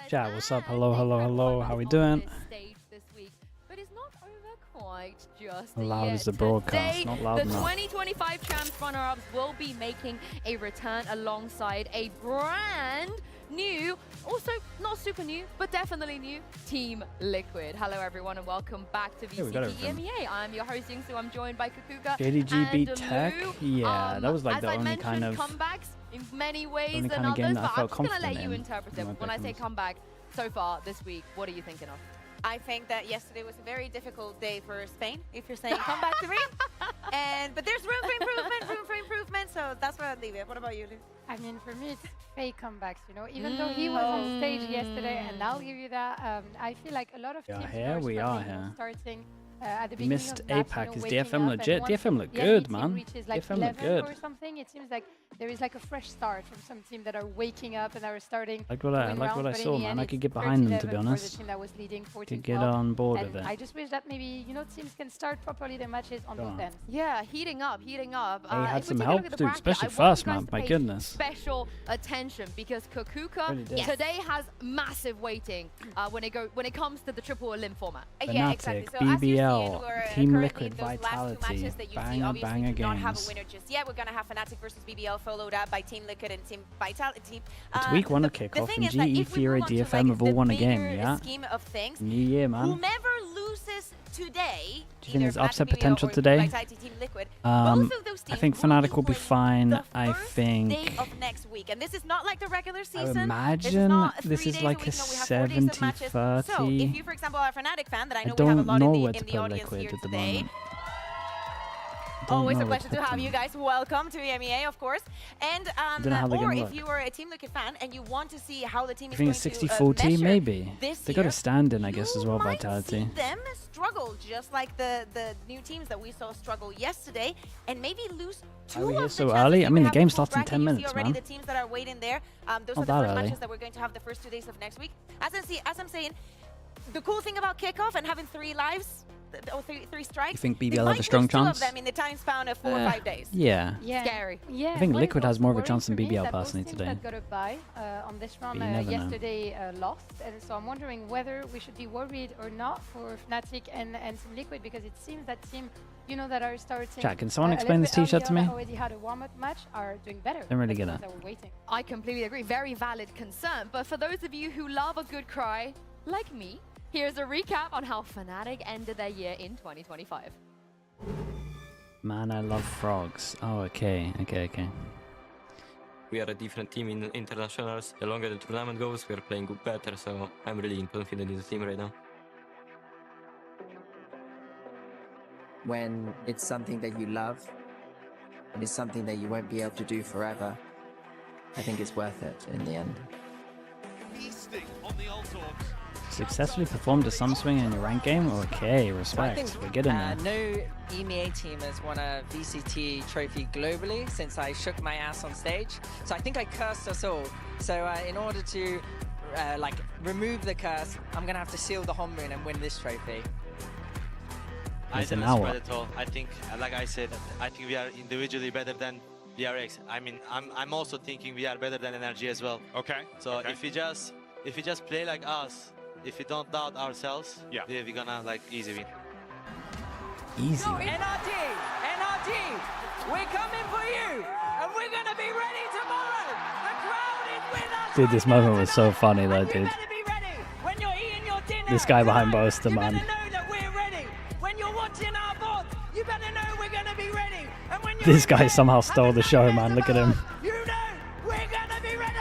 Chat, what's up? Hello, hello, hello. How we doing? But it's not over quite just How loud yet. is the broadcast? Today, Not loud the enough. 2025 champs runner-ups will be making a return alongside a brand new, also not super new, but definitely new, Team Liquid. Hello everyone and welcome back to VCT EMEA. I'm your host Yingsu. I'm joined by Kakuka JDG beat and Tech. Lou. Yeah, that was like the only kind of comebacks in many ways only than kind of game others, that I but I'm felt just going to let confident you in interpret it. my When I say pick'ems. comeback so far this week, what are you thinking of? I think that yesterday was a very difficult day for Spain, if you're saying comeback to me. But there's room for improvement, so that's where I'd leave it. What about you, Lou? I mean, for me, it's fake comebacks, you know. Even though he was on stage yesterday, and I'll give you that, I feel like a lot of teams here we are struggling here. starting at the beginning Missed of maps, APAC. you know, Is waking DFM up, legit? and once DFM look the good, team man. reaches like DFM look 11 good. or something, it seems like there is like a fresh start from some team that are waking up and are starting. Like what I saw, man. I could get behind them, to be honest. For the team that was leading 14-12. Could get on board And with it. I just wish that maybe, you know, teams can start properly their matches on both ends. Yeah, heating up, heating up. They had If we some take a look help at the too, bracket, especially I want first you guys map. to My pay goodness. Special attention because Kakuka Really did. today has massive weighting when it comes to the triple Elim format. Yeah, exactly. FNATIC, So as you're BBL, seeing, we're Team currently Liquid, in those last two Vitality, matches that you see, banger, obviously banger do not have a games. winner just yet. We're going to have FNATIC versus BBL followed up by Team Liquid and Team Vitality. It's week one of The kickoff, thing and is that GE, if we Fury, move on to, DFM have all the won a game, bigger yeah? scheme of things, New year, man. whomever loses today, Do you think there's either upset FNATIC, BBL, potential or today? Vitality, Team Liquid, both of those I teams think FNATIC will be play fine. the I first think. day of next week, and this is not like the regular I season. imagine this is like a 70-30. So if you, for example, are a FNATIC fan, that I know I we have a don't lot know in where the, to in the put audience Liquid here at the today. moment. Don't Always know a where pleasure put to have them. you guys. Welcome to EMEA, of course. And don't know how they're or gonna if you are a Team Liquid fan and you want to see how the team I is think going it's to 60-40, measure maybe. this They got year, a stand-in, I guess, as well, you might Vitality. see them struggle, just like the new teams that we saw struggle yesterday, and maybe lose two Are we of here the so chances early? that I we mean, the have game in full starts in bracket. 10 You see minutes, already man. the teams that are waiting there. Those Not are the that first early. matches that we're going to have the first 2 days of next week. As I'm saying, the cool thing about kickoff and having 3 lives, or three strikes, You think they BBL have might a strong lose 2 of chance? them in the time span of 4 or 5 days. Yeah. Yeah. Scary. Yeah. I think what Liquid is has also more of a worrying chance than for me is BBL that personally those teams today. that got a bye on this run But you never know. yesterday lost, and so I'm wondering whether we should be worried or not for FNATIC and Team Liquid, because it seems that team, you know, that are starting. Chat, can someone a explain little this bit t-shirt to earlier, me? that already had a warm-up match, are doing better. Don't really than get the it. ones that were waiting. I completely agree. Very valid concern. But for those of you who love a good cry, like me, here's a recap on how FNATIC ended their year in 2025. Man, I love frogs. Oh, okay. We are a different team in internationals. The longer the tournament goes, we are playing better, so I'm really confident in the team right now. When it's something that you love and it's something that you won't be able to do forever, I think it's worth it in the end. Successfully performed a sum swing in your rank game? Okay, respect. We're getting there. No EMEA team has won a VCT trophy globally since I shook my ass on stage. So I think I cursed us all. So in order to remove the curse, I'm going to have to seal the home moon and win this trophy. I It's an didn't hour. spread at all. I think, like I said, I think we are individually better than DRX. I mean, I'm also thinking we are better than NRG as well. Okay. So if we just play like us, if we don't doubt ourselves, Yeah. we're gonna like easy win. Easy. NRG, we're coming for you, and we're going to be ready tomorrow. The crowd is with us. Dude, this moment was so funny though, And you dude. better be ready. When you're eating your dinner, This guy behind Boaster, you man. better know that we're ready. When you're watching our VOD, you better know we're going to be ready. And when you're This in guy bed, somehow having stole the a show, nightmare man. Look at him. tomorrow, you know we're going to be ready.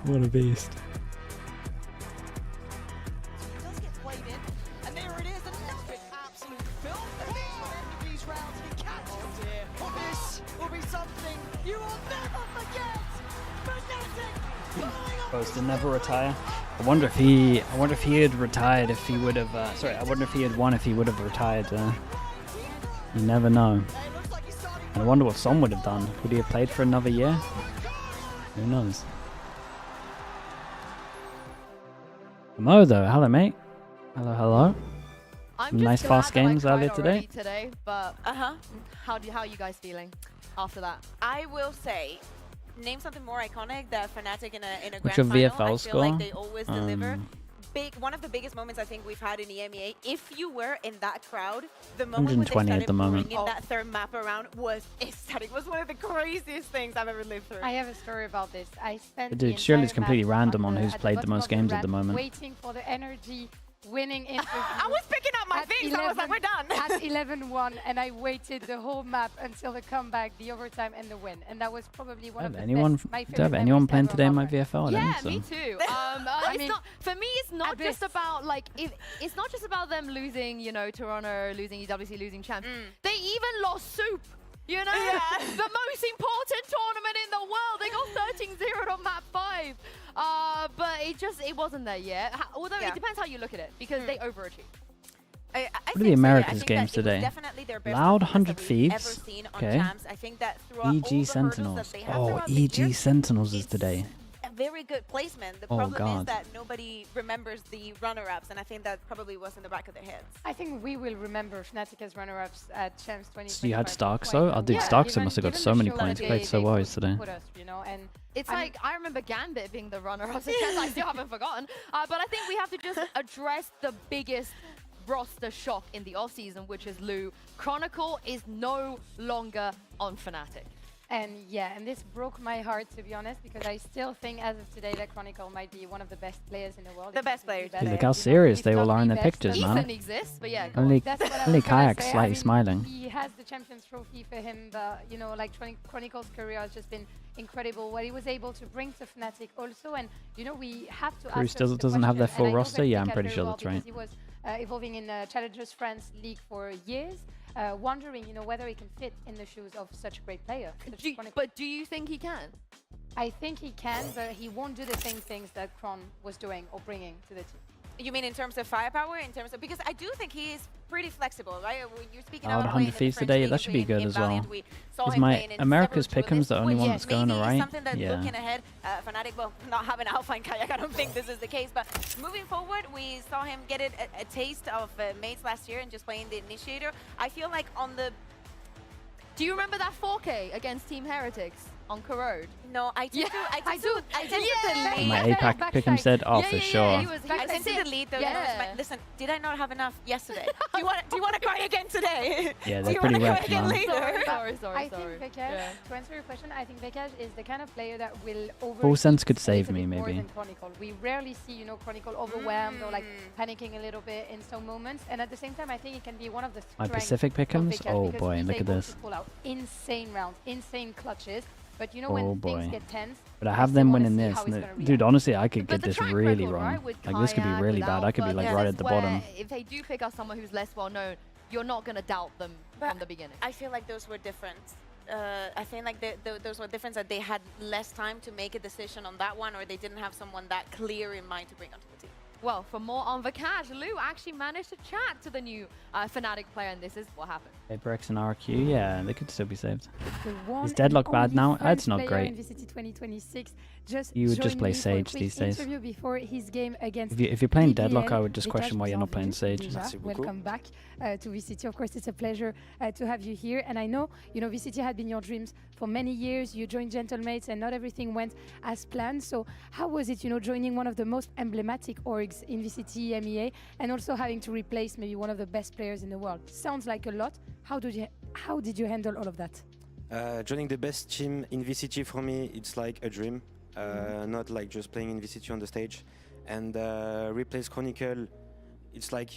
What a beast. It does get played in, and there it is, another absolute film. These rounds he catches. Oh dear. This will be something you will never forget. FNATIC falling off. Boaster never retire. I wonder if he had retired if he would have. I wonder if he had won if he would have retired. You never know. It looks like he's starting. And I wonder what Son would have done. Would he have played for another year? Who knows? Mo though, hello mate. Hello. I'm Some just nice glad fast that I games cried earlier already today. today, but Uh-huh. how are you guys feeling after that? I will say, name something more iconic that FNATIC in a What's grand your final. VFL I feel like score? they always deliver. One of the biggest moments I think we've had in the EMEA. If you were in that crowd, the moment when they 120 at started the moment. bringing that third map around was ecstatic. It was one of the craziest things I've ever lived through. I have a story about this. I spent Dude, the surely entire it's completely match random on the- who's at played the bottom most of games at the ramp, moment. waiting for the energy winning interview. I was picking up my At things. I was like, we're done. At 11-1, and I waited the whole map until the comeback, the overtime, and the win. And that was probably one of the best. My Do I have favorite anyone memories playing ever today in of my Valorant. VFL? I Yeah, don't think me so. too. I mean, For me, it's not just Abyss. about like it's not just about them losing, you know, Toronto losing EWC, losing champs. They even lost Soup. You know, the most important tournament in the world. They got 13-0 on map 5. But it wasn't there yet. Although it depends how you look at it, because they overachieved. I What are the Americas games that it was today? definitely their best Loud performance 100 that we've ever Thieves. seen on Okay. champs. I think that throughout all EG the hurdles Sentinels. that they have Oh, throughout the EG year, Sentinels is it's today. a very good placement. The Oh, problem is God. that nobody remembers the runner-ups, and I think that probably was in the back of their heads. I think we will remember FNATIC as runner-ups at Champs 2025. So you had Starks quite though? a Oh, dude, while. Starks Given- must have got given so the many show points. that Played they so well put- yesterday. put us, you know, and It's I mean- like, I remember Gambit being the runner-up, so I still haven't forgotten. But I think we have to just address the biggest roster shock in the off-season, which is Lou. Chronicle is no longer on FNATIC. And yeah, and this broke my heart, to be honest, because I still think as of today that Chronicle might be one of the best players in the world. The if best not player the today. Look how You know, serious if they all not are in the their best. pictures, man. Ethan exists, but yeah, go Only, on. That's what I only was gonna Kayak's say. slightly I mean, smiling. He has the Champions Trophy for him, but you know, like Chronicle's career has just been incredible. What he was able to bring to FNATIC also, and you know, we have to Cruz ask us the doesn't have their question, full and I know roster? that Yeah, I'm Vika pretty very sure well that's right. because He was evolving in Challengers France League for years, wondering, you know, whether he can fit in the shoes of such a great player. But do you think he can? I think he can, but he won't do the same things that Kron was doing or bringing to the team. You mean in terms of firepower? In terms of, because I do think he is pretty flexible, right? When you're speaking Loud about 100 playing in the Thieves French today, league, that should be in good as well. Valiant, we saw Is him my playing in America's several Pick'ems the tournaments, only one which that's going maybe is alright? something that Yeah. looking ahead, FNATIC, well, not having Alpha and Kayak, I don't think this is the case, but moving forward, we saw him get a taste of mates last year and just playing the initiator. I feel like on the... Do you remember that 4K against Team Heretics on Corrode? No, I tend I to do. delete. My APAC Pick'em said, oh, for sure. I tend to delete those notes, but listen, did I not have enough yesterday? do you want to cry again today? Yeah, do they're you pretty wanna cry wrecked, again man. later? Sorry. I think Vekaj, to answer your question, I think Vekaj is the kind of player that will Full sense could a save little me, bit more maybe. than Chronicle. We rarely see, you know, Chronicle overwhelmed or like panicking a little bit in some moments. And at the same time, I think it can be one of the My strengths Pacific of Pick'ems? Vekaj Oh because boy, he's look at able this. to pull out insane rounds, insane clutches. But you know, Oh when boy. things get tense, But I I have still them wanna winning see this. how he's and gonna dude, react. honestly, I could But get the this track really record, wrong. right, with Like, this could be Kayak, really with bad. I could be Alpha, like this right is at the where bottom. If they do pick up someone who's less well known, you're not going to doubt them from the beginning. I feel like those were different. I think like those were different, that they had less time to make a decision on that one, or they didn't have someone that clear in mind to bring onto the team. Well, for more on Vekaj, Lou actually managed to chat to the new FNATIC player, and this is what happened. Apex and RQ, yeah, they could still be saved. the one Is Deadlock and bad only now? French It's not player great. in VCT 2026 just You would just joined play me for a Sage quick these days. interview before his game against If you're playing BBL. Deadlock, I would just Vekaj, question why you're not playing Sage. déjà. Merci beaucoup. Welcome back to VCT. Of course, it's a pleasure to have you here. And I know, you know, VCT had been your dreams for many years. You joined Gentlemates and not everything went as planned. So how was it, you know, joining one of the most emblematic orgs in VCT EMEA and also having to replace maybe one of the best players in the world? Sounds like a lot. How did you handle all of that? Joining the best team in VCT for me, it's like a dream. Not like just playing in VCT on the stage. And replace Chronicle, it's like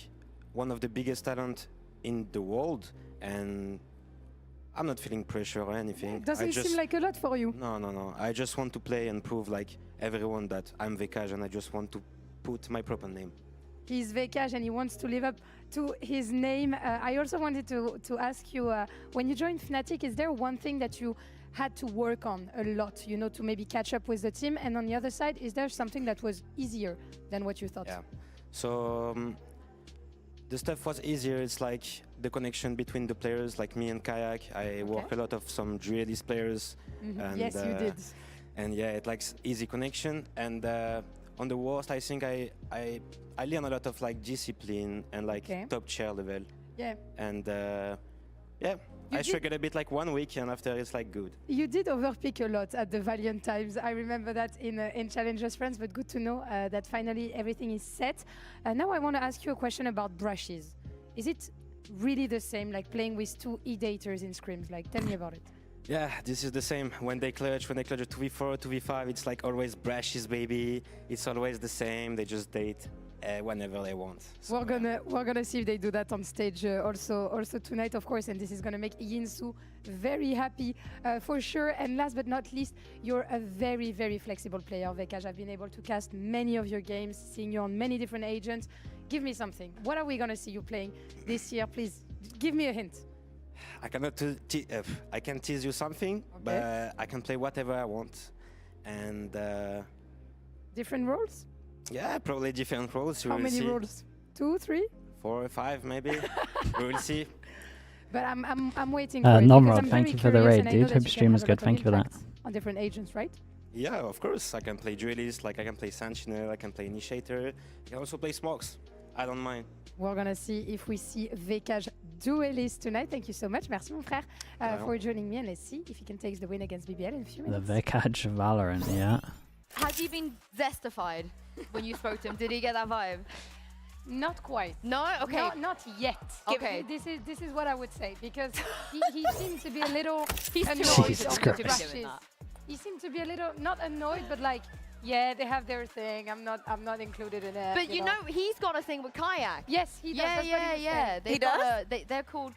one of the biggest talent in the world. And I'm not feeling pressure or anything. Doesn't seem like a lot for you. No. I just want to play and prove like everyone that I'm Vekaj, and I just want to put my proper name. He's Vekaj and he wants to live up to his name. I also wanted to ask you, when you joined FNATIC, is there one thing that you had to work on a lot, you know, to maybe catch up with the team? And on the other side, is there something that was easier than what you thought? Yeah. So the stuff was easier. It's like the connection between the players, like me and Kayak. I work a lot of some duelist players. And, Yes, you did. And yeah, it likes easy connection. And On the worst, I think I learn a lot of like discipline and like Okay. top chair level. Yeah. And yeah, I struggled a bit like 1 week, and after it's like good. You did overpick a lot at the Valiant times. I remember that in Challengers Friends, but good to know that finally everything is set. Now I want to ask you a question about brushes. Is it really the same, like playing with two E-daters in scrims? Like, tell me about it. Yeah, this is the same. When they clutch a 2v4, 2v5, it's like always brushes, baby. It's always the same. They just date whenever they want. So, We're gonna see if they do that on stage also tonight, of course, and this is gonna make Yinsu very happy for sure. And last but not least, you're a very, very flexible player, Vekaj. I've been able to cast many of your games, seeing you on many different agents. Give me something. What are we gonna see you playing this year? Please give me a hint. I cannot I can tease you something, but I can play whatever I want. And Different roles? yeah, probably different roles. How many roles? 2, 3? 4 or 5 maybe. We will see. But I'm waiting for it. Nomrod, because I'm thank very you for the curious, raid, and I know dude. that Hope you your stream can was have a good. lot Thank of you for that. impacts on different agents, right? Yeah, of course. I can play duelist, like I can play sentinel, I can play initiator. I can also play smokes. I don't mind. We're gonna see if we see Vekaj duelist tonight. Thank you so much. Merci mon frère for joining me, and let's see if he can take the win against BBL in a few The minutes. Vekaj Valorant, yeah. Has he been zestified when you spoke to him? Did he get that vibe? Not quite. No? Okay. No, not yet. Okay. This is what I would say, because he seemed to be a little He's too annoyed old Jesus of the Christ. brushes. doing that. He seemed to be a little not annoyed, but like, yeah, they have their thing. I'm not included in it. But you know, he's got a thing with kayak. Yes, he does. Yeah, That's what yeah, he was yeah. saying. They got they're called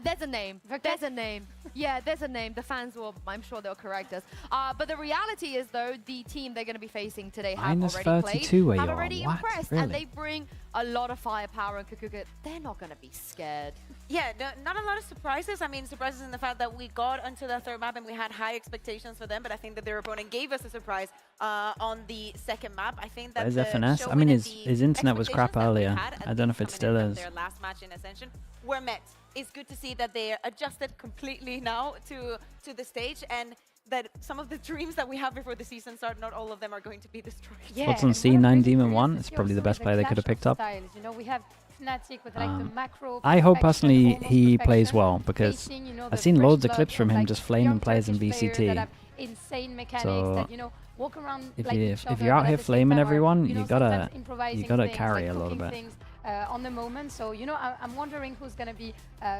there's a name. There's a name. Yeah, there's a name. The fans will, I'm sure they'll correct us. But the reality is, though, the team they're going to be facing today have Minus already 32 where played, have you are. already What? impressed, Really? and they bring a lot of firepower and Kukuka. They're not going to be scared. Yeah, not a lot of surprises. I mean, surprises in the fact that we got onto the third map and we had high expectations for them, but I think that their opponent gave us a surprise on the second map. I think that Where's the FNS? I showing mean, and his the internet was crap expectations that we earlier. had at I don't know if it coming still in from is. Their last match in Ascension were met. It's good to see that they are adjusted completely now to the stage, and that some of the dreams that we have before the season start, not all of them are going to be destroyed. Yeah, What's on and C9 what I'm Demon curious 1? to It's see probably the also best is player they clash could have of picked up. styles. You know, we have FNATIC with like the macro. I hope perfection, personally almost he plays perfection, well, because facing, you know, I've the seen fresh loads of blood clips from him like just flaming young players in Turkish players that VCT. have insane mechanics So that, you know, walk around if like you each if other, you're but out at here the same flaming time are, everyone, you know, you gotta sometimes improvising things, carry like a little cooking bit. things, on the moment. So, you know, I'm wondering who's going to be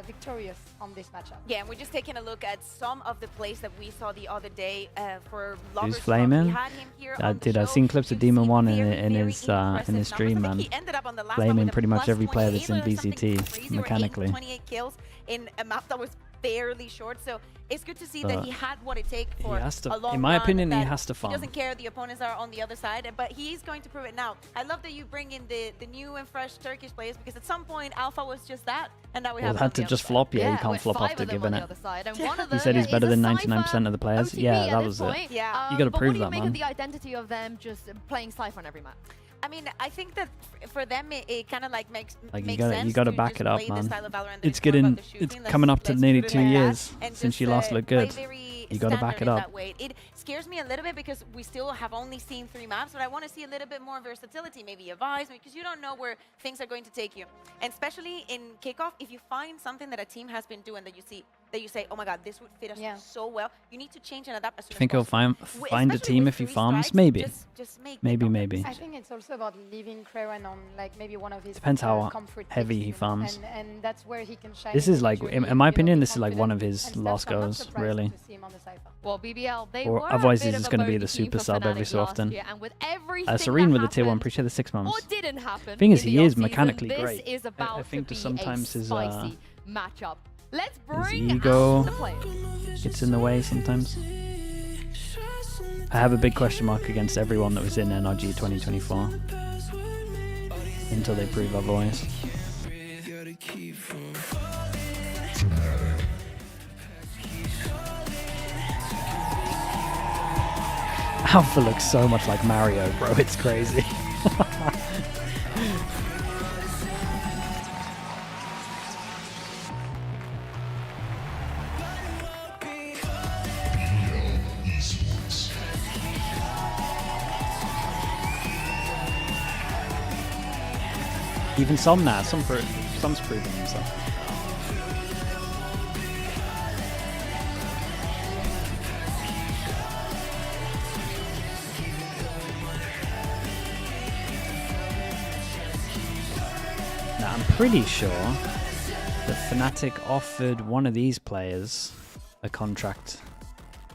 victorious on this matchup. Yeah, and we're just taking a look at some of the plays that we saw the other day for Lovers. flaming? We had him here on the Dude, I've show. seen clips of You can Demon see 1 very, in very his impressive stream, numbers. I man. think he ended up on the last Flaming one with a pretty much plus every player that's 28 in or something VCT crazy. We're aiming mechanically. 28 kills in a map that was fairly short, so it's good to see that But he had what it takes for has to- a long in my run, opinion, he that has to He farm. doesn't care the opponents are on the other side, but he's going to prove it now. I love that you bring in the new and fresh Turkish players, because at some point Alpha was just that, and now we have Well, it on had to the other just side. flop. Yeah, you with can't flop 5 after of them giving on it. the other side, and one of He them said he's better is than a 99% of the players. OTP Yeah, at that this was it. point. Yeah. You gotta but prove what do you that, make man. of the identity of them just playing Cypher on every map? I mean, I think that for them, it kind of like makes Like, you makes gotta- sense you gotta to back just it up, play the man. style of Valorant that It's more about getting- the shooting. it's coming up to let's nearly put it 2 like that, years and since just, you last looked play good. very You gotta back standard it in up. that way. It scares me a little bit because we still have only seen 3 maps, but I want to see a little bit more versatility, maybe a Vice, because you don't know where things are going to take you. And especially in Kickoff, if you find something that a team has been doing that you say, oh my god, this would fit us so well, you need to change and adapt as soon I think as he'll possible. find a Especially team with if he 3 farms. strikes, Maybe. just make Maybe. I think it's also about leaving Krewan on like maybe one of his Depends how comfort heavy picks, he you know, farms. and that's where he can shine. This in is the like, future. in He my will opinion, be this is like one of confident his and stuff, last so I'm not goes, surprised really. to see him on the Cypher. Well, BBL, they Or were otherwise a he's bit just of a gonna be the bogey team super for sub every FNATIC so last often. year, and with everything Serene that with the tier 1 happened, pre-tier the 6 months. or didn't happen. Thing is, in he the is offseason, mechanically this great. is about I think to just be sometimes a his spicy matchup. Let's his bring ego out the players. gets in the way sometimes. I have a big question mark against everyone that was in NRG 2024 until they prove otherwise. Alpha looks so much like Mario, bro. It's crazy. Even some now. Some's proven himself. Now, I'm pretty sure that FNATIC offered one of these players a contract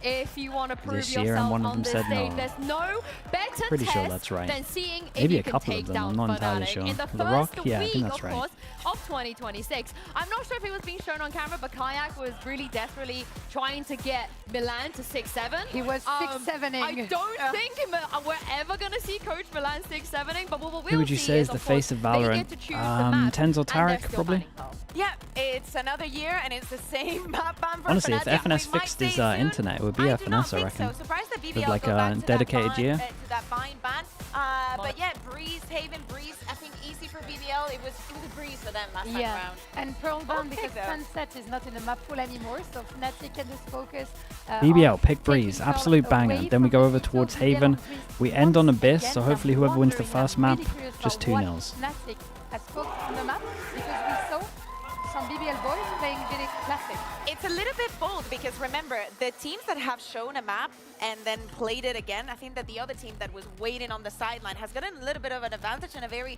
If you want to prove this year, yourself and one of on them this said stage, no. there's no better Pretty test sure that's right. than seeing if Maybe you a can couple take of them, down I'm not entirely FNATIC sure. in the The first Rock? Yeah, I week, think that's of right. course, of 2026. I'm not sure if it was being shown on camera, but Kayak was really desperately trying to get Milan to 6-7. He was 6-7ing. I don't think we're ever going to see Coach Milan 6-7ing, but what we'll Who would you see say is the of face course, of they Valorant? get to choose the map, Tenzo and they're Tarek, still probably? finding help. Yeah, it's another year and it's the same map ban for Honestly, if FNATIC. FNS We might fixed say his soon. internet, it would be I do not FNS, I think reckon. so. Surprised that BBL With like go a back to dedicated that ban, year. to that bind ban. But yeah, Breeze, Haven, Breeze, I think easy for BBL. It was a breeze for them last time around. And Pearl Bound Okay, because though. Sunset is not in the map pool anymore, so FNATIC can just focus. BBL, on pick Breeze, taking Pearl absolute banger. away Then we from go over BBL. towards BBL Haven. on Breeze We end on once Abyss, again, so I'm hopefully whoever wins the wondering, first I'm map, really curious just about 2-0. what FNATIC has focused on the map because we saw some BBL boys playing really classic. It's a little bit bold because remember, the teams that have shown a map and then played it again, I think that the other team that was waiting on the sideline has gotten a little bit of an advantage and a very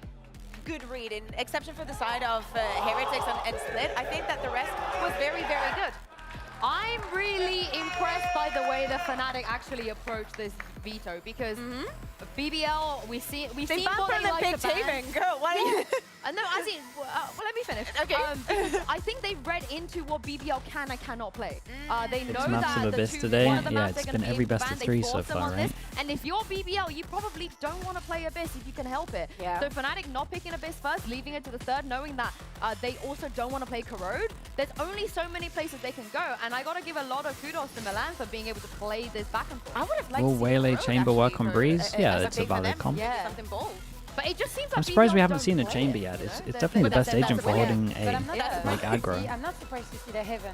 good read, in exception for the side of Heretics and Split. I think that the rest was very, very good. I'm really impressed by the way the FNATIC actually approached this veto because BBL, we've seen They what banned they from the like picked to ban. Haven, girl. Why? No, as in, well, let me finish. Okay. Because I think they read into what BBL can and cannot play. They know maps that of the Abyss two, today. one of the Yeah, maps it's they're gonna been be every able to best ban, of they 3 so force them far, on this. right? And if you're BBL, you probably don't want to play Abyss if you can help it. Yeah. So FNATIC not picking Abyss first, leaving it to the third, knowing that they also don't want to play Corrode. There's only so many places they can go, and I got to give a lot of kudos to Milan for being able to play this back and forth. I would have liked Will to see Waylay Corrode Chamber work actually on for, Breeze? Yeah, as it's a pick for valid them. comp. Yeah. Something bold. But it just seems like I'm surprised we BBL haven't don't seen a play chamber it, yet. you It's know? definitely the But best that's agent for brilliant. holding But a I'm not like surprised aggro. I'm not surprised to see the Heaven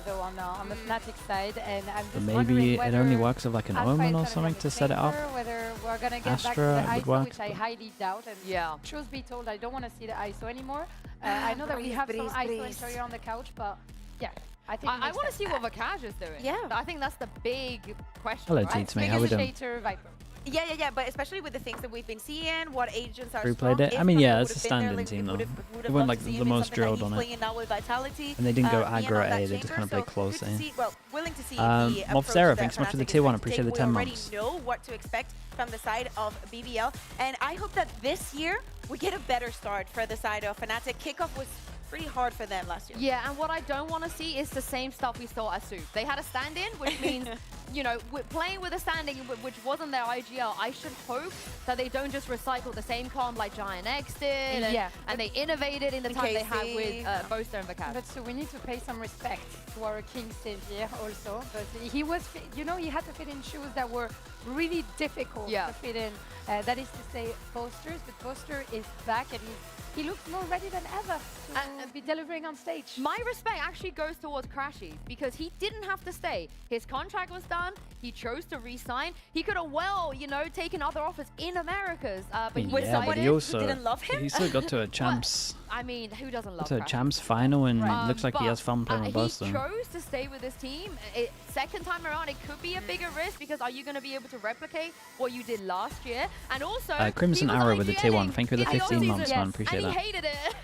though on the FNATIC side, and I'm just But wondering maybe it whether only works with like an Alpha is Omen or gonna something have to a set it up. chamber, whether we're gonna get back to Astra the would ISO, work, which I but- highly doubt. And Yeah. truth be told, I don't want to see the ISO anymore. I know that we Breeze, have some Breeze, ISO Breeze. interior on the couch, but yeah, I think I want to see what Vakash is doing. Yeah. I think that's the big question. Hello, right? Teats, mate. How we doing? Shater, Viper. Yeah, but especially with the things that we've been seeing, what agents are Replayed strong. it. If I mean, yeah, Corrode it's a would've been there, standing like, team, we though. would've They weren't loved like to see the him in most something that drilled he's on it. playing now with Vitality. And they didn't go being aggro on that A, they just chamber, kind of played so close good A. to see- well, willing to see Mob the approach Sarah, that thanks so much for the FNATIC tier is 1. going to Appreciate the take. 10 We already months. know what to expect from the side of BBL, and I hope that this year we get a better start for the side of FNATIC. Kickoff was pretty hard for them last year. Yeah, and what I don't want to see is the same stuff we saw at Soup. They had a stand-in, which means, you know, playing with a stand-in, which wasn't their IGL. I should hope that they don't just recycle the same comp like Giant X did, and they innovated in the time they had with Boaster and Vakash. But so we need to pay some respect to our King Xavier also. But he was, you know, he had to fit in shoes that were really difficult to fit in. That is to say, Boasters. But Boaster is back and he looks more ready than ever to be delivering on stage. My respect actually goes towards Crashy because he didn't have to stay. His contract was done. He chose to resign. He could have well, you know, taken other offers in Americas. But he Yeah, but decided he also didn't love him? he still got to a champs I mean, who doesn't love to a Crashy? champs final, and it looks like he But, has fun playing with Boaster. He chose to stay with his team. Second time around, it could be a bigger risk because are you going to be able to replicate what you did last year? And also, Crimson he was Arrow with the tier 1. IGLing Thank you for the in 15 months, offseason, man. Appreciate and that. he hated it.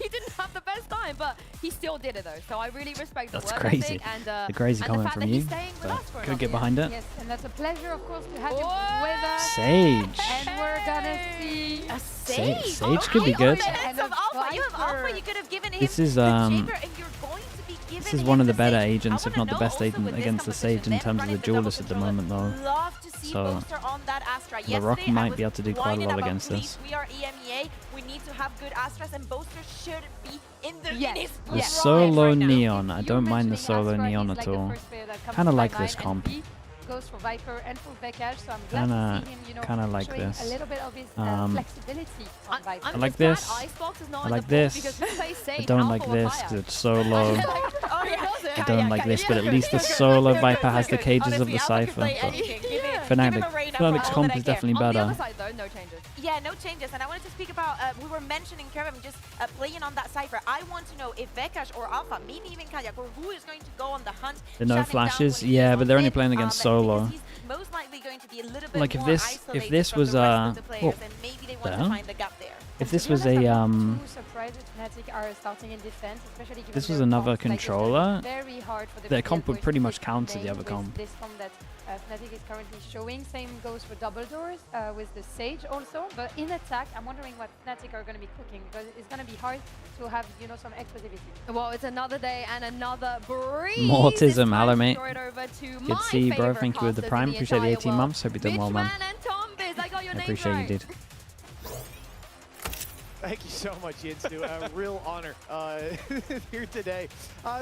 He didn't have the best time, but he still did it though. So I really respect the That's work crazy. ethic and The crazy and comment the fact from that you. he's staying with us for But another could get year. behind it. Yes, and that's a pleasure, of course, to have you Whoa! with us. Sage. And we're gonna see A Sage Sage? could be good. Heads of Alpha. You have Viper. Alpha. You could have given him This is, the chamber, and you're going to be given This is him one of the the better Sage. agents, I if not the wanna best know agent also with against the this Sage in competition, terms of them the running double duelist at the controller. moment, though. Love to see So, Boaster on that Astra. The Rock Yesterday, I might was be able to do quite whining well about against Fleet. this. We are EMEA. We need to have good Astras, and Boaster should be in the Yes. in his The prime solo right now. Neon. I You don't mind the mentioning solo Astra, Neon he's at like the all. first player that comes Kinda to my like this mind, comp. and he goes for Viper and for Vakash, so I'm glad to see him, you know, Kinda like showing this. a little bit of his I flexibility on Viper. I'm like just glad this. Icebox is not I in like the pool this. because who plays Sage, I don't Alpha like or this Kayak? because it's so low. Oh, yeah. I don't like this, but at least the solo Viper has the cages of the Cypher. But Fnatic. Fnatic's comp is definitely On the better. other side though, no changes. Yeah, no changes. And I wanted to speak about, we were mentioning Kevin just playing on that Cypher. I want to know if Vekash or Alpha, maybe even Kayak, or who is going to go on the hunt. The no flashes? Yeah, but they're only playing against solo. He's most likely going to be a little bit Like more if this was maybe they want to find the gap there. if this was a Two surprises FNATIC are starting in defense, especially given this was their another comps, like, controller, very hard for the their BBL comp would boys pretty to much take counter the main other with comp. This comp that FNATIC is currently showing. Same goes for double doors with the Sage also. But in attack, I'm wondering what FNATIC are going to be cooking, because it's going to be hard to have, you know, some explosivity. Well, it's another day and another breeze. Mortism, hello mate. Good Good to see you, bro. Thank you with the Prime. Appreciate the 18 months. Hope you're doing well, man. I appreciate you, dude. Thank you so much, Yinsu. A real honor here today.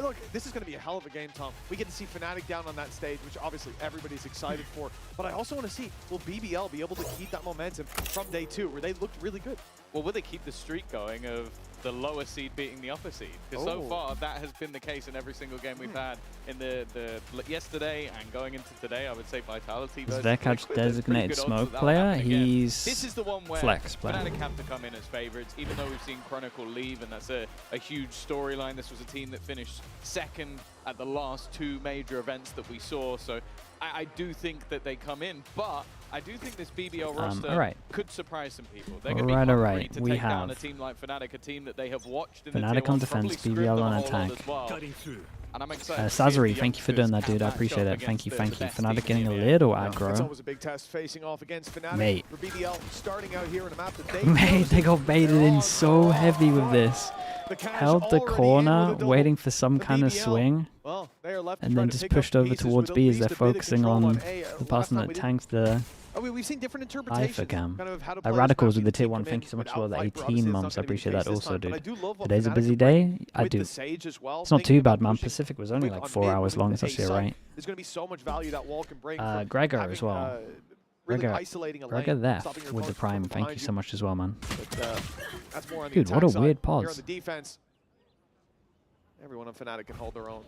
Look, this is going to be a hell of a game, Tom. We get to see FNATIC down on that stage, which obviously everybody's excited for. But I also want to see, will BBL be able to keep that momentum from day 2, where they looked really good? Well, will they keep the streak going of the lower seed beating the upper seed? Because so far, that has been the case in every single game we've had in the yesterday and going into today. I would say Vitality Is Vekash designated smoke player? He's this is the one where flex player. FNATIC have to come in as favorites, even though we've seen Chronicle leave, and that's a huge storyline. This was a team that finished second at the last 2 major events that we saw, so I do think that they come in, but I do think this BBL roster could surprise some people. They're going to be hungry to take down a team like FNATIC, a team that they have watched in the FNATIC on defense, BBL on attack. And I'm excited. Sazari, thank you for doing that, dude. I appreciate it. Thank you, thank you. FNATIC getting a little aggro. Was a big test facing off against FNATIC. Mate. For BBL, starting out here in a map that They got baited in so heavy with this. Held the corner, waiting for some kind of swing, and then just pushed over towards B as they're focusing on the person that tanks the we've seen different interpretations. Radicals with the tier 1, thank you so much for the 18 months. I appreciate that also, dude. Today's a busy day. I do. It's not too bad, man. Pacific was only like 4 hours long. It's actually alright. There's going to be so much value that wall can bring. Gregor as well. Gregor Theft with the Prime. Thank you so much as well, man. Dude, what a weird pause. Everyone on FNATIC can hold their own.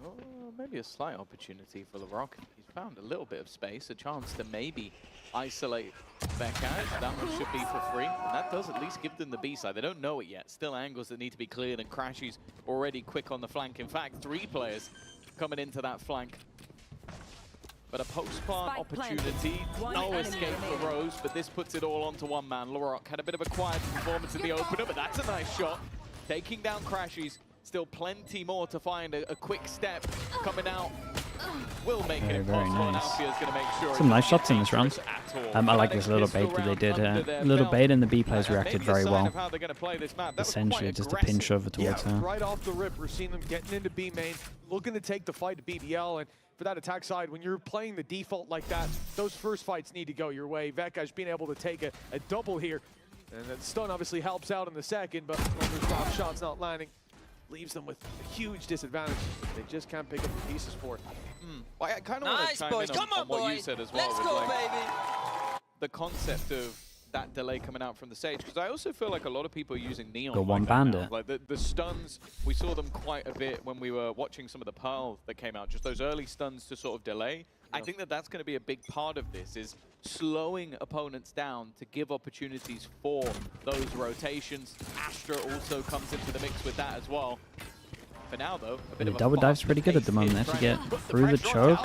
Well, maybe a slight opportunity for LaRock. He's found a little bit of space, a chance to maybe isolate Vekash. That one should be for free, and that does at least give them the B side. They don't know it yet. Still angles that need to be cleared, and Crashy's already quick on the flank. In fact, 3 players coming into that flank. But a post-plant opportunity, no escape for Rose, but this puts it all onto one man. LaRock had a bit of a quiet performance in the opener, but that's a nice shot. Taking down Crashy's. Still plenty more to find. A quick step coming out will make it impossible. Nice. Alfia's going to make sure Some nice shots in this round. I like this little bait that they did. A little bait, and the B players reacted very well. Essentially, just a pinch over towards her. Right off the rip, we're seeing them getting into B main, looking to take the fight to BBL. And for that attack side, when you're playing the default like that, those first fights need to go your way. Vekash being able to take a double here. And then stun obviously helps out in the second, but when there's top shots not landing, leaves them with a huge disadvantage. They just can't pick up the pieces for it. Well, I kind of want to chime in on what you said as well. Let's go, baby. The concept of that delay coming out from the stage, because I also feel like a lot of people are using Neon. Got one bandit. Like the stuns, we saw them quite a bit when we were watching some of the Pearl that came out, just those early stuns to sort of delay. I think that that's going to be a big part of this, is slowing opponents down to give opportunities for those rotations. Astra also comes into the mix with that as well. For now, though, a bit of a double dive's pretty good at the moment. They get through the choke.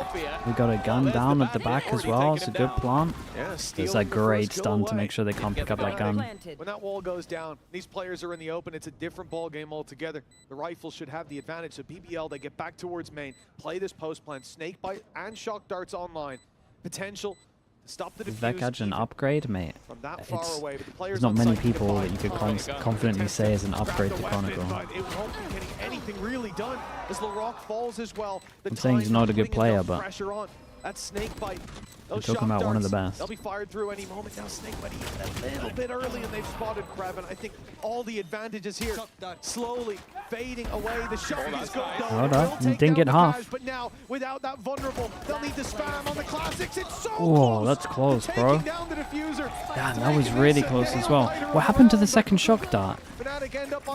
We got a gun down at the back as well. It's a good plant. It's a great stun to make sure they can't pick up that gun. When that wall goes down, these players are in the open. It's a different ball game altogether. The rifles should have the advantage. So BBL, they get back towards main, play this post plant, snake bite and shock darts online. Potential. Stop the Vekash an upgrade, mate. From that far away, but the players there's not many people that you could confidently say is an upgrade to Chronicle. It won't be getting anything really done as LaRock falls as well. I'm saying he's not a good player, but pressure on. That snake bite. we're talking about one of the best. They'll be fired through any moment. Now snake bite a little bit early, and they've spotted Kraven. I think all the advantages here slowly fading away. The shot is good though. Hold up, didn't get half. But now, without that vulnerable, they'll need to spam on the classics. It's so close. That's close, bro. Down the diffuser. Damn, that was really close as well. What happened to the second shock dart?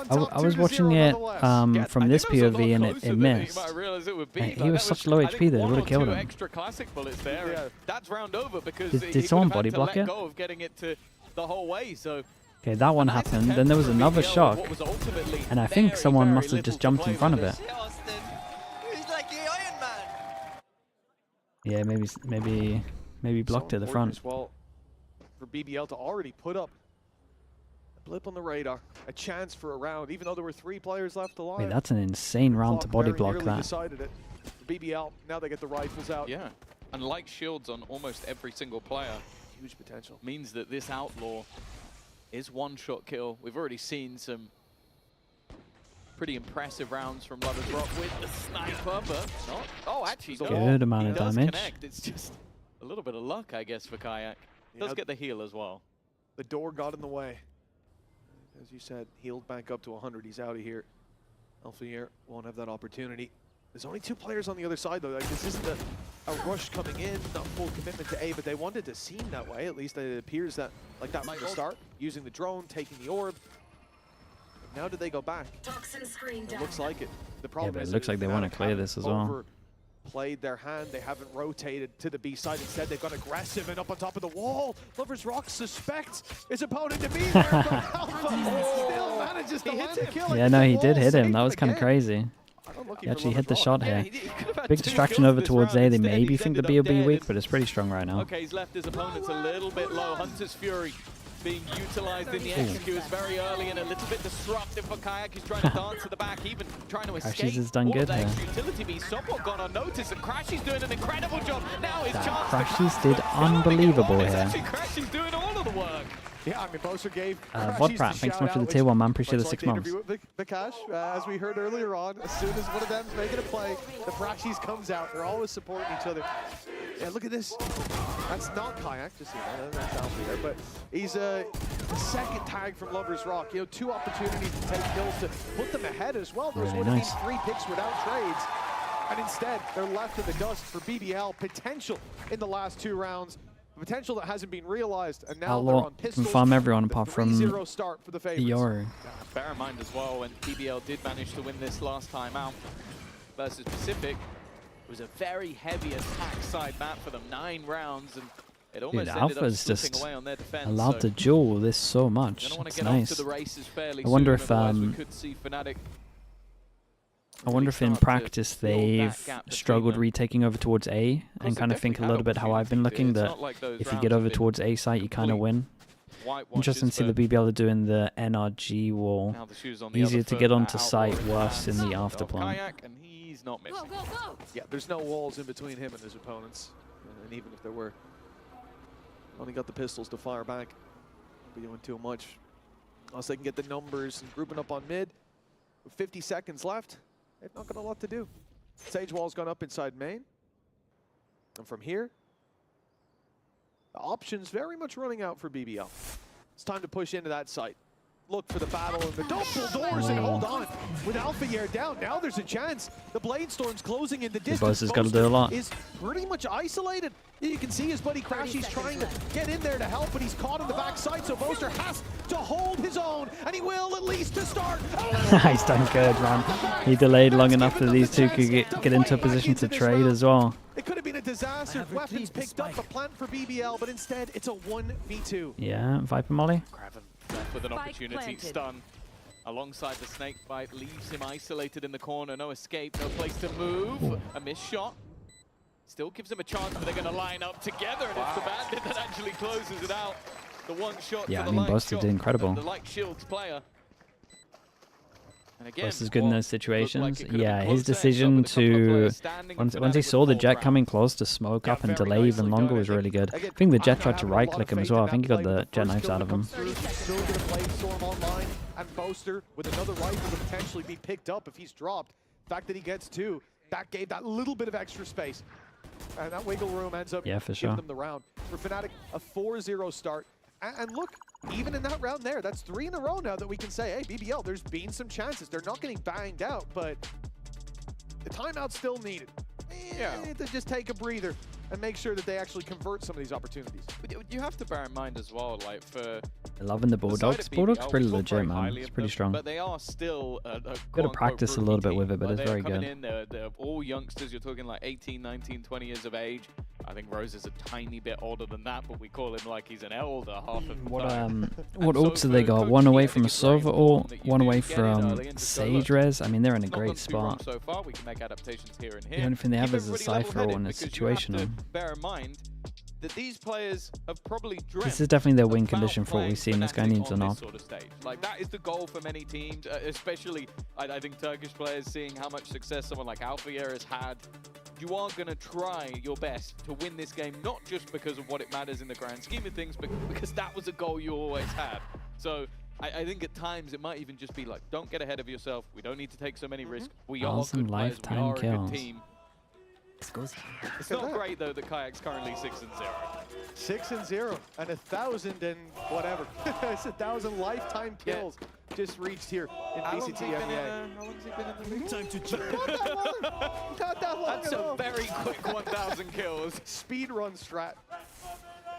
I was watching it from this POV and it missed. He was such low HP that it would have killed him. Extra classic bullets there. That's round over because did someone body block it? Getting it to the whole way. So Okay, that one happened. Then there was another shock, and I think someone must have just jumped in front of it. He's like the Iron Man. Yeah, maybe blocked at the front. As well for BBL to already put up a blip on the radar, a chance for a round, even though there were 3 players left alive. Wait, that's an insane round to body block that. Decided it. For BBL, now they get the rifles out. yeah, and like shields on almost every single player, Huge potential. means that this outlaw is one-shot kill. We've already seen some pretty impressive rounds from Lovers Rock with the sniper, but not. Oh, actually, Good amount of does damage. Connect. It's just a little bit of luck, I guess, for Kayak. Does get the heal as well. The door got in the way. As you said, healed back up to 100. He's out of here. Alpha here won't have that opportunity. There's only 2 players on the other side, though. Like, this isn't a rush coming in, not full commitment to A, but they wanted to seem that way. At least it appears that like that from the start. Using the drone, taking the orb. Now do they go back? It looks like it. The problem but it is looks like they want to FNATIC clear haven't this as well. Played their hand. They haven't rotated to the B side. Instead, they've gone aggressive and up on top of the wall. Lovers Rock suspects his opponent to be there, but Alpha still manages to land the kill. Yeah, no, he did hit him. That was kind of crazy. He actually hit the shot here. Big distraction over towards A. They maybe think the B will be weak, but it's pretty strong right now. Okay, he's left his opponents a little bit low. Hunter's Fury being utilized in the executes very early and a little bit disruptive for Kayak. He's trying to dance to the back, even trying to escape. Crashies has done good here. Utility be somewhat gone unnoticed, and Crashies doing an incredible job. Now his chance. Crashies did unbelievable here. Crashies doing all of the work. Yeah, I mean, Boser gave Vodprat, thanks so much for the tier 1, man. Appreciate the 6 months. The cash, as we heard earlier on, as soon as one of them's making a play, the Praxis comes out. They're always supporting each other. Yeah, look at this. That's not Kayak, just so you know, that's Alpha there, but he's the second tag from Lovers Rock. You know, 2 opportunities to take kills to put them ahead as well. Those would have been 3 picks without trades. And instead, they're left in the dust for BBL. Potential in the last 2 rounds. Potential that hasn't been realized, and now they're on pistols. Can farm everyone apart from the start for the favorites. Yoru. Bear in mind as well, when BBL did manage to win this last time out versus Pacific, it was a very heavy attack side map for them, 9 rounds, and it almost ended Alpha's up slipping just away on their defense. allowed to duel this so much. It's nice. I wonder if I wonder if in practice they've struggled retaking over towards A and kind of think a little bit how I've been looking, that if you get over towards A site, you kind of win. Interesting to see the BBL doing the NRG wall. Easier to get onto site, worse in the afterplan. Yeah, there's no walls in between him and his opponents. And even if there were, only got the pistols to fire back. Be doing too much. Unless they can get the numbers and grouping up on mid. With 50 seconds left, they've not got a lot to do. Sage wall's gone up inside main. And from here, the options very much running out for BBL. It's time to push into that site. Look for the battle and the double doors and hold on. With Alpha Year down, now there's a chance. The Blade Storm's closing in the distance. Boster's got to do a lot. Is pretty much isolated. You can see his buddy Crashy's trying to get in there to help, but he's caught on the backside, so Boster has to hold his own, and he will at least to start. He's done good, man. He delayed long enough that these two could get into a position to trade as well. It could have been a disaster. Weapons picked up a plant for BBL, but instead it's a 1v2. Yeah, Viper Molly. Left with an opportunity, stun alongside the snake bite, leaves him isolated in the corner, no escape, no place to move. Ooh. A missed shot. Still gives him a chance, but they're going to line up together, and it's the bandit that actually closes it out. The one shot. Yeah, I mean, Buster did incredible. The light shields player. Buster's good in those situations. Yeah, his decision to, once he saw the Jet coming close, to smoke up and delay even longer was really good. I think the Jet tried to right-click him as well. I think he got the Jet knives out of him. Still going to play Storm online, and Boster with another rifle to potentially be picked up if he's dropped. The fact that he gets 2, that gave that little bit of extra space. And that wiggle room ends up giving them the round. For FNATIC, a 4-0 start. And look, even in that round there, that's 3 in a row now that we can say, hey, BBL, there's been some chances. They're not getting banged out, but the timeout's still needed. To just take a breather and make sure that they actually convert some of these opportunities. But you have to bear in mind as well, like for... Loving the Bulldogs. Bulldogs pretty legit, man. It's pretty strong. But they are still got to practice a little bit with it, but it's very good. They're all youngsters. You're talking like 18, 19, 20 years of age. I think Rose is a tiny bit older than that, but we call him like he's an elder half of the What time. what ults have they got? One away from a Sova ult, one away from Sage Res. I mean, they're in a great spot. So far, we can make adaptations here and The here. only thing they have Keep is a everybody Cypher ult and a level-headed, because you have situational. to bear in mind that these players have probably dreamt This is definitely their win about condition for what playing we've seen. This guy FNATIC needs on an this op. sort of stage. Like, that is the goal for many teams, especially I think Turkish players seeing how much success someone like Alphayer has had. You are going to try your best to win this game, not just because of what it matters in the grand scheme of things, but because that was a goal you always had. So I think at times it might even just be like, don't get ahead of yourself. We don't need to take so many risks. We are Awesome good players. We lifetime are a kills. good team. It's not great though that Kayak's currently 6-0. 6-0 and 1,000 and whatever. It's 1,000 lifetime kills just reached here in VCT EMEA. How long has he been in the league? Time to check. Not that long. Not that long. That's a very quick 1,000 kills. Speed run strat.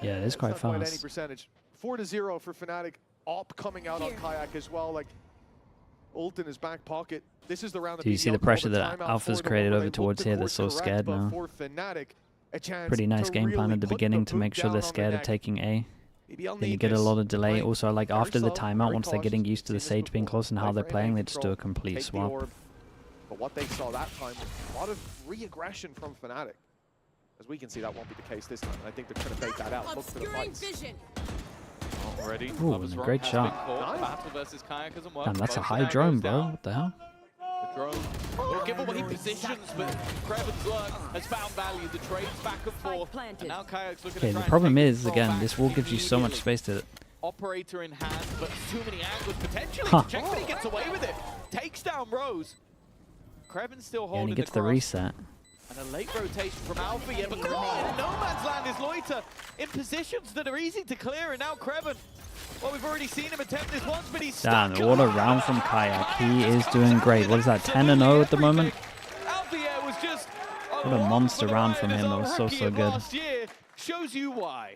Yeah, it is quite Not quite any fast. percentage. 4-0 for FNATIC. Op coming out on Kayak as well. Like ult in his back pocket. This is the round that Do you see the pressure that Alpha's created over towards here? They're so scared now. Pretty nice game plan at the beginning to make sure they're scared of taking A. Then you get a lot of delay. Also, like after the timeout, once they're getting used to the Sage being close and how they're playing, they just do a complete swap. But what they saw that time was a lot of re-aggression from FNATIC. As we can see, that won't be the case this time. And I think they're trying to bait that out. Look for the fights. Already. Ooh, and a great shot. Battle versus Kayak hasn't worked. Damn, that's a Both high Kayak drone, goes bro. down. What the hell? The drone will give away positions, but Kreven's Lurk has found value. The trade's back and forth. And now Kayak's looking Okay, to the try problem and take is, control again, back this wall gives you so much immediately. space to... Operator in hand, but too many angles potentially. Huh. Check, but he gets away with it. Takes down Rose. Kreven's still Yeah, holding and he gets the cross. reset. And a late rotation from Alpha, yeah, but caught in no man's land is Loiter in positions that are easy to clear, and now Kreven, well, we've already seen him attempt this once, but he's Damn, stuck. what a round from Kayak. He is doing great. What is that, 10-0 at the moment? Alpha was just What a monster round from him. That was so good. Last year shows you why.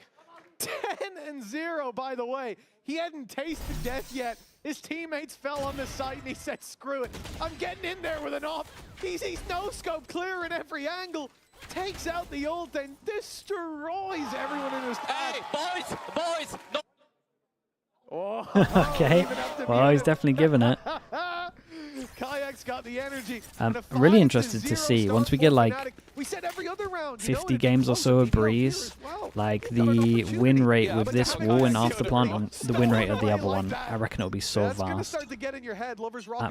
10-0, by the way. He hadn't tasted death yet. His teammates fell on the site and he said, screw it. I'm getting in there with an op. He's no-scope clear in every angle. Takes out the ult and destroys everyone in his path. Hey, boys! No. Oh, Okay, well, he's definitely giving it. Kayak's got the energy. I'm really interested to see, once we get like we said every other round, 50 games or so of Breeze, like the win rate with this wall and Afterplant and the win rate of the other one, I recken it'll be so vast.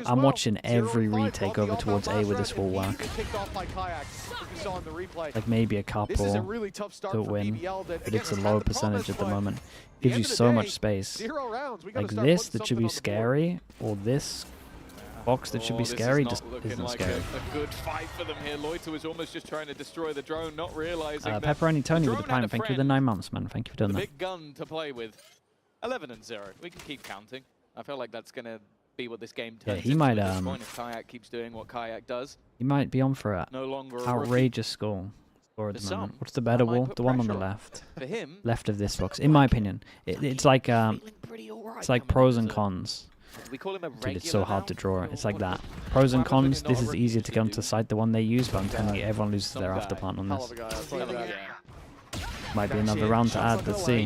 I'm watching every retake over towards A with this wall work. Like maybe a couple to win, but it's a low percentage at the moment. Gives you so much space. Like this that should be scary, or this box that should be scary just isn't scary. A good fight for them here. Loiter was almost just trying to destroy the drone, not realizing that Pepperoni Tony with the drone had prime. a Thank you for the friend. 9 months, man. Thank you for doing that. Big gun to play with. 11-0. We can keep counting. I feel like that's going to be what this game turns he into might, at this point if Kayak keeps doing what Kayak does. You might be on for an No longer a outrageous score at For the moment. some, What's the better that might wall? put The one on the pressure on. left. For him, Left of this box, in my opinion. It's like pros and cons. we call him a Dude, it's so hard to draw. It's like that. Pros and cons, this is easier to get onto site the one they use, but I'm telling you, everyone loses their afterplant on this. Might be another round to add, let's see.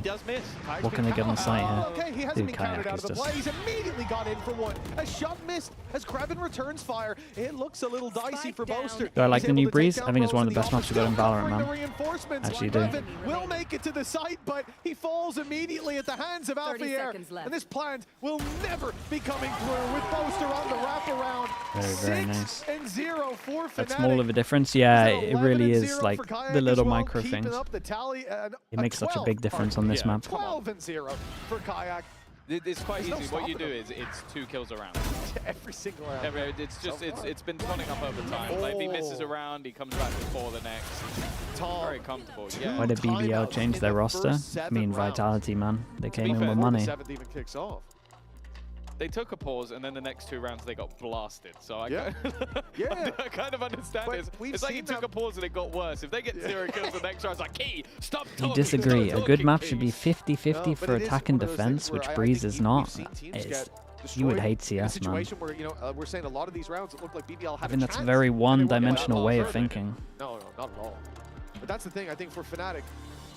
What can they get on site Okay, he here? hasn't Dude, been counted Kayak out is of the just... play. He's immediately got in for one. A shot missed as Kreven returns fire. It looks a little dicey for Boaster. Do I like He's the new able to Breeze? take I down think it's one of Rose the best in maps we've got in still Valorant, covering man. the reinforcements. Actually do. Kreven will make it to the site, but he falls immediately at the hands of Alphayer. And this plant will never be coming through with Boaster on the wraparound. Very nice. 6-0 for That FNATIC. small of a difference? Yeah, it really 11-0 is like for Kayak the as little well, micro keeping things. up the tally, It makes such a big difference on this map. 12-0 for Kayak. It's quite There's no easy. What you do stopping is it's 2 kills around. Every single round. It's just it's been toning up over time. Like if he misses a round, he comes back before the next. Very comfortable. Yeah. Why did BBL change their roster? I mean, Vitality, man. They came in with money. Seventh even kicks off. They took a pause, and then the next 2 rounds they got blasted. So I, Yeah. Yeah. I kind of understand But it. we've It's like he seen took that- a pause and it got worse. If they get 0 kills the next round, it's like, Key, stop You talking. disagree. stop A good talking, map Key." should be 50-50 No, but for it is attack and one of those defense, things where which I Breeze think is we've not. seen teams It's, get you would destroyed hate in a CS, man. situation where, we're saying a lot of these rounds, it looked like BBL had I think a that's a chance, very and they won't get that one-dimensional far way of further. thinking. No, not at all. But But that's the thing, I think for FNATIC,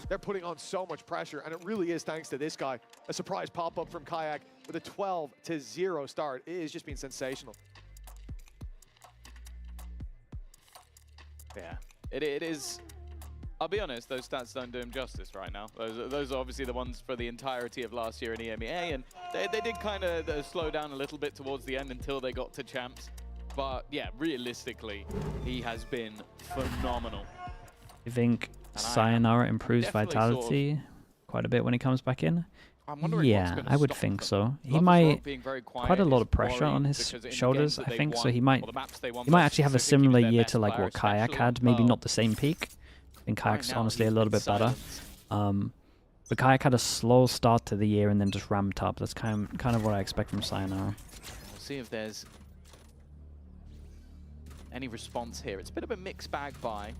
they're putting on so much pressure, and it really is thanks to this guy. A surprise pop-up from Kayak with a 12-0 start. It has just been sensational. Yeah, it is. I'll be honest, those stats don't do him justice right now. Those are obviously the ones for the entirety of last year in EMEA, and they did kind of slow down a little bit towards the end until they got to champs. But yeah, realistically, he has been phenomenal. You think Sayonara improves vitality quite a bit when he comes back in? Yeah, I would think so. He might quite a lot of pressure on his shoulders, I think, so he might actually have a similar year to like what Kayak had, maybe not the same peak. I think Kayak's honestly a little bit better. But Kayak had a slow start to the year and then just ramped up. That's kind of what I expect from Sayonara. We'll see if there's any response here. It's a bit of a mixed bag by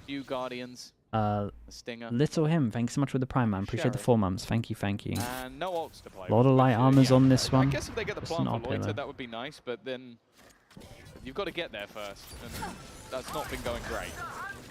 few Guardians. A Stinger. Little him, thanks so much for the Prime, man. Appreciate the 4 months. Thank you, thank you. And no ults to play. A lot of light armors on this one. I guess if they get the plant for Loiter, that would be nice, but then you've got to get there first, and that's not been going great.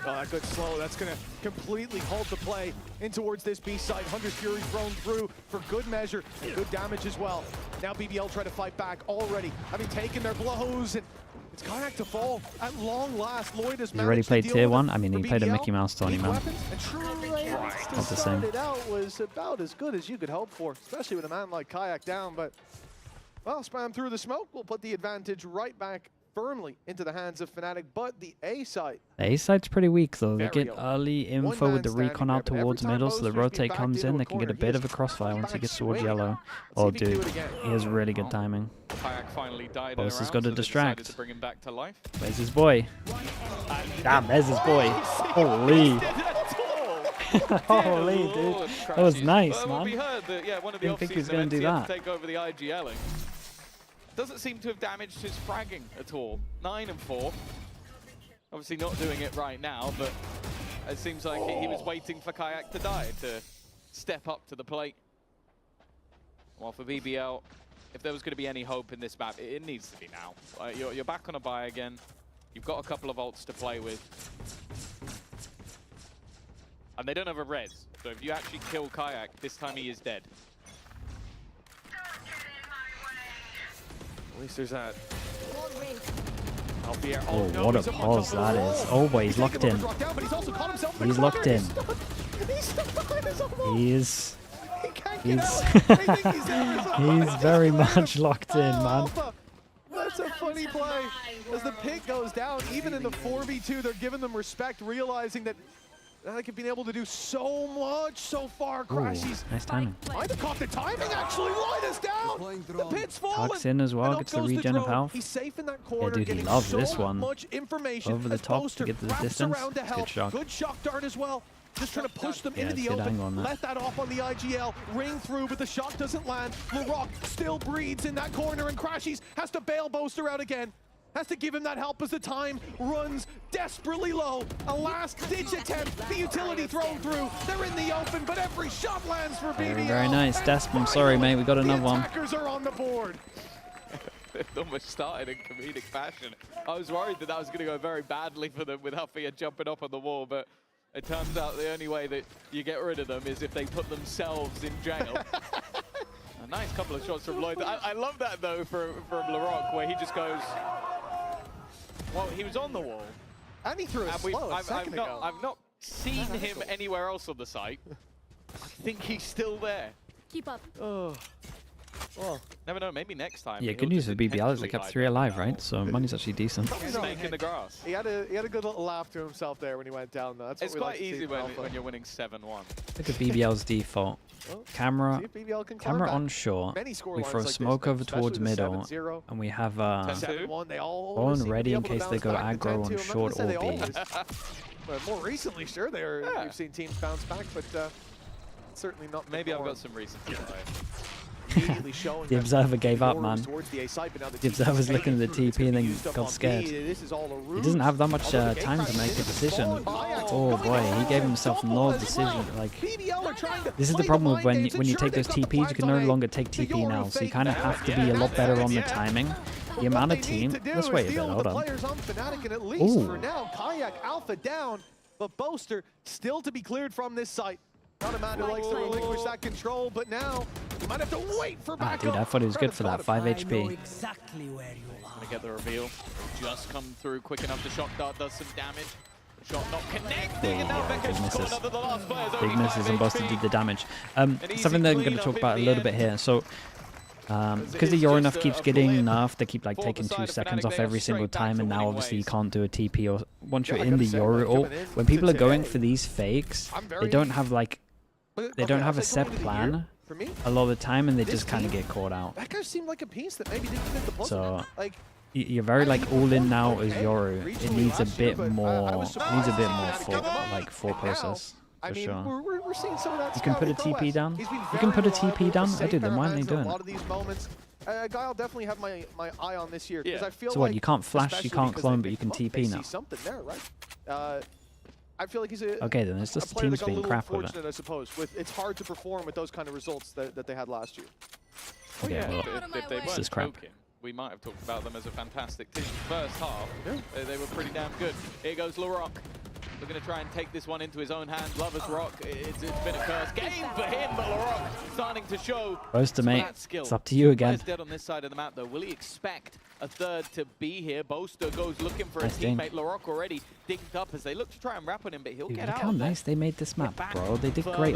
Oh, that good slow. That's going to completely halt the play in towards this B side. Hunter's Fury thrown through for good measure and good damage as well. Now BBL try to fight back already, having taken their blows, and it's Kayak to fall at long last. Lloyd has He's already played tier 1. I mean, he played a Mickey Mouse Tony, man. And True Rains to start it out was about as good as you could hope for, especially with a man like Kayak down. But, well, spam through the smoke will put the advantage right back firmly into the hands of FNATIC, but the A side. The A side's pretty weak though. They get early info with the recon out towards middle, so the rotate comes in. They can get a bit of a crossfire once he gets towards yellow. Oh, dude, he has really good timing. Kayak finally died. Boss has got to distract. To bring him back to life. Where's his boy? Damn, there's his boy. Holy. Holy, dude. That was nice, man. We heard that, yeah, one of the Didn't think he was going to do that. Take over the IGLing. Doesn't seem to have damaged his fragging at all. 9 and 4. Obviously not doing it right now, but it seems like he was waiting for Kayak to die to step up to the plate. Well, for BBL, if there was going to be any hope in this map, it needs to be now. You're back on a bye again. You've got a couple of ults to play with. And they don't have a res, so if you actually kill Kayak, this time he is dead. At least there's that. Oh, what a pause that is. Oh boy, he's locked in. He's locked in. He's very much locked in, man. That's a funny play. As the pick goes down, even in the 4v2, they're giving them respect, realizing that they have been able to do so much so far. Crashies. Nice timing. Might have caught the timing, actually. Light us down. The pit's fallen. Tucks in as well, gets the regen of health. He's safe in that corner. Yeah, dude, he loves this one. Information. Over the top to get to the distance. Good shock. Good shock dart as well. Just trying to push them into the open. Let that off on the IGL. Ring through, but the shot doesn't land. Larocque still breathes in that corner, and Crashies has to bail Boaster out again. Has to give him that help as the time runs desperately low. A last-ditch attempt. The utility thrown through. They're in the open, but every shot lands for BBL. Very nice. Desp, I'm sorry, mate. We got another one. The attackers are on the board. It almost started in comedic fashion. I was worried that was going to go very badly for them with Huffy jumping up on the wall, but it turns out the only way that you get rid of them is if they put themselves in jail. A nice couple of shots from Lloyd. I love that, though, from Larocque, where he just goes... Well, he was on the wall. And he threw a slow a second ago. I've not seen him anywhere else on the site. I think he's still there. Keep up. Oh. Well, never know. Maybe next time. Yeah, good news for BBL is they kept 3 alive, right? So money's actually decent. Snake in the grass. He had a good little laugh to himself there when he went down, though. It's quite easy when you're winning 7-1. Look at BBL's default. Camera onshore. We throw smoke over towards middle, and we have Owen ready in case they go aggro on short or B. Well, more recently, sure, we've seen teams bounce back, but certainly not. Maybe I've got some reason to play. The Observer gave up, man. The Observer's looking at the TP and then got scared. He doesn't have that much time to make a decision. Oh boy, he gave himself no decision. Like, this is the problem with when you take those TPs, you can no longer take TP now, so you kind of have to be a lot better on the timing. The amount of team. Let's wait a bit. Hold on. Ooh. For now, Kayak Alpha down. but Boaster still to be cleared from this site. Not a man who likes to relinquish that control, but now you might have to wait for backup. Dude, I thought he was good for that 5 HP. Exactly where you are. Gonna get the reveal. Just come through quick enough. The shock dart does some damage. Shot not connecting, and now Becca's got another. The last player's only Big misses and Boaster did the damage. Something that I'm going to talk about a little bit here. So, because the Euro nerf keeps getting nerfed, they keep like taking 2 seconds off every single time, and now obviously you can't do a TP or once you're in the Euro. Or when people are going for these fakes, they don't have like a set plan a lot of the time, and they just kind of get caught out. That guy seemed like a piece that maybe didn't fit the puzzle. So like, you're very like all in now as Yoru. It needs a bit more. Thought process for sure. We're seeing some of that. You can put a TP down. You can put a TP down. I do. Then why aren't they doing a lot it? of these moments. A guy I'll definitely have my eye on this year because I feel So like what? You can't flash. You can't clone, but you can TP now. Something there, right? I feel like he's a Okay, then it's just the team's being crap with it. I suppose. It's hard to perform with those kind of results that they had last year. Okay, well, if they this weren't is crap. choking, we might have talked about them as a fantastic team. First half, they were pretty damn good. Here goes LaRock. We're going to try and take this one into his own hands. Lover's Rock, it's been a cursed game for him, but LaRock starting to show Boaster, mate. skill. It's up to you again. Dead on this side of the map, though. Will he expect a third to be here? Boaster goes looking for Nice a ding. teammate. LaRock already digged up as they look to try and wrap on him, but he'll Dude, get look out. how nice they made this map, bro. They did great.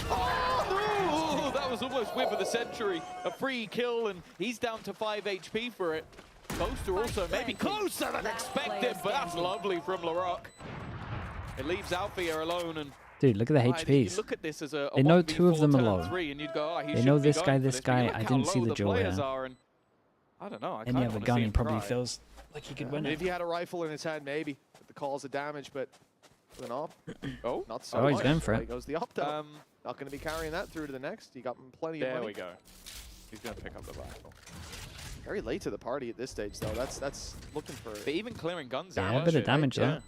Oh, that was almost whip of the century. A free kill, and he's down to 5 HP for it. Boaster also maybe closer than expected, but that's lovely from LaRock. It leaves Althea alone, and Dude, look at the you HPs. look at this as a They know 1v4 two of them are turn low. 3, and you'd go, oh, he They know shouldn't be this going guy, for this this, but you guy. look I how didn't see low the duel players here. are, and I don't know. I And you kinda have a wanna gun, see he him probably try. feels like he could win If it. he had a rifle in his hand, maybe. With the calls of damage, but with an op. Oh, not so Oh, he's much. going for There it. goes the op, though. Not going to be carrying that through to the next. He got plenty of there money. we go. He's going to pick up the rifle. Very late to the party at this stage, though. That's looking for But even clearing guns Yeah, out. a bit of damage there.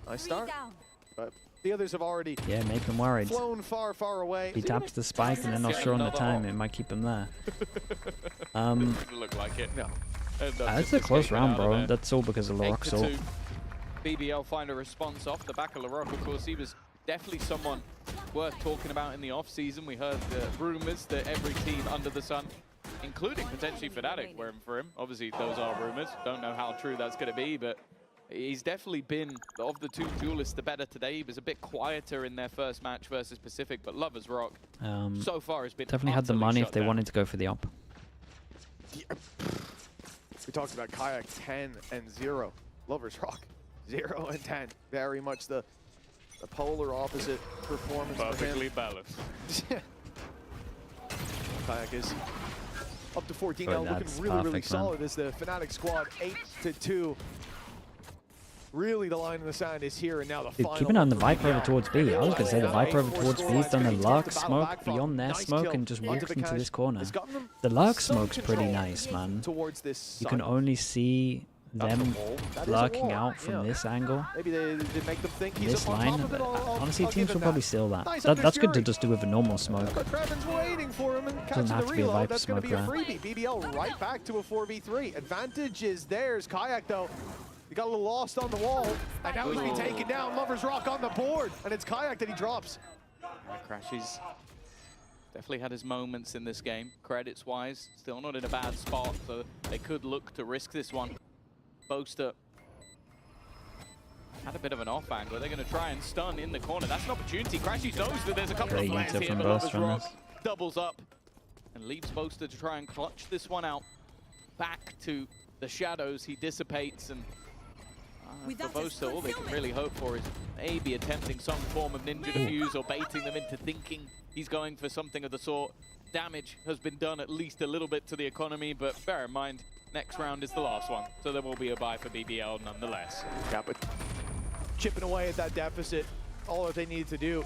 Nice start. But the others have already Yeah, make him worried. flown far, far away. He taps the spike and they're not sure on the time. It might keep him there. Doesn't look like it. No. That's a close round, bro. That's all because of LaRock's ult. BBL find a response off the back of LaRock. Of course, he was definitely someone worth talking about in the off-season. We heard the rumors that every team under the sun, including potentially FNATIC, were in for him. Obviously, those are rumors. Don't know how true that's going to be, but he's definitely been, of the two duelists, the better today. He was a bit quieter in their first match versus Pacific, but Lover's Rock so far has been Definitely had the utterly money shut if they down. wanted to go for the op. We talked about Kayak 10 and 0. Lover's Rock 0 and 10. Very much the polar opposite performance Perfectly for him. balanced. Kayak is up to 14 Bro, now, looking that's really, really perfect, man. solid as the FNATIC squad 8-2. Really, the line in the sand is here, and now the Dude, final. keeping on the one for Viper over BBL. towards B. I was going to say the Viper over 8-4 towards B. He's done a scoreline. Lurk Takes the battle smoke back from. beyond their Nice smoke kill and just into walks the into cash. this corner. It's gotten them The Lurk some smoke's pretty control nice, man. towards this You can side. only see That's a them wall. That is a lurking wall, out from yeah. this angle. Maybe they make them think he's This up on line, top of it. honestly, I'll teams give will him probably that. steal that. Nice That's good to Fury. just do with a normal smoke. But Kreven's waiting for him and catching have the to be a reload. Viper That's going to be a smoke freebie. BBL right back to a 4v3. Advantage is theirs. Kayak, though, he got a little lost on the wall. And now he's been taken down. Lover's Rock on the board. And it's Kayak that he drops. Crashes. Definitely had his moments in this game. Credits-wise, still not in a bad spot, so they could look to risk this one. Boaster had a bit of an off angle. They're going to try and stun in the corner. That's an opportunity. Crashes knows that there's a couple Great of flares intel here, from but Boaster Lover's on Rock this. doubles up and leaves Boaster to try and clutch this one out. Back to the shadows, he dissipates, and for Boaster, all they can really hope for is maybe attempting some form of ninja defuse or baiting them into thinking he's going for something of the sort. Damage has been done at least a little bit to the economy, but bear in mind, next round is the last one, so there will be a bye for BBL nonetheless. Yeah, but chipping away at that deficit, all that they need to do.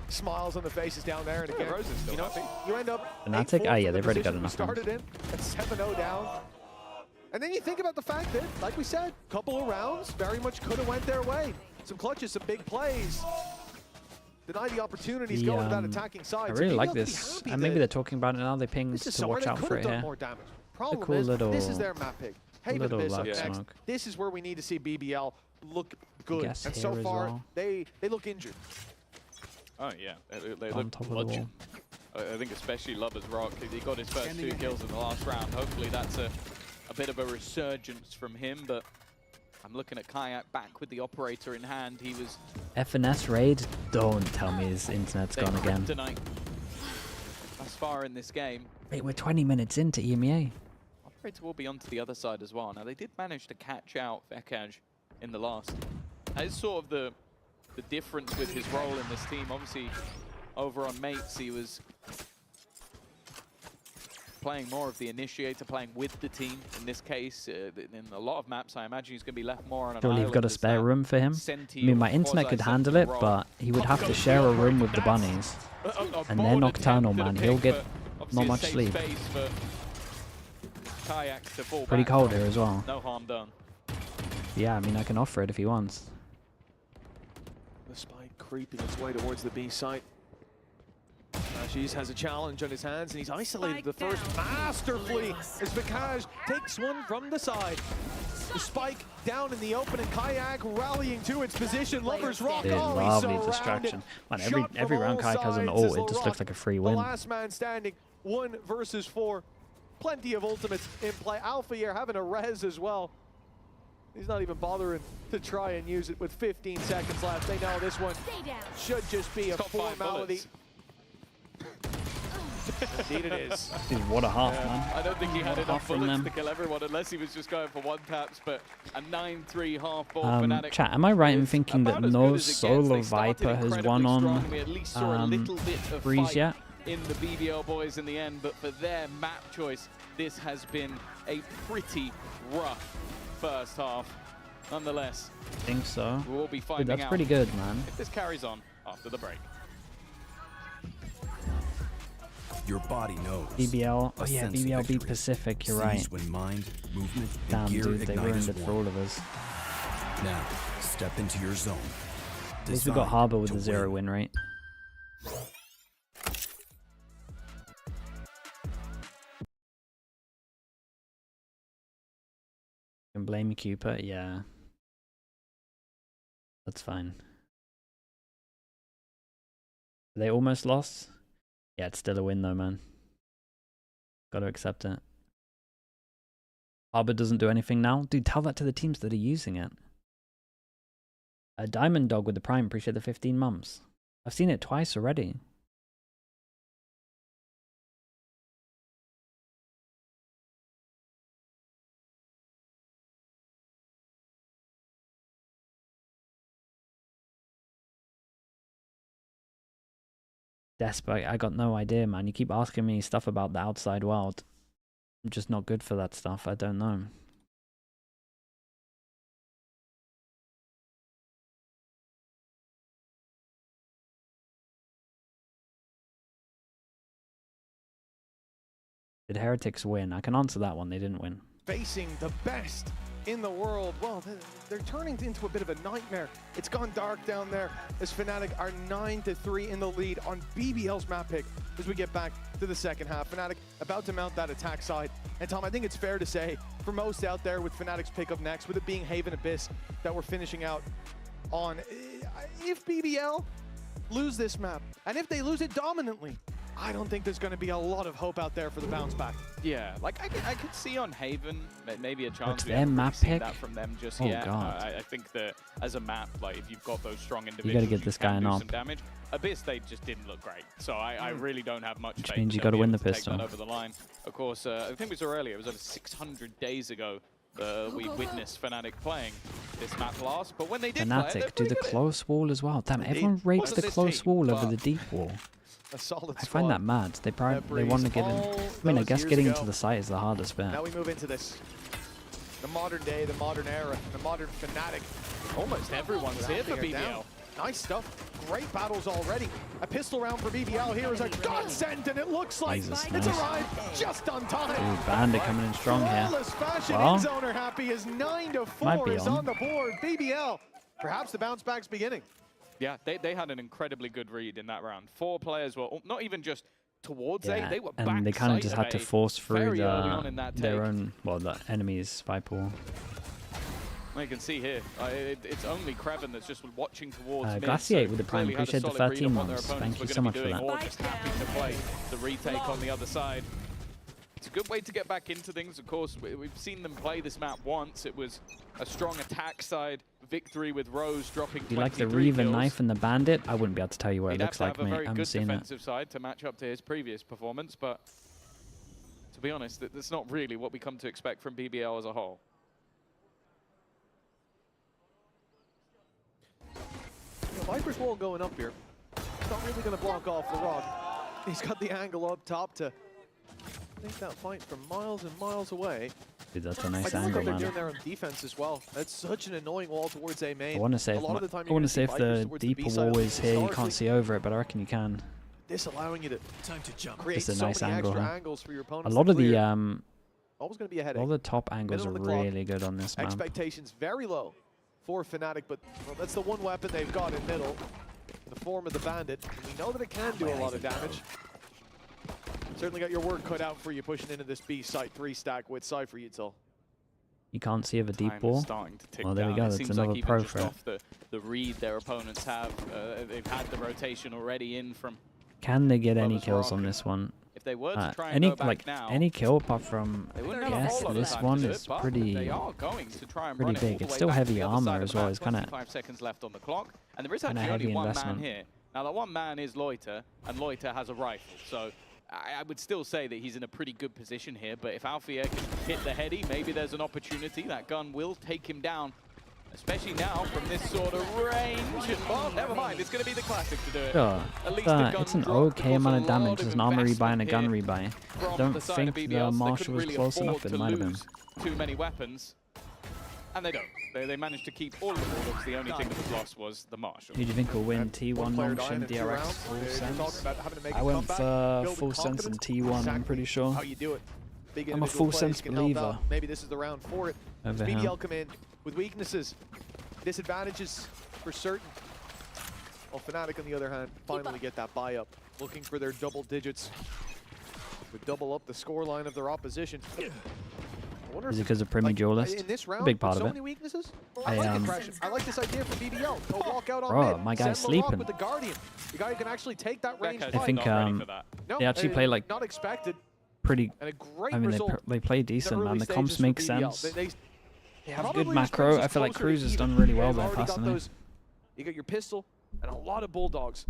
Smiles on the faces down there, and again, Rose is still you know, happy. you end up FNATIC? 8-4 Ah, yeah, for the they've already got position we enough started in at 7-0 down. And then you think about the fact that, like we said, couple of rounds very much could have went their way. Some clutches, some big plays. Deny the opportunities going to that attacking side. I So really BBL like to be this. happy And maybe that they're talking about it now. They pinged this is to somewhere watch they out could for have it done here. more damage. Problem cool is, little this is their map pick. Haven little Biz up Lurk next. smoke. This is where we need to see BBL look good. Guess And here so as far, well. they look injured. Oh yeah, they On look top of the bludgeoned. I think especially Lovers Rock, he got his first 2 kills in the last round. Hopefully that's a bit of a resurgence from him, but I'm looking at Kayak back with the operator in hand. He was... FNS raid? Don't tell me his internet's gone again. Tonight, as far in this game. Wait, we're 20 minutes into EMEA. Operator will be onto the other side as well. Now they did manage to catch out Vekaj in the last. That is sort of the difference with his role in this team. Obviously, over on Mates, he was playing more of the initiator, playing with the team. In this case, in a lot of maps, I imagine he's going to be left more on an Surely island. you've got a as spare that room for him? Senti I mean, my or internet could handle it, quasi-Senti but he would have to share a room with the bunnies. And they're bold nocturnal, attempt at a man. He'll pick, get but obviously not a much safe sleep. space for Kayak to fall Pretty back cold from. here as well. No harm done. Yeah, I mean, I can offer it if he wants. The spike creeping its way towards the B site. Ashes has a challenge on his hands, and he's isolated the first masterfully as Vikaj takes one from the side. The spike down in the open, and Kayak rallying to its position. Lovers Rock, Dude, oh, he's lovely surrounded. distraction. Man, Shot every from round all Kayak has an sides ult, as it just LaRock, looks like a free the win. last man standing, 1 versus 4. Plenty of ultimates in play. Alpha here having a res as well. He's not even bothering to try and use it with 15 seconds left. They know this one should just be a formality. Indeed it is. Dude, what a half, man. I don't think he had What a enough half from bullets them. to kill everyone unless he was just going for 1-taps, but a 9-3 half for FNATIC. Chat, am I right in thinking that about as no good as it gets. solo They started Viper has incredibly won on strong. We at least saw a little bit of Breeze fight yet? in the BBL boys in the end, but for their map choice, this has been a pretty rough first half. Nonetheless, I think so. we'll be Dude, finding that's out pretty good, man. if this carries on after the break. Your body knows. BBL, oh A yeah, sense of BBL beat victory. Pacific, you're right. Seized when mind, movement, Damn, and gear dude, they ignite ruined as it for one. all of us. Now, step into your zone. At least we got Harbor with to the 0 win rate. Can blame you, Cooper? Yeah. That's fine. They almost lost? Yeah, it's still a win though, man. Gotta accept it. Harbor doesn't do anything now? Dude, tell that to the teams that are using it. A Diamond Dog with the Prime, appreciate the 15 months. I've seen it twice already. Desperate, I got no idea, man. You keep asking me stuff about the outside world. I'm just not good for that stuff. I don't know. Did Heretics win? I can answer that one. They didn't win. Facing the best in the world. Well, they're turning into a bit of a nightmare. It's gone dark down there as FNATIC are 9-3 in the lead on BBL's map pick as we get back to the second half. FNATIC about to mount that attack side. And Tom, I think it's fair to say, for most out there with FNATIC's pick up next, with it being Haven Abyss that we're finishing out on, if BBL lose this map, and if they lose it dominantly, I don't think there's going to be a lot of hope out there for the bounce back. Yeah, like I could see on Haven maybe a chance. What's We their haven't really map seen pick? that from them just Oh, yet. God. I think that as a map, like if you've got those strong You individuals, gotta get this guy can an do op. some damage. Abyss, they just didn't look great, so I really don't have much Which faith. means you they'll gotta be win able the to take pistol. that over the line. Of course, I think we saw earlier. It was over 600 days ago we witnessed FNATIC playing this map last, but when they did play it, they're FNATIC do pretty the good at it. close wall as well. Damn, Indeed. everyone rates Wasn't the this close team, wall over but the deep wall. A solid I find that mad. They want to get in. I mean, I guess getting into the site is the hardest bit. Now we move into this. The modern day, the modern era, the modern FNATIC. Almost everyone's here for BBL. Nice stuff. Great battles already. A pistol round for BBL here is a godsend, and it looks like Jesus, it's nice. arrived just on time. Dude, Bandit coming in strong here. Flawless fashion, Well, in-zoner happy is 9-4 might be is on. on the board. BBL, perhaps the bounce back's beginning. Yeah, they had an incredibly good read in that round. 4 players were not even just towards A, Yeah, they were and they kind of just had to force through very early on in that their take. own, well, the enemy's spy pool. You can see here, it's only Kreven that's just watching towards mid. Glaciate with the prime. Clearly had a Appreciate the solid read 13 on what their months. opponents Thank were you so gonna much be for doing, that. or just happy to play the retake on the other side. It's a good way to get back into things. Of course, we've seen them play this map once. It was a strong attack side victory with Rose dropping 23 Do you like the Reaver kills. knife and the Bandit? I wouldn't be able to tell you what He'd it looks have like, to have a mate. very I haven't good seen it. defensive side to match up to his previous performance, but to be honest, that's not really what we come to expect from BBL as a whole. Viper's wall going up here. It's not really going to block off LaRock. He's got the angle up top to take that fight from miles and miles away. Dude, that's a I nice do like angle, what they're man. doing there on defense as well. That's such an annoying wall towards A main. I want to say A if, lot of the time I you're want gonna to say if see the Vipers towards deeper B side wall of is here, you historically can't see over it, but I reckon you can. disallowing you to create It's a so nice many angle, extra huh? angles for your A opponents. lot to of the clear. a Always going to be a lot headache. of the top angles are Middle of the clock. really good on this map. Expectations very low for FNATIC, but well, that's the one weapon they've got in middle, in the form of the Bandit. And we know that it can do a lot of damage. Certainly got your work cut out for you pushing into this B site 3 stack with Cypher Util. You can't see of a deep Time is ball. starting to tick Well, there we down. go. It That's seems another like even pro just for it. off the read their opponents have, they've had the rotation already in from. Can they get any Lovers kills on Rock. this one? If they were to try and any go back like now, any kill apart from they wouldn't have a yes, whole lot of this time to one do is it, but pretty they are going to try and pretty run it all big. the It's way still back to heavy the other armor side of as the well. map. It's kind of 25 seconds left on the clock, and there is kinda actually only heavy one investment. man here. Now, that one man is Loiter, and Loiter has a rifle, so I would still say that he's in a pretty good position here, but if Alfia can hit the heady, maybe there's an opportunity. That gun will take him down, especially now from this sort of range. Well, never mind, it's going to be the classic to do it. sure. At least the gun It's an dropped okay because amount a of damage. lot There's of an armor rebuy and a gun investment rebuy. here I from don't the side think of BBL, the so they Marshal couldn't was really close enough. afford It to might have been. lose too many weapons, and they don't. They managed to keep all of the Bulldogs. The only thing that was lost was the Marshal. Who do you think will win T1 One player Longshim dying in 2 DRX rounds. full You're sense? talking about having to make I a went comeback, for building full sense and confidence. T1. I'm Exactly pretty sure. how you do it. Big I'm a individual full plays sense can help believer. out. Maybe this is the round for it. Over BBL here. come in with weaknesses, disadvantages for certain. Well, FNATIC on the other hand finally get that buy up, looking for their double digits. Would double up the score line of their opposition. I wonder Is it if, because of Premier like, Duelist? in this A round, big part with of so it. many weaknesses. I, like impression. I like this idea for BBL. Go walk out on Bro, mid. my guy's send LaRock sleeping. with the Guardian. The guy who can actually take that range. I fight. think No, they actually play like not expected. pretty. And a great I mean, result. they play decent, early man. The stages comps for make BBL. sense. They have good probably macro. just I feel like closer to Cruz has even. done really well They've there, already got personally. You got your pistol and a lot of bulldogs.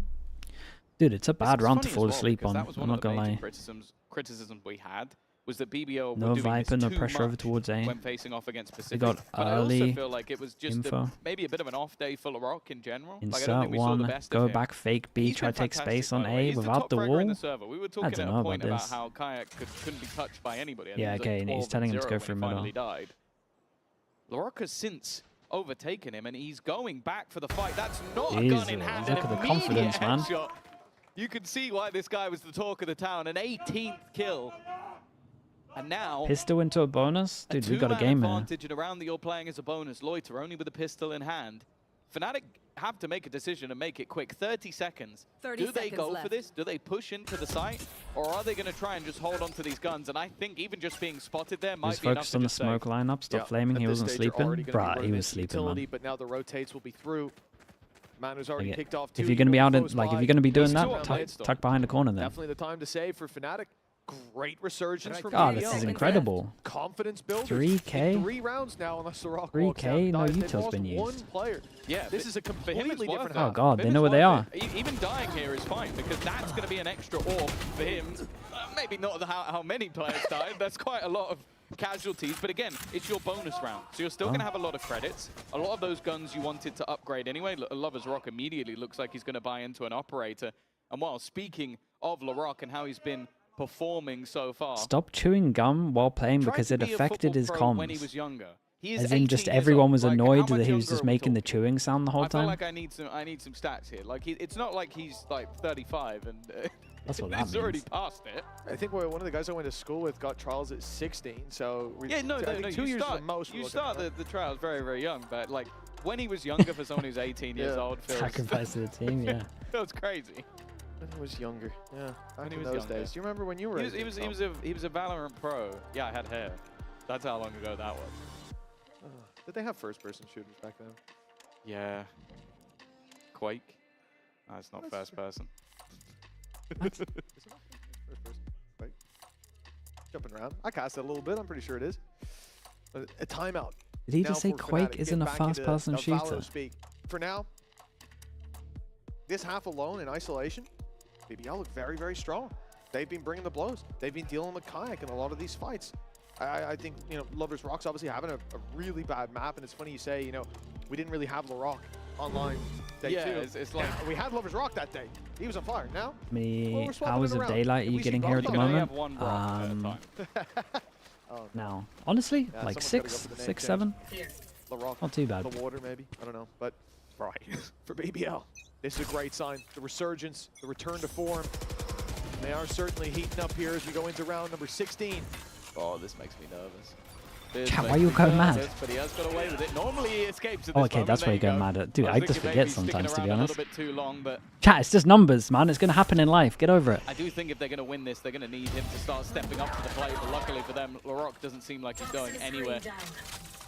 Dude, it's a bad It's round to funny as fall well, asleep because on. that was I'm one not of the gonna major lie. criticisms we had was that BBL No were doing Viper, this no too pressure over much towards A. when facing off against Pacific. got but I also early feel like it was just info. maybe a bit of an off day for LaRock in general. Like, I don't Insert think we saw the one, best go of him. back fake B, He's try been to take fantastic, space on by the way. A He's the without top the fragger in wall. the server. We were I talking don't at know a point about about this. how Kayak couldn't be touched by anybody. I think Yeah, he was okay, like and he's 12 telling him to 0 go when for he middle. finally died. LaRock has since overtaken him, and he's going back for the fight. That's not a gun in Jesus, hand. look An at the immediate confidence, man. headshot. You can see why this guy was the talk of the town. An 18th kill. And now, Pistol into a bonus? Dude, we got a two-man game here. advantage in a round that you're playing as a bonus. Loiter only with a pistol in hand. FNATIC have to make a decision and make it quick. 30 seconds. 30 Do they seconds go left. for this? Do they push into the site? Or are they going to try and just hold on to these guns? And I think even just being spotted there He might was be enough focused to on the just save. smoke lineup, stop flaming, At he this wasn't stage, you're sleeping. already gonna be Bruh, running he was this sleeping, utility, man. but now the rotates will be through. Man who's already Like, kicked off if two, you're going to be out in, close like, if by. you're going to be doing He's that, two on mid still. tuck behind the corner then. Definitely the time to save for FNATIC. Great resurgence from God, BBL. this is incredible. Confidence builders. 3K? In 3 rounds now, unless the Rock 3K? No, They've Util's lost been one used. player. Yeah, this is a for him, it's completely worth different it. Oh half. god, For they him, know it's where they worth are. it. Even dying here is fine, because that's going to be an extra AWP for him. Maybe not how many players died. That's quite a lot of casualties. But again, it's your bonus round. So you're still going to have a lot of credits. A lot of those guns you wanted to upgrade anyway. Lover's Rock immediately looks like he's going to buy into an operator. And while speaking of LaRock and how he's been performing so far. Stop chewing gum while playing because it affected his comms. When he was younger. He is As in, just 18 years everyone old. was Like, annoyed how that much he was younger just are we making the talking? chewing sound the whole I feel time. like I need some stats here. Like it's not like he's like 35 and That's what that he's already means. past it. I think one of the guys I went to school with got trials at 16, so Yeah, no, I think 2 you years start, is the most. we're you looking start at. the trials very, very young, but like when he was younger for someone who's 18 years Yeah. old feels Sacrifice to the team, yeah. feels crazy. When he was younger, yeah. Back he in was those younger. days. Do you remember when you were? He was a Valorant pro. Yeah, I had hair. That's how long ago that was. Did they have first-person shooters back then? Yeah. Quake. No, it's not first person. Is it not first person? Wait. Jumping around. I cast it a little bit. I'm pretty sure it is. A timeout. Did he Now just say for Quake FNATIC, isn't a getting back into first-person the shooter? Valorant speak. For now, this half alone in isolation, BBL look very, very strong. They've been bringing the blows. They've been dealing with Kayak in a lot of these fights. I think, you know, Lovers Rock's obviously having a really bad map, and it's funny you say, you know, we didn't really have LaRock online day two. It's like we had Lovers Rock that day. He was on fire. Now, How many we're swapping hours it of around. daylight are If you we getting see here at the Rock, only moment? have one rock at a time. Oh, Now, honestly, Yeah, like someone's 6, gotta go for the name 6, change. 7. LaRock, Not too bad. the water maybe. I don't know, but right for BBL, this is a great sign. The resurgence, the return to form. They are certainly heating up here as we go into round number 16. Oh, this makes me nervous. This Chat, why makes you me going mad? nervous, but he has got away with it. Normally he escapes at Oh, this okay, moment. that's why There you're going go. mad at. Dude, was I just thinking forget maybe sticking sometimes, to be around honest. A little bit too long, but Chat, it's just numbers, man. It's going to happen in life. Get over it. I do think if they're going to win this, they're going to need him to start stepping up to the plate. But luckily for them, LaRock doesn't seem like he's going anywhere.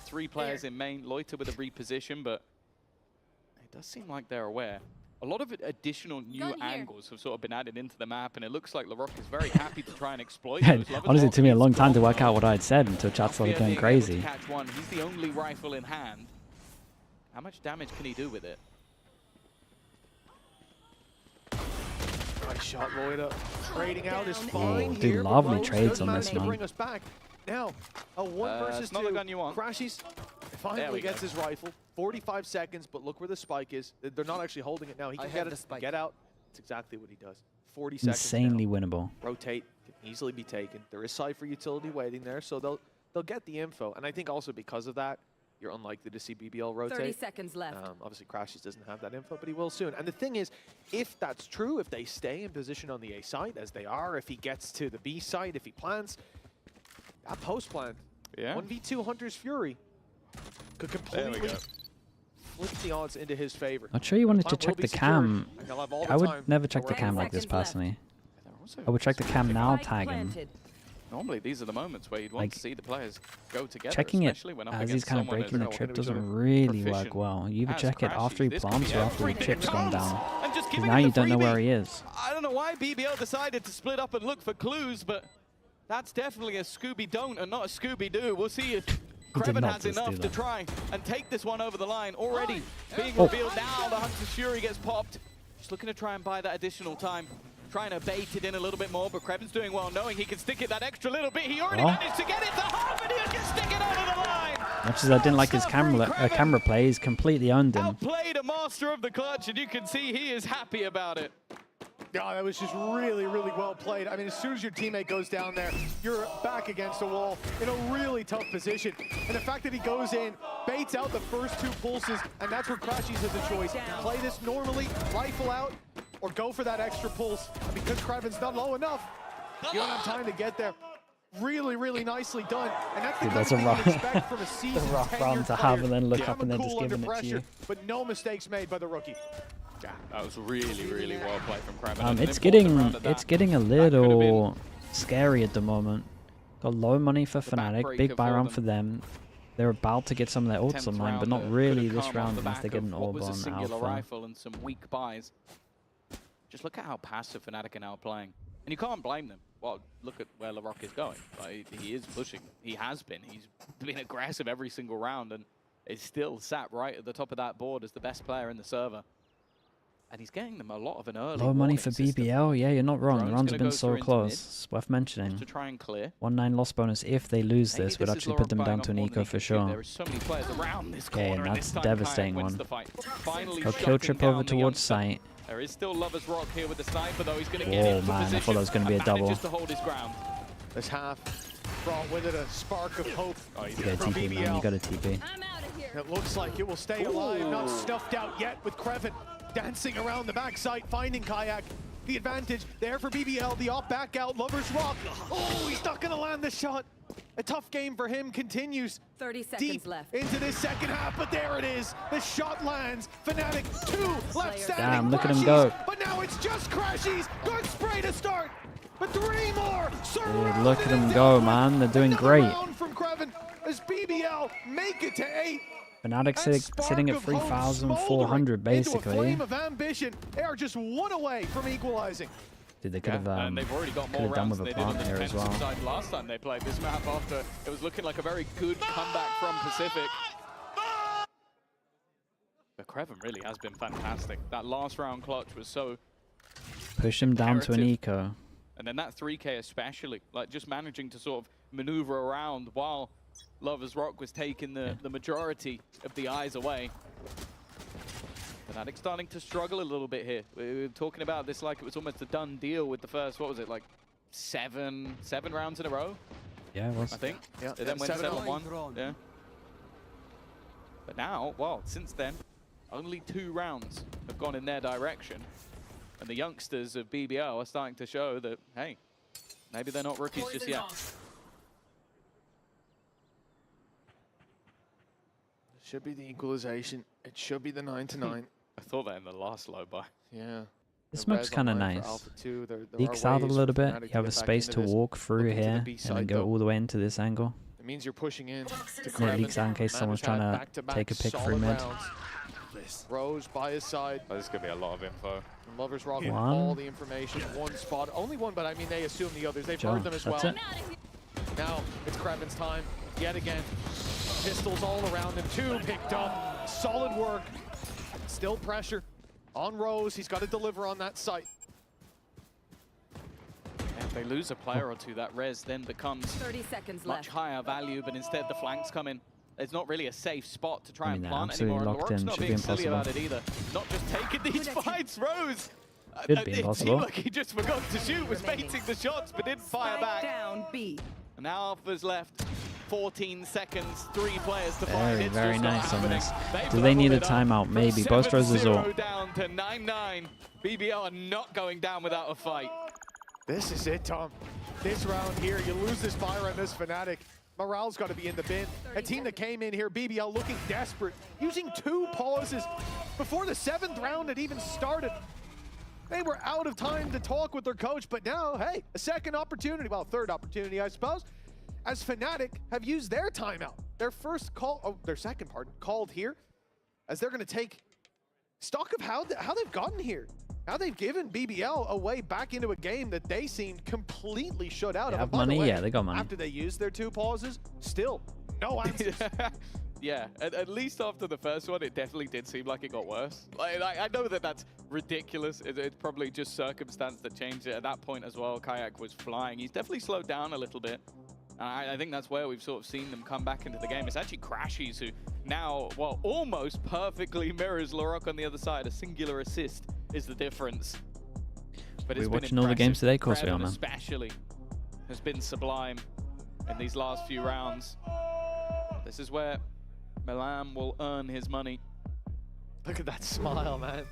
3 players in main, Loiter with a reposition, but it does seem like they're aware. A lot of additional new angles have sort of been added into the map, and it looks like LaRock is very happy to try and exploit those. Honestly, it took me a long time to work out what I'd said until chat started going crazy. Catch one. He's the only rifle in hand. How much damage can he do with it? Nice shot, Loida. Trading out is fine Dude, here, but lovely Rose trades does on manage this to one. bring us back. Now, a 1 versus it's not 2. the gun you want. Crashies finally gets his rifle. 45 seconds, but look where the spike is. They're not actually holding it now. He can get it, get out. It's exactly what he does. 40 seconds Insanely now. winnable. Rotate, can easily be taken. There is Cypher utility waiting there, so they'll get the info. And I think also because of that, you're unlikely to see BBL rotate. 30 seconds left. Obviously, Crashies doesn't have that info, but he will soon. And the thing is, if that's true, if they stay in position on the A side, as they are, if he gets to the B side, if he plants, that post plant, 1v2 Hunter's Fury, could completely flip the odds into his favor. Not sure you wanted to Plant will check be the secured, cam. and they'll have all the I would time never to check the work cam on like this it. personally. I would check the cam now, tag him. Normally, these are the moments where you'd want Like, to see the players go together. Checking it especially when up as against he's kind of someone breaking the as trip doesn't really work proficient well. You either as check it after he Crashies. This could plants be or after the everything chip's gone comes. down. And just Because giving now him you the don't know freebie. where he is. I don't know why BBL decided to split up and look for clues, but that's definitely a Scooby-Don't and not a Scooby-Doo. We'll see if Kreven not has just enough do to that. try and take this one over the line. Already being Oh. revealed now, the Hunter's Fury gets popped. Just looking to try and buy that additional time. Trying to bait it in a little bit more, but Kreven's doing well, knowing he can stick it that extra little bit. He already Oh. managed to get it to half, and he'll just stick it over the line. Much as I didn't like his camera play, he's completely owned him. Outplayed a master of the clutch, and you can see he is happy about it. Yeah, that was just really, really well played. I mean, as soon as your teammate goes down there, you're back against a wall in a really tough position. And the fact that he goes in, baits out the first 2 pulses, and that's where Crashies has a choice. Play this normally, rifle out, or go for that extra pulse. And because Kreven's not low enough, you don't have time to get there. Really, really nicely done. And that's the Dude, kind that's of a thing rough- you'd expect from a seasoned, rough tenured round to player. have and then look Calm up and then just cool giving under it to you. pressure, but no mistakes made by the rookie. Yeah, that was really, really well played from Kreven. And an It's important round at that. getting a little scary at the moment. Got low money for FNATIC, backbreaker big buy for round them. for them. They're about to get some of their ults 10th online, but round not that really could've this come off round the unless they back get of an what orb was a on singular alpha. rifle and some weak buys. Just look at how passive FNATIC are now playing. And you can't blame them. Well, look at where LaRock is going. Like, he is pushing. He has been. He's been aggressive every single round and is still sat right at the top of that board as the best player in the server. And he's getting them a lot of an early Low money warning for system. BBL, yeah, you're not wrong. The Drone's rounds gonna have been go so through into close. mid. It's worth mentioning. To try and clear. 1-9 loss bonus if they lose Maybe this would is actually LaRock put them buying down up to an more than eco he for can chew. sure. There are so many players around this Okay, corner, and and that's this a time devastating Kayak wins one. the fight. Finally He'll kill shutting trip down over the towards youngster. site. There is still Lover's Rock here with the sniper, though. He's going to get Whoa, into man, I position. thought that was gonna be a and double. manages to hold his ground. This half brought with it a spark of hope You gotta from TP, man. You BBL. gotta TP. It looks like it will stay alive, not snuffed out yet with Kreven dancing around the backside, finding Kayak. The advantage there for BBL, the off back out, Lover's Rock. Oh, he's not gonna land the shot. A tough game for him continues 30 seconds deep left. into this second half, but there it is. The shot lands. FNATIC 2 left standing. Damn, look at him Crashies, go. But now it's just Crashies. Good spray to start. But 3 more. Dude, look at them go, man. They're doing Another great. round from Kreven. as BBL make it to 8. FNATIC sitting at 3,400 basically. Into a flame of ambition. They are just one away from equalizing. Dude, they could have and they've already got more done rounds with than a they did on plant the here as well. defensive side last time they played this map after it was looking like a very good comeback from Pacific. But Creven really has been fantastic. That last round clutch was so Push him down to an imperative. eco. And then that 3K especially, like just managing to sort of maneuver around while Lovers Rock was taking the majority of the eyes away. FNATIC starting to struggle a little bit here. We were talking about this like it was almost a done deal with the first, what was it, like seven rounds in a row? Yeah, it was. I think. Yeah, They then went 7-1. Yeah. But now, well, since then, only 2 rounds have gone in their direction. And the youngsters of BBL are starting to show that, hey, maybe they're not rookies just yet. Should be the equalization. It should be the 9-9. I thought that in the last low buy. Yeah. This map's kind of nice. Leaks out a little bit. You have a space to walk through here and then go all the way into this angle. It means you're pushing in. And it leaks out in case someone's trying to take a pick through mid. Rose by his side. Oh, this could be a lot of info. And Lovers Rock with all the information. One spot. Only one, but I mean, they assume the others. They've heard them as well. Now it's Creven's time. Yet again. Pistols all around him. 2 picked up. Solid work. Still pressure on Rose. He's got to deliver on that site. If they lose a player or two, that res then becomes 30 seconds much left. higher value, but instead the flanks come in. There's not really a safe spot to try and they're plant absolutely anymore. And locked LaRock's in. not Should be being silly impossible. about it either. Not just taking these fights, Rose. Should be It impossible. seemed like he just forgot to shoot, was baiting the shots, but didn't fire back. Down B. And now Alpha's left 14 seconds, 3 players to find. Very, It's very just not nice on happening. this. They've Do they need a leveled it up timeout? from Maybe. Both roses 7-0 all. down to 9-9. BBL are not going down without a fight. This is it, Tom. This round here, you lose this fire on this FNATIC. Morale's got to be in the bin. A team that came in here, BBL, looking desperate, using 2 pauses before the 7th round had even started. They were out of time to talk with their coach, but now, hey, a second opportunity, well, 3rd opportunity, I suppose, as FNATIC have used their timeout. Their first call, oh, their second part, called here, as they're going to take stock of how they've gotten here. How they've given BBL a way back into a game that they seemed completely shut out They of. have By the money? way, Yeah, they got money. After they used their 2 pauses, still no answers. Yeah, at least after the first one, it definitely did seem like it got worse. Like, I know that that's ridiculous. It's probably just circumstance that changed it. At that point as well, Kayak was flying. He's definitely slowed down a little bit. I think that's where we've sort of seen them come back into the game. It's actually Crashies who now, well, almost perfectly mirrors LaRock on the other side. A singular assist is the difference. But We're watching all the games today, of course we are, man. Especially has been sublime in these last few rounds. This is where Milan will earn his money. Look at that smile, man.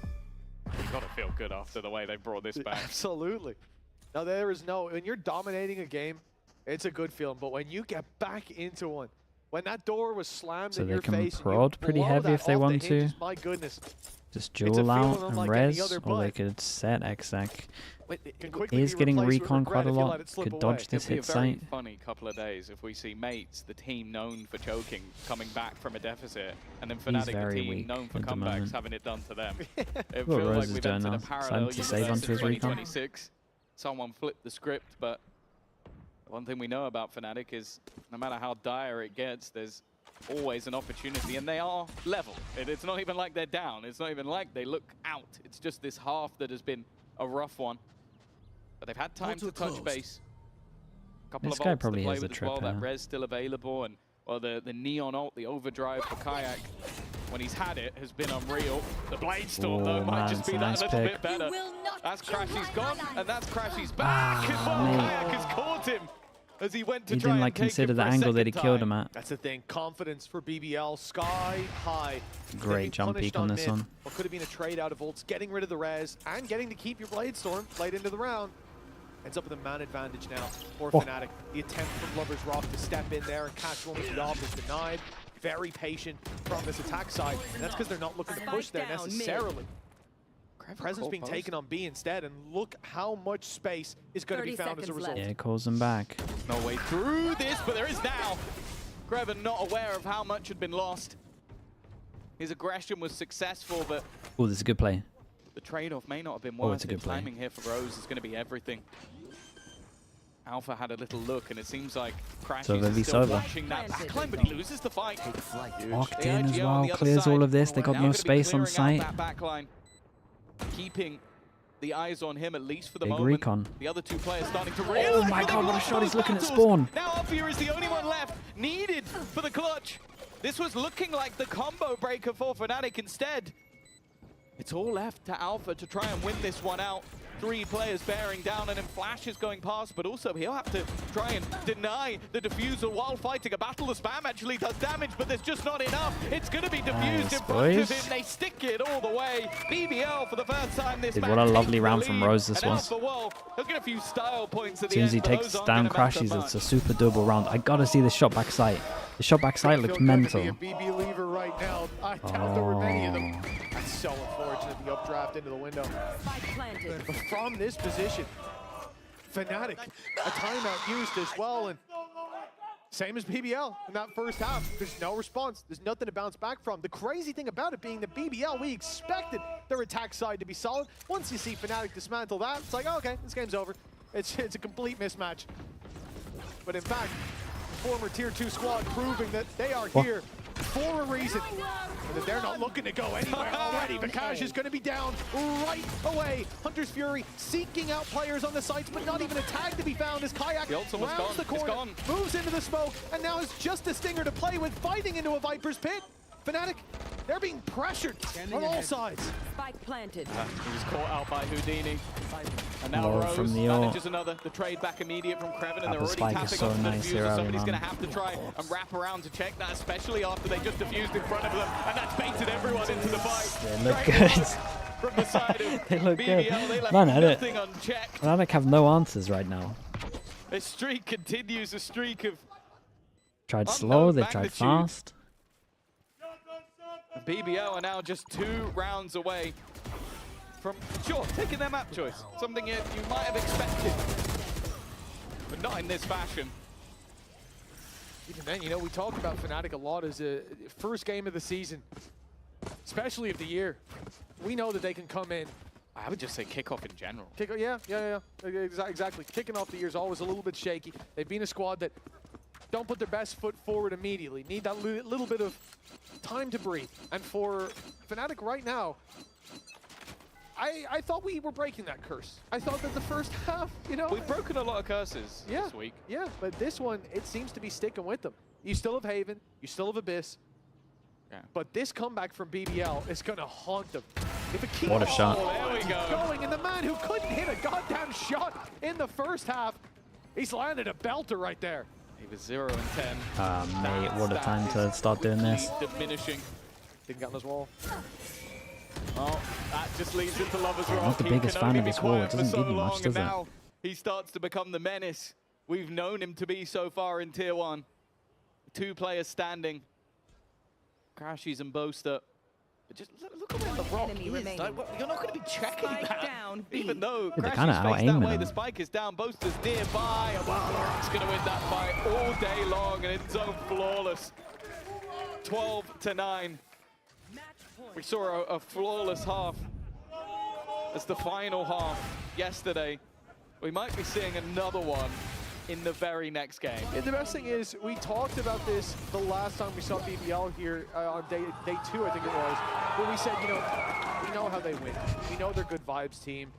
You've got to feel good after the way they brought this back. Absolutely. Now there is no, when you're dominating a game, it's a good feeling, but when you get back into one, when that door was slammed in your face, So they can prod pretty heavy if they want to. My goodness. Just duel out and res, or they could set exec. Is getting recon quite a lot. Could dodge this hit It'd be a very site. funny couple of days if we see Mates, the team known for choking, coming back from a deficit, and then FNATIC, the very team weak known for at the comebacks, moment. having it done to them. It What feels Rose like is we've doing entered now. a parallel Decided to save universe onto in his recon. 2026. Someone flipped the script, but one thing we know about FNATIC is no matter how dire it gets, there's always an opportunity, and they are level. It's not even like they're down. It's not even like they look out. It's just this half that has been a rough one. But they've had time to touch base. A couple This of guy ults probably to play has a with as well. trip That here. res still available, and well, the neon ult, the overdrive for Kayak, when he's had it, has been unreal. The blade storm though Oh, might man, just it's be a that nice little pick. bit better. That's Crashy's gone, and that's Crashy's back. And Kayak has caught him as he went to He try didn't and like take consider him the for a angle that he second killed time. him at. That's the thing. Confidence for BBL, sky high. Great jump peek on this one. What could have been a trade out of ults, getting rid of the res, and getting to keep your blade storm late into the round. Ends up with a man advantage now for FNATIC. The attempt from Lovers Rock to step in there and catch one with the op is denied. Very patient from this attack side, and that's because they're not looking to push there necessarily. Presence being taken on B instead, and look how much space is going to be found as a result. Yeah, it calls him back. No way through this, but there is now. Kreven not aware of how much had been lost. His aggression was successful, but Oh, this is a good play. the trade-off may not have been Oh, worth it's a it. good play. Timing here for Rose is going to be everything. Alpha had a little look, and it seems like Crash So is he's still over. watching that backline, but he loses the fight. Locked The in as IGL on well, the other clears all side. of this. They got Now no gonna be space on clearing site. out that backline, keeping the eyes on him, at least for the Big moment. recon. The other two players starting to Oh realize. my where god, they what a are shot. for He's the looking at battles. spawn. Now Alfia is the only one left needed for the clutch. This was looking like the combo breaker for FNATIC instead. It's all left to Alpha to try and win this one out. 3 players bearing down, and then Flash is going past, but also he'll have to try and deny the diffuser while fighting a battle. The spam actually does damage, but there's just not enough. It's going to be diffused Nice, in front boys. of him. They stick it all the way. BBL for the first time this Dude, match what a lovely takes the round from lead, Rose this and was. Alpha, well, he'll get a few style points at As the soon end, as he but takes those aren't down gonna matter Crashies, much. it's a super double round. I gotta see the shot back sight. The shot back sight looks Feel good to be mental. a BB lever right now. I doubt there were many of them. That's so unfortunate, the updraft into the window. But from this position, FNATIC, a timeout used as well, and same as BBL in that first half. There's no response. There's nothing to bounce back from. The crazy thing about it being the BBL, we expected their attack side to be solid. Once you see FNATIC dismantle that, it's like, oh, okay, this game's over. It's a complete mismatch. But in fact, former Tier 2 squad proving that they are here for a reason. And that they're not looking to go anywhere already. Vikash is going to be down right away. Hunter's Fury seeking out players on the sites, but not even a tag to be found as Kayak The ultimate's rounds gone. the It's corner, gone. moves into the smoke, and now is just a stinger to play with, fighting into a Viper's pit. FNATIC, they're being pressured on all sides. Spike planted. He was caught out by Houdini. And now Low Rose from the ult. manages another. The trade back immediate from Kreven, and they're Apple already spike tapping is so onto the nice diffuser. here early Somebody's on. going to have to try and wrap around to check that, especially after they just diffused in front of them. And that's baited everyone into the fight. They look Great good. From the side of They look good. BBL, they left Man, nothing unchecked. FNATIC have no answers right now. The streak continues, a streak of Tried slow, unknown they've tried magnitude. fast. BBL are now just 2 rounds away from, sure, taking their map choice. Something you might have expected, but not in this fashion. Even then, you know, we talk about FNATIC a lot as a first game of the season, especially of the year. We know that they can come in. I would just say kickoff in general. Yeah. Exactly. Kicking off the year is always a little bit shaky. They've been a squad that don't put their best foot forward immediately. Need that little bit of time to breathe. And for FNATIC right now, I thought we were breaking that curse. I thought that the first half, you know. We've broken a lot of curses this week. Yeah, but this one, it seems to be sticking with them. You still have Haven, you still have Abyss. Yeah. But this comeback from BBL is going to haunt them. If it keeps What a shot. There we go. going, and the man who couldn't hit a goddamn shot in the first half, he's landed a belter right there. He was 0 and 10. Mate, what a time to start doing this. Diminishing. Didn't get on his wall. Oh, that just leads into Lovers Yeah, Rock. not the He biggest can fan only of be this wall. It quiet for doesn't so give you much, long, does and it? now he starts to become the menace we've known him to be so far in Tier 1. 2 players standing. Crashies and Boaster. But just look at where the rock enemy is. remaining. Like, you're not going to be checking Spike that. down, B. Even though they're Crashies kinda face that out-aiming way, him. the spike is down. Boaster's nearby. And well, the Rock's going to win that fight all day long. And it's zone flawless. 12-9. We saw a flawless half as the final half yesterday. We might be seeing another one in the very next game. And the best thing is, we talked about this the last time we saw BBL here on day 2, I think it was, where we said, you know, we know how they win. We know they're good vibes team.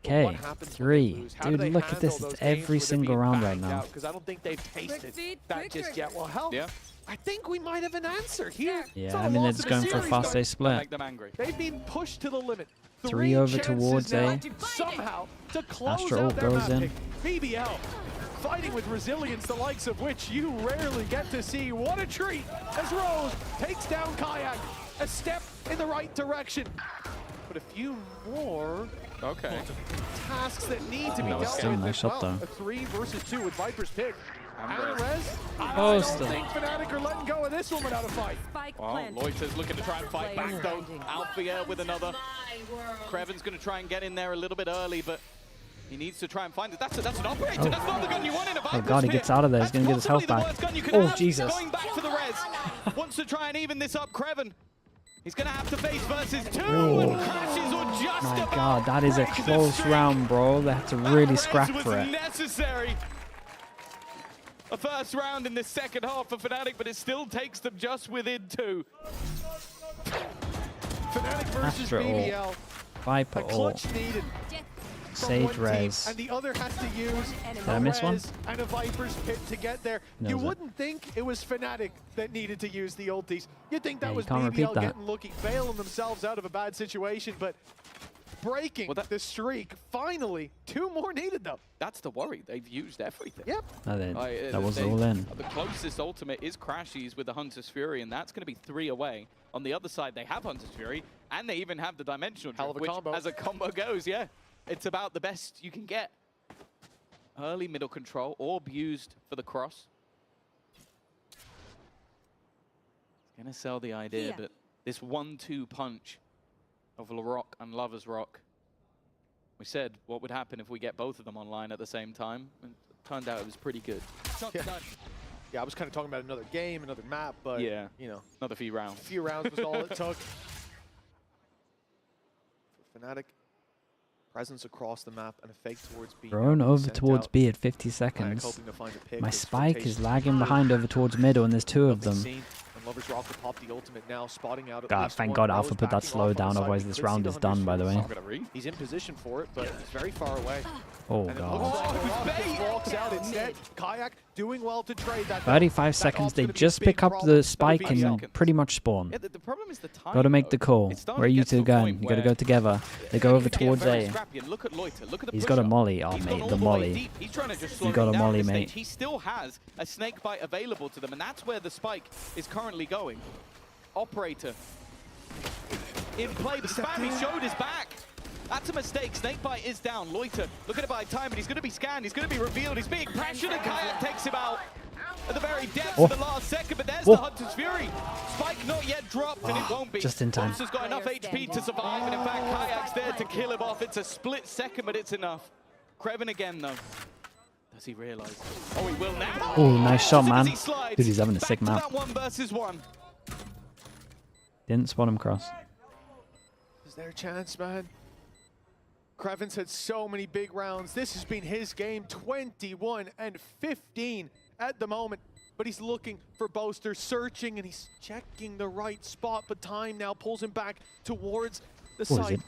Okay, 3. Dude, look at this. It's every single round right now. Because I don't think they've tasted that just yet. Well, hell, Yeah. I think we might have an answer here. It's Yeah, not I a mean, they're loss just of the going for a series, fast though. A split. Make them angry. They've been pushed to the limit. 3 over chances towards now A. somehow to close Astra out ult their goes map in. pick. BBL fighting with resilience, the likes of which you rarely get to see. What a treat as Rose takes down Kayak. A step in the right direction. But a few more tasks that need to be That was dealt still a with nice as shot, well. though. A 3 versus 2 with Viper's pick. Amber. Alvarez, I Oh, don't still. think FNATIC are letting go of this one without a fight. Spike Well, planted. Loiter's looking to try and fight back though. Landing. Alfia with another. Kreven's going to try and get in there a little bit early, but He needs to try and find it. That's an operator. Oh. That's not the gun you want in a Viper. Oh god, he gets out of there. He's going to get his health back. Oh, Jesus. Going back for the res. Wants to try and even this up, Kreven. He's going to have to face versus 2 and crashes or just My about god, that is a close round, bro. They have to really scrap for it. Necessary. A first round in the second half for FNATIC, but it still takes them just within 2. FNATIC versus BBL. Viper clutch needed. Sage res. And the other has to use Did I miss one? and a Viper's pit to get there. You wouldn't think it was FNATIC that needed to use the ultis. You'd think that was BBL getting lucky, bailing themselves out of a bad situation, but breaking the streak. Finally, 2 more needed though. That's the worry. They've used everything. Yep. That was all in. The closest ultimate is Crashies with the Hunter's Fury, and that's going to be 3 away. On the other side, they have Hunter's Fury, and they even have the Dimensional Drift, which, as a combo goes, it's about the best you can get. Early middle control, orb used for the cross. Gonna sell the idea, but this 1-2 punch of LaRock and Lover's Rock. We said what would happen if we get both of them online at the same time, and it turned out it was pretty good. Yeah, I was kind of talking about another game, another map, but you know, another few rounds. A few rounds was all it took. For FNATIC, presence across the map and a fake towards B. Thrown over towards B at 50 seconds. My spike is lagging behind over towards middle, and there's 2 of them. Lover's Rock will pop the ultimate now, spotting out God, thank God Alpha put that slow down, otherwise this round is done, by the way. He's in position for it, but he's very far away. Oh, God. Walks out instead. Kayak doing well to trade that. 35 seconds, they just pick up the spike and pretty much spawn. Yeah, the problem is the time. Got to make the call. Where are you two going? You got to go together. They go over towards A. Look at Loiter. Look at the He's got a molly. Oh, mate, the molly. He's trying to just slow You got a down molly, this mate. stage. He still has a snake bite available to them, and that's where the spike is currently going. Operator in play, but Spammy showed his back. That's a mistake. Snakebite is down. Loiter, look at it by time, but he's going to be scanned. He's going to be revealed. He's being pressured, and Kayak takes him out at the very depths of the last second. But there's the Hunter's Fury. Spike not yet dropped, and it won't be. Just in time. Monster's got enough HP to survive, and in fact, Kayak's there to kill him off. It's a split second, but it's enough. Kreven again, though. Does he realize? Oh, he will now. Oh, nice shot, man. Dude, Dude, he's having a sick map. That 1 versus 1. Didn't spot him cross. Is there a chance, man? Kreven's had so many big rounds. This has been his game, 21 and 15 at the moment. But he's looking for Boaster, searching, and he's checking the right spot. But time now pulls him back towards the site.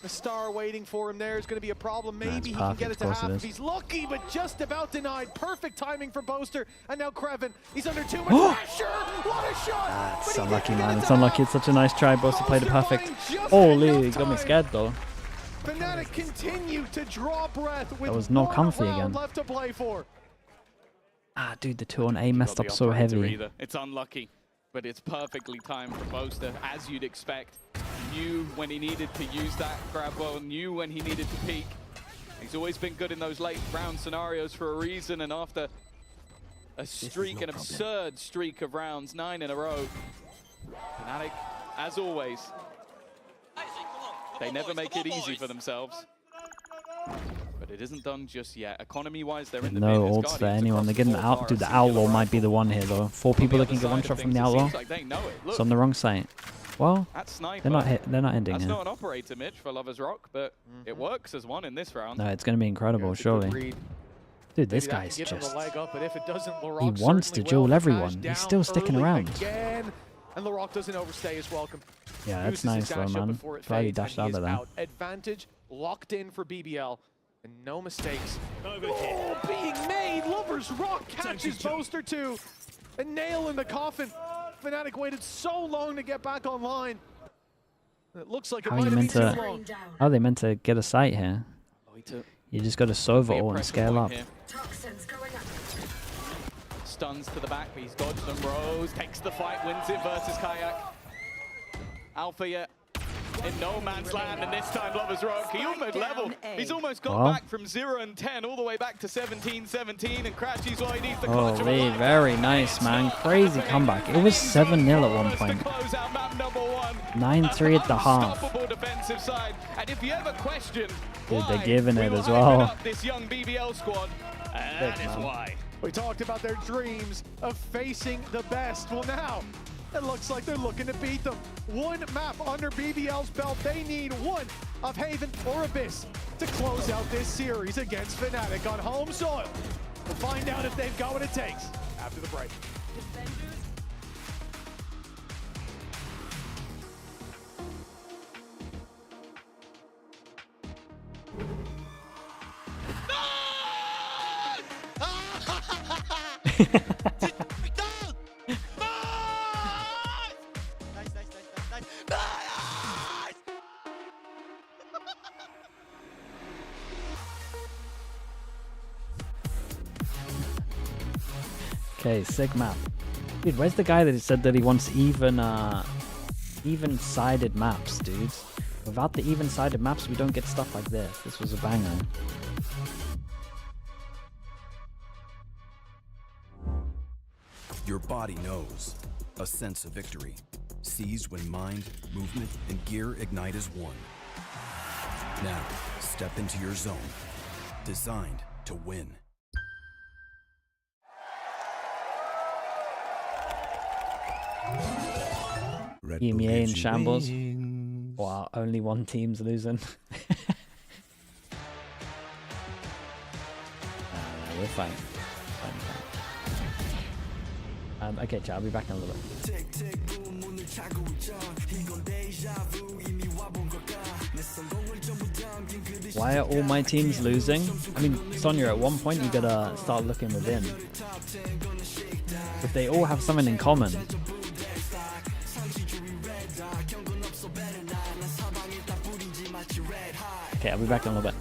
The star waiting for him there is going to be a problem. Maybe he can get it to half if he's lucky, but just about denied. Perfect timing for Boaster. And now Kreven, he's under too much pressure. What a shot! That's unlucky, man. It's unlucky. It's such a nice try. Boaster played it perfect. Holy, got me scared, though. FNATIC continue to draw breath with that was not comfy again. Left to play for. Ah, dude, the 2 on A messed up so heavy. It's unlucky, but it's perfectly timed for Boaster, as you'd expect. Knew when he needed to use that grab well, knew when he needed to peek. He's always been good in those late round scenarios for a reason, and after a streak, an absurd streak of rounds, 9 in a row, FNATIC, as always, they never make it easy for themselves. But it isn't done just yet. Economy-wise, they're in the no ults for anyone. They're getting out. Dude, the Outlaw might be the one here, though. 4 people looking to get one shot from the Outlaw. It's on the wrong site. Well, they're not ending That's here. not an operator, Mitch, for Lover's Rock, but it works as one in this round. No, it's going to be incredible, surely. Dude, this guy's just... He wants to duel everyone. He's still sticking around. Again. And LaRock doesn't overstay his welcome. Yeah, that's nice though, man. Glad he dashed out of there. Advantage locked in for BBL. And no mistakes. Oh, being made! Lover's Rock catches Boaster 2. A nail in the coffin. FNATIC waited so long to get back online. It looks like it might have been too long. How are they meant to get a sight here? You just got to Sova all and scale up. Stuns to the back, but he's dodged them. Rose takes the fight, wins it versus Kayak. Alpha yet in no man's land, and this time Lover's Rock, he almost leveled. He's almost got back from 0 and 10 all the way back to 17-17, and Crashy's all he needs to clutch. Holy, very nice, man. Crazy comeback. It was 7-0 at one point. 9-3 at the half. defensive side. And if you ever question Dude, they're why giving we it were as hyping well. up this young BBL squad, that is why. We talked about their dreams of facing the best. Well, now it looks like they're looking to beat them. One map under BBL's belt. They need one of Haven or Abyss to close out this series against FNATIC on home soil. We'll find out if they've got what it takes after the break. Okay, sick map. Dude, where's the guy that said that he wants even-sided maps, dudes? Without the even-sided maps, we don't get stuff like this. This was a banger. Your body knows. A sense of victory. Seized when mind, movement, and gear ignite as one. Now, step into your zone. Designed to win. EMEA in shambles. Wow, only one team's losing. We're fine. Okay, chat, I'll be back in a little bit. Why are all my teams losing? I mean, Sonya, at one point you gotta start looking within. If they all have something in common. Okay, I'll be back in a little bit.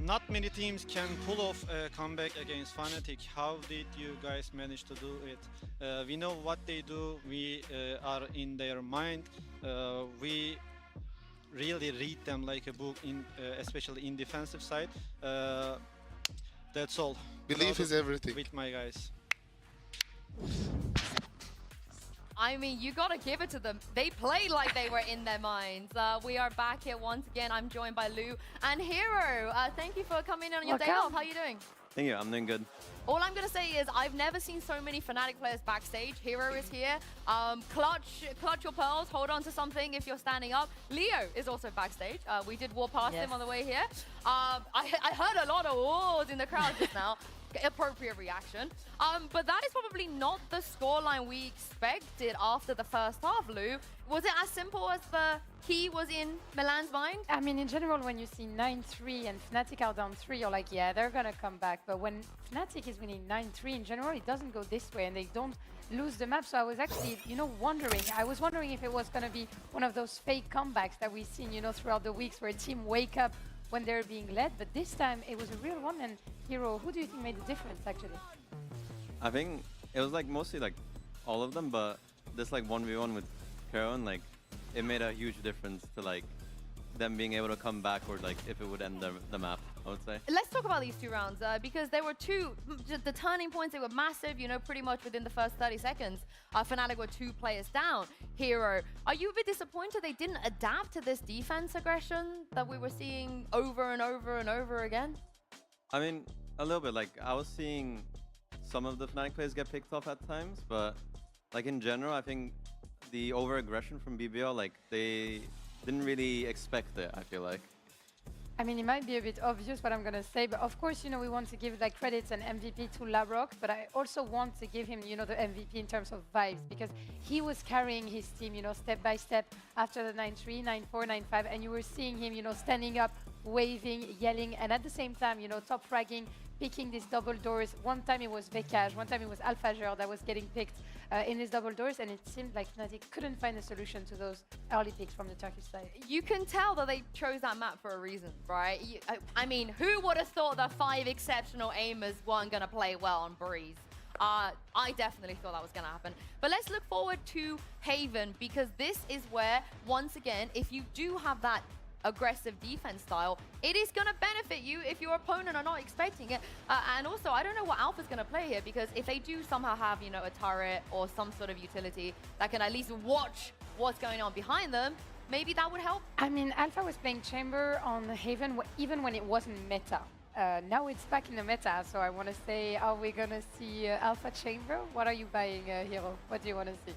Not many teams can pull off a comeback against FNATIC. How did you guys manage to do it? We know what they do. We are in their mind. We really read them like a book, especially in defensive side. That's all. Belief is everything. With my guys. I mean, you gotta give it to them. They played like they were in their minds. We are back here once again. I'm joined by Lou and Hero. Thank you for coming in on your day off. How are you doing? Thank you. I'm doing good. All I'm gonna say is I've never seen so many FNATIC players backstage. Hero is here. Clutch your pearls. Hold on to something if you're standing up. Leo is also backstage. We did walk past him on the way here. I heard a lot of whoas in the crowd just now. Appropriate reaction. But that is probably not the scoreline we expected after the first half, Lou. Was it as simple as the key was in Milan's mind? I mean, in general, when you see 9-3 and FNATIC are down 3, you're like, yeah, they're going to come back. But when FNATIC is winning 9-3 in general, it doesn't go this way and they don't lose the map. So I was actually, wondering. I was wondering if it was going to be one of those fake comebacks that we've seen, throughout the weeks where a team wake up when they're being led, but this time it was a real one. And Hero, who do you think made the difference actually? I think it was like mostly like all of them, but this like 1v1 with Caron, like it made a huge difference to like them being able to come back, or like if it would end the map, I would say. Let's talk about these two rounds because there were the turning points. They were massive, you know, pretty much within the first 30 seconds. FNATIC were 2 players down. Hero, are you a bit disappointed they didn't adapt to this defense aggression that we were seeing over and over and over again? I mean, a little bit. Like I was seeing some of the FNATIC players get picked off at times, but like in general, I think the over-aggression from BBL, like they didn't really expect it, I feel like. I mean, it might be a bit obvious what I'm going to say, but of course, you know, we want to give like credits and MVP to Larocque, but I also want to give him, you know, the MVP in terms of vibes, because he was carrying his team, you know, step by step after the 9-3, 9-4, 9-5, and you were seeing him, you know, standing up, waving, yelling, and at the same time, you know, top fragging, picking these double doors. One time it was Vekaj, one time it was Alphager that was getting picked in his double doors, and it seemed like FNATIC couldn't find a solution to those early picks from the Turkish side. You can tell that they chose that map for a reason, right? I mean, who would have thought that 5 exceptional aimers weren't going to play well on Breeze? I definitely thought that was going to happen. But let's look forward to Haven, because this is where, once again, if you do have that aggressive defense style, it is going to benefit you if your opponent are not expecting it. And also, I don't know what Alpha's going to play here, because if they do somehow have, you know, a turret or some sort of utility that can at least watch what's going on behind them, maybe that would help. I mean, Alpha was playing Chamber on Haven even when it wasn't meta. Now it's back in the meta, so I want to say, are we going to see Alpha Chamber? What are you buying, Hero? What do you want to see?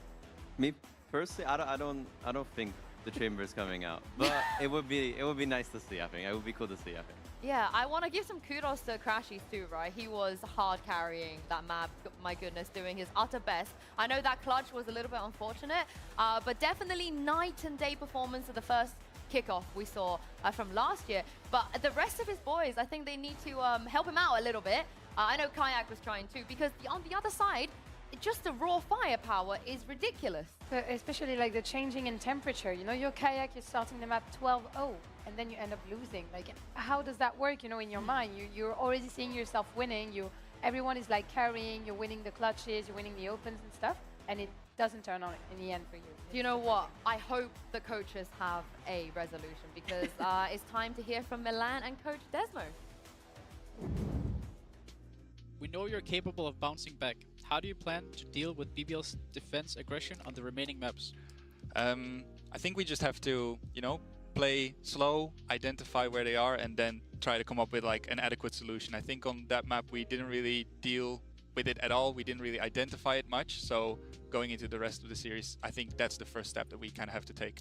Me personally, I don't think the chamber is coming out, but it would be nice to see. I think it would be cool to see. I think. Yeah, I want to give some kudos to Crashies too, right? He was hard carrying that map, my goodness, doing his utter best. I know that clutch was a little bit unfortunate, but definitely night and day performance of the first kickoff we saw from last year. But the rest of his boys, I think they need to help him out a little bit. I know Kayak was trying too, because on the other side, just the raw firepower is ridiculous. Especially like the changing in temperature. You know, your Kayak is starting the map 12-0, and then you end up losing. Like, how does that work, you know, in your mind? You're already seeing yourself winning. Everyone is like carrying, you're winning the clutches, you're winning the opens and stuff, and it doesn't turn on in the end for you. You know what? I hope the coaches have a resolution, because it's time to hear from Milan and Coach Desmo. We know you're capable of bouncing back. How do you plan to deal with BBL's defense aggression on the remaining maps? I think we just have to, you know, play slow, identify where they are, and then try to come up with like an adequate solution. I think on that map we didn't really deal with it at all. We didn't really identify it much. So going into the rest of the series, I think that's the first step that we kind of have to take.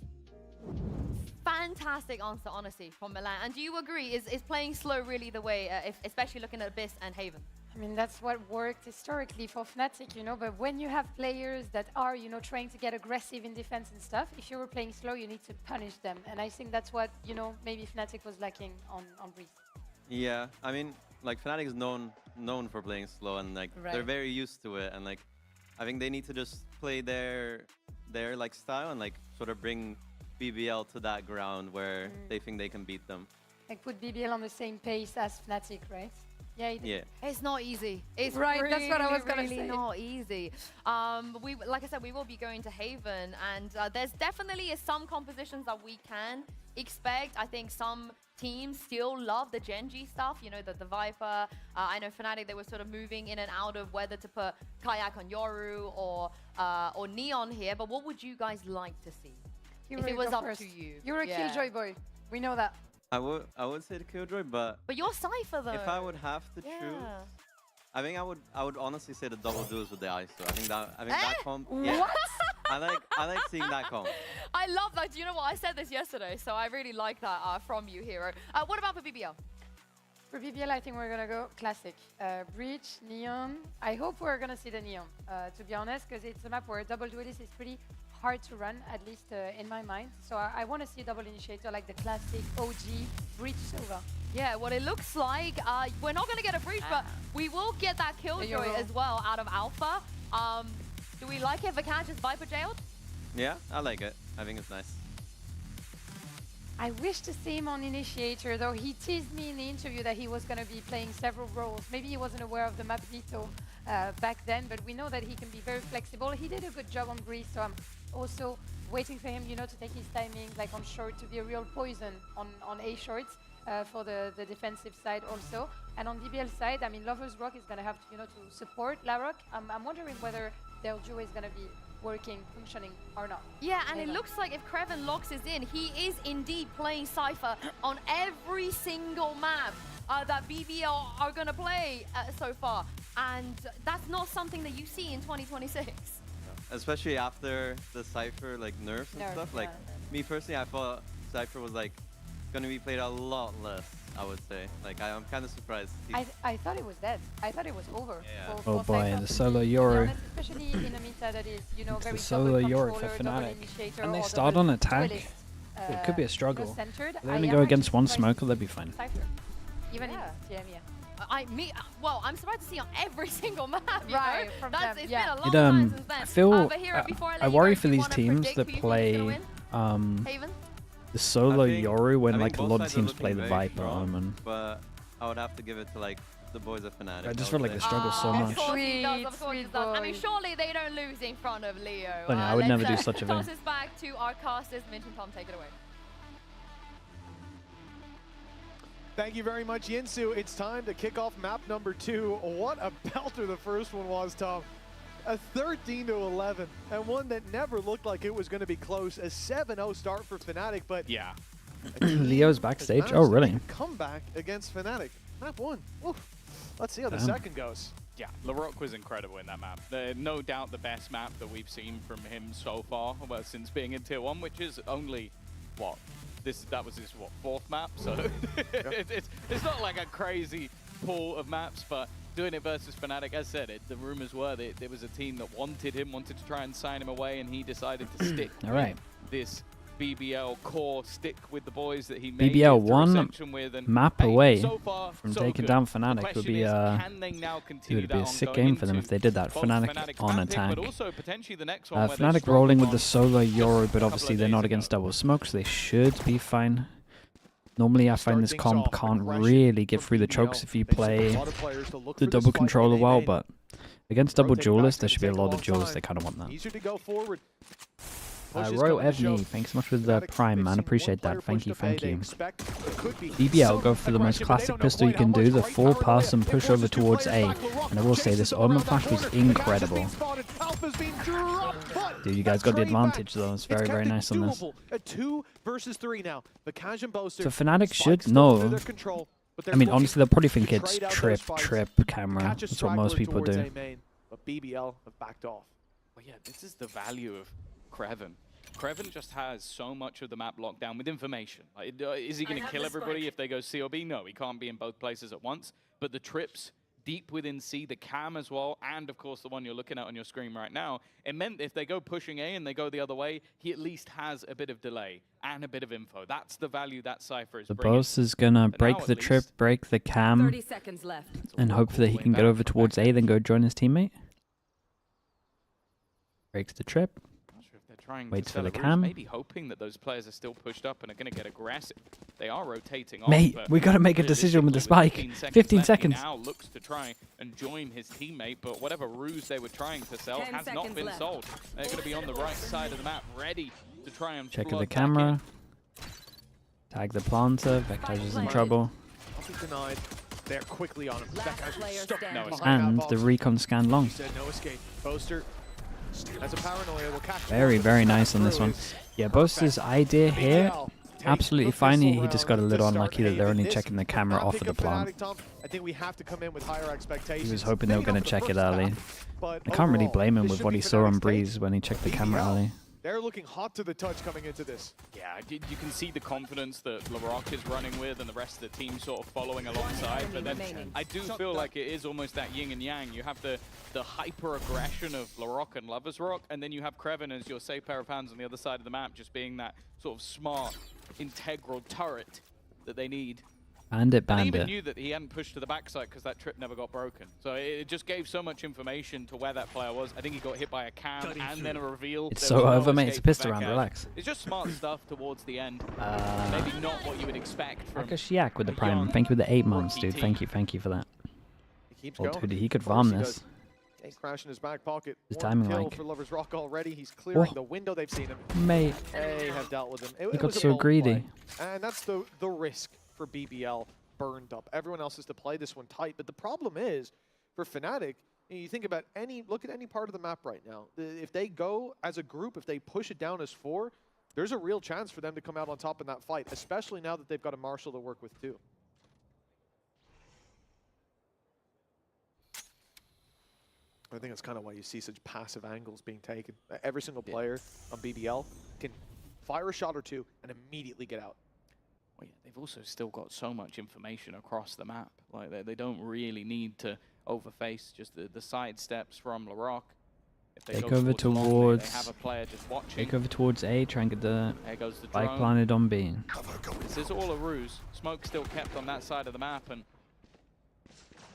Fantastic answer, honestly, from Milan. And do you agree? Is playing slow really the way, especially looking at Abyss and Haven? I mean, that's what worked historically for FNATIC, you know, but when you have players that are, you know, trying to get aggressive in defense and stuff, if you were playing slow, you need to punish them. And I think that's what, you know, maybe FNATIC was lacking on Breeze. Yeah, I mean, like FNATIC is known for playing slow, and like they're very used to it, and like I think they need to just play their like style and like sort of bring BBL to that ground where they think they can beat them. Like put BBL on the same pace as FNATIC, right? Yeah. It's not easy. It's right. Really, that's what I was gonna really say. Not easy. Like I said, we will be going to Haven, and there's definitely some compositions that we can expect. I think some teams still love the Genji stuff. You know, the Viper. I know FNATIC, they were sort of moving in and out of whether to put Kayak on Yoru or Neon here. But what would you guys like to see if it was up to you? You're a Killjoy boy. We know that. I would say the Killjoy, but you're Cypher though. If I would have to choose, I think I would honestly say the double duels with the ISO. I think that comp. Yeah. What? I like seeing that comp. I love that. Do you know what? I said this yesterday, so I really like that from you, Hero. What about for BBL? For BBL, I think we're gonna go classic. Breach, Neon. I hope we're gonna see the Neon, to be honest, because it's a map where double duelist is pretty hard to run, at least in my mind. So I want to see a double initiator like the classic OG Breach Silva. Yeah, what it looks like, we're not going to get a Breach, but we will get that Killjoy as well out of Alpha. Do we like it? Vekaj is Viper jailed? Yeah, I like it. I think it's nice. I wish to see him on Initiator, though he teased me in the interview that he was going to be playing several roles. Maybe he wasn't aware of the map veto back then, but we know that he can be very flexible. He did a good job on Greece, so I'm also waiting for him, you know, to take his timing, like on short, to be a real poison on A shorts for the defensive side also. And on BBL side, I mean, Lovers Rock is going to have to, you know, to support Larok. I'm wondering whether their duo is going to be working, functioning or not. Yeah, and it looks like if Kreven locks us in, he is indeed playing Cypher on every single map that BBL are going to play so far. And that's not something that you see in 2026. Especially after the Cypher like nerfs and stuff. Like me personally, I thought Cypher was like going to be played a lot less, I would say. Like I'm kind of surprised. I thought it was dead. I thought it was over. Yeah. Oh boy, the solo Yoru. Especially in a meta that is, you know, very The solo Yoru for controller, FNATIC. And they start on attack. It could be a struggle. If they only go against one smoker, they'll be fine. Even in EMEA. Well, I'm surprised to see on every single map, you Right, know? from It's them, been a long It, time since then. I feel, But here, before let I you worry go, for do you these wanna teams predict that who you think is gonna play win? Haven? the solo I think- Yoru when I like think a both lot of sides are teams looking play the very Viper strong, Omen. But I would have to give it to like the boys of FNATIC. I just would feel like say. they struggle so much. Of course he does, Sweet, of course he sweet does. I mean, boy. surely they don't lose in front of Leo. But yeah, I would never let's, do such a thing. Toss this back to our casters. Minch and Tom, take it away. Thank you very much, Yinsu. It's time to kick off map number 2. What a belter the first one was, Tom. A 13-11, and one that never looked like it was going to be close. A 7-0 start for FNATIC, but yeah, Leo's backstage. Oh, really? Comeback against FNATIC. Map 1. Oof. Let's see how the Damn. second goes. Yeah, Larok was incredible in that map. No doubt the best map that we've seen from him so far, well, since being in Tier 1, which is only, what, that was his, what, 4th map? So it's not like a crazy pool of maps, but doing it versus FNATIC, as said, the rumors were that there was a team that wanted him, wanted to try and sign him away, and he decided to stick All right. with this BBL core, stick with the boys that he made BBL the one reception with, and map hey, away so far, from so taking good. down The FNATIC would question be is, can they now it continue would be a that sick on game going for them if into they did that. both FNATIC on mapping, attack. but also potentially the next one where they're FNATIC strong rolling with on the solo Yoru, but couple obviously of they're days not ago. against double smoke, so they should be fine. Normally, I find this things comp off, can't aggression really get from through the BBL. chokes if you They sent a play lot of players to look the for this double fight controller when they well, made. but against double Rotating back, duelists, it's there gonna should be a take lot long of duelists time. that kind of want that. Easier to go forward. Pushes Royal coming to show. Evney, thanks so much for the FNATIC, Prime, they've man. seen Appreciate one that. player Thank you, push to pay. thank They you. expect there could be BBL, some go for the most aggression, but they classic don't know pistol you quite how can do, much the great full power pass they and have. push It over forces two towards players A. back. LaRock And I will say chases this them Omen around that flash was corner. The gas has incredible. been spotted. Alpha's been dropped, but Dude, you guys that's got the Crane back. advantage though. It's very, kept very it nice on this. doable. A 2 versus 3 now. The Cash and Boaster. So FNATIC Spike should still under know. their control, but I they're mean, looking honestly, they'll probably think to it's trade out trip, those fights. trip, camera. Catch a That's what most straggler people towards do. A main, but BBL have backed off. Well, yeah, this is the value of Kreven. Kreven just has so much of the map locked down with information. Like, is he going to kill everybody if they go C or B? No, he can't be in both places at once. But the trips deep within C, the cam as well, and of course the one you're looking at on your screen right now, it meant if they go pushing A and they go the other way, he at least has a bit of delay and a bit of info. That's the value that Cypher is The bringing. boss is gonna But break now the at trip, least- break the cam, 30 seconds left. and hope that he can get over towards A, then go join his teammate. Breaks the trip. Not sure if they're trying Waits to for the sell a cam. roost, maybe hoping that those players are still pushed up and are going to get aggressive. They are rotating off. Mate, but we gotta make a decision with the realistically, spike. 15 15 seconds. He now looks to try and join his teammate, but whatever ruse they were trying to sell 10 has not seconds been left. sold. They're going to be on the right side of the map, ready to try and Check of flood the back in. camera. Tag the planter. Vekaj is in trouble. I'll be denied. They're quickly on him. That guy's player stuck standing. behind And that the box. recon scan long. He said no escape. Boaster has a paranoia. Will catch Very, very nice on this one. Yeah, Boaster's idea here, absolutely fine. He just got a little unlucky that they're only checking the camera off of the plant. I think we have to come in with higher expectations. He was hoping they were going to check it early. But I can't really overall, blame him this with should what be he saw on FNATIC's Breeze when he checked the camera BBL. early. They're looking hot to the touch coming into this. Yeah, you can see the confidence that LaRock is running with and the rest of the team sort of following alongside. But then I do feel like it is almost that yin and yang. You have the hyper-aggression of LaRock and Lovers Rock, and then you have Kreven as your safe pair of hands on the other side of the map, just being that sort of smart, integral turret that they need Bandit, And he even bandit. knew that he hadn't pushed to the backside because that trip never got broken. So it just gave so much information to where that player was. I think he got hit by a cam and then a reveal. It's There so was no over, mate. It's a escape for pistol round. Vekaj. Relax. It's just smart stuff towards the end. Maybe not what you would expect from Akashiak with the a prime. young Thank you with the 8 months, rookie dude. team. Thank you for that. He keeps Oh, going. dude, he could Of course farm he this. does. Ain't crash in his back pocket. His One timing, kill like- for Lovers Rock already. He's clearing Oh. the window. They've seen him. Mate. They have dealt with him. It He got was a so bold greedy. play. And that's the risk for BBL burned up. Everyone else has to play this one tight. But the problem is, for FNATIC, you think about look at any part of the map right now. If they go as a group, if they push it down as 4, there's a real chance for them to come out on top in that fight, especially now that they've got a Marshall to work with too. I think that's kind of why you see such passive angles being taken. Every single player on BBL can fire a shot or two and immediately get out. Well, yeah, they've also still got so much information across the map. Like they don't really need to overface just the side steps from Larocque. If they Take go over long, they towards. have a player just watching. Take over towards A. Try and get the There goes the spike drone. planted on B. This is all a ruse. Smoke still kept on that side of the map, and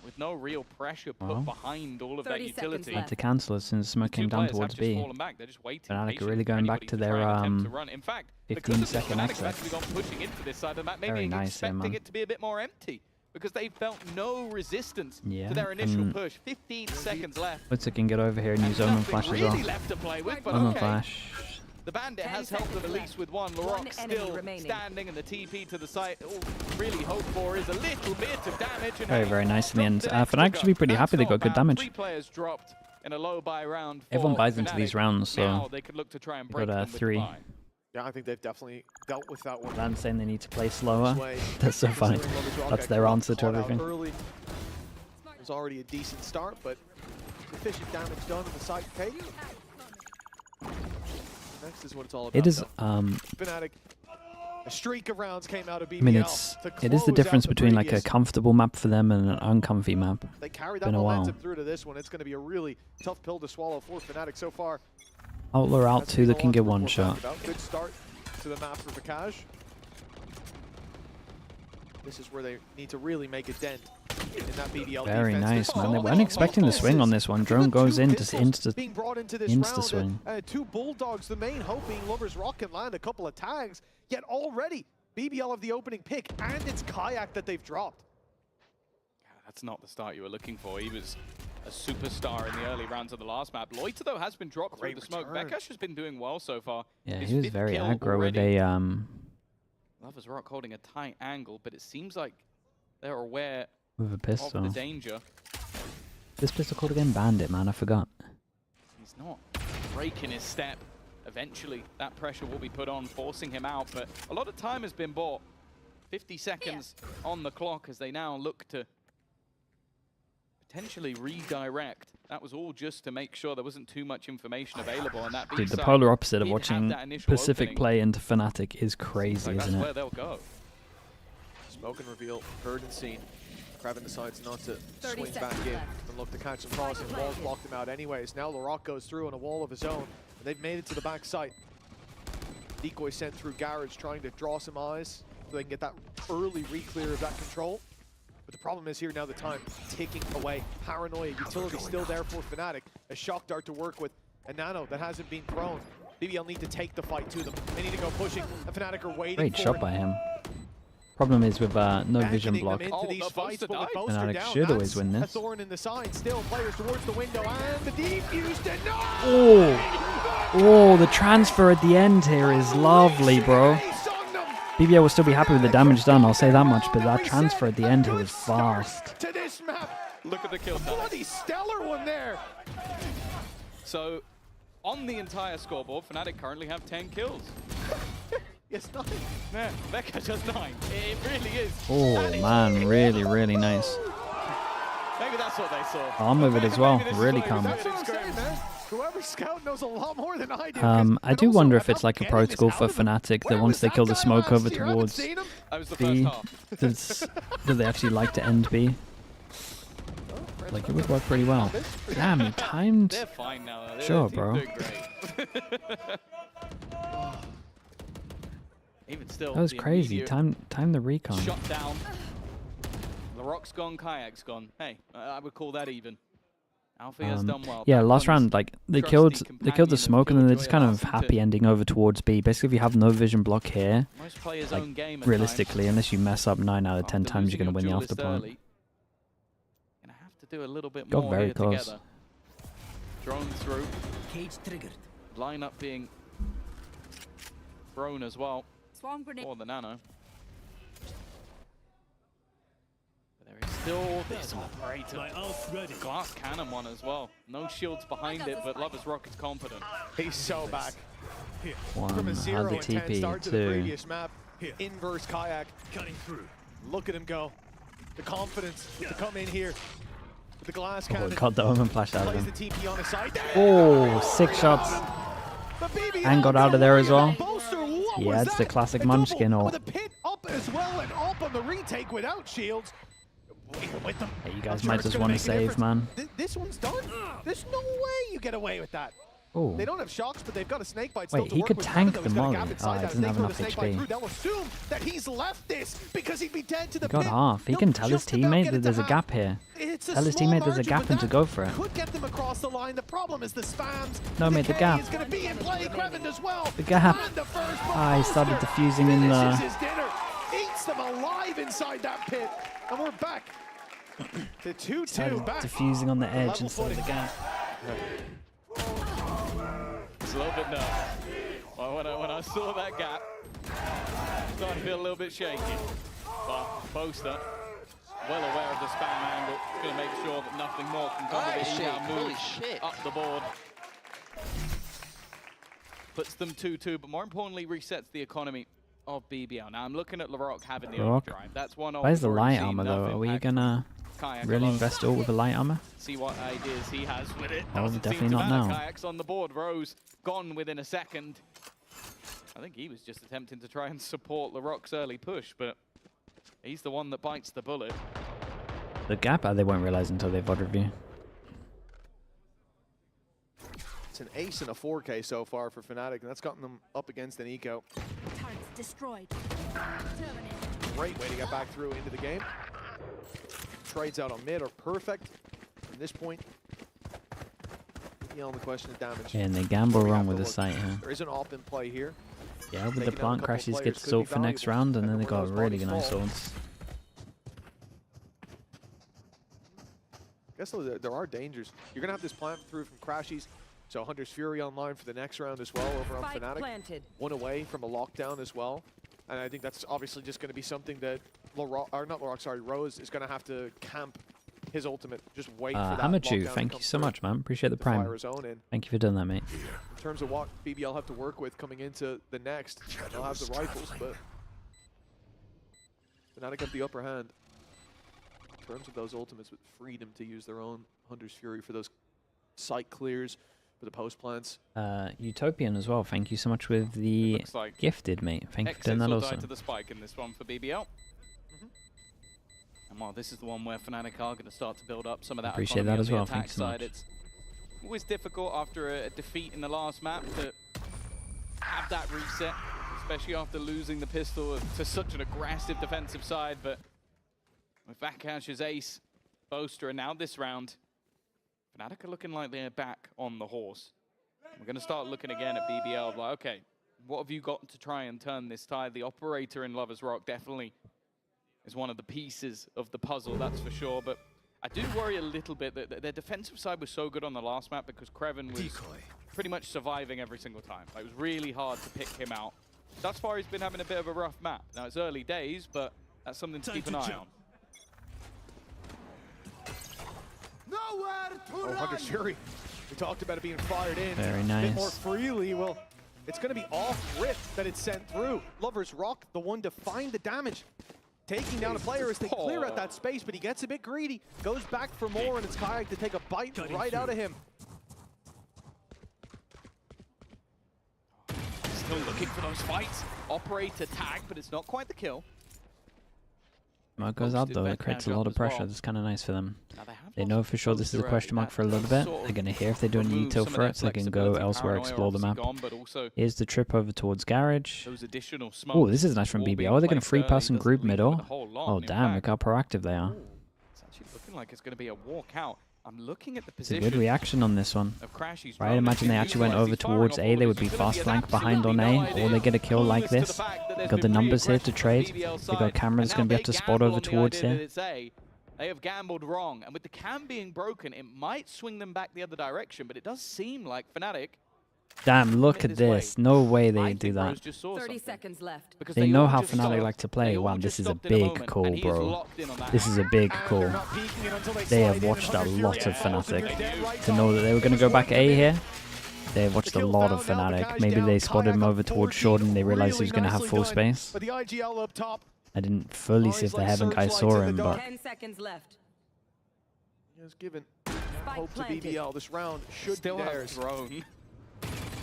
with no real pressure put Well. behind all of that utility. Had to cancel it since smoke Two came down players towards have B. just fallen back. They're just waiting FNATIC are patiently really for going back anybody to try their and attempt to run. In fact, because of this, 15-second FNATIC have exit. actually gone pushing into this side of the map, maybe Very nice there, expecting man. it to be a bit more empty, because they felt no resistance Yeah, to their initial and push. 15 seconds left. Blitzer can get over here and use Omen Flash as well. Really left to play with, but Omen okay. Flash. The Bandit has helped them at least with one. Larocque still standing, and the TP to the site. All really hope for is a little bit of damage. And Very, very nice in the end. FNATIC should be pretty happy they got good damage. 3 players dropped in a low buy round. Everyone for buys into FNATIC. these rounds, Now so they could look to try and they break got them with the 3. buy. Yeah, I think they've definitely dealt with that one. Lan's saying they need to play slower. Way. That's so funny. Considering Lovers Rock That's got their caught answer to out everything. Early. It was already a decent start, but sufficient damage done in the side take. Next is what it's all about. It is, FNATIC, a streak of rounds came out of BBL. I mean, it is the close out difference the between like a previous. comfortable map for them and an uncomfy map. They carried It's that been a while. momentum through to this one. It's going to be a really tough pill to swallow for FNATIC so far. Outlaw out That's 2, they been a can lot get to one report shot. back about. Good start to the map for Vekaj. This is where they need to really make a dent in that BBL Very defense. nice, This man. They is weren't expecting the swing on this one. Drone goes in to being brought into this insta round. swing. 2 Bulldogs, the main hope being Lovers Rock can land a couple of tags, yet already BBL have the opening pick, and it's Kayak that they've dropped. That's not the start you were looking for. He was a superstar in the early rounds of the last map. Loiter, though, has been dropped Great through the smoke. return. Vekaj has been doing well so far. Yeah, His he was 5th very kill aggro with already. a Lovers Rock holding a tight angle, but it seems like they're aware with a of pistol. the danger. This pistol called again Bandit, man. I forgot. He's not breaking his step. Eventually, that pressure will be put on, forcing him out, but a lot of time has been bought. 50 seconds on the clock as they now look to potentially redirect. That was all just to make sure there wasn't too much information available on that B Dude, the side. polar opposite of Did have watching that initial Pacific opening. play into FNATIC is crazy, Like, isn't that's where it? they'll go. Smoke and reveal, heard and seen. Kraven decides not to 30 swing back seconds in left. and look to catch him crossing. Walls blocked him out anyways. Now Larocque goes through on a wall of his own, and they've made it to the back site. Decoy sent through Garage, trying to draw some eyes so they can get that early re-clear of that control. But the problem is here now the time ticking away. Paranoia, utility still there for FNATIC. A shock dart to work with. A nano that hasn't been thrown. BBL need to take the fight to them. They need to go pushing. And FNATIC are waiting Great for shot it. by him. Problem is with no vision Beckoning block. them into these fights, but with Boaster FNATIC down, should always that's win a this. thorn in the side. Still players towards the window, and the defuse denied! Oh, the transfer at the end here is lovely, bro. BBL will still be happy with the damage done, I'll say that much, but that transfer at the end here was fast. To this map, Look at the kill tally. bloody stellar one there. So, on the entire scoreboard, FNATIC currently have 10 kills. Yes, 9. Yeah, Vekaj has 9. It really is. Oh, man, really, really nice. Maybe that's what they saw. Calm with it as well, really calm. That's what I'm saying, man. Whoever scout knows a lot more than I do. I do wonder if it's like a protocol for FNATIC that once they kill the smoke over towards B, that they actually like to end B. Like, it would work pretty well. Damn, he timed. They're fine now. Though. Sure, Their bro. team's doing great. Even still, That was the crazy. immediate Time the recon. shut down LaRock's gone, Kayak's gone. Hey, I would call that even. Alfie has done well. Yeah, Back last comes round, like they killed the smoke, and then they're just kind of happy ending over towards B. Basically, if you have no vision block here, like, realistically, unless you mess up 9 out of 10 times, you're gonna win the after point. Gonna have to do a little bit Got more very here close. together. Drone through. Cage triggered. Lineup being thrown as well. Swarm grenade. Or the nano. But there is still this operator. Glass cannon one as well. No shields behind it, but Lovers Rock is confident. He's so back. One, From a has 0 the and 10 TP, start to the 2. previous map, inverse Kayak. Cutting through. Look at him go. The confidence to come in here with the glass Oh, cannon. got the omen flashed out of Plays him. the TP on the side. Oh, 6 shots. And got out of there as well. Yeah, it's the classic Munchkin ult. With a pit up as well and up on the retake without shields. With them. Hey, you guys might just want to save, man. This one's done. There's no way you get away with that. Oh. They don't have shocks, but they've got a snake bite still Wait, to he work could with. tank He's the got a molly. gap Oh, inside he that. doesn't They have throw enough the snake bite HP. through. They'll assume that he's left this because he'd be dead to the Got pit. half. He can tell his teammate that there's a gap here. Tell his teammate there's a gap and to go for it. Could get them across the line. The problem is the spams. No, mate, the gap. Is going to be in play. Kreven as well. The gap. And the first Ah, he started defusing in finishes there. his dinner. Eats them alive inside that pit. And we're back to 2-2 Started back. defusing on the edge Level instead of the footing. gap. It's a little bit nervous. Well, when I saw that gap, I started to feel a little bit shaky. But Boaster, well aware of the spam angle, going to make sure that nothing more can come of it. He now moves up the board. Puts them 2-2, but more importantly, resets the economy of BBL. Now I'm looking at LaRock having the overdrive. That's one. Where's the we've light seen armor though? nothing. Are we gonna really invest all with the light armor? See what ideas he has with it. Oh, Doesn't definitely seem to not matter. now. Kayak's on the board. Rose gone within a second. I think he was just attempting to try and support LaRock's early push, but he's the one that bites the bullet. The gap, they won't realize until they VOD review. It's an ace and a 4K so far for FNATIC, and that's gotten them up against an eco. Targets destroyed. Great way to get back through into the game. Trades out on mid are perfect from this point. The only question is damage. Yeah, and they gamble wrong with the sight here. There is an AWP in play here. Yeah, with the Taking out a plant couple crashes, players gets could sold be for next valuable, round, and then they depending on got where really those nice bodies fall. swords. I guess though, there are dangers. You're going to have this plant through from Crashies. So Hunter's Fury online for the next round as well over on FNATIC. Planted. One away from a lockdown as well. And I think that's obviously just going to be something that Rose is going to have to camp his ultimate. Just wait for that Hamachu, lockdown to thank come you so through. much, man. Appreciate the To fire prime. his own in. Thank you for doing that, mate. In terms of what BBL have to work with coming into the next, they'll have the rifles, but FNATIC have the upper hand. In terms of those ultimates with freedom to use their own Hunter's Fury for those site clears, for the post plants. Utopian as well. Thank you so much with the Looks like gifted, mate. Thank you for doing Exits that will also. die to the spike in this one for BBL. And while this is the one where FNATIC are going to start to build up some of that Appreciate economy that as on the well. attack Thank you so side, much. it's always difficult after a defeat in the last map to have that reset, especially after losing the pistol to such an aggressive defensive side. But with Vakash's ace, Boaster, and now this round, FNATIC are looking like they're back on the horse. We're going to start looking again at BBL, like, okay, what have you got to try and turn this tide? The operator in Lovers Rock definitely is one of the pieces of the puzzle, that's for sure. But I do worry a little bit that their defensive side was so good on the last map because Kreven was pretty much surviving every single time. Like, it was really hard to pick him out. Thus far, he's been having a bit of a rough map. Now, it's early days, but that's something to keep an eye on. Oh, Hunter's Fury. We talked about it being fired in Very a nice. bit more freely. Well, it's going to be off rip that it's sent through. Lovers Rock, the one to find the damage. Taking down a player as they clear out that space, but he gets a bit greedy. Goes back for more, and it's Kayak to take a bite right out of him. Still looking for those fights. Operator tag, but it's not quite the kill. Smoke goes out though, it creates a lot of pressure. That's kind of nice for them. They know for sure this is a question mark for a little bit. They're going to hear if they do an e-till for it, so they can go elsewhere, explore the map. Here's the trip over towards Garage. Oh, this is nice from BBL. Are they going to free pass and group middle? Oh, damn, look how proactive they are. Actually looking like it's going to be a walkout. I'm looking at the It's a position. good reaction on this one. Of Crashy's Right, drone. imagine they actually went over towards A, they would be fast flank behind on A, or they get a kill like this. They got the numbers here to trade. They got cameras going to be able to spot over towards here. They have gambled wrong, and with the cam being broken, it might swing them back the other direction, but it does seem like FNATIC. Damn, look at this. No way they do that. 30 seconds left. They know how FNATIC like to play. Wow, this is a big call, bro. This is a big call. They have watched a lot of FNATIC to know that they were going to go back A here. They have watched a lot of FNATIC. Maybe they spotted him over towards short and they realized he was going to have full space. I didn't fully see if the Heaven guy saw him, but 10 seconds left. He has given hope to BBL. This round should Still be have theirs. drone.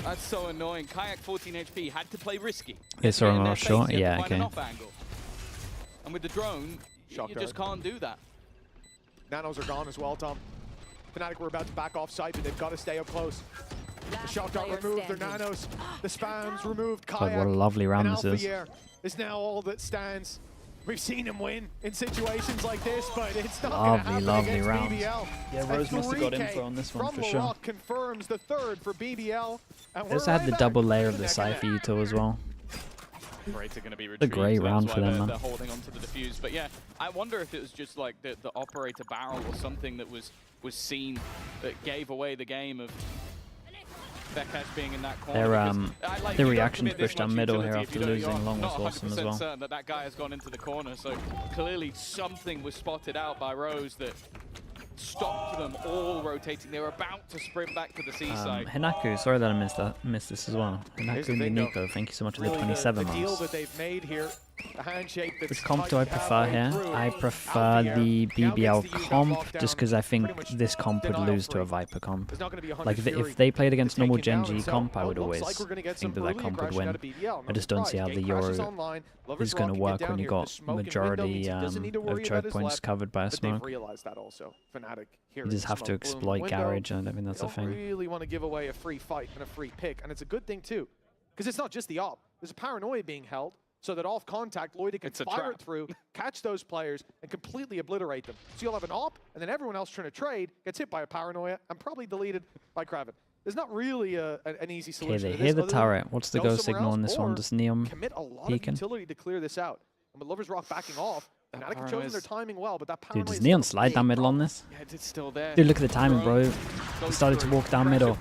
That's so annoying. Kayak 14 HP had to play risky. they saw him off short. Yeah, okay. And with the drone, you just can't do that. Nanos are gone as well, Tom. FNATIC were about to back off site, but they've got to stay up close. The shock dart removed, their nanos, the spams removed, God, Kayak. what a lovely round and this is. Alpha is now all that stands. We've seen him win in situations like this, but it's not going to happen Lovely against round. BBL. Yeah, Rose must have got info on this one for sure. Rock confirms the third for BBL. And They also had the double layer of the Cypher Util as well. Great are going to be A great round for them, man. They're holding on to the defuse. But yeah, I wonder if it was just like the operator barrel or something that was seen that gave away the game of Vekash being in that corner. Their reaction to push down middle here after losing long was awesome as well. Certain that guy has gone into the corner, so clearly something was spotted out by Rose that stopped them all rotating. They were about to sprint back to the seaside. Hinaku, sorry that I missed this as well. Hinaku and Nico, thank you so much for the 27 the deal months. that they've made here, the handshake that's Which comp do I prefer here? I prefer the BBL comp just because I think this comp would lose to a Viper comp. Like if they played against normal Gen G comp, I would always think that comp would win. I just don't see how the Euro is going to work when you got majority of choke points covered by a smoke. You just have to exploit garage, and I think that's a thing. Really want to give away a free fight and a free pick, and it's a good thing too, because it's not just the op. There's a paranoia being held, so that off contact, Lloyd can fire it through, catch those players, and completely obliterate them. So you'll have an op, and then everyone else trying to trade gets hit by a paranoia and probably deleted by Kraven. There's not really an easy solution. Okay, they hear the turret. What's the go signal on this one? Does Neom commit a lot peeking? of utility to clear this out. And with Lovers Rock backing off, FNATIC have chosen their timing well, but that Dude, paranoia does Neon slide down middle on this? Yeah, it's still there. Dude, look at the timing, bro. He started to walk down middle.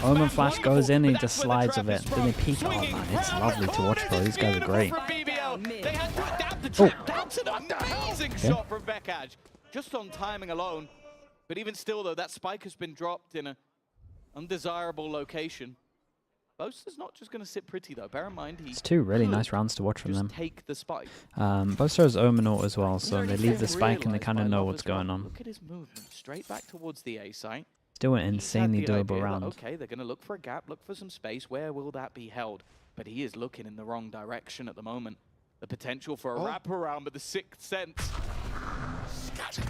Omen Flash goes in and he just slides with it. Then they peek. Oh man, it's lovely to watch, bro. These guys are great. They had to adapt the trap. That's an amazing shot from Vekash, just on timing alone. But even still, though, that spike has been dropped in an undesirable location. Boaster's not just going to sit pretty, though. Bear in mind, It's two really nice rounds to watch from them. Take the spike. Boaster has Omen ult as well, so they leave the spike and they kind of know what's going on. Look at his movement, straight back towards the A site. Still an insanely doable That, round. okay, they're going to look for a gap, look for some space. Where will that be held? But he is looking in the wrong direction at the moment. The potential for a wraparound, but the sixth sense.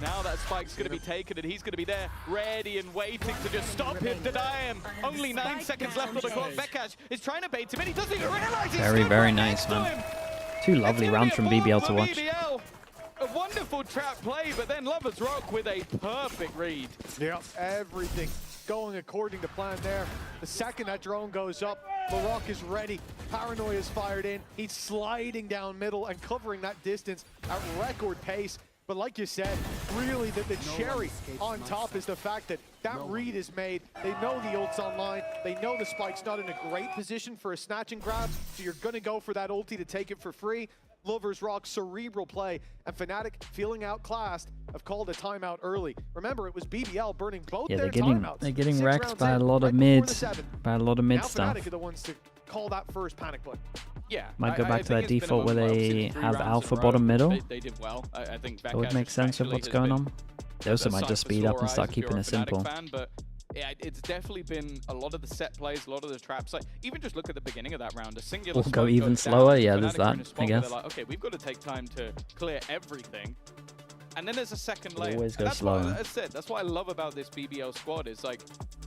Now that spike's going to be taken, and he's going to be there, ready and waiting to just stop him, deny him. Only 9 seconds left on the clock. Vekash is trying to bait him, and he doesn't even realize he's Very, very right nice, next to man. him. Two lovely rounds from BBL to watch. BBL. A wonderful trap play, but then Lovers Rock with a perfect read. Yeah, everything going according to plan there. The second that drone goes up, LaRock is ready. Paranoia is fired in. He's sliding down middle and covering that distance at record pace. But like you said, really the cherry on top is the fact that read is made. They know the ult's online. They know the spike's not in a great position for a snatch and grab, so you're going to go for that ulti to take it for free. Lovers Rock, cerebral play, and FNATIC feeling outclassed have called a timeout early. Remember, it was BBL burning both their timeouts. They're getting 6 wrecked rounds by a in, lot of right mid, before the 7. by a lot of mid Now stuff. FNATIC are the ones to call that first panic play. Yeah, Might go back to that default where they have alpha bottom middle. They did well. I think That would make sense with what's going on. They also might just speed up and start keeping it simple. But yeah, it's definitely been a lot of the set plays, a lot of the traps. Like even just look at the beginning of that round. A singular We'll go smoke even goes slower. down, Yeah, FNATIC there's are in that, a spot I where guess. they're like, okay, we've got to take time to clear everything. And then there's a second It layer. always And goes that's what, slower. as I said, that's what I love about this BBL squad is like,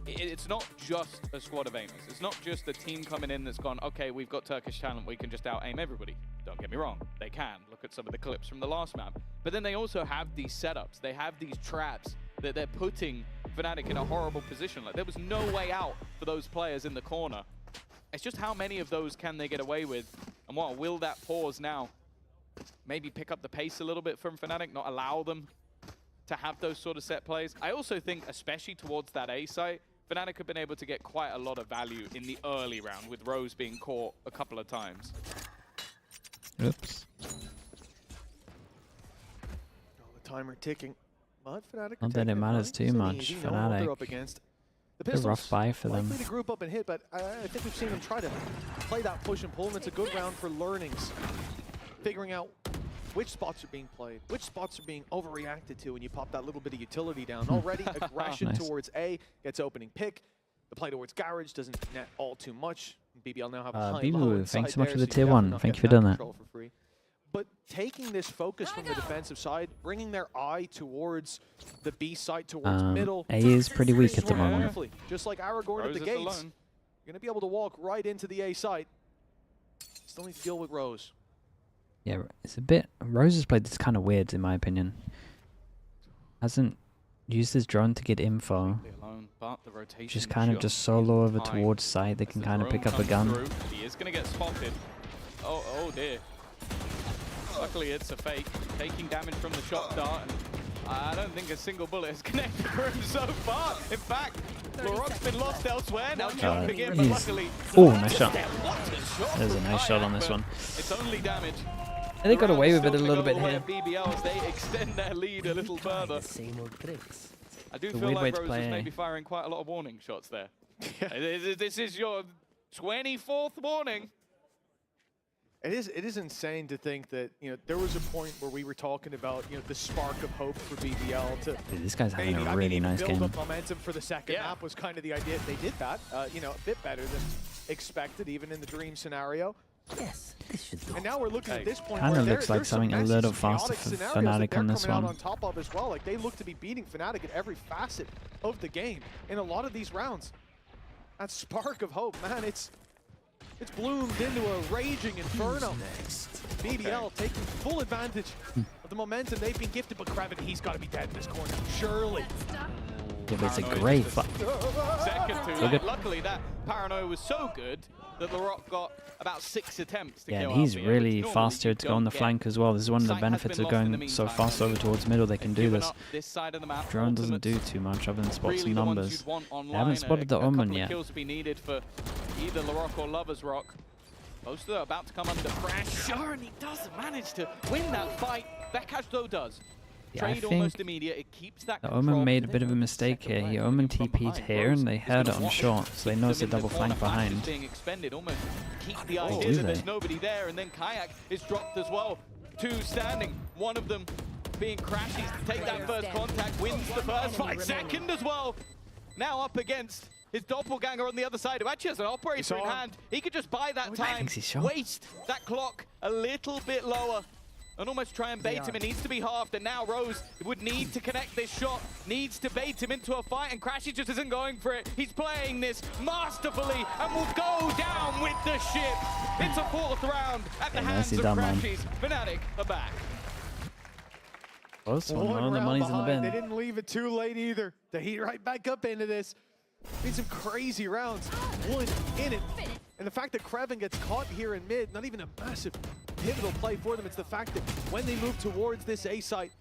it's not just a squad of aimers. It's not just a team coming in that's gone, okay, we've got Turkish talent, we can just out-aim everybody. Don't get me wrong, they can. Look at some of the clips from the last map. But then they also have these setups. They have these traps that they're putting FNATIC in a horrible position. Like, there was no way out for those players in the corner. It's just how many of those can they get away with? And what will that pause now maybe pick up the pace a little bit from FNATIC, not allow them to have those sort of set plays? I also think, especially towards that A site, FNATIC have been able to get quite a lot of value in the early round, with Rose being caught a couple of times. Oops. The timer ticking. But FNATIC Not that it matters too much. FNATIC. A rough buy for them. Likely to group up and hit, but I think we've seen them try to play that push and pull, and it's a good round for learnings. Figuring out which spots are being played, which spots are being overreacted to when you pop that little bit of utility down. Already, aggression towards A gets opening pick. The play towards Garage doesn't net all too much. BBL now have a high low thanks so inside much for there, the so tier you 1. definitely Thank you get for doing that. control for free. But taking this focus from the defensive side, bringing their eye towards the B side, towards middle. A is pretty weak at the moment. Carefully, just like Aragorn at the gates. You're going to be able to walk right into the A site. Still need to deal with Rose. Yeah, it's a bit... Rose has played this kind of weird, in my opinion. Hasn't used his drone to get info. Just kind of just solo over towards side. They can kind of pick up a gun. He is going to get spotted. Oh dear. Luckily, it's a fake. Taking damage from the shot dart. And I don't think a single bullet has connected for him so far. In fact, Larocque's been lost elsewhere. Now jumping in, but luckily... Oh, nice shot. What a shot! There's a nice shot on this one. It's only damage. And they got away with it a little bit here. BBL as they extend their lead a little further. I do It's a feel weird way like to Rose play, is eh? maybe firing quite a lot of warning shots there. This is your 24th warning. It is insane to think that, you know, there was a point where we were talking about, you know, the spark of hope for BBL to Dude, this guy's having maybe, a really nice build game. up momentum for the second map was kind of the idea. They did that, you know, a bit better than expected, even in the dream scenario. Yes, this should do. And now we're looking at this point Kinda where looks like there's some something a messy, little chaotic faster for scenarios FNATIC that on they're this coming out one. on top of as well. Like, they look to be beating FNATIC at every facet of the game in a lot of these rounds. That spark of hope, man, it's bloomed into a raging inferno. BBL taking full advantage of the momentum they've been gifted, but Kraven, he's got to be dead in this corner, surely. Yeah, but it's a great fight. Second So to good. luckily that paranoia was so good that Larocque got about 6 attempts to Yeah, kill and he's RPA, really which fast here normally to go on the you don't flank as well. This is one of the Sight has benefits been of lost in the going so meantime. fast over towards middle. They can do Given this. up this side of the map. Drone doesn't Ultimates, do too much other than spots really and the ones numbers. you'd want They online. haven't spotted the a Omen couple of yet. kills to be needed for either Larocque or Lovers Rock. Both of them are about to come under pressure, and he doesn't manage to win that fight. Vekash though does. Yeah, I Trade almost think immediate. It keeps that the control. Omen made a bit of a mistake here. He Omen TP'd here and they heard it on short, so they know it's a double flank behind. Being expended, almost keep the Oh, idea do that they? there's nobody there, and then Kayak is dropped as well. 2 standing, one of them being Crashies to take that first contact, wins the first fight, second as well. Now up against his doppelganger on the other side, who actually has an operator in hand. He could just buy that time, waste that clock a little bit lower, and almost try and bait him. It needs to be halved, and now Rose would need to connect this shot, needs to bait him into a fight, and Crashy just isn't going for it. He's playing this masterfully and will go down with the ship. It's a 4th round at the hands nicely of done, man. Crashies. FNATIC are back. Close one, One the round money's in the behind. bin. They didn't leave it too late either. They heat right back up into this. Been some crazy rounds. One in it. And the fact that Kraven gets caught here in mid, not even a massive pivotal play for them. It's the fact that when they move towards this A site,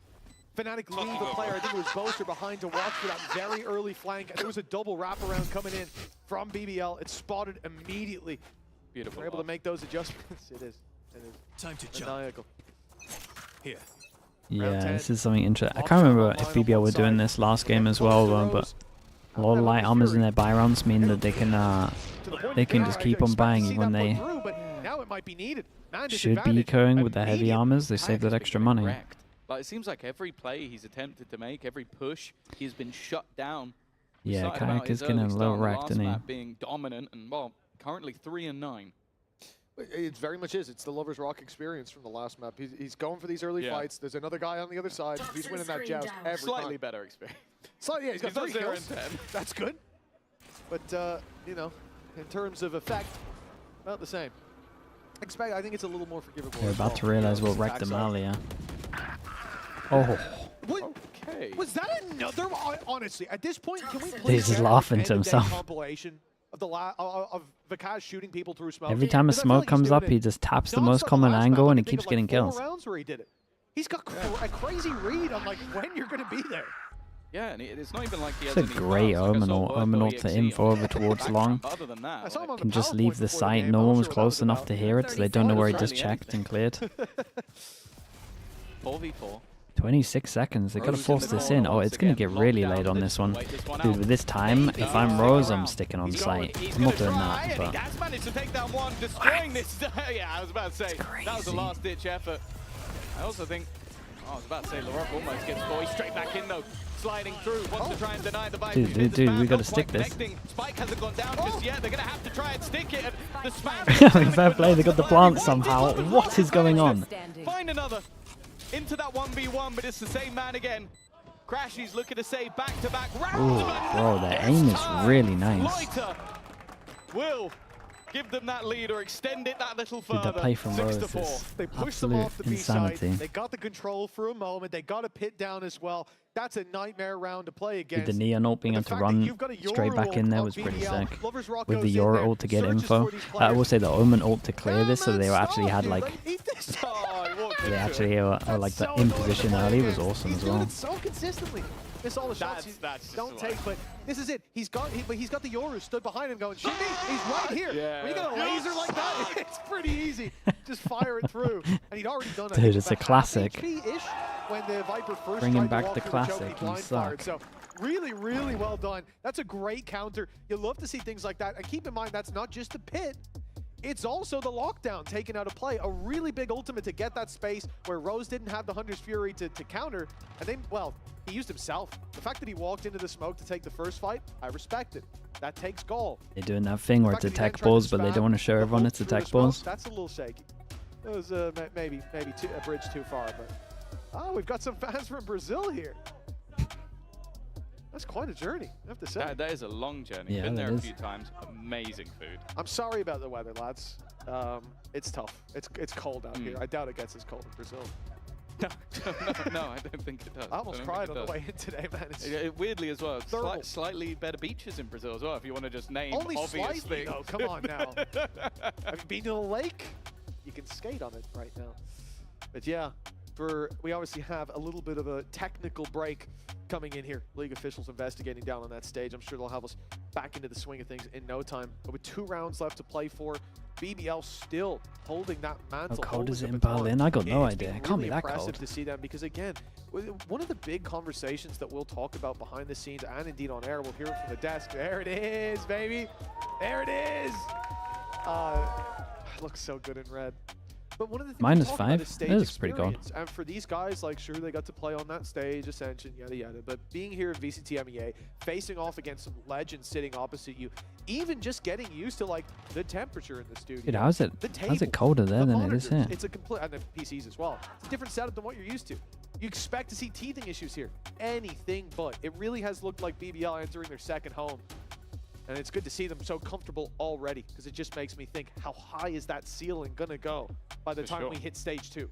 FNATIC leave a player, I think it was Boaster, behind to watch for that very early flank. And there was a double wraparound coming in from BBL. It's spotted immediately. Beautiful. They're able to make those adjustments. It is. Time to maniacal. Here. Yeah, this is something interesting. I can't remember if BBL were doing this last game as well, though, but a lot of light armors in their buy rounds mean that they can just keep on buying even when they Now it might be needed. should be ecoing with their heavy armors. They save that extra money. Like, it seems like every play he's attempted to make, every push, he's been shut down. Yeah, Excited about Kayak his is getting early a start little on the wrecked, last isn't he? map being dominant, and well, currently 3-9. It very much is. It's the Lovers Rock experience from the last map. He's going for these early fights. There's another guy on the other side. He's winning that joust every Slightly time. better experience. Slightly, yeah, he's got He's not 3 kills. 0 and 10. That's good. But, you know, in terms of effect, about the same. I think it's a little more forgivable. They're as about well. to realize You know, what this wrecked attack them side. earlier. Oh. Okay. Was that another? Honestly, at this point, can we please He's just get laughing an to end-of-day himself. compilation of the of Vakaz shooting people through smoke? Every time a Because I feel smoke like he's comes doing up, it he just taps the nonstop. most common Last angle map, I and he can think keeps of, getting like, kills. 4 rounds where he did it. He's got a crazy read on like when you're going to be there. Yeah, and it's not even like he has It's a any great fouls, like I saw Omen Worth ult to EXE info on over the towards background. long. Other than that, like, Can just leave the site. No one was close enough to hear it, so they don't know where he just checked and cleared. 4v4. 26 seconds. They gotta force this in. Oh, it's gonna get really late on this one. Dude, with this time, if I'm Rose, I'm sticking on site. I'm not doing that, but He has managed to take down one, destroying this. Yeah, I was about to say, that was a last-ditch effort. I also think, I was about to say, LaRock almost gets caught. He's straight back in, though. Sliding through, wants to try and deny the Viper. Dude, we gotta stick this. Spike hasn't gone down just yet. They're going to have to try and stick it. And the spam. Fair play, they got the plant somehow. What is going on? Find another. Into that 1v1, but it's the same man again. Crashy's looking to save back-to-back rounds. Ooh, bro, their aim is really nice. Loiter will give them that lead or extend it that little Dude, further. the play from 6 Rose to 4. is They pushed them absolute off the B side. insanity. They got the control for a moment. They got a pit down as well. That's a nightmare round to play With against. the Neon ult being able to run straight back in there was pretty sick. With the Yora ult to get info. I will say the Omen ult to clear this, so they actually had like... They actually were like the in position early was awesome as well. So consistently. Miss all the shots don't take, but this is it. He's got the Yoru stood behind him going, shoot me, he's right here. Yeah. When you got a laser like that, it's pretty easy. Just fire it through. And he'd already done it. Dude, it's a classic. HP-ish when the Viper first Bringing tried to back the walk through classic, choke, you blind fired. suck. So really, really well done. That's a great counter. You love to see things like that. And keep in mind, that's not just the pit. It's also the lockdown taken out of play. A really big ultimate to get that space where Rose didn't have the Hunter's Fury to counter. And then, well, he used himself. The fact that he walked into the smoke to take the first fight, I respect it. That takes gall. They're doing that thing where it's attack balls, but they don't want to show everyone it's attack balls. That's a little shaky. It was maybe a bridge too far, but we've got some fans from Brazil here. That's quite a journey, I have to say. That is a long journey. Yeah, Been there that a is. few times. Amazing food. I'm sorry about the weather, lads. It's tough. It's cold out here. I doubt it gets as cold in Brazil. No, I don't think it does. I almost cried on the way in today, man. It's Weirdly as well, thermal. slightly better beaches in Brazil as well, if you want to just name Only obvious slightly, things. though. Come on now. Have you been to the lake? You can skate on it right now. But yeah, we obviously have a little bit of a technical break coming in here. League officials investigating down on that stage. I'm sure they'll have us back into the swing of things in no time. But with 2 rounds left to play for, BBL still holding that mantle. How cold is it holding in the baton. Berlin? I got no It's idea. been It can't be really that impressive cold. to see them because, again, one of the big conversations that we'll talk about behind the scenes and indeed on air, we'll hear it from the desk. There it is, baby. There it is. It looks so good in red. But one of the things we talk about is -5? stage That is pretty good. experience. And for these guys, like, sure, they got to play on that stage, Ascension, yada, yada. But being here at VCT EMEA, facing off against some legends sitting opposite you, even just getting used to, like, the temperature in the studio. Dude, how's it The colder there the than it is monitors, here? It's a complete, and the PCs as well. It's a different setup than what you're used to. You expect to see teething issues here. Anything but. It really has looked like BBL entering their second home. And it's good to see them so comfortable already, because it just makes me think, how high is that ceiling going to go by the time we hit stage 2?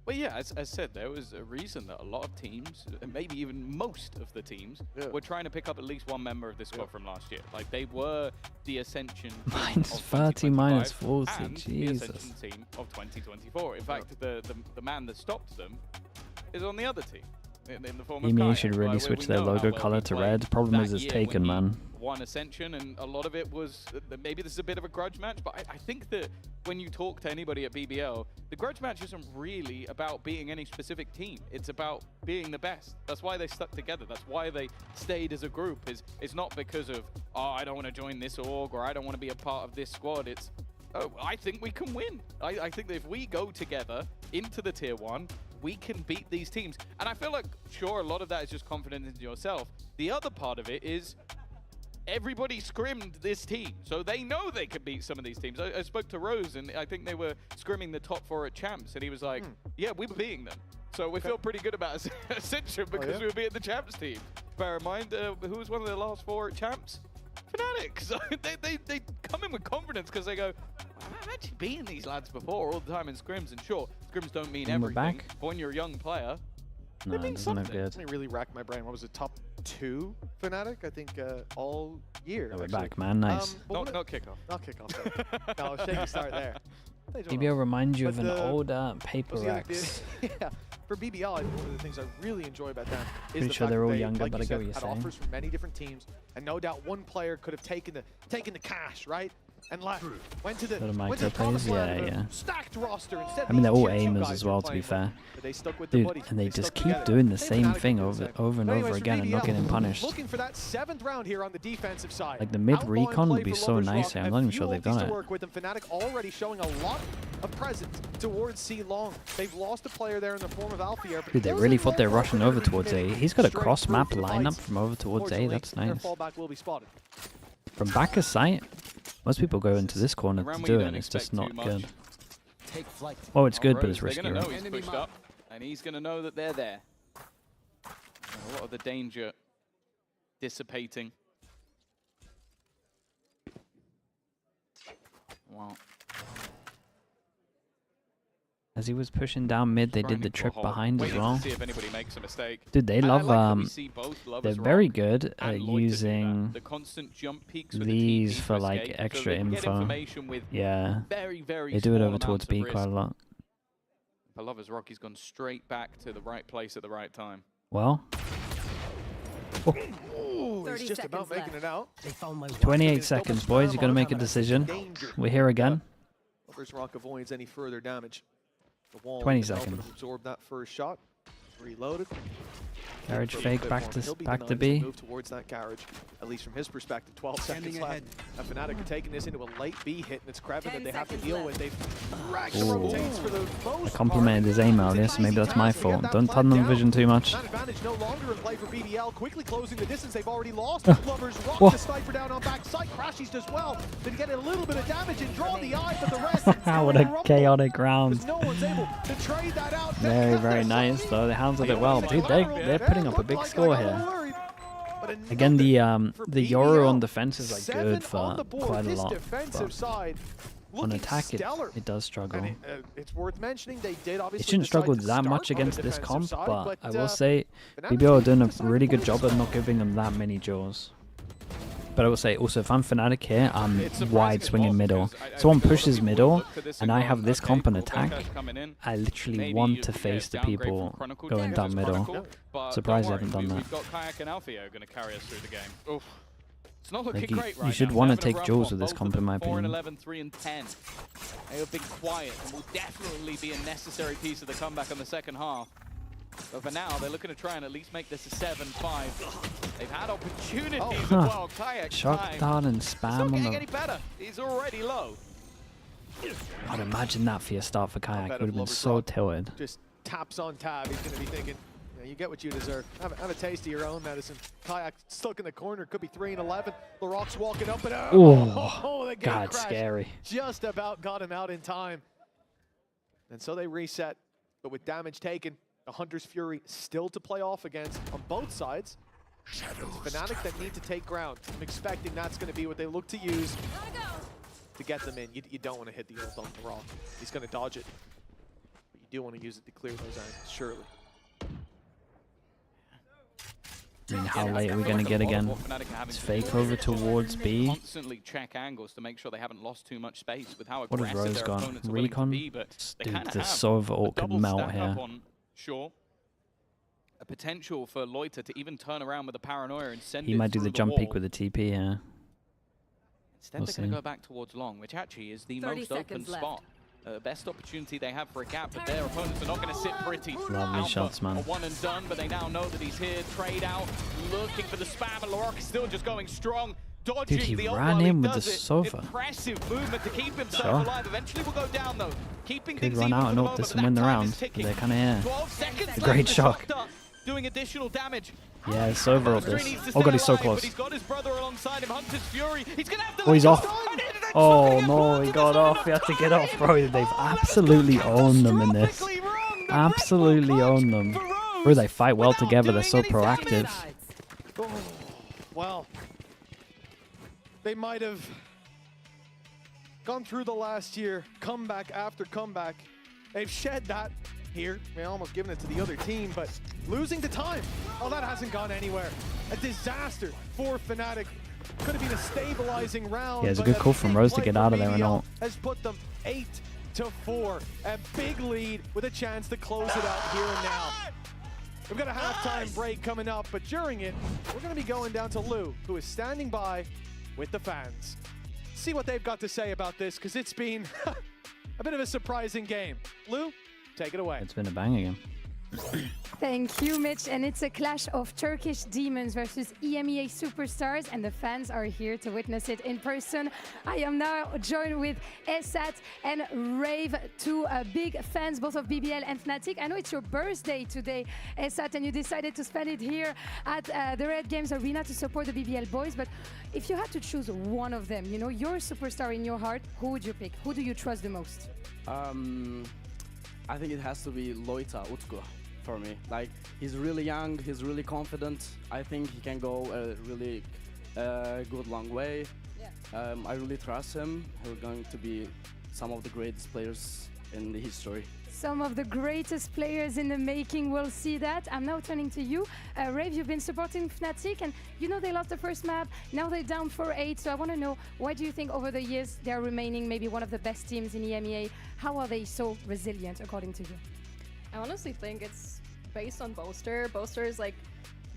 Well, yeah, as said, there was a reason that a lot of teams, and maybe even most of the teams, were trying to pick up at least one member of this squad from last year. Like, they were the Ascension team of -30, 2025 -40, and Jesus. the Ascension team of 2024. In fact, the man that stopped them is on the other team. In the form of EMEA Kaya. should really Like, switch we their know how logo well color he to played red. Problem that is it's year taken, when he man. won Ascension, and a lot of it was maybe this is a bit of a grudge match, but I think that when you talk to anybody at BBL, the grudge match isn't really about beating any specific team. It's about being the best. That's why they stuck together. That's why they stayed as a group. It's not because of, oh, I don't want to join this org, or I don't want to be a part of this squad. It's, oh, I think we can win. I think that if we go together into the tier 1, we can beat these teams. And I feel like, sure, a lot of that is just confidence in yourself. The other part of it is everybody scrimmed this team, so they know they can beat some of these teams. I spoke to Rose, and I think they were scrimming the top 4 at Champs, and he was like, yeah, we were beating them. So we feel pretty good about Ascension because we were beating the Champs team. Bear in mind, who was one of the last 4 at Champs? FNATIC. So they come in with confidence because they go, I've actually beaten these lads before all the time in scrims, and sure, scrims don't mean And we're everything. back. But when you're a young player, No, it doesn't look good. Let me really rack my brain. What was it? Top 2 FNATIC, I think, all year. Oh, we're actually. back, man. Nice. Well, Not kickoff. Not kickoff. Sorry. No, shaky start there. BBL reminds you of But an the- older Paper what's the other Rex. yeah, for BBL, I think one of the things I really enjoy about them is Pretty the sure fact they're all that they, younger, like but you I get said, what you're had saying. offers from many different teams, and no doubt one player could have taken the cash, right? And left. Went to the Little went to the micro promised plays, land yeah, of a yeah. stacked roster instead. I mean, they're all these tier 2 aimers guys as you're well, to be playing with. fair. But they stuck with the Dude, buddies. and they They just stuck keep together. doing the Same same FNATIC thing did over the and same. over But anyways, for again and not BBL, getting punished. Looking for that 7th round here on the defensive side. Like the mid Outlaw in recon would play be for so Lovers nice Rock. here. I'm A not even few sure they've ultis done to it. work with them. FNATIC already showing a lot of presence towards C long. They've lost a player there in the form of Alfier. Dude, they really thought they're rushing over towards A. He's got a cross-map lineup from over towards A. That's Their nice. fallback will be spotted. From back of sight, most people go into this corner Around to where do you it, don't and it's just expect not too good. much. Take flight. Oh, it's good, but Rose, it's risky, They're going to know right? he's pushed up, and he's going to know that they're there. A lot of the danger dissipating. Wow. As he was pushing down mid, they did Grinding the for a trip hole, behind as waiting to well. see if anybody makes a mistake. Dude, they And I love like that we see both they're Lovers very Rock good at and Loiter do that. using The constant jump peaks with these the TP for to like escape, so extra they can get info. information with Yeah, very, very they do it small over towards amounts of B risk. quite a lot. For Lovers Rock, he's gone straight back to the right place at the right time. Well, Ooh, he's just about making it out. 28 seconds, boys. You got to make a decision. We're here again. Lovers Rock avoids any further damage. The wall 20 can help seconds. him absorb that first shot. Reloaded. Garage He'll fake be back He'll be to denied as they B. move towards that garage, at least from his perspective. 12 seconds left. And FNATIC are taking this into a late B hit, and it's Kreven that they have to deal with. They've racked the Ooh. rotates for the I most complimented his aim earlier, so maybe that's my fault. Don't tunnel vision too much. That advantage no longer in play for BBL, quickly closing the distance they've already lost. Lovers Rock Whoa. the sniper down on backside, crashes does well. Then get a little bit of damage and draw the eye, but the rest What a chaotic round. no one's able to trade that out. Very, very nice, though. They handled it well. Dude, they're putting up a big score here. Again, the Yoru on defenses are good for quite a lot. But on attack, it does struggle. It's worth mentioning they did obviously It shouldn't struggle decide to that start much on the against this defensive comp, side, but I will uh, say FNATIC BBL are doing a decided really to good push job of not giving them that many jaws. But I will say also, if I'm FNATIC here, I'm wide swinging middle. Someone pushes middle, and I have this comp on attack, I literally want to face the people going down middle. Surprised I haven't done that. We've got Kayak and Alfio going to carry us through the game. Oof. It's not looking Like great right you should now. want to They're having a take rough jaws one. with this Both comp, of in my them 4 and opinion. 11, 3 and 10. They have been quiet and will definitely be a necessary piece of the comeback in the second half. But for now, they're looking to try and at least make this a 7-5. They've had opportunities as well. Kayak Shock dart and It's not spam on getting the... any better. He's already low. God, imagine that for your start for Kayak. It would have been so tilted. Just taps on tab. He's going to be thinking, you get what you deserve. Have a taste of your own medicine. Kayak stuck in the corner. Could be 3 and 11. LaRock's walking up and out. Oh, the gate God, crash scary. Just about got him out in time. And so they reset. But with damage taken, the Hunter's Fury still to play off against on both sides. It's FNATIC that need to take ground. I'm expecting that's going to be what they look to use to get them in. You don't want to hit the ult on the rock. He's going to dodge it. But you do want to use it to clear those angles, surely. I mean, how late are we going to get again? It's fake over towards B. Constantly check angles to make sure they haven't lost too much space with how What has aggressive Rose their gone? opponents are willing to Recon? be, but they Dude, kind of the have Sova ult a could double melt stack here. up on Shaw. A potential for Loiter to even turn around with a paranoia and send He it might do through the jump wall. peek with the TP here. Instead, We'll they're going see. to go back towards long, which actually is the 30 most open seconds left. spot. Best opportunity they have for a gap, but their opponents are not going to sit pretty. Lovely shots, man. A one and done, but they now know that he's here. Trade out, looking for the spam, and LaRock is still just going strong. Dodging Dude, he the ult ran while he in with does the it. Sova. Impressive movement to keep himself Sure. alive. Eventually will go down though. Keeping Could things run even out for and the ult moment, this but and win the that time round. is ticking. They're kind of here. 12 seconds It's a left. great The shock. shot doing additional damage. Yeah, it's over ult Three this. needs to Oh stay god, he's so alive, close. But he's got his brother alongside him, Hunter's Fury. He's gonna have to Oh, he's let off. this die. Oh no, he got off. He had to get off, bro. They've absolutely owned them in this. Absolutely owned them. Bro, they fight well together. They're so proactive. Oh, well, they might have gone through the last year, comeback after comeback. They've shed that here. We're almost giving it to the other team, but losing the time. Oh, that hasn't gone anywhere. A disaster for FNATIC. Could have been a stabilizing round. Yeah, it's a good call from Rose to get out of there and all. Has put them 8-4. A big lead with a chance to close it out here and now. We've got a halftime break coming up, but during it, we're going to be going down to Lou, who is standing by with the fans. See what they've got to say about this, because it's been a bit of a surprising game. Lou, take it away. It's been a banger game. Thank you, Mitch. And it's a clash of Turkish demons versus EMEA superstars, and the fans are here to witness it in person. I am now joined with Esat and Rave, two big fans, both of BBL and FNATIC. I know it's your birthday today, Esat, and you decided to spend it here at the Red Games Arena to support the BBL boys. But if you had to choose one of them, you know, your superstar in your heart, who would you pick? Who do you trust the most? I think it has to be Loita Utku. For me, like, he's really young, he's really confident. I think he can go a really good long way. Yeah. I really trust him. He's going to be some of the greatest players in the history. Some of the greatest players in the making, will see that. I'm now turning to you. Rave, you've been supporting FNATIC, and you know they lost the first map. Now they're down 4-8, so I want to know, why do you think over the years they're remaining maybe one of the best teams in EMEA? How are they so resilient, according to you? I honestly think it's based on Boaster. Boaster is like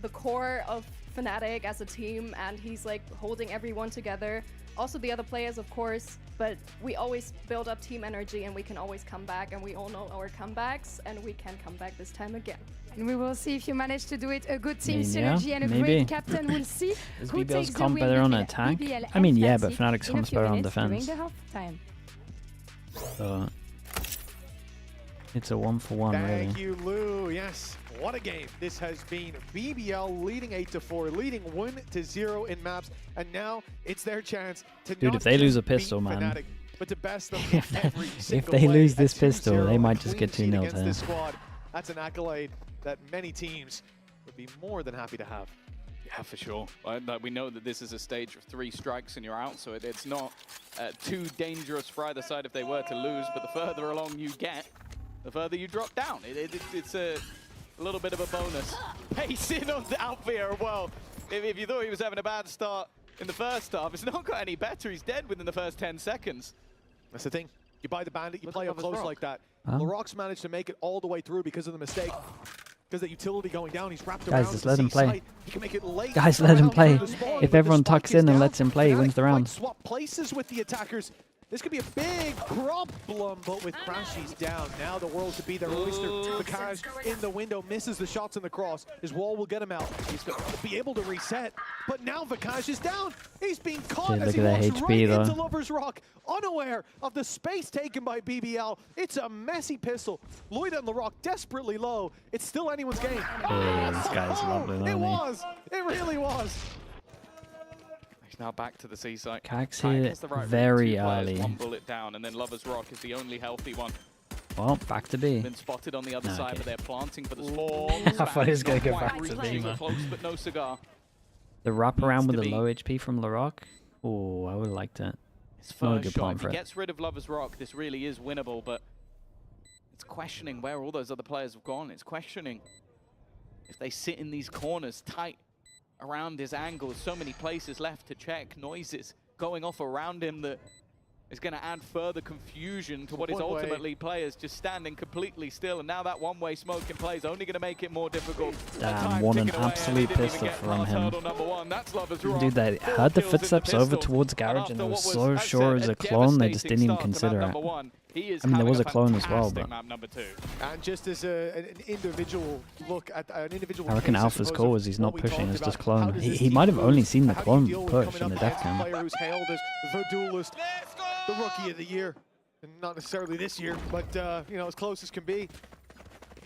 the core of FNATIC as a team, and he's like holding everyone together. Also the other players, of course, but we always build up team energy and we can always come back, and we all know our comebacks, and we can come back this time again. And we will see if you manage to do it. A good team synergy and a great captain. We'll see Is who BBL's takes the comp win better on between attack? BBL I mean, and yeah, but FNATIC FNATIC's in a comp's few better on minutes during defense. the halftime. So it's a 1-for-1, really. Thank you, Lou. Yes, what a game this has been. BBL leading 8-4, leading 1-0 in maps, and now it's their chance to Dude, not if they lose a just beat pistol, man. FNATIC, but to best them every If single they way. lose A this pistol, 2-0, they might a just clean get sheet 2-0 against here. this squad. That's an accolade that many teams would be more than happy to have. Yeah, for sure. We know that this is a stage of 3 strikes and you're out, so it's not too dangerous for either side if they were to lose, but the further along you get, the further you drop down. It's a little bit of a bonus. Pacing on the Alfia as well. If you thought he was having a bad start in the first half, it's not got any better. He's dead within the first 10 seconds. That's the thing. You buy the bandit, you play up close like that. Huh? LaRock's managed to make it all the way through because of the mistake. Because the utility going down, he's wrapped Guys, around. just the let him C-side. play. He can make it late. Guys, let him play. If But everyone the spike tucks is in and down. lets him play, he wins the FNATIC round. might swap places with the attackers. This could be a big problem, but with Crash, he's down. Now the world to be their oyster. Bakaj in the window, misses the shots in the cross. His wall will get him out. He's going to be able to reset. But now Bakaj is down. He's being caught Dude, as look he at that walks HP right into though. Lover's Rock, unaware of the space taken by BBL. It's a messy pistol. Lloyd and LaRock desperately low. It's still anyone's game. Hey, this guy's lovely, It isn't he? was. It really was. He's now back to the C site. Cax Kite here has the right very read, 2 players, early. 1 bullet down, and then Lover's Rock is the only healthy one. Well, back to B. Been spotted on the other No, side, okay. but they're planting for the spawn. I thought he was going to go back to reaching B. close, but no cigar. The wraparound with to the be. low HP from LaRock? Oh, I would have liked it. His Not a first good shot, plan if for he it. gets rid of Lover's Rock, this really is winnable, but it's questioning where all those other players have gone. It's questioning if they sit in these corners tight around his angles. So many places left to check. Noises going off around him that is going to add further confusion to what is One-way. ultimately players just standing completely still. And now that one-way smoke in play is only going to make it more difficult. Damn, what an absolute pistol from him. That's Lover's Rock. Dude, they Four heard the kills in footsteps over pistol. towards Garage and after I was what so as I sure it said, was a clone, they just didn't even devastating start to consider map it. number 1. He is I mean, there having was a clone as well, fantastic but map number 2. And just as an individual look at an individual I reckon case, Alpha's suppose, call of was he's what not we pushing, talked it's just about. How clone. does He this he team might have move? only seen the How do you clone deal with push coming in the up death against a cam. player who's hailed as the duelist, the rookie of the year, and not necessarily this year, but you know, as close as can be.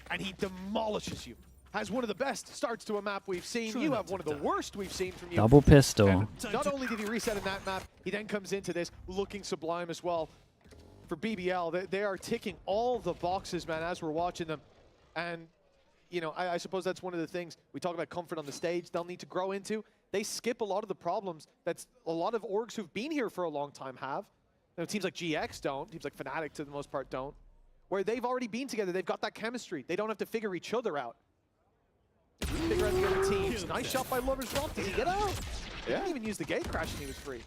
And he demolishes you. Has one of the best starts to a map we've seen. You have one of the worst we've seen from you. Double pistol. And not only did he reset in that map, he then comes into this looking sublime as well. For BBL, they are ticking all the boxes, man, as we're watching them. And, you know, I suppose that's one of the things we talk about comfort on the stage they'll need to grow into. They skip a lot of the problems that a lot of orgs who've been here for a long time have. You know, teams like GX don't, teams like FNATIC to the most part don't. where they've already been together. They've got that chemistry. They don't have to figure each other out. Figure out the other teams. Nice shot by Lover's Rock. Did he get out? He didn't even use the gate crash and he was free.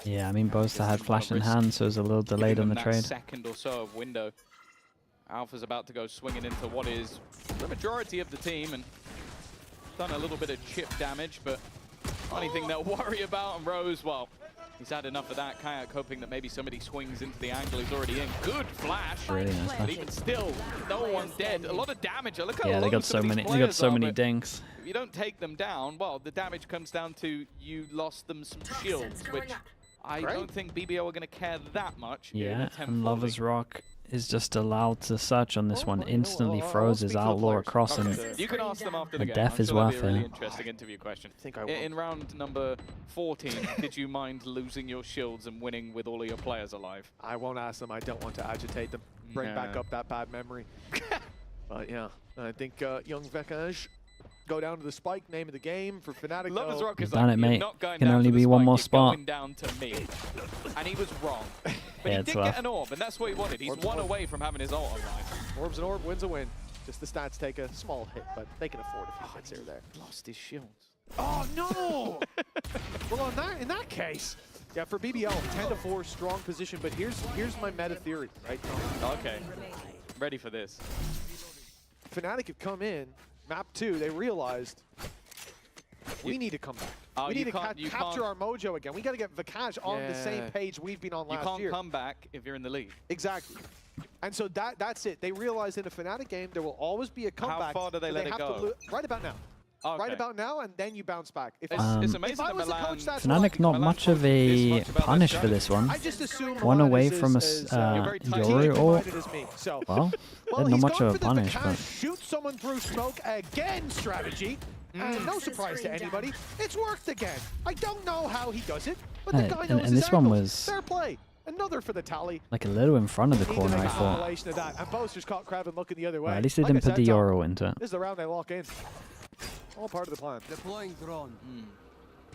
Yeah, I mean, Boaster had flash in hand, so it was a little delayed on the that trade. Second or so of window. Alpha's about to go swinging into what is the majority of the team and done a little bit of chip damage, but only thing they'll worry about. And Rose, well, he's had enough of that. Kayak hoping that maybe somebody swings into the angle. He's already in. Good flash. Really nice But flash. even still, no one dead. A lot of damage. Look how Yeah, they low got some so of these many. They got players so are, many but dinks. if you don't take them down, well, the damage comes down to you lost them some shields, which I don't think BBL are going to care that much. Yeah, and Lover's Rock is just allowed to search on this one. Instantly froze his outlaw across him. You can ask them after the game. death I'm is sure that'd worth be a really it. interesting interview question. I In round number 14, did you mind losing your shields and winning with all of your players alive? I won't ask them. I don't want to agitate them. Bring back up that bad memory. But yeah, I think young Vekaj go down to the spike, name of the game for FNATIC. Lover's Rock is You've done like, it, you're mate. not going Can down only to the be one spike, more you're spot. going down to me. And he was wrong. But Yeah, he it's did rough. get an orb, and that's what he wanted. He's one away from having his ult online. Orbs and orb wins a win. Just the stats take a small hit, but they can afford a few hits here or there. Lost his shields. Oh no! Well, in that case, yeah, for BBL, 10-4, strong position. But here's my meta theory, right? Okay, ready for this. FNATIC have come in, map 2, they realized we need to come back. Oh, we need to you capture can't- our mojo again. We got to get Vekaj on the same page we've been on You last can't year. come back if you're in the lead. Exactly. And so that's it. They realized in a FNATIC game there will always be a comeback. far do they but let it have go? To right about now. Okay. Right about now, and then you bounce back. If It's I, amazing if I that was the Milan- coach, that's what I'd FNATIC be not doing. much of a punish for this one. I just assume One Milan away is from a as, Yoru strategic or minded as me. So, well, well, not he's much gone of for a the punish, Vekaj, but shoot someone through smoke again strategy. And no surprise to anybody, it's worked again. I don't know how he does it, but the Hey, guy and- knows and his this one angles. was- Fair play. Another for the tally. like a little in front of the Need to corner, make I a thought. compilation of that. And Boaster's caught Kraven looking the other way. Well, at least they Like didn't I put the said, Tom, Yoru into it. This is the round they lock in. All part of the plan. Deploying drone.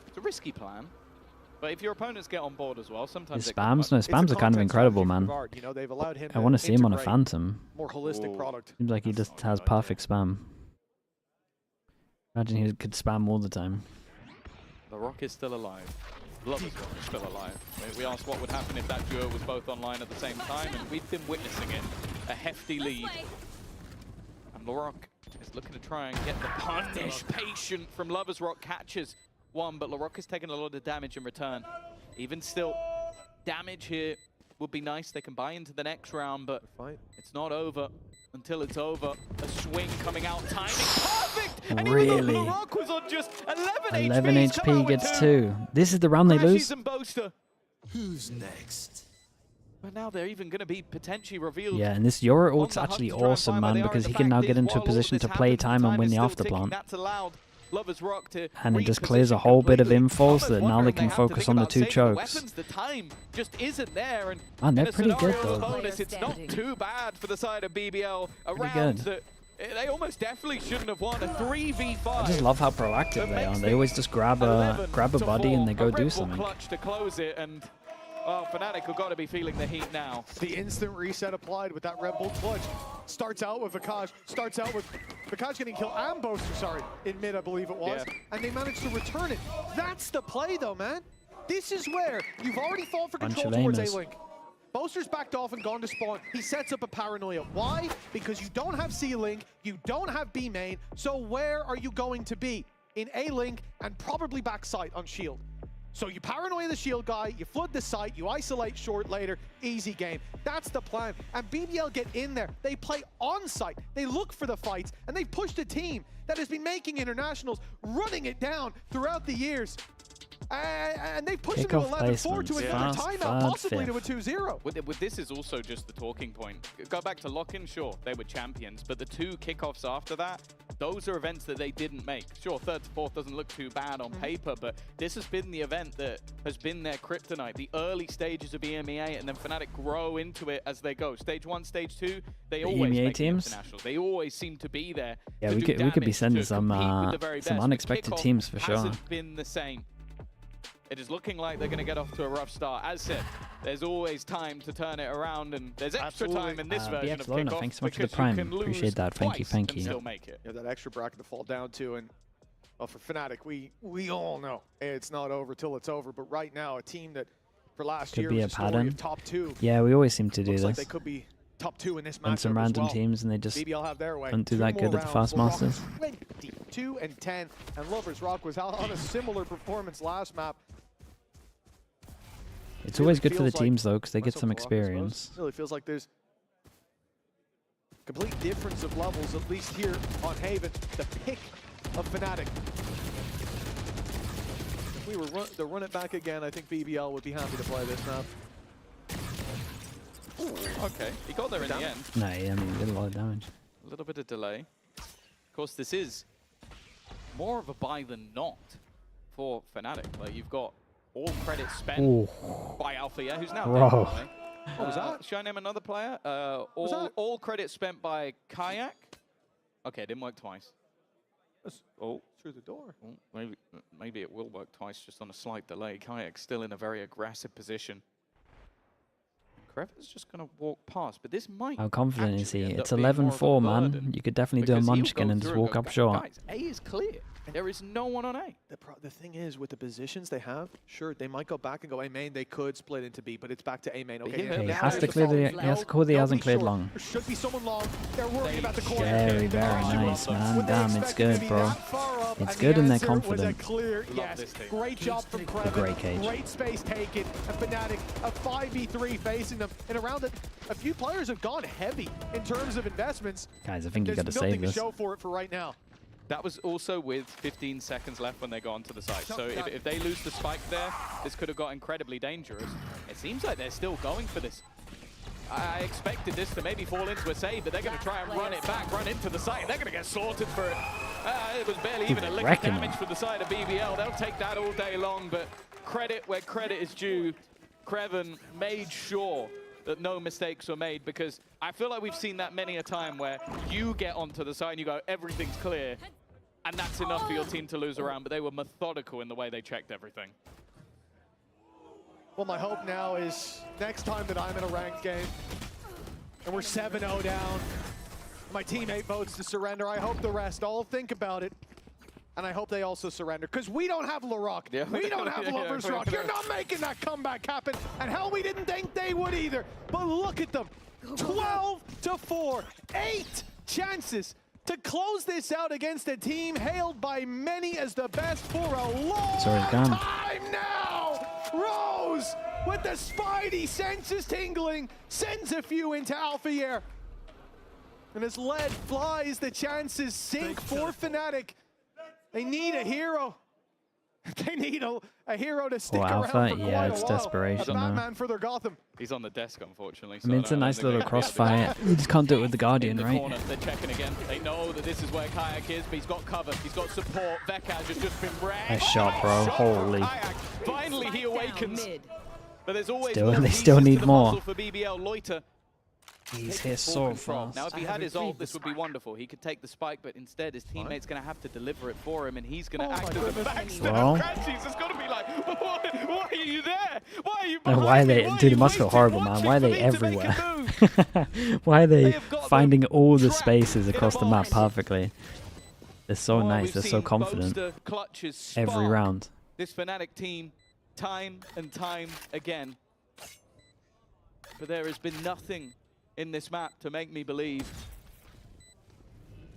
It's a risky plan. But if your opponents get on board as well, sometimes His it can spams, no, work. spams are kind of incredible, man. You know, they've allowed him I want to see him on a integrate Phantom. more holistic product. Seems like he just has perfect spam. Imagine he could spam all the time. The Rock is still alive. Lover's Rock is still alive. We asked what would happen if that duo was both online at the same time, and we've been witnessing it. A hefty lead. And LaRock is looking to try and get the punish. Patient from Lover's Rock catches one, but LaRock is taking a lot of damage in return. Even still, damage here would be nice. They can buy into the next round, but it's not over until it's over. A swing coming out, timing perfect! And Really? even though LaRock was on just 11 11 he's come HP out with gets two. 2. This is the round they Crashes lose. and Boaster. Who's next? But now they're even going to be potentially revealed. Yeah, and this Yoru on ult's the actually hunt to try and awesome, find where man, they are. because The he can now fact get is, into a while all position this to play happens, time and win is the still after ticking. plant. That's allowed Lover's Rock to And it just clears a whole bit of info so that now they can focus on the 2 chokes. The time just isn't there, and Man, they're in a pretty good, scenario of though. bonus, it's not too bad for the side of BBL. A Pretty round good. that they almost definitely shouldn't have won. A 3v5. I just love how proactive they are. They always just grab a body and they go do something. Clutch to close it, and well, FNATIC have got to be feeling the heat now. The instant reset applied with that Red Bull clutch. Starts out with Vekaj. Starts out with Vekaj getting killed and Boaster, sorry, in mid, I believe it was. Yeah. And they managed to return it. That's the play, though, man. This is where you've already fought for Bunch control of towards aimers. A-Link. Boaster's backed off and gone to spawn. He sets up a paranoia. Why? Because you don't have C-Link, you don't have B-Main, so where are you going to be? In A-Link and probably backside on Shield. So you paranoia the Shield guy, you flood the site, you isolate short later, easy game. That's the plan. And BBL get in there. They play on site. They look for the fights, and they've pushed a team that has been making internationals, running it down throughout the years. And they've pushed them to Kickoff 11-4 to placements. another Fast, timeout, third, possibly fifth. to a 2-0. With this is also just the talking point. Go back to Lock-In, sure, they were champions, but the 2 kickoffs after that, those are events that they didn't make. Sure, 3rd to 4th doesn't look too bad on paper, but this has been the event that has been their kryptonite. The early stages of EMEA, and then FNATIC grow into it as they go. Stage 1, Stage 2, they always EMEA make the teams? internationals. They always seem to be there. Yeah, to we do could be damage, sending to some compete with the very best. But unexpected kickoff teams for sure. hasn't been the same. It is looking like they're going to get off to a rough start. As said, there's always time to turn it around, and there's extra time in this version of Kickoff. Thanks so much for the because you prime. can lose Appreciate that. Thank you, twice thank and you. still make it. You have that extra bracket to fall down to, and well, for FNATIC, we all know it's not over till it's over. But right now, a team that for last year Could be was a a story pattern. of top 2. Yeah, we always seem to do Looks like this. they could be top 2 in this matchup And some random as well. teams, and they just BBL have their way. don't do 2 that more good at the rounds. Fast Masters. 22 and 10, and Lovers Rock was on a similar performance last map. It's always good for the feels like- teams though, because they get myself some and Rock, I suppose. experience. Really feels like there's complete difference of levels, at least here on Haven. The pick of FNATIC. If we were to run it back again, I think BBL would be happy to play this map. Ooh, okay, he got there in the end. No, I mean, he did a lot of damage. A little bit of delay. Of course, this is more of a buy than not for FNATIC. Like, you've got all credit spent Ooh. by Alpha, yeah, who's now Whoa. dead, by the way. What was that? Should I name another player? that? All credit spent by Kayak. Okay, it didn't work twice. Oh, through the door. Oh, maybe it will work twice, just on a slight delay. Kayak's still in a very aggressive position. Krevin's just going to walk past, but this might. How confident is he? actually end It's up being more of a 11-4, man. burden, You could definitely do a because he'll munchkin go and just through walk go, up short. Guys, A is clear. There is no one on A. The thing is, with the positions they have, sure, they might go back and go A main. They could split into B, but it's back to A main. Okay, Okay, he now has to there's clear the. follow. He has to call the. He They'll hasn't be cleared short. long. There should be someone long. They're worried about the corner. Very, very nice, man. Damn, it's good, bro. It's good and they're confident. Clear, yes. Great job from Krevin. Great cage. Great space taken. And FNATIC, a 5v3 facing them. And around it, a few players have gone heavy in terms of investments. Guys, I think you got to There's save nothing to this. show for it for right now. That was also with 15 seconds left when they got onto the site. So if they lose the spike there, this could have got incredibly dangerous. It seems like they're still going for this. I expected this to maybe fall into a save, but they're going to try and run it back, run into the site. They're going to get slaughtered for it. It was barely even a lick of damage from the side of BBL. They'll take that all day long, but credit where credit is due. Kreven made sure that no mistakes were made, because I feel like we've seen that many a time where you get onto the side and you go, everything's clear, and that's enough for your team to lose a round, but they were methodical in the way they checked everything. Well, my hope now is next time that I'm in a ranked game and we're 7-0 down, my teammate votes to surrender, I hope the rest all think about it. And I hope they also surrender, because we don't have LaRock. Yeah. We don't have Lovers Rock. You're not making that comeback happen. And hell, we didn't think they would either. But look at them. 12-4. 8 chances to close this out against a team hailed by many as the best for a long time now. Rose, with the spidey senses tingling, sends a few into Alpha Air. And as lead flies, the chances sink for FNATIC. They need a hero. They need a hero to stick around for Alpha, quite yeah, a it's while. desperation The now. Batman for their Gotham. He's on the desk, unfortunately. I mean, it's a nice little crossfire. You just can't do it with the Guardian, in the right? corner, they're checking again. They know that this is where Kayak is, but he's got cover. He's got support. Vekaj has just been wrecked. Nice shot, bro. Holy. Kayak. Finally, he awakens. But there's always Still, more they pieces still to need the more. puzzle for BBL. Loiter. He's takes here full so control. fast. Now, if he had his ult, this would be wonderful. He could take the spike, but instead his teammate's going to have to deliver it for him, and he's going to act as a backstab. Well. Crunchies is going to be like, why are you there? Why are you No, behind why are me? they? Why are Dude, you it must feel waiting, horrible, man. watching Why are for they me to make a everywhere? move? Why are they have got finding all the trapped spaces in a across the map box. perfectly? They're so Well, nice. we've They're so seen confident. Boaster clutches Every spark round. This FNATIC team, time and time again. But there has been nothing in this map to make me believe.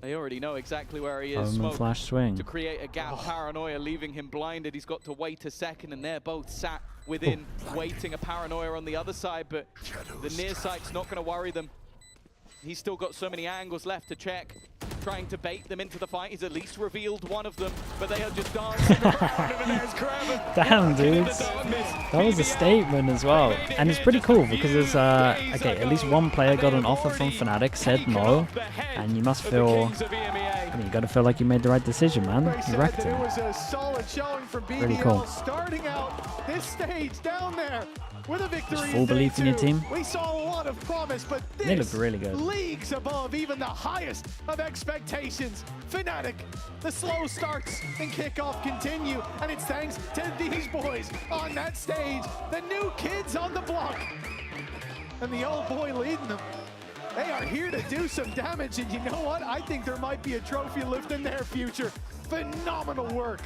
They already know exactly where he is. Omen Smoke flash swing. to create a gap. Paranoia leaving him blinded. He's got to wait a second, and they're both sat within, waiting a Paranoia on the other side, but the near sight's not going to worry them. He's still got so many angles left to check. Trying to bait them into the fight. He's at least revealed one of them, but they are just dancing around him, and there's Kreven. Damn, dudes. That was a statement as well. And it's pretty cool because there's, okay, at least one player got an offer from FNATIC, said no, and you must feel say. I mean, you got to feel like you made the right decision, man. You wrecked It him. was a solid showing from BBL, Really cool. starting out this stage down there with a victory. Just full belief in your team. We saw a lot of promise, but this They look really good. leagues above even the highest of expectations. FNATIC, the slow starts and kickoff continue, and it's thanks to these boys on that stage, the new kids on the block, and the old boy leading them. They are here to do some damage, and you know what? I think there might be a trophy lift in their future. Phenomenal work.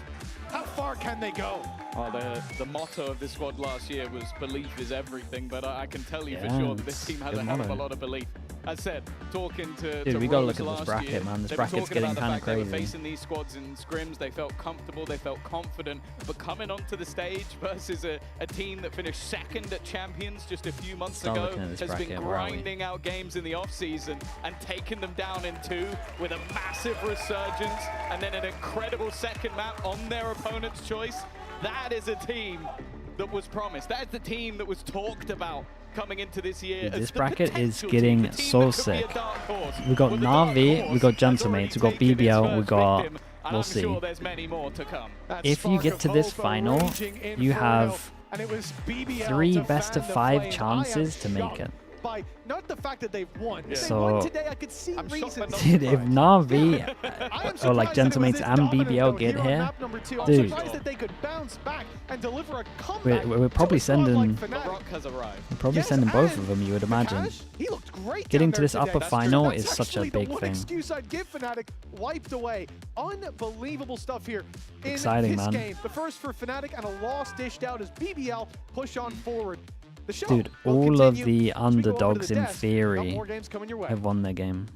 How far can they go? Oh, the motto of this squad last year was belief is everything, but I can tell you for Yeah, sure that this team has good a hell of a motto. lot of belief. As said, talking to Dude, we gotta look Rose at this last bracket, year, man. This they were bracket's talking getting about the kinda fact they were crazy. facing these squads in scrims, they felt comfortable, they felt confident, but coming onto the stage versus a team that finished second at Champions just a few months Start ago looking at this has been bracket, where are we? grinding out games in the off-season and taking them down in 2 with a massive resurgence and then an incredible second map on their opponent's choice. That is a team that was promised. That is the team that was talked about coming into this year. Dude, as this the bracket is potential getting team, the team so that could be sick. a dark horse. We got Well, the dark Na'Vi, we horse got has already Gentlemates, we got taken its BBL, we first got... victim, and We'll I'm see. sure there's many more to come. If you get to this final, you have And it was BBL 3 to best fan of the 5 flame. chances to I am make shocked it. by not the fact that they've won. If So- they won today, I could see reasons. Dude, if Na'Vi or like surprised that it was Gentlemates this and dominant, BBL though, get here on here, map number 2. I'm dude, surprised that they could bounce back and deliver a comeback. we're probably to a squad sending... like FNATIC. has arrived. We're probably sending both of them, you would imagine. He looked great Getting down to this there today. upper That's final true. is That's such a actually big the one thing. excuse I'd give FNATIC wiped away. Unbelievable stuff here in Exciting, this man. game. The first for FNATIC and a loss dished out as BBL push on forward. The show Dude, will all of continue the as we go over to underdogs the in desk. Got theory more games coming your way. have won their game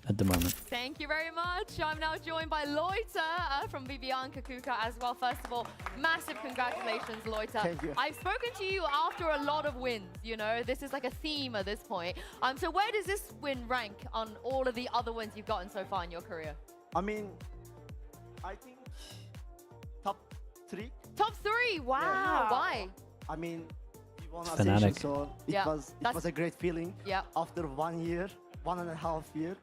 at the moment. Thank you very much. I'm now joined by Loiter from BBL and Kakuka as well. First of all, massive congratulations, Loiter. Thank you. I've spoken to you after a lot of wins, you know. This is like a theme at this point. So where does this win rank on all of the other wins you've gotten so far in your career? I mean, I think top 3. Top 3? Wow. Yeah. Why? I mean, we won It's Ascension, FNATIC. so it Yeah, was a great feeling. Yeah. After 1 year, 1.5 year,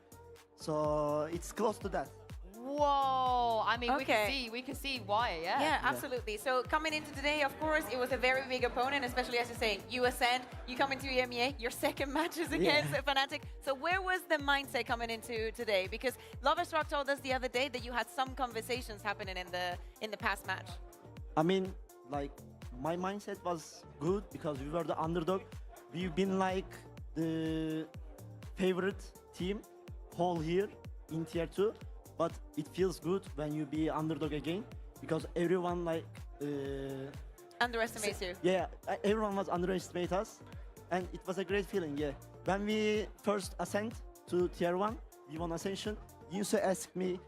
so it's close to that. Whoa. I mean, Okay. we can see why, yeah. Yeah, absolutely. So coming into today, of course, it was a very big opponent, especially as you say, USN. You come into EMEA, your second match is against FNATIC. So where was the mindset coming into today? Because Loversrock told us the other day that you had some conversations happening in the past match. I mean, like, my mindset was good because we were the underdog. We've been like the favorite team whole year in tier 2, but it feels good when you be underdog again because everyone like Underestimates you. yeah, everyone was underestimate us, and it was a great feeling. Yeah, when we first ascend to tier 1, we won Ascension. Yunsu asked me,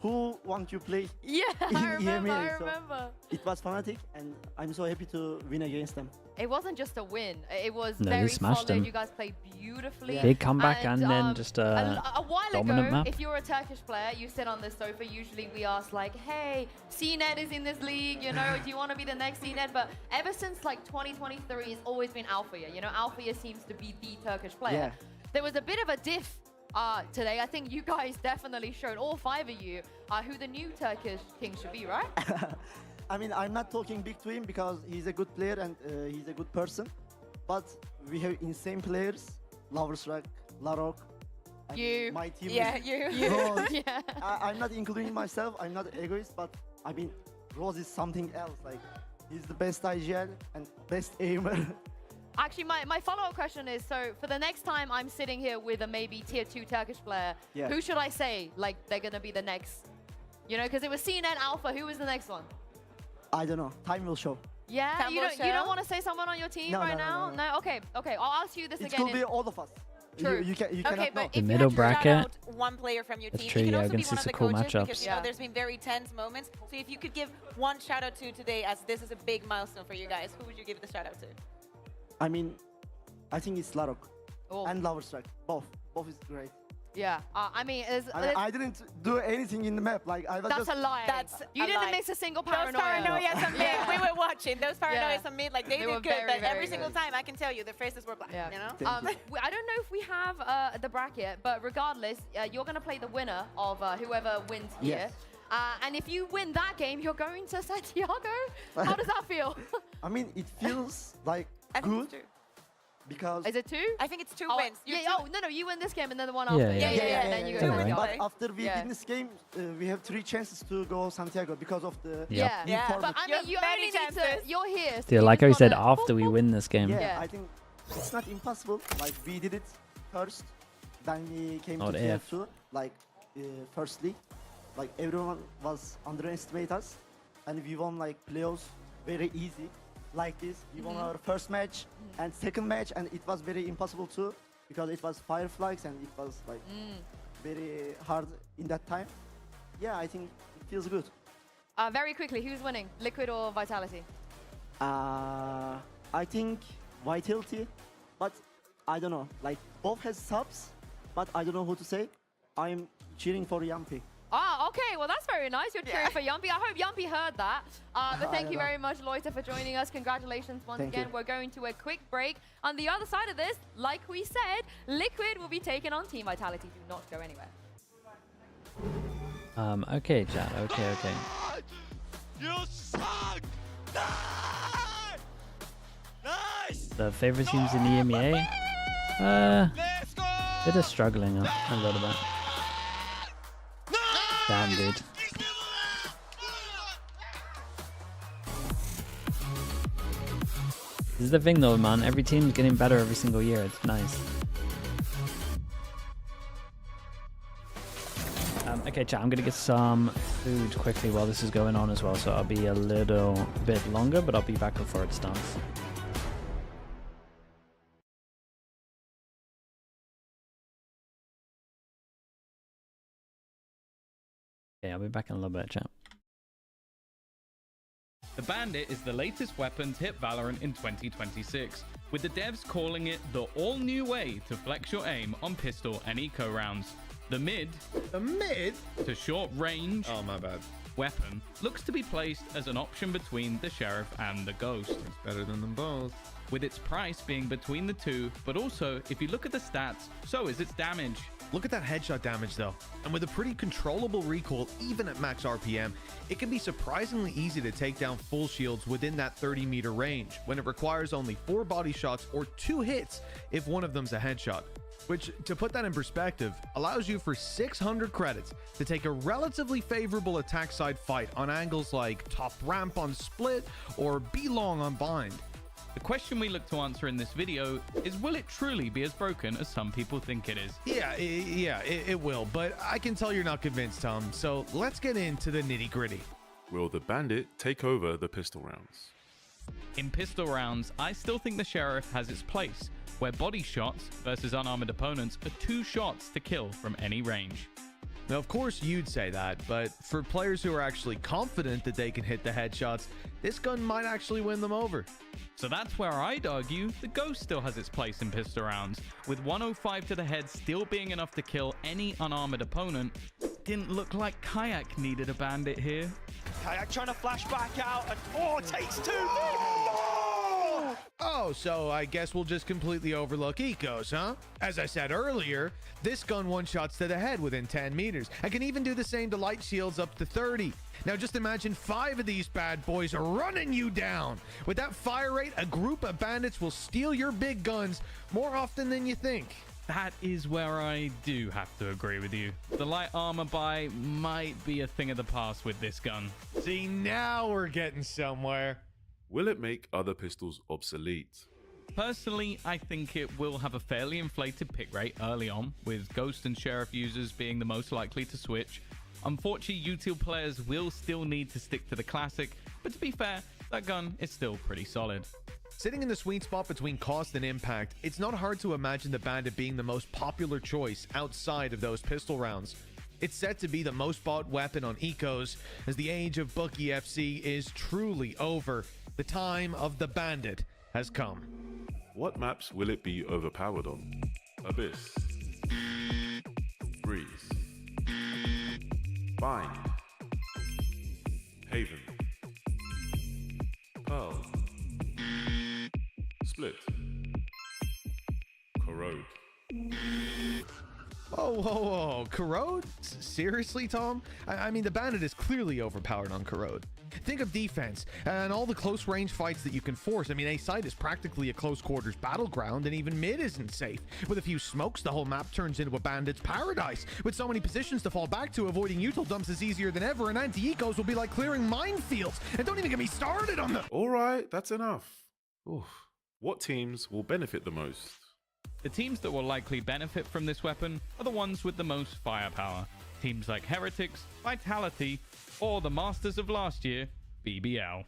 "Who want you play?" Yeah, in I remember, EMEA?" I So remember. it was FNATIC, and I'm so happy to win against them. It wasn't just a win. It was No, they very smashed solid. them. You guys played beautifully. Yeah. Big comeback and then just a while dominant ago, map. if you're a Turkish player, you sit on the sofa. Usually we ask like, hey, CNET is in this league, you know, do you want to be the next CNET? But ever since like 2023, it's always been Alphaya. You know, Alphaya seems to be the Turkish player. Yeah. There was a bit of a diff today. I think you guys definitely showed, all 5 of you, who the new Turkish king should be, right? I mean, I'm not talking big to him because he's a good player and he's a good person. But we have insane players, Loversrock, Larok. I mean, You. my team Yeah, is you. Rose. Yeah. I'm not including myself, I'm not egoist, but I mean, Rose is something else. Like, he's the best IGL and best aimer. Actually, my follow-up question is, so for the next time I'm sitting here with a maybe tier 2 Turkish player, Yeah. who should I say, like, they're going to be the next? You know, because it was CNET Alpha. Who was the next one? I don't know, time will show. Yeah? Time You will don't, you don't show? want to say someone on your team No, right no, now? no, no. Okay, okay. I'll ask you this It again. could be all of us. True. You Okay, cannot know. but The if you middle had to shout bracket. out one player from your That's team, true, it can yeah, also be against one these of the cool coaches because matchups. you know there's been very tense moments. So if you could give one shout out to today, as this is a big milestone for you guys, who would you give the shout out to? I mean, I think it's Larok Oh. and Loversrock. Both is great. Yeah, I mean, I didn't do anything in the map. Like I was that's just. a lie. You didn't miss a single paranoia. Those paranoias on mid, we were watching. Those paranoias on mid, like they were did good. very, But every very single good. time, I can tell you, the faces were black. Yeah. You know. I don't know if we have the bracket, but regardless, you're going to play the winner of whoever wins here. Yes. And if you win that game, you're going to Santiago. How does that feel? I mean, it feels like good because. Is it 2? I think it's 2 wins. No, you win this game and then the one Yeah, after. yeah. And then you go to Santiago. But after we win this game, we have 3 chances to go Santiago because of the new But format. I mean, you only need to. You're here. So Yeah, you like just how he said, gotta- after we win this game. Yeah, I think it's not impossible. Like we did it first, then we came Not to tier if. 2. Like firstly, like everyone was underestimate us, and we won like playoffs very easy. Like this, we won our first match and second match, and it was very impossible too because it was Fireflies and it was like very hard in that time. Yeah, I think it feels good. Very quickly, who's winning, Liquid or Vitality? I think Vitality, but I don't know. Like both has subs, but I don't know who to say. I'm cheering for Yampi. Okay, well that's very nice. You're cheering for Yumpy. I hope Yumpy heard that. But thank you very much, Loita, for joining us. Congratulations once Thank again. you. We're going to a quick break. On the other side of this, like we said, Liquid will be taking on Team Vitality. Do not go anywhere. Okay, chat. Okay. You suck! Nice! The favorite teams in the EMEA? They're just struggling a little bit. Damn, dude. This is the thing though, man. Every team's getting better every single year. It's nice. Okay, chat, I'm gonna get some food quickly while this is going on as well, so I'll be a little bit longer, but I'll be back before it starts. Okay, I'll be back in a little bit, chat. The Bandit is the latest weapon to hit Valorant in 2026, with the devs calling it the all-new way to flex your aim on pistol and eco rounds. The mid to short range weapon looks to be placed as an option between the Sheriff and the Ghost. It's better than them both. With its price being between the two, but also, if you look at the stats, so is its damage. Look at that headshot damage though. And with a pretty controllable recoil, even at max RPM, it can be surprisingly easy to take down full shields within that 30-meter range, when it requires only 4 body shots or 2 hits if one of them's a headshot. Which, to put that in perspective, allows you for 600 credits to take a relatively favorable attack side fight on angles like top ramp on split or B long on bind. The question we look to answer in this video is, will it truly be as broken as some people think it is? Yeah, it will, but I can tell you're not convinced, Tom, so let's get into the nitty-gritty. Will the Bandit take over the pistol rounds? In pistol rounds, I still think the Sheriff has its place, where body shots versus unarmored opponents are 2 shots to kill from any range. Now, of course you'd say that, but for players who are actually confident that they can hit the headshots, this gun might actually win them over. So that's where I'd argue the Ghost still has its place in pistol rounds, with 105 to the head still being enough to kill any unarmored opponent. Didn't look like Kayak needed a Bandit here. Kayak trying to flash back out and takes 2. Oh, so I guess we'll just completely overlook ecos, huh? As I said earlier, this gun one-shots to the head within 10 meters and can even do the same to light shields up to 30. Now just imagine 5 of these bad boys are running you down. With that fire rate, a group of bandits will steal your big guns more often than you think. That is where I do have to agree with you. The light armor buy might be a thing of the past with this gun. See, now we're getting somewhere. Will it make other pistols obsolete? Personally, I think it will have a fairly inflated pick rate early on, with Ghost and Sheriff users being the most likely to switch. Unfortunately, util players will still need to stick to the classic, but to be fair, that gun is still pretty solid. Sitting in the sweet spot between cost and impact, it's not hard to imagine the Bandit being the most popular choice outside of those pistol rounds. It's set to be the most bought weapon on ecos, as the age of Bookie FC is truly over. The time of the Bandit has come. What maps will it be overpowered on? Abyss, Bind, Haven, Pearl, Split, Corrode. Oh, whoa, whoa. Corrode? Seriously, Tom? I mean, the Bandit is clearly overpowered on Corrode. Think of defense and all the close range fights that you can force. I mean, A side is practically a close quarters battleground, and even mid isn't safe. With a few smokes, the whole map turns into a bandit's paradise. With so many positions to fall back to, avoiding util dumps is easier than ever, and anti-ecos will be like clearing minefields. And don't even get me started on the— Alright, that's enough. Oof. What teams will benefit the most? The teams that will likely benefit from this weapon are the ones with the most firepower. Teams like Heretics, Vitality, or the Masters of last year, BBL.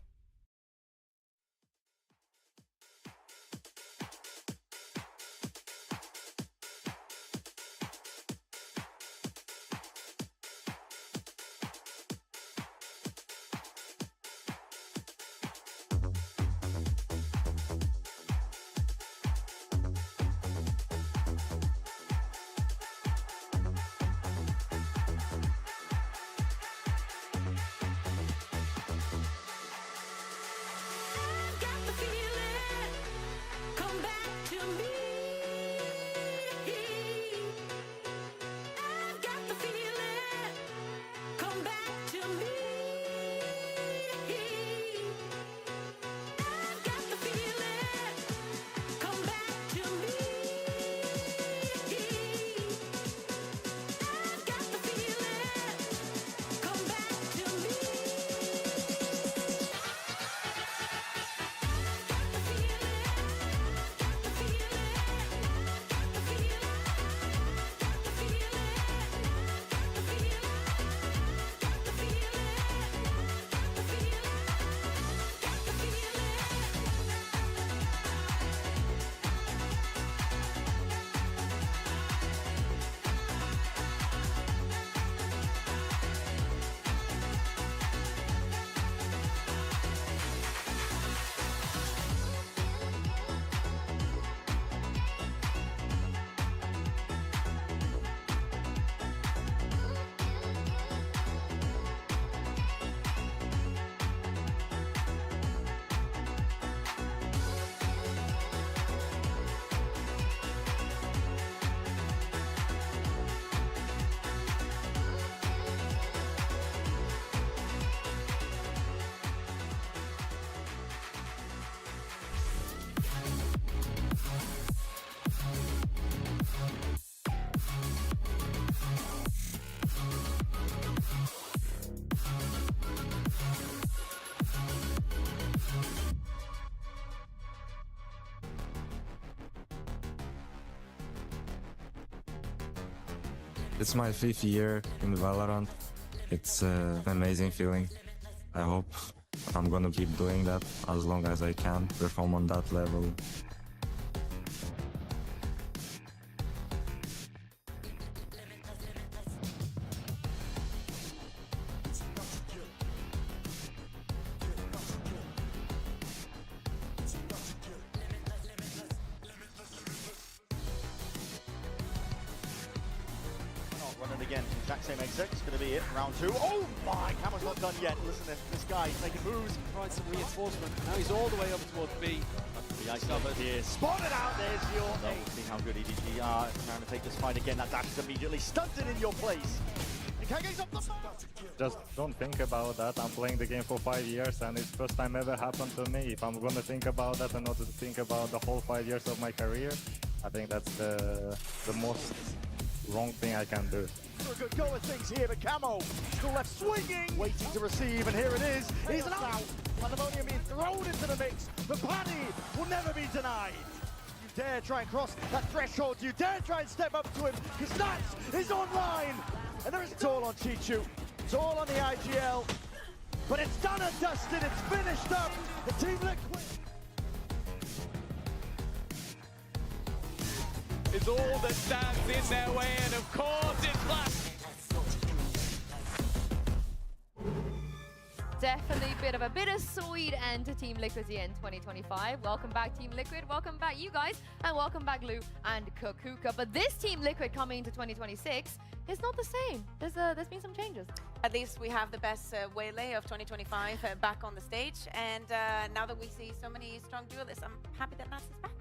It's my 5th year in Valorant. It's an amazing feeling. I hope I'm gonna keep doing that as long as I can, perform on that level. Running again, exact same exit. It's going to be it. Round 2. Oh my! Camera's not done yet. Listen to this guy. He's making moves. Tried some reinforcement. Now he's all the way up towards B. The ice covered here. Spotted out. There's your aim. See how good EDG are trying to take this fight again. That dash is immediately stunted in your place. Just don't think about that. I'm playing the game for 5 years and it's first time ever happened to me. If I'm gonna think about that and not to think about the whole 5 years of my career, I think that's the most wrong thing I can do. A good go of things here, but Camo still left swinging, waiting to receive, and here it is. He's an out. Pandemonium being thrown into the mix, but Paddy will never be denied. You dare try and cross that threshold. You dare try and step up to him, because Nats is online. And there is it's all on Chichu. It's all on the IGL. But it's done and dusted. It's finished up. The Team Liquid. It's all that stands in their way, and of course it's last. definitely a bit of a bittersweet end to Team Liquid's year in 2025. Welcome back, Team Liquid. Welcome back, you guys. And welcome back, Lou and Kakuka. But this Team Liquid coming into 2026 is not the same. There's been some changes. At least we have the best waylay of 2025 back on the stage. And now that we see so many strong duelists, I'm happy that Nats is back.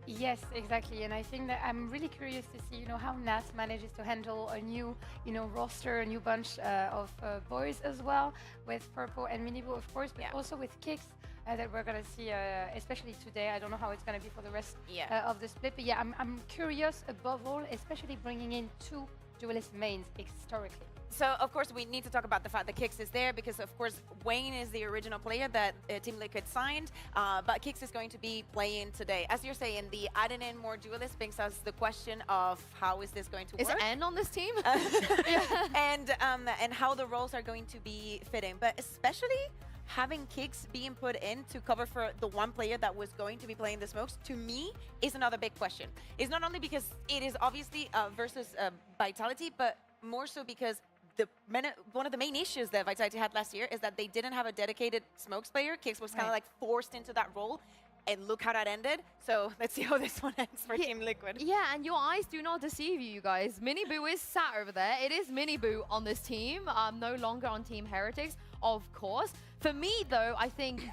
Yes, exactly. And I think that I'm really curious to see, how Nats manages to handle a new, roster, a new bunch of boys as well, with Purple and Minibu, of course, but also with Kicks that we're going to see, especially today. I don't know how it's going to be for the rest of the split. But yeah, I'm curious above all, especially bringing in 2 duelist mains historically. So, of course, we need to talk about the fact that Kix is there because, of course, Wayne is the original player that Team Liquid signed, but Kix is going to be playing today. As you're saying, the adding in more duelists brings us the question of how is this going to work? Is N on this team? And how the roles are going to be fitting. But especially having Kix being put in to cover for the one player that was going to be playing the smokes, to me, is another big question. It's not only because it is obviously versus Vitality, but more so because one of the main issues that Vitality had last year is that they didn't have a dedicated smokes player. Kix was kind of like forced into that role, and look how that ended. So let's see how this one ends for Team Liquid. Yeah, and your eyes do not deceive you guys. Minibu is sat over there. It is Minibu on this team, no longer on Team Heretics, of course. For me, though, I think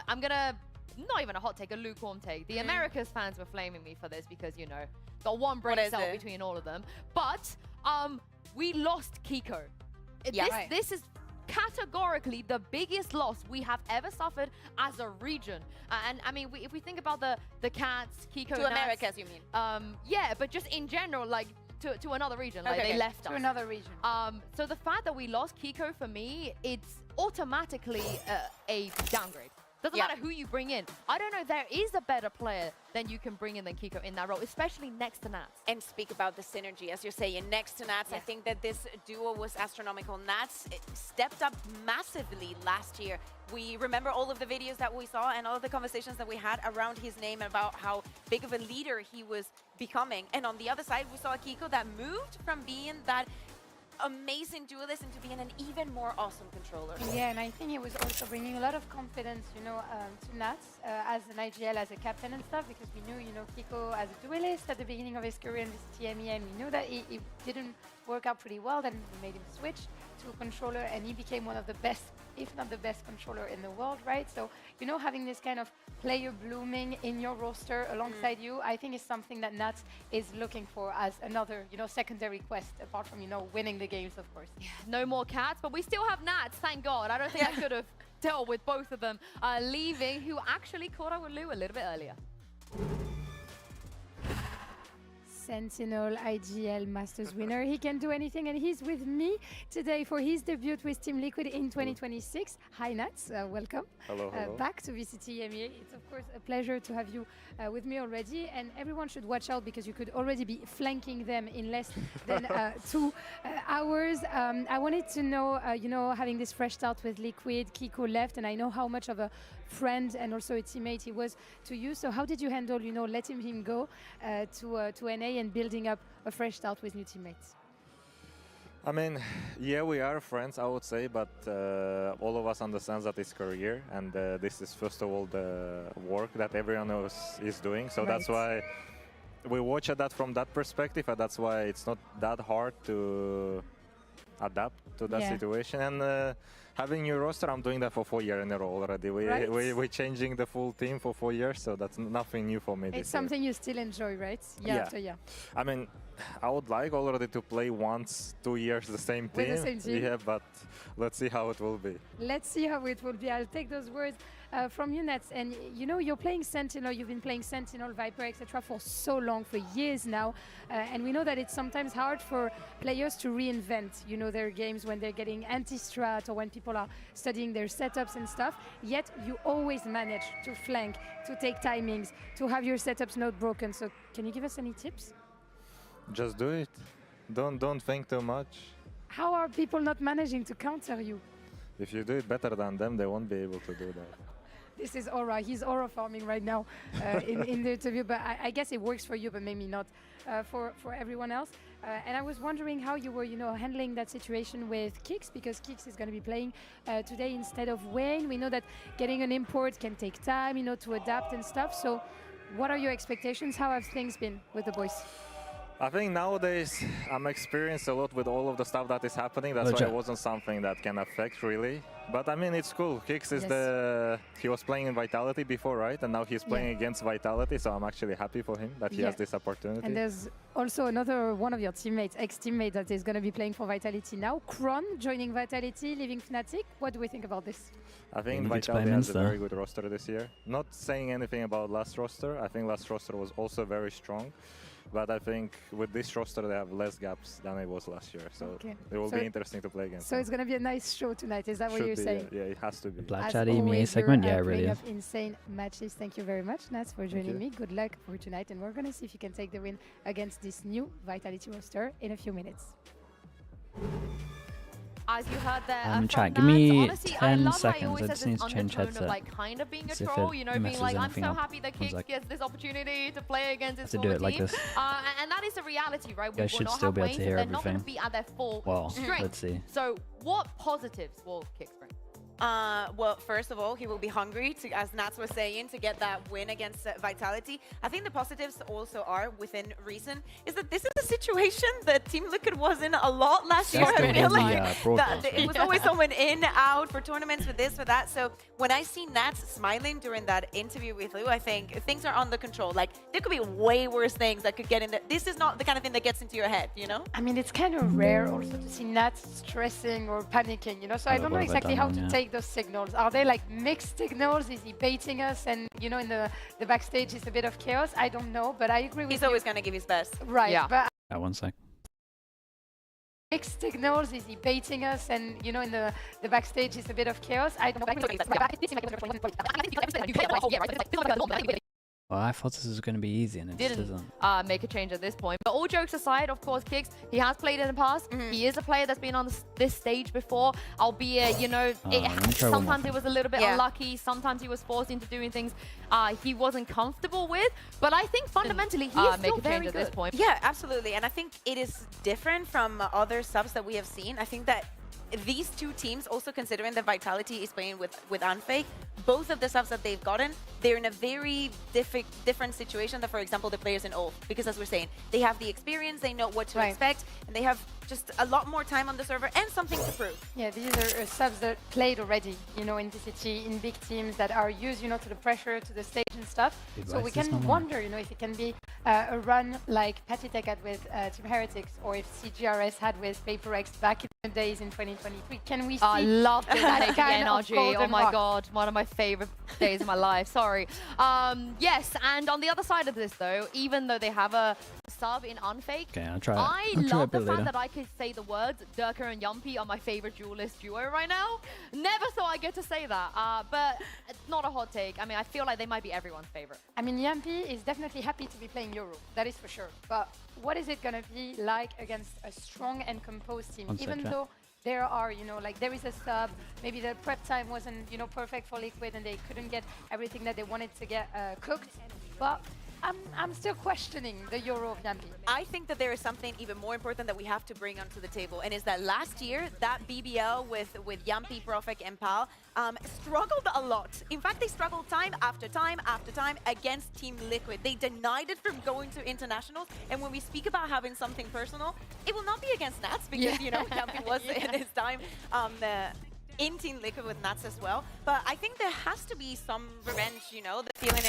I'm gonna, not even a hot take, a lukewarm take. The Americas fans were flaming me for this because, the one brain cell between all of them. But we lost Kiko. This is categorically the biggest loss we have ever suffered as a region. And I mean, if we think about the Cats, Kiko, To Americas, you mean? Yeah, but just in general, like to another region. Like they left us. To another region. So the fact that we lost Kiko, for me, it's automatically a downgrade. Doesn't matter who you bring in. I don't know, there is a better player than you can bring in than Kiko in that role, especially next to Nats. And speak about the synergy, as you're saying, next to Nats. I think that this duo was astronomical. Nats stepped up massively last year. We remember all of the videos that we saw and all of the conversations that we had around his name about how big of a leader he was becoming. And on the other side, we saw a Kiko that moved from being that amazing duelist into being an even more awesome controller. Yeah, and I think it was also bringing a lot of confidence, to Nats as an IGL, as a captain and stuff, because we knew, Kiko as a duelist at the beginning of his career in VCT EMEA, and we knew that it didn't work out pretty well. Then we made him switch to a controller, and he became one of the best, if not the best controller in the world, right? So, having this kind of player blooming in your roster alongside you, I think is something that Nats is looking for as another, secondary quest, apart from, winning the games, of course. Yeah, no more Cats, but we still have Nats, thank God. I don't think I could have dealt with both of them leaving, who actually caught up with Lou a little bit earlier. Sentinel IGL Masters winner. He can do anything, and he's with me today for his debut with Team Liquid in 2026. Hi Nats, welcome. Hello. Back to VCT EMEA. It's of course a pleasure to have you with me already, and everyone should watch out because you could already be flanking them in less than 2 hours. I wanted to know, having this fresh start with Liquid, Kiko left, and I know how much of a friend and also a teammate he was to you. So how did you handle, letting him go to NA and building up a fresh start with new teammates? I mean, yeah, we are friends, I would say, but all of us understand that it's career, and this is first of all the work that everyone else is doing. So that's why we watch that from that perspective, and that's why it's not that hard to adapt to that situation. And having new roster, I'm doing that for 4 years in a row already. We're changing the full team for 4 years, so that's nothing new for me. It's something you still enjoy, right? Year after year. I mean, I would like already to play 2 years the same team. With the same team. Yeah, but let's see how it will be. Let's see how it will be. I'll take those words from you, Nets. And you're playing Sentinel. You've been playing Sentinel, Viper, etc. for so long, for years now. And we know that it's sometimes hard for players to reinvent, their games when they're getting anti-strat or when people are studying their setups and stuff. Yet you always manage to flank, to take timings, to have your setups not broken. So can you give us any tips? Just do it. Don't think too much. How are people not managing to counter you? If you do it better than them, they won't be able to do that. This is Aura. He's Aura farming right now in the interview, but I guess it works for you, but maybe not for everyone else. And I was wondering how you were, handling that situation with Kicks, because Kicks is going to be playing today instead of Wayne. We know that getting an import can take time, to adapt and stuff. So what are your expectations? How have things been with the boys? I think nowadays I'm experienced a lot with all of the stuff that is happening. That's why it wasn't something that can affect really. But I mean, it's cool. Kicks is he was playing in Vitality before, right? And now he's playing against Vitality. So I'm actually happy for him that he has this opportunity. And there's also another one of your teammates, ex-teammate, that is going to be playing for Vitality now. Kron joining Vitality, leaving FNATIC. What do we think about this? I think Vitality has a very good roster this year. Not saying anything about last roster. I think last roster was also very strong. But I think with this roster, they have less gaps than it was last year. So it will be interesting to play against. So it's going to be a nice show tonight. Is that what you're saying? Yeah, it has to be. Black Chat EMEA segment, yeah, really. Up insane matches. Thank you very much, Nats, for joining me. Good luck for tonight. And we're going to see if you can take the win against this new Vitality roster in a few minutes. As you heard there, chat, give me honestly, 10 seconds. I just need to change headset. Like kind of being a troll, being like, I'm so happy that Kicks gets this opportunity to play against his former team. And that is the reality, right? You guys should still be able to hear everything. They're not going to be at their full strength. Let's see. So what positives will Kicks bring? Well, first of all, he will be hungry, as Nats was saying, to get that win against Vitality. I think the positives also are, within reason, is that this is a situation that Team Liquid was in a lot last year. I feel like it was always someone in, out for tournaments, for this, for that. So when I see Nats smiling during that interview with Lou, I think things are under control. Like, there could be way worse things that could get in there. This is not the kind of thing that gets into your head, I mean, it's kind of rare also to see Nats stressing or panicking, So I don't know exactly how to take those signals. Are they like mixed signals? Is he baiting us? And in the backstage is a bit of chaos. I don't know, but I agree with you. He's always going to give his best. Right. Yeah. But 1 sec. mixed signals. Is he baiting us? And in the backstage is a bit of chaos. I don't know. Well, I thought this was going to be easy, and it just didn't make a change at this point. But all jokes aside, of course, Kicks, he has played in the past. He is a player that's been on this stage before, albeit, sometimes it was a little bit unlucky. Sometimes he was forced into doing things he wasn't comfortable with. But I think fundamentally, he is still very good at this point. Yeah, absolutely. And I think it is different from other subs that we have seen. I think that these two teams, also considering that Vitality is playing with Unfake, both of the subs that they've gotten, they're in a very different situation than, for example, the players in Ulf. Because as we're saying, they have the experience, they know what to expect, and they have just a lot more time on the server and something to prove. Yeah, these are subs that played already, in VCT, in big teams that are used, to the pressure, to the stage and stuff. So we can wonder, if it can be a run like Patitech had with Team Heretics, or if CGRS had with PaperX back in the days in 2023. Can we see I love that kind of NRG. Oh my god, one of my favorite days of my life. Sorry. Yes, and on the other side of this though, even though they have a sub in Unfake, I'll try it. I love the fact that I could say the words Durka and Yumpy are my favorite duelist duo right now. Never thought I'd get to say that, but it's not a hot take. I mean, I feel like they might be everyone's favorite. I mean, Yumpy is definitely happy to be playing Euro, that is for sure. But what is it going to be like against a strong and composed team? Even though there are, there is a sub, maybe the prep time wasn't, perfect for Liquid and they couldn't get everything that they wanted to get cooked. But I'm still questioning the Euro of Yumpy. I think that there is something even more important that we have to bring onto the table, and is that last year, that BBL with Yumpy, Profek, and Pal struggled a lot. In fact, they struggled time after time after time against Team Liquid. They denied it from going to internationals, and when we speak about having something personal, it will not be against Nats, because, Yumpy was in his time in Team Liquid with Nats as well. But I think there has to be some revenge, the feeling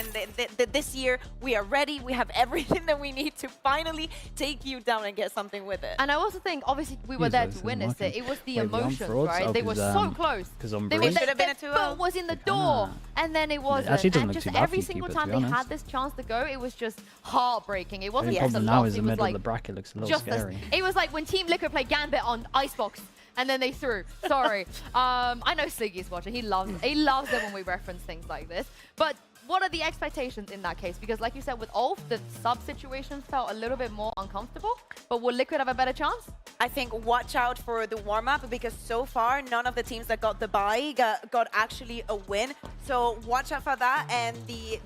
that this year we are ready, we have everything that we need to finally take you down and get something with it. And I also think, obviously, we were there to witness it. It was the emotions, right? They were so close. Their foot was in the door, and then it wasn't. And just every single time they had this chance to go, it was just heartbreaking. It wasn't just a now loss. is the middle of the bracket looks a little scary. It was like when Team Liquid played Gambit on Icebox, and then they threw. Sorry. I know Sliggy's watching. He loves it when we reference things like this. But what are the expectations in that case? Because like you said, with Ulf, the sub situations felt a little bit more uncomfortable, but will Liquid have a better chance? I think watch out for the warm-up, because so far none of the teams that got the bye got actually a win. So watch out for that, and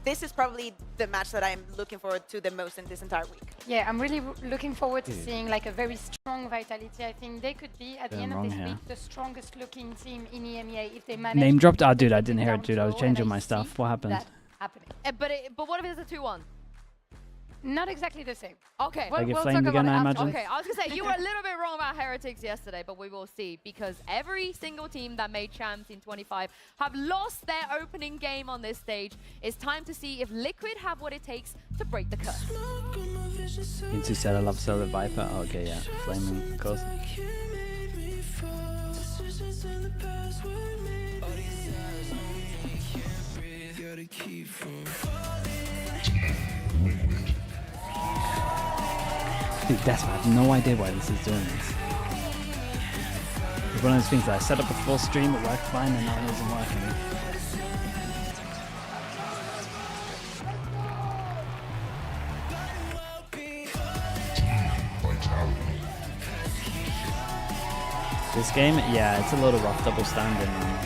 this is probably the match that I'm looking forward to the most in this entire week. Yeah, I'm really looking forward to seeing like a very strong Vitality. I think they could be at the end of this week the strongest looking team in EMEA if they manage. Name dropped. Oh, dude, I didn't hear it, dude. I was changing my stuff. What happened? Happening. But what if it's a 2-1? Not exactly the same. Okay. Like it flamed again, I imagine. Okay, I was going to say, you were a little bit wrong about Heretics yesterday, but we will see. Because every single team that made champs in 25 have lost their opening game on this stage. It's time to see if Liquid have what it takes to break the curse. Into said I love Solar Viper. Oh, okay, yeah. Flaming, of course. Dude, that's I have no idea why this is doing this. It's one of those things that I set up a full stream, it worked fine, and now it isn't working. This game, yeah, it's a little rough double standing, man.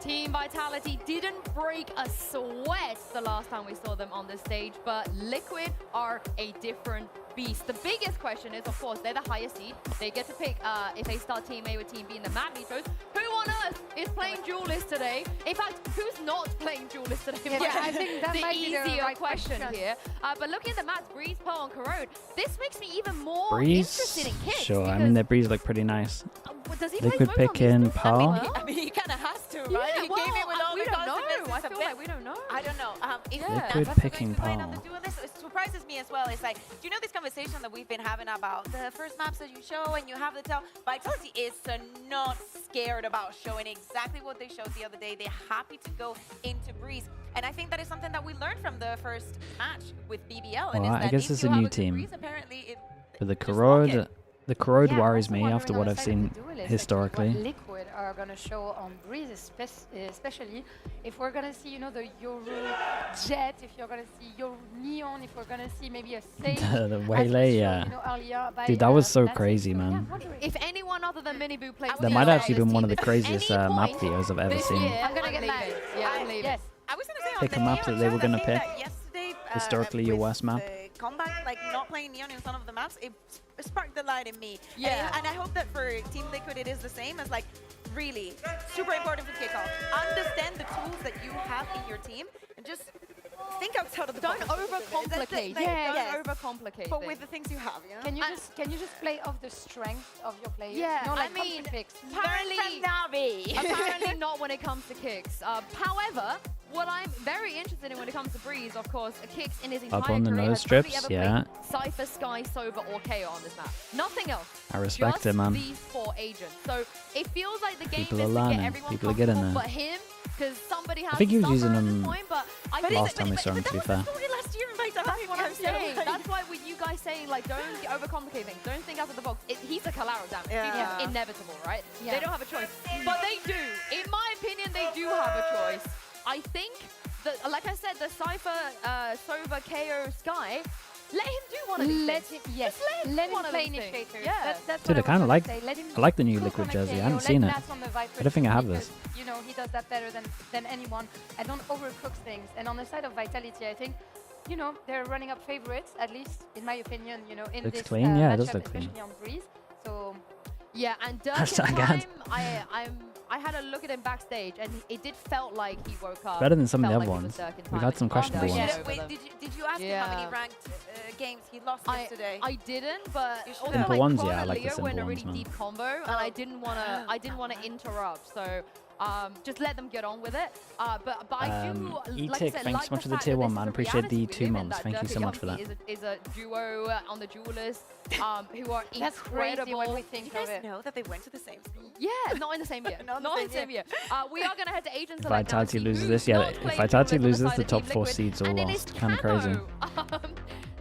Team Vitality didn't break a sweat the last time we saw them on this stage, but Liquid are a different beast. The biggest question is, of course, they're the highest seed. They get to pick if they start Team A with Team B in the map metros. Who on earth is playing Duelist today? In fact, who's not playing Duelist today? Yeah, I think that the might be the easier right question here. But looking at the maps, Breeze, Pearl, and Corrode, this makes me even more Breeze? interested in Kicks. Sure, I mean, their Breeze look pretty nice. Does he Liquid play both pick on in these Pearl. I mean, he kind of has to, right? Yeah, He well, gave it with all we the don't know. consequences I of feel it. like we don't know. I don't know. If Liquid Nats picking going on Pearl. the duelist, it surprises me as well. It's like, do you know this conversation that we've been having about the first maps that you show and you have the tell? Vitality is not scared about showing exactly what they showed the other day. They're happy to go into Breeze. And I think that is something that we learned from the first match with BBL. And Well, is I that guess if it's you a have new good team. Breeze, apparently it But the just walk Corrode, it. worries me after what I've seen historically. What Liquid are gonna show on Breeze, especially if we're gonna see, you know, the Yoru Jet, if you're gonna see Yoru Neon, if we're gonna see maybe a Sage. The Waylay, yeah. Earlier by, Dude, that was so FNATIC. crazy, man. Yeah, wondering. If anyone other than Miniboo plays That might actually been one of the craziest map videos I've ever this seen. year, I'm gonna get leaving. mad. Yeah, I'm leaving. Yes. I was going to say Pick on a the map that Neon they were chart, gonna I think pick. that yesterday, Historically, your with worst map. the Combat, like not playing Neon in some of the maps, it sparked the light in me. Yeah. And I hope that for Team Liquid it is the same as like really super important for kickoff. Understand the tools that you have in your team and just think outside of the Don't box. overcomplicate. Yes. Don't overcomplicate. But things. with the things you have, you know? Can you just play off the strength of your players? Yeah, you know, like I mean, picks. apparently not when it comes to Kicks. However, what I'm very interested in when it comes to Breeze, of course, Kicks in his entire Up on the career nose has only strips, ever yeah. played Cypher, Sky, Sober, or KO on this map. Nothing else. I respect Just it, man. these 4 agents. So it feels like the game People is are to learning. get everyone People are getting comfortable there. but him, because somebody has I think he was to using suffer at this them point, but I last time we saw him, to be fair. Last year in That's what I'm saying. That's why with you guys saying, like, don't overcomplicate things. Don't think out of the box. He's a collateral damage. Yeah. It's inevitable, right? Yeah. They don't have a choice. But they do. In my opinion, they do have a choice. I think that, like I said, the Cypher, Sova, KO, Sky, let him do one of these things. Yes, Just let him one of play these things. initiator. Yeah. That's Dude, I what kind of was like. gonna say. Let him I like the new cook Liquid on a jersey. I KO, haven't let seen it. Nats on the Viper I don't think I have because, this. You know, he does that better than anyone. I don't overcook things. And on the side of Vitality, I think, you know, they're running up favorites, at least in my opinion. You know, in Looks this clean, yeah, it matchup, does look clean. especially on Breeze. So Yeah, and Dirk Hashtag in ad. time, I had a look at him backstage, and it did felt like he woke up. Better than some of the Felt other like he was ones. Dirk in We've time, had some and he questionable was ones. over Wait, them. did you ask him how many ranked games he lost yesterday? I didn't, but You should also have. Simple like ones, Con yeah, I and like the Leo were in a simple really ones, man. deep combo, and I didn't want to interrupt. So just let them get on with it. But I do, like I E-Tick, said, thanks like so much the for the fact tier that 1, this man. is a Appreciate the reality 2 within months. that Thank you so Dirty much for that. Yumpy is a duo on the Duelist who are That's crazy incredible. when we Did think you of guys it. know that they went to the same school? Yeah, not in the same year. not in the same year. We are going to head to Agent If Select now and Vitality see loses who's this, yeah, not if playing Vitality Duelist on loses, the the side top of Team 4 Liquid, seeds all and it is lost. Kind of crazy.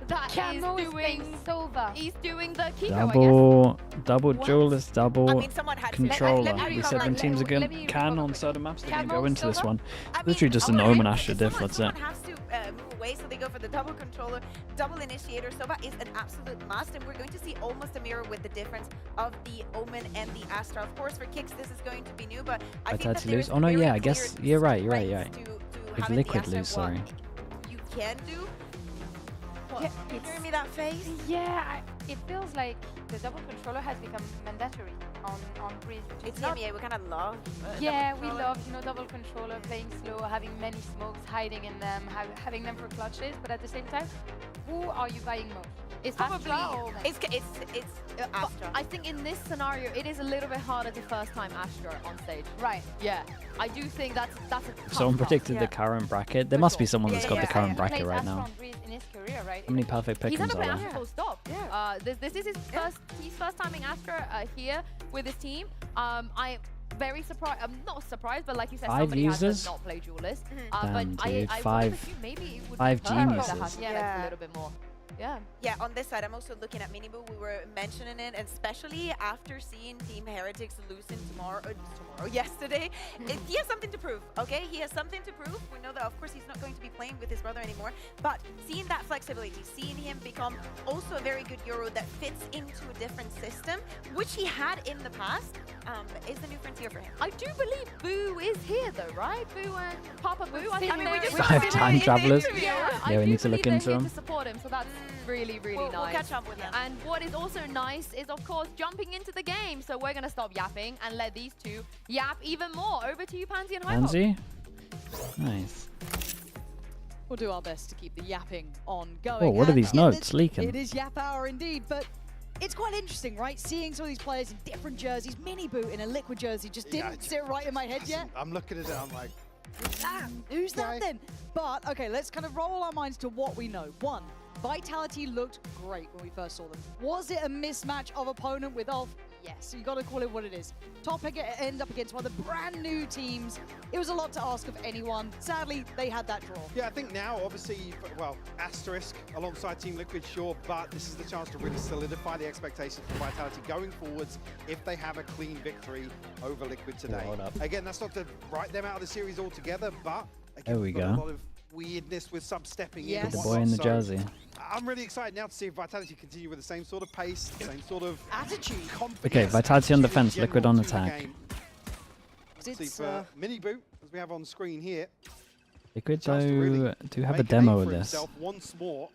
That Camo is is doing playing Sova. He's doing the Kiko, Double Duelist, double I mean, someone had to. controller. Let me We come said back. when teams are let good me can recall on quick. certain maps, they can Camo, go into this Sova? one. I mean, Literally just an Omen Asher diff, that's it. Someone has to move away, so they go for the double controller, double initiator. Sova is an absolute must, and we're going to see almost a mirror with the difference of the Omen and the Astra. Of course, for Kicks, this is going to be new, but I think that Vitality there lose. is Oh no, very yeah, I clear guess you're right. strengths to If having Liquid the Astra. lose, sorry. What you can do. What? Yeah, You hearing me that face? Yeah, it feels like the double controller has become mandatory on Breeze. which is It's not- EMEA, we kind of love. Yeah, double we controller. love, you know, double controller, playing slow, having many smokes, hiding in them, having them for clutches. But at the same time, who are you buying most? It's Astra probably or Omen? It's Astra. I think in this scenario, it is a little bit harder to first time Astra on stage. Right. Yeah, I do think that's a tough Someone task. predicted the current bracket. There must be someone that's got the current He bracket plays right Astra now. on Breeze in his career, right? How many perfect He's pickings never are played there? Astra full stop. This is his first. He's first timing Astra here with his team. I'm very surprised. I'm not surprised, but like you said, 5 somebody has users? to not play Duelist. Damn, but dude, I would 5 assume maybe it would 5 be her that geniuses. has a little bit more. Yeah. Yeah, on this side, I'm also looking at Miniboo. We were mentioning it, and especially after seeing Team Heretics losing yesterday. He has something to prove, okay? He has something to prove. We know that, of course, he's not going to be playing with his brother anymore, but seeing that flexibility, seeing him become also a very good Euro that fits into a different system, which he had in the past, is the new frontier for him. I do believe Boo is here, though, right? Boo and Papa Boo. I seen mean, we them. just Five time travelers. Yeah, Yeah, we need to look into them. them. To support him, so that's really, really We'll nice. catch up with them. And what is also nice is, of course, jumping into the game. So we're going to stop yapping and let these two yap even more. Over to you, Pansy and Hypo. Pansy? Nice. We'll do our best to keep the yapping on going. Oh, what are And these yeah, notes leaking? It is yap hour indeed, but it's quite interesting, right? Seeing some of these players in different jerseys. Miniboo in a Liquid jersey just didn't sit right in my head yet. I'm looking at it, I'm like, Who's that then? But, okay, let's kind of roll our minds to what we know. One, Vitality looked great when we first saw them. Was it a mismatch of opponent with Ulf? Yes, you got to call it what it is. Top end up against one of the brand new teams. It was a lot to ask of anyone. Sadly, they had that draw. yeah, I think now, obviously, well, Asterisk alongside Team Liquid, sure, but this is the chance to really solidify the expectations for Vitality going forwards if they have a clean victory over Liquid today. Hold up. Again, that's not to write them out of the series altogether, but again, There we we've got a go. lot of weirdness with sub-stepping in. Yes. and The whatnot, boy in the so jersey. I'm really excited now to see if Vitality continue with the same sort of pace, same sort of attitude. Okay, Vitality on defense, Liquid on attack. See for Miniboo, as we have on screen here, Liquid chance to really do have a make demo name of for this. himself once more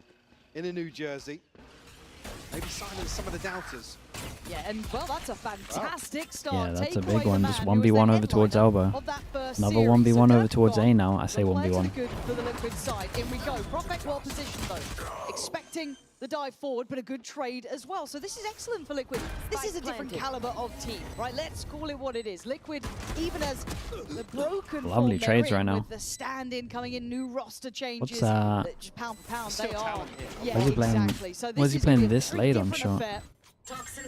in a new jersey. Maybe silence some of the doubters. Yeah, and well, that's a fantastic Yeah, start. that's Take a away big the one. man Just who was the 1v1 over towards headliner Elbow. of that first Another series. 1v1 So over Dirk towards A gone. now. I say The flags 1v1. are good for the Liquid side. In we go. Prophet well positioned though. Expecting the dive forward, but a good trade as well. So this is excellent for Liquid. This is a different caliber of team, right? Let's call it what it is. Liquid, even as the broken Lovely form trades they're right in, now. with the stand-in coming in, new roster changes. What's just pound for pound, Still they are. talent here. Yeah, Why is he playing- exactly. So why is he this playing gonna be a this very late on different shot? affair.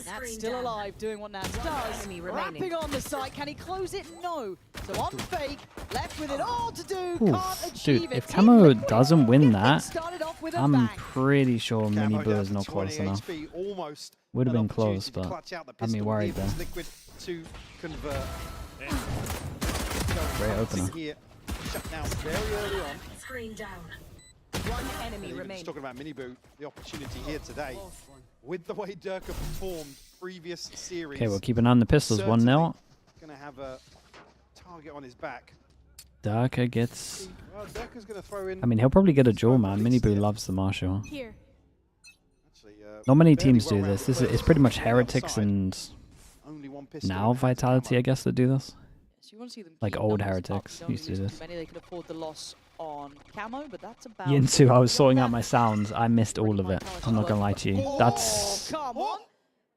Nat's still alive, doing what Nat does. Wrapping on the site. Can he close it? No. So on fake, left with it all to do. Oof, Can't achieve dude, it. if Team Camo Liquid doesn't win get that, things started off with a I'm bang. pretty sure Camo Miniboo down is to not 20 close enough. HP, almost Would have an been close, opportunity to but clutch out the had me pistol worried here there. for Liquid to convert. Great opener. Here, shut down very early on. Screen down. One enemy Even remaining. just talking about Miniboo, the opportunity here today, with the way Dirk performed previous series. Okay, we'll keep an eye on the pistols. 1-0. Going to have a target on his back. Darker gets... Well, Dirk's going to throw in. I mean, he'll probably get a duel, man. Miniboo loves the Marshal. Here. Actually, Not many fairly teams do well-rounded this. This players is pretty much on the other Heretics side. and Only one pistol now Vitality, I guess, that do this. So you want to see them Like keep old numbers up. Heretics Don't used to do lose this. too many. They could afford the loss on Camo, but that's about Yinsu, I was sorting out my sounds. I missed all of it. I'm not gonna lie to you. Oh, That's come on.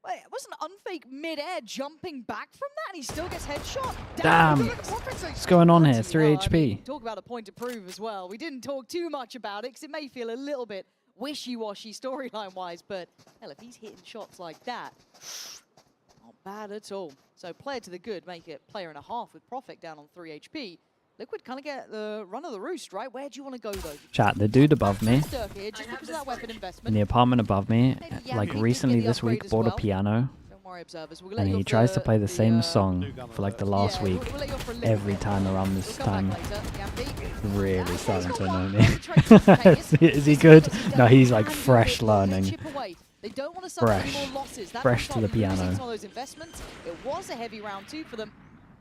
Wait, wasn't Unfake mid-air jumping back from that, and he still gets headshot? Damn! What's going on here? 3 HP. I mean, talk about a point to prove as well. We didn't talk too much about it, because it may feel a little bit wishy-washy storyline-wise, but hell, if he's hitting shots like that, not bad at all. So player to the good, make it player and a half with Profek down on 3 HP. Liquid kind of get the run of the roost, right? Where do you want to go, though? Chat, the dude above me, Here, just because of that weapon investment. in the apartment above me, Yeah, like he did recently get the this week, upgrade as bought a well. piano, Don't worry, observers. We'll let and you he off tries to play the same song for like the last yeah, week, we'll let you off for a little every bit. time around this We'll come time. back later. Yampi. Really starting to annoy me. Is he good? No, he's like fresh learning. They don't want to suffer any Fresh. more losses. That Fresh can to the start losing piano. some of those investments. It was a heavy round 2 for them.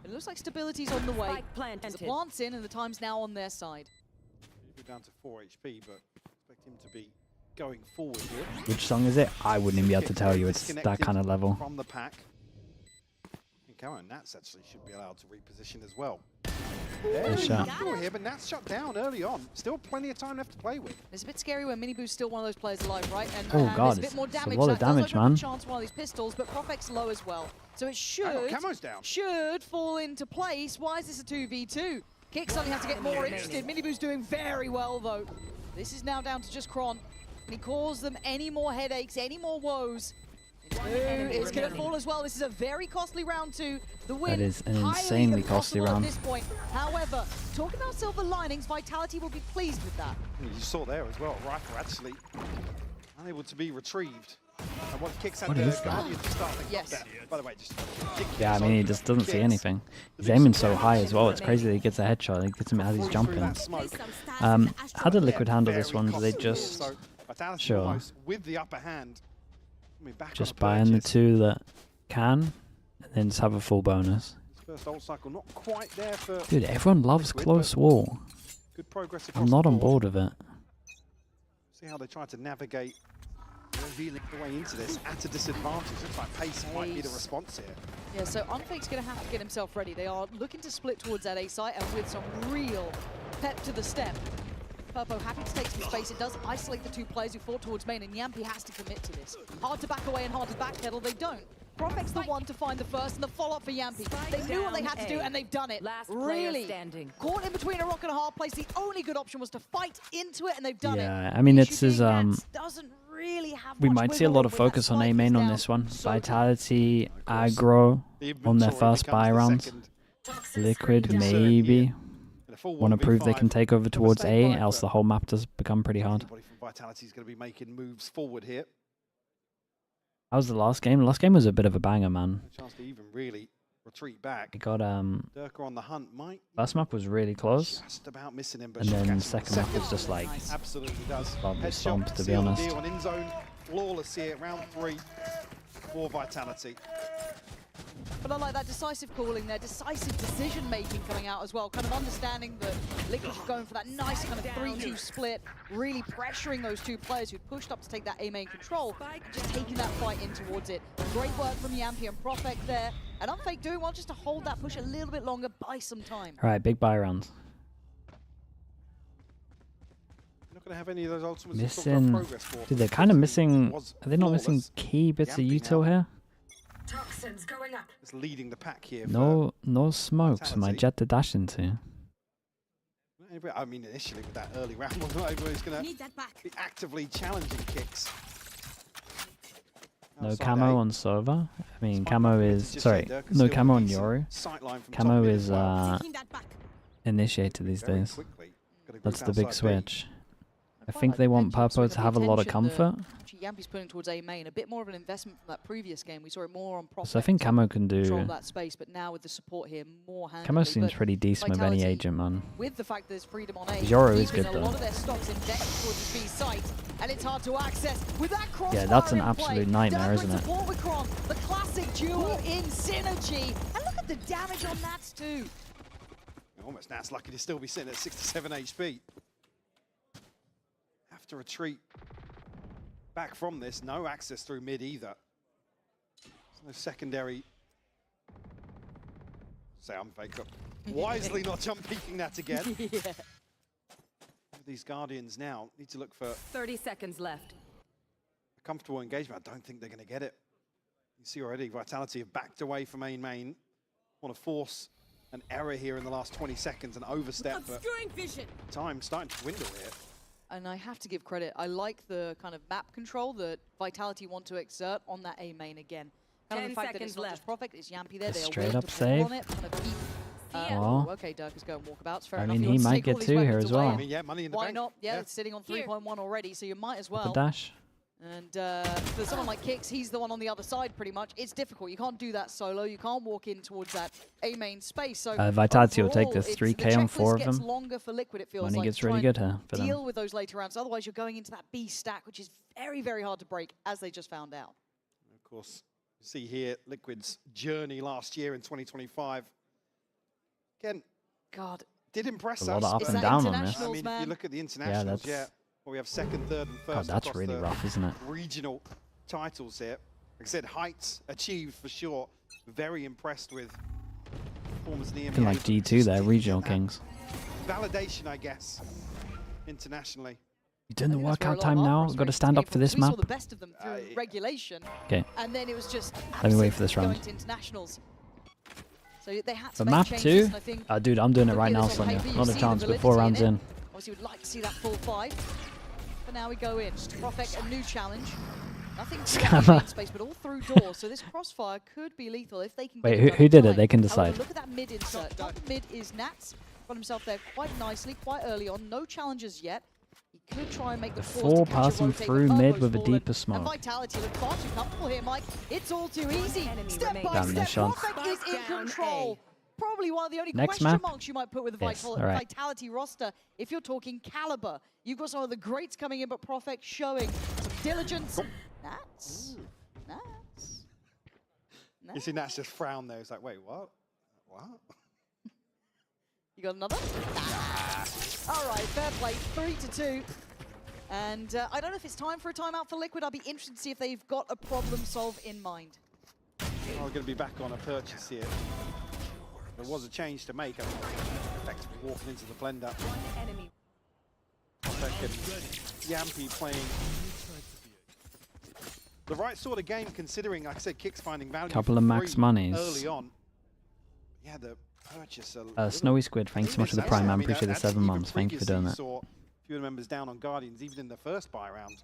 It looks like stability's on the way. The plant's in, and the time's now on their side. We're down to 4 HP, but expect him to be going forward here. Which song is it? I wouldn't even be able to tell you. It's that kind of level. From the pack. And Karen Nats actually should be allowed to reposition as well. Nice shot. Here, but Nats shut down early on. Still plenty of time left to play with. It's a bit scary when Miniboo's still one of those players alive, right? And Oh God, there's a bit more it's a damage. lot of That does damage, open up a man. chance for one of these pistols, but Profek's low as well. So it Camo's down. should fall into place. Why is this a 2v2? Kick suddenly has to get more interested. Miniboo's doing very well, though. This is now down to just Kron. Can he cause them any more headaches, any more woes? It's going to fall as well. This is a very costly round 2. The win, That is an highly insanely costly impossible round. at this point. However, talking about silver linings, Vitality will be pleased with that. You saw there as well, Rifle actually unable to be retrieved. And what Kicks had What the is that? Guardian to start things Yes. off there. By the way, just ridiculous. Yeah, I mean, he just doesn't see anything. He's aiming so high as well. It's crazy that he gets a headshot. He gets him as he's jumping. How did Liquid handle this one? Do they just... So, Vitality Sure. almost with the upper hand. I mean, back Just on a buy in the purchase. 2 that can, and then just have a full bonus. First ult cycle not quite there for Dude, everyone loves Liquid, close but wall. good progress I'm across not the on board with it. See how they try to navigate the way into this at a disadvantage. Looks like pace might be the response here. Yeah, so Unfake's going to have to get himself ready. They are looking to split towards that A site and with some real pep to the step. Purpo happy to take some space. It does isolate the 2 players who fought towards main, and Yampi has to commit to this. Hard to back away and hard to backpedal. They don't. Profek's the one to find the first, and the follow-up for Yampi. They knew what they had to do, and they've done it. Really. Caught in between a rock and a hard place. The only good option was to fight into it, and they've done it. Yeah, I mean, it's his... Doesn't really have We much might see a wiggle lot room of with focus that on A spike main he's on down. this one. Vitality, aggro on their first buy rounds. Liquid, maybe. Want to prove they can take over towards A, else the whole map does become pretty hard. Anybody from Vitality is going to be making moves forward here. How was the last game? The last game was a bit of a banger, man. No chance to even really retreat back. It got, Durka on the hunt might first map was really close. just about missing him, but And she'll then catch him second on map was just like... absolutely does. Lovely Headshot, stomp, to be seal the honest. deal, and in zone, flawless here, round 3 for Vitality. But I like that decisive calling there, decisive decision-making coming out as well, kind of understanding that Liquid are going for that nice kind of 3-2 split, really pressuring those 2 players who pushed up to take that A main control, just taking that fight in towards it. Great work from Yampi and Profek there, and Unfake doing well just to hold that push a little bit longer, buy some time. Alright, big buy rounds. You're not going to have any of those ultimates to talk about Missing... progress for. Dude, they're kind of missing... Was Are they not missing flawless. key bits of Yampi util now here? Toxins going up. It's leading the pack here. No smokes for my Vitality. jet to dash into. I mean, initially with that early round, not everybody's going Need that back. to be actively challenging Kicks. No Outside camo A. on Sova. I mean, Spike camo up, is... just Sorry, said there, 'cause no still camo on decent Yoru. sightline from Camo top mid is as well. Taking that back. initiated these Very days. quickly. Got a group That's the big outside B. switch. I think they want Purpo to have a lot of comfort. Yampi's putting towards A main, a bit more of an investment from that previous game. We saw it more on Profek. So I think Camo can control do... that space, but now with the support here, more handily. Camo seems But pretty decent with any Vitality, agent, man. with the fact there's freedom on A, Yoru is keeping good, a lot though. of their stocks indexed towards the B site, and it's hard to access. With that crossfire Yeah, that's an in absolute play, nightmare, Durka isn't it? support with Kron, the classic duo in synergy. And look at the damage on Nats too. Almost Nat's lucky to still be sitting at 67 HP. Have to retreat back from this. No access through mid either. There's no secondary. Say I'm fake up. Wisely not jump peeking that again. Yeah. These Guardians now need to look for 30 seconds left. a comfortable engagement. I don't think they're going to get it. You see already, Vitality have backed away from main. Want to force an error here in the last 20 seconds, an overstep, but time starting to dwindle here. And I have to give credit. I like the kind of map control that Vitality want to exert on that A main again. Kind of the fact that it's not just Prophet, it's Yampy there. They are Straight willing up to save. pull on it, kind of keep, Well, okay, Dirk is going walkabouts. Fair I enough. mean, You he want to might take all get these 2 here weapons as away. well. I mean, yeah, money in the Why bank. not? Yeah, it's sitting on 3.1 already, so you might as well. The dash. And for someone like Kicks, he's the one on the other side pretty much. It's difficult. You can't do that solo. You can't walk in towards that A main space. So Vitality will take overall, this it's- 3K on 4 of the checklist gets them. longer for Liquid, it feels Money like, gets to try really and good here for them. deal with those later rounds. Otherwise, you're going into that B stack, which is very, very hard to break, as they just found out. Of course, you see here Liquid's journey last year in 2025. Again, God, did impress A lot us. of up and down on this. I mean, if you look at the internationals, that's- well, we have second, third, and first. God, that's across really the rough, isn't it? Regional titles here. Like I said, heights achieved for sure. Very impressed with performance in the Looking like EMEA. G2 there, regional kings. Validation, I guess, internationally. You doing the I think that's where a workout lot time of our now? Got to frustrations stand came up for from, this 'cause we map. saw the best of them through regulation. Okay. And then it was just Let me wait for this going round. to internationals. So they had to For make map changes, 2? and I think Dude, I'm doing it right looking now, at this on Sonia. paper, you Not a see chance, the but 4 rounds validity in. Obviously, would like to see that full 5. But now we go in. Prophet, a new challenge. Nothing to Scammer. space, but all through doors. So this crossfire could be lethal if they can Wait, get it who done did in it? They time. can However, decide. look at that mid insert. Top of mid is Nats. Got himself there quite nicely, quite early on. No challenges yet. He could try and make the force 4 to catch a passing rotate, through but mid Herbo's with a fallen. deeper And smoke. Vitality look far too comfortable here, Mike. It's all too easy. Step by Damn, no step, chance. Prophet is in control. Probably one of the only Next question map? marks you might put with the Yes, all right. Vitality roster. If you're talking caliber, you've got some of the greats coming in, but Prophet showing some diligence. Nats. Nats. You see Nats just frown there. It's like, wait, what? What? You got another? All right, fair play. 3-2. And I don't know if it's time for a timeout for Liquid. I'll be interested to see if they've got a problem solve in mind. Oh, we're going to be back on a purchase here. There was a change to make. I mean, effectively walking into the blender. Second, Yampy playing the right sort of game, considering, like I said, Kicks finding value. Couple for of max free monies. early on. Yeah, the purchase. Snowy Squid, thanks so much for the Prime, man. Appreciate the that's 7 even months. Thank you for doing that. previously saw a few of the members down on Guardians, even in the first buy round.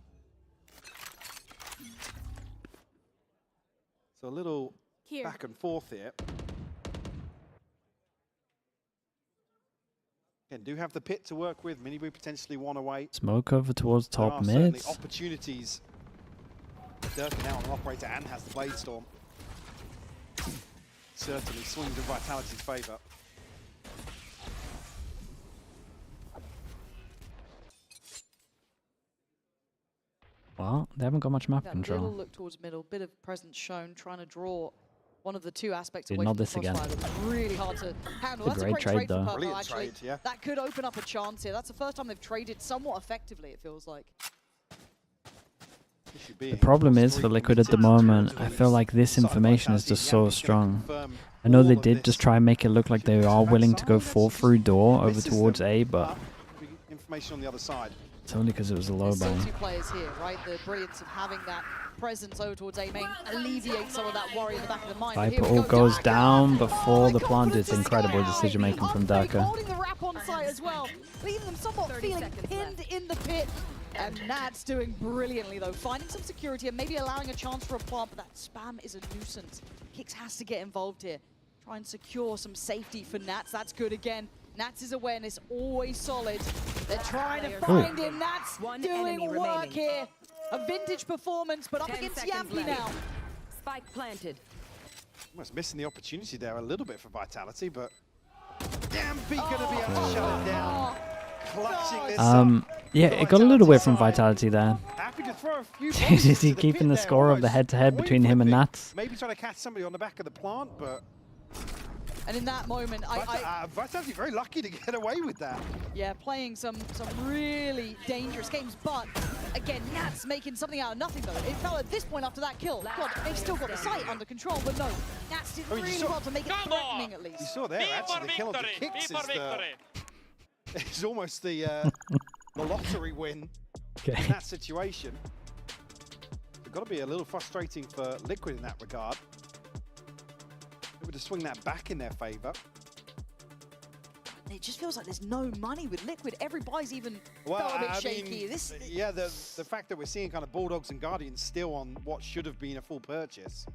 So a little back and forth here. Again, do have the pit to work with. Minibu potentially one away. Smoke over towards There top are certainly mid. opportunities. Dirk now an operator and has the Blade Storm. Certainly swings in Vitality's favour. Well, they haven't got much map That control. little look towards middle, bit of presence shown, trying to draw one of the two aspects Dude, away not from the this again. crossfire. That's really hard to handle. It's a That's great a great trade, trade though. for Purple, Brilliant actually. trade, yeah. That could open up a chance here. That's the first time they've traded somewhat effectively, it feels like. The problem is for Liquid at the moment, I feel like this information is just so strong. I know they did just try and make it look like they are willing to go 4 through door over towards A, but Information on the other side. it's only because it was a low There's still buy. 2 players here, right? The brilliance of having that presence over towards A main alleviates some of that worry in the back of the mind. But here Viper we all go. goes down before the plant. It's incredible decision making from Darker. Holding the wrap on site as well, leaving them somewhat feeling pinned in the pit. And Nat's doing brilliantly though, finding some security and maybe allowing a chance for a plant, but that spam is a nuisance. Kicks has to get involved here. Try and secure some safety for Nats. That's good again. Nats' awareness always solid. They're trying to find him. Nats doing work here. A vintage performance, but up against Yampy now. Spike planted. Almost missing the opportunity there a little bit for Vitality, but Yampy going to be able to shut it down. Clutching this up. Yeah, it got a little bit from Vitality there. Happy to throw a few Is boxes he to the keeping pit the there, score of the almost head-to-head coin between him and flipping. Nats? Maybe trying to catch somebody on the back of the plant, but And in that moment, Vitality very lucky to get away with that. Yeah, playing some really dangerous games, but again, Nats making something out of nothing though. It felt at this point after that kill, God, they've still got the site under control, but no, Nats did really well to make it threatening at least. You saw there, actually, the kill of the Kicks is almost the lottery win in that situation. got to be a little frustrating for Liquid in that regard. Able to swing that back in their favor. It just feels like there's no money with Liquid. Every buy's even felt a bit shaky. Yeah, the fact that we're seeing kind of Bulldogs and Guardians still on what should have been a full purchase.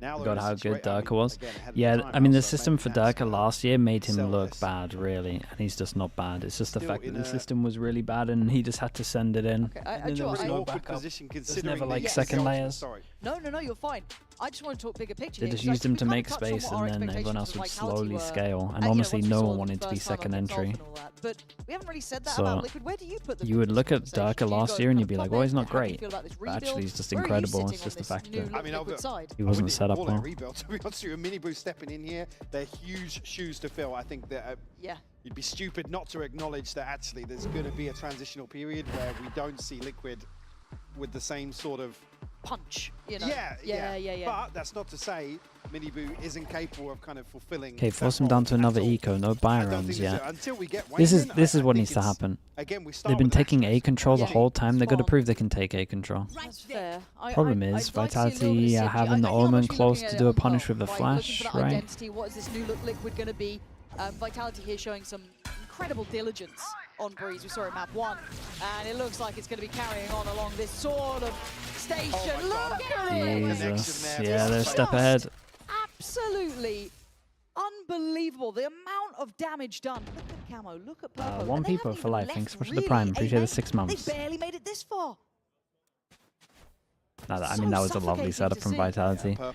Now God, how good Durka was. Yeah, I mean, the system for Durka last year made him look bad, really, and he's just not bad. It's just the fact that the system was really bad, and he just had to send it in. Okay, and then there was no backup. There's never like second layers. No, you're fine. I just want to talk bigger picture. They just used him to make space, and then everyone else would slowly scale. And honestly, no one wanted to be second entry. But we haven't really said that about Liquid. Where do you put the you would look at Durka last year, and you'd be like, well, he's not great. But actually, he's just incredible. It's just the fact that he wasn't set up well. Rebuild. To be honest with you, Miniboo stepping in here, they're huge shoes to fill. I think that you'd be stupid not to acknowledge that actually there's going to be a transitional period where we don't see Liquid with the same sort of punch, you know? Yeah. But that's not to say Miniboo isn't capable of kind of fulfilling. Okay, force him down to another eco, no Byrons yet. This is what needs to happen. They've been taking A control the whole time. They've got to prove they can take A control. That's fair. Problem is, Vitality are having the Omen close to do a punish with the flash, right? Identity. What is this new look Liquid going to be? Vitality here showing some incredible diligence on Breeze. We saw it map 1, and it looks like it's going to be carrying on along this sort of station. Look at it! Jesus. Yeah, they're a step ahead. Absolutely unbelievable. The amount of damage done. Look at Camo, look at Purple. One people for life. Thanks so much for the Prime. Appreciate the 6 months. They barely made it this far. I mean, that was a lovely setup from Vitality. Yeah,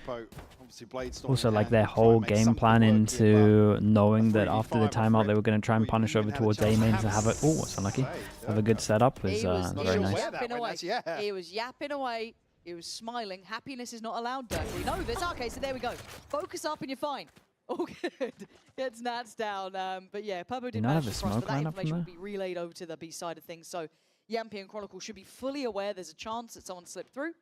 also, like their whole game plan into knowing that after the timeout they were going to try and punish over towards A mains and have a it's unlucky. Have a good setup was very nice. He was yapping away. He was smiling. Happiness is not allowed, Dirk. We know this. Okay, so there we go. Focus up and you're fine. Oh, good. Gets Nats down. But yeah, Purple didn't manage to cross, but that information will be relayed over to the B side of things. So Yampy and Chronicle should be fully aware there's a chance that someone slipped through.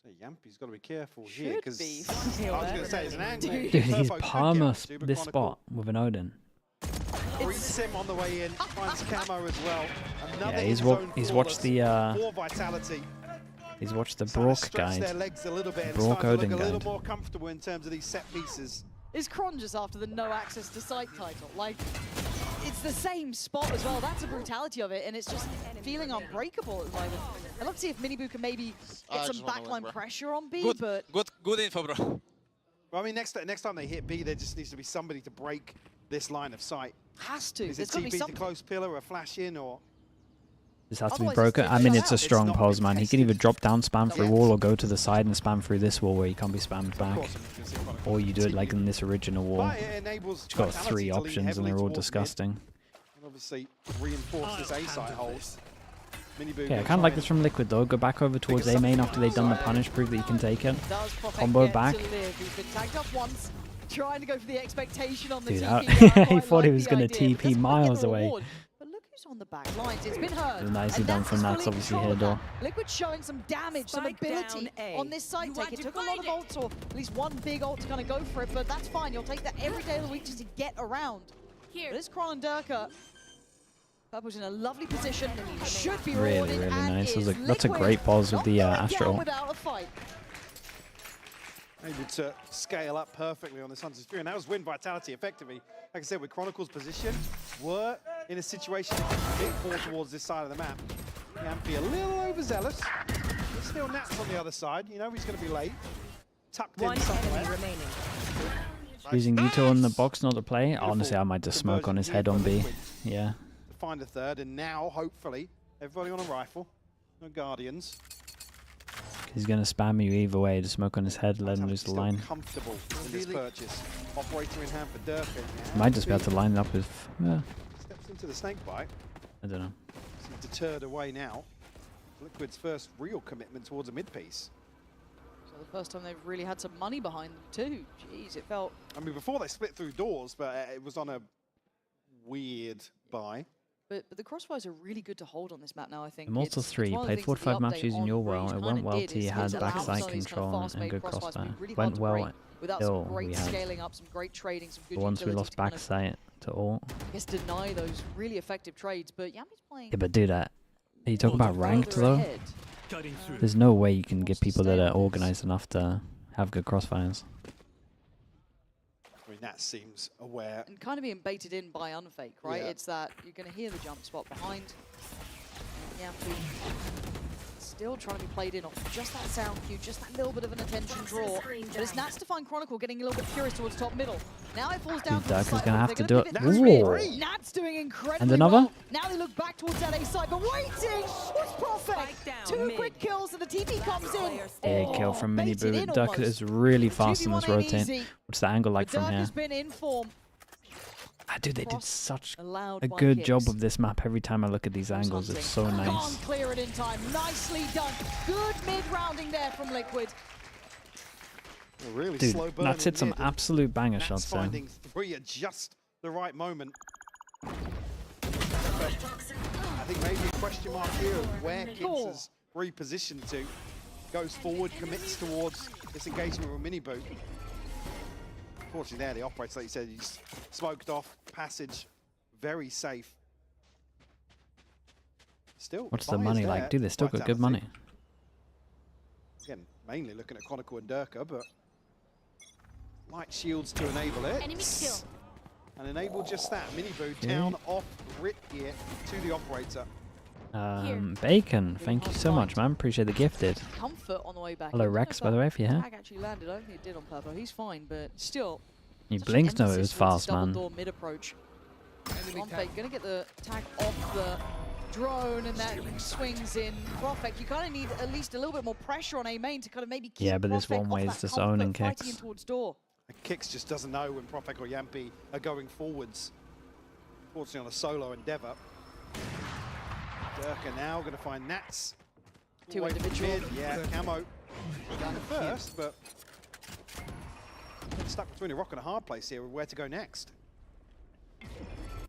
So Yampy's got to be careful here because I was going to say it's an angle. Dude, he's palmer this spot with an Odin. Greets him on the way in, finds Camo as well. Yeah, he's watched the he's watched the Brock guide. Brock Odin guide. A little more comfortable in terms of these set pieces. Is Kron just after the no access to site title? Like, it's the same spot as well. That's the brutality of it, and it's just feeling unbreakable at the moment. I'd love to see if Miniboo can maybe get some backline pressure on B, but... Good info, bro. Well, I mean, next time they hit B, there just needs to be somebody to break this line of sight. Has to. Is it TP to close pillar or a flash in, or... This has to be broken. I mean, it's a strong pose, man. He can either drop down, spam through wall, or go to the side and spam through this wall where he can't be spammed back. Or you do it like in this original wall. It's got 3 options and they're all disgusting. And obviously reinforce this A side hold. Yeah, I kind of like this from Liquid though. Go back over towards A main after they've done the punish, prove that you can take it. Combo back. He's been tagged up once, trying to go for the expectation on the Dude, TP. he thought he was going to TP miles away. On the back lines, it's been heard. Nicely done from Nats, obviously here, though. Liquid showing some damage, some ability on this side take. It took a lot of ults, or at least one big ult to kind of go for it, but that's fine. You'll take that every day of the week just to get around. Here. But it's Kron and Durka. Purple's in a lovely position. Should be really nice. That's a great pause with the Astro. Without a fight. Able to scale up perfectly on this Hunter's Fury, and that was win Vitality effectively. Like I said, with Chronicle's position, were in a situation to bit more towards this side of the map. Yampy a little overzealous, but still Nats on the other side. You know he's going to be late. Tucked in somewhere. Using Yuto on the box not to play. Honestly, I might just smoke on his head on B. Yeah. Find a third, and now, hopefully, everybody on a rifle. No Guardians. He's going to spam you either way. Just smoke on his head, let him lose the line. Comfortable in this purchase. Operator in hand for Durka. Might just be able to line it up with... Steps into the snake bite. I don't know. He's deterred away now. Liquid's first real commitment towards a mid-piece. So the first time they've really had some money behind them too. Jeez, it felt... I mean, before they split through doors, but it was on a weird buy. But the crossfires are really good to hold on this map now, I think. Immortal 3 played 45 matches using your well. It went well till you had backside control and good crossfire. Went well till we had scaling up, some great trading, some good once we lost backside to all. I guess deny those really effective trades, but Yammy's playing... Yeah, but do that. You talk about ranked though. There's no way you can get people that are organized enough to have good crossfires. I mean, that seems aware. And kind of being baited in by Unfake, right? Yeah. It's that you're going to hear the jump spot behind. Yampy still trying to be played in off just that sound cue, just that little bit of an attention draw. But it's Nats to find Chronicle getting a little bit curious towards top middle. Now it falls down to the Dark is side. going to have to do it. That's Ooh. Nats doing incredibly And another? well. Now they look back towards that A side, but waiting! What's Prophet? 2 quick kills and the TP comes in. Big kill from baited Mini in Boot. Duck almost. is really fast on this 2v1 ain't rotate. easy. What's the angle like But from Dirk here? has been in form. Dude, they did such Allowed a by good Kicks. job of this map. Every time I look at these angles, it's so nice. Can't clear it in time. Nicely done. Good mid-rounding there from Liquid. A really Dude, slow burn Nats hit in some mid. absolute banger Nats shots there. finding 3 at just the right moment. But I think maybe a question mark here of where Kicks has repositioned to. Goes forward, commits towards this engagement with Mini Boot. Unfortunately there, the operator, like you said, he's smoked off, passage, very safe. Still, What's the buyers money there, like? Dude, they still got good Vitality. money. Again, mainly looking at Chronicle and Durka, but light shields to enable it. Enemy kill. And enable just that. Mini Boo down off Rip here to the operator. Bacon, thank you so much, man. Appreciate the gifted. Comfort on the way back. Hello, I don't know Rex, if by the that way, if you're here. tag actually landed. I don't think it did on purpose. He's fine, but still. You such an blinked, no, it emphasis was towards fast, this double man. door mid approach. Unfake gonna get the tag off the drone, and that swings in. Profek, you kind of need at least a little bit more pressure on A main to kind of maybe keep Yeah, but this Profek one off way that is just comfort, owning fighting Kicks. in towards door. And Kicks just doesn't know when Profek or Yampy are going forwards. Fortunately on a solo endeavor. Durka now going to find Nats. Two Away from individual. mid. Yeah, Camo down the first, but stuck between a rock and a hard place here with where to go next.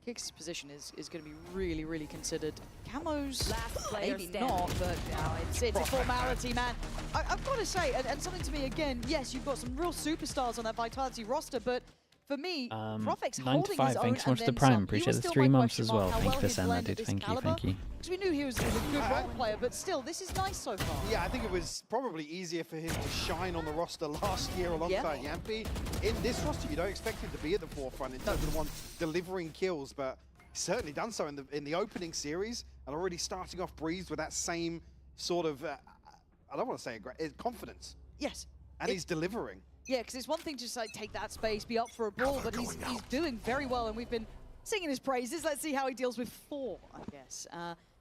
Kicks' position is going to be really, really considered. Camo's player maybe standing. not, but it's a formality, man. I've got to say, and something to me again, yes, you've got some real superstars on that Vitality roster, but for me, Profek's 9 to holding 5, his own thanks so and much to then Prime. some. He Appreciate was the still 3 my months question as well. mark, how Thank you well for he'd sending that, blend dude. at this Thank you, caliber. thank you. Because we knew he was a good role player, but still, this is nice so far. Yeah, I think it was probably easier for him to shine on the roster last year alongside Yampy. In this roster, you don't expect him to be at the forefront in terms of the one delivering kills, but he's certainly done so in the opening series and already starting off Breeze with that same sort of, I don't want to say confidence. Yes. And he's delivering. Yeah, because it's one thing to just like take that space, be up for a brawl, but he's doing very well, and we've been singing his praises. Let's see how he deals with 4, I guess.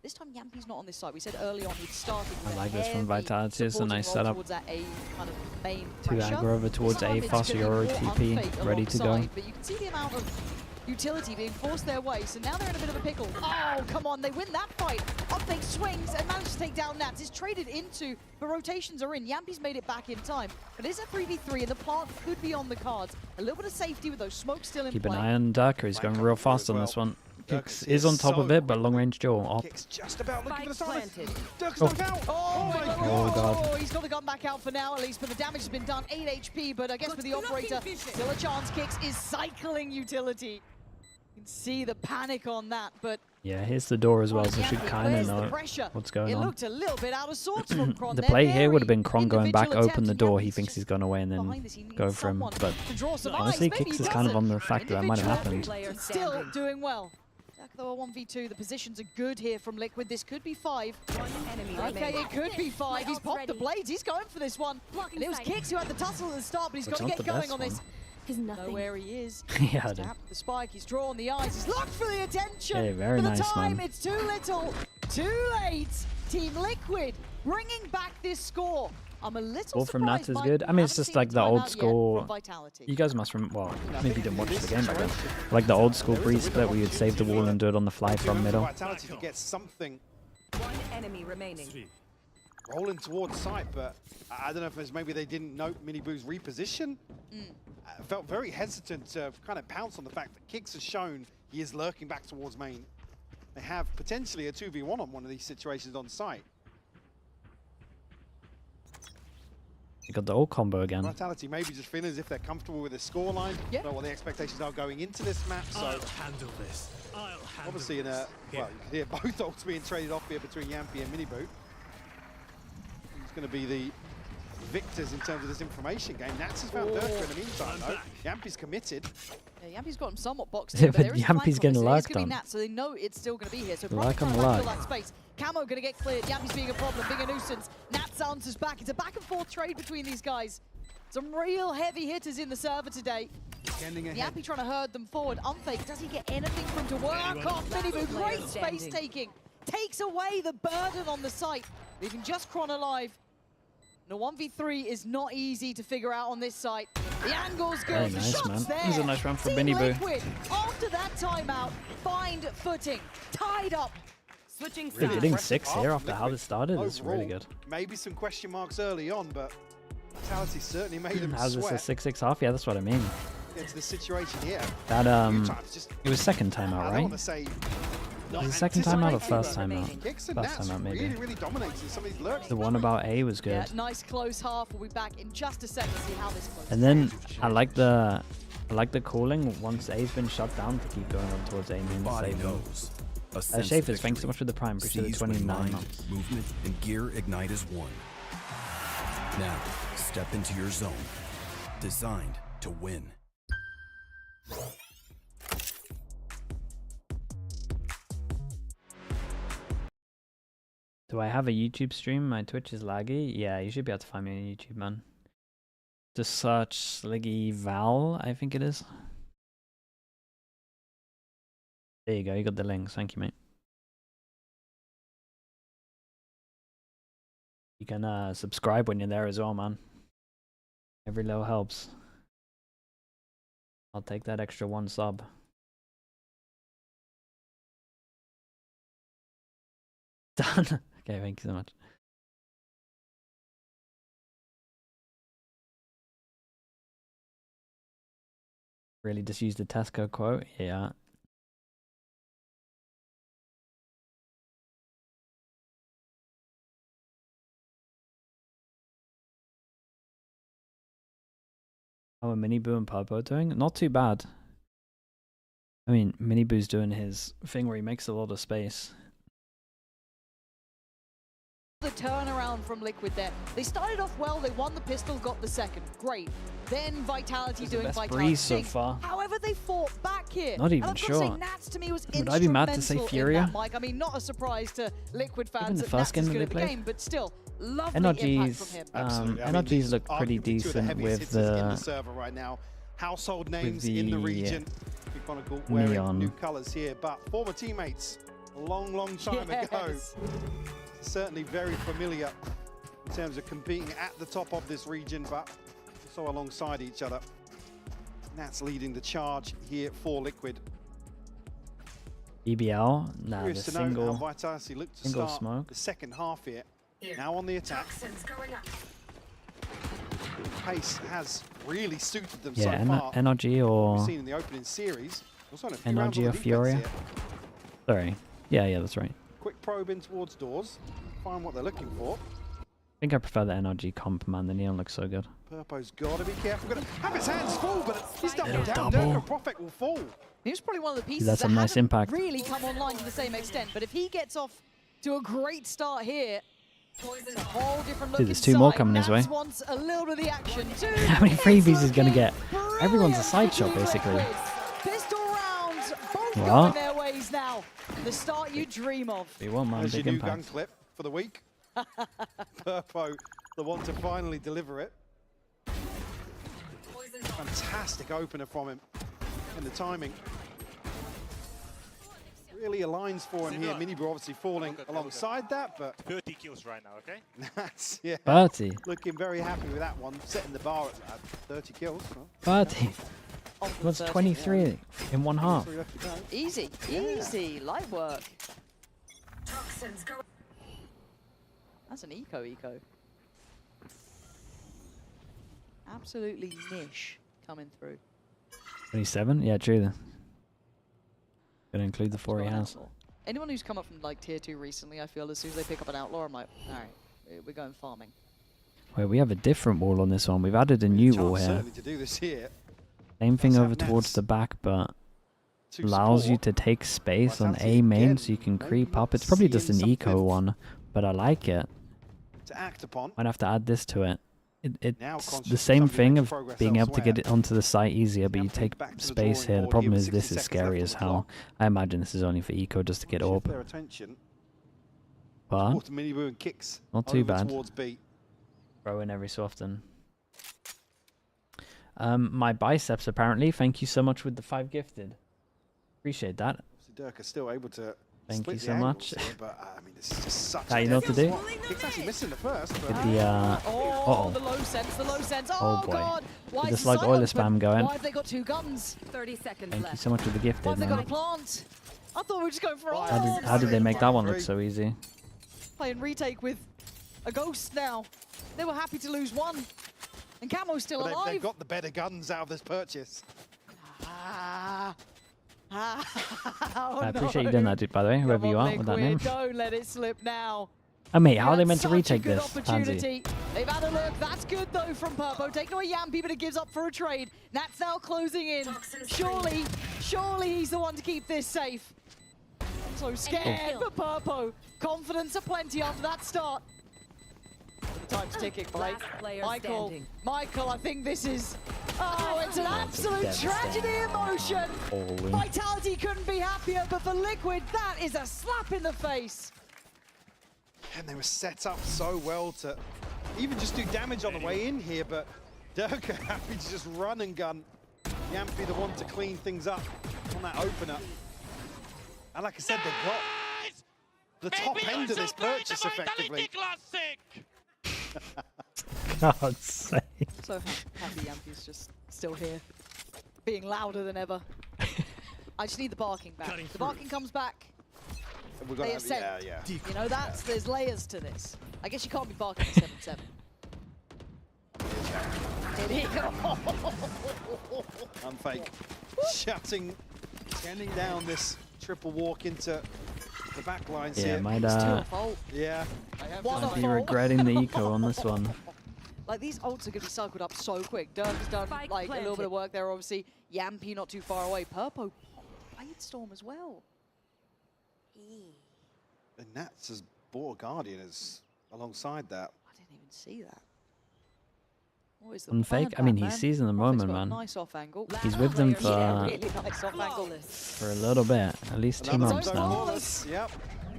This time Yampy's not on this side. We said early on he'd started with I like a this from heavy Vitality. It's a supporting nice role setup. towards that A kind of main 2 pressure. aggro over towards This A, time it's faster gonna Euro be more TP, Unfake ready to go. alongside, but you can see the amount of utility being forced their way, so now they're in a bit of a pickle. Oh, come on, they win that fight. Unfake swings and manages to take down Nats. It's traded into, but rotations are in. Yampy's made it back in time, but it is a 3v3 and the plant could be on the cards. A little bit of safety with those smokes still in Keep play. an eye on Darker. He's going real fast on this one. Kicks is on top of it, but long range duel op. Kicks just about looking for the silence. Dirk's Oh. knocked out. Oh, God. He's got the gun back out for now at least, but the damage has been done. 8 HP, but I guess with the operator, still a chance. Kicks is cycling utility. You can see the panic on that, but Yeah, here's the door as well, so Yampy, should kind of where's the know pressure? what's going It on. looked a little bit out of sorts from Kron. The They're play here would have very been Kron going back, individual open the attempt, door. and He Yampy's thinks he's going away and behind then this. He needs go for him. someone But to draw some eyes. honestly, Maybe Kicks he is kind of on doesn't. the fact that that might have happened. Still doing well. Back though, 1v2. The positions are good here from Liquid. This could be 5. Okay, it could be 5. He's popped the blades. He's going for this one. And it was Kicks who had the tussle at the start, but he's That's got to not get the going best on this. one. Know where he is. Yeah, He's dude. tapped the spike. He's drawn the eyes. He's locked for the attention. Okay, very for the nice, time, man. it's too little, too late. Team Liquid bringing back this score. I'm a little Ball from surprised. Nats is Mike, good. we I mean, it's haven't just seen like a the timeout old yet school. from Vitality. You guys must well, maybe you didn't watch the game back then. Like the old school breeze split where you'd save the wall and do it on the fly from middle. Vitality to get something. One enemy remaining. Rolling towards site, but I don't know if it's maybe they didn't note Mini Boo's reposition. I felt very hesitant to kind of pounce on the fact that Kicks has shown he is lurking back towards main. They have potentially a 2v1 on one of these situations on site. You got the old combo again. Vitality maybe just feeling as if they're comfortable with the scoreline, know what the expectations are going into this map. So handle this. obviously in a, well, you can hear both ults being traded off here between Yampy and Mini Boo. going to be the victors in terms of this information game. Nats has found Durka in the meantime, though. Yampy's committed. Yeah, Yampy's got him somewhat boxed Yeah, in, but but there is a Yampy's flank getting on this. lurked It's going on. to be Nats, so they know it's still going to be here. So Lurk probably on trying to lurk. fill that space. Camo going to get cleared. Yampy's being a problem, being a nuisance. Nats answers back. It's a back and forth trade between these guys. Some real heavy hitters in the server today. Yampy trying to herd them forward. Unfake, does he get anything from to work off? Miniboo, great space taking. Takes away the burden on the site, leaving just Kron alive. The 1v3 is not easy to figure out on this site. The angle's good. Very nice, Shots man. there. This is a nice round for Team Miniboo. Liquid, after that timeout, find footing. Tied up. Switching Dude, getting 6 here after how this started is really Overall, good. Maybe some question marks early on, but Vitality certainly made them How's this a sweat 6-6 half? Yeah, that's what I mean. into the situation here. That Times just, it was second timeout, I don't right? want to say Was it second timeout or first anticipating, timeout? but Kicks and First Nats timeout, maybe. really dominates in some of these lurks. The one about A was good. Yeah, nice close half. We'll be back in just a second to see how this goes. And then I like the calling once A's been shut down to keep going on towards A main to save them. Schaefer's, thanks so much for the prime. Appreciate the 29 months. Movement and gear ignite as one. Now, step into your zone. Designed to win. Do I have a YouTube stream? My Twitch is laggy. Yeah, you should be able to find me on YouTube, man. Just search Sliggy Val, I think it is. There you go, you got the links. Thank you, mate. You can subscribe when you're there as well, man. Every little helps. I'll take that extra 1 sub. Done. Okay, thank you so much. Really just use the Tesco quote? Yeah. How are Miniboo and Purpo doing? Not too bad. I mean, Miniboo's doing his thing where he makes a lot of space. The turnaround from Liquid there. They started off well, they won the pistol, got the second. Great. Then Vitality This is the doing best Vitality breeze so thing. far. However, they fought back here. Not even and I've got to sure. say, Nats to me was Would I be mad to say instrumental in Furia? that, Mike. I mean, not a surprise to Liquid fans Even the that first Nats is game good that at they the played? game, but still, lovely impact from NRGs, him. Absolutely. I mean, NRGs these look are pretty arguably two of the decent heaviest with hitters in the the server right now. Household names in the the, region. Chronicle wearing neon. new colours here, but former teammates a long time ago. Certainly very familiar in terms of competing at the top of this region, but also alongside each other. Nats leading the charge here for Liquid. BBL. Nah, the Curious to know how single, Vitality look to single start smoke. the second half here. Now on the attack. Pace has really suited them Yeah, so far. NRG or We've seen in the opening series. Also on a few rounds on NRG the or defense Furia. here. Sorry. Yeah, that's right. Quick probe in towards doors. Find what they're looking for. I think I prefer the NRG comp, man. The neon looks so good. Purpo's got to be careful. Gonna have his hands full, but he's doubling Little down. double. Durka Prophet will fall. He was probably one of the pieces That's that a nice hasn't impact. really come online to the same extent. But if he gets off to a great start here, it's a whole different look Dude, there's 2 more inside. coming his way. Nats wants a little bit of the action too. How many freebies It's is gonna looking get? Everyone's a side shot, brilliant. basically. Pistol rounds, both What? going their ways now. The start you dream of. We want, man. There's your Big new gun impact. clip for the week. Purpo, the one to finally deliver it. Fantastic opener from him. And the timing really aligns for him here. Miniboo obviously falling alongside that, but 30 kills right now, okay? that's, yeah. 30. Looking very happy with that one. Setting the bar at 30 kills. Well, 30. What's 23 in 1 half? 3 left to go. Easy, easy, light work. That's an eco. Absolutely niche coming through. 27? Yeah, true then. Gonna include the 4 he has. Anyone who's come up from like tier 2 recently, I feel as soon as they pick up an outlaw, I'm like, all right, we're going farming. Wait, we have a different wall on this one. We've added a new wall Chance here. certainly to do this here. Same thing Let's over have towards Nats the back, but to allows you support. to take space on Vitality A main again, so you can maybe creep up. It's probably just an seeing eco something. one, but I like it. to act upon. Might have to add this to it. Now It's conscious the of same somebody thing making of progress being able to elsewhere. get it onto the site easier, but you take back to the space drawing here. The board problem here is with this 60 is seconds left scary on as the hell. clock. I imagine this is only for Eco just to get Shift up. their attention. But Towards Miniboo and kicks not too over bad. towards B. Throw in every so often. My biceps apparently. Thank you so much with the 5 gifted. Appreciate that. Dirk is still able to Thank split you the so angles much. here, but I mean, this is just such How a you know what to do? Kicks actually missing the first. But With the Oh, the low sense, the low sense. Oh, boy. God. Why With is the Slug side Oiler open? spam going. Why have they got 2 guns? 30 seconds Thank left. you so much with the Why gifted, have they got a man. plant? I thought we were just going for all. How did they make that one look so easy? Playing retake with a ghost now. They were happy to lose 1. And Camo's still but alive. they've got the better guns out of this purchase. Oh, I appreciate you doing that, dude, by the way, whoever you are with that name. Don't let it slip now. Oh, mate, how are they That's meant to such a retake good this, Pansy? opportunity. They've had a look. That's good, though, from Purpo. Taking away Yampy, but it gives up for a trade. That's now closing in. Surely he's the one to keep this safe. I'm so scared for Purpo. Confidence aplenty after that start. The time's ticking, Blake. Michael, I think this is... Oh, it's an absolute tragedy in motion. Holy. Vitality couldn't be happier, but for Liquid, that is a slap in the face. And they were set up so well to even just do damage on the way in here, but Dirk are happy to just run and gun. Yampy the one to clean things up on that opener. And like I said, they've got the top end of this purchase effectively. God's sake. So happy Yampy's just still here, being louder than ever. I just need the barking back. The barking comes back. They ascend. Yeah. You know, there's layers to this. I guess you can't be barking at 7-7. Unfake. Shutting down this triple walk into the back lines Yeah, here. might Yeah. might be regretting the eco on this one. Like, these ults are going to be cycled up so quick. Dirk's done like a little bit of work there, obviously. Yampy not too far away. Purpo played Storm as well. And Nats has bought a Guardian as alongside that. I didn't even see that. What is the On plan, fake? I mean, Batman? he's seizing the Prophet's moment, got a man. nice off angle. He's with them for Yeah, really nice off angle. for a little bit, at least 2 Another months zone now. flawless. Yep.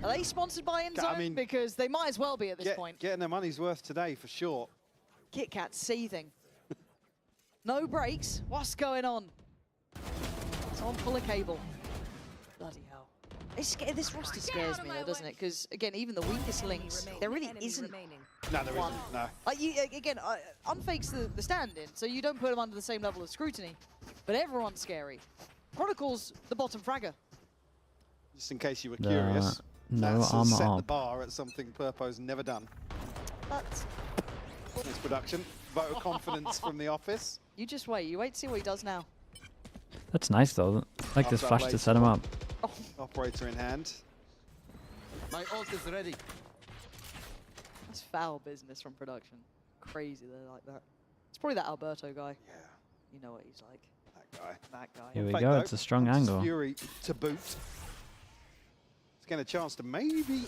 Are they sponsored by InZone? I mean, because they might as well be at this point. Getting their money's worth today for sure. Kit Kat seething. No breaks. What's going on? It's on full of cable. Bloody hell. This roster scares me though, doesn't it? Because again, even the weakest links, there really isn't No, there one. isn't. No. Like again, Unfake's the stand-in, so you don't put them under the same level of scrutiny. But everyone's scary. Chronicle's the bottom fragger. Just in case you were curious. No Nats has armor set the up. bar at something Purpo's never done. But This production. Vote of confidence from the office. you just wait. You wait to see what he does now. That's nice though. I like this flash to set him up. Operator in hand. My ult is ready. That's foul business from production. Crazy they're like that. It's probably that Alberto guy. Yeah. You know what he's like. That guy. That guy. Here we Fake go, though. it's a strong Hunter's angle. Fury to boot. Let's get a chance to maybe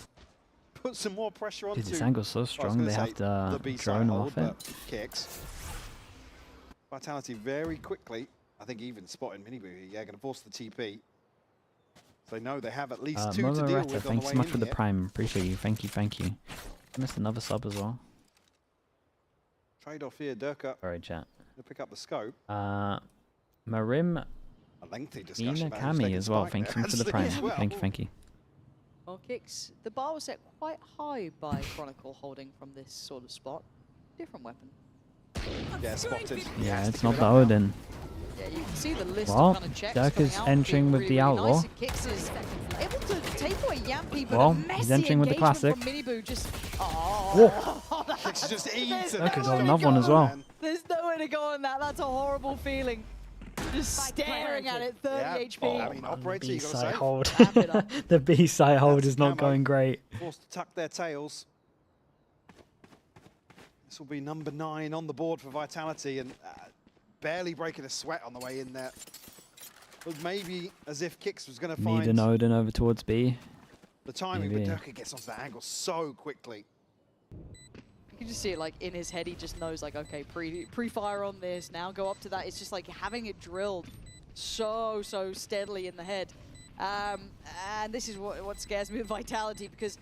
put some more pressure on. Dude, this angle's so strong, they have to drone off it. Kicks. Vitality very quickly. I think even spotting Miniboo here. Yeah, going to force the TP. So they know they have at least 2 to deal Moretta, with on the thanks way so much in for the here. prime. Appreciate you. Thank you, thank you. I missed another sub as well. Trade off here, Durka. Sorry, chat. To pick up the scope. Marim A lengthy discussion Nina about who's Kami taking as well. spike Thank there, you for the actually, prime. as well. Thank you, thank you. Well, kicks. The bar was set quite high by Chronicle holding from this sort of spot. Different weapon. Yeah, spotted. Yeah, it's not the Odin. Yeah, you can see the list Well, of kind of checks Dirk coming is out, entering being with really, the really Outlaw. nice, and Kicks is able to take away Yampy, but Well, a he's messy entering with the engagement classic. from Miniboo just... Kicks just eats Look, he's got another one as well. There's nowhere to go on that. That's a horrible feeling. Just staring at it, 30 HP. I mean, operator, you got to B-side say. hold. The B-side hold is not going great. Forced to tuck their tails. This will be number 9 on the board for Vitality, and barely breaking a sweat on the way in there. Looked maybe as if Kicks was going to Need find an Odin over towards B. the timing, maybe. but Durka gets onto that angle so quickly. You just see it like in his head. He just knows like, okay, pre-fire on this. Now go up to that. It's just like having it drilled so steadily in the head. And this is what scares me with Vitality, because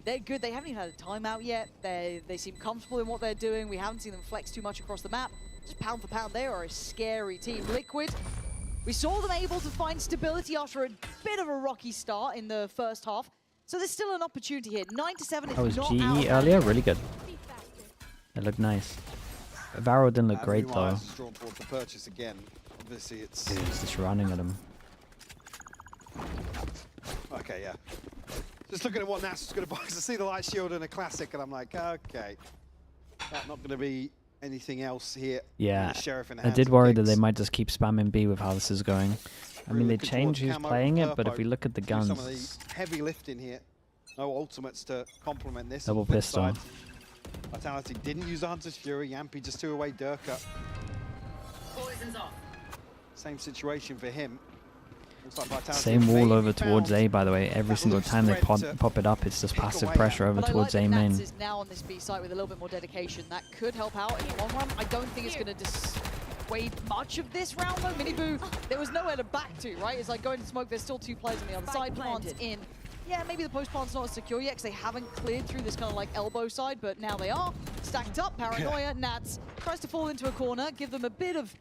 they're good. They haven't even had a timeout yet. They seem comfortable in what they're doing. We haven't seen them flex too much across the map. Just pound for pound, they are a scary team. Liquid, we saw them able to find stability after a bit of a rocky start in the first half. So there's still an opportunity here. 9-7 is That was not GE out. earlier, really good. It looked nice. Varo didn't look great though. Drawn towards the purchase again. Obviously, it's He's just running at him. okay. Yeah. Just looking at what Nats was going to buy. I see the light shield and a classic, and I'm like, okay, that's not going to be anything else here. Yeah, Sheriff in I hands did and worry that kicks. they might just keep spamming B with how this is going. I mean, they Looking change towards who's Camo, playing it, but if Purpo we look at the do guns, some of the heavy lifting here. No ultimates to complement this. Double On the flip pistol. side, Vitality didn't use the Hunter's Fury. Yampy just threw away Durka. Poison's off. Same situation for him. Looks like Vitality same wall maybe over towards found A, by the way. Every single loose time they thread to pop it up, it's just pick passive away pressure at. over But towards I A like that main. Nats is now on this B site with a little bit more dedication. That could help out in the long run. I don't think it's going to dissuade much of this round though. Miniboo, there was nowhere to back to, right? It's like going to smoke. There's still two players on the other side. Plants in. Yeah, maybe the post plant's not as secure yet because they haven't cleared through this kind of like elbow side, but now they are stacked up. Paranoia, Nats tries to fall into a corner, give them a bit of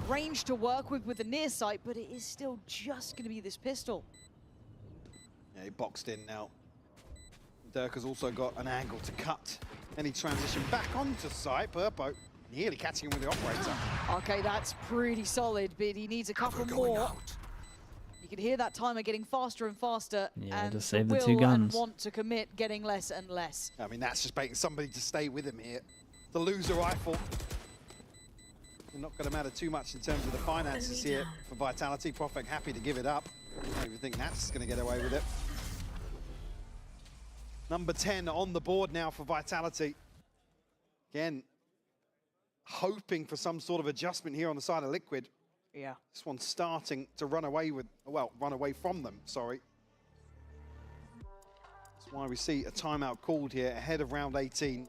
range to work with the near sight, but it is still just going to be this pistol. Yeah, he boxed in now. Durka's also got an angle to cut any transition back onto site. Purpo nearly catching him with the operator. Okay, that's pretty solid, but he needs a couple more. You can hear that timer getting faster and faster, Yeah, and just save the will two guns. and want to commit getting less and less. I mean, that's just making somebody to stay with him here. The loser rifle. They're not going to matter too much in terms of the finances here for Vitality. Profek happy to give it up. I don't even think that's going to get away with it. Number 10 on the board now for Vitality. Again, hoping for some sort of adjustment here on the side of Liquid. Yeah. This one's starting to run away with, well, run away from them, sorry. That's why we see a timeout called here ahead of round 18.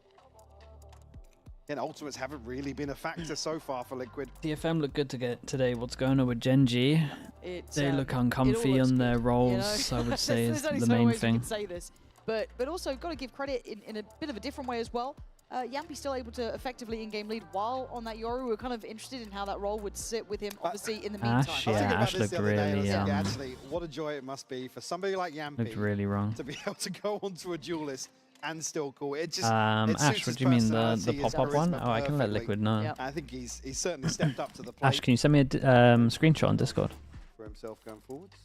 Again, ultimates haven't really been a factor so far for Liquid. DFM look good today. What's going on with Genji? It's, They look it all uncomfy looks on their good, roles, you know? I would say, is There's only the so many main ways you thing. can say this, but also got to give credit in a bit of a different way as well. Yampy still able to effectively in-game lead while on that Yoru. We're kind of interested in how that role would sit with him, obviously, in the meantime. Ash, yeah, Ash looked really, actually, what a joy it must be for somebody like Yampy looked really wrong. to be able to go onto a duelist and still call. It just Ash, what do you mean, the pop-up one? Oh, I can let Liquid know. Yep. I think he's certainly stepped up to the plate. Ash, can you send me a screenshot on Discord? For himself going forwards.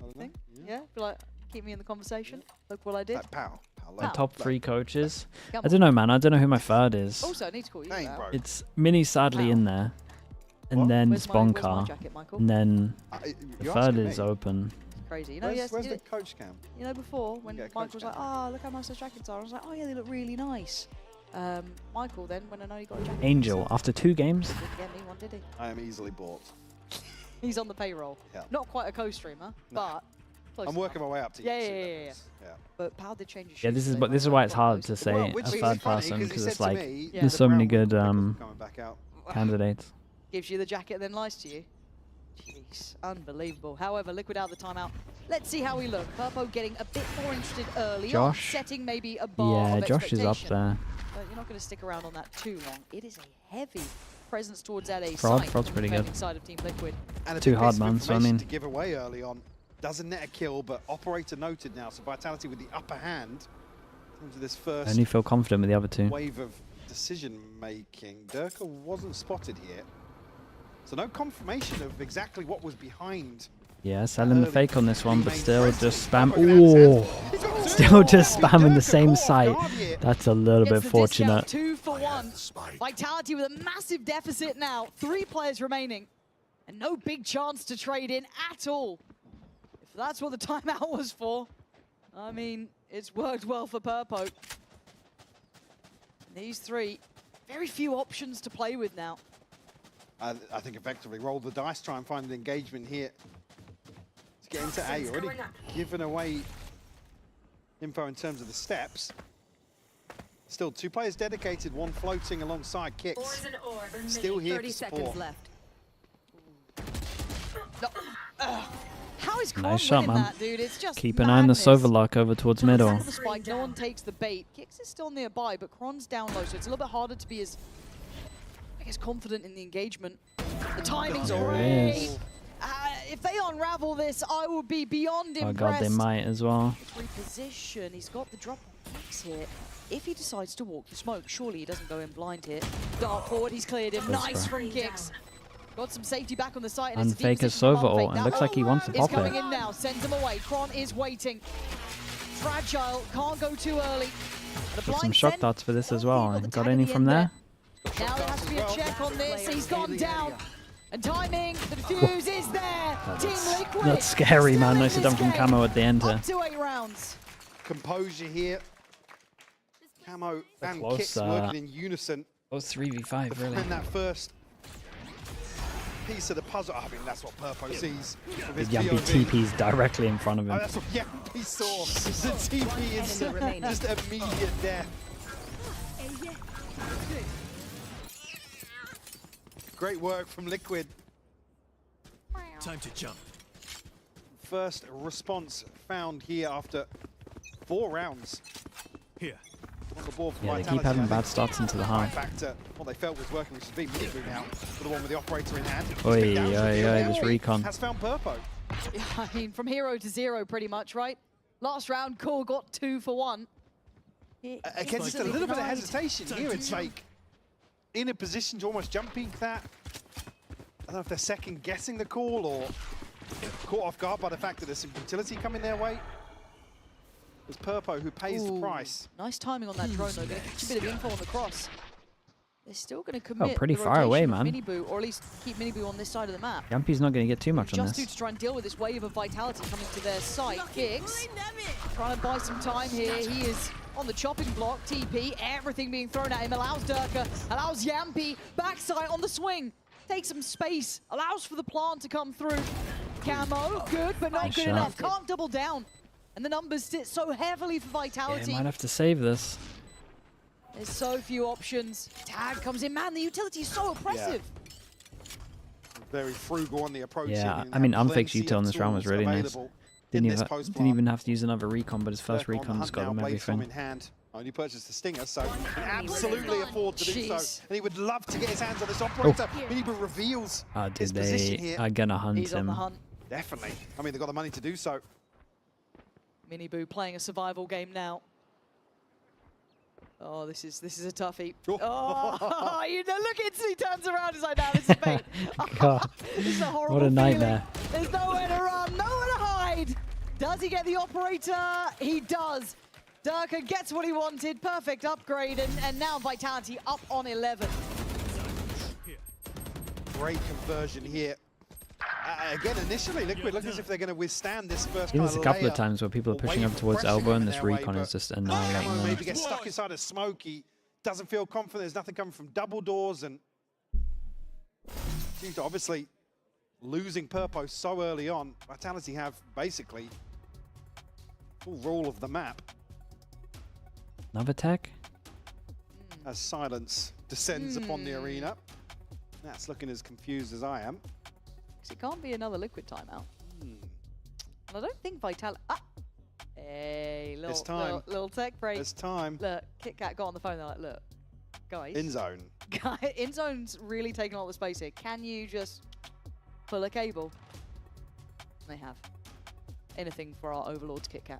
I don't know. Yeah, be like, keep me in the conversation. Look what I did. The top 3 coaches. I don't know, man. I don't know who my third is. Also, I need to call you out. It's Mini sadly in there, and then Where's my Sponcar, jacket, Michael? and then the you're third asking is me? open. Crazy. You know, Where's, yes, where's you the know, coach cam? you know, before when Yeah, coach Michael was like, cam. "Oh, look how nice those jackets are," I was like, "Oh yeah, they look really nice." Michael then, when I know he got a jacket, Angel, after 2 games. didn't get me one, did he? I am easily bought. He's on the payroll. Yeah. Not quite a co-streamer, but close I'm working my way up to Yeah, YouTube yeah, yeah, levels. Yeah. But Pal did change his Yeah, shoes this is today, but this is by the why way, it's quite hard close. to say Well, a which is third funny, person 'cause he because said it's to like me, there's so many good coming back out. candidates. Gives you the jacket, then lies to you. Jeez, unbelievable. However, Liquid out the timeout. Let's see how we look. Purpo getting a bit more interested early Josh. on, setting maybe a bar Yeah, of Josh is up expectation. there. But you're not going to stick around on that too long. It is a heavy presence towards LA Fraud, side Fraud's on the pretty good. defending side of Team Liquid. And a Too big hard, piece of man, so I information mean- to give away early on. Doesn't net a kill, but operator noted now. So Vitality with the upper hand in terms of this I first only feel confident with the other 2. wave of decision making. Durka wasn't spotted here, so no confirmation of exactly what was behind. Yeah, selling the fake on this one, but remain still present. just spam. Purpo Ooh, got two. still just Durka spamming the same caught site. guard here. That's a little Gets bit the discount, fortunate. 2 for 1. Vitality with a massive deficit now. 3 players remaining. And no big chance to trade in at all. If that's what the timeout was for, I mean, it's worked well for Purpo. These 3, very few options to play with now. I think effectively roll the dice, try and find an engagement here. Let's get into A. Already given away info in terms of the steps. Still, 2 players dedicated, one floating alongside Kicks. Still here 30 for support. seconds left. How is Nice shot, man. that, dude? It's just Keep an eye on this overlock over towards middle. The spike, no one takes the bait. Kicks is still nearby, but Kron's down low, so it's a little bit harder to be as, I guess, confident in the engagement. The timing's There it great. is. If they unravel this, I will be beyond impressed. Oh god, they might as well. Reposition. He's got the drop on Kicks here. If he decides to walk the smoke, surely he doesn't go in blind here. Dart forward, he's cleared him. That's Nice right. from Kicks. Got some safety back on the site. And fake a Sova ult. It looks like he wants to He's pop coming it. in now. Sends him away. Kron is waiting. Fragile. Can't go too early. And a Took some blind shock send. darts for this as well. got the Got tag any at the from end there? Now there has to be a check on this. He's gone down. And timing. The defuse is there. Team Liquid. That's scary, man. still Nice in done from this game. Camo at the end here. Up to 8 rounds. Composure here. Camo and close, Kicks working in unison. Oh, 3v5, to really. find that first piece of the puzzle. I mean, that's what Purpo sees. With his Yampy POV. TP's directly in front of Oh, him. that's what Yampy saw. The TP is just immediate death. Great work from Liquid. Time to jump. First response found here after 4 rounds. Here. On the board for Yeah, they Vitality. keep having I bad think starts into the half. factor, what they felt was working, which is being Minibu now for the one with the operator in hand. Oi, Spin down to oi, the oi, field. this recon. Has found Purpo. Yeah, I mean, from 0 to 0 pretty much, right? Last round, Core got 2 for 1. Again, just a little bit of hesitation here. It's like in a position to almost jump peek that. I don't know if they're second guessing the call or caught off guard by the fact that there's some utility coming their way. It's Purpo who pays the price. Nice timing on that drone, though. Going to catch a bit of info on the cross. They're still going to commit pretty the far away, rotation of man. Minibu, or at least keep Minibu on this side of the map. Yampy's not going to get too much on Just this. to try and deal with this wave of vitality coming to their site. Kicks, trying to buy some time here. He is on the chopping block. TP, everything being thrown at him. Allows Durka, allows Yampy. Backside on the swing. Takes some space. Allows for the plant to come through. Camo, good, but not Nice good shot. enough. Can't double down. And the numbers sit so heavily for Yeah, vitality. might have to save this. There's so few options. Tag comes in. Man, the utility is so oppressive. Very frugal on the approach. Yeah, here, I mean, and Unfake's plenty util on of this round was tools really nice. available in Didn't this even, post didn't plant. even have to use another recon, but his first Durka on the recon's hunt got now, him Blade Storm everything. in hand. Only purchased the Stinger, so he can absolutely afford to do so. Jeez. And he would love to get his hands on this operator. Minibu reveals Oh, his dude, position they here. are going to hunt He's on him. the hunt. Definitely. I mean, they've got the money to do so. Minibu playing a survival game now. Oh, this is a toughie. Oh, you know, look, he turns around. He's like, "Now this is fate." God, This is a horrible what a feeling. nightmare. There's nowhere to run, nowhere to hide. Does he get the operator? He does. Durka gets what he wanted. Perfect upgrade, and now Vitality up on 11. Great conversion here. Again, initially, Liquid look as if they're going to withstand this first There's kind a of couple of layup times where people are or pushing wave up of towards pressure elbow, and coming this their way, recon but is just annihilating Camo them. maybe gets stuck inside a smoke. He doesn't feel confident. There's nothing coming from double doors, and seems to obviously losing Purpo so early on. Vitality have basically full rule of the map Another tech? as silence descends upon the arena. That's looking as confused as I am. It can't be another Liquid timeout. And I don't think Vitality. Ah! Hey, It's time. little tech break. It's time. Look, KitKat got on the phone. They're like, "Look, guys, In zone. In zone's really taking all the space here. Can you just pull a cable?" And they have. Anything for our overlords, KitKat.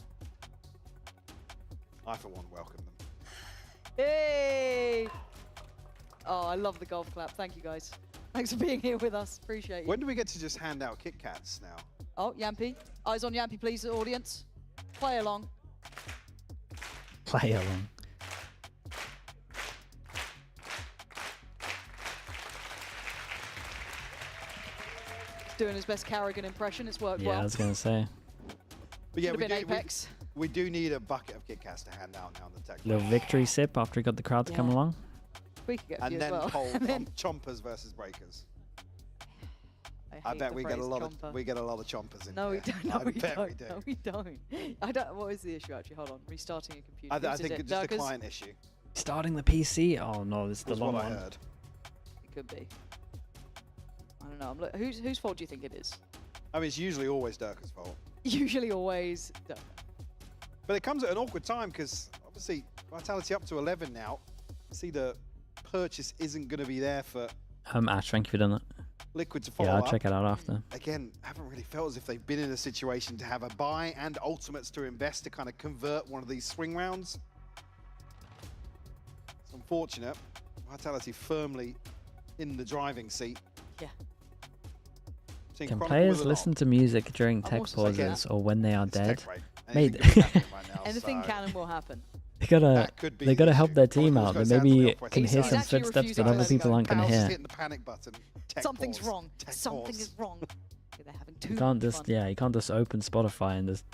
I, for one, welcome them. Hey! Oh, I love the golf clap. Thank you, guys. Thanks for being here with us. Appreciate you. When do we get to just hand out Kit Kats now? Oh, Yampy. Eyes on Yampy, please, audience. Play along. Play along. Doing his best Carrigan impression. It's worked Yeah, well. I was going to say. But yeah, Could have been Apex. We do need a bucket of Kit Kats to hand out now in the tech. Little victory sip after he got the crowd to come Yeah. along. We could get a few And as then well. poll And then- chompers versus breakers. I I hate bet the we get a phrase lot chomper. of chompers in No, we here. don't. No, I we bet don't. we do. No, we don't. I don't. What is the issue actually? Hold on. Restarting a computer. I Whose is think it? it's just a Durka's? client issue. Starting the PC? Oh no, this is the Was long what I one. heard. It could be. I don't know. I'm whose fault do you think it is? I mean, it's usually always Durka's fault. Usually, always. But it comes at an awkward time because obviously Vitality up to 11 now. See, the purchase isn't going to be there for Ash, thank you for doing that. Liquid to follow Yeah, I'll up. check it out after. Again, haven't really felt as if they've been in a situation to have a buy and ultimates to invest to kind of convert one of these swing rounds. It's unfortunate. Vitality firmly in the driving seat. Yeah. Seeing Can Chronicle players with an listen to music during tech also saying, pauses or when they are dead? tech break. Mate, Anything could happen right now, Anything so can and will happen. they gotta help their team out. They Chronicle's maybe going down to can the hear opposite some side. footsteps that other people aren't gonna Bowser's hear. hitting the panic button. Tech Something's pause. wrong. Tech Something pause. is wrong. They're having too You can't much just fun. you can't just open Spotify and just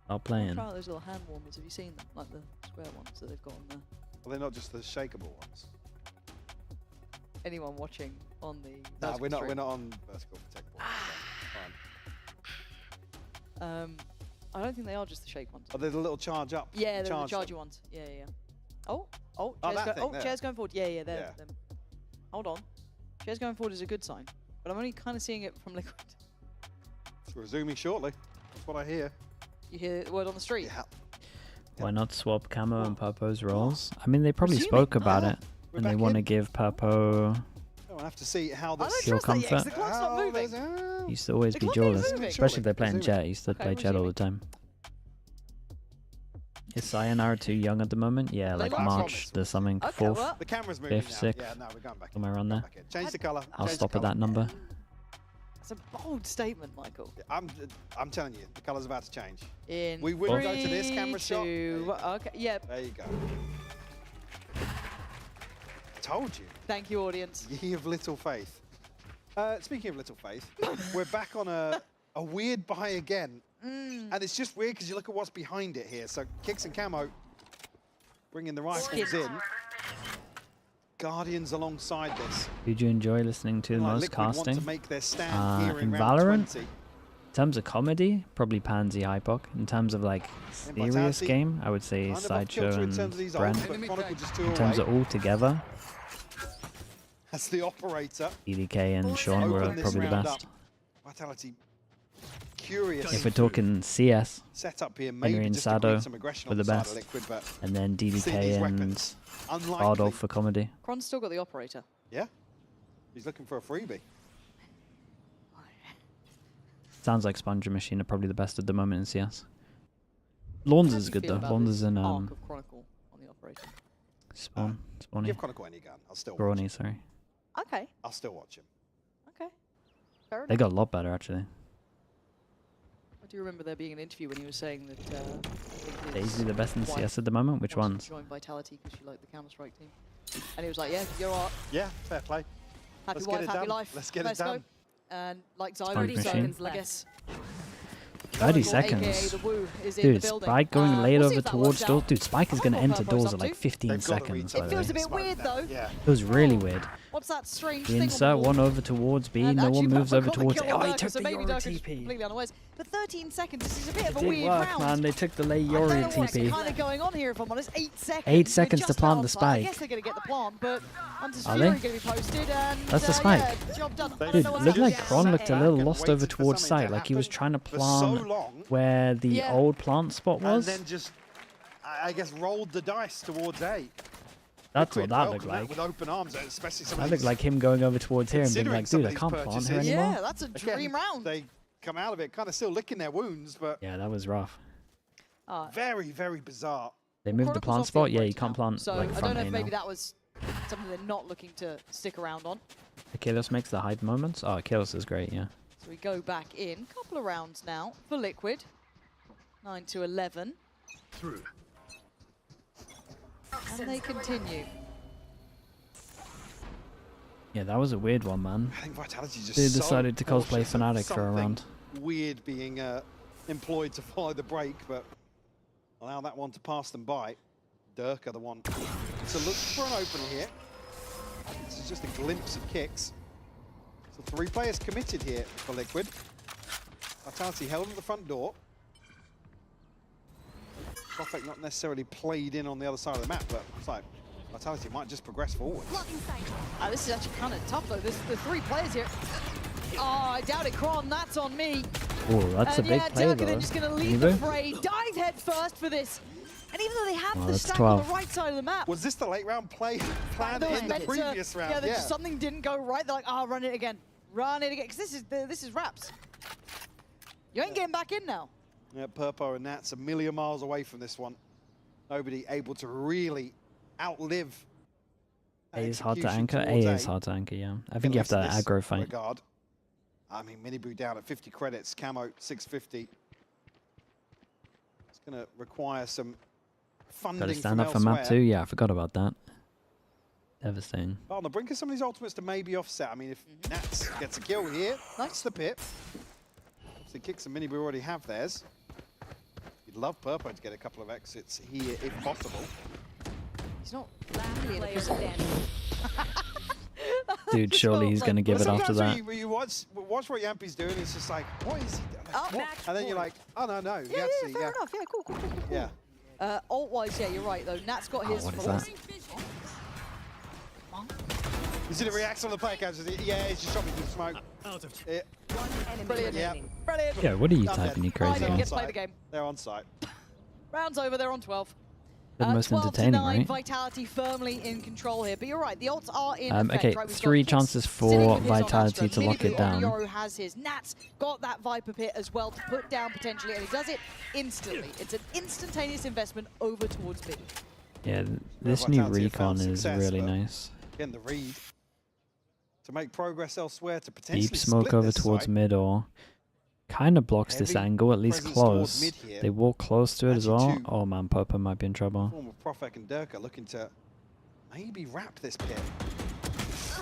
start playing. Try out those little hand warmers. Have you seen them? Like the square ones that they've got on there. Well, they're not just the shakeable ones. Anyone watching on the No, vertical we're not. stream. We're not on vertical for tech pause. Fine. I don't think they are just the shake ones. Oh, they're the little charge up. Yeah, they're the charge chargy them. ones. Yeah, yeah. Oh, Oh, chair's, that thing there. chair's going forward. Yeah, yeah, there. Yeah. Them. Hold on. Chair's going forward is a good sign, but I'm only kind of seeing it from Liquid. It's resuming shortly. That's what I hear. You hear the word on the street? Yeah. Why not swap Camo and Purpo's roles? I mean, they probably Resuming. spoke about it, We're and they back want to in. give Purpo. We'll have to see how I this. don't Feel trust that yet, 'cause comfort. the clock's not moving. He used to always The be clock ain't jawless, moving. especially if they're playing Resuming. Jet. He used to Okay, play Jet all the resuming. time. Is Sayonara too young at the moment? Yeah, like That's March the something Okay, 4th, well. The camera's moving 5th, now. 6th, Yeah, no, we're going back. somewhere around there. Back in. Change the color. I'll stop at that number. That's a bold statement, Michael. I'm telling you, the color's about to change. In We wouldn't go to this 3, camera shot. 2, okay, yep. There you go. Told you. Thank you, audience. Ye of little faith. Speaking of little faith, we're back on a weird buy again. And it's just weird because you look at what's behind it here. So Kicks and Camo bringing the rifles in. Guardians alongside this. Did you enjoy listening to the Like most Liquid want casting? to make their stand here In in round Valorant, 20. in terms of comedy, probably Pansy Hypok. In terms of like serious Vitality, game, I would say kind of off Sideshow kilter in and terms of these Brent. ults, but Chronicle just two In terms away. of all together, That's the operator. EDK and Sean were Open this probably the round best. up. Vitality curious. If we're talking CS, Set up here, Henry maybe and just to breed Sado some aggression were on the the side of best. Liquid, but And then seeing DDK these and weapons, unlikely. Bardolph for comedy. Kron's still got the operator. Yeah, he's looking for a freebie. Sounds like Sponge and Machine are probably the best at the moment in CS. Lawns How is do you good feel though. about Lawns this is in arc of Chronicle on the operator? Spawny. Give Chronicle any gun. I'll still watch Brawny, him. sorry. Okay, I'll still watch him. okay. Fair They enough. got a lot better actually. I do remember there being an interview when he was saying that Daisy the best in wife CS at the moment. Which wanted ones? to join Vitality because she liked the Counter-Strike team. And he was like, yeah, you're all right. Yeah, fair play. Happy Let's wife, get it happy done. life. Let's get it Let's go. done. And like Zylo, Sponge Machine. I guess 30 Chronicle, aka seconds. the Woo, is in the Dude, building. Spike going late we'll see over if that towards works doors. out. Dude, Spike is I going to don't know enter what Purpo's doors up at like to. 15 They've gotta seconds. retake By It the feels way. a bit weird though. Yeah. It was really weird. What's that strange The thing insert, on the one wall? over towards B, And no actually, one moves Purpo over got the towards kill A. Oh, on he Durka, took so the maybe Yori Durka's TP. completely unawares. But 13 seconds, this is a bit of a It did weird work, round. man. They took the late I don't Yori know what's TP. kind of going on here, if I'm honest. 8 seconds. 8 We're seconds to just plant out the of time. I spike. guess they're going to get the plant, but Hunter's Are Fury they? going to be posted. And, That's the spike. Yeah, job done. I don't Dude, know what's looked like happening. Kron looked a little and lost waited over for towards something to site, like he was happen trying to for so plant long. where the Yeah. old plant spot was. And then just, I guess, rolled the dice towards A. That's what Liquid that welcome looked like. With open arms, especially some That of looked these. like him going over towards here and being Considering like, some dude, of I these can't plant here purchases. anymore. Yeah, that's a Again, dream round. They come out of it kind of still licking their wounds, but Yeah, that was rough. very, very bizarre. They moved the Chronicle's plant off the spot. Yeah, you operator can't now. plant So like I don't front know A if maybe now. that was something they're not looking to stick around on. Achilles makes the hype moments. Oh, Achilles is great, yeah. So we go back in. Couple of rounds now for Liquid. 9 to 11. Through. And they continue. Yeah, that was a weird one, man. I think Vitality just They so decided to cosplay cautious of FNATIC for a something round. Weird being employed to follow the break, but allow that one to pass them by. Durka, the one to look for an opener here. This is just a glimpse of Kicks. So 3 players committed here for Liquid. Vitality held at the front door. Prophet not necessarily played in on the other side of the map, but it's like Vitality might just progress forward. This is actually kind of tough though. There's the 3 players here. Oh, I doubt it, Kron. That's on me. Oh, that's and a big yeah, play Durka though. then just going to lead the fray, dive head first for this. And even though they have the that's stack 12. on the right side of the map, Was this the late round play plan that was in the meant to- previous round? Yeah, just something didn't go right. They're like, oh, run it again. Run it again. Because this is Raps. You ain't getting back in now. Yeah, Purpo and Nats a million miles away from this one. Nobody able to really outlive. A is hard to execution anchor. A towards is hard to anchor, yeah. I think you have to At least aggro this fight. regard. I mean, Miniboo down at 50 credits, Camo 650. It's going to require some funding Gotta stand from up for map elsewhere. 2. Yeah, I forgot about that. Devastating. But on the brink of some of these ultimates to maybe offset. I mean, if Nats gets a kill here, that's the pit. So Kicks and Miniboo already have theirs. You'd love Purpo to get a couple of exits here if possible. He's not Last player standing. Dude, surely he's going to give it after Sometimes that. when you watch what Yampi's doing, it's just like, what is he doing? Oh, What? And then you're like, oh, no. Yeah, he actually, fair enough. Yeah, cool. Yeah. Ult-wise, yeah, you're right, though. Nat's got his what is force. that? You see the reaction on the player comes, yeah, he's just shot me through the smoke. Yeah. One enemy Brilliant. remaining. Brilliant. Yeah, what are you Done typing, then. you crazy Fine, guy? get to play the game. They're on site. Round's over, they're on 12. The most 12 to entertaining, 9, right? Vitality firmly in control here. But you're right, the ults are in effect, Okay, right? We've got 3 Kicks chances sitting for with his on Vitality Astra. to lock it Miniboo down. Yoru has his. Nat's got that Viper pit as well to put down potentially, and he does it instantly. It's an instantaneous investment over towards B. Yeah, this new Vitality have found recon is success, really but nice. Again, the read to make progress elsewhere to potentially Deep smoke split over this towards site. mid or kind of blocks this Heavy angle, at least presence towards close. mid here. They walk close to it as well. Actually, two. Oh man, Popa might be in trouble. Form of Profek and Durka looking to maybe wrap this pit.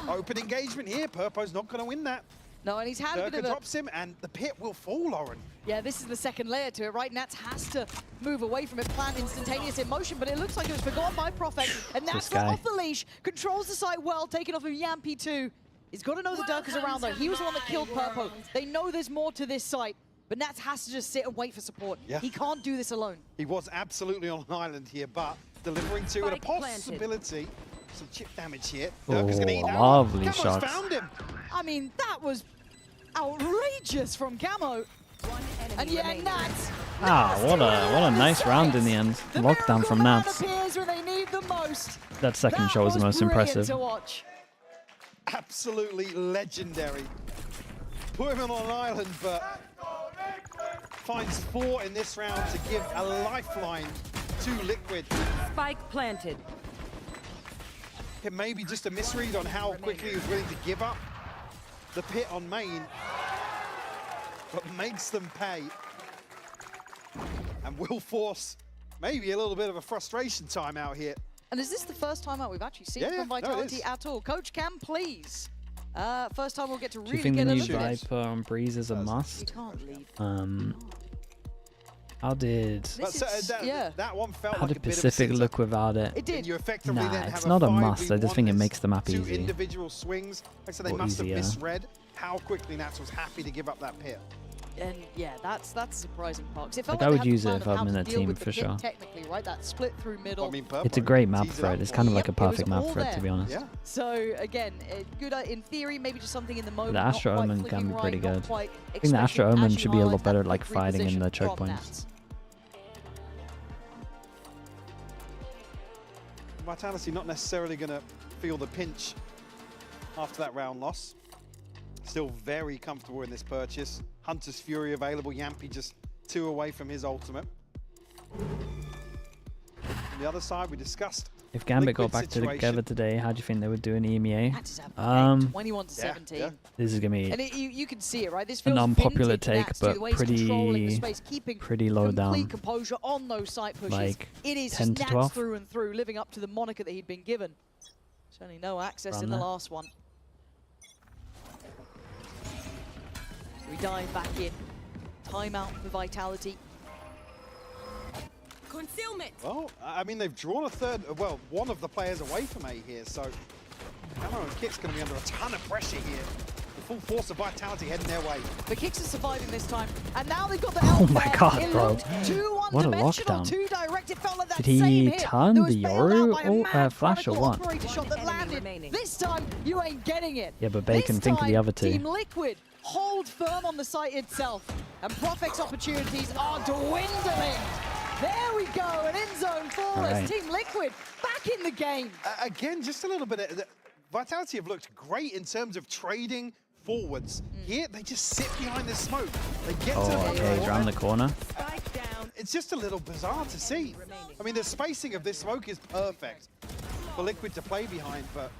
Open engagement here. Purpo's not going to win that. No, and he's had a bit Durka of a... drops him, and the pit will fall, Lauren. Yeah, this is the second layer to it, right? Nats has to move away from it, plan instantaneous in motion, but it looks like it was forgotten by Prophet. And Nats guy. off the leash, controls the site well, taken off of Yampi too. He's got to know the Durka's around though. He was the one that killed Purpo. They know there's more to this site, but Nats has to just sit and wait for support. Yeah. He can't do this alone. He was absolutely on an island here, but delivering to it a possibility. Some chip damage here. Durka's going to eat that one. Lovely Camo's shots. found him. I mean, that was outrageous from Camo. And yeah, Nats. Ah, what a nice round in the end. Lockdown from Nats. Appears when they need the most. That second shot was the most brilliant impressive. to watch. Absolutely legendary. Put him on an island, but finds 4 in this round to give a lifeline to Liquid. Spike planted. It may be just a misread on how quickly he was willing to give up the pit on main, but makes them pay and will force maybe a little bit of a frustration time out here. And is this the first time out we've actually seen Yeah, from no, it Vitality is. at all? Coach Cam, please. First time we'll get to Do you really think the get a new look at it. Viper on Breeze is a You must? can't leave. How did That one felt how like did a bit Pacific of a look without it? It did. You effectively then Nah, have it's a not a 5v1 must. I just think it that's makes the map 2 easy. individual swings. Like I said, they Or must have easier. misread how quickly Nats was happy to give up that pit. And yeah, that's a surprising part. 'Cause it felt Like, I they would had the use it plan if of I'm how in to a deal team with the for pit sure. Technically, right? That split through middle. I mean, It's a great map tease for out it. It's for kind of you. like a Yep, it was perfect map all for it, to be there. honest. Yeah. So again, good in theory, maybe just something in the moment. The not Astra quite Omen clicking can be pretty right, not good. quite I think the Astra expecting, Omen as you should be a lot highlighted, better at that like fighting in the reposition choke from points. Nats. Vitality not necessarily going to feel the pinch after that round loss. Still very comfortable in this purchase. Hunter's Fury available. Yampi just 2 away from his ultimate. On the other side, we discussed If Gambit Liquid got back situation. together today, how do you think they would do in EMEA? Nats is having 21 to 17. This is gonna be And you can see it, right? This an feels unpopular vintage take, Nats to the but way he's controlling the pretty space, keeping low complete down. composure on those side pushes. Like it is 10 just to Nats 12? through and through, living up to the moniker that he'd been given. Certainly no access Around in the there. last one. We dive back in. Timeout for Vitality. Concealment. Well, I mean, they've drawn a third, well, one of the players away from A here, so Camo and Kit's going to be under a ton of pressure here. full force of Vitality heading their way. The Kicks are surviving this time, and now they've got the Oh elf my there. god, It bro. looked too What a one-dimensional, lockdown. too direct. It felt like that Did he same hit turn that was the bailed out by a Yoru mad flash or Chronicle what? operator shot that landed. This time, you ain't getting it. Yeah, but Bacon, This think of the time, other two. Team Liquid hold firm on the site itself, and Profec's opportunities are dwindling. There we go, an end zone for us. Right. Team Liquid back in the game. Again, just a little bit of... Vitality have looked great in terms of trading forwards. Here, they just sit behind the smoke. They get to the Okay, he's around the corner. It's just a little bizarre to see. I mean, the spacing of this smoke is perfect for Liquid to play behind, but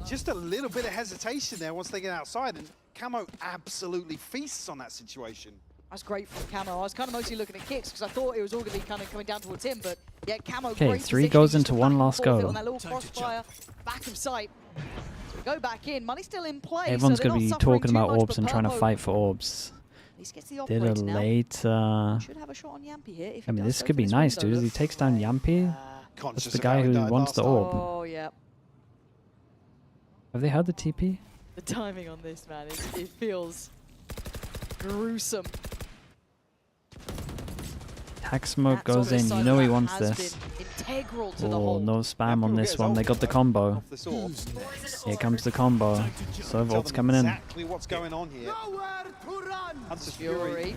just a little bit of hesitation there once they get outside, and Camo absolutely feasts on that situation. That's great from Camo. I was kind of mostly looking at Kicks because I thought it was all going to be kind of coming down towards him, but yeah, Camo. Okay, great 3 positioning goes just into to 1 back and last forth it go. on that little crossfire, back of sight. So we go back in. Money's still in play. Everyone's so they're going to not be suffering talking too about much, orbs but and trying to Purpo fight for orbs. At least gets the Did a operator now. late... Should have a shot on Yampy here. If I mean, he does this go could for be this nice, window. dude. He takes down Yampy. That's Conscious the of guy how he who died wants last the time. orb. Oh, yeah. Have they had the TP? The timing on this, man, it feels gruesome. Hack smoke That's goes on in. this You side know he that wants has this. been integral to the Oh, whole. no spam on this one. They got the combo. Here comes the combo. So Volt's coming in. Exactly what's going on here. Hunter's Fury.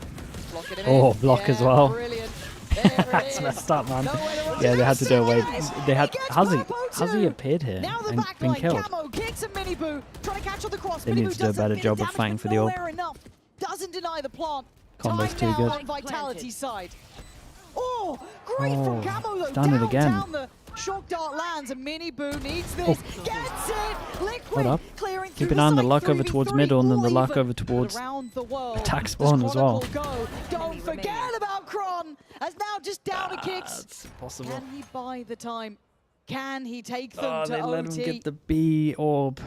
Blocking him Oh, in. block Yeah, as well. Brilliant. There it That's is. messed up, man. Nowhere to run. Yeah, they had to do away. They had. He gets Has he appeared here Now the and been backline, killed? Camo kicks and Miniboo trying to catch on the cross. They need Miniboo to do a does better bit job of damage, fighting but for the orb. nowhere enough. Doesn't deny the plant. Combo's Time too now good. on Vitality's side. Oh, great Oh, from Camo though. he's done it again. Down the shock dart lands and Miniboo needs this. Gets it. Liquid Hold up. clearing Keep through an eye on the site, luck over 3v3, towards middle and then the all luck even. over towards Around the world. attack Does spawn as well. Chronicle go? Don't forget about Kron, as now just down to Kicks. That's possible. Can he buy the time? Can he take them Oh, to they let him OT? get the B orb.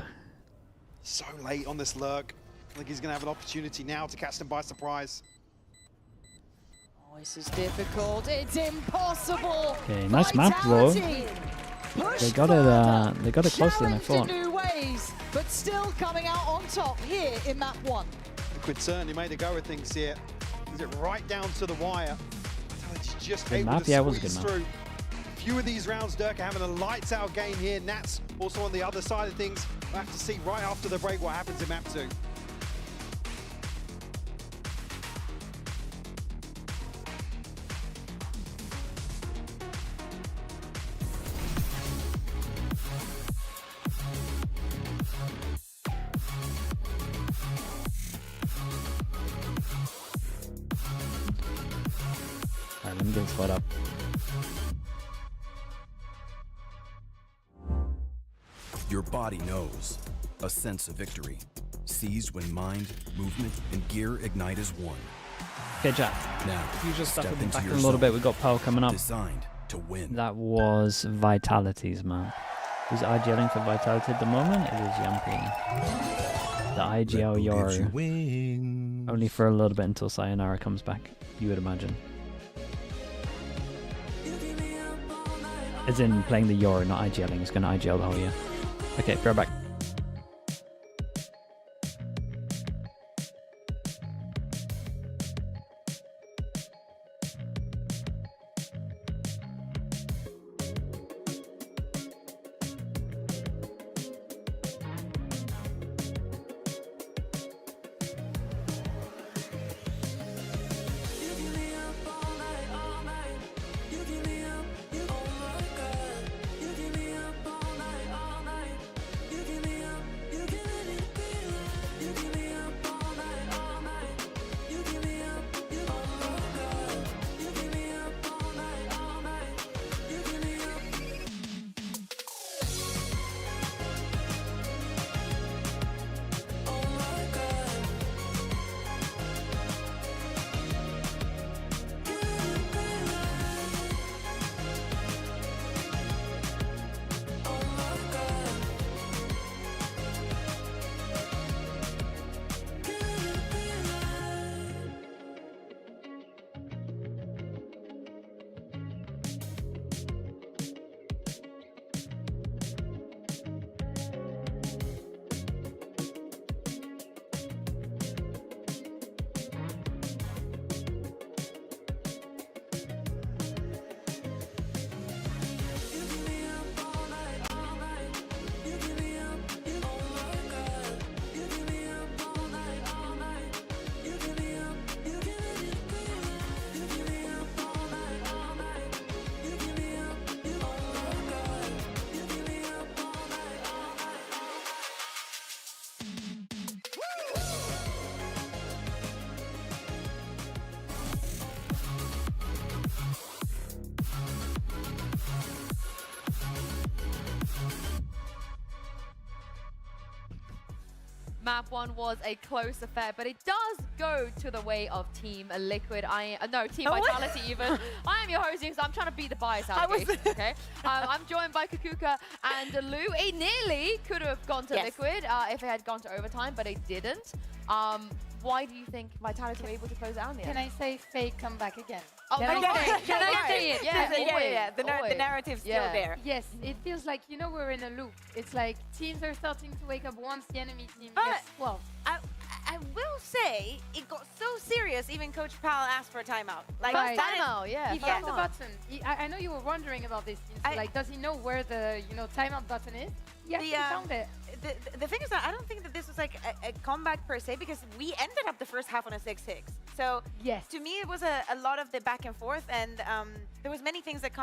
So late on this lurk. I think he's going to have an opportunity now to catch them by surprise. Oh, this is difficult. It's impossible. Okay, nice map though. Vitality pushed They got further, it. They got it closer than I challenged thought. in new ways, but still coming out on top here in map 1. Liquid certainly made a go of things here. Is it right down to the wire? Vitality's just Good able map? to Yeah, it was a squeeze good map. through. Few of these rounds, Dirk are having a lights out game here. Nats also on the other side of things. We'll have to see right after the break what happens in map 2. Alright, let me get this spot up. Your body knows. A sense of victory. Seized when mind, movement, and gear ignite as one. Okay, Jack. Now, Usual stuff. step We'll be into back in your a little zone. bit. We've got Power coming up. Designed to win. That was Vitality's man. Who's IGLing for Vitality at the moment? It is Yampy. The IGL Yoru. Only for a little bit until Sayonara comes back, you would imagine. As in playing the Yoru, not IGLing. He's going to IGL the whole year. Okay, be right back. Map 1 was a close affair, but it does go to the way of Team Liquid. No, Team Vitality even. I am your host, so I'm trying to beat the bias allegations, okay? I'm joined by Kakuka and Lou. It nearly could have gone to Liquid if it had gone to overtime, but it didn't. Why do you think Vitality were able to close it out in the end? Can I say fake comeback again? Oh, Can I say it? Yeah. The narrative's still there. Yes, it feels like, you know, we're in a loop. It's like teams are starting to wake up once the enemy team gets 12. I will say, it got so serious, even Coach Powell asked for a timeout. Like, timeout, yeah. He found the button. I know you were wondering about this. Like, does he know where the, timeout button is? Yeah, he found it. The thing is that I don't think that this was like a comeback per se, because we ended up the first half on a 6-6. So to me, it was a lot of the back and forth, and there was many things that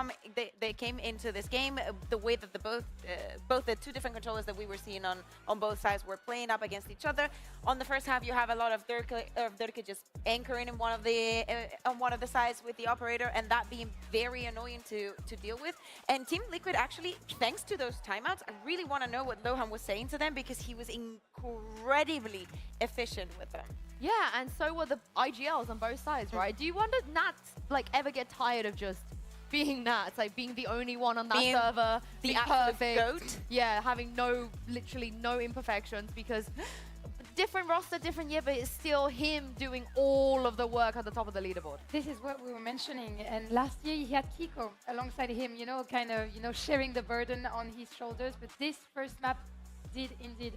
they came into this game. The way that both the two different controllers that we were seeing on both sides were playing up against each other. On the first half, you have a lot of Durka just anchoring in one of the sides with the operator, and that being very annoying to deal with. And Team Liquid actually, thanks to those timeouts, I really want to know what Lohan was saying to them, because he was incredibly efficient with them. Yeah, and so were the IGLs on both sides, right? Do you wonder Nats ever get tired of just being Nats, like being the only one on that server, the perfect goat? Yeah, having literally no imperfections, because different roster, different year, but it's still him doing all of the work at the top of the leaderboard. This is what we were mentioning, and last year he had Kiko alongside him, kind of, sharing the burden on his shoulders, but this first map did indeed,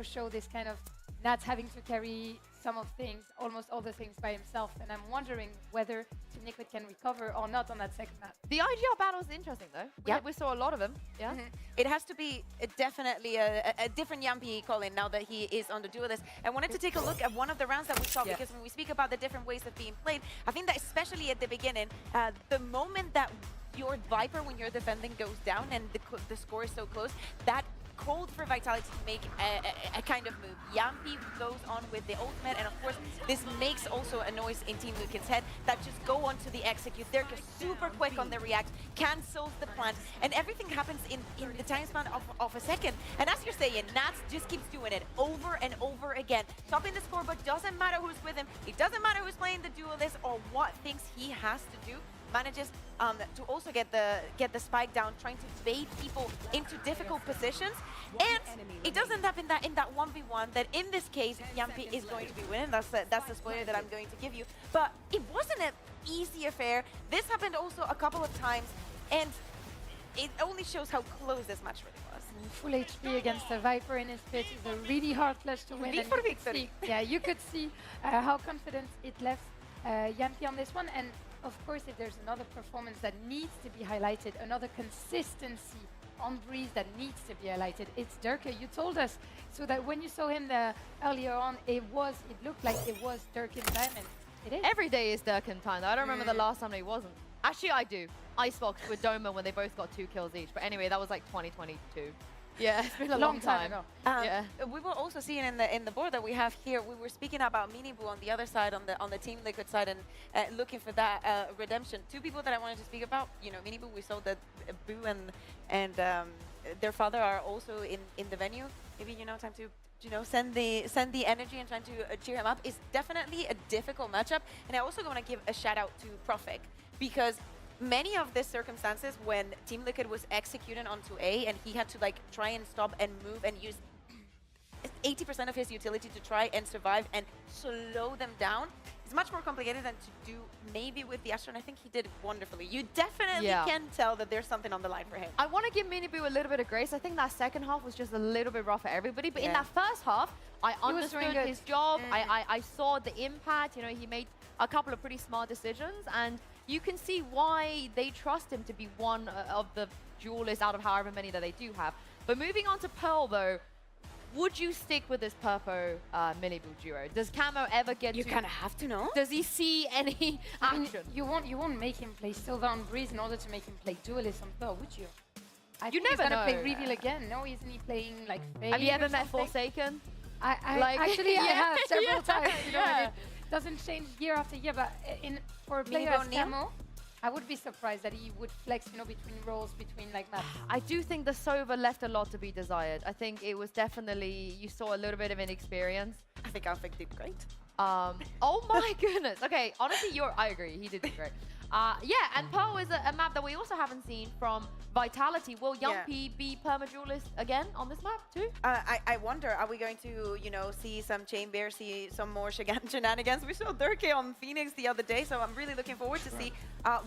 show this kind of Nats having to carry some of things, almost all the things by himself, and I'm wondering whether Team Liquid can recover or not on that second map. The IGL battle is interesting though. We saw a lot of them. Yeah. It has to be definitely a different Yampi Colin now that he is on the duelist. I wanted to take a look at one of the rounds that we saw, because when we speak about the different ways of being played, I think that especially at the beginning, the moment that your Viper, when you're defending, goes down and the score is so close, that called for Vitality to make a kind of move. Yampi goes on with the ultimate, and of course this makes also a noise in Team Liquid's head that just go on to the execute. They're super quick on the react, cancels the plant, and everything happens in the time span of a second. And as you're saying, Nats just keeps doing it over and over again, topping the score, but doesn't matter who's with him, it doesn't matter who's playing the duelist or what things he has to do. Manages to also get the spike down, trying to bait people into difficult positions, and it doesn't happen that in that 1v1 that in this case Yampi is going to be winning. That's the spoiler that I'm going to give you. But it wasn't an easy affair. This happened also a couple of times, and it only shows how close this match really was. Full HP against a Viper in his pit is a really hard clutch to win. And you could see how confident it left Yampi on this one. And of course, if there's another performance that needs to be highlighted, another consistency on Breeze that needs to be highlighted, it's Durka. You told us so that when you saw him earlier on, it looked like it was Durkin Diamond. It is. Every day is Durkin time, though. I don't remember the last time it wasn't. Actually, I do. Icebox with Doma when they both got 2 kills each. But anyway, that was like 2022. Yeah, it's been a long time ago. We were also seeing in the board that we have here, we were speaking about Minibu on the other side, on the Team Liquid side, and looking for that redemption. 2 people that I wanted to speak about, Minibu, we saw that Boo and their father are also in the venue. Maybe, time to send the energy and trying to cheer him up. Is definitely a difficult matchup. And I also want to give a shout out to Profik, because many of these circumstances when Team Liquid was executing onto A and he had to try and stop and move and use 80% of his utility to try and survive and slow them down, it's much more complicated than to do maybe with the Astra, and I think he did wonderfully. You definitely can tell that there's something on the line for him. I want to give Minibu a little bit of grace. I think that second half was just a little bit rough for everybody, but in that first half, I understood his job. I saw the impact. He made a couple of pretty smart decisions, and you can see why they trust him to be one of the duelists out of however many that they do have. But moving on to Pearl, though, would you stick with this Purpo Minibu duo? Does Camo ever get You kind of have to know. Does he see any action? You won't make him play Silva on Breeze in order to make him play duelist on Pearl, would you? You never he's know. gonna play Reveal again. No, isn't he playing Fade? Have you ever met Forsaken? Actually, I have several times. It doesn't change year after year, but for a player as Camo, I would be surprised that he would flex, you know, between roles, between like maps. I do think the Sova left a lot to be desired. I think it was definitely, you saw a little bit of inexperience. I think Alfik did great. Oh my goodness. Okay, honestly, I agree. He did great. Yeah, and Pearl is a map that we also haven't seen from Vitality. Will Yumpy be perma-duelist again on this map too? I wonder, are we going to, you know, see some Chamber, see some more shenanigans? We saw Durkee on Phoenix the other day, so I'm really looking forward to see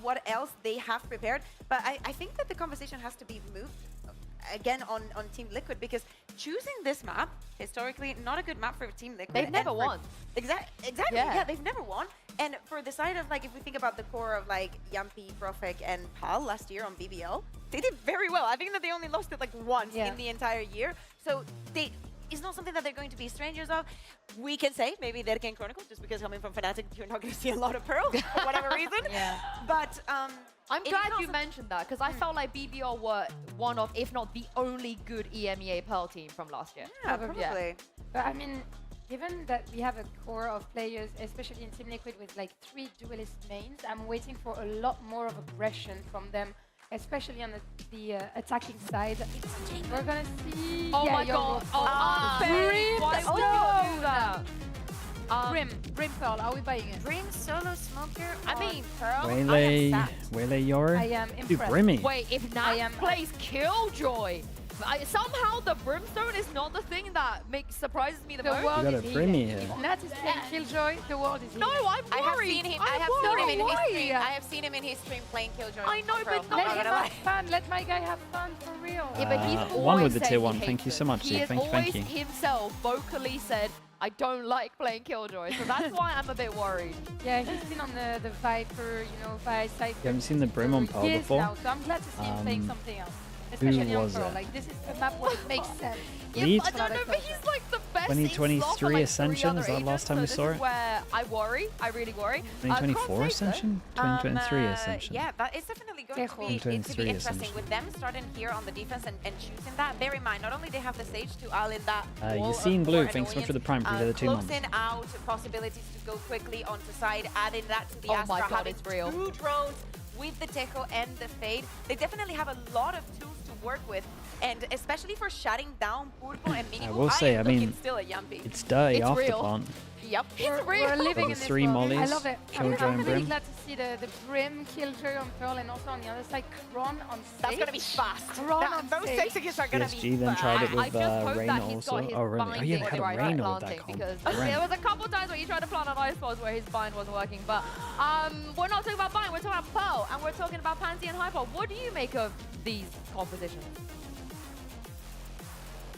what else they have prepared. But I think that the conversation has to be moved again on Team Liquid, because choosing this map, historically, not a good map for Team Liquid. They've never won. Exactly, yeah, they've never won. And for the side of, like, if we think about the core of, like, Yumpy, Profek, and Pal last year on BBL, they did very well. I think that they only lost it, like, once in the entire year. So it's not something that they're going to be strangers of. We can say maybe they can Chronicle, just because coming from FNATIC, you're not going to see a lot of Pearl for whatever reason. But I'm glad you mentioned that, because I felt like BBL were one of, if not the only good EMEA Pearl team from last year. Yeah, probably. But I mean, given that we have a core of players, especially in Team Liquid, with like 3 duelist mains, I'm waiting for a lot more of aggression from them, especially on the attacking side. We're gonna see. Oh my god! Brim! Why would you do that? Brim Pearl, are we buying it? Brim solo smoker. I mean, Pearl. Waylay Yor. I am Dude, impressed. Brimmy. Wait, if Nat plays Killjoy, somehow the Brimstone is not the thing that surprises me the most. world got is a Brimmy healing. here. If Nat is playing Killjoy, the world is No, healing. I'm worried. I have seen him in his stream. I have seen him in his stream playing Killjoy. I know, but Let him have fun. Let my guy have fun for real. Yeah, but he's always one with the said tier he 1. hates Thank you so it. much, He Steve. has Thank always you. himself vocally said, I don't like playing Killjoy, so that's why I'm a bit worried. Yeah, he's been on the Viper, you know, side. You haven't seen the Brim on Pearl years before? now, so I'm glad to see him playing something else. Especially on was Pearl. it? Like, this is a map where it makes sense. Lead? I don't know, but he's like the best. 2023 Ascension, is that last time we saw This it? is where I worry. I really worry. 2024 Ascension? 2023 Ascension. Yeah, but it's definitely going to be 2023 interesting Ascension. with them starting here on the defense and choosing that. Bear in mind, not only they have the Sage to all in that wall Yassine of Blue, more thanks so much for the annoyance, prime for the other 2 months. closing out possibilities to go quickly onto side, adding that to the Oh Astra, my god, having it's real. 2 drones with the Techo and the Fade. They definitely have a lot of tools to work with, and especially for shutting down Purple and Minibu. I will say, I mean, still a Yumpy. it's dirty It's off the real. plant. Yep, it's real. We're living the in this 3 world. mollies, I love it. Killjoy I'm and really Brim. glad to see the Brim, Killjoy on Pearl, and also on the other side, Kron on Sage. That's gonna be fast. Kron on Those Sage. sexy are gonna be PSG then tried it I with just hope Reyna that he's also. got his Oh, really? Oh, binding yeah, they with had the a right Reyna with planting, that because comp. there was a couple of times where he tried to plant on ice balls where his bind wasn't working. But we're not talking about bind, we're talking about Pearl, and we're talking about Pansy and Hyper. What do you make of these compositions?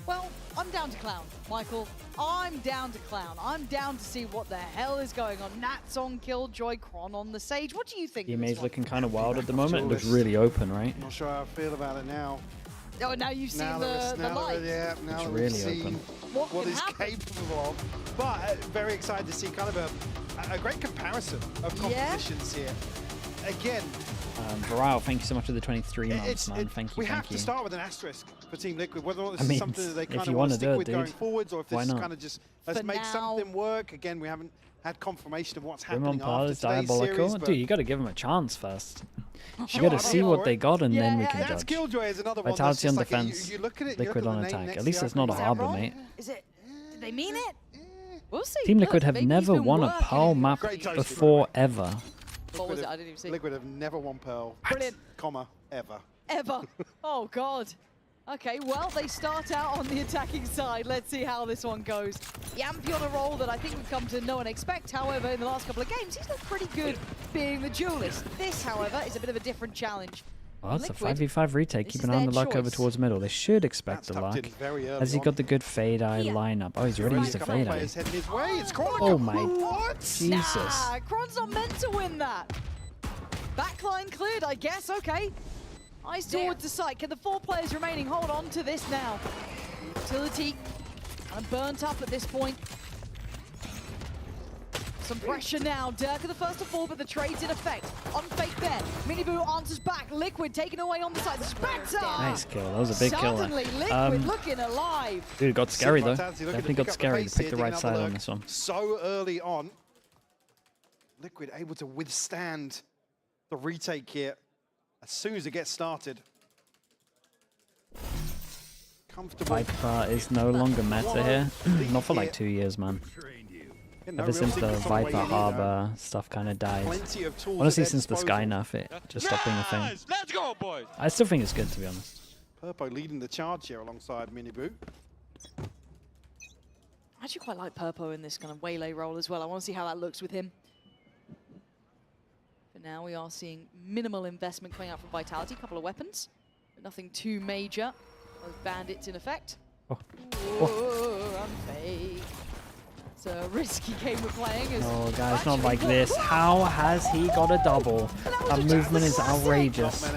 Well, I'm down to clown, Michael. I'm down to clown. I'm down to see what the hell is going on. Nats on Killjoy, Kron on the Sage. What do you think? of this EMEA's one? looking kind of wild at the moment. It looks really open, right? I'm not sure how I feel about it now. Oh, now you've seen Now the that light. yeah, now It's that really we've seen open. What what can is happen? capable of. But very excited to see kind of a great comparison of compositions here. Again, Varao, thank you so much for the 23 months, it's, man. Thank you, we have thank to you. start with an asterisk for Team Liquid, whether or not this I mean, is something that they if kind you of wanna want to do stick it, with going dude, forwards, or if why this is not? kind of just, let's For make now. something work. Again, we haven't had confirmation of what's Brim on happening Pearl after is today's diabolical. series. But Dude, you got to give him a chance first. You Sure, got to I'm see here what for they it. got, and then we Yeah, can That's judge. Killjoy is another one. Vitality That's on just like defense, you look at it, Liquid you on look at the name attack. next At least to it's not a the harbor, icon. mate. Is it? Did they mean it? We'll see. Team Look, Liquid have maybe he's never been won a working Pearl it. map Great toasting. before, ever. What was it? I didn't even see. Liquid have never won Pearl, Brilliant. comma, ever. Ever. Oh, God. Okay, well, they start out on the attacking side. Let's see how this one goes. Yampy on a roll that I think we've come to know and expect. However, in the last couple of games, he's looked pretty good being the duelist. This, however, is a bit of a different challenge. Oh, it's a Liquid, 5v5 retake. this Keep is an eye on their the luck over choice. towards middle. They should expect That's the tucked luck. in very early Has he on. got the good fade eye lineup? Oh, he's already used a Couple fade eye. players heading his way. It's Chronicle. Oh my What? Jesus. Nah, Kron's not meant to win that. Backline cleared, I guess. Okay. Eyes towards the site. Can the 4 players remaining hold on to this now? Utility kind of burnt up at this point. Some pressure now. Dirk are the first to fall, but the trade's in effect. On fake there. Minibu answers back. Liquid taken away on the side. Spectre! Nice kill. That was a big kill. Suddenly, Liquid looking alive. Dude, it got scary though. Vitality looking to Definitely pick got up the scary. pace Pick here, the taking right another side on look. this one. So early on. Liquid able to withstand the retake here as soon as it gets started. Comfortable. Viper is no longer meta here. Not for like 2 years, man. Ever since the Viper Harbor stuff kind of died. Honestly, since the Sky nerf, it just stopped being a thing. Let's go, boys. I still think it's good, to be honest. Purpo leading the charge here alongside Minibu. I actually quite like Purpo in this kind of waylay role as well. I want to see how that looks with him. For now, we are seeing minimal investment coming out from Vitality. A couple of weapons, but nothing too major. Those bandits in effect. Oh. Ooh, unfake. It's a risky game we're playing. Oh, guys, not like this. How has he got a double? That movement is outrageous.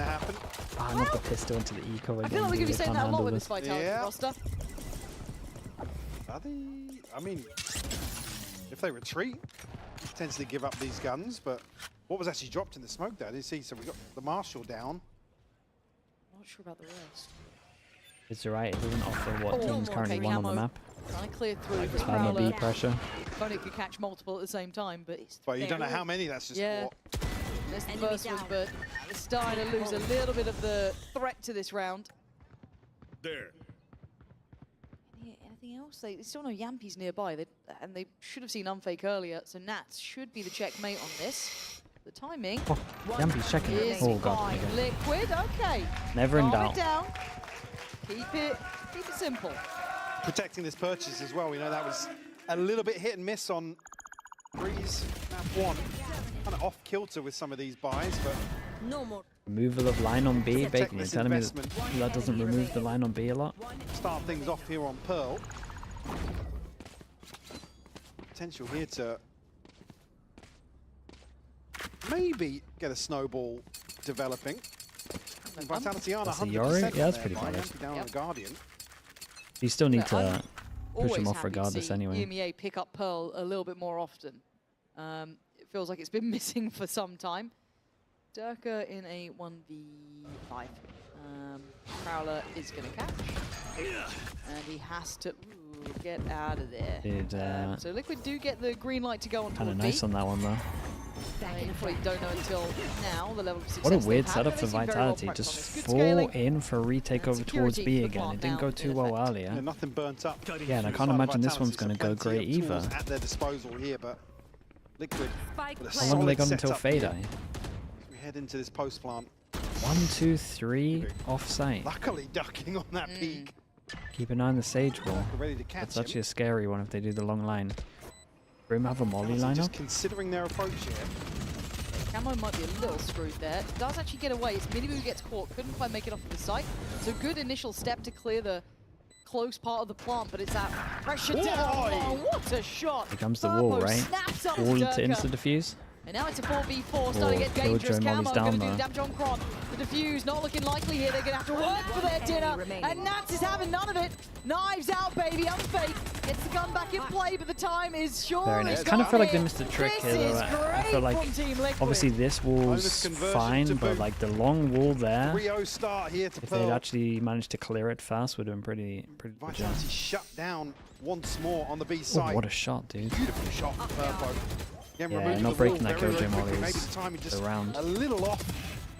Ah, not the pistol into the eco again. I feel like we're going to be saying that a lot with this this. Vitality roster. Are they? I mean, if they retreat, potentially give up these guns, but what was actually dropped in the smoke there? I didn't see, so we got the Marshal down. Not sure about the rest. It's alright, it doesn't offer what teams currently want on the map. I cleared through. Spam the B pressure. Funny could catch multiple at the same time, but it's But you don't know how many that's just caught. That's the first one, but they're starting to lose a little bit of the threat to this round. There. Anything else? They still no Yampies nearby, and they should have seen Unfake earlier, so Nats should be the checkmate on this. The timing. Oh, Yampi's checking it. is Oh god. fine. Okay. Liquid, okay. Never in Calm doubt. it down. Keep it simple. Protecting this purchase as well. We know that was a little bit hit and miss on Breeze. Map 1. Kind of off kilter with some of these buys, but No more. Removal of line on B. Protect Bacon, you're this telling me investment. that doesn't remove the line on B a lot? start things off here on Pearl. Potential here to maybe get a snowball developing. And Vitality are That's a 100% Yori? Yeah, that's there pretty by valid. Yankee down on the Guardian. You still need Yeah, to I'm push him always off happy to regardless see anyway. EMEA pick up Pearl a little bit more often. It feels like it's been missing for some time. Durka in a 1v5. Prowler is going to catch. And he has to get out of there. Dude, So Liquid do get the green light to go on kind of toward nice B. on that one though. You probably don't know until now the level of success What a they've weird had, setup but for they seem very well Vitality. prepped Just on this. Good fall scaling. in for a retake over towards security B for the again. plant It didn't now, go in too well effect. earlier. Yeah, nothing burnt up. Yeah, and I can't imagine this one's going to go Plenty great of tools either. at their disposal here, but Liquid with a How long have they solid got until setup Fade here. Eye? As we head into this post plant. 1, 2, 3 off site. Luckily ducking on that peak. Keep an eye on the Sage Ball. Ready to catch That's him. actually a scary one if they do the long line. Brim have a Molly Just lineup? considering their approach here. Camo might be a little screwed there. Does actually get away. It's Minibu who gets caught. Couldn't quite make it off of the site. It's a good initial step to clear the close part of the plant, but it's that pressure down. Oh, what a shot! Here comes the wall, Purpo right? snaps up Wall to Durka. insta-defuse. And now it's a 4v4, starting to get dangerous. Killjoy Camo Molly's going to down do the though. damage on Kron. The defuse not looking likely here. They're going to have to work for their dinner. And Nats is having none of it. Knives out, baby. Unfake. Gets the gun back in play, but the time is Very surely nice. gone Kind of feel like they here. missed a trick This here is though. I great feel like from Team Liquid. obviously this wall's Bonus conversion fine, to but boot. like the long wall there, 3-0 start here to if they'd Pearl. actually managed to clear it fast, would have been pretty legit. Vitality shut down once more on the B Oh, side. what a shot, dude. Beautiful shot from Purpo. Again, Yeah, removing not the breaking wall that very, Killjoy very Molly quickly. Maybe is the timing just the round. a little off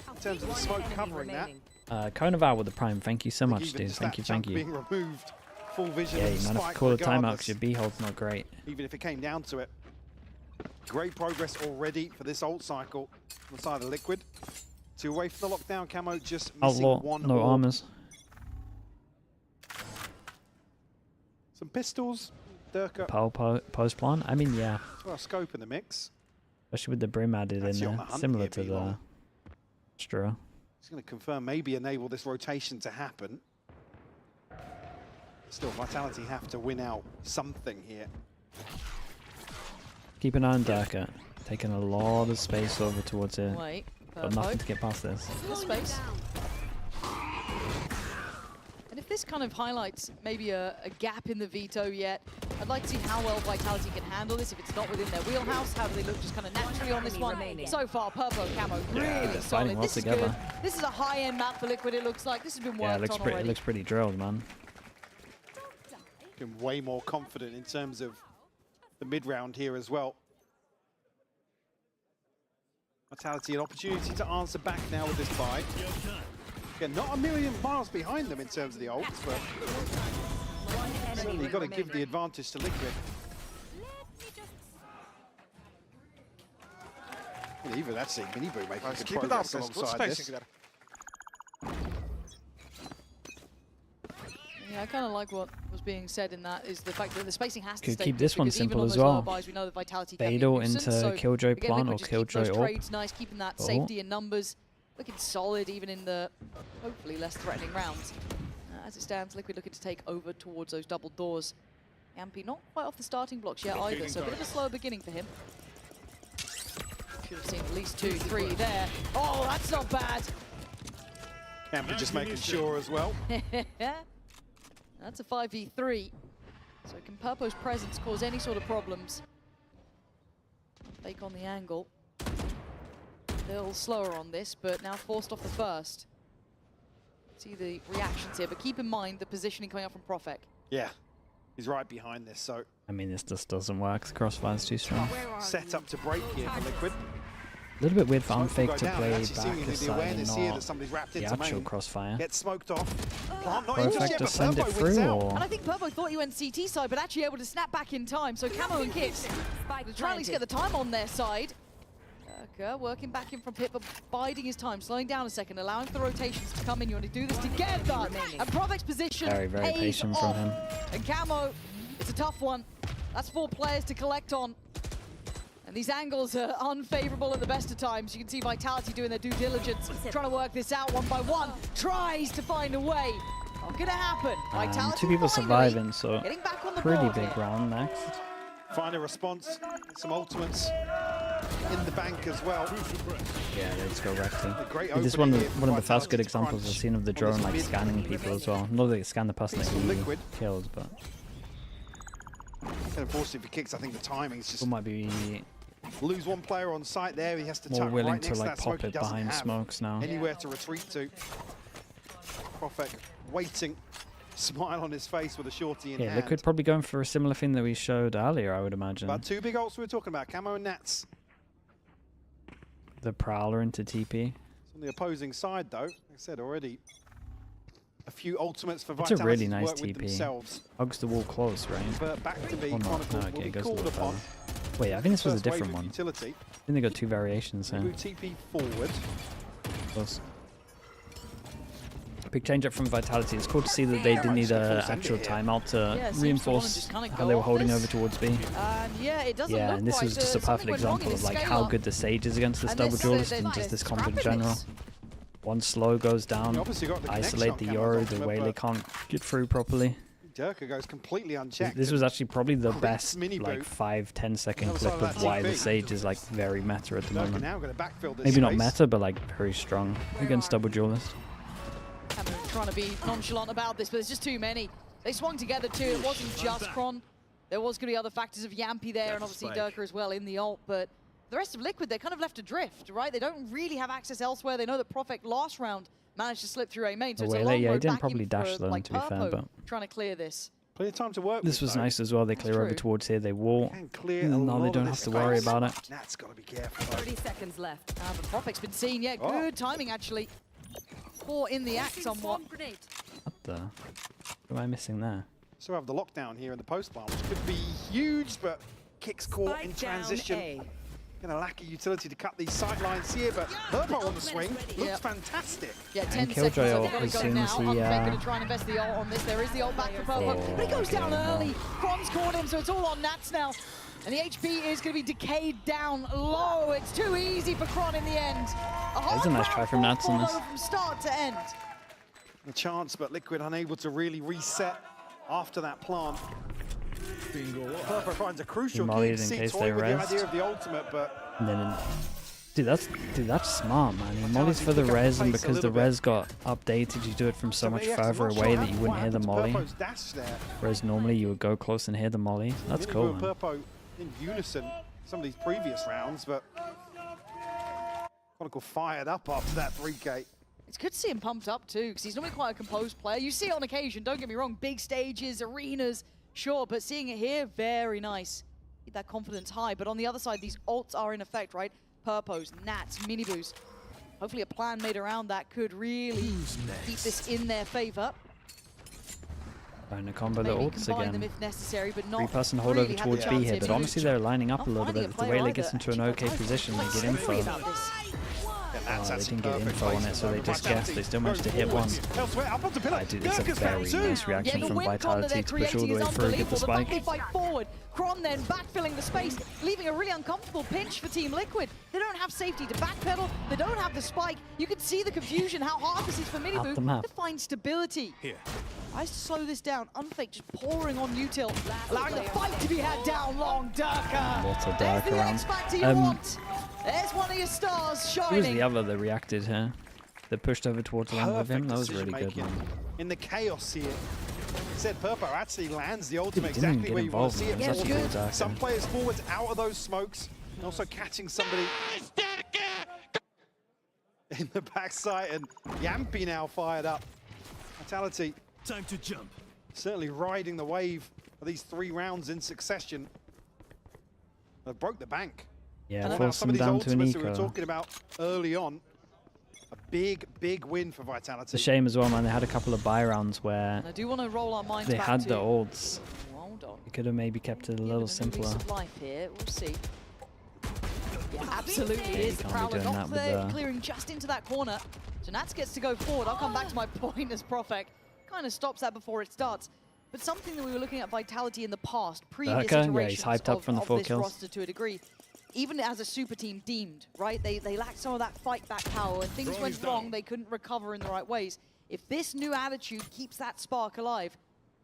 in terms of the smoke covering that. Cone of Out with the Prime, thank you so much, Even dude. just Thank that you, chunk thank you. being removed, full vision Yeah, of you the might have spike to call a timeout regardless, because your B hold's not great. even if it came down to it. Great progress already for this ult cycle on the side of Liquid. 2 away from the lockdown. Camo just missing Outlaw, one no orb. armors. Some pistols. Durka. Post plan? I mean, yeah. Well, scope in the mix. Especially with the Brim added in Actually on there. the hunt Similar here, to the B-Long. Stra. He's going to confirm, maybe enable this rotation to happen. Still, Vitality have to win out something here. Keep an eye on Durka. Taking a lot of space over towards here. Wait, But nothing to get past this. The space. And if this kind of highlights maybe a gap in the veto yet, I'd like to see how well Vitality can handle this. If it's not within their wheelhouse, how do they look just kind of naturally on this one? So far, Purpo, Camo, really they're solid. fighting well This is together. good. This is a high-end map for Liquid, it looks like. This has been Yeah, worked on it already. looks pretty drilled, man. Looking way more confident in terms of the mid-round here as well. Vitality, an opportunity to answer back now with this buy. Again, not a million miles behind them in terms of the ults, but certainly you've got to give the advantage to Liquid. And even that's a mini boot making good progress alongside this. Yeah, I kind of like what was being said in that, is the fact that the spacing has to Could stay keep good, this one because even simple on as those lower well. buys, we know that Vitality can be a Beidou nuisance. into So Killjoy again, plant or Liquid just keep Killjoy those ult. trades nice, keeping that safety in numbers, looking solid even in the hopefully less threatening rounds. As it stands, Liquid looking to take over towards those double doors. Yampy not quite off the starting blocks yet either, so a bit of a slower beginning for him. Should have seen at least 2, 3 there. Oh, that's not bad. Yampy just making sure as well. That's a 5v3. So can Purpo's presence cause any sort of problems? Fake on the angle. A little slower on this, but now forced off the first. See the reactions here, but keep in mind the positioning coming up from Profek. Yeah, he's right behind this, so... I mean, this just doesn't work. The crossfire's too strong. Set up to break here for Liquid. A little bit weird for Unfake to Down. play Actually back seeing this the side and awareness here that not somebody's wrapped the into actual main. crossfire. Gets smoked off. Plant not into Perfect shit, to but send it Purpo wins through, out. or And I think Purpo thought he went CT side, but actually able to snap back in time. So Camo and Kicks trying to get the time on their side. Working back in from Pit, but biding his time, slowing down a second, allowing for the rotations to come in. You want to do this together. And Profek's position very pays patient off. from him. And Camo, it's a tough one. That's 4 players to collect on. And these angles are unfavorable at the best of times. You can see Vitality doing their due diligence, trying to work this out one by one. Tries to find a way. Not gonna happen. Vitality 2 people finally surviving, so getting back on the pretty board big here. round next. Find a response. Some ultimates in the bank as well. Yeah, let's go rectly. Great This is opening one here of for the first good Vitality to examples I've crunch seen of the on drone this like mid scanning people as well. Not that it scanned the person that he Liquid. killed, but And unfortunately for Kicks, I think the timing's just... it might be Lose one player on site there, he has to more tuck willing right to next to like that pop smoke. He it doesn't behind have smokes now. anywhere to retreat to. Profek waiting, smile on his face with a shorty in Yeah, hand. Liquid probably going for a similar thing that we showed earlier, I would imagine. About 2 big ults we were talking about, Camo and Nats. The Prowler into TP. It's on the opposing side though, like I said already. A few ultimates for It's Vitality a really to nice work with TP. themselves. Hugs the wall close, right? But back to be Or not. Chronicle No, will okay, be it goes a called little upon. further. Wait, I think this was a First wave different of one. utility. I think they got 2 variations here. Move TP forward. Close. Big change up from Vitality. It's cool to see that they didn't need an actual timeout to Yeah, it seems to wanna reinforce just kinda how go they were off holding this. over towards B. And yeah, it doesn't Yeah, look and this like was just a something perfect went wrong in example of his like how scale-up. good the Sage is against this And double this, duelist they're and just this comp in scrapping general. this. One slow goes down, You obviously got the connection isolate on the Camo's Yoru, the ultimate, way they but- can't get through properly. Durka goes completely unchecked. This was actually probably the Creeps best mini like boot. 5-10 second Another clip side of of that why the TP. Sage is like very meta at the Durka moment. now going to backfill this Maybe not space. meta, but like very strong against double duelist. Cameron trying to be nonchalant about this, but there's just too many. They swung together too. It wasn't just Kron. There was going to be other factors of Yampy there, and obviously Durka as well in the ult. But the rest of Liquid, they're kind of left adrift, right? They don't really have access elsewhere. They know that Profek last round managed to slip through A main, so it's a Away long late, yeah, he road didn't back probably in dash for, though, like, to be fair, Purpo but trying to clear this. Plenty of time to work this with, was though. nice as well. They clear over true. towards here, they wall. Can clear a No, lot they of don't this have to worry space. about it. Nat's got to be careful. though. 30 seconds left. But Profek's been seen, yeah, Oh. good timing actually. Caught in the act somewhat. What the? What am I missing there? So we have the lockdown here in the post bar, which could be huge, but Kicks caught in Spike down transition. A. Gonna lack a utility to cut these sight lines here, but Purpo on the swing looks Yeah. fantastic. Yeah, 10 Killjoy seconds, so ult they've got to as go soon now. as he, Unfake going to try and invest the ult on this. There is the ult back for Purpo, but he goes down okay, early. Kron's caught him, so it's all on Nats now. And the HP is going to be decayed down low. It's too easy for Kron in the end. There's a nice try from Nats on this. From start to end. The chance, but Liquid unable to really reset after that plant. Purpo finds a crucial Mollied key in seat case toy they with the rest. idea of the ultimate, but And then, dude, that's smart, man. He mollies for the res, and because the res got updated, you do it from so much yes, further I'm not away sure that you wouldn't hear the what molly. happened to Purpo's dash there. Whereas normally you would go close and hear the molly. That's Mini cool, Boo and man. Purpo in unison some of these previous rounds, but Chronicle fired up after that 3K. It's good to see him pumped up too, because he's normally quite a composed player. You see it on occasion, don't get me wrong, big stages, arenas, sure, but seeing it here, very nice. Keep that confidence high, but on the other side, these ults are in effect, right? Purpos, Nats, Miniboos. Hopefully a plan made around that could really keep this in their favor. Trying to combo the Maybe ults combine them again. if necessary, but not 3-person hold really over had towards the B chance here, but to honestly they're lining up a little finding bit. a The player Whaley either. gets into an okay position, they get info. About this. Oh, they didn't get info on it, so they just guessed. They still managed to hit one. Dude, it's a very nice reaction from Vitality to push all the way through, get the spike. They fight forward. Kron then backfilling the space, leaving a really uncomfortable pinch for Team Liquid. They don't have safety to backpedal. They don't have the spike. You can see the confusion, how hard this is for Miniboo to find stability. Here. I slow this down. Unfake just pouring on Util, allowing the fight to be had down long. Durka. Lots of There's dark the around. X-Factor you want. There's one of your stars Who was shining. the other that reacted here? That pushed over towards the land with him? That was really good, man. In the chaos here. Said Purpo actually lands the ultimate Didn't even exactly get where you want to see it. involved, man. It was Forward. such a good Some attack. players forwards out of those smokes, and also catching somebody in the backside, and Yampi now fired up. Vitality. Time to jump. Certainly riding the wave of these 3 rounds in succession. They broke the bank. Yeah, And forced some them of these down to an ultimates we were eco. talking about early on. A big, big win for Vitality. It's a shame as well, man. They had a couple of buy rounds where I do want to roll our minds they back had to the ults. Hold on. They could have maybe kept it a little simpler. Of life here. We'll see. Yeah, absolutely Yeah, is. you The can't be Prowler doing not that with there, the- clearing just into that corner. So Nats gets to go forward. I'll come back to my point as Profek kind of stops that before it starts. But something that we were looking at Vitality in the past, previous Okay, yeah, iterations he's hyped up of, from the of 4 this kills. roster to a degree, even as a super team deemed, right? They lacked some of that fight back power. When things went wrong, they couldn't recover in the right ways. If this new attitude keeps that spark alive,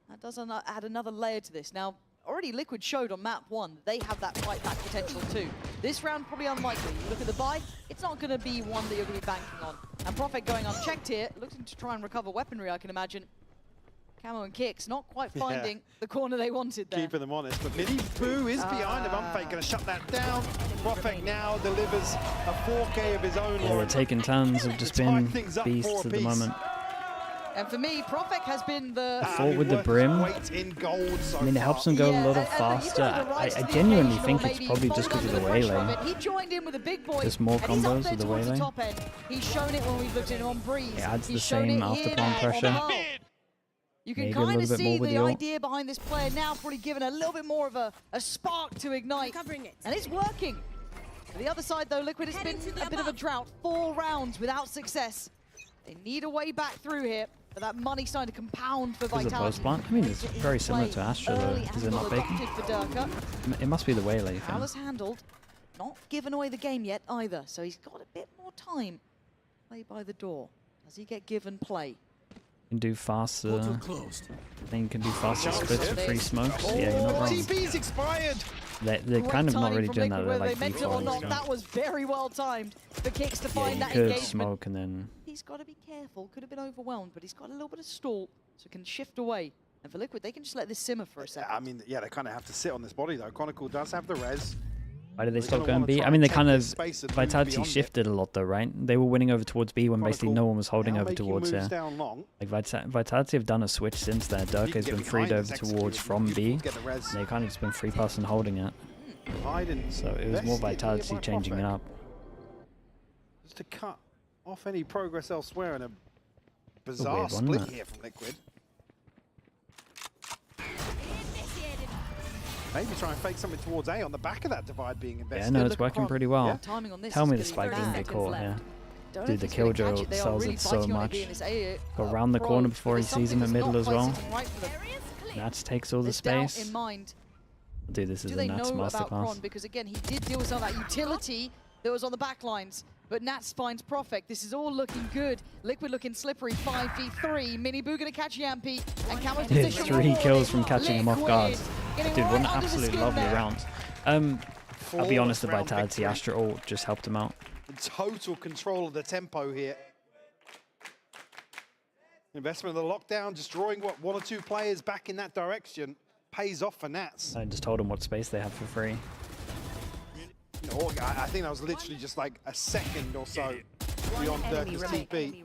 that does add another layer to this. Now, already Liquid showed on map 1 that they have that fight back potential too. This round probably unlikely. You look at the buy, it's not going to be one that you're going to be banking on. And Profek going unchecked here, looking to try and recover weaponry, I can imagine. Camo and Kicks not quite finding the corner they wanted there. Keeping them honest, but Miniboo is behind him. Unfake going to shut that down. Profek now delivers a 4K of his own. Yeah, they're taking turns of just being beasts at the moment. And for me, Profek has been the... Fought with the brim. Weight in gold so I mean, it helps them go a little faster. I genuinely think it's probably just because of the Waylay. He joined in with a big boy. Just more and he's up combos there with the towards Waylay. top end. He's shown it when we've looked at him on Breeze. It adds the He's shown same it after here plan now on pressure. Hull. You can Maybe a kind little of bit more see with the the ult. idea behind this player now, probably given a little bit more of a spark to ignite. And it's working. On the other side, though, Liquid has been a bit of a drought. 4 rounds without success. They need a way back through here, but that money's starting to compound for Is it Vitality. post plant? I mean, it's very similar to Astra, though. Early Is it angle not bacon? adopted for Durka. It must be the Waylay thing. Prowler's handled. Not given away the game yet either, so he's got a bit more time. Play by the door. Does he get given play? You can do faster. Then you can do faster splits with free smokes. Oh, Yeah, you're not wrong. TP's expired. They're Great kind of not timing really from doing that. Liquid, They're whether like they meant it or defaulting. not, So. that was very well timed for Kicks to Yeah, find you that could engagement. smoke and then... He's got to be careful. Could have been overwhelmed, but he's got a little bit of stall, so can shift away. And for Liquid, they can just let this simmer for a second. I mean, yeah, they kind of have to sit on this body, though. Chronicle does have the res. Why did they They're stop gonna going wanna B? try I mean, and they take kind this of... space and move Vitality beyond it. shifted a lot, though, right? They were winning over towards B when basically no one was holding now over making towards moves here. down long. Like Vitality have done a switch since there. Durka has get been freed behind over this execution. towards from B. Get the res. They kind of just been free passing holding it. Hide and So it was more invested here Vitality by changing it Profek. up. Just to cut off any progress elsewhere, and a weird bizarre one, split isn't it? here from Liquid. Maybe try and fake something towards A on the back of that divide being invested. Yeah, no, it's working pretty well. Yeah. Timing on this Tell is me the gonna be spike didn't bad. get caught here. Don't know Dude, if the he's gonna catch Killjoy it. They are sells really it so biting on it much. being this A, Go around the pro, corner but before he there's sees him in something middle that's as not well. quite sitting right for them. Nats takes all the This doubt space. in mind. Dude, this is Do a they Nats know about Kron? masterclass. Because again, he did deal with some of that utility that was on the back lines. But Nats finds Profek. This is all looking good. Liquid looking slippery. 5v3. Miniboo gonna catch Yampi. And Camo's Dude, position 3 kills from catching him off guard. Getting Dude, what an right under the absolute skin lovely there. round. I'll be honest, the Round Vitality victory. Astra ult just helped him out. Total control of the tempo here. Investment of the lockdown, just drawing what 1 or 2 players back in that direction, pays off for Nats. I just told him what space they had for free. You know, I think that was literally just like a second or so beyond Durka's TP.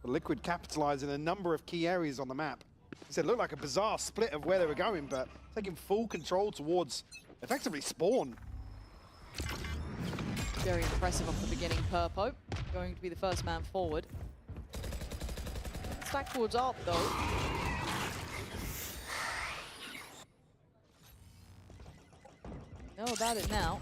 The Liquid capitalizing a number of key areas on the map. It looked like a bizarre split of where they were going, but taking full control towards effectively spawn. Very impressive off the beginning, Purpo. Going to be the first man forward. Stack towards ARP, though. Know about it now.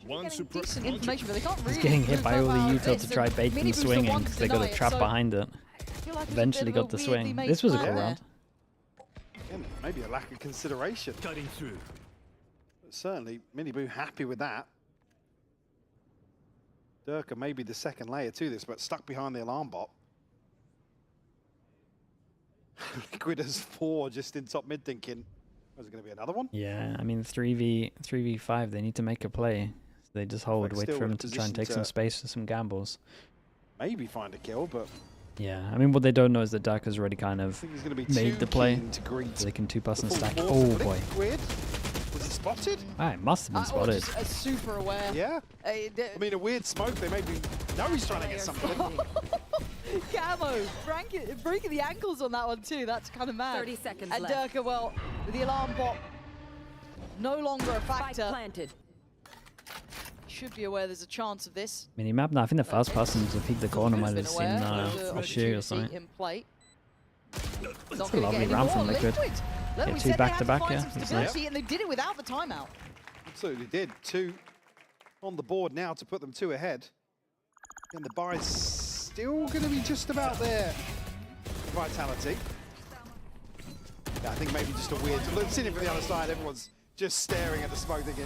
Decent information, but they can't really. He's getting hit by all the confirm util this. to try bait Mini and booster swing in one because to they got deny a it, trap so behind it. I feel like it's a Eventually bit of got a the weirdly swing. made This was a plan cool there. round. Again, maybe a lack of consideration. Cutting through. But certainly, Miniboo happy with that. Durka may be the second layer to this, but stuck behind the alarm bot. Liquid has 4 just in top mid thinking, is it going to be another one? Yeah, I mean 3v5, they need to make a play. So they just hold, Like wait still for in him to try and position take some to- space for some gambles. Maybe find a kill, but Yeah, I mean what they don't know is that Darka's already kind of think he's gonna be made too the play. keen to greet So they can 2-pass and the full stack. force Oh of boy. Liquid. Was he spotted? Ah, it must have been Or spotted. just a super aware. Yeah. I mean, a weird smoke. They maybe know he's trying to get something. Camo, breaking the ankles on that one too. That's kind of mad. 30 seconds and left. Durka, well, with the alarm bot no longer a factor. Planted. Should be aware there's a chance of this. Minimap? No, I think the fast passing to peek the corner might have Been seen aware of the a shoe or opportunity something. in play. It's a lovely round from Liquid. Look, Yeah, we 2 said back to they had back, to yeah. find some That's stability, nice. and they did it without the timeout. Absolutely did. 2 on the board now to put them 2 ahead. And the buy's still going to be just about there. Vitality. Yeah, I think maybe just a weird. Look, seeing it from the other side, everyone's just staring at the smoke thinking,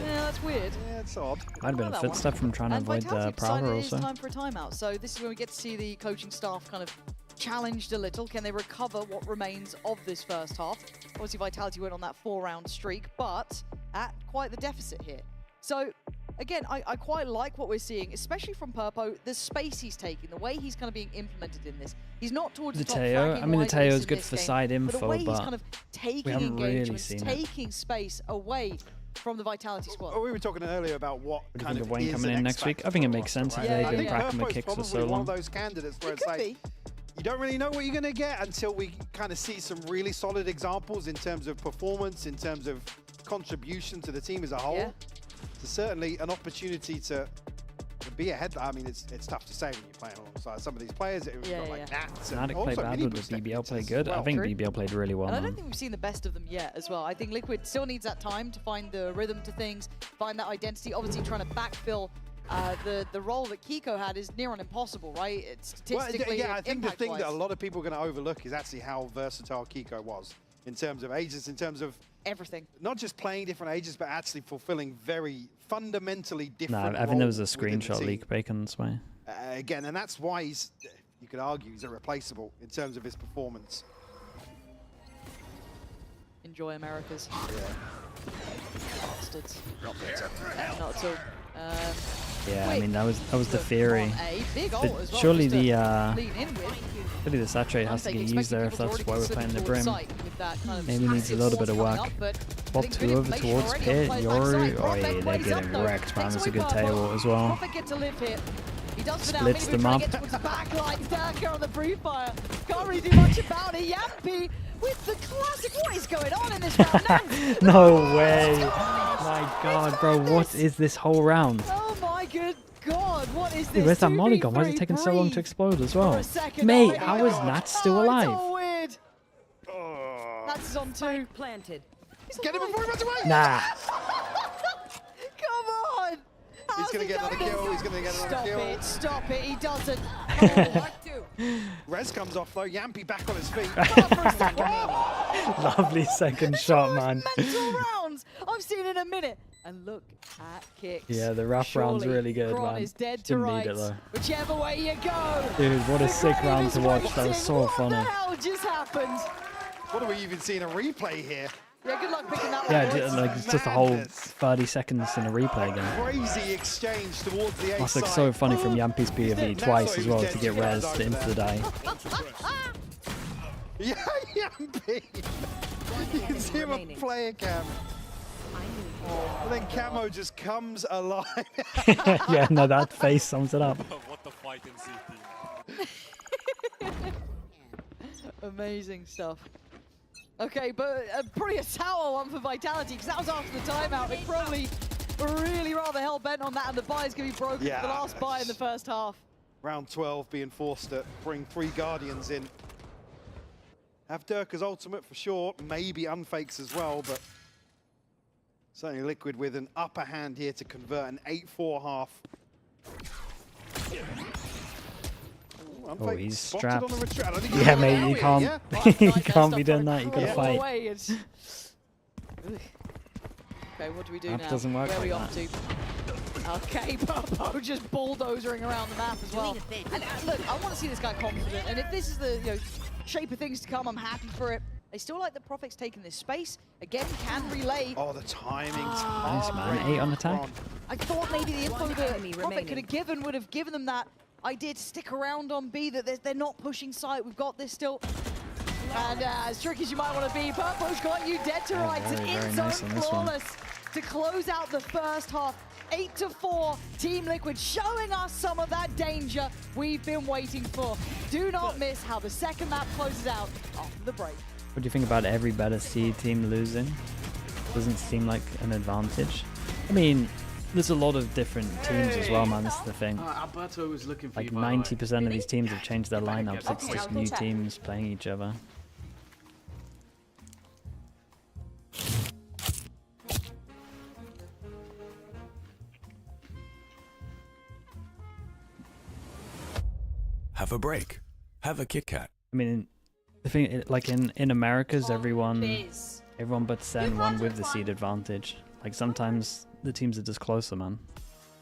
Yeah, that's weird. Yeah, it's odd. Might have been a that footstep one. from trying to And avoid Vitality Prowler decided it is also. time for a timeout. So this is when we get to see the coaching staff kind of challenged a little. Can they recover what remains of this first half? Obviously, Vitality went on that 4-round streak, but at quite the deficit here. So again, I quite like what we're seeing, especially from Purpo, the space he's taking, the way he's kind of being implemented in this. He's not towards the top Teo, I mean the Teo is good for side but info, the way he's but kind of taking we haven't really engagements, seen it. taking space away from the Vitality squad. We were talking earlier about what What do you kind think of of Wayne is coming an in X next week? factor I think it for makes a sense if roster, right? they've I been think cracking with Purpo's kicks for probably so one long. of those candidates where It it's could like, be. you don't really know what you're going to get until we kind of see some really solid examples in terms of performance, in terms of contribution to the team as a whole. Yeah. So certainly an opportunity to be ahead. I mean, it's tough to say when you're playing alongside some of these players. It was Yeah, got like Nats and FNATIC played also bad, Miniboo but the stepping BBL into played this good. as well. I think True. BBL played really well. And I man. don't think we've seen the best of them yet as well. I think Liquid still needs that time to find the rhythm to things, find that identity. Obviously trying to backfill the role that Kiko had is near on impossible, right? It's statistically, yeah, I think the thing that a impact-wise. lot of people are going to overlook is actually how versatile Kiko was in terms of ages, in terms of everything. Not just playing different ages, but actually fulfilling very fundamentally different No, I think there was a roles within the screenshot team. leak Bacon this way. Again, and that's why he's, you could argue, he's irreplaceable in terms of his performance. Enjoy Americas. Yeah. Bastards. Not better. Not at all. Yeah, I mean that was the theory. Big ult But as well, surely just to the lean in with. surely the saturate has to get used there if that's why we're playing the Brim. Maybe needs a little bit of work. Bob 2 over towards Pit. Yoru. Oh yeah, they're getting wrecked, man. That's a good tail as well. Prophet get to live here. He does for now. Splits Maybe them we're trying up. to get towards the back line. Durka on the Brew Fire. Can't really do much about it. Yampy with the classic. What is going on in this round? No way. My god, bro. What is this whole round? Oh my good god. What is Dude, this? where's that molly gone? Why is it 2v3 taking so long to breathe explode as for well? a second. Mate, Oh, how is yeah. Nat still Oh, alive? it's all weird. That's on 2. Planted. Get him before he runs away! Nah. Come on! He's going to get another kill. He's going to get another kill. Stop it. He doesn't. Res comes off though. Yampy back on his feet. Lovely second shot, man. Mental rounds I've seen in a minute. And look at kicks. Yeah, the rough round's Surely really good, Kron man. is dead to Didn't need rights. it though. Whichever way you go. Dude, what a The sick grave round is to watch. That was waiting. so What funny. the hell just happened? What are we even seeing a replay here? Yeah, good luck picking that Yeah, one. like it's just a whole 30 seconds in a replay again. Crazy exchange towards the Must A look side. so funny from Yampy's POV twice as well to get rezzed into the die. Yeah, Yampy. You can see him on player cam. And then Camo just comes alive. Yeah, no, that face sums it up. What the fight in CT. Amazing stuff. Okay, but probably a sour one for Vitality, because that was after the timeout. They probably were really rather hell-bent on that, and the buy is going to be broken for the last buy in the first half. Round 12 being forced to bring 3 Guardians in. Have Durka's ultimate for sure, maybe Unfakes as well, but certainly Liquid with an upper hand here to convert an 8-4 half. Oh, he's spotted strapped. on the retreat. I don't think he's Yeah, gonna mate, go you in, can't, yeah? you can't be doing that. You gotta fight. Okay, what do we do That now? doesn't work Where are we like off to? Okay, Popo just bulldozering around the map as well. And look, I want to see this guy confident. And if this is the shape of things to come, I'm happy for it. I still like the Prophet's taking this space. Again, can relay. Oh, the timing. Nice, man. 8 on attack. I thought maybe the info that Prophet could have given would have given them that idea to stick around on B, that they're not pushing site. We've got this still. And as tricky as you might want to be, Purple's got you dead to rights. And very in nice zone on this one. flawless to close out the first half. 8-4, Team Liquid showing us some of that danger we've been waiting for. Do not miss how the second map closes out after the break. What do you think about every better seed team losing? Doesn't seem like an advantage. I mean, there's a lot of different teams as well, man. This is the thing. Alberto was looking for Like you, by the way. 90% of these teams have changed their lineups. It's just new teams playing each other. Have a break. Have a Kit Kat. I mean, the thing, like in Americas, everyone but SEN won with the seed advantage. Like sometimes the teams are just closer, man.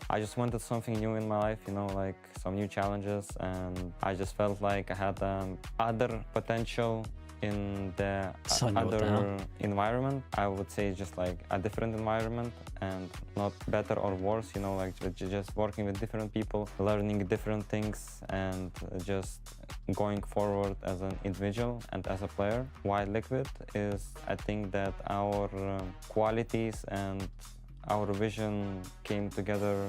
I just wanted something new in my life, you know, like some new challenges, and I just felt like I had other potential in the other environment. I would say just like a different environment and not better or worse, you know, like just working with different people, learning different things, and just going forward as an individual and as a player. Why Liquid is, I think that our qualities and our vision came together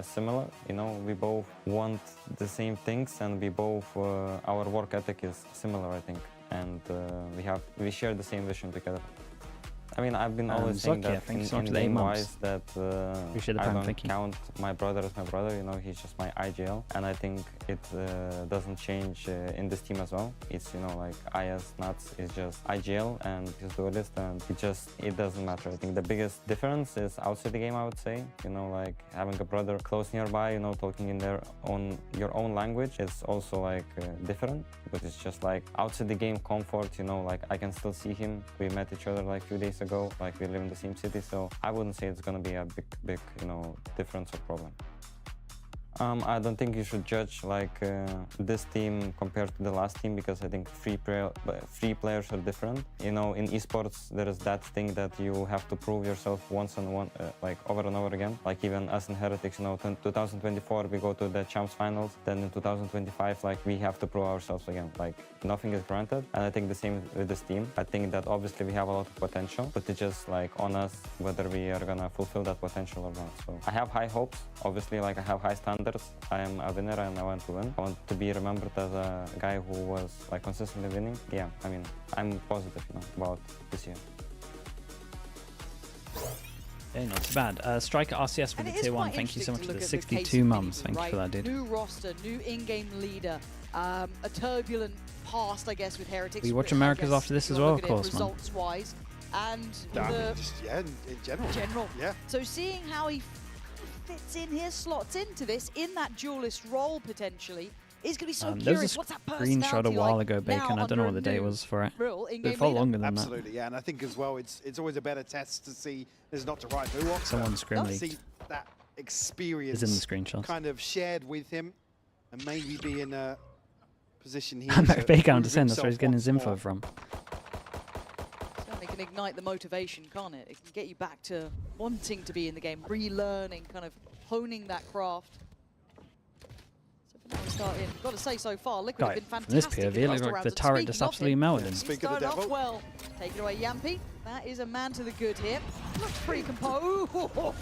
similar, you know, we both want the same things, and we both, our work ethic is similar, I think, and we share the same vision together. I mean, I've been always saying that in game-wise that I don't count my brother as my brother, you know, he's just my IGL, and I think it doesn't change in this team as well. It's, you know, like I as Nuts is just IGL and he's duelist, and it doesn't matter. I think the biggest difference is outside the game, I would say, you know, like having a brother close nearby, you know, talking in your own language is also like different, but it's just like outside the game comfort, you know, like I can still see him. We met each other like a few days ago, like we live in the same city, so I wouldn't say it's gonna be a big, you know, difference or problem. I don't think you should judge like this team compared to the last team, because I think free players are different. You know, in esports there is that thing that you have to prove yourself like over and over again. Like even us in Heretics, you know, 2024 we go to the Champs finals, then in 2025 like we have to prove ourselves again. Like nothing is granted, and I think the same with this team. I think that obviously we have a lot of potential, but it's just like on us whether we are gonna fulfill that potential or not. So I have high hopes, obviously, like I have high standards. I am a winner and I want to win. I want to be remembered as a guy who was like consistently winning. Yeah, I mean, I'm positive, you know, about this year. Yeah, not too bad. Striker RCS with the tier 1. Thank you so much for the 62 mums. Thank you for that, dude. New roster, new in-game leader, a turbulent past, I guess, with Heretics. We watch Americas after this as well, of course, man. Results-wise, and in general. Yeah. So seeing how he fits in here, slots into this, in that duelist role potentially, is going to be so curious. There's a what's that personality screenshot a while like ago, Bacon. I don't know what the date was for it. It's far longer than that. Absolutely, yeah, and I think as well, it's always a better test to see. There's not to write who off. Someone scrim leaked. See that experience in the screenshots. Kind of shared with him, and maybe be in a position here. I'm back Bacon to send. That's where he's getting his info from. Certainly can ignite the motivation, can't it? It can get you back to wanting to be in the game, relearning, kind of honing that craft. So for now we start in, got to say so far, Liquid have been fantastic. This POV, it looks like the turret just absolutely melted him. Started off well. Take it away, Yampy. That is a man to the good here. Looks pretty composed. All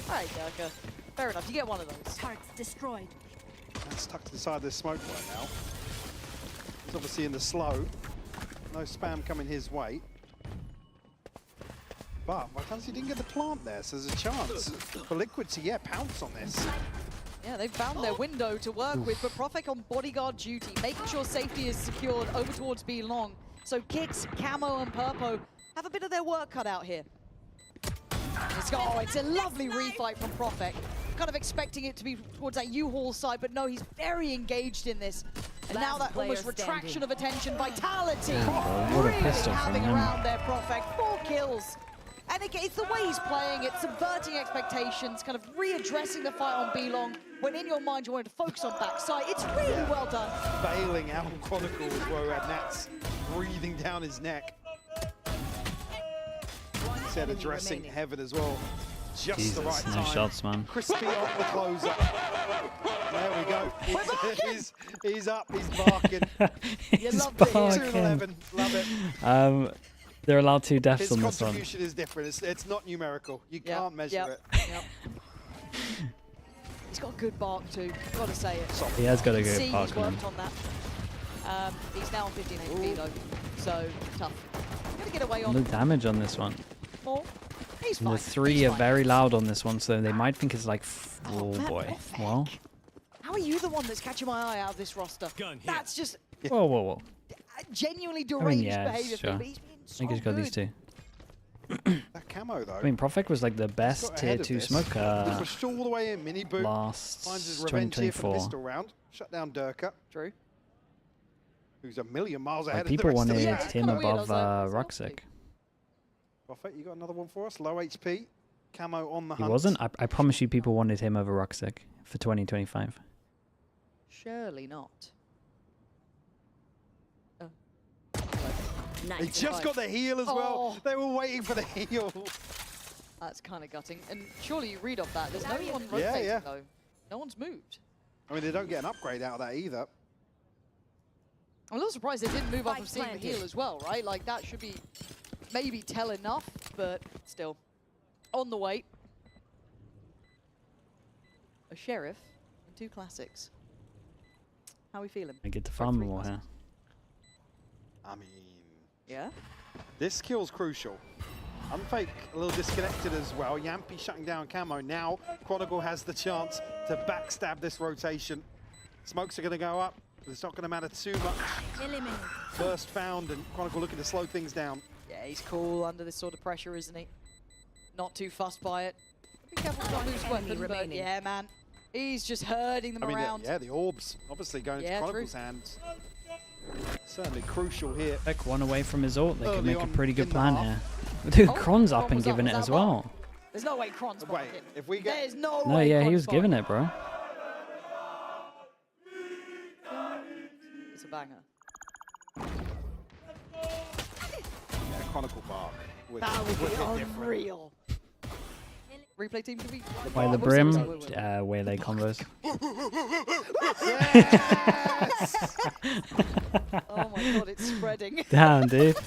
right, Durka. Fair enough, you get one of those. Targets destroyed. That's stuck to the side of the smoke right now. He's obviously in the slow. No spam coming his way. But Vitality didn't get the plant there, so there's a chance for Liquid to, pounce on this. Yeah, they've found their window to work with, but Profek on bodyguard duty, making sure safety is secured over towards B long. So Kicks, Camo, and Purpo have a bit of their work cut out here. It's a lovely refight from Profek. Kind of expecting it to be towards that U-Haul side, but no, he's very engaged in this. And now that almost retraction of attention, Vitality really having around their Profek. 4 kills. And again, it's the way he's playing it, subverting expectations, kind of readdressing the fight on B-Long, when in your mind you wanted to focus on backside. It's really well done. Bailing out on Chronicle as well, had Nats breathing down his neck. Said addressing Heaven as well. Just Jesus, the right no time. shots, man. Crispy on the closer. There we go. He's up, he's barking. He's barking. 2-11, love it. They're allowed 2 deaths His on this one. contribution is different. It's not numerical. You can't measure it. He's got good bark too, gotta say it. He has got a good He's bark on him. worked on that. He's now on 15 HP though, so tough. Gonna get away on No damage on this one. 4. He's And fine. the 3 are very loud on this one, so they might think it's like, oh boy. Well, How are you the one that's catching my eye out of this roster? That's just whoa, whoa, whoa. genuinely I deranged mean, yeah, behavior. sure. But he's been I think he's got these 2. That camo though. I mean, Profek was like the best got tier ahead of 2 this. smoker Pushed all the way in, mini boot. last Finds his revenge here for the 2024. pistol round. Shut down Durka. True. Who's a million miles ahead Like, of the people rest of wanted the Yeah, it's him kinda weird, I above was like, Ruxic. Prophet, you got another one for us? Low HP. Camo on the He hunt. wasn't? I promise you people wanted him over Ruxic for 2025. Surely not. Oh. They just got the heal as well. They were waiting for the heal. That's kind of gutting. And surely you read off that. There's no one rotating though. No one's moved. I mean, they don't get an upgrade out of that either. I'm a little surprised they didn't move off of seeing the heal as well, right? Like that should be maybe tell enough, but still. On the way. A Sheriff and 2 classics. How are we feeling? I get to farm more here. I mean, yeah. This kill's crucial. Unfake a little disconnected as well. Yampi shutting down Camo. Now Chronicle has the chance to backstab this rotation. Smokes are going to go up. But it's not going to matter too much. First found, and Chronicle looking to slow things down. Yeah, he's cool under this sort of pressure, isn't he? Not too fussed by it. Be careful not lose weapon, but yeah, man. He's just herding them around. Yeah, the orbs obviously going into Chronicle's hands. Certainly crucial here. Beck 1 away from his ult. They could Early make a on pretty good in the plan half. here. Dude, Kron's up and giving it as well. There's no way Kron's Wait, if we get... There's no No, way yeah, he Kron's was giving it, bro. It's a banger. Yeah, Chronicle Bark. That would be unreal. Replay team, can we... By the brim, waylay combos. Yes! Oh my god, it's spreading. Damn, dude.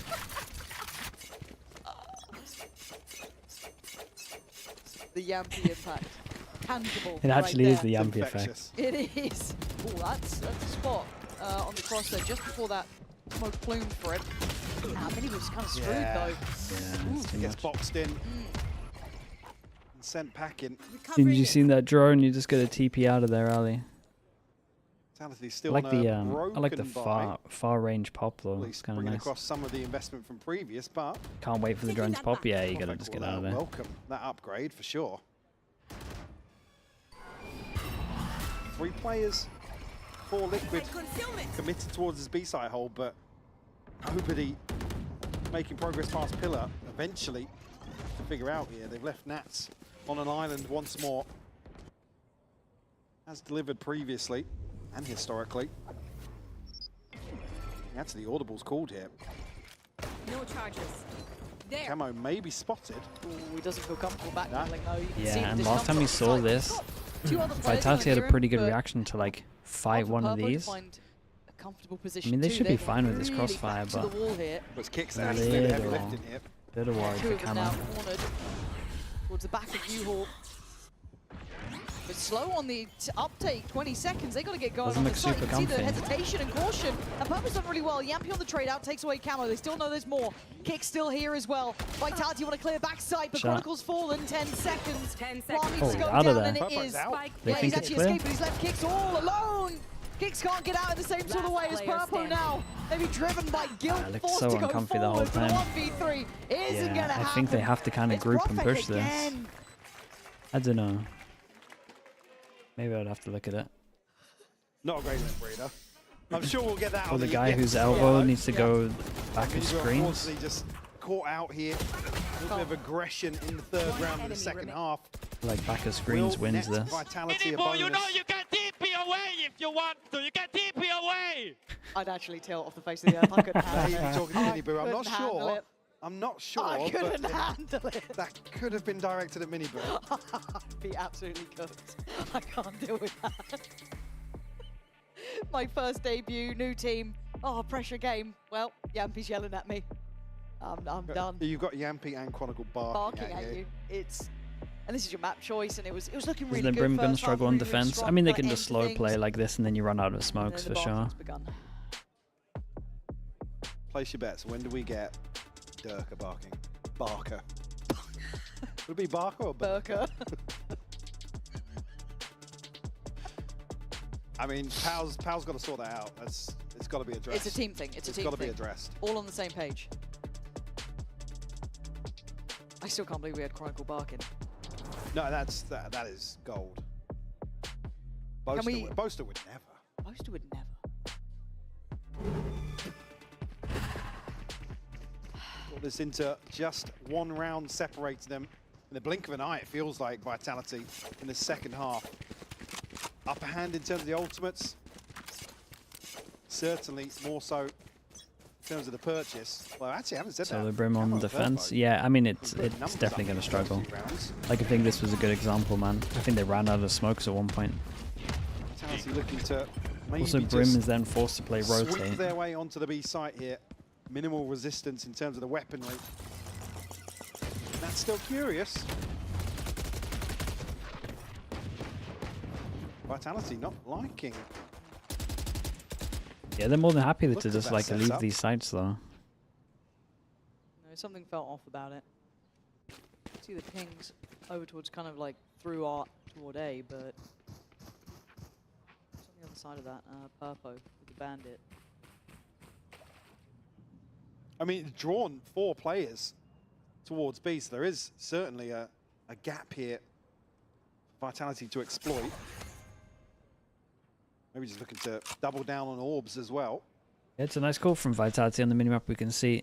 The Yampi impact. Tangible. It actually right is the there. Yampi effect. It is. Oh, that's a spot on the cross there just before that smoke plume for it. Nah, Mini was kind of screwed though. Yeah, Gets boxed in. And sent packing. Did you seen that drone? You just get a TP out of there, Ali. Vitality's still I like on the a I like the broken far range pop though. At It's least kind of bringing nice. across some of the investment from previous, but Can't wait for the drone's pop. Yeah, you gotta just get out of there. welcome that upgrade for sure. 3 players, 4 Liquid committed towards his B-side hole, but nobody making progress past Pillar. Eventually, to figure out here, they've left Nats on an island once more, as delivered previously and historically. Actually, the audible's called here. No charges. There. Camo may be spotted. Ooh, he doesn't feel comfortable backpedaling though. You can see Yeah, the and last time we saw discomfort. this, Two other players Vitality had a near him, pretty good but reaction to like fight one of Purple to these. find a comfortable I position mean, they too. should be They've fine with this really crossfire, backed to but the wall here. Was kicks a out. Heavy lifting little here. bit of worry Two for of them now Camo. cornered towards the back of U-Haul. slow on the uptake, 20 seconds. They got to get going Doesn't on the look site. You super can see the comfy. hesitation and caution. And Purple's done really well. Yampy on the trade out takes away Camo. They still know there's more. Kick's still here as well. Vitality want to clear backside, but Shot. Chronicle's fallen. 10 seconds. 10 Blah seconds. needs to go out of down, there. and it Purple's is. out. They Yeah, think he's it's actually clear? escaped, but he's left Kicks all alone. Kicks can't get out in the same sort of way as Last player Purple standing. now. Maybe driven by guilt, it looks forced so to go uncomfy the whole forward. time. The 1v3 isn't Yeah, gonna I happen. think they have to kind of It's group and Prophet push this. again. I don't know. Maybe I'd have to look at it. Not a great limb breeder. I'm sure we'll get that Or on the the guy EPS whose solo. elbow needs to Yeah. go back of Miniber screens. unfortunately just caught out here. A little bit of aggression in the third round of the second half. Like back of screens Will wins net this. Vitality a Minibo, bonus. you know you can TP away if you want to. You can TP away. I'd actually tilt off the face of the earth. I couldn't Now handle you're it. talking to Minibu. I'm not couldn't handle sure. it. I'm not sure. I couldn't but handle it. that could have been directed at Minibu. I'd be absolutely cooked. I can't deal with that. My first debut, new team. Oh, pressure game. Well, Yampy's yelling at me. I'm done. You've got Yampy and Chronicle barking At you. It's and this is your map choice, and it was looking really Isn't good. Brim going to first half, struggle on really, really defense? strong I mean, they for can end just to slow things. play like this, and then you run out of And smokes then for the sure. barking's begun. Place your bets. When do we get Durka barking? Barker. Would it be Barker or Burker? I mean, Pal's got to sort that out. It's got to be addressed. It's a team thing. It's a team got to be thing. addressed. All on the same page. I still can't believe we had Chronicle barking. No, that is gold. Boaster would never. Boaster would never. Got this into just one round separating them. In the blink of an eye, it feels like Vitality in the second half. Upper hand in terms of the ultimates. Certainly more so in terms of the purchase. Well, actually, I haven't said that. So the Brim on Camo defense. Turbo. Yeah, I mean, it's Numbers up definitely going in to the first struggle. few rounds. Like, I think this was a good example, man. I think they ran out of smokes at one point. Vitality looking to maybe Also, Brim just is then forced to play sweep rotate. their way onto the B site here. Minimal resistance in terms of the weaponry. That's still curious. Vitality not liking. Yeah, they're more than happy Look to at just that like leave setup. these sites though. No, something felt off about it. See the pings over towards kind of like through art toward A, but it's on the other side of that. Purpo with the bandit. I mean, it's drawn 4 players towards B, so there is certainly a gap here for Vitality to exploit. Maybe just looking to double down on orbs as well. Yeah, it's a nice call from Vitality on the minimap. We can see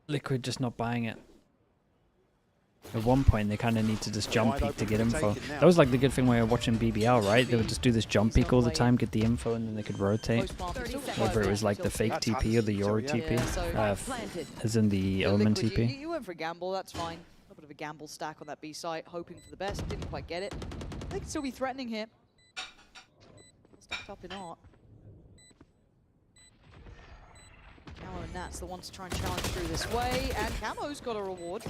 Liquid just not buying it. At one point, they kind of need to just jump peek to get info. That was like the good thing when we were watching BBL, right? They would just do this jump peek all the time, get the info, and then they could rotate. Whether it was like the fake TP or the Euro TP, as in the Element Liquid, TP. you went for a gamble, that's fine. A little bit of a gamble stack on that B site, hoping for the best. Didn't quite get it. They can still be threatening here. Stacked up in art. Camo and Nat's the ones to try and challenge through this way, and Camo's got a reward.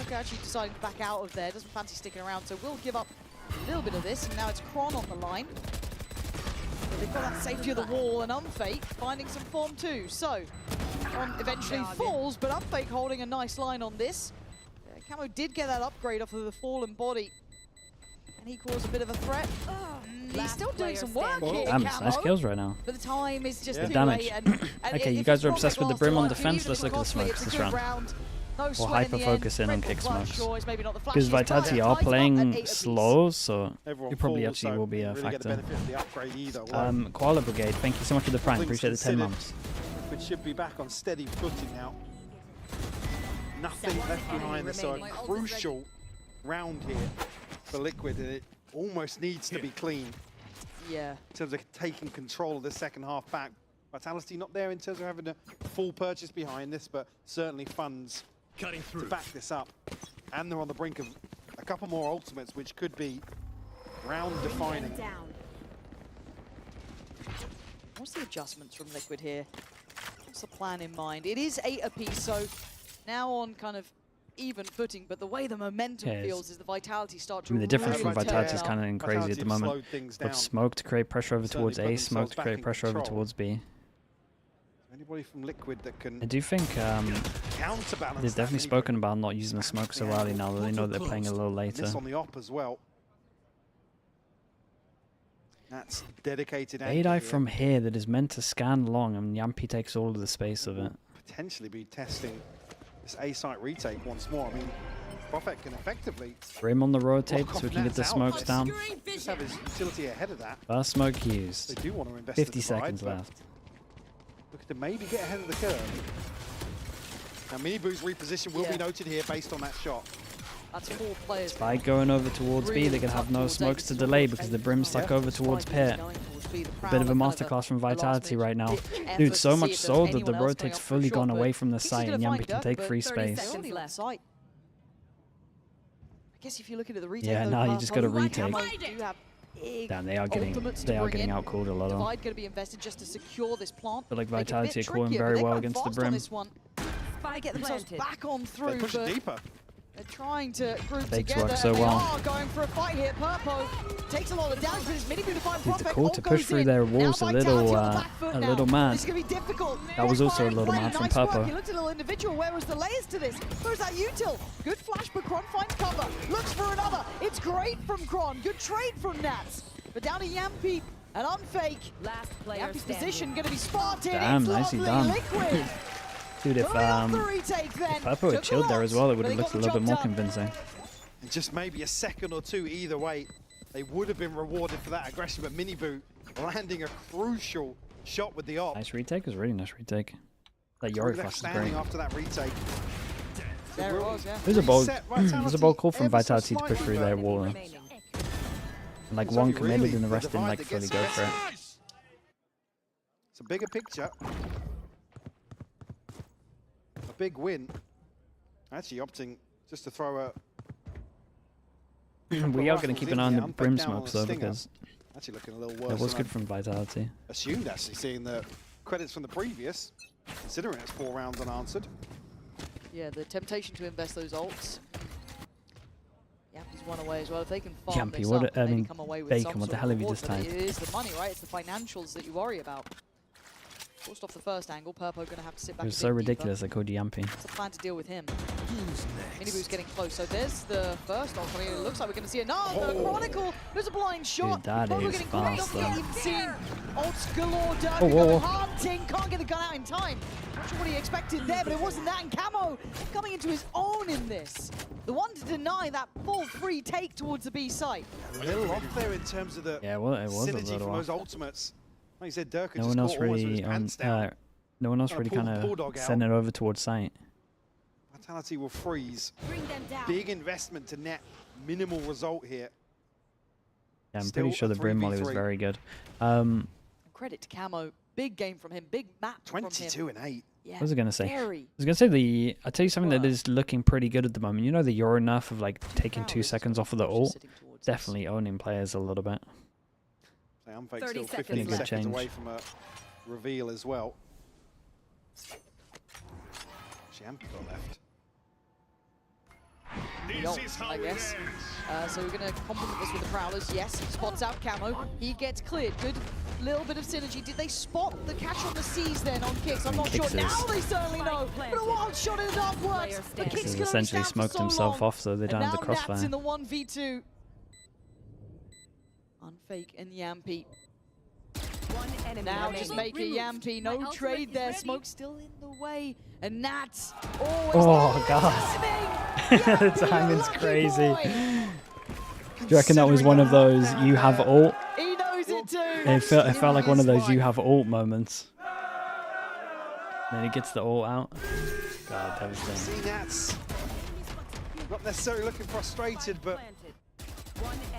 Okay, actually deciding to back out of there, doesn't fancy sticking around, so we'll give up a little bit of this, and now it's Kron on the line. But they've got that safety of the wall, and Unfake finding some form too. So, Kron eventually falls, but Unfake holding a nice line on this. Camo did get that upgrade off of the fallen body, and he caused a bit of a threat. He's still doing some work here, Damn, Camo. nice kills right now. But the time is just The too damage. late. And Okay, you if guys are it's obsessed with the Prophet Brim on last to defense. work, Let's look at the even if smokes it's this a good round. round. No We'll sweat in hyper the focus end. in on Red kick Bull Clutch, smokes. sure, it's maybe not the Because flashiest, but Vitality it are ties them up at 8 playing apiece. slow, so Everyone it probably falls, actually so will be a really get the factor. benefit of the upgrade either way. Koala Brigade, thank you so much for the prime. All things Appreciate the 10 considered, months. Liquid should be back on steady footing now. Nothing left behind this, so a crucial round here for Liquid, and it almost needs to be clean. Yeah. In terms of taking control of the second half back. Vitality not there in terms of having a full purchase behind this, but certainly funds to back this up. And they're on the brink of a couple more ultimates, which could be round defining. What's the adjustments from Liquid here? What's the plan in mind? It is 8 apiece, so now on kind of even footing, but the way the momentum Yeah, feels is the Vitality start to I mean, the difference really from Vitality tear is down. kind of crazy at the moment. But smoke to create pressure over Certainly towards put A, themselves smoke to back create in pressure over control. towards B. Anybody from Liquid that can I do think counterbalance. they've definitely spoken about not using the smoke so early now that they know they're playing a little later. This on the op as well. That's dedicated. A-Dive from here that is meant to scan long, and Yampi takes all of the space of it. Potentially be testing this A site retake once more. I mean, Prophet can effectively Brim on the rotate block so we off can get the Nats out. smokes down. Just have his utility ahead of that. First smoke used. They do want to invest 50 the divide, seconds but left. Looking to maybe get ahead of the curve. Now, Miniboo's reposition will be noted here based on that shot. That's 4 players. By going over towards B, they're going to have no smokes to delay because the Brim's stuck over towards Pit. A bit of a masterclass from Vitality right now. Dude, so much so that the rotate's fully gone away from the site and Yampi can take free space. I guess if you look at the retake, Yeah, though, now you just got to Purple retake. do have big Damn, they are getting ultimates to bring in. outcalled a lot. Divide going to be invested just to secure this plant. But like Make it a Vitality bit are calling trickier, very but well they're against the going fast on Brim. this one. Trying to get themselves back on through, Push it but deeper. they're trying to group Fakes together. work so and they well. are going for a fight here. Purpo takes a lot of damage, but it's Miniboo to find Dude, the Prophet. call All to push goes through in. their Now walls a Vitality on the back foot now. little mad. This is going to be difficult. That was also a Firing little play. mad from Nice work. Purpo. He looked a little individual. Where was the layers to this? Where's that util? Good flash, but Kron finds cover. Looks for another. It's great from Kron. Good trade from Nats. But down to Yampi and Unfake. Last player Yampi's standing. position going to be spotted. Damn, It's nicely lovely. done. Liquid. Dude, if retake then. Purpo had chilled there as well, it would have looked a little bit more convincing. And just maybe a second or two either way, they would have been rewarded for that aggression. But Miniboo landing a crucial shot with the op. Nice retake, was a really nice retake. That Yori Left flash is standing great. after that retake. There it was, yeah. There's a bold call from Vitality to push through their wall. And like one committed and the rest didn't like fully go for it. It's a bigger picture. A big win. Actually opting just to throw a... We are going to keep an eye on the Unfake Brim down on smokes the though stinger. because Actually looking a little worse it was than good from Vitality. I assumed, actually, seeing the credits from the previous, considering it's 4 rounds unanswered. Yeah, the temptation to invest those ults. Yampi's one away as well. If they can farm Yampi, this what up, I maybe mean, come away with Bacon, some what the sort hell of have you reward, just but typed? it is the money, right? It's the financials that you worry about. Forced off the first angle, Purpo going to have to sit back It was a so bit ridiculous they called Yampi. What's the plan to deal with him? Miniboo's getting close. So there's the first ult coming in. It looks like we're going to see another Chronicle. There's a blind shot. Dude, that Purpo is getting fast, caught. Not even seen. Ults galore. Dirk Oh, whoa, going whoa. hunting. Can't get the gun out in time. Not sure what he expected there, but it wasn't that. And Camo coming into his own in this. The one to deny that full free take towards the B site. A little off there in terms of the Yeah, well, it was a synergy little from those off. ultimates. Like you said, Dirk No just one else caught almost with really his pants down. no one else Trying to really pull kind the bulldog of out. sent it over towards site. Vitality will freeze. Bring them down. Big investment to net minimal result here. Yeah, I'm Still pretty sure a the Brim molly was 3v3. very good. Credit to Camo. Big game from him. Big map from him. 22 and 8. Yeah, What was I going to say? very. I was going to say I'll tell you something that is looking pretty good at the moment. You know the Euro nerf of like taking 2 seconds off of the ult? Definitely owning players a little bit. So Unfake 30 still 15 seconds left. seconds Change. away from a reveal as well. Champ got left. The ult, I guess. So we're going to complement this with the Prowlers. Yes, spots out Camo. He gets cleared. Good little bit of synergy. Did they spot the catch on the C's then on Kicks? I'm not sure. Kicks Now is- they certainly know. But a wild shot in the dark works. But Kicks He's can only essentially stand for smoked so himself long. off so they don't And have the now Nats crossfire. in the 1v2. Unfake and Yampi. One enemy Now remaining. just make a Yampi. No trade there. Smoke still in the way. And Nats always Oh, God. The timing's crazy. Do you reckon that was one of those you have ult? He knows it too. It felt like one of those you have ult moments. Then he gets the ult out. God, devastating. See Nats. Not necessarily looking frustrated, but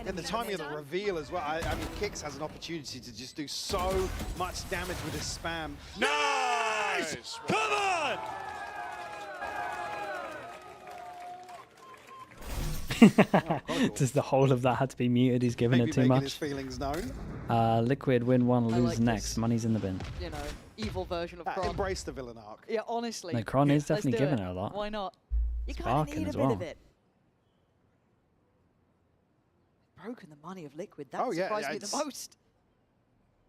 and the timing of the reveal as well. I mean, Kicks has an opportunity to just do so much damage with his spam. Nice! Come on! Just the whole of that had to be muted. He's giving Maybe it too making much. his feelings known. Liquid win one, lose like next. this. Money's in the bin. You know, evil version of Kron. Embrace the villain arc. Yeah, honestly. No, Kron is Let's definitely do giving it. it a lot. Why not? You kind of Sparking need a as bit well. of it. Broken the money of Liquid. That Oh, yeah, surprised me it's- the most.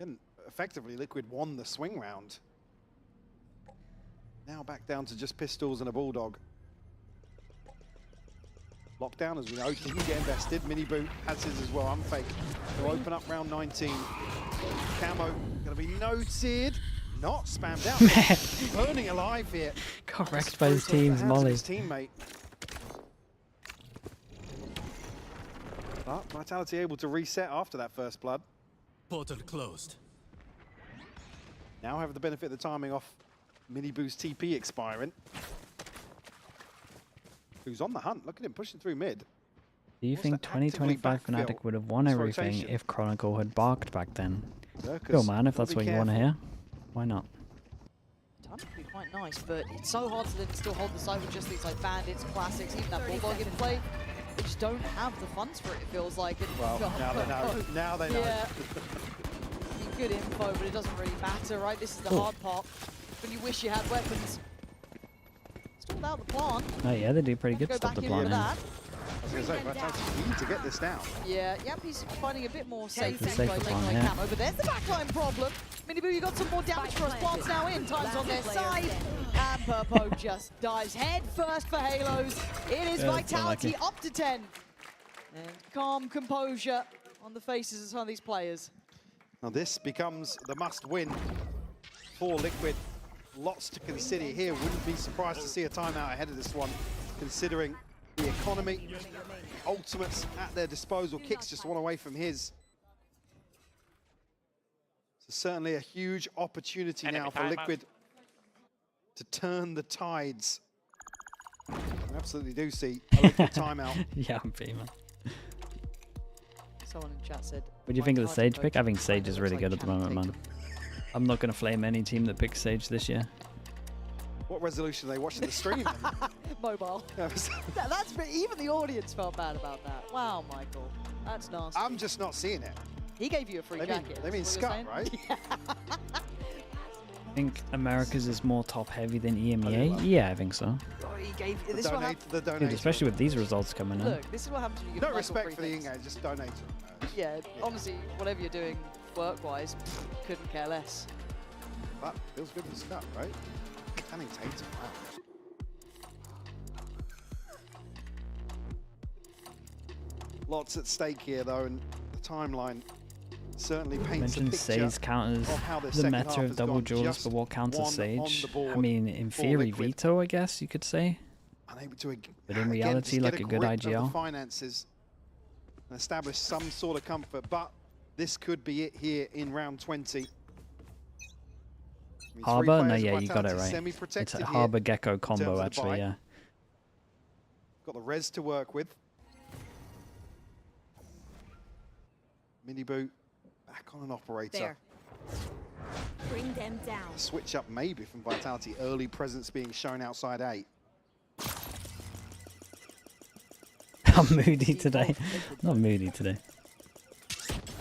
And effectively, Liquid won the swing round. Now back down to just pistols and a bulldog. Lockdown, as we know, didn't get invested. Mini Boot has his as well. Unfake to open up round 19. Camo going to be noted. Not spammed out. Burning alive here. Got wrecked by his team's molly. His teammate. But Vitality able to reset after that first blood. Portal closed. Now have the benefit of the timing off Mini Boo's TP expiring. Who's on the hunt? Look at him pushing through mid. Do you think 2025 Fnatic would have won This everything rotation. if Chronicle had barked back then? Lurkers, Cool, man, if gotta that's be what you want to careful. hear. Why not? Time could be quite nice, but it's so hard to then still hold the side with just things like bandits, classics, even that bulldog in play. They just don't have the funds for it, it feels like. And Well, now they know. Now they know. Yeah. Good info, but it doesn't really matter, right? This is the hard part. When you wish you had weapons. Stalled out the plant. Oh yeah, they do pretty good Go stuff back to in with plant that. I was going to say, Vitality need to get this down. Yeah, yep, he's finding a bit more safe Safer by taking plan, like yeah. camo, but there's the backline problem. Miniboo, you got some more damage for us. Plants now in, time's on their side. And Purpo just dives head first for Halos. It is Yeah, Vitality unlucky. up to 10. And calm composure on the faces of some of these players. Now this becomes the must-win for Liquid. Lots to consider here. Wouldn't be surprised to see a timeout ahead of this one, considering the economy. Ultimates at their disposal. Kicks just one away from his. So certainly a huge opportunity now for Liquid to turn the tides. I absolutely do see a Liquid timeout. Yeah, I'm female. Someone in chat said, What do you think of the Sage pick? I think Sage is really good at the moment, man. I'm not going to flame any team that picks Sage this year. What resolution are they watching the stream? Mobile. That's even the audience felt bad about that. Wow, Michael. That's nasty. I'm just not seeing it. He gave you a free jacket. They mean is what you're Scott, saying? right? I think Americas is more top heavy than EMEA. Yeah, I think so. Oh, he gave The this one. donate. Especially with these results coming in. Look, this is what happens when you give No Michael respect free for the things. in-game, just donate it. Yeah, honestly, whatever you're doing work-wise, couldn't care less. But feels good for Scott, right? Canning Tatum, wow. Lots at stake here, though, and the timeline certainly paints a Mentioned picture Sage counters of how this the second meta half of has double gone. duels, Just but what counts as one on Sage? the board I mean, in for theory, Liquid. veto, I guess you could say. Unable to, But in again, reality, just like get a good grip of the IGL. finances and establish some sort of comfort, but this could be it here in round 20. I mean, three Harbor? No, players of yeah, you got it Vitality right. semi-protected It's a here Harbor Gecko in terms combo, of the actually, buy. yeah. Got the res to work with. Mini Boot back on an operator. There. Bring them down. A switch up maybe from Vitality. Early presence being shown outside A. I'm moody today. Not moody today.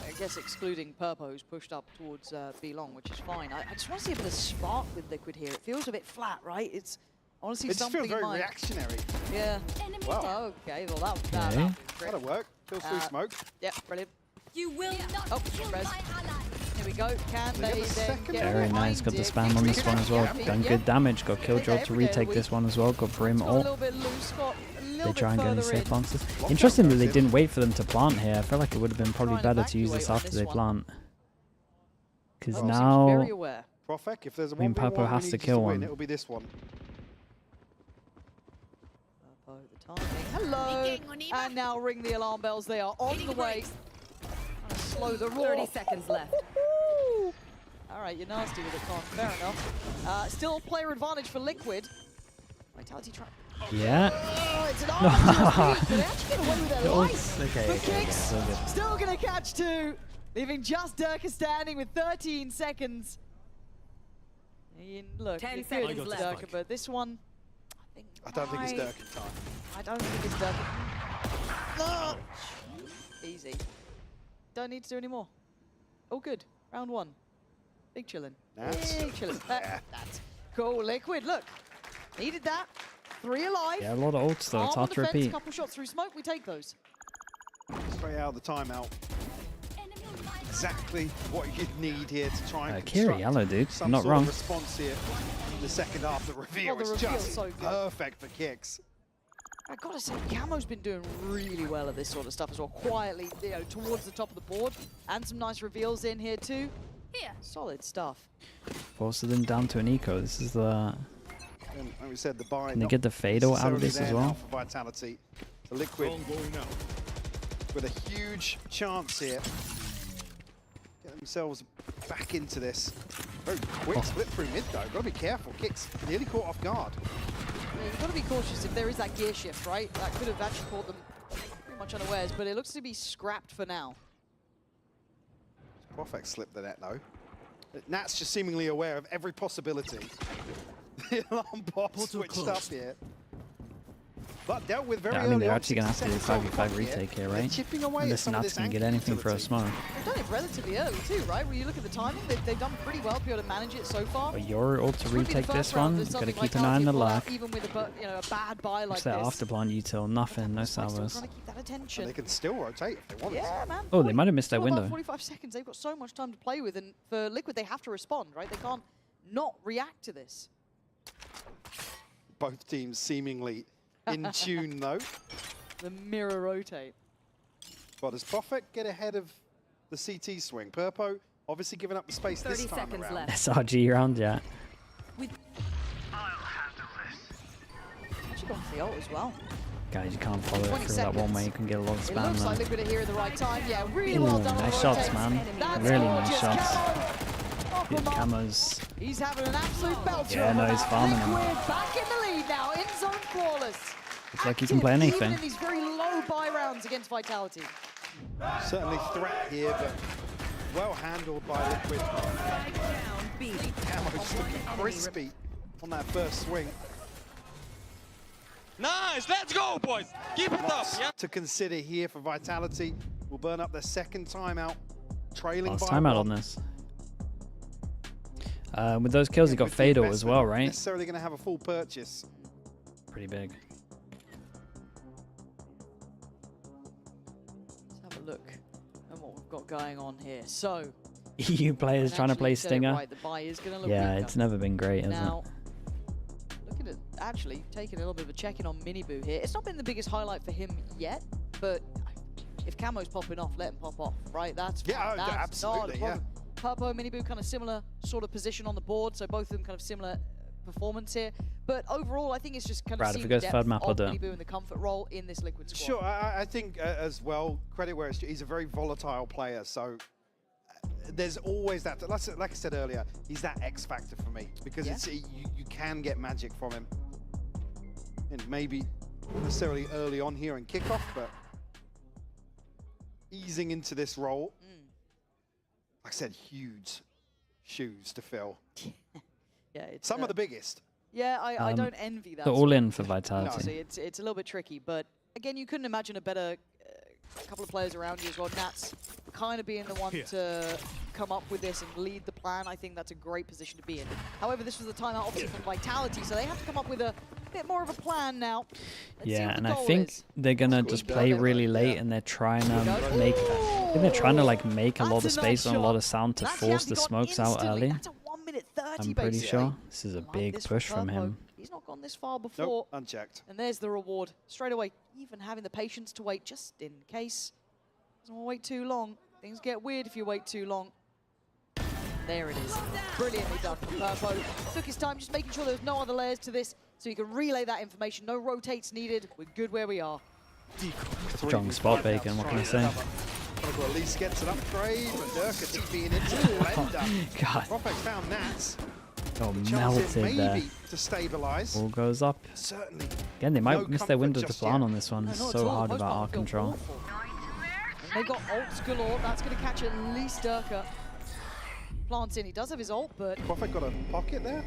I guess excluding Purpo, who's pushed up towards B long, which is fine. I just want to see a bit of spark with Liquid here. It feels a bit flat, right? It's honestly It just something feels very in mind. reactionary. Yeah. Wow. Oh, okay, well that Okay. That'll work. Kills through smoke. Yep, brilliant. You will not kill res. my ally. Here we go. Can they then get Very nice. Got the spam on this one as well. Done good damage. Got Killjoy to retake this one as well. Got Brim Got a ult. little bit loose, got a little They bit try and get any further in. safe answers. Interesting that they didn't wait for them to plant here. I feel like it would have been probably Trying to better to use this evacuate on after this they one. plant. Because Seems now very aware. Profek, if there's a I mean, 1v1 Purpo has we to need kill win, one. It'll be this one. Purpo, the timing. Hello! And now ring the alarm bells. They are on the way. Trying to slow the roar. 30 seconds left. All right, you're nasty with it, Con. Fair enough. Still player advantage for Liquid. Vitality try. Yeah. Oh, it's an arduous beat, but they actually get away with their The life. ults- okay, But okay, Kicks so good. still going to catch two, leaving just Durka standing with 13 seconds. Look, 10 you're seconds good, left. Durka, but this one, I don't think it's might- Durkin time. I don't think it's Durka. No! Easy. Don't need to do any more. All good. Round one. Big chillin'. Nats. Big chillin'. That's cool. Liquid, look. Needed that. 3 alive. Yeah, a lot of ults though. It's Arm on hard the to fence, repeat. couple shots through smoke, we take those. Straight out of the timeout. Exactly what you'd need here to try and Kiri construct yellow, dude. some Not sort wrong. of response here in the second half. The reveal the is reveal's just so good. perfect for kicks. I gotta say, Camo's been doing really well at this sort of stuff as well, quietly, you know, towards the top of the board, and some nice reveals in here too. Here. Solid stuff. Forces them down to an eco. This is the... And like we said, the buy. Can they get the Fado out of this as well? For Vitality, the Liquid with a huge chance here. Get themselves back into this. Very quick split through mid though. Got to be careful. Kicks nearly caught off guard. Yeah, you've got to be cautious if there is that gear shift, right? That could have actually caught them pretty much unawares, but it looks to be scrapped for now. Perfect slip the net though. Nat's just seemingly aware of every possibility. The alarm bot switched up here. But dealt with very Yeah, I early mean, they're on, actually going to have to do 60 seconds 5v5 on retake here, They're right? chipping away at Unless some of Nats this can get angle anything for a utility. smoke. They've done it relatively early too, right? When you look at the timing, they've done pretty well to be able to manage it so far. But your ult to This would be the retake first this round one. that Got to something keep an eye on the Vitality pull out, luck. even with a bad buy like What's that this. afterplan util? Nothing. No Still salvos. trying to keep that attention. And they can still rotate if they want. Yeah, man. Oh, they might have missed their Still about window. 45 seconds. They've got so much time to play with, and for Liquid, they have to respond, right? They can't not react to this. Both teams seemingly in tune though. The mirror rotate. But does Prophet get ahead of the CT swing? Purpo obviously giving up the space this 30 time seconds around. left. SRG round, yeah. Actually got the ult as well. Guys, you can't follow it 20 through that one seconds. way. You can get a lot of It spam looks like there. Liquid are here at the right time. Yeah, really Ooh, well done on the nice shots, rotates. man. That's Really gorgeous. nice shots. Camo. Good camos. He's having an absolute belter. Yeah, no, he's farming them. Liquid back in the lead now, in zone flawless. Looks like he can play Even anything. in these very low buy rounds against Vitality. Certainly threat here, but well handled by Liquid. Camo's looking crispy on that first swing. Nice, let's go, boys. Keep it up. Yeah. To consider here for Vitality. Will burn up their second timeout, trailing Last by timeout one. on this. With those kills, he got With the Fado as investment, well, not right? necessarily going to have a full purchase. Pretty big. Let's have a look at what we've got going on here. So, EU players trying to play you said it Stinger. right, the buy is gonna look Yeah, weaker. it's never been great, has Now, looking at actually taking a little bit of a check-in on Miniboo here. It's not been the biggest highlight for him yet, but if Camo's popping off, let him pop off, right? That's Yeah, fine. oh, That's absolutely, not a problem. Purpo, Miniboo, kind of similar sort of position on the board, so both of them kind of similar performance here. But overall, I think it's just kind of Brad, if seeing it the goes depth third map, I'll of do it. Miniboo and the comfort role in this Liquid squad. Sure, I think as well, credit where it's due, he's a very volatile player, so there's always that, like I said earlier, he's that X factor for me, because Yeah. it's you can get magic from him. And maybe not necessarily early on here in kickoff, but easing into this role, like I said, huge shoes to fill. Yeah, it's Some of the biggest. Yeah, I don't envy that. They're sort all of in for thing. Vitality. No, see, it's a little bit tricky, but again, you couldn't imagine a better couple of players around you as well. Nats kind of being the one to come up with this and lead the plan. I think that's a great position to be in. However, this was a timeout obviously from Vitality, so they have to come up with a bit more of a plan now. Let's see Yeah, what and the I goal think is. they're gonna just play really late, and they're trying to make. I think they're trying to like make a lot of That's a space nice and a lot shot. of sound to That's force the Yanti gone smokes out instantly. early. That's a 1:30 I'm pretty basically. sure this is a Like big this push from Purpo. him. He's not gone this far before. Nope, unchecked. And there's the reward straight away. Even having the patience to wait just in case. Doesn't want to wait too long. Things get weird if you wait too long. There it is. Brilliantly done from Purpo. Took his time just making sure there was no other layers to this so you can relay that information. No rotates needed. We're good where we are. Strong spot, Bacon. What can I say? Well, at least gets an upgrade, but Durka TPing into the blender. God. Prophet found Nats. Oh, Chances melted there. maybe to stabilize. All goes up. Certainly. Again, they might No miss their comfort window to just plan yet. on this one. No, It's not so at all. hard Most about part our feel control. awful. And they've got ults galore. That's going to catch at least Durka. Plants in. He does have his ult, but Prophet got a pocket there.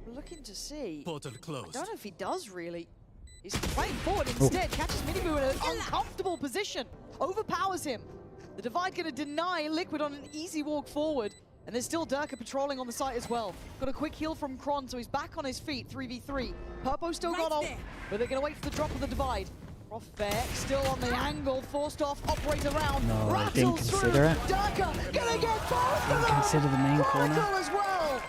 we're looking to see. Portal I closed. don't know if he does really. He's playing forward instead. Catches Miniboo in an uncomfortable position. Overpowers him. The Divide going to deny Liquid on an easy walk forward. And there's still Durka patrolling on the site as well. Got a quick heal from Kron, so he's back on his feet, 3v3. Purpo still got ult, but they're going to wait for the drop of the divide. Profek still on the angle, forced off, operator round. No, I didn't Rattles through. consider it. Durka gonna get both of them. Consider the main corner. Oracle as well.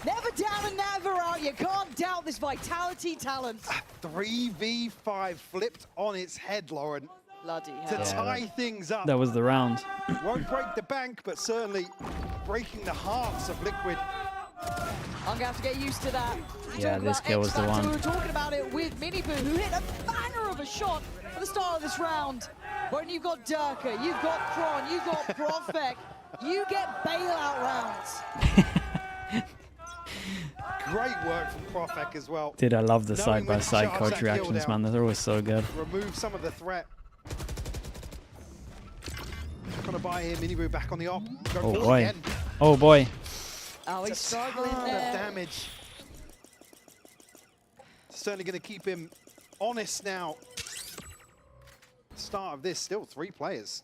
Never down and never out. You can't doubt this Vitality talent. 3v5 flipped on its head, Lauren. Bloody To hell. tie things up. That was the round. Won't break the bank, but certainly breaking the hearts of Liquid. I'm gonna have to get used to that. You Yeah, talk this about kill was the X-Factor, one. We were talking about it with Miniboo, who hit a banger of a shot at the start of this round. When you've got Durka, you've got Kron, you've got Profek, you get bailout rounds. Great work from Profek as well. Dude, I love the Knowing when to side-by-side charge coach that kill reactions, down. man. They're always so good. Remove some of the threat. Gonna buy here, Miniboo back on the op. Go Oh for it boy. again. Oh boy. Oh, he's It's a struggling ton there. of damage. Certainly gonna keep him honest now. Start of this, still 3 players.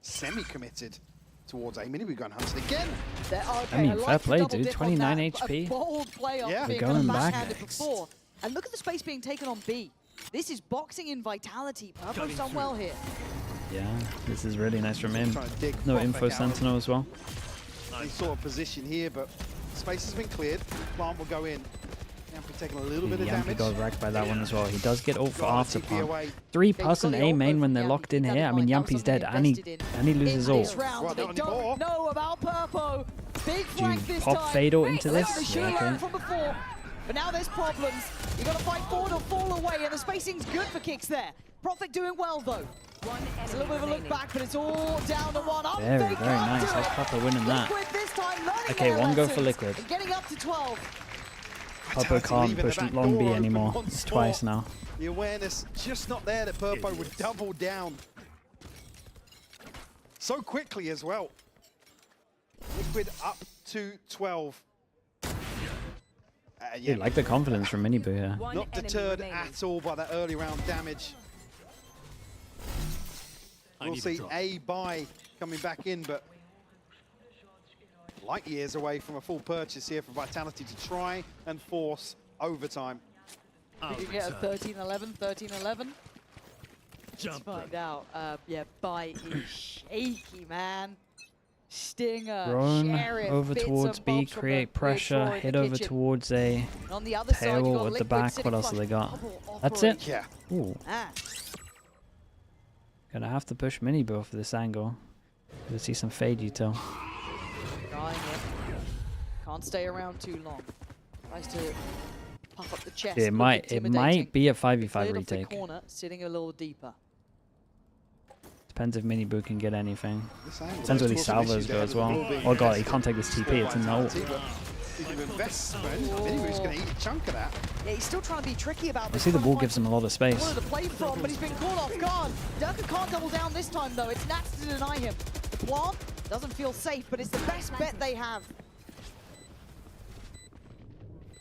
Semi-committed towards A. Miniboo going hunted again. I mean, fair play, dude. 29 A HP. bold play off Yeah. being We're kind of going back. backhanded before. And look at the space being taken on B. This is boxing in Vitality. Purpo's done well here. Yeah, this is really nice from him. Trying to dig No Profek info out. sentinel as well. Nice sort of position here, but space has been cleared. Plant will go in. Yampi taking a little bit of Yampi damage. got wrecked by that one as well. He does get ult for Got after TP plant. away. 3-person Yeah, he's got the A ult main when from they're Yampi. locked in Keep that here. in I mean, mind. That Yampi's was dead something and they he invested loses in this ult. round. Well, They not anymore. don't know about Purpo. Big flank this pop time. fatal into Look at this? the Yeah, shield okay. from before. But now there's problems. You got to fight forward or fall away, and the spacing's good for kicks there. Profit doing well though. It's a little bit of a look back, but it's all down to one. Very, They very can't nice. do That's it. Papa winning that. Liquid this time, learning Okay, their one go for lessons Liquid. and getting up to 12. Papa Vitality can't leaving push the back long B door open anymore. once It's more. twice now. The awareness just not there that Purpo would double down. So quickly as well. Liquid up to 12. Dude, like the confidence from Miniboo here. Not deterred at all by that early round damage. We'll see a buy coming back in, but light years away from a full purchase here for Vitality to try and force overtime. You get a 13-11, 13-11. Let's find out. Yeah, buy is shaky, man. Stinger, Run Sheriff, over bits towards and B, bobs from create the pressure, Creator in hit the over kitchen. towards A And on the other side, you've tail got at the Liquid back. sitting What else have they got? double That's it? operate. Yeah. Ooh. Ah. Gonna have to push Miniboo for this angle. You'll see some fade util. Trying it. Can't stay around too long. Tries to puff up the chest. It look might intimidating. be a Cleared 5v5 off the retake. corner, sitting a little deeper. Depends if Miniboo can get anything. This angle Depends where these caused some salvos issues go there as with the well. ball being Oh god, he invested can't take this TP, it's in the ult. Vitality, but speaking of investment, Miniboo's going to eat a chunk of that. Yeah, he's still trying to be tricky about I this. see the trying to ball find gives him a lot of space. corner to play from, but he's been caught off guard. Durka can't double down this time though. It's Nats to deny him. The plant doesn't feel safe, but it's the best bet they have.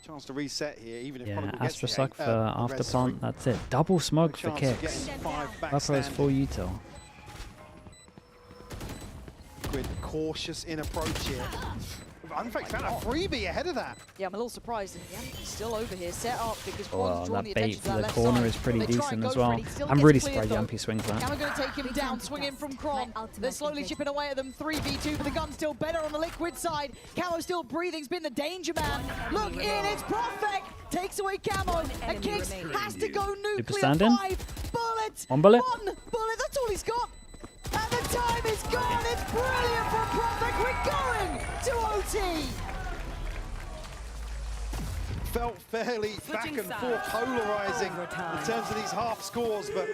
Chance to reset here, even if Yeah, Prodigal gets Astra the suck for after res, sorry. plant, that's it. Double smoke No for chance of kicks. getting 5 Papa has backstand. full util. Liquid cautious in approach here. Unfake found a freebie ahead of that. Yeah, I'm a little surprised. And Yampi's still over here, set up because Oh, Quan's drawn that the bait attention to for that the left corner side. is pretty They try and decent go as for it. well. He still I'm gets really cleared, surprised though. Yampi swings that. Camera gonna take him down, swinging from Kron. They're slowly chipping away at them. 3v2, but the gun's still better on the Liquid side. Camo still breathing's been the danger man. Look in, it's Profek. Takes away Camo, and Kicks has to go nuclear. stand-in. 5 bullets. One bullet. 1 bullet, that's all he's got. And the time is gone. It's brilliant from Profek. We're going to OT. Felt fairly back and forth, polarizing in terms of these half scores, but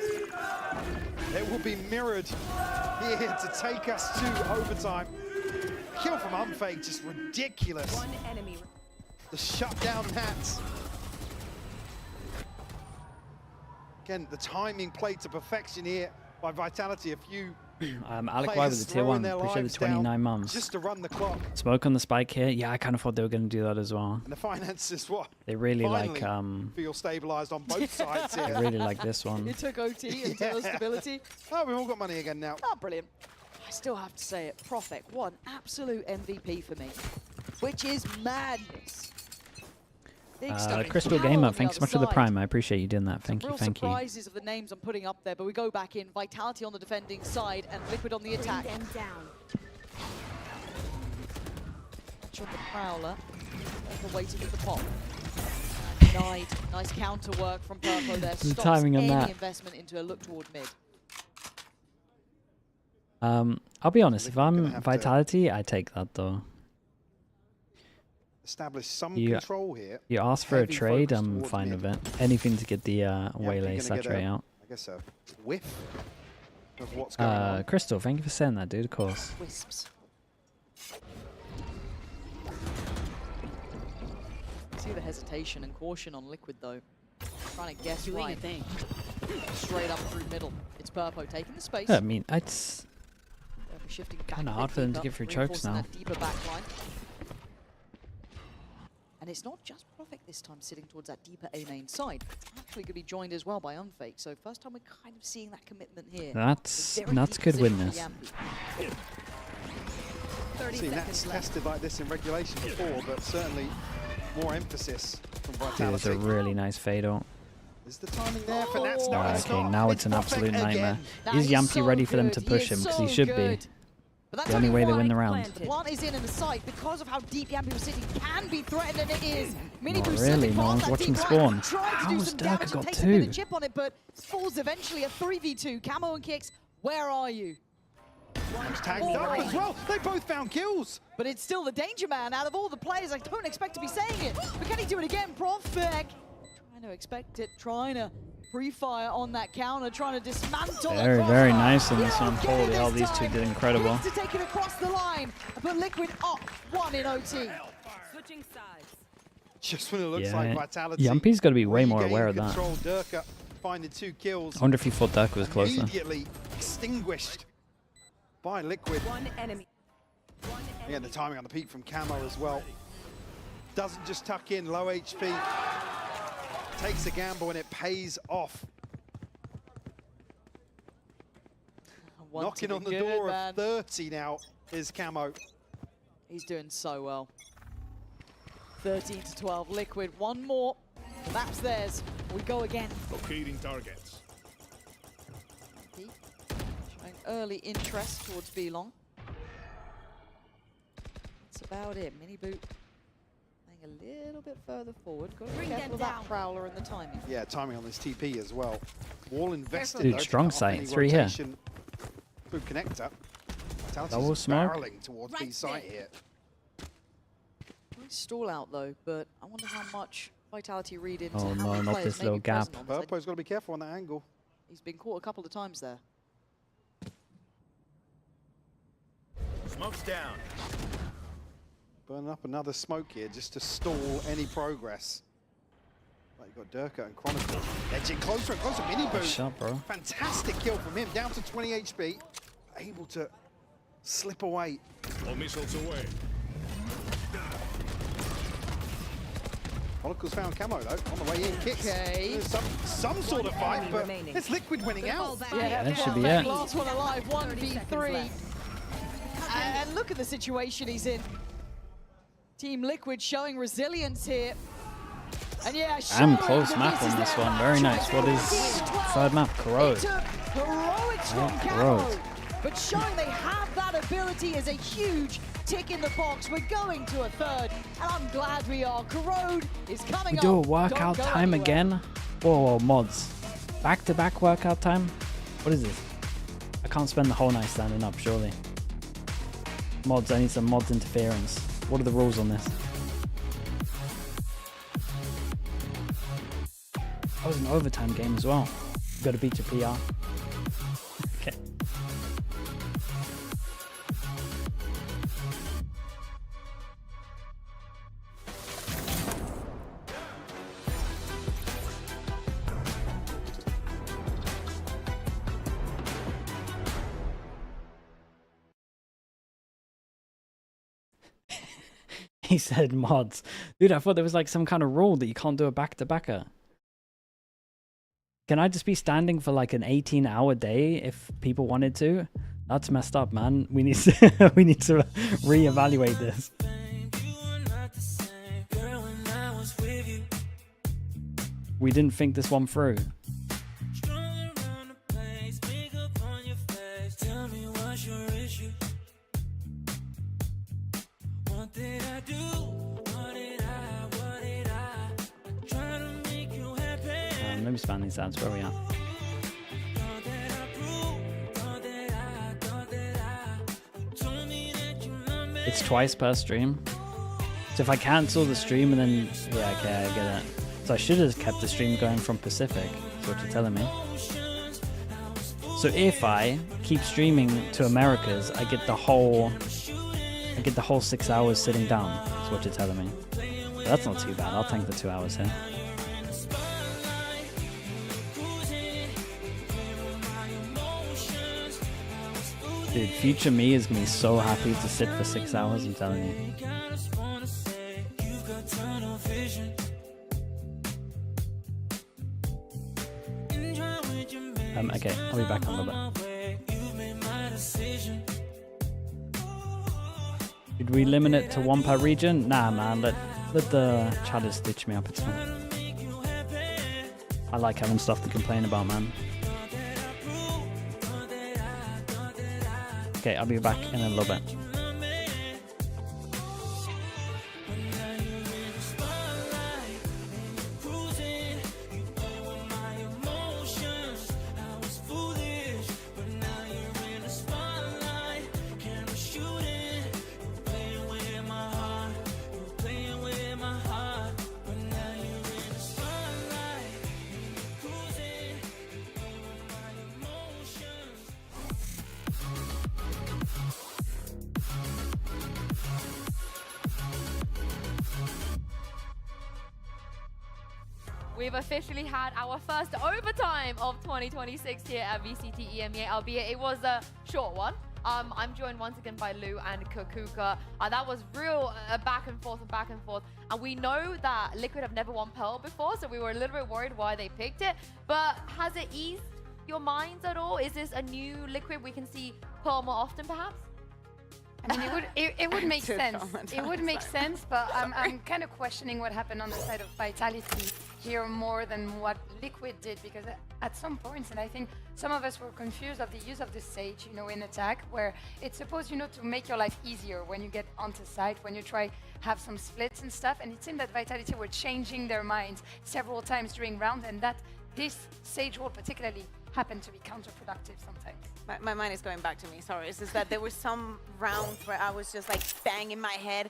it will be mirrored here to take us to overtime. Kill from Unfake, just ridiculous. One enemy. The shutdown Nats. Again, the timing played to perfection here by Vitality. A few Alec Y with the tier 1, appreciate the 29 months. just to run the clock. Smoke on the spike here. Yeah, I kind of thought they were going to do that as well. And the finances, what? They really Finally like feel stabilized on both sides here. they really like this one. It took OT until the stability. Oh, we've all got money again now. Oh, brilliant. I still have to say it, Profek, what an absolute MVP for me, which is madness. Big stuff. Crystal Power Gamer, on the thanks so other much for the side. prime. I appreciate you doing that. Thank you, Real thank you. surprises of the names I'm putting up there, but we go back in. Vitality on the defending side and Liquid on the attack. Bring them down. Catch on the Prowler. Purple waiting at the pop. Denied. Nice counter work from Purple there. The Stops timing on any that. investment into a look toward mid. I'll be honest, if I'm have to- Vitality, I take that though. Establish some You, control here. you ask for a Heavy trade, focus I'm towards fine mid. with it. Anything to get the waylay gonna get saturate a- out. I guess a whiff of what's going on. Crystal, thank you for saying that, dude, of course. Wisps. See the hesitation and caution on Liquid though. Trying to guess right. Straight up through middle. It's Purpo taking the space. Yeah, I mean, it's Shifting kind of back a hard bit for them to deeper, get through chokes reinforcing now. that deeper back line. And it's not just Profek this time sitting towards that deeper A main side. It's actually going to be joined as well by Unfake. So first time we're kind of seeing that commitment here. That's Very nuts deep could win position this. for Yampi. 30 Seen that seconds left. tested like this in regulation before, but certainly more emphasis from Dude, Vitality. it's a really nice fade out. Is the timing there for Nats? No, it's Okay, not. now it's an absolute Profek nightmare. again. Is Yampi ready for them to push him? Because he should be. But that's The only way they win the one. round. The plant is in and the site, because of how deep Yampi was sitting, can be threatened, and it is. Mini Not Boost really, slipping no past one's that watching deep line, spawn. trying to How do has some Durka damage and got takes a bit of two? chip on it, but falls eventually a 3v2. Camo and Kicks, where are you? Tagged up as well. They both found kills. But it's still the danger man out of all the players. I don't expect to be saying it. But can he do it again? Profek trying to expect it, trying to pre-fire on that counter, trying to dismantle. Very, across very the- nice in this He'll one. get it Holy this hell, these two time. did incredible. Gets to take it across the line, but Liquid up 1 in OT. Switching sides. Just when it looks Yeah, like Vitality. Yampi's got to be way more regained aware of that. control. Durka finding 2 kills. I wonder if he thought Durka was closer. Immediately extinguished by Liquid. One enemy. Again, the timing on the peak from Camo as well. Doesn't just tuck in, low HP. Takes a gamble and it pays off. Knocking on the door of 30 now is Camo. He's doing so well. 13 to 12, Liquid, one more. The map's theirs. We go again. Locating targets. Showing early interest towards B-Long. That's about it. Mini boot playing a little bit further forward. Got to be Bring careful them with that down. Prowler and the timing. Yeah, timing on this TP as well. Wall invested. Dude, though, to strong cut off sight. any 3 here. rotation through connector. Vitality's Double smoke. barreling towards B site here. Nice stall out though, but I wonder how much Vitality read into Oh how no, many not players this may little be gap. present on site. Purpo's got to be careful on that angle. He's been caught a couple of times there. Smoke's down. Burning up another smoke here just to stall any progress. Like you got Durka and Chronicle edging closer and closer. Mini boot. Shot, bro. Fantastic kill from him. Down to 20 HP. Able to slip away. All missiles away. Chronicle's found Camo though. On the way in, kicks. Okay. There's some sort of fight, enemy but remaining. it's Liquid winning out. Yeah, that should be Profek, it. last one alive, 1v3. left. And look at the situation he's in. Team Liquid showing resilience here. And yeah, Damn showing close that map this on is this their one. match. Very nice. What is 13-12. third map? Corrode. It took heroics from Yeah, Camo, Corrode. but showing they have that ability is a huge tick in the box. We're going to a third, and I'm glad we are. Corrode is coming We up. do a Don't workout go time anywhere. again? Whoa, mods. Back-to-back workout time? What is this? I can't spend the whole night standing up, surely. Mods, I need some mods interference. What are the rules on this? That was an overtime game as well. You gotta beat your PR. Okay. He said mods. Dude, I thought there was like some kind of rule that you can't do a back-to-backer. Can I just be standing for like an 18-hour day if people wanted to? That's messed up, man. We need to we need to reevaluate this. We didn't think this one through. Let me span these ads. Where are we at? It's twice per stream. So if I cancel the stream and then... Yeah, okay, I get it. So I should have kept the stream going from Pacific. That's what you're telling me. So if I keep streaming to Americas, I get the whole 6 hours sitting down. That's what you're telling me. But that's not too bad. I'll tank the 2 hours here. Dude, future me is gonna be so happy to sit for 6 hours, I'm telling you. Okay, I'll be back in a little bit. Did we limit it to 1 per region? Nah, man, let the chatters stitch me up, it's fine. I like having stuff to complain about, man. Okay, I'll be back in a little bit. We've officially had our first overtime of 2026 here at VCT EMEA, albeit it was a short one. I'm joined once again by Lou and Kakuka. That was real back and forth. And we know that Liquid have never won Pearl before, so we were a little bit worried why they picked it. But has it eased your minds at all? Is this a new Liquid we can see Pearl more often, perhaps? I mean, it would make sense. It would make sense, but I'm kind of questioning what happened on the side of Vitality here more than what Liquid did, because at some points, and I think some of us were confused of the use of the Sage, you know, in attack, where it's supposed, you know, to make your life easier when you get onto site, when you try have some splits and stuff, and it seemed that Vitality were changing their minds several times during round, and that this Sage role particularly happened to be counterproductive sometimes. My mind is going back to me, sorry. It's just that there were some rounds where I was just like banging my head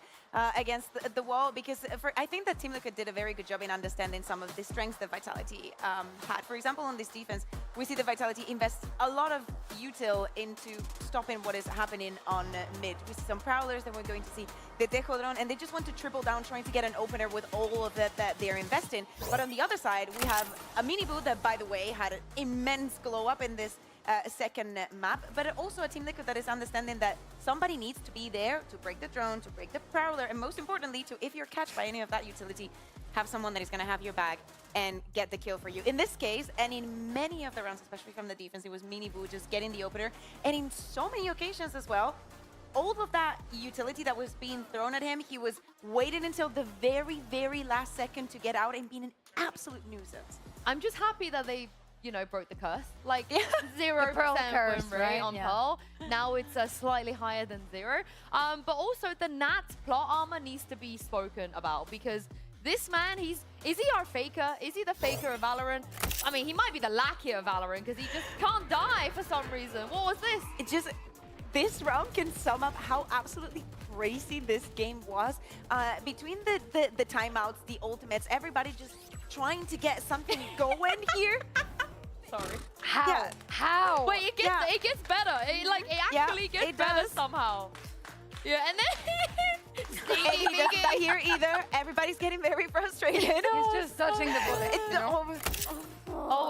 against the wall, because I think that Team Liquid did a very good job in understanding some of the strengths that Vitality had. For example, on this defense, we see that Vitality invests a lot of util into stopping what is happening on mid. We see some Prowlers, then we're going to see the Dejo drone, and they just want to triple down trying to get an opener with all of that they're investing. But on the other side, we have a mini boot that, by the way, had an immense glow up in this second map, but also a Team Liquid that is understanding that somebody needs to be there to break the drone, to break the Prowler, and most importantly, to, if you're catched by any of that utility, have someone that is going to have your bag and get the kill for you. In this case, and in many of the rounds, especially from the defense, it was Mini Boo just getting the opener, and in so many occasions as well, all of that utility that was being thrown at him, he was waiting until the very, very last second to get out and being an absolute nuisance. I'm just happy that they, you know, broke the curse. Like 0% win rate on Pearl. Now it's slightly higher than 0. But also the Nat plot armor needs to be spoken about, because this man, is he our faker? Is he the faker of Valorant? I mean, he might be the lackey of Valorant, because he just can't die for some reason. What was this? It just, this round can sum up how absolutely crazy this game was. Between the timeouts, the ultimates, everybody just trying to get something going here. Sorry. How? Yeah. How? Wait, it gets better. It actually gets better somehow. Yeah, and then he doesn't die here either. Everybody's getting very frustrated. He's just dodging the bullet.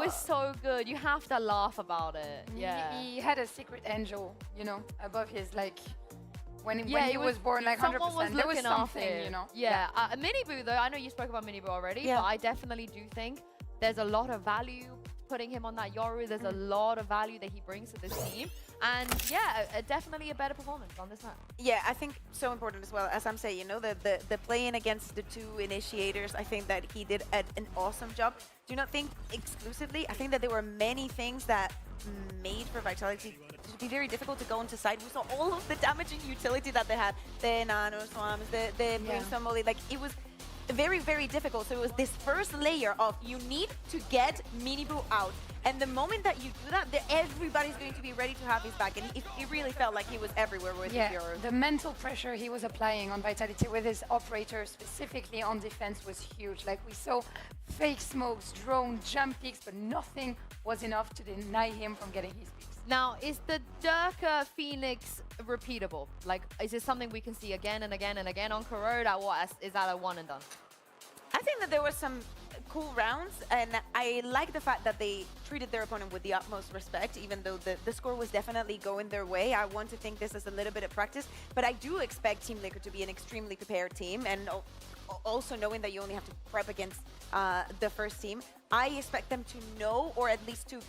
It's so good. You have to laugh about it. Yeah. He had a secret angel, you know, above his, like, when he was born, like 100%. There was something, you know. Yeah. Mini Boo, though, I know you spoke about Mini Boo already, but I definitely do think there's a lot of value putting him on that Yoru. There's a lot of value that he brings to this team. And yeah, definitely a better performance on this map. Yeah, I think so important as well. As I'm saying, you know, the playing against the two initiators, I think that he did an awesome job. Do not think exclusively. I think that there were many things that made for Vitality to be very difficult to go into side. We saw all of the damaging utility that they had. The nano swarms, the brimstone molly. Like, it was very, very difficult. So it was this first layer of you need to get Miniboo out. And the moment that you do that, everybody's going to be ready to have his back. And it really felt like he was everywhere with his heroes. The mental pressure he was applying on Vitality with his operators, specifically on defense, was huge. Like, we saw fake smokes, drone, jump peaks, but nothing was enough to deny him from getting his peaks. Now, is the Durka Phoenix repeatable? Like, is it something we can see again and again and again on Corrode? Is that a one and done? I think that there were some cool rounds, and I like the fact that they treated their opponent with the utmost respect, even though the score was definitely going their way. I want to think this is a little bit of practice, but I do expect Team Liquid to be an extremely prepared team, and also knowing that you only have to prep against the first team. I expect them to know, or at least to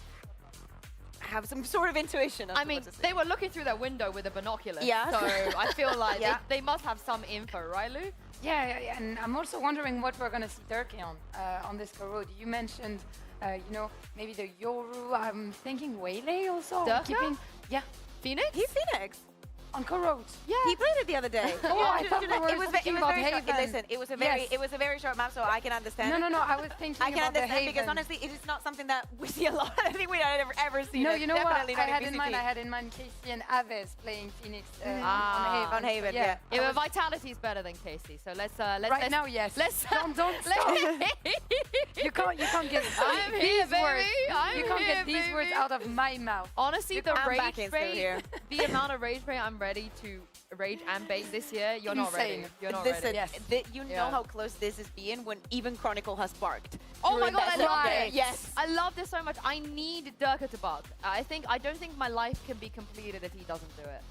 have some sort of intuition. I mean, they were looking through their window with a binocular, yeah. So I feel like they must have some info, right, Lou? Yeah, and I'm also wondering what we're going to see Durkee on this Corrode. You mentioned, you know, maybe the Yoru. I'm thinking Waylay also. Durka? Yeah. Phoenix? He's Phoenix. On Corrode. Yeah. He played it the other day. I thought we were speaking about very short. Haven. Listen, it was a very short map, so I can understand. No, I was thinking I can about the understand Haven. because honestly, it is not something that we see a lot. I think we have ever seen. No, it. you know what? Definitely I not had in in mind. VCT. I had in mind Casey and Aves playing Phoenix on Haven. On Haven, yeah. Yeah, but Vitality's better than Casey. So let's right now, yes. Let's don't stop. You can't get I'm here, baby. You can't get these words out of my mouth. Honestly, the I'm rage back in rate, here. the amount of rage rate I'm ready to rage and bait this year, you're not ready. You're not Listen, ready. you know how close this is being when even Chronicle has barked. Oh my god, I love it. it. Yes. I love this so much. I need Durka to bark. I don't think my life can be completed if he doesn't do it.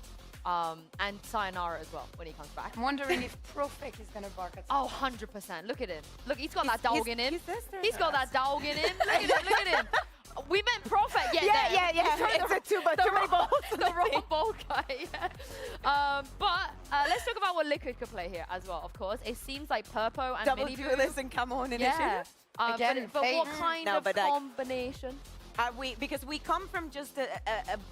And Sayonara as well when he comes back. I'm wondering if Profek is going to bark at some point. 100%. Look at him. Look, he's got that dog in him. He's got that dog in him. Look at him. Look at him. We meant Prophet. Yeah. It's too many balls. The raw ball guy. Yeah. But let's talk about what Liquid could play here as well. Of course, it seems like Purpo and Double Miniboo. Duelist and come on initiative. Yeah. Again, but what kind of combination? Because we come from just a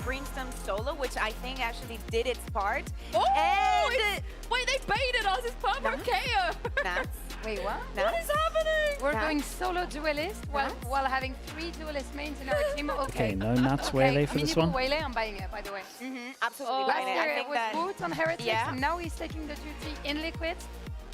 Brimstone solo, which I think actually did its part. Oh! And wait, they baited us. It's Purpo KO. Nats. Wait, what? What is happening? We're going solo duelist while having 3 duelist mains in our team. Okay, no Nats Waylay for this one. Waylay, I'm buying it, by the way. Absolutely Last buying it. year I it think was that Boot on Heretics, and now he's taking the duty in Liquid.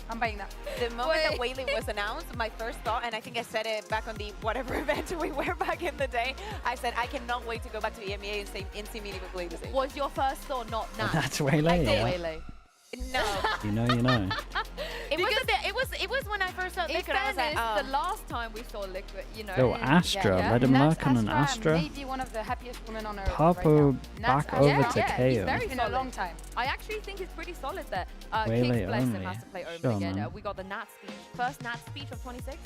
I'm buying that. The moment that Waylay was announced, my first thought, and I think I said it back on the whatever event we were back in the day, I said I cannot wait to go back to EMEA and see Miniboo play the same. Was your first thought not Nats? That's Waylay, yeah. Waylay. No. You know. It was when I first saw Liquid. I was like, the last time we saw Liquid, you know. Oh, Astra. Let him work on an Astra. Maybe one of the happiest women on earth. Purpo back over to He's KO. very in a long time. I actually think he's pretty solid there. Waylay Kings bless him only. has to play Omen Sure, again. man. We got the Nat speech. First Nat speech of 26.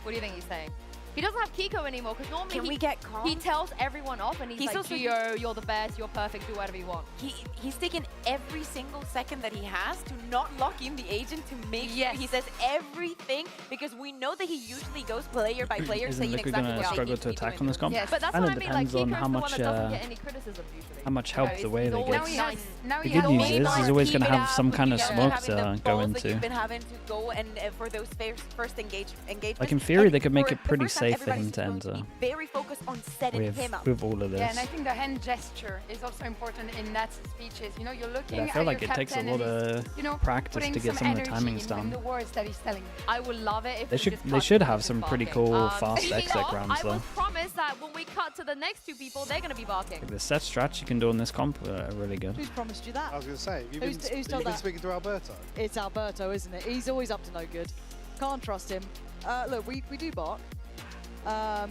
What do you think he's saying? He doesn't have Kiko anymore because normally he tells everyone off and he's like, Gio, you're the best, you're perfect, do whatever you want. He's taken every single second that he has to not lock in the agent to make sure he says everything, because we know that he usually goes player by player Isn't saying Liquid exactly going what to they struggle need to be attack doing. on this comp? Yes, but that's And what it I mean, like depends on Kiko's how the one much that doesn't get any criticism usually. how much help the Waylay always gets. nice. The good news is he's always going to have some kind of smoke to go into. You've been having to go and for those first engagements. Like in theory, they could make it pretty safe for him to enter. Very focused on setting him up. With all of this. Yeah, and I think the hand gesture is also important in Nat's speeches. You know, you're looking I at feel like your it takes a captain lot and of he's, practice to get some of the timings in down. the words that he's telling. I would love it if They should have some pretty cool fast Speaking exit of, rounds I though. was promised that when we cut to the next two people, they're going to be barking. The set strats you can do on this comp are really good. Who's promised you that? I was going to say, have you Who's told been that? speaking to Alberto? It's Alberto, isn't it? He's always up to no good. Can't trust him. Look, we do bark.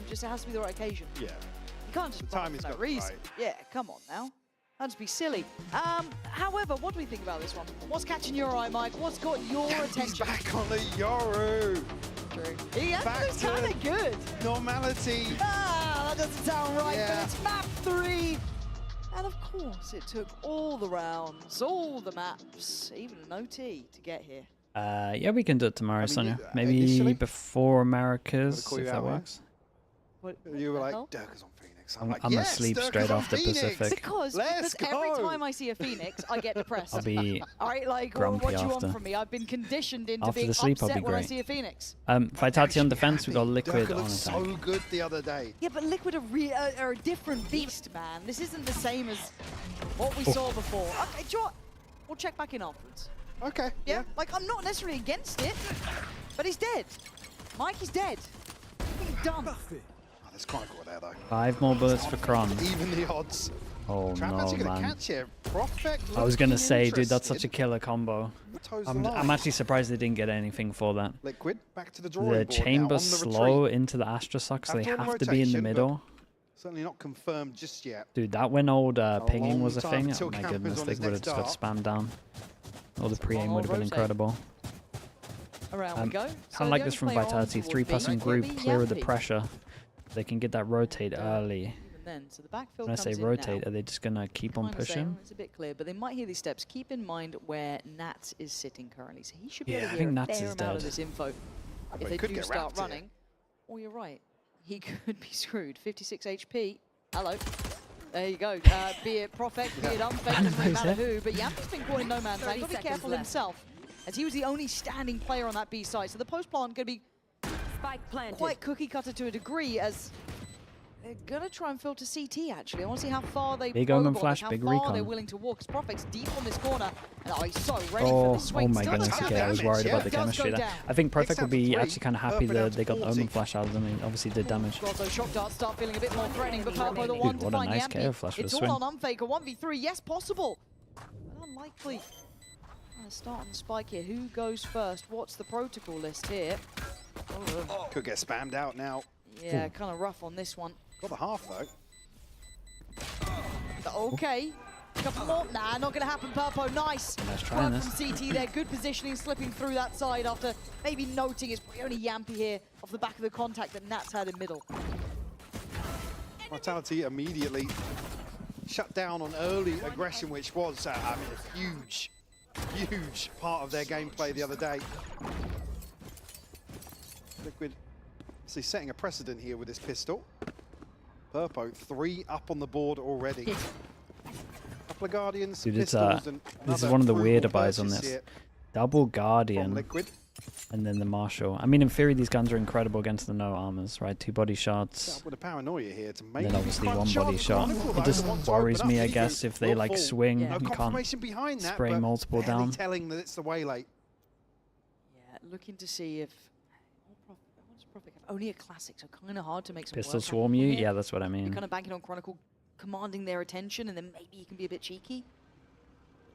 Just it has to be the right occasion. Yeah. You can't just The bark timing's for no got to be reason. right. Yeah, come on now. That'd just be silly. However, what do we think about this one? What's catching your eye, Mike? What's got your attention? He's back on the Yoru. True. He Back actually kind of good. Normality. Ah, that doesn't sound right, but it's map 3. And of course, it took all the rounds, all the maps, even an OT to get here. Yeah, we can do it tomorrow, Sonia. Maybe before Americas, if that works. What, you were like, Dirk is on Phoenix. I'm like, gonna sleep straight after Pacific. Because every time I see a Phoenix, I get depressed. I'll be all right, like, grumpy what do you after. want from me? I've been conditioned into After being the sleep, I'll upset be when I great. see a Phoenix. Vitality on defense, we got Liquid Dirk on looked attack. so good the other day. Yeah, but Liquid are a different beast, man. This isn't the same as what we saw before. Okay, do you know what? We'll check back in afterwards. Okay. Yeah? Like, I'm not necessarily against it, but he's dead. Mike is dead. He's done. There's Chronicle there, though. 5 more bullets for Kron. Even the odds. Oh Trapman's no, gonna man. catch it. Prophet I was gonna looking say, dude, that's such a interested. killer combo. Toes I'm alive. actually surprised they didn't get anything for that. Liquid, back to the drawing The board now, chamber on the slow retreat. into the Astra Suck, so they After all the have to be in the rotation, but middle. Certainly not confirmed just yet. Dude, that when old pinging long was a time thing, until oh my Campers goodness, on they his would have next just got dart. spammed down. Or the pre-aim long would have been rotate. incredible. Around we go. Kind of like this from Vitality, 3-person group, clear of the pressure. They can get that rotate early. Even then, so the backfill When I say comes in rotate, now. are they just gonna keep on Trying to say, pushing? it's a bit clear, but they might hear these steps. Keep in mind where Nats is sitting currently, so he should be Yeah, able I to think hear a Nats fair is amount of dead. this info. But If he they could do get start wrapped here. running, oh, you're right. He could be screwed. 56 HP. Hello. There you go. Be it Prophet, be it Unfake, doesn't really matter who. But Yampi's been caught in no man's land. Got to be careful himself, as he was the only standing player on that B side. So the post plant going to be quite cookie cutter to a degree, as they're going to try and filter CT, actually. I want to see how far they Big probe omen on, flash, how big far recon. they're willing to walk. Because Prophet's deep on this corner. And oh, he's so ready for Oh, the swing. oh my Still does goodness, damage. okay, I was worried about the Does go chemistry there. down. I think Perfect would be 3, actually kind of happy Purple down that to they got the 40. omen flash out of them. He obviously did damage. Well, those shock darts start feeling a bit more threatening, but Purple the Dude, one to what a find nice Yampi. KO flash for the It's swing. all on Unfake, a 1v3, yes, possible. But unlikely. Start on the spike here. Who goes first? What's the protocol list here? Oh, Could get spammed out now. yeah, kind of rough on this one. Got the half, though. Okay. Couple more. Nah, not going to happen, Purpo. Nice. Nice trying Work this. from CT there. Good positioning, slipping through that side after maybe noting it's probably only Yampi here off the back of the contact that Nats had in middle. Vitality immediately shut down on early aggression, which was, I mean, a huge part of their gameplay the other day. Liquid, see, setting a precedent here with this pistol. Purpo, 3 up on the board already. Couple of Guardians, Dude, it's pistols, and this is another one of the brutal weirder buys on purchase this. here Double from Guardian, Liquid. and then the Marshal. I mean, in theory, these guns are incredible against the no armors, right? 2 body shots. With a paranoia here to And maybe then obviously crunch 1 body on shot. Chronicle, It though, just wants to worries open me, up. I He guess, if they will like fall. swing, No you can't confirmation behind that, spray but multiple fairly down. telling that it's the way late. Yeah, looking to see if... what does Prophet have? Only a classic, so kind of hard to make some Pistol work happen swarm from you? here. Yeah, that's what I You're mean. kind of banking on Chronicle commanding their attention, and then maybe you can be a bit cheeky.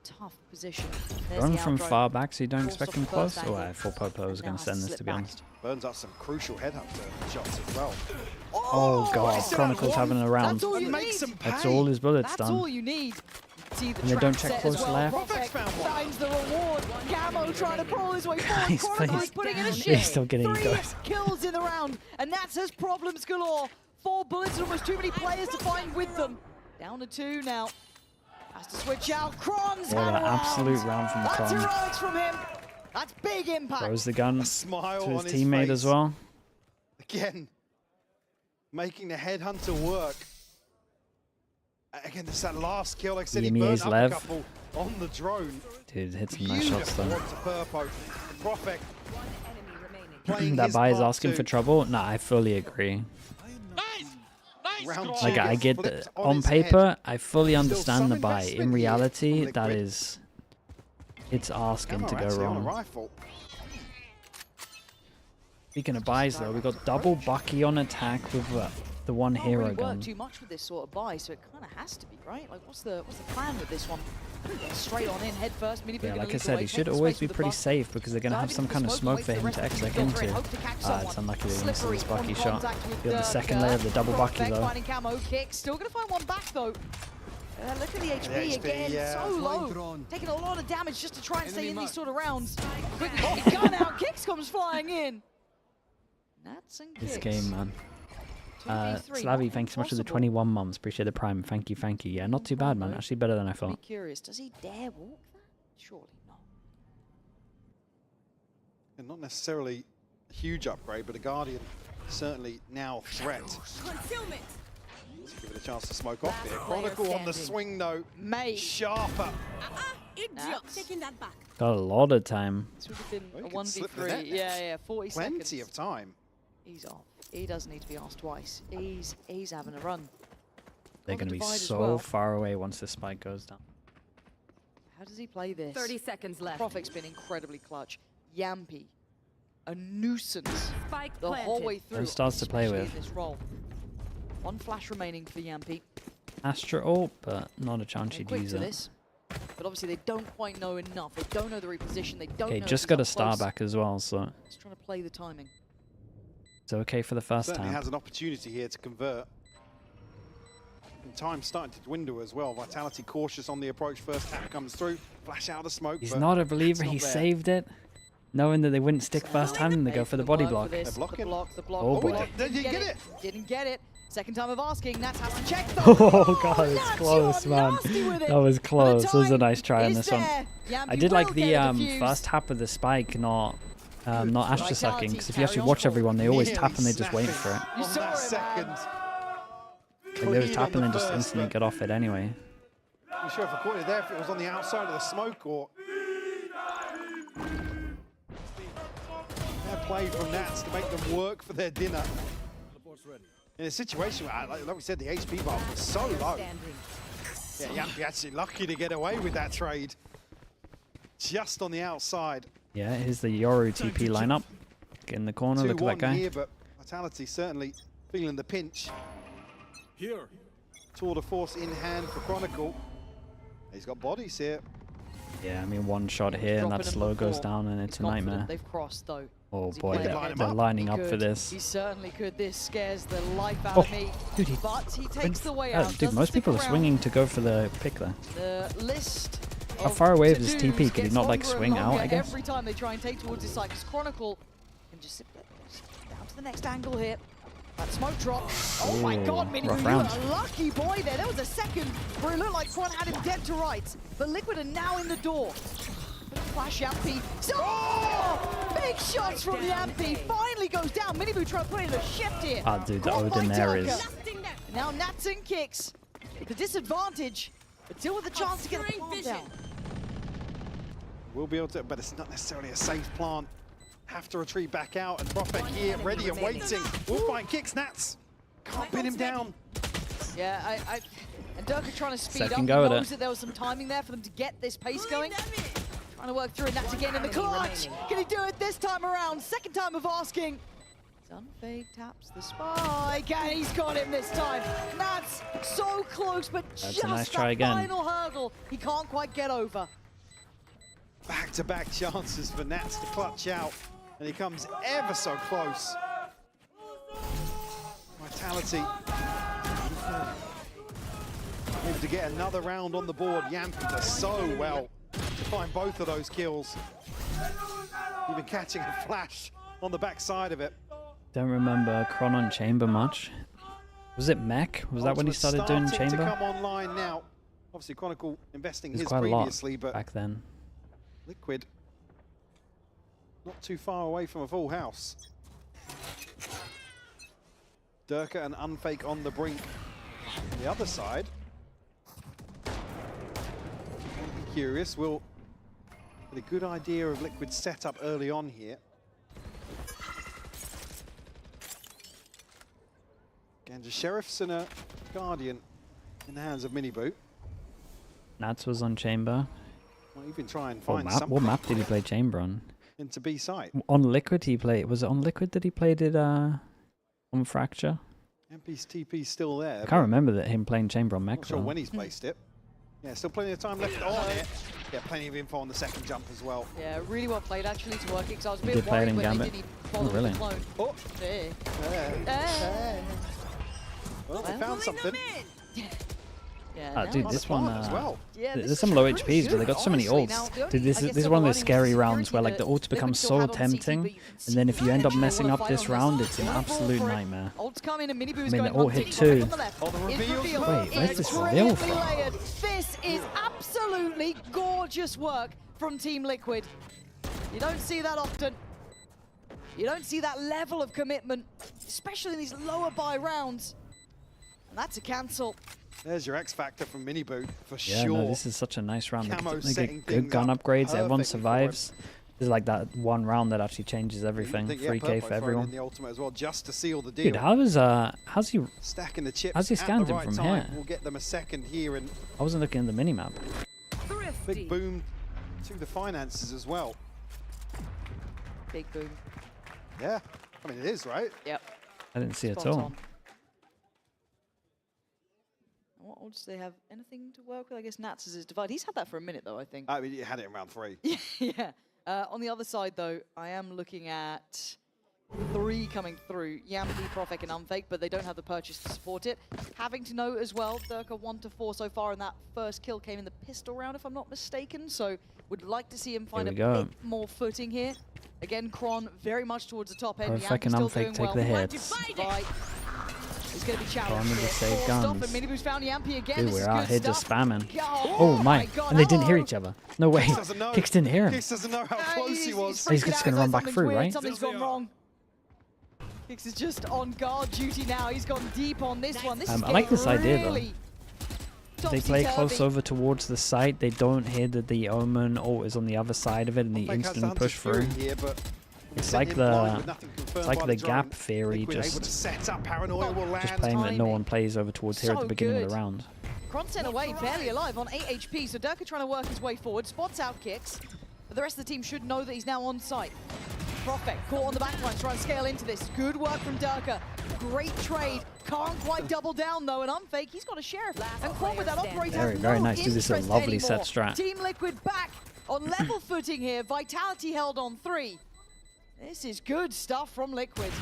Tough position. There's Run the from outdrive. far back so you don't Forced expect off them the first close? Oh, angle. I thought Popo was And going now to send has this, slip to be back. honest. Burns up some crucial headhunter shots as well. Oh, God, It's Chronicle's one. having a round. That's all you Make need. some That's pay. all his bullets That's all done. you need. See the And they don't trap check set close as well. left. Prophet finds the reward. Camo trying to pull his way forward. Guys, Chronicle please. is putting in a He's shift. still getting 3 ghost. kills in the round, and Nats has problems galore. 4 bullets and almost too many players to find with them. Down to 2 now. Has to switch out. Kron's What had an a round. absolute round from That's Kron. heroics from him. That's big impact. Throws the gun Smile to his on his teammate face. as well. Again, making the headhunter work. Again, it's that last kill. Like I said, he EMEA's burnt up Lev. a couple on the drone. Dude, hit some nice shots Beautiful though. one to Purpo. Prophet playing That his buy is part asking too. for trouble? Nah, I fully agree. Round Like, two I gets get flipped that. on On its head. paper, I fully Still understand some the buy. investment In here reality, from that Liquid. is... It's asking Camo to go actually on a wrong. rifle. Speaking of buys though, we got double Bucky on attack with the one Can't hero really work gun. too much with this sort of buy, so it kind of has to be, right? Like, what's the plan with this one? Straight on in, head first. Yeah, like I said, he should always be pretty safe because they're going to have some kind of smoke for him to exec into. It's unlucky they missed this Bucky shot. You got the second layer of the double Bucky though. Finding camo kick, still going to find one back though. Look at the HP again, so low. Taking a lot of damage just to try and stay in these sort of rounds. Quickly get the gun out, Kicks comes flying in. Nats and Kicks. This game, man. Slavy, thank you so much for the 21 months. Appreciate the prime. Thank you, thank you. Yeah, not too bad, man. Actually better than I Be thought. curious. Does he dare walk that? Surely not. And not necessarily a huge upgrade, but a Guardian certainly now a threat. Concealment. Let's give it a chance to smoke off here. Chronicle on the swing though. Mate. Sharper. Idiot. Taking that back. Got a lot of time. This would have been Well, a he can slip the 1v3. net Yeah, 40 Plenty seconds. of time. He's off. He doesn't need to be asked twice. He's having a run. They're going to be divide as so well. far away once the spike goes down. How does he play this? 30 seconds left. Profic's been incredibly clutch. Yampy, a nuisance Spike the whole way through. Those stars to play especially with. in this role. One flash remaining for Yampy. Astra ult, but not a chance They're you'd quick use to it. this, but obviously they don't quite know enough. They don't know the reposition. They don't Okay, know. just if got a he's up star close. back as well, so He's trying to play the timing. it's okay for the first Certainly time. has an opportunity here to convert. And time's starting to dwindle as well. Vitality cautious on the approach. First tap comes through. Flash out of smoke. He's but not a it's believer. not He there. saved it, knowing that they wouldn't stick first time and they go for the body block. They're blocking. The block. Oh, the boy. block. Did you get it? Didn't get it. Second time of asking. Nats has to check though. Oh god, it's Nats, close, you're man. nasty with it. That was close. That was a time nice try on is this one. there. Yampy I did like will the get it defused. first tap with the spike, not Astra sucking. Because if you actually carry watch on. everyone, they always Nearly tap and they just wait for it. You On saw that it, second. man. Like, they always Clean tap on and then the just first, instantly but get off it anyway. I'm sure if I caught it there, if it was on the outside of the smoke or... Fair play from Nats to make them work for their dinner. In a situation where, like we said, the HP bar was so low. Yeah, Yampy actually lucky to get away with that trade. Just on the outside. Yeah, here's the Yoru TP lineup. Get in the corner, look at that 2-1 guy. here, but Vitality certainly feeling the pinch. Here. Tour de force in hand for Chronicle. He's got bodies here. Yeah, I mean, one shot here and Dropping that them slow goes before. down and it's a Confident. nightmare. They've crossed though. Oh Does he boy, play they're, it ahead? they're lining He up for could. this. He certainly could. This scares the life out Oh, of me. dude, he But he takes the way Oh, out. dude, doesn't most stick people are around. swinging to go for the pick there. The list. How of far away is his to-dos TP? Could he gets not, like, longer and swing out, longer I guess? Every time they try and take towards his side, because Chronicle can just sit down to the next angle here. That smoke drop. Oh my Ooh, god, Mini, rough you round. were a lucky boy there. There was a second where it looked like Quan had him dead to rights. But Liquid are now in the door. Flash Yampy. Oh! Big shots from Yampy. Finally goes down. Miniboo trying to put in a shift here. Ah, dude, the Caught by Odin there is... Durka. Now Nats and kicks. The disadvantage, but still with a chance to get the plant down. We'll be able to, but it's not necessarily a safe plant. Have to retreat back out, and Prophet here, ready and waiting. Wolfbite kicks Nats. Can't pin him down. Yeah, and Durka trying to speed Second up. go He at knows it. that there was some timing there for them to get this pace going. Trying to work through, and Nats again in the clutch. Can he do it this time around? Second time of asking. Sunfade taps the spike, and he's got him this time. Nats so close, but That's a just nice that try again. final hurdle he can't quite get over. Back-to-back chances for Nats to clutch out, and he comes ever so close. Vitality able to get another round on the board. Yampy does so well to find both of those kills. Even catching a flash on the backside of it. Don't remember Chron on Chamber much. Was it Mech? Was that when he Ultimate started doing starting Chamber? to come online now. Obviously Chronicle investing There's his quite a lot previously, but back then. Liquid not too far away from a full house. Durka and Unfake on the brink. On the other side, curious, we'll get a good idea of Liquid's setup early on here. Again, just Sheriffs and a Guardian in the hands of Miniboo. Nats was on Chamber. Well, even try and What find map? something What map did he play Chamber on? into B site. On Liquid he played. Was it on Liquid that he played it on Fracture? MP's TP's still there. I can't remember that him playing Chamber on Mech. Not sure though. when he's placed it. Yeah, still plenty of time left on it. Yeah, plenty of info on the second jump as well. Yeah, really well played actually to work it, because I was a He bit did play it worried in when they Gambit. didn't Oh, follow with the brilliant. clone. Oh, There. well, they found something. Ah, dude, this one, Yeah, there's some low HPs, but they got so many ults. Dude, this is one of those scary rounds where like the ults become so tempting, and then if you end up messing up this round, it's an absolute nightmare. Ults come in and Miniboo's I mean, going the ult hit 2. Wait, where's this reveal from? This is absolutely gorgeous work from Team Liquid. You don't see that often. You don't see that level of commitment, especially in these lower buy rounds. And that's a cancel. There's your X Factor from Miniboo for Yeah, sure. no, this is such a nice round. Camo They setting get good things gun up upgrades, everyone perfectly survives. There's like that one round that actually changes everything. I think, yeah, 3K Purpo for throwing in everyone. the ultimate as well, just to seal the deal. Dude, how's he stacking the chips? how's he at the scanned him right from time. here? We'll get them a second here, and I wasn't looking at the minimap. big boom to the finances as well. Big boom. Yeah, I mean it is, right? Yep. I didn't see it at Spot all. on. What odds do they have? Anything to work with? I guess Nats is his divide. He's had that for a minute, though, I think. I mean, you had it in round 3. Yeah. On the other side, though, I am looking at 3 coming through. Yampi, Profek, and Unfake, but they don't have the purchase to support it. Having to note as well, Durka 1-4 so far, and that first kill came in the pistol round, if I'm not mistaken. So would like to see him find a bit more footing here. Again, Kron very much towards the top end. Profek and Yampi still Unfake doing take well. the hits. Right. It's going to be challenged. Kron with the here. save Forced off, guns. and Miniboo's found Yampi again. Dude, This we're is out good here just stuff. spamming. Oh my! God. And they didn't hear each other. No way. Kicks doesn't know. Kicks didn't hear him. Kicks doesn't know how close he was. Oh, he's just going to run back through, right? Something's gone wrong. Kicks is just on guard duty now. He's gone deep on this one. This is I like this idea, though. really They play close topsy-turvy. over towards the site. They don't hear that the Omen ult is on the other side of it, and they Unfake has instantly Hunter's push Fury through. here, but It's sent like him blind the with nothing confirmed it's like by the drone. gap theory, Liquid able to just set up. Paranoia will land. playing that no timing. one plays over towards here at the So beginning of good. the round. Kron sent away, barely alive on 8 HP, so Durka trying to work his way forward, spots out kicks, but the rest of the team should know that he's now on site. Profek caught on the back line, trying to scale into this. Good work from Durka. Great trade. Can't quite double down though, and Unfake, he's got a sheriff. And Kron with that operator has Very no nice. Dude, this is a interest lovely set anymore. strat. Team Liquid back on level footing here. Vitality held on 3. This is good stuff from Liquid.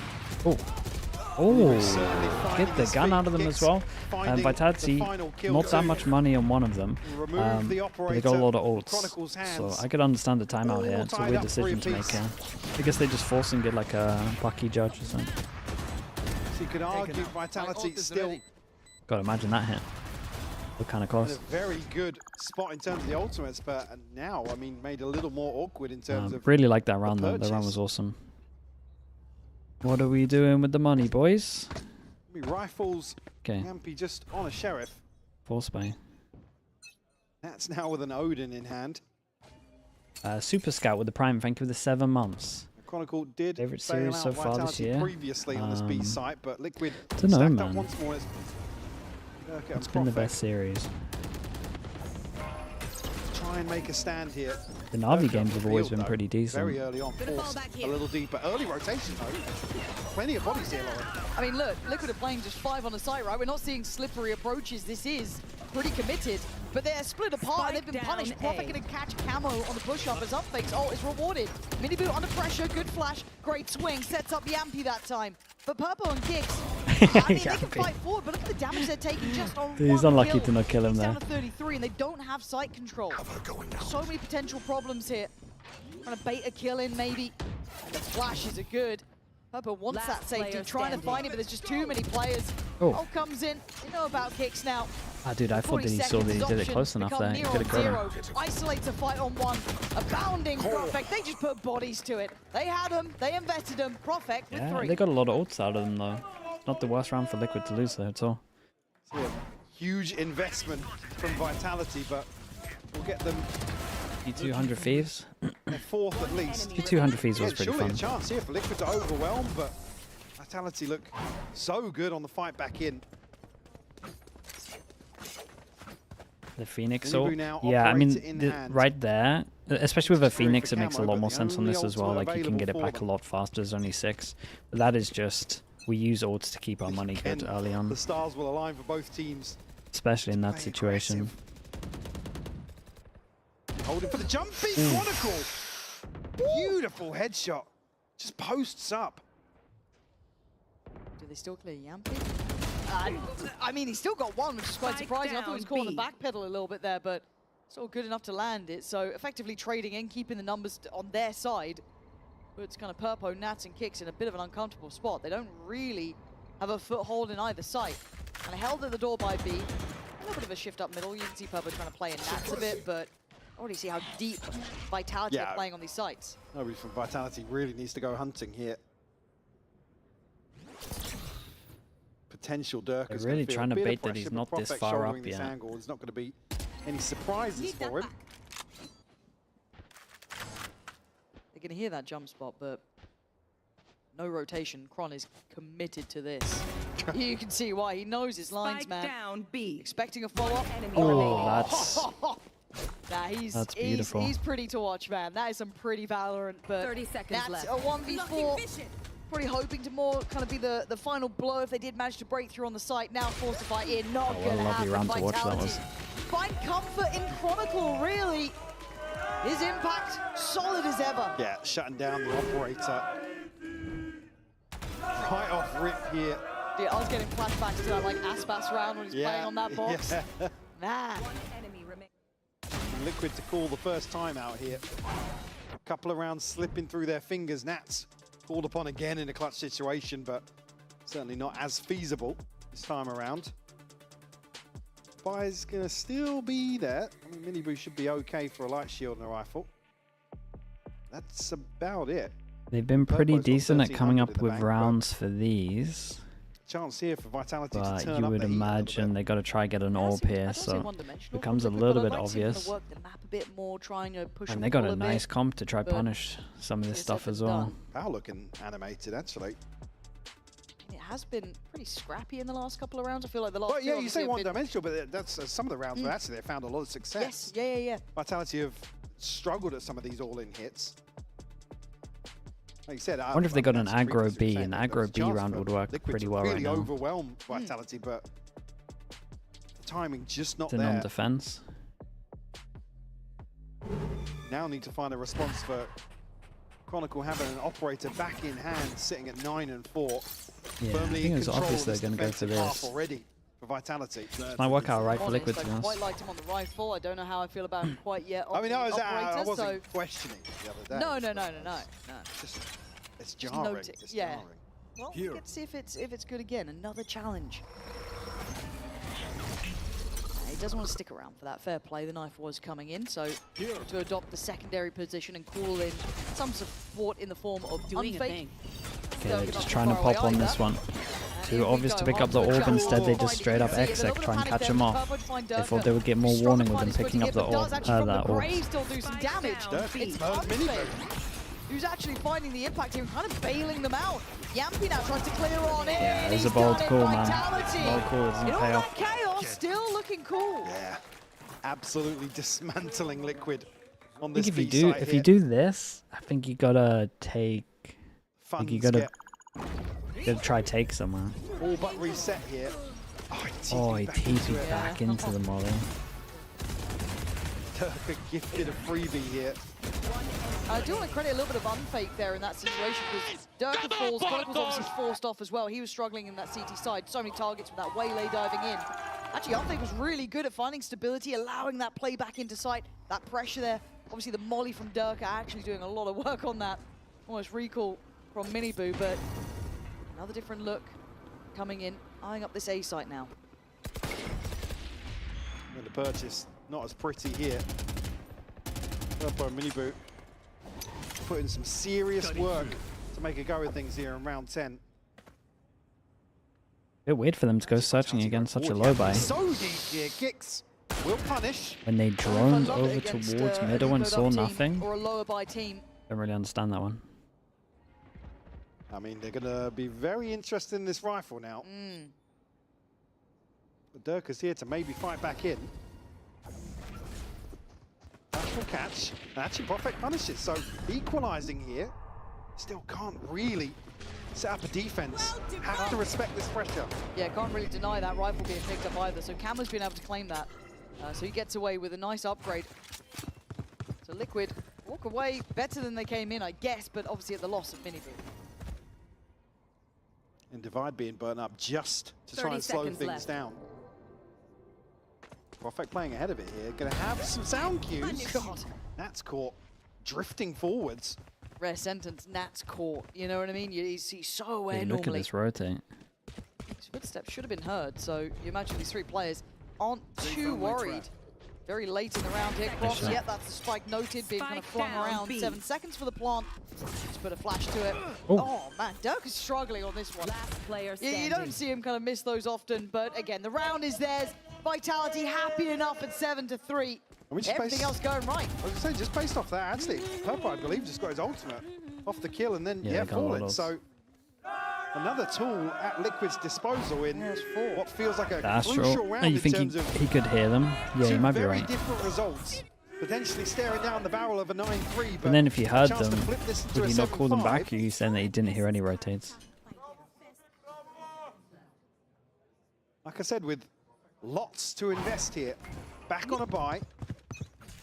Oh, get the gun out of them as well. Vitality, not that much money on one of them, but they got a lot of ults, so I could understand the timeout here. It's a weird decision to make here. I guess they just force and get like a Bucky judge or something. So you could argue Vitality still Gotta imagine that hit. Look kind of in close. a very good spot in terms of the ultimates, but now, I mean, made a little more awkward in terms of Really like that round though. The round was awesome. What are we doing with the money, boys? I mean, rifles. Okay. Yampi just on a sheriff. Force by. That's now with an Odin in hand. Super Scout with the Prime. Thank you for the 7 months. Chronicle did Favorite bail series out so far this Vitality year? previously on this B site, but Liquid Dunno, stacked up man. once more. It's been the best series. Try and make a stand here. The Na'Vi Durka games have always revealed, been though, pretty decent. Very early on, forced a little deeper. Early rotation though. Plenty of bodies here, Lauren. I mean, look, Liquid are playing just 5 on the site, right? We're not seeing slippery approaches. This is pretty committed, but they're split apart and they've been punished. Profek gonna catch camo on the push-up as Unfake's ult is rewarded. Miniboo under pressure, good flash, great swing, sets up Yampi that time. But Purpo and Kicks, I mean, they can fight forward, but look at the damage they're taking just on Dude, he's one unlucky kill. to not kill him He's there. down to 33 and they don't have site control. So many potential problems here. Trying to bait a kill in maybe. The flashes are good. Purpo wants that safety, trying to find it, but there's just too many players. Oh. Ult comes in. They know about Kicks now. Ah, dude, I thought that he saw that he did it close enough there. He could have got him. Isolates a fight on 1. A bounding Profek. They just put bodies to it. They had them. They invested them. Profek with Yeah, 3. they got a lot of ults out of them though. Not the worst round for Liquid to lose though at all. So a huge investment from Vitality, but we'll get them T200 Thieves. their 4th at least. T200 Thieves was Yeah, pretty surely fun. a chance here for Liquid to overwhelm, but Vitality look so good on the fight back in. The Phoenix Miniboo ult. now Yeah, I mean, operator in hand. right there, especially with a Screwing Phoenix, for it makes a camo, lot but more the sense on this only as well. ultimate Like, you can get it available back a for lot faster. There's only 6. But that is just, we use ults to keep our money good Again, early on. The stars will align for both teams. Especially in that situation. Holding for the jumping Chronicle. Beautiful headshot. Just posts up. Do they still clear Yampi? I mean, he still got one, which is quite Spike surprising. I thought he was down, caught on the B. back pedal a little bit there, but it's all good enough to land it. So effectively trading in, keeping the numbers on their side. Puts kind of Purpo, Nats, and Kicks in a bit of an uncomfortable spot. They don't really have a foothold in either side. And held at the door by B. A little bit of a shift up middle. You can see Purpo trying to play in Nats a bit, but I already see how deep Vitality are playing on these sites. Nobody from Vitality really needs to go hunting here. Potential Dirk They're is really gonna feel trying a to bit of bait that pressure, he's but not this Prophet far up shouldering this yet. angle. There's not going to be any surprises for him. They're going to hear that jump spot, but no rotation. Kron is committed to this. You can see why. He knows his lines, Spike man. down, B. Expecting a follow-up. Oh, that's Nah, beautiful. He's pretty to watch, man. That is some pretty Valorant, but 30 seconds that's left. a 1v4. Probably hoping to more kind of be the final blow if they did manage to break through on the site. Now forced to fight in. Not Oh, what a gonna lovely happen. round to watch that Vitality was. find comfort in Chronicle, really. His impact, solid as ever. Yeah, shutting down the operator. Right off rip here. Dude, I was getting flashbacks to that like Aspas round when he's playing on that box. Yeah. Man. Liquid to call the first time out here. A couple of rounds slipping through their fingers. Nats called upon again in a clutch situation, but certainly not as feasible this time around. Buy's gonna still be there. I mean, Miniboo should be okay for a light shield and a rifle. That's about it. They've been pretty Purpo's got decent at coming 1300 up in the with bank, but rounds for these. Chance here for Vitality to But turn you up would the heat a little imagine bit. they got to try get an orb here, so becomes a little bit obvious. Work the map a bit more, trying to push And and they got pull a nice bit. comp to try but punish some of this it's stuff if as it's well. done. Wow, looking animated actually. It has been pretty scrappy in the last couple of rounds. I feel like the last Well, two yeah, you obviously say have been- one-dimensional, but that's some of the rounds where actually they found a lot of success. Yes, yeah. Vitality have struggled at some of these all-in hits. Like you said, I wonder if they got an that's aggro B. 3%. An There was a aggro B chance round for would work Liquid pretty to well right really now. overwhelm Vitality, but the timing just not It's an on there. defense. Now need to find a response for Chronicle having an operator back in hand, sitting at 9 and 4. Yeah, I firmly think in it's control obvious of they're this going to go for defensive half this. already for Vitality. It might work out right for Honest, Liquid, to be I honest. quite liked him on the rifle. I don't know how I feel about him quite yet. I mean, I operator, wasn't questioning the other day. No. It's Just jarring. note it, It's yeah. jarring. Well, let's see if it's good again. Another challenge. He doesn't want to stick around for that. Fair play. The knife was coming in, so to adopt the secondary position and call in some support in the form of Doing a unfake. thing. Okay, they're just trying to pop on this one. Too obvious to pick up the orb, instead they just straight up exec, try and catch him off. They thought they would get more warning with him picking up the orb, that orb. Still do some damage. It's Miniboo. unfake. Who's actually finding the impact here and kind of bailing them out. Yampi now tries to clear on in. Yeah, it was He's a bold done it. call, man. Vitality. Bold call, it doesn't In all pay that off. chaos, still looking cool. Yeah, absolutely dismantling Liquid on I this think if you B do site if here. you do this, I think you gotta take. I think you Funds gotta try take somewhere. all but reset here. Oh, he back into TP'd it. back into the molly. Turka gifted a freebie here. I do want to credit a little bit of unfake there in that situation because Durka falls, Chronicle's obviously forced off as well. He was struggling in that CT side. So many targets with that waylay diving in. Actually, unfake was really good at finding stability, allowing that play back into sight. That pressure there. Obviously, the molly from Durka actually doing a lot of work on that. Almost recall from Miniboo, but another different look coming in, eyeing up this A site now. And the purchase not as pretty here. Purpo and Miniboo putting some serious work to make a go of things here in round 10. Bit weird for them to go searching against such a low buy. So deep here, Kicks will punish. When they droned over towards middle and saw team nothing. Or a lower by team. Don't really understand that one. I mean, they're going to be very interested in this rifle now. But Durka's here to maybe fight back in. Will catch, and actually Prophet punishes, so equalizing here. Still can't really set up a defense. Have to respect this pressure. Yeah, can't really deny that rifle being picked up either, so Cam has been able to claim that. So he gets away with a nice upgrade. So Liquid walk away better than they came in, I guess, but obviously at the loss of Miniboo. And Divide being burnt up just to try and slow things down. Prophet playing ahead of it here. Going to have some sound cues. God. Nat's caught drifting forwards. Rare sentence, Nat's caught. You know what I mean? He's so aware Hey, look at normally. this rotate. His footsteps should have been heard, so you imagine these 3 players aren't too worried. Very late in the round here. Cross, shot. yeah, that's the spike noted, being kind of flung around. 7 seconds for the plant. Just put a flash to it. Oh man, Dirk is struggling on this one. Last player You standing. don't see him kind of miss those often, but again, the round is theirs. Vitality happy enough at 7-3. Everything else going right. I was going to say, just based off that, actually, Purple, I believe, just got his ultimate off the kill and then, Yeah, they got falling. Lolos. So, another tool at Liquid's disposal in what feels like a That's crucial true. round Oh, you in think terms of he could hear them? Yeah, you two might be very right. different results. Potentially staring down the barrel of a 9-3, but And then if you heard a chance them, to flip this into would a you not call them 7-5. back? Or you saying that you didn't hear any rotates? Like I said, with lots to invest here, back on a buy,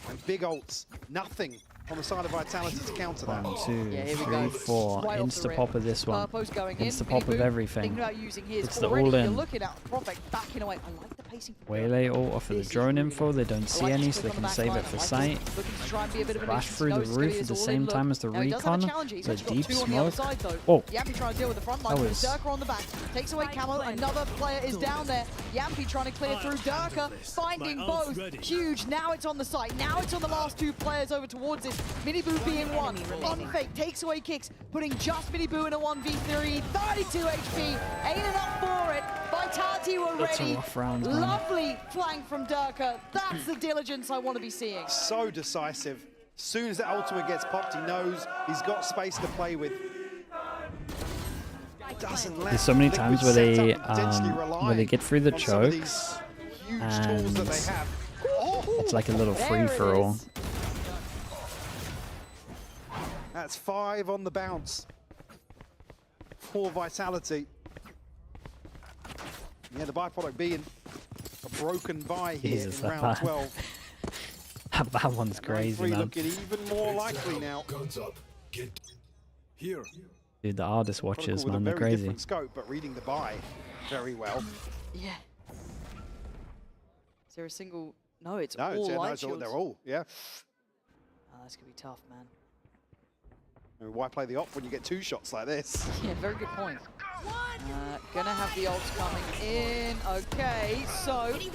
and big ults, nothing on the side of Vitality to counter that. 1, 2, Yeah, here we 3, go. 4. Right off the Insta rip. pop of this one. Purpo's going in. Insta pop of Mini Boot, everything. Thinking about using his. It's the Already, all you're in. looking at Prophet backing away. I like the pacing. Waylay ult off of the drone info. They don't see any, so they can save it for sight. Looking to try and be a bit of a Flash nuisance. through the Knows roof Sliggy at is the all in same look. time as the Now, he does have a recon. challenge. He's The actually got deep 2 on the other smoke. side, though. Oh, Yampy trying to deal with the front line. That But was- Durka on the back. Takes away Camo. Another player is down there. Yampy trying to clear through. Durka finding both. Huge. Now it's on the site. Now it's on the last 2 players over towards it. Mini Boo being one. Unfake takes away kicks, putting just Mini Boo in a 1v3. 32 HP. Ain't enough for it. Vitality were That's a ready. rough round, man. Lovely flank from Durka. That's the diligence I want to be seeing. So decisive. As soon as that ultimate gets popped, he knows he's got space to play with. Doesn't let there's so many Liquid times where set they up and potentially rely where they get through the on some of these chokes, huge and tools that they have. it's like a little There free it for all. is. That's 5 on the bounce for Vitality. Yeah, the byproduct being a broken buy here Jesus, in that round bad. 12. That one's crazy, 9-3 man. looking even more likely now. Guns up. Get here. Dude, the artist watchers, Protocol with man, a they're very crazy. different scope, but reading the buy very well. Yeah. Is there a single? No, it's No, all light it's all, shields. they're all, yeah. Oh, that's gonna be tough, man. I mean, why play the op when you get 2 shots like this? Yeah, very good point. Gonna have the ults coming in. Okay, so Mini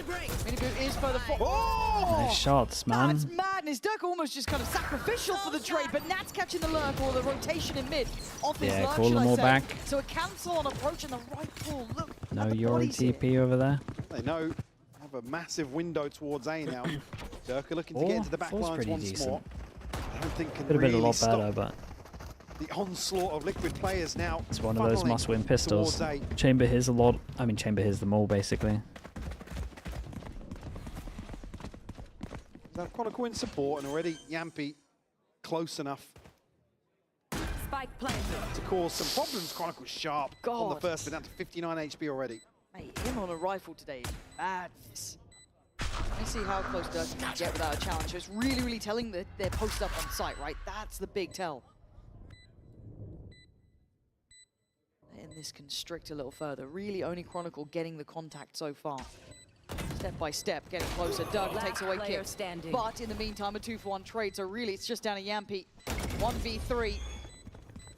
Boot is further forward. Oh! Nice shots, man. That's madness. Dirk almost just kind of sacrificial for the trade, but Nat's catching the lurk or the rotation in mid off his Yeah, lurk, call should them I all say. back. So a cancel on approach and the right pull. Look, No at the Yori bodies here. TP over there. They know have a massive window towards A now. Durka looking to get into the back Four's lines pretty once decent. more. I don't think can Could have been a really lot stop better, but the onslaught of Liquid players now. it's one of those funneling must-win pistols. towards A. Chamber hears a lot. I mean, Chamber hears them all, basically. That Chronicle in support, and already Yampy close enough Spike planted. to cause some problems. Chronicle sharp on the God. first, but down to 59 HP already. Mate, him on a rifle today is madness. Let me see how close Dirk can get without a challenge. So it's really, really telling that they're posted up on site, right? That's the big tell. And this constrict a little further. Really only Chronicle getting the contact so far. Step by step, getting closer. Dirk Last takes away player kicks. standing. But in the meantime, a 2-for-1 trade. So really, it's just down to Yampy. 1v3.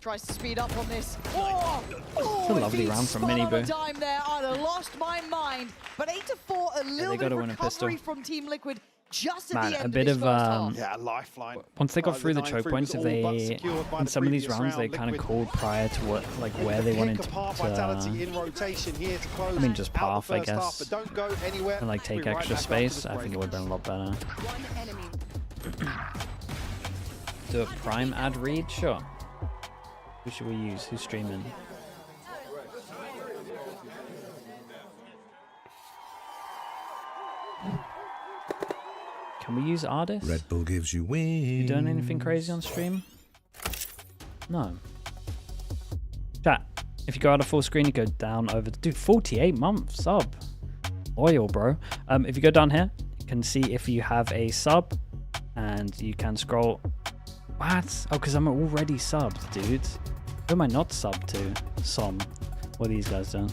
Tries to speed up on this. Oh! It's a lovely round from Mini Boo. Time there. I'd have lost my mind. But 8-4, a little bit gotta of win a recovery pistol. from Team Liquid just at Man, the a end bit of this of first half. Yeah, lifeline. Once they got through the 9-3 choke was points, if all but they secured by in the some of these previous rounds they round. kind of Liquid called prior to what where they pick wanted apart to. Vitality in rotation here to close. I mean, just out the path, I first half, guess. but don't go anywhere. And like take We'll be right extra back after space. this I think break. it would have been a lot better. One enemy. Do a prime ad read, sure. Who should we use? Who's streaming? Can we use artists? Red Bull gives you wings. You doing anything crazy on stream? No. Chat, if you go out of full screen, you go down over... Dude, 48 months sub. Oil, bro. If you go down here, you can see if you have a sub, and you can scroll... What? Oh, because I'm already subbed, dude. Who am I not subbed to? Som. What are these guys doing?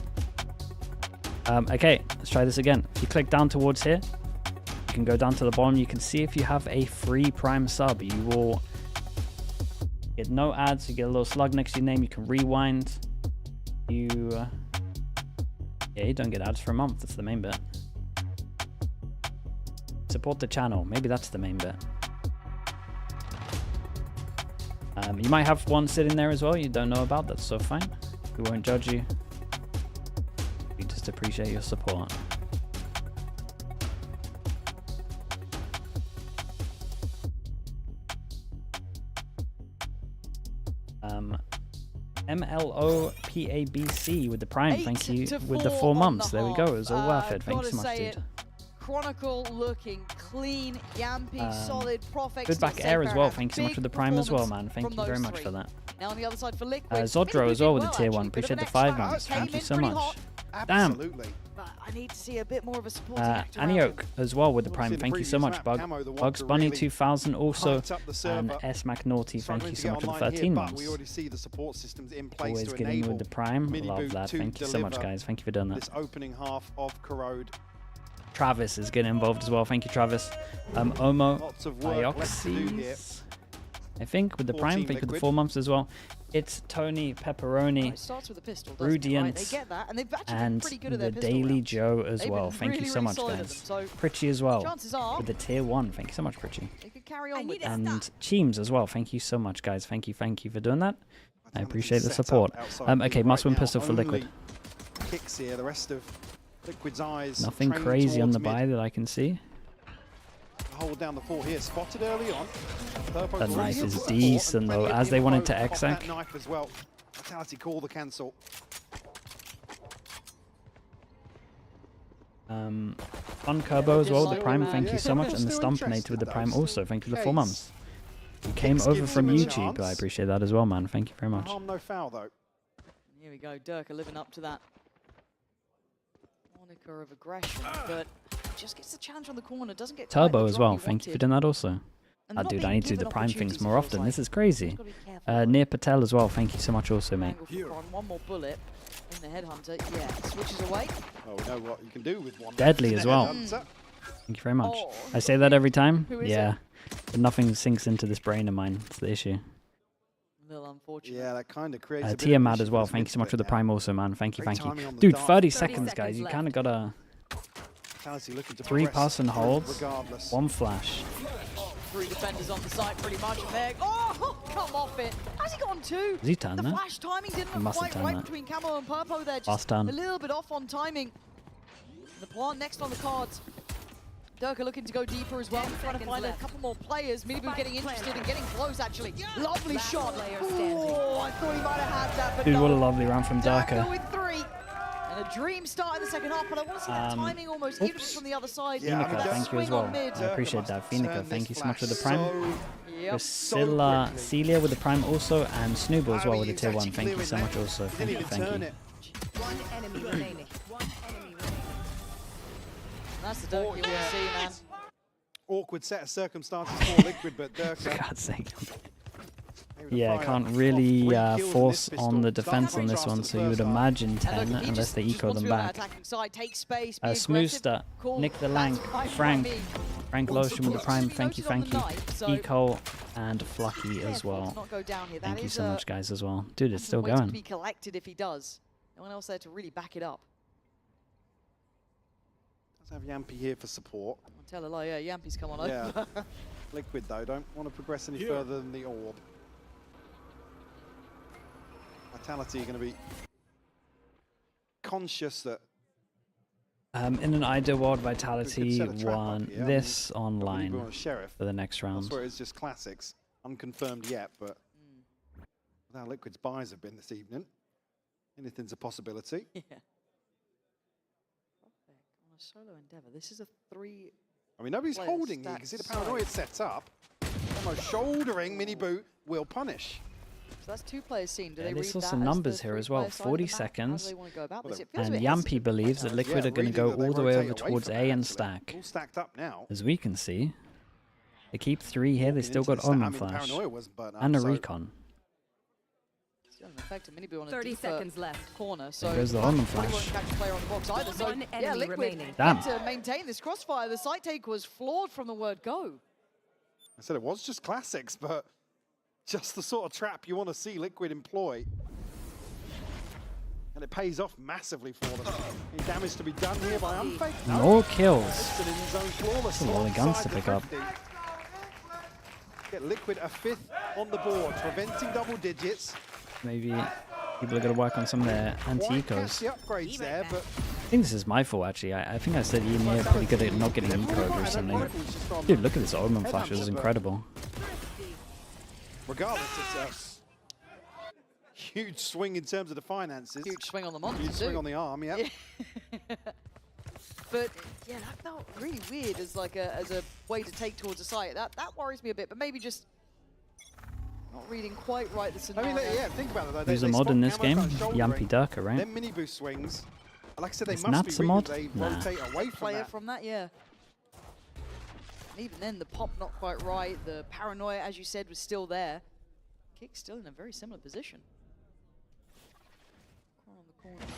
Okay, let's try this again. If you click down towards here, you can go down to the bottom. You can see if you have a free Prime sub, you will get no ads. You get a little slug next to your name. You can rewind. You don't get ads for a month. That's the main bit. Support the channel. Maybe that's the main bit. You might have one sitting there as well you don't know about. That's so fine. We won't judge you. We just appreciate your support. MLOPABC with the Prime. Thank you with the 4 months. There we go. It was all worth it. Thanks so much, dude. Chronicle looking clean, Yampy solid, Profex. Good back air as well. Thank you so much for the Prime as well, man. Thank you very much for that. Now on the other side for Liquid. Zodro as well with the tier 1. Appreciate the 5 months. Thank you so much. Damn. Absolutely. But I need to see a bit more of a supporting act. Aniok as well with the Prime. Thank you so much, Bugs Bunny 2000 also, and S McNaughty. Thank you so much for the 13 months. We already see the support systems in place Always to getting enable with the Prime. Love Miniboot that. to Thank you so much, deliver guys. Thank you for doing that. This opening half of Corrode. Travis is getting involved as well. Thank you, Travis. Omo Lots of work left to do here. Bioxys, I think, with the Prime. 14 Thank you for the Liquid. 4 months as well. It's Tony Pepperoni, It starts with a pistol, doesn't it, right? They Rudiant, get that, and they've actually been and pretty good at the their pistol Daily rounds. Joe as They've well. been Thank you really, so really much, solid at guys. them, so Pritchie as well chances are with the tier 1. Thank you so much, Pritchie. they could carry on with that. And Cheems as well. Thank you so much, guys. Thank you for doing that. I appreciate the Set up support. outside Okay, right must win now. pistol for Liquid. Only kicks here. The rest of Liquid's eyes. Nothing trained crazy on towards the mid. buy that I can see. Hold down the fort here, spotted early on. Purpo's That already knife hit is the support, decent and though, plenty of as they wanted info to off that exec. knife as well. Vitality call the cancel. Fun Kerbo as well with the Prime. Thank you so much. And the Stumpinator with the Prime also. Thank you for the 4 months. You came over from YouTube. I appreciate that as well, man. Thank you very much. No harm, no foul though. Here we go, Durka living up to that moniker of aggression, but just gets the challenge on the corner, doesn't get quite Turbo the as drop well. he Thank you for wanted. doing that also. And Ah, they're not dude, I being need to do the given Prime things opportunities, more feels often. like. This is crazy. Just gotta be careful. Near Patel as well. Thank you so much also, mate. Angle for Bron, one more bullet in the headhunter. Yeah, switches away. Well, we know what you can do with one. Deadly as well. Headhunter. Thank you very much. Oh, I say that every time. Who is Yeah. But nothing sinks into this brain of mine. It's the issue. A little unfortunate. Yeah, that kind of creates a bit of Tiamat issue as for well. this Thank you so much for the mid-split Prime now. also, man. Thank you, Great thank you. timing on the Dude, dart. 30 30 seconds, guys. seconds You left. kind of got to Vitality looking to 3 progress pass and through holds, regardless. 1 flash. 3 defenders on the side pretty much, and they're... Oh, come off it. How's he gone 2? Has he turned The that? flash timing didn't He look must have quite turned right that. between Camo and Purpo there. Just Last a turn. little bit off on timing. The plant next on the cards. Durka looking to go deeper as well, trying to find a couple more players. Minibu getting interested and getting close, actually. Lovely shot. Oh, I thought he might have had that, but Dude, no. what a lovely round from Durka Durka. with 3. And a dream start in the second half, but I want to see that timing almost, even from the other side. Yeah, I mean, Finica, that thank you as swing on well. mid. I appreciate that. Finica, Turn thank you this so much for the flash Prime. Yep. Priscilla, Celia with the Prime also, and Snooble as well with the He's tier 1. actually Thank you clearing so that. much also. He Thank didn't you, even thank turn you. it. One enemy remaining. That's the Durka you want to see, man. Awkward set of circumstances for Liquid, but For Durka. God's sake. able to Yeah, I fire can't off really 3 kills in force this on pistol. the defense Starting on this after one, the so you would first half. imagine And 10 look, he unless just they eco wants them to be on that back. attacking side, take space, be Smooster, aggressive. Cool. Nick the That's Lank, fine by Frank, me. Frank Lotion with the Prime, Noted thank you, on thank the you. knife, so Eco and Flucky as careful well. to not go down here. That Thank you is so a much, guys, as well. Dude, it's still way to going. be collected if he does. No one else there to really back it up. Let's have Yampy here for support. I'll tell a lie, yeah, Yampy's come on Yeah. over. Liquid though, don't want to progress any further than the orb. Vitality going to be conscious that In an ideal world, we could Vitality set a trap up won here. I this mean, don't believe online we're on a sheriff. for the next round. That's where it's just classics, unconfirmed yet, but how Liquid's buys have been this evening. Anything's a possibility. Yeah. On a solo endeavor, this is a 3. I mean, nobody's player holding here. You can see the paranoia set up. Almost shouldering mini boot will punish. So that's 2 players seen. Do Yeah, they they read saw that some as numbers the here as 3-player well. side of 40 the map? How do seconds. they want to go about this? Well, It feels a And bit Yampy hesitant believes by that now. Liquid Yeah, are going to reading go that they all the way rotate over away towards from A it, and actually. stack. All stacked up now. As we can see, they keep 3 here. They Walking still into got the stack. I Omen mean, Flash paranoia wasn't burnt up, and a so recon. Doesn't affect him. Minibu on a 30 deeper seconds left. corner, so There's the Omen probably won't flash. catch a player on the box either. So One yeah, enemy Liquid remaining. Damn. to maintain this crossfire. The site take was flawed from the word go. I said it was just classics, but just the sort of trap you want to see Liquid employ. And it pays off massively for them. Any damage to be done here by Unfake? No. More kills. It's an in-zone flawless. That's a lot of guns to pick up. Get Liquid a 5th on the board, preventing double digits. Maybe people are going to work on some of their anti-ecos. The upgrades there, but I think this is my fault, actually. I think I said EMEA are pretty good at not getting ecoed recently. Dude, look at this Omen flash. This is incredible. regardless, it's a huge swing in terms of the finances. Huge swing on the monster, Huge swing on the arm, yeah. But yeah, that felt really weird as like as a way to take towards a site. That worries me a bit, but maybe just not reading quite right the scenario. I mean, yeah, think about it though. Who's a mod in this game? Yampy Durka, right? Then mini boost swings. Like I said, they Is must Nat's be a real. mod? They Nah. rotate away from Player that. from that, yeah. And even then, the pop not quite right. The paranoia, as you said, was still there. Kick's still in a very similar position. Corner on the corner.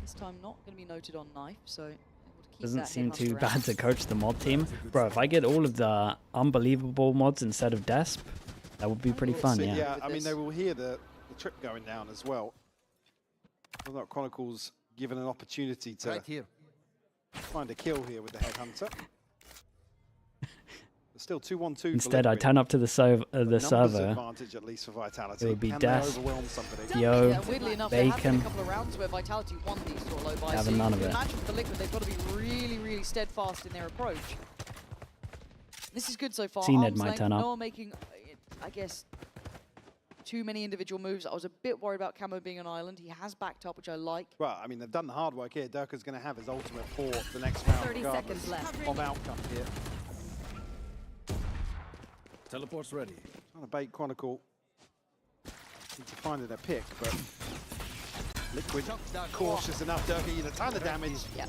This time not going to be noted on knife, so able to keep Doesn't that seem headhunter too around. bad to coach the mod team. Bro, if I get all of the unbelievable mods instead of Desp, that would be pretty fun, So, yeah. I mean, they will hear the trip going down as well. Whether or not Chronicles given an opportunity to find a kill here with the headhunter. There's still 2-1-2. Instead, I turn up to the server. Advantage at least for Vitality. It would be Can they Desp, overwhelm somebody? Yo, Yeah, weirdly enough, there have been Bacon. a couple of rounds where Vitality won these sort of low buys. Having So none you of can it. imagine for Liquid, they've got to be really, really steadfast in their approach. This is good so far. CNED Arm's might length, turn up. Noah making, I guess, too many individual moves. I was a bit worried about Camo being on island. He has backed up, which I like. Well, I mean, they've done the hard work here. Durka's going to have his ultimate for the next round. 30 regardless seconds left. of outcome here. Teleport's ready. Trying to bait Chronicle into finding a pick, but Liquid cautious enough. Durka did a ton of damage. Yeah.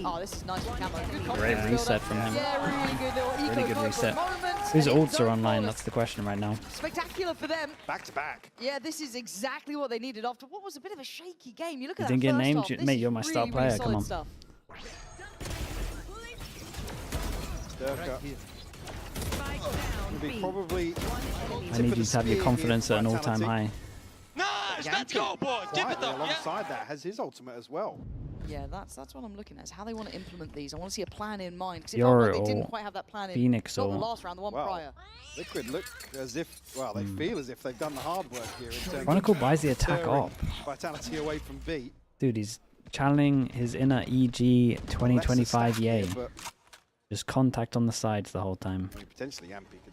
Oh, this is nice from Camo. Good Great confidence reset build-up. from him. Yeah, really good little eco Really good for a reset. moment, Whose and it's ults are so online? flawless. That's the question right now. Spectacular for them. Back to back. Yeah, this is exactly what they needed after what was a bit of a shaky game. You look You at didn't that get first named? half, this Mate, is you're my star really, player, really come solid on. Stuff. Durka. Be probably I need you to have your confidence at an all-time high. Nice, let's go, boys. Dip it Quietly up, yeah? alongside that has his ultimate as well. Yeah, that's what I'm looking at, is how they want to implement these. I want to see a plan in mind. Because it Your felt like they didn't ult, quite have that plan in Phoenix not the ult. last round, the one Wow. prior. Liquid look as if, well, they feel as if they've done the hard work here in terms Chronicle of buys the attack deterring up. Vitality away from B. Dude, he's channeling his inner EG 2025 Well, yay. that's a stack here, but Just contact on the sides the whole time. I mean, potentially Yampy could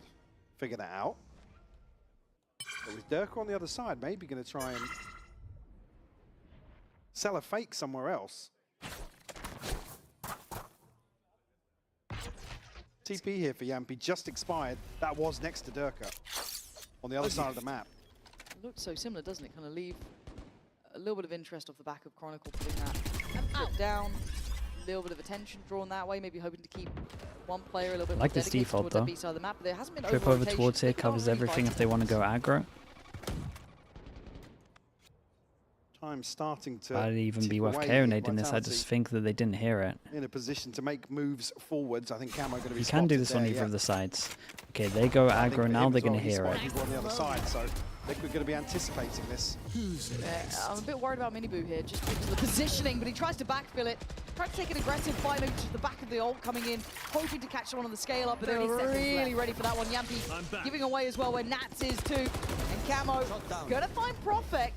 figure that out. But with Durka on the other side, maybe going to try and sell a fake somewhere else. TP here for Yampy just expired. That was next to Durka on the other side of the map. It looks so similar, doesn't it? Kind of leave a little bit of interest off the back of Chronicle putting that trip down. A little bit of attention drawn that way, maybe hoping to keep one player a little bit Like more this dedicated default, towards that though. B side of the map. But there hasn't been Trip over over-rotation. towards here, Liquid aren't covers really everything fighting if they want to go aggro. Time starting to I'd even tick be worth away carinating this. I Vitality just think that they didn't hear it. in a position to make moves forwards. I think Camo going to be You can do spotted this on there, either yeah. of the sides. Okay, they go I think aggro for now, him they're as well, going to he's hear it. spotted people on the other side, so I think we're going to be anticipating this. I'm a bit worried about Minibu here, just because of the positioning, but he tries to backfill it. Tries to take an aggressive fight over to the back of the ult, coming in, hoping to catch someone on the scale up, but they 30 were seconds really left. ready for that one. Yampy giving away as well where Nats is too. And Camo gonna find Profek.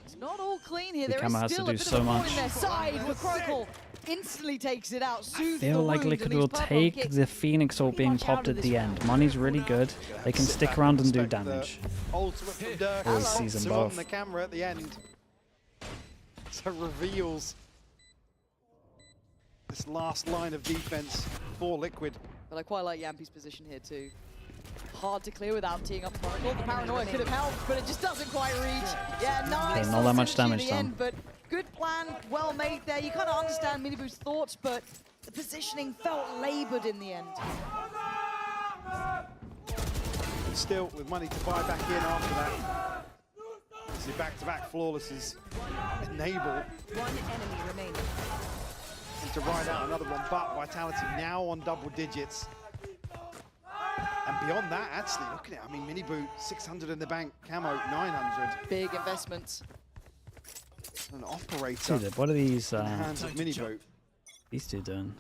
It's not all clean here. The There Camo is has to still do a bit so of a thorn much. in their side, where Chronicle instantly takes it out, soothes I feel the like wound, Liquid and will these purple take kicks the Phoenix ult being much out popped of at this the round. end. Money's really good. They can stick around and do Expect the damage. Ultimate from Durka. Always sees them So both. on the camera at the end. So reveals this last line of defense for Liquid. But I quite like Yampy's position here too. Hard to clear without teeing up Chronicle. The paranoia could have helped, but it just doesn't quite reach. Yeah, nice. Okay, not that much synergy at damage the done. end, but good plan, well made there. You kind of understand Minibu's thoughts, but the positioning felt labored in the end. But still, with money to buy back in after that. See, back-to-back flawlesses enable One enemy remaining. to ride out another one, but Vitality now on double digits. And beyond that, actually, look at it. I mean, Miniboot, 600 in the bank, Camo, 900. Big investments. An operator. Dude, what are these? in the hands of Miniboot. These two doing?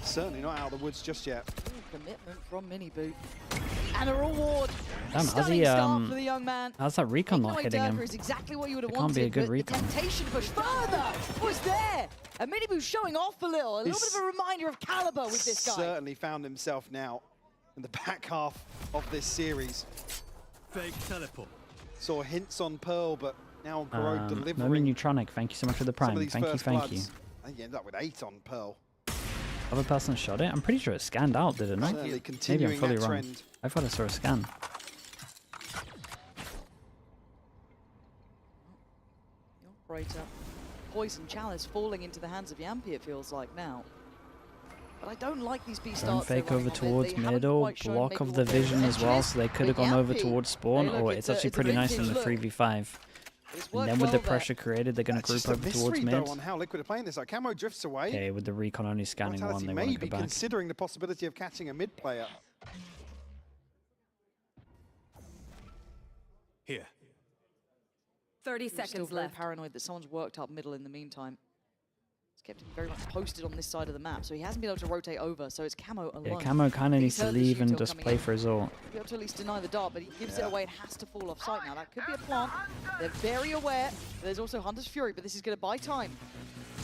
Certainly not out of the woods just yet. Ooh, commitment from Miniboot. And a reward. Damn, how's Stunning he? start for the young man. How's that recon not hitting him? Is exactly what you would have It can't be a wanted, good but recon. the temptation to push further was there. And Miniboot showing off a little bit of a reminder of caliber with this guy. Certainly found himself now in the back half of this series. Fake teleport. Saw hints on Pearl, but now Grode delivering. Moment Neutronic, thank you so much for the some of prime. these Thank you, first thank you. bloods. I think he ended up with 8 on Pearl. Other person shot it? I'm pretty sure it scanned out, did it not? Certainly Maybe I'm continuing fully that wrong. trend. I thought I saw a scan. The operator. Poison Chalice falling into the hands of Yampi, it feels like now. But I don't like these B Don't starts. fake over towards middle, block of the vision as well, so they could have gone over towards spawn. Oh, it's actually pretty nice in the 3v5. And then with the pressure created, they're going to group over towards mid. On how Liquid are playing this. Like Camo drifts away. Okay, with the recon only scanning one, Vitality they may want to be go back. considering the possibility of catching a mid player. Here. 30 Still seconds very left. paranoid that someone's worked up middle in the meantime. It's kept him very much posted on this side of the map, so he hasn't been able to rotate over, so it's Camo alone. Yeah, Camo kind of needs He's to heard the leave and Shuto just coming play in. for his ult. He'll be able to at least deny the dart, but he gives it away and has to fall off site now. That could be a plant. They're very aware. There's also Hunter's Fury, but this is going to buy time.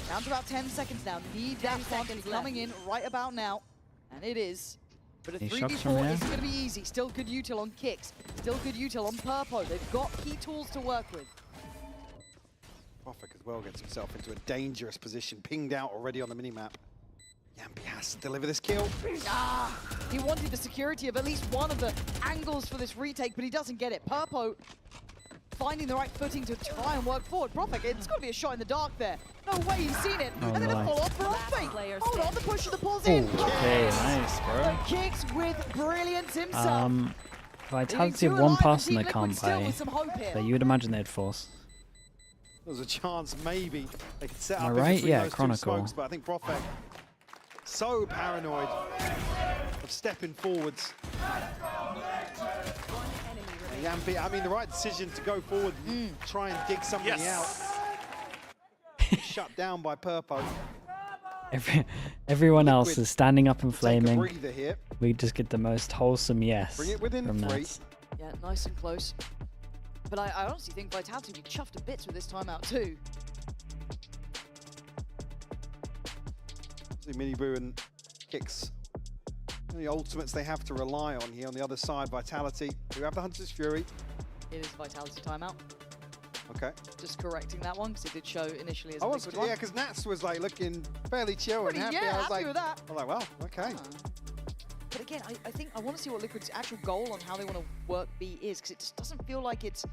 Down to about 10 seconds now. Need that plant to be coming in right about now. And it is. But a Any shots from 3v4 here? isn't going to be easy. Still good util on kicks. Still good util on Purpo. They've got key tools to work with. Profik as well gets himself into a dangerous position, pinged out already on the minimap. Yampi has to deliver this kill. Ah, he wanted the security of at least one of the angles for this retake, but he doesn't get it. Purpo finding the right footing to try and work forward. Profik, it's got to be a shot in the dark there. No way he's seen it. Oh, and then a nice. follow-up for Offbait. Hold on, the push of the pulls Oh, in. okay, nice, bro. The kicks with brilliance himself. Vitality Leaving of two one alive and person Team they Liquid can't still play. with some hope here. So you would imagine they'd force. There's a chance maybe they could set Am I up in right? between Yeah, those two Chronicle. smokes, but I think Profek so paranoid of stepping forwards. Yampi, I mean, the right decision to go forward and try and dig something out. Shut down by Purpo. Everyone else is standing up and Take a flaming. breather here. We just get the most wholesome yes Bring it within from 3. Nats. Yeah, nice and close. But I honestly think Vitality would be chuffed to bits with this timeout too. See Miniboo and Kicks. The ultimates they have to rely on here on the other side. Vitality, who have the Hunter's Fury. It is Vitality timeout. Okay. Just correcting that one because it did show initially as I a was, liquid one. yeah, because Nats was like looking fairly chill Pretty- and happy. yeah, I was happy like, with that. I'm like, well, okay. But again, I think I want to see what Liquid's actual goal on how they want to work B is, because it just doesn't feel like it's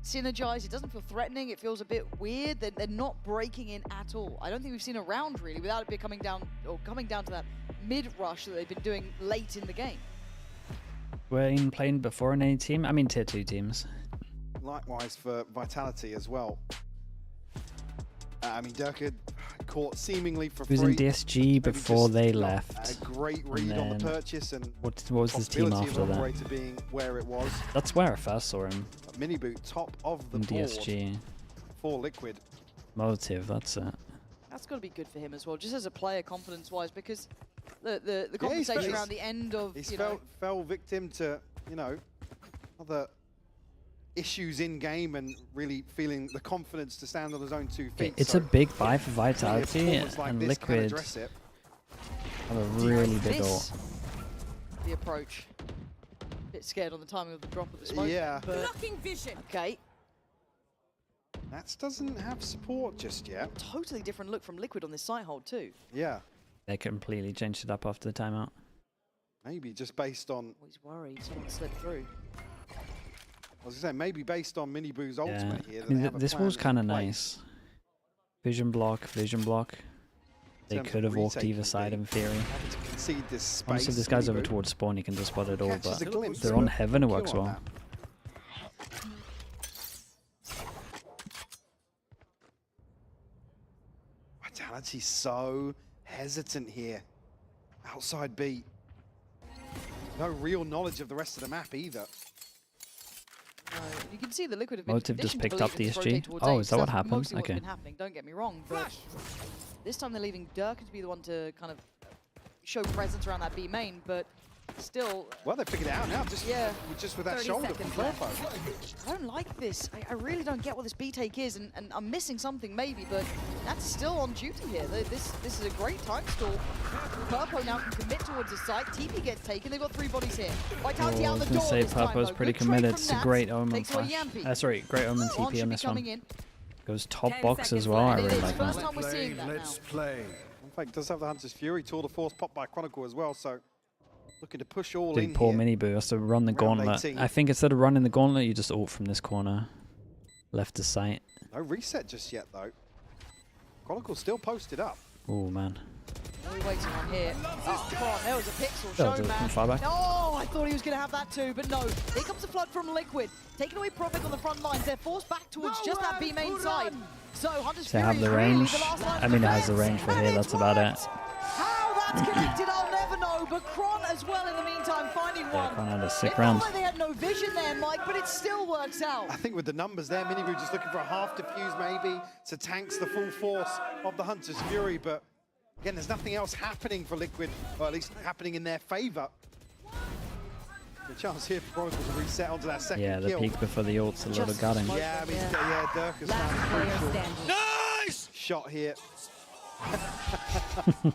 synergized. It doesn't feel threatening. It feels a bit weird. They're not breaking in at all. I don't think we've seen a round really without it coming down to that mid rush that they've been doing late in the game. Been playing before in any team? I mean tier 2 teams. Likewise for Vitality as well. I mean, Durka caught seemingly for He was free. in DSG before they left. A great and read on the then purchase and what was his team possibility after of that? Operator being where it was. That's where I first saw him. Miniboot top of the In board DSG. for Liquid. Motive, that's it. That's got to be good for him as well, just as a player confidence-wise, because the Yeah, he's conversation fell- around the end of He's you know, fell victim to, you know, other issues in game and really feeling the confidence to stand on his own 2 feet. It's so a big buy for really a Vitality, performance like and this can Liquid address it. have a really big this, ult. the approach. Bit scared on the timing of the drop of the smoke. Yeah. But Blocking vision. okay, Nats doesn't have support just yet. totally different look from Liquid on this site hold too. Yeah, They completely changed it up after the timeout. maybe just based on, Oh, he's worried someone slipped through. I was going to say, maybe based on Miniboo's Yeah, ultimate here. I that mean, they have a this plan wall's in kind of place. nice. Vision block, vision block. They terms could of have walked retaking either side lead. in theory. Having to concede this space. Honestly, if this guy's over Reboot. towards spawn, he can just spot it all, Catches but a glimpse they're of on a heaven, it kill works on well. that. Vitality's so hesitant here. Outside B. No real knowledge of the rest of the map either. You can see the Liquid have been Motive just conditioned to picked believe up the it's SG. rotate towards Oh, A, is so that what that's happened? mostly what's Okay. been happening, don't get me wrong, but this time they're leaving Durkin to be the one to kind of show presence around that B main, but still... Well, they figured it out now, just, just with that 30 shoulder from seconds left. Purpo. I don't like this. I really don't get what this B take is, and I'm missing something maybe, but that's still on duty here. This is a great time stall. Purpo now can commit towards his site. TP gets taken. They've got 3 bodies here. Vitality Oh, I out was the going door to say this time, Purpo's though. pretty Good trade committed. from It's a Nats. great Omen Takes away flash. Yampy. Sorry, great Omen One TP should on be this one. coming in. Goes top 10 box as seconds well. I left. really It is. like First that. time we're seeing that Let's now. play. In fact, does have the Hunter's Fury, tour de force popped by Chronicle as well, so looking to push all in Big poor here. mini boo has to run the Round gauntlet. 18. I think instead of running the gauntlet, you just ult from this corner. Left to sight. No reset just yet, though. Chronicle still posted up. Oh, man. What are we waiting on here? Oh, come on, there was a pixel That'll show, do it from man. far back. Oh, I thought he was going to have that too, but no. Here comes the flood from Liquid. Taking away Prophet on the front lines. They're forced back towards just that B main side. So Hunter's To Fury have is the really range. the last line I of mean, it has the defense, range for and here. it's That's about it. worked. How that's connected, I'll never know. But Kron as well in the meantime finding Yeah, one. Kron had a It sick felt round. like they had no vision there, Mike, but it still works out. I think with the numbers there, Miniboo just looking for a half diffuse maybe to tanks the full force of the Hunter's Fury, but again, there's nothing else happening for Liquid, or at least happening in their favor. The chance here for Chronicle to reset onto that second Yeah, the kill. peek before the ult's a little gutting. Yeah, I mean, yeah, Dirk has found a crucial Nice! shot here.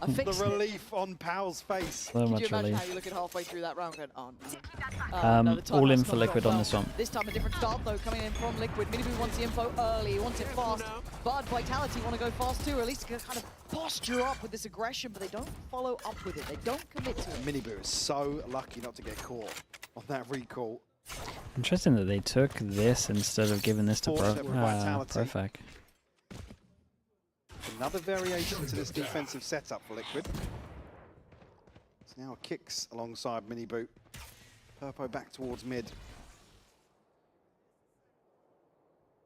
The relief on Powell's face. So Could much you imagine relief. how you're looking halfway through that round going, oh no. No, the All in timeout's for not Liquid gone on well. this one. This time a different start though coming in from Liquid. Miniboo wants the info early, he wants it fast. But Vitality want to go fast too, or at least kind of posture up with this aggression, but they don't follow up with it. They don't commit to it. Miniboo is so lucky not to get caught on that recall. Interesting that they took this instead of giving this to Fortunate for Vitality. Perfect. Another variation to this defensive setup for Liquid. It's now kicks alongside Miniboo. Purpo back towards mid.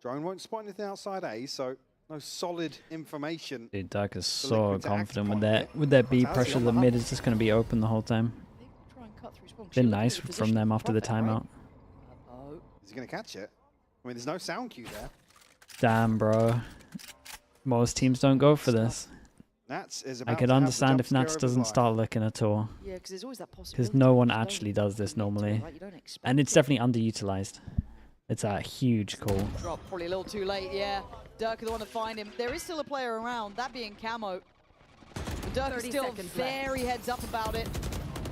Drone won't spot anything outside A, so no solid information. Dude, Duck is for so Liquid to act confident with upon that. here. With that B Vitality pressure, on the the mid hunt. is just going to be open the whole time. Try and cut through spawn. Been Shield nice into from position them for after the Prophet, right? timeout. Oh. Is he going to catch it? I mean, there's no sound cue there. Damn, bro. Most teams don't go for this. Nats is I about could to have the understand jump if scare Nats of his doesn't life. start looking at all. Yeah, because there's always that possibility. Because no one You don't actually does this normally. right? You don't expect And it's it. definitely underutilized. It's a huge call. Drop probably a little too late, yeah. Dirk is the one to find him. There is still a player around, that being Camo. Dirk is 30 still seconds very heads up about it.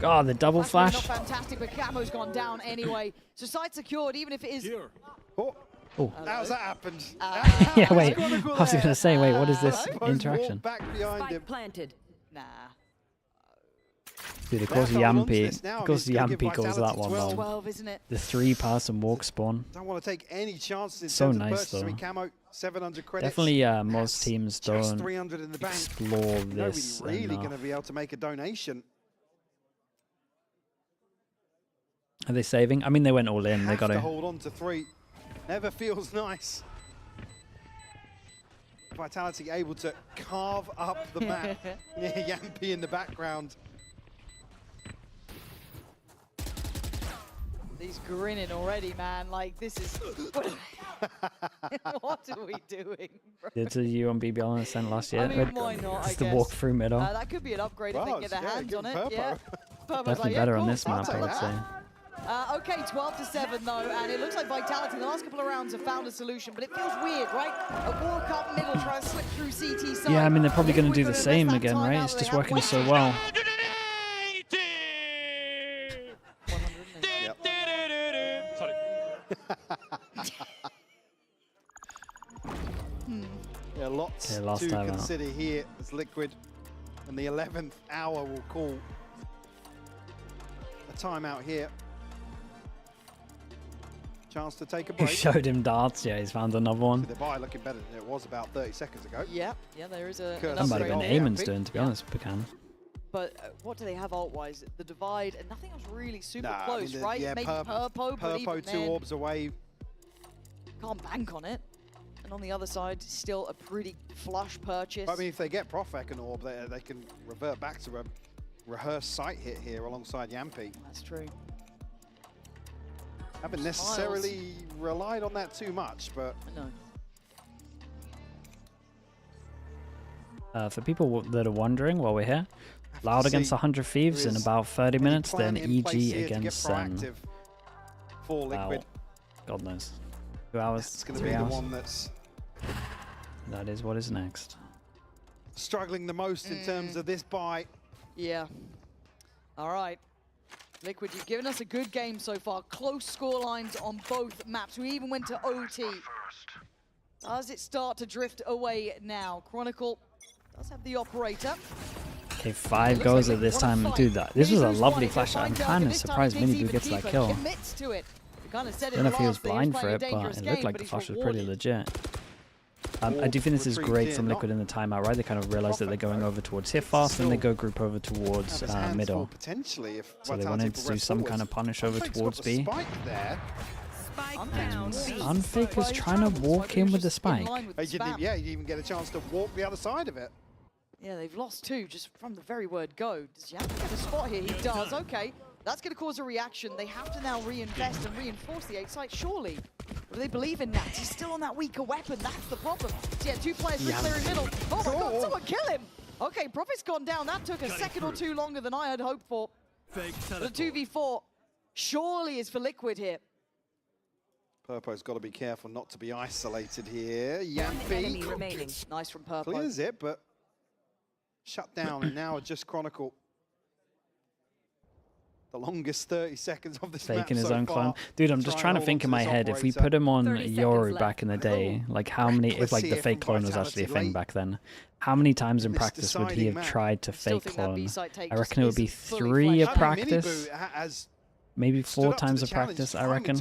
God, the double Flash flash. not fantastic, but Camo's gone down anyway. So side secured, even if it is... Oh, Oh. how's that happened? Yeah, wait. I Chronicle was going there. to say, wait, what is this Suppose walk interaction? back behind him. Spike planted. Nah. Dude, of Now course Cole wants Yampy. this now. Of course He's gonna give Yampy calls that Vitality one 12. wrong. 12, isn't it? The 3-person walk spawn. Don't want to take any chances in So terms nice, of purchase. I mean, though. Camo, 700 credits. Definitely most teams just don't 300 in the bank. explore this Nobody's really going to enough. be able to make a donation. Are they saving? I mean, they went all in. They Have got to to. hold on to 3. Never feels nice. Vitality able to carve up the map. Near Yampy in the background. He's grinning already, man. Like, this is... what are we doing, bro? Did to you on BBL and SEN last year? I mean, why not, I Just the guess. walk-through middle. That could be an upgrade if they can get their hands on it. Yeah. Purpo's Definitely like, yeah, better on cool, this map, I'll I would take say. that. Okay, 12-7 though, and it looks like Vitality in the last couple of rounds have found a solution, but it feels weird, right? A walk up middle, try and slip through CT side. Yeah, I mean, they're probably going to do Liquid the gonna same invest that again, time right? out It's that just they have working so wasted. well. Yeah, lots Yeah, last to time out. consider here as Liquid, and the 11th hour will call a timeout here. chance to take a You break. showed him darts. Yeah, he's found another one. The buy looking better than it was about 30 seconds ago. Yeah, there is a. That might have been Eamon's doing, to be honest, Pecan. But what do they have ult-wise? The divide, and nothing else really super Nah, close, right? Yeah, Maybe Purpo, but even Purpo, 2 then, orbs away. can't bank on it. And on the other side, still a pretty flush purchase. I mean, if they get Profek and orb, they can revert back to a rehearsed sight hit here alongside Yampi. That's true. Haven't necessarily relied on that too much, but... I know. For people that are wondering while we're here, Loud against 100 Thieves in about 30 minutes, then EG against SEN. For Liquid. God knows. 2 hours, It's going to 3 be hours. the one that's That is what is next. struggling the most in terms of this buy. Yeah. All right. Liquid, you've given us a good game so far. Close score lines on both maps. We even went to OT. Does it start to drift away now? Chronicle does have the operator. Okay, 5 goes at this time. Dude, this was a lovely flash. I'm kind of surprised Minibu gets that kill. Commits to it. I don't know if he was blind for it, but it looked like the flash was pretty legit. I do think this is great from Liquid in the timeout, right? They kind of realize that they're going over towards hit fast, and they go group over towards middle. Potentially, if So they wanted to do some kind of punish over towards B. Unfake is trying to walk in with the spike. He didn't even get a chance to walk the other side of it. Yeah, they've lost 2 just from the very word go. Does Yampi get a spot here? He does. Okay, that's going to cause a reaction. They have to now reinvest and reinforce the 8 site, surely. Or do they believe in Nat? He's still on that weaker weapon. That's the problem. So yeah, 2 players clear in middle. Oh my god, someone kill him! Okay, Profit's gone down. That took a second or 2 longer than I had hoped for. Fake But a 2v4 surely is for Liquid here. Purpo's got to be careful not to be isolated here. Yampi. Nice from Purpo. Clears it, but shut down, and now just Chronicle. The longest 30 seconds of this map Faking his so own far. clone. Dude, I'm just trying to think in my head, if we put him on Yoru back in the day, like how many, if like the fake clone was actually a thing back then, how many times in practice would he have tried to fake clone? I reckon it would be 3 a practice, maybe 4 times a practice, I reckon.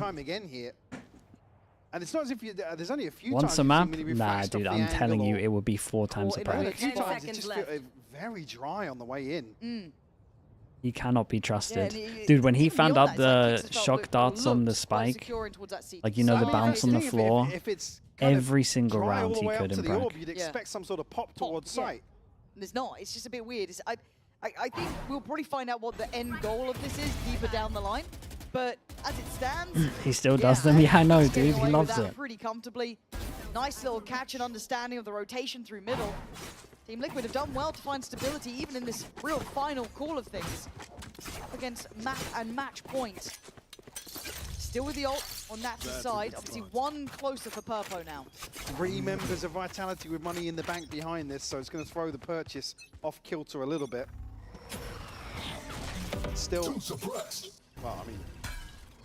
And it's not as if there's only a few Once times a you've map? seen Minibu Nah, flashed off dude, the I'm telling you, angle, it would be 4 times a or practice. a few times it just feels very dry on the way in. He cannot be trusted. and Dude, when he even found beyond out that, the it's like shock darts on the spike, like, you know, the bounce on the floor, every single dry all round the he way up could to in the orb, prac. you'd expect some sort of pop towards sight. There's not. It's just a bit weird. I think we'll probably find out what the end goal of this is deeper down the line. But as it stands, He still does them. Yeah, I know, he's getting dude. He away with loves that it. pretty comfortably. Nice little catch and understanding of the rotation through middle. Team Liquid have done well to find stability even in this real final call of things against map and match point. Still with the ult on Nats' side. Obviously 1 closer for Purpo now. 3 members of Vitality with money in the bank behind this, so it's going to throw the purchase off kilter a little bit. Still, well, I mean,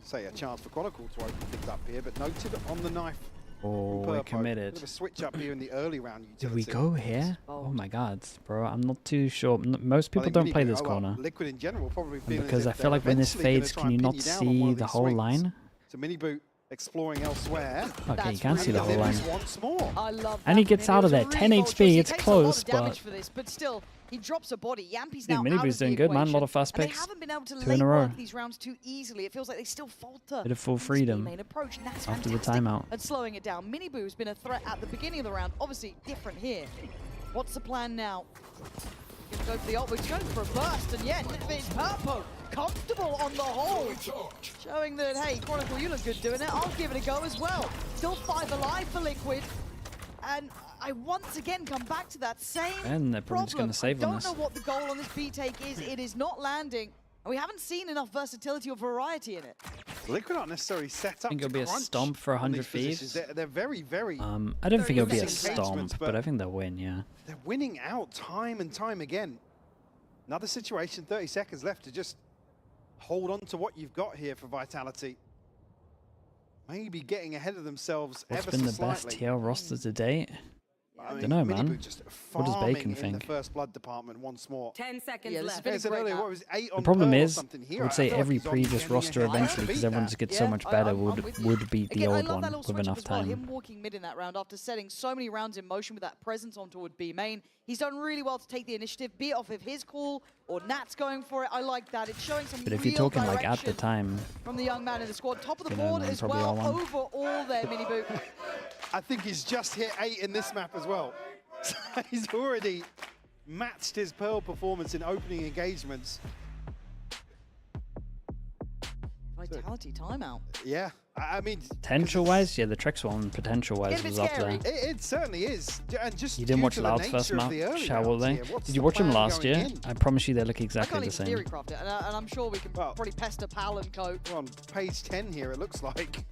say a chance for Chronicle to open things up here, but noted on the knife. Oh, we're committed. Bit of a switch up here in the early round Did utility. we go here? Oh my god, bro, I'm not too sure. Most people don't play this corner. Liquid in general probably Because I feel like when this fades, can you not see the whole line? So Miniboot exploring elsewhere. Okay, you can see the whole line. Once more. I love And he that. gets I mean, out of it there. was a 10 really bold HP, choice. He it's takes a lot of close, damage but... for this, but still, he drops a body. Yampi's Dude, now Minibu's out of the doing good, man. A lot of equation, fast and picks. They haven't been able to 2 in a row. these rounds too easily. It feels like they still falter. Bit of full This freedom main approach. Nat's after the fantastic timeout. at slowing it down. Minibu's been a threat at the beginning of the round. Obviously, different here. What's the plan now? Gonna go for the ult, but he's going for a burst, and yeah, it's Purpo. Comfortable on the whole. Showing that, hey, Chronicle, you look good doing it. I'll give it a go as well. Still 5 alive for Liquid. And I once again come back to that same And they're probably just going to save I on don't this. know what the goal on this B take is. It is not landing. And we haven't seen enough versatility or variety in it. Liquid aren't necessarily set up I think it'll be a crunch stomp for on 100 these positions. Thieves. They're very, very... I don't think it'll be a engagements, stomp, but I think they'll win, yeah. They're winning out time and time again. Another situation, 30 seconds left to just hold on to what you've got here for Vitality. Maybe getting ahead of themselves What's ever been so the slightly. best TL roster to date? Yeah, I mean, Don't know, man. Minibu just What does farming Bacon in think? the first blood department once more. 10 seconds Yeah, left. this I is said been a great earlier, map. what was 8 on The problem Pearl or is, something I here? would say feel like every he's on previous getting roster it higher eventually, to because beat everyone that. just gets so much better, I'm would with you. would beat the Again, I old love that one little with switch up enough as well. time. Him walking mid in that round after setting so many rounds in motion with that presence on toward B main. He's done really well to take the initiative, be it off of his call or Nat's going for it. I like that. It's showing some But if real you're talking like at the direction time, from the young man in the squad. Top of the you know, board man, as probably well, R1. overall there, Minibu. I think he's just hit 8 in this map as well. So he's already matched his Pearl performance in opening engagements. Vitality timeout. Yeah, I mean... potential-wise, yeah, the Trex one, potential-wise, was up there. It certainly is. And just You didn't due watch to the Loud's first nature of map, the early shall rounds they? here, what's Did you the watch him plan last going year? in? I promise you they look I exactly can't the even same. theory craft it, and I'm sure we can probably pester Pal and Co. We're on page 10 here, it looks like.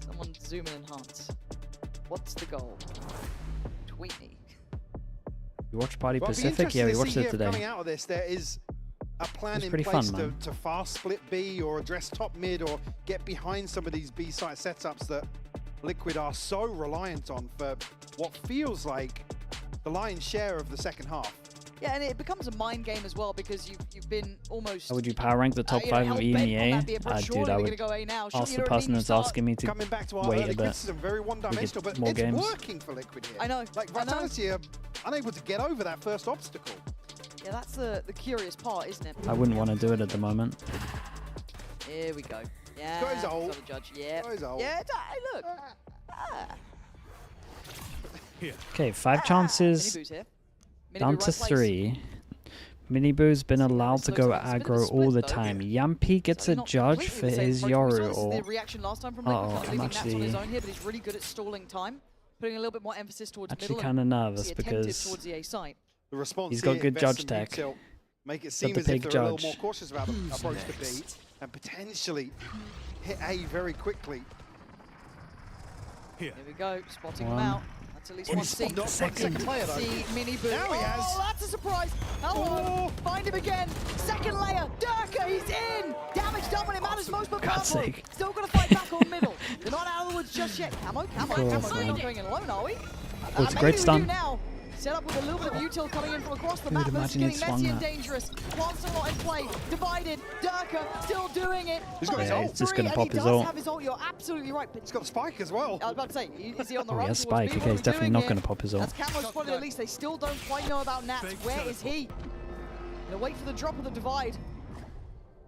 Someone zoom in and enhance. What's the goal? Tweet me. You watch Party Well, it'll be Pacific? Yeah, we interesting to watched see it here today. Coming out of this, there is a plan It's in pretty place fun, man. to fast split B or address top mid or get behind some of these B site setups that Liquid are so reliant on for what feels like the lion's share of the second half. Yeah, and it becomes a mind game as well because you've been almost. How would you power rank the top 5 of EMEA? Dude, I would ask the person that's asking me to Coming back to our wait early a bit. criticism, very one-dimensional, but more it's games. working for Liquid here. I know. Like Vitality are unable to get over that first obstacle. Yeah, that's the curious part, isn't it? I wouldn't want to do it at the moment. Here we go. Yeah. Got his ult. Got the judge. Yeah. Got his ult. Yeah. Hey, look. Okay, 5 chances, Minibu's here. down Minibu to right place. 3. Minibu's been allowed to go Looks like it's a bit of a aggro all the split, though. time. Yampy gets a Not judge for completely the same his approach. We Yoru saw ult. the reaction last time from Liquid, Uh-oh, kind of I'm leaving Nats on his actually- own here, but he's really good at stalling time, putting a little bit more emphasis towards Actually middle. kinda and nervous obviously attentive because towards the A site. The response He's got here, good invest judge some tech. util, make it Got seem the as if pig they're a little judge. more cautious about the approach to B and potentially hit A very quickly. Here we go, spotting One. them out. That's at least one spotted seat. the second player, though. See Minibu. Now he has. Oh, that's a surprise. Hello. Find him again. Second layer. Durka, he's in. Damage done when it matters most, but God's powerful. sake. Still got to fight back on middle. They're not out of the woods just yet. Camo. Course, We're not man. going in alone, are we? Oh, it's a Maybe great we stun. do now. Set up with a little bit of util coming in from across the Dude, map, but it's imagine getting he'd swung messy and that. dangerous. Plants are not in play. Divided. Durka still doing it. He's got his Yeah, ult. he's just gonna And pop he his does ult. have his ult. You're absolutely right. But He's got the spike as well. I was about to say, is he on the Oh, run? he has towards spike. B? Okay, What he's are we definitely doing not here? going to pop his ult. That's Camo spotted at least. They still don't quite know about Nats. Where is he? Gonna wait for the drop of the divide.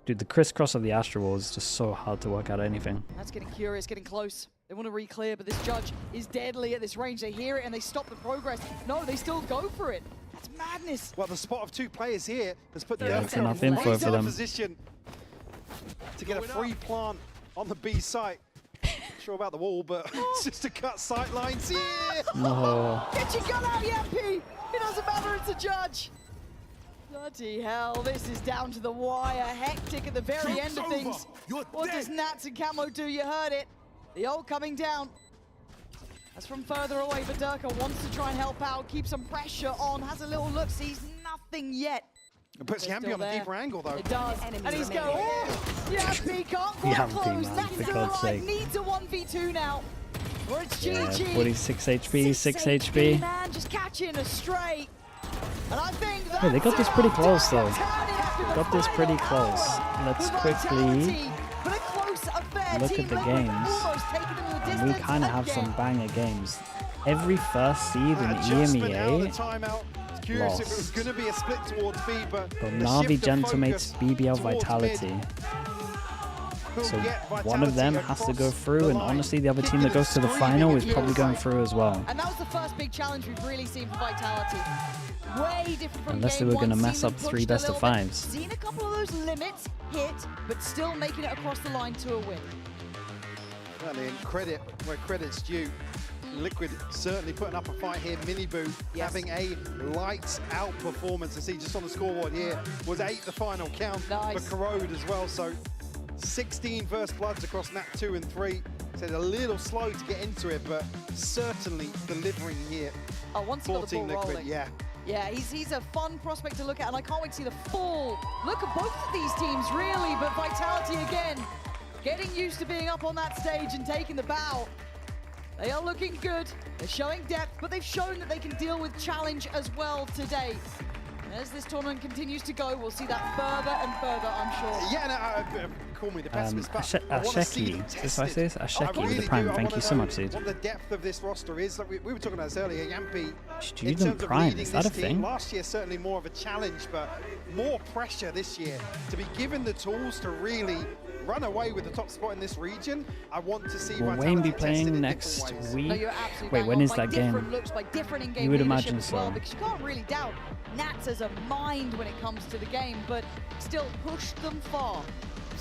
Dude, the crisscross of the Astro Wall is just so hard to work out anything. That's getting curious, getting close. They want to re-clear, but this judge is deadly at this range. They hear it and they stop the progress. No, they still go for it. That's madness. Well, the spot of 2 players here has put Yeah, the it's enough info for them. position to get a free plant on the B site. Not sure about the wall, but it's just to cut sight lines here. No. Get your gun out, Yampy! It doesn't matter, it's a judge. Bloody hell, this is down to the wire. Hectic at the very end of things. What does Nats and Camo do? You heard it. The ult coming down. That's from further away, but Durka wants to try and help out, keep some pressure on, has a little look, sees nothing yet. It puts They're Yampy still on a there. deeper angle, though. It does, and he's going, oh! Yampy can't quite Yampy, close. man, Nats for still God's alive, sake. needs a 1v2 now. Or it's Yeah, GG. 46 HP, 6 HP. Man, just catching a straight. And I think Hey, they got this pretty close though. Got Got this pretty close. Let's quickly but a close affair. look Team at the Liquid games. almost taking them to the And we distance kind of have again. some banger games. Every first seed in Adjustment out of the EMEA, timeout. It's curious if it was going to be a split towards B, but the Navi shift of Gentlemates focus BBL towards Vitality. mid will So get one of them Vitality has to go across through, the and line. honestly, the other team Kicking that goes to the and final screaming is at probably you. going through as well. And that was the first big challenge we've really seen for Vitality. Way different from Unless they game were gonna one, mess seen up them 3 pushed a best of little bit, 5s. Seen a couple of those limits hit, but still making it across the line to a win. Certainly, and credit where credit's due. Liquid certainly putting up a fight here. Minibu having a lights out performance. To see just on the scoreboard here was 8 the final count Nice. for Corrode as well. So 16 first bloods across Nat 2 and 3. Said a little slow to get into it, but certainly delivering here. Oh, once he got the ball Liquid, rolling. yeah. Yeah, he's a fun prospect to look at, and I can't wait to see the full look at both of these teams, really. But Vitality again, getting used to being up on that stage and taking the bow. They are looking good. They're showing depth, but they've shown that they can deal with challenge as well today. And as this tournament continues to go, we'll see that further and further, I'm sure. Yeah, no, call me the pessimist, but I want to see them Asheki. Is this what I say? Asheki I with really the Prime. do. I Thank wanna you so know much, dude. what the depth of this roster is. Like we were talking about this earlier. Yampi, in Student terms of Prime, leading is that this a team, thing? last year certainly more of a challenge, but more pressure this year. To be given the tools to really run away with the top spot in this region, I want to see Will Vitality Wayne be tested playing in next different ways. week? No, you're absolutely Wait, bang when on. is By that game? different looks, by different in-game You would leadership imagine as well, so. because you can't really doubt Nats as a mind when it comes to the game, but still pushed them far.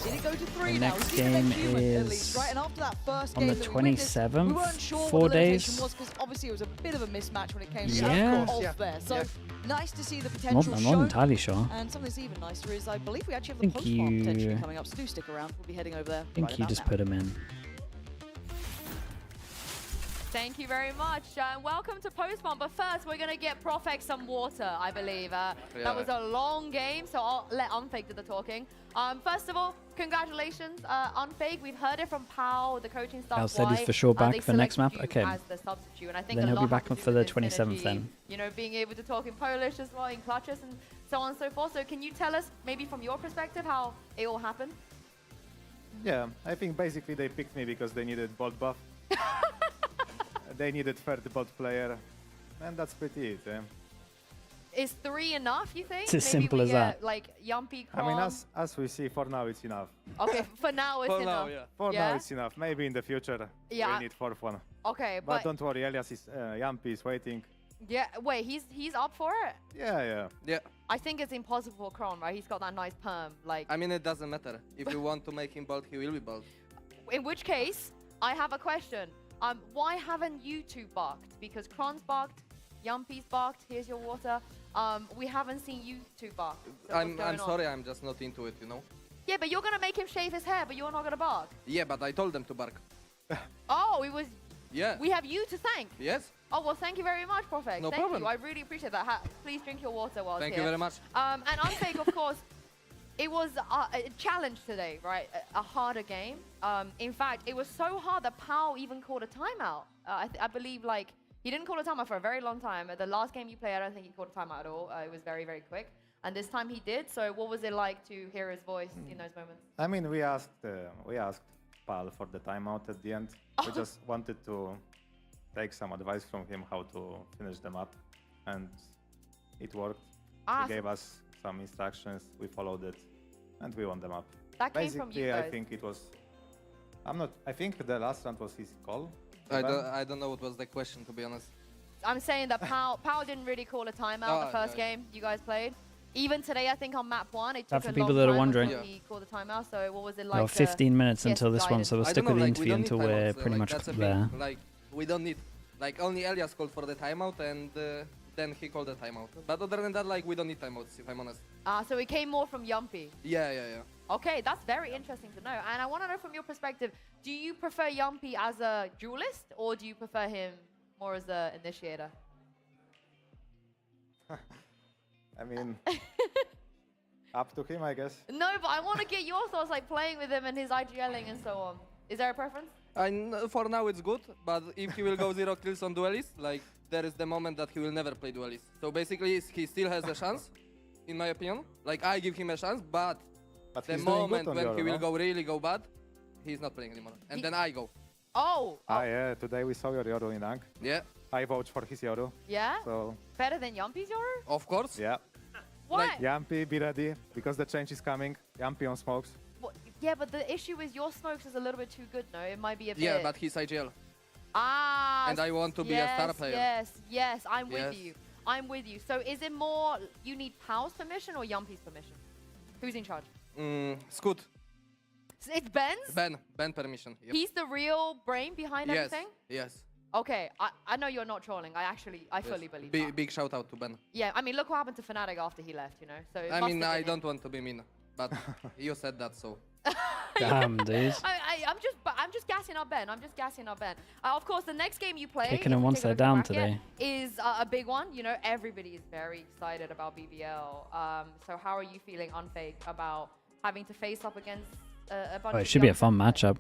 Did it go to 3 The now? next He's keeping them game human, at is least, right? And after that first on game the that we witnessed, 27th, we weren't sure 4 what the limitation days. was, because obviously it was a bit of a mismatch when it came to Yeah. off there. So nice to see the I'm potential not shown. entirely sure. And something that's even nicer is I believe we actually have Think the post-farm potentially you- coming up, so do stick around. We'll be heading over there. I think right you about just now. put him in. Thank you very much. Welcome to Postmon. But first, we're going to get Profek some water, I believe. That was a long game, so I'll let Unfake do the talking. First of all, congratulations, Unfake. We've heard it from Pau, the coaching staff. Al said he's why, for sure back they for next map. selected you Okay. As the substitute, and I think Then a he'll lot be back has to do for the with his 27th synergy, then. You know, being able to talk in Polish as well, in clutches, and so on and so forth. So can you tell us, maybe from your perspective, how it all happened? Yeah, I think basically they picked me because they needed bot buff. They needed third bot player, and that's pretty it. Is 3 enough, you think? It's as Maybe simple we as get, that. Like Yumpy, I mean, Kron. as we see, for now it's enough. Okay, for now it's enough. For Yeah? now it's enough. Maybe in the future Yeah. we need fourth one. Okay, But but don't worry, Elias is Yampi is waiting. yeah, wait, he's up for it. Yeah. I think it's impossible for Kron, right? He's got that nice perm. Like, I mean, it doesn't matter. If you want to make him bald, he will be bald. in which case, I have a question. Why haven't you two barked? Because Kron's barked, Yumpy's barked. Here's your water. We haven't seen you two bark. So I'm what's going on? sorry, I'm just not into it, you know? Yeah, but you're gonna make him shave his hair, but you're not gonna bark. Yeah, but I told them to bark. Oh, it was. Yeah. We have you to thank. Yes. Oh, well, thank you very much, Profek. No Thank problem. you. I really appreciate that. Please drink your water while Thank here. you very much. And Unfake, of course, it was a challenge today, right? A harder game. In fact, it was so hard that Pau even called a timeout. I believe, like, he didn't call a timeout for a very long time. At the last game you played, I don't think he called a timeout at all. It was very, very quick. And this time he did. So what was it like to hear his voice in those moments? I mean, we asked Pal for the timeout at the end. We just wanted to take some advice from him how to finish the map, and it worked. Ah, He gave us some instructions, we followed it, and we won the map. That came from you Basically, I guys. think it was. I think the last round was his call. I don't know what was the question, to be honest. I'm saying that Pau didn't really call a timeout Oh, the first no. game you guys played. Even today, I think on map 1, it took For a people long that are time wondering. until he called the timeout. So what was it like? Well, 15 minutes yes, until this one, guidance? so we'll I stick don't with know, the like, we interview don't until need we're timeouts, pretty like, much that's a there. thing. Like, we don't need. Like, only Elias called for the timeout, and then he called the timeout. But other than that, like, we don't need timeouts, if I'm honest. So it came more from Yumpy. Yeah. Okay, that's very interesting to know. And I want to know from your perspective, do you prefer Yumpy as a duelist, or do you prefer him more as an initiator? I mean, up to him, I guess. No, but I want to get your thoughts, like playing with him and his IGLing and so on. Is there a preference? For now, it's good, but if he will go 0 kills on Duelist, like, there is the moment that he will never play Duelist. So basically, he still has a chance, in my opinion. Like, I give him a chance, but the he's doing moment good on when Euro, he will no? really go bad, he's not playing anymore. And then I go. Oh. Yeah, today we saw your Yoru in Rank. Yeah. I vouch for his Yoru. Yeah? So, Better than Yumpy's Yoru? Of course. yeah. Why? Yampi, be ready, because the change is coming. Yampi on smokes. Yeah, but the issue is your smokes is a little bit too good, no? It might be a bit... Yeah, but he's IGL. Ah. And I want to be a star player. Yes, I'm Yes. with you. I'm with you. So is it more you need Pau's permission or Yumpy's permission? Who's in charge? Scoot. It's Ben's? Ben permission. Yep. He's the real brain behind Yes. everything? Yes. Okay, I know you're not trolling. I fully believe that. Big shout out to Ben. Yeah, I mean, look what happened to FNATIC after he left, you know? So it I must mean, have I been don't want to be mean, but you said that, so. Damn, dude. I'm just gassing up Ben. Of course, the next game you play Kicking in him once particular they're down for bracket today. is a big one. You know, everybody is very excited about BBL. So how are you feeling, Unfake, about having to face up against a bunch Oh, of it should be a young fun matchup.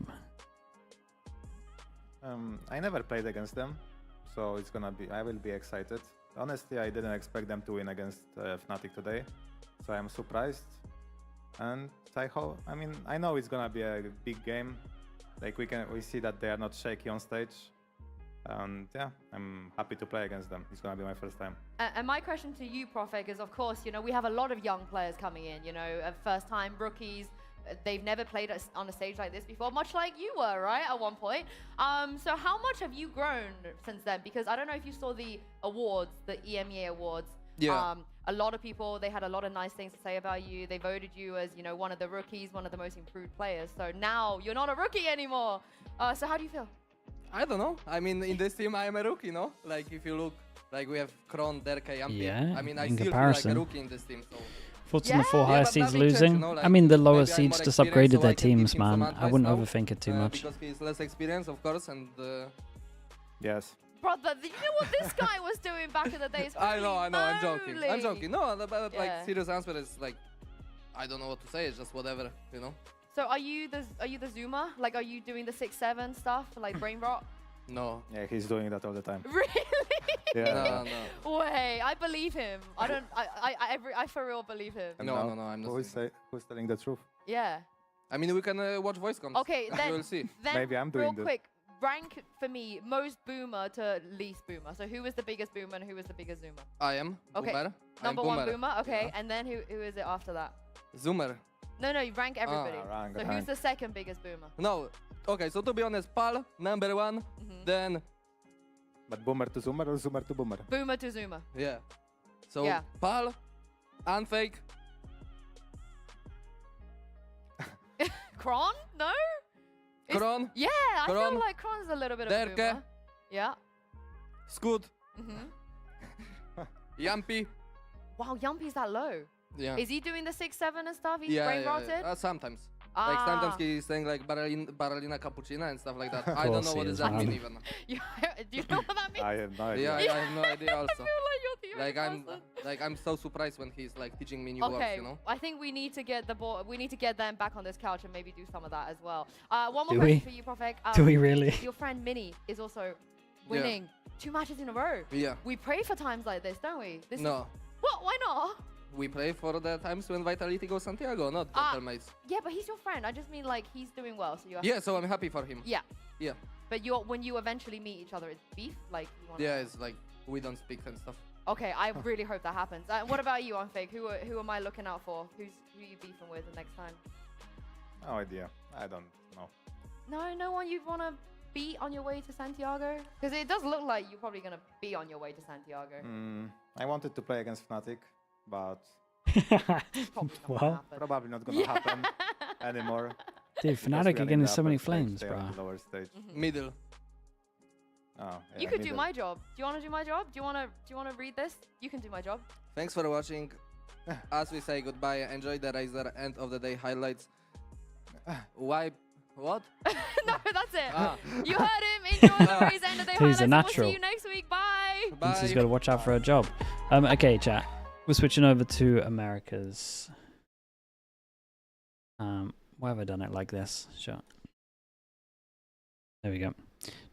I never played against them, so it's gonna be. I will be excited. Honestly, I didn't expect them to win against FNATIC today, so I'm surprised. And I mean, I know it's gonna be a big game. Like we see that they are not shaky on stage, and yeah, I'm happy to play against them. It's gonna be my first time. And my question to you, Profek, is of course, you know, we have a lot of young players coming in. You know, first-time rookies. They've never played on a stage like this before, much like you were, right, at one point. So how much have you grown since then? Because I don't know if you saw the awards, the EMEA awards. Yeah. A lot of people, they had a lot of nice things to say about you. They voted you as, you know, one of the rookies, one of the most improved players. So now you're not a rookie anymore. So how do you feel? I don't know. I mean, in this team, I am a rookie, no? Like, if you look, like, we have Kron, Derke, Yampi. Yeah, I mean, I in still comparison. feel like a rookie in this team, so... Thoughts on the 4 higher but seeds nothing changed, losing? you know, like, I mean, the lower maybe I'm seeds more just experienced, upgraded so their I can give teams, him some man. I advice wouldn't now, overthink it too much. Because he's less experienced, of course, and... Yes. Brother, you know what this guy was doing back in the days? I know, I'm joking. I'm moly. joking. No, but Yeah. like, serious answer is like, I don't know what to say. It's just whatever, you know? So are you the Zoomer? Like, are you doing the 6-7 stuff, like brain rot? No. Yeah, he's doing that all the time. Really? Yeah. No. Wait, I believe him. I for real believe him. No, I'm not. Who's telling the truth? Yeah. I mean, we can watch voice comms. Okay, then we'll see. Then Maybe I'm doing real that. quick, rank for me most boomer to least boomer. So who was the biggest boomer and who was the biggest zoomer? I am. Okay. Boomer. Number I'm one boomer. Okay, Yeah. and then who is it after that? Zoomer. No, you rank everybody. rank, so who's the second biggest boomer? No. Okay, so to be honest, Pal, number one, then... But boomer to zoomer or zoomer to boomer? Boomer to zoomer. Yeah. So Yeah. Pal, Unfake. Kron? No? Kron. Yeah, I Kron. feel like Kron's a little bit of a Derke. boomer. Yeah. Scoot. Mm-hmm. Yampi. Wow, Yampi's that low. Yeah. Is he doing the 6-7 and stuff? He's Yeah, brain yeah, rotted? yeah. Sometimes. Ah. Like sometimes he's saying like Baralina Cappuccina and stuff like that. I don't know what does that mean even. Do you know what that means? I have no idea. Yeah, I have no idea also. I feel like you're the only person. I'm so surprised when he's like teaching me new words, Okay, you know. I think we need to get the ball. We need to get them back on this couch and maybe do some of that as well. One more Do question we? for you, Profek. Do we really? Your friend Minnie is also winning 2 matches in a row. Yeah. We pray for times like this, don't we? This No. What? Why not? We pray for the times when Vitality goes Santiago, not Gentlemates. Yeah, but he's your friend. I just mean like he's doing well, so you're. Yeah, so I'm happy for him. Yeah. Yeah. But when you eventually meet each other, it's beef. Like. You wanna... Yeah, it's like we don't speak and stuff. Okay, I really hope that happens. What about you, Unfake? Who am I looking out for? Who you beefing with the next time? No idea. I don't know. No one you'd want to beat on your way to Santiago? Because it does look like you're probably going to be on your way to Santiago. I wanted to play against FNATIC, but Well, probably not gonna happen anymore. dude, FNATIC are getting so many flames, bro. Lower stage. Middle. Oh, yeah, You could do middle. my job. Do you want to do my job? Do you want to read this? You can do my job. Thanks for watching. As we say goodbye, enjoy the Riser end of the day highlights. Wipe. What? No, that's it. You heard him. Enjoy the Raise end of the day He's highlights. a and natural. We'll see you next week. Bye. He's got to watch out for a job. Okay, chat. We're switching over to Americas. Why have I done it like this? Sure. There we go.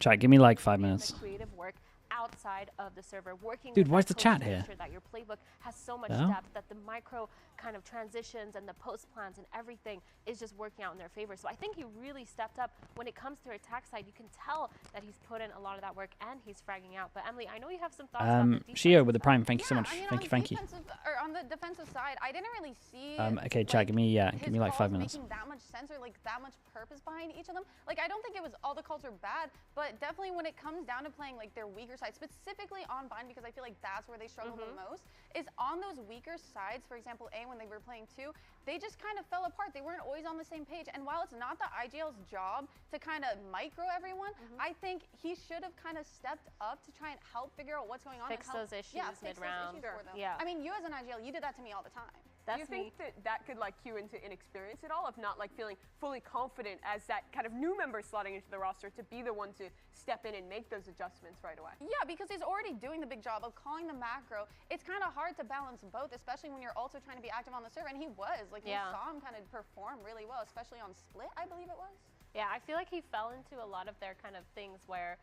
Chat, give me like 5 minutes. Creative work outside of the server, working Dude, with why is that the coach chat to here? make sure that your playbook has so much Yeah. depth that the micro kind of transitions and the post plans and everything is just working out in their favor. So I think he really stepped up when it comes to attack side. You can tell that he's put in a lot of that work and he's fragging out. But Emily, I know you have some thoughts about the defense. Shio with the prime. Thank you so much. I mean, Thank you. Or on the defensive side, I didn't really see. Okay, chat. Give me like 5 calls minutes. Making that much sense or like that much purpose behind each of them. Like I don't think it was all the calls are bad, but definitely when it comes down to playing like their weaker side, specifically on Bind, because I feel like that's where they struggle the most. Is on those weaker sides. For example, A when they were playing 2, they just kind of fell apart. They weren't always on the same page. And while it's not the IGL's job to kind of micro everyone, I think he should have kind of stepped up to try and help figure out what's going on. Fix and help, those issues yeah, fix mid-round. those issues for them. Yeah. I mean, you as an IGL, you did that to me all the time. Do you think that could like cue into inexperience at all, of not like feeling fully confident as that kind of new member slotting into the roster to be the one to step in and make those adjustments right away? Yeah, because he's already doing the big job of calling the macro. It's kind of hard to balance both, especially when you're also trying to be active on the server, and he was. Like, you saw him kind of perform really well, especially on Split, I believe it was. Yeah, I feel like he fell into a lot of their kind of things where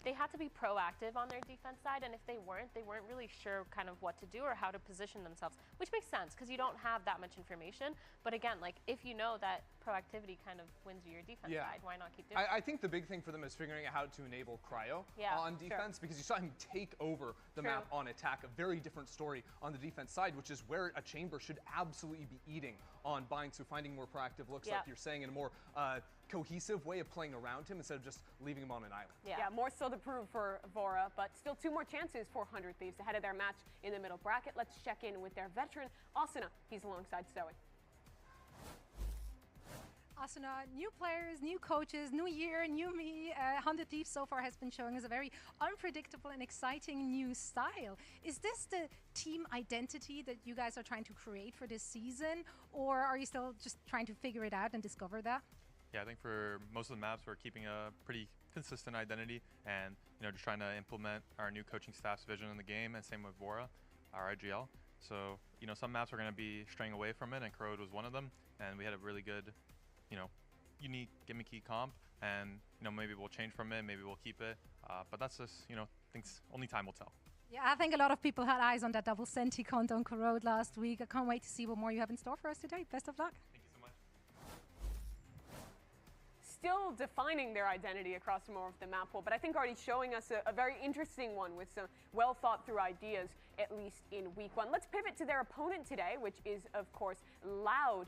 they had to be proactive on their defense side, and if they weren't really sure kind of what to do or how to position themselves, which makes sense because you don't have that much information. But again, like if you know that proactivity kind of wins you your defense side, why not keep doing it? I think the big thing for them is figuring out how to enable cryo on defense, because you saw him take over the map on attack. A very different story on the defense side, which is where a chamber should absolutely be eating on buying. So finding more proactive looks, like you're saying, in a more cohesive way of playing around him instead of just leaving him on an island. Yeah, more still to prove for Vora, but still 2 more chances for 100 Thieves ahead of their match in the middle bracket. Let's check in with their veteran, Asuna. He's alongside Zoe. Asuna, new players, new coaches, new year, new me. 100 Thieves so far has been showing us a very unpredictable and exciting new style. Is this the team identity that you guys are trying to create for this season, or are you still just trying to figure it out and discover that? Yeah, I think for most of the maps, we're keeping a pretty consistent identity and, you know, just trying to implement our new coaching staff's vision in the game, and same with Vora, our IGL. So, you know, some maps are going to be straying away from it, and Corrode was one of them. And we had a really good, you know, unique gimmicky comp, and, you know, maybe we'll change from it, maybe we'll keep it. But that's just, you know, things only time will tell. Yeah, I think a lot of people had eyes on that double Senti count on Corrode last week. I can't wait to see what more you have in store for us today. Best of luck. Still defining their identity across more of the map pool, but I think already showing us a very interesting one with some well thought through ideas, at least in week 1. Let's pivot to their opponent today, which is, of course, Loud.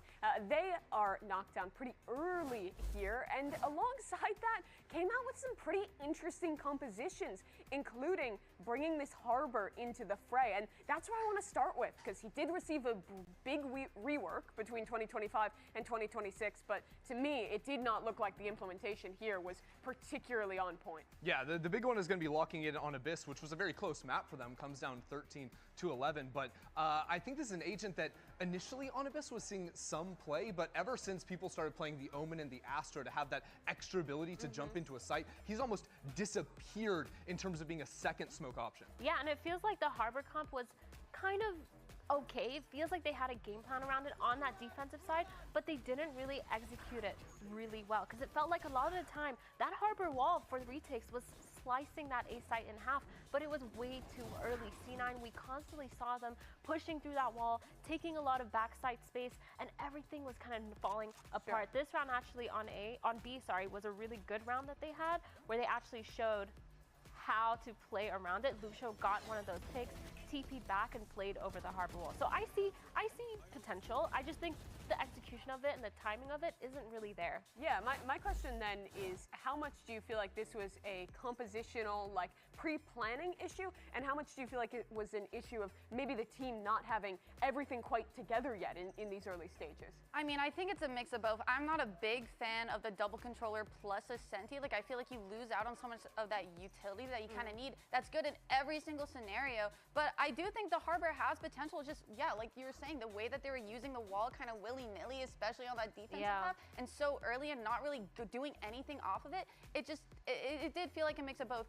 They are knocked down pretty early here, and alongside that came out with some pretty interesting compositions, including bringing this Harbor into the fray. And that's where I want to start with, because he did receive a big rework between 2025 and 2026, but to me, it did not look like the implementation here was particularly on point. Yeah, the big one is going to be locking it on Abyss, which was a very close map for them. Comes down 13-11, but I think this is an agent that initially on Abyss was seeing some play, but ever since people started playing the Omen and the Astra to have that extra ability to jump into a site, he's almost disappeared in terms of being a second smoke option. Yeah, and it feels like the Harbor comp was kind of okay. It feels like they had a game plan around it on that defensive side, but they didn't really execute it really well, because it felt like a lot of the time that Harbor wall for the retakes was slicing that A site in half, but it was way too early. C9, we constantly saw them pushing through that wall, taking a lot of backside space, and everything was kind of falling apart. This round actually on B, was a really good round that they had, where they actually showed how to play around it. Lucio got one of those picks, TP'd back and played over the Harbor wall. So I see potential. I just think the execution of it and the timing of it isn't really there. Yeah, my question then is, how much do you feel like this was a compositional, like, pre-planning issue, and how much do you feel like it was an issue of maybe the team not having everything quite together yet in these early stages? I mean, I think it's a mix of both. I'm not a big fan of the double controller plus a Senti. Like, I feel like you lose out on so much of that utility that you kind of need. That's good in every single scenario, but I do think the Harbor has potential. Just, yeah, like you were saying, the way that they were using the wall kind of willy-nilly, especially on that defensive half, and so early and not really doing anything off of it, it did feel like a mix of both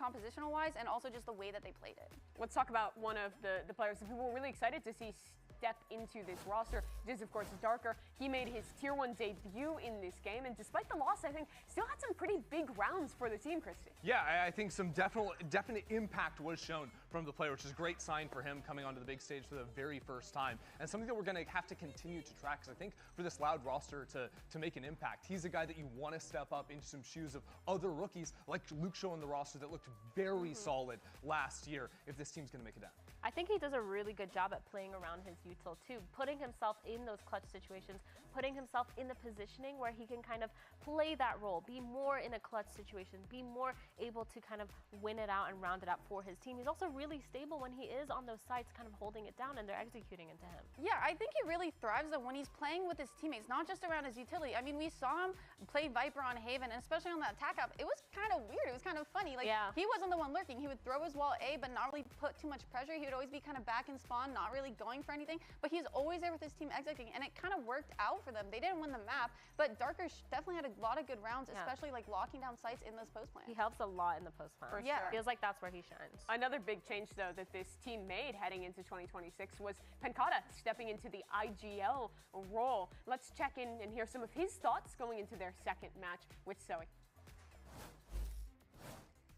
compositional wise and also just the way that they played it. Let's talk about one of the players that people were really excited to see step into this roster. It is, of course, Darker. He made his Tier 1 debut in this game, and despite the loss, I think still had some pretty big rounds for the team, Christy. Yeah, I think some definite impact was shown from the player, which is a great sign for him coming onto the big stage for the very first time, and something that we're going to have to continue to track, because I think for this Loud roster to make an impact, he's a guy that you want to step up into some shoes of other rookies like Luke Shaw in the roster that looked very solid last year if this team's going to make it down. I think he does a really good job at playing around his util too, putting himself in those clutch situations, putting himself in the positioning where he can kind of play that role, be more in a clutch situation, be more able to kind of win it out and round it up for his team. He's also really stable when he is on those sides, kind of holding it down and they're executing into him. Yeah, I think he really thrives though when he's playing with his teammates, not just around his utility. I mean, we saw him play Viper on Haven, and especially on that attack up, it was kind of weird. It was kind of funny. Like, he wasn't the one lurking. He would throw his wall A, but not really put too much pressure. He would would always be kind of back in spawn, not really going for anything, but he's always there with his team executing, and it kind of worked out for them. They didn't win the map, but Darker definitely had a lot of good rounds, especially like locking down sites in those post plans. He helps a lot in the post plan. For sure. Feels like that's where he shines. Another big change, though, that this team made heading into 2026 was Pancata stepping into the IGL role. Let's check in and hear some of his thoughts going into their second match with Zoe.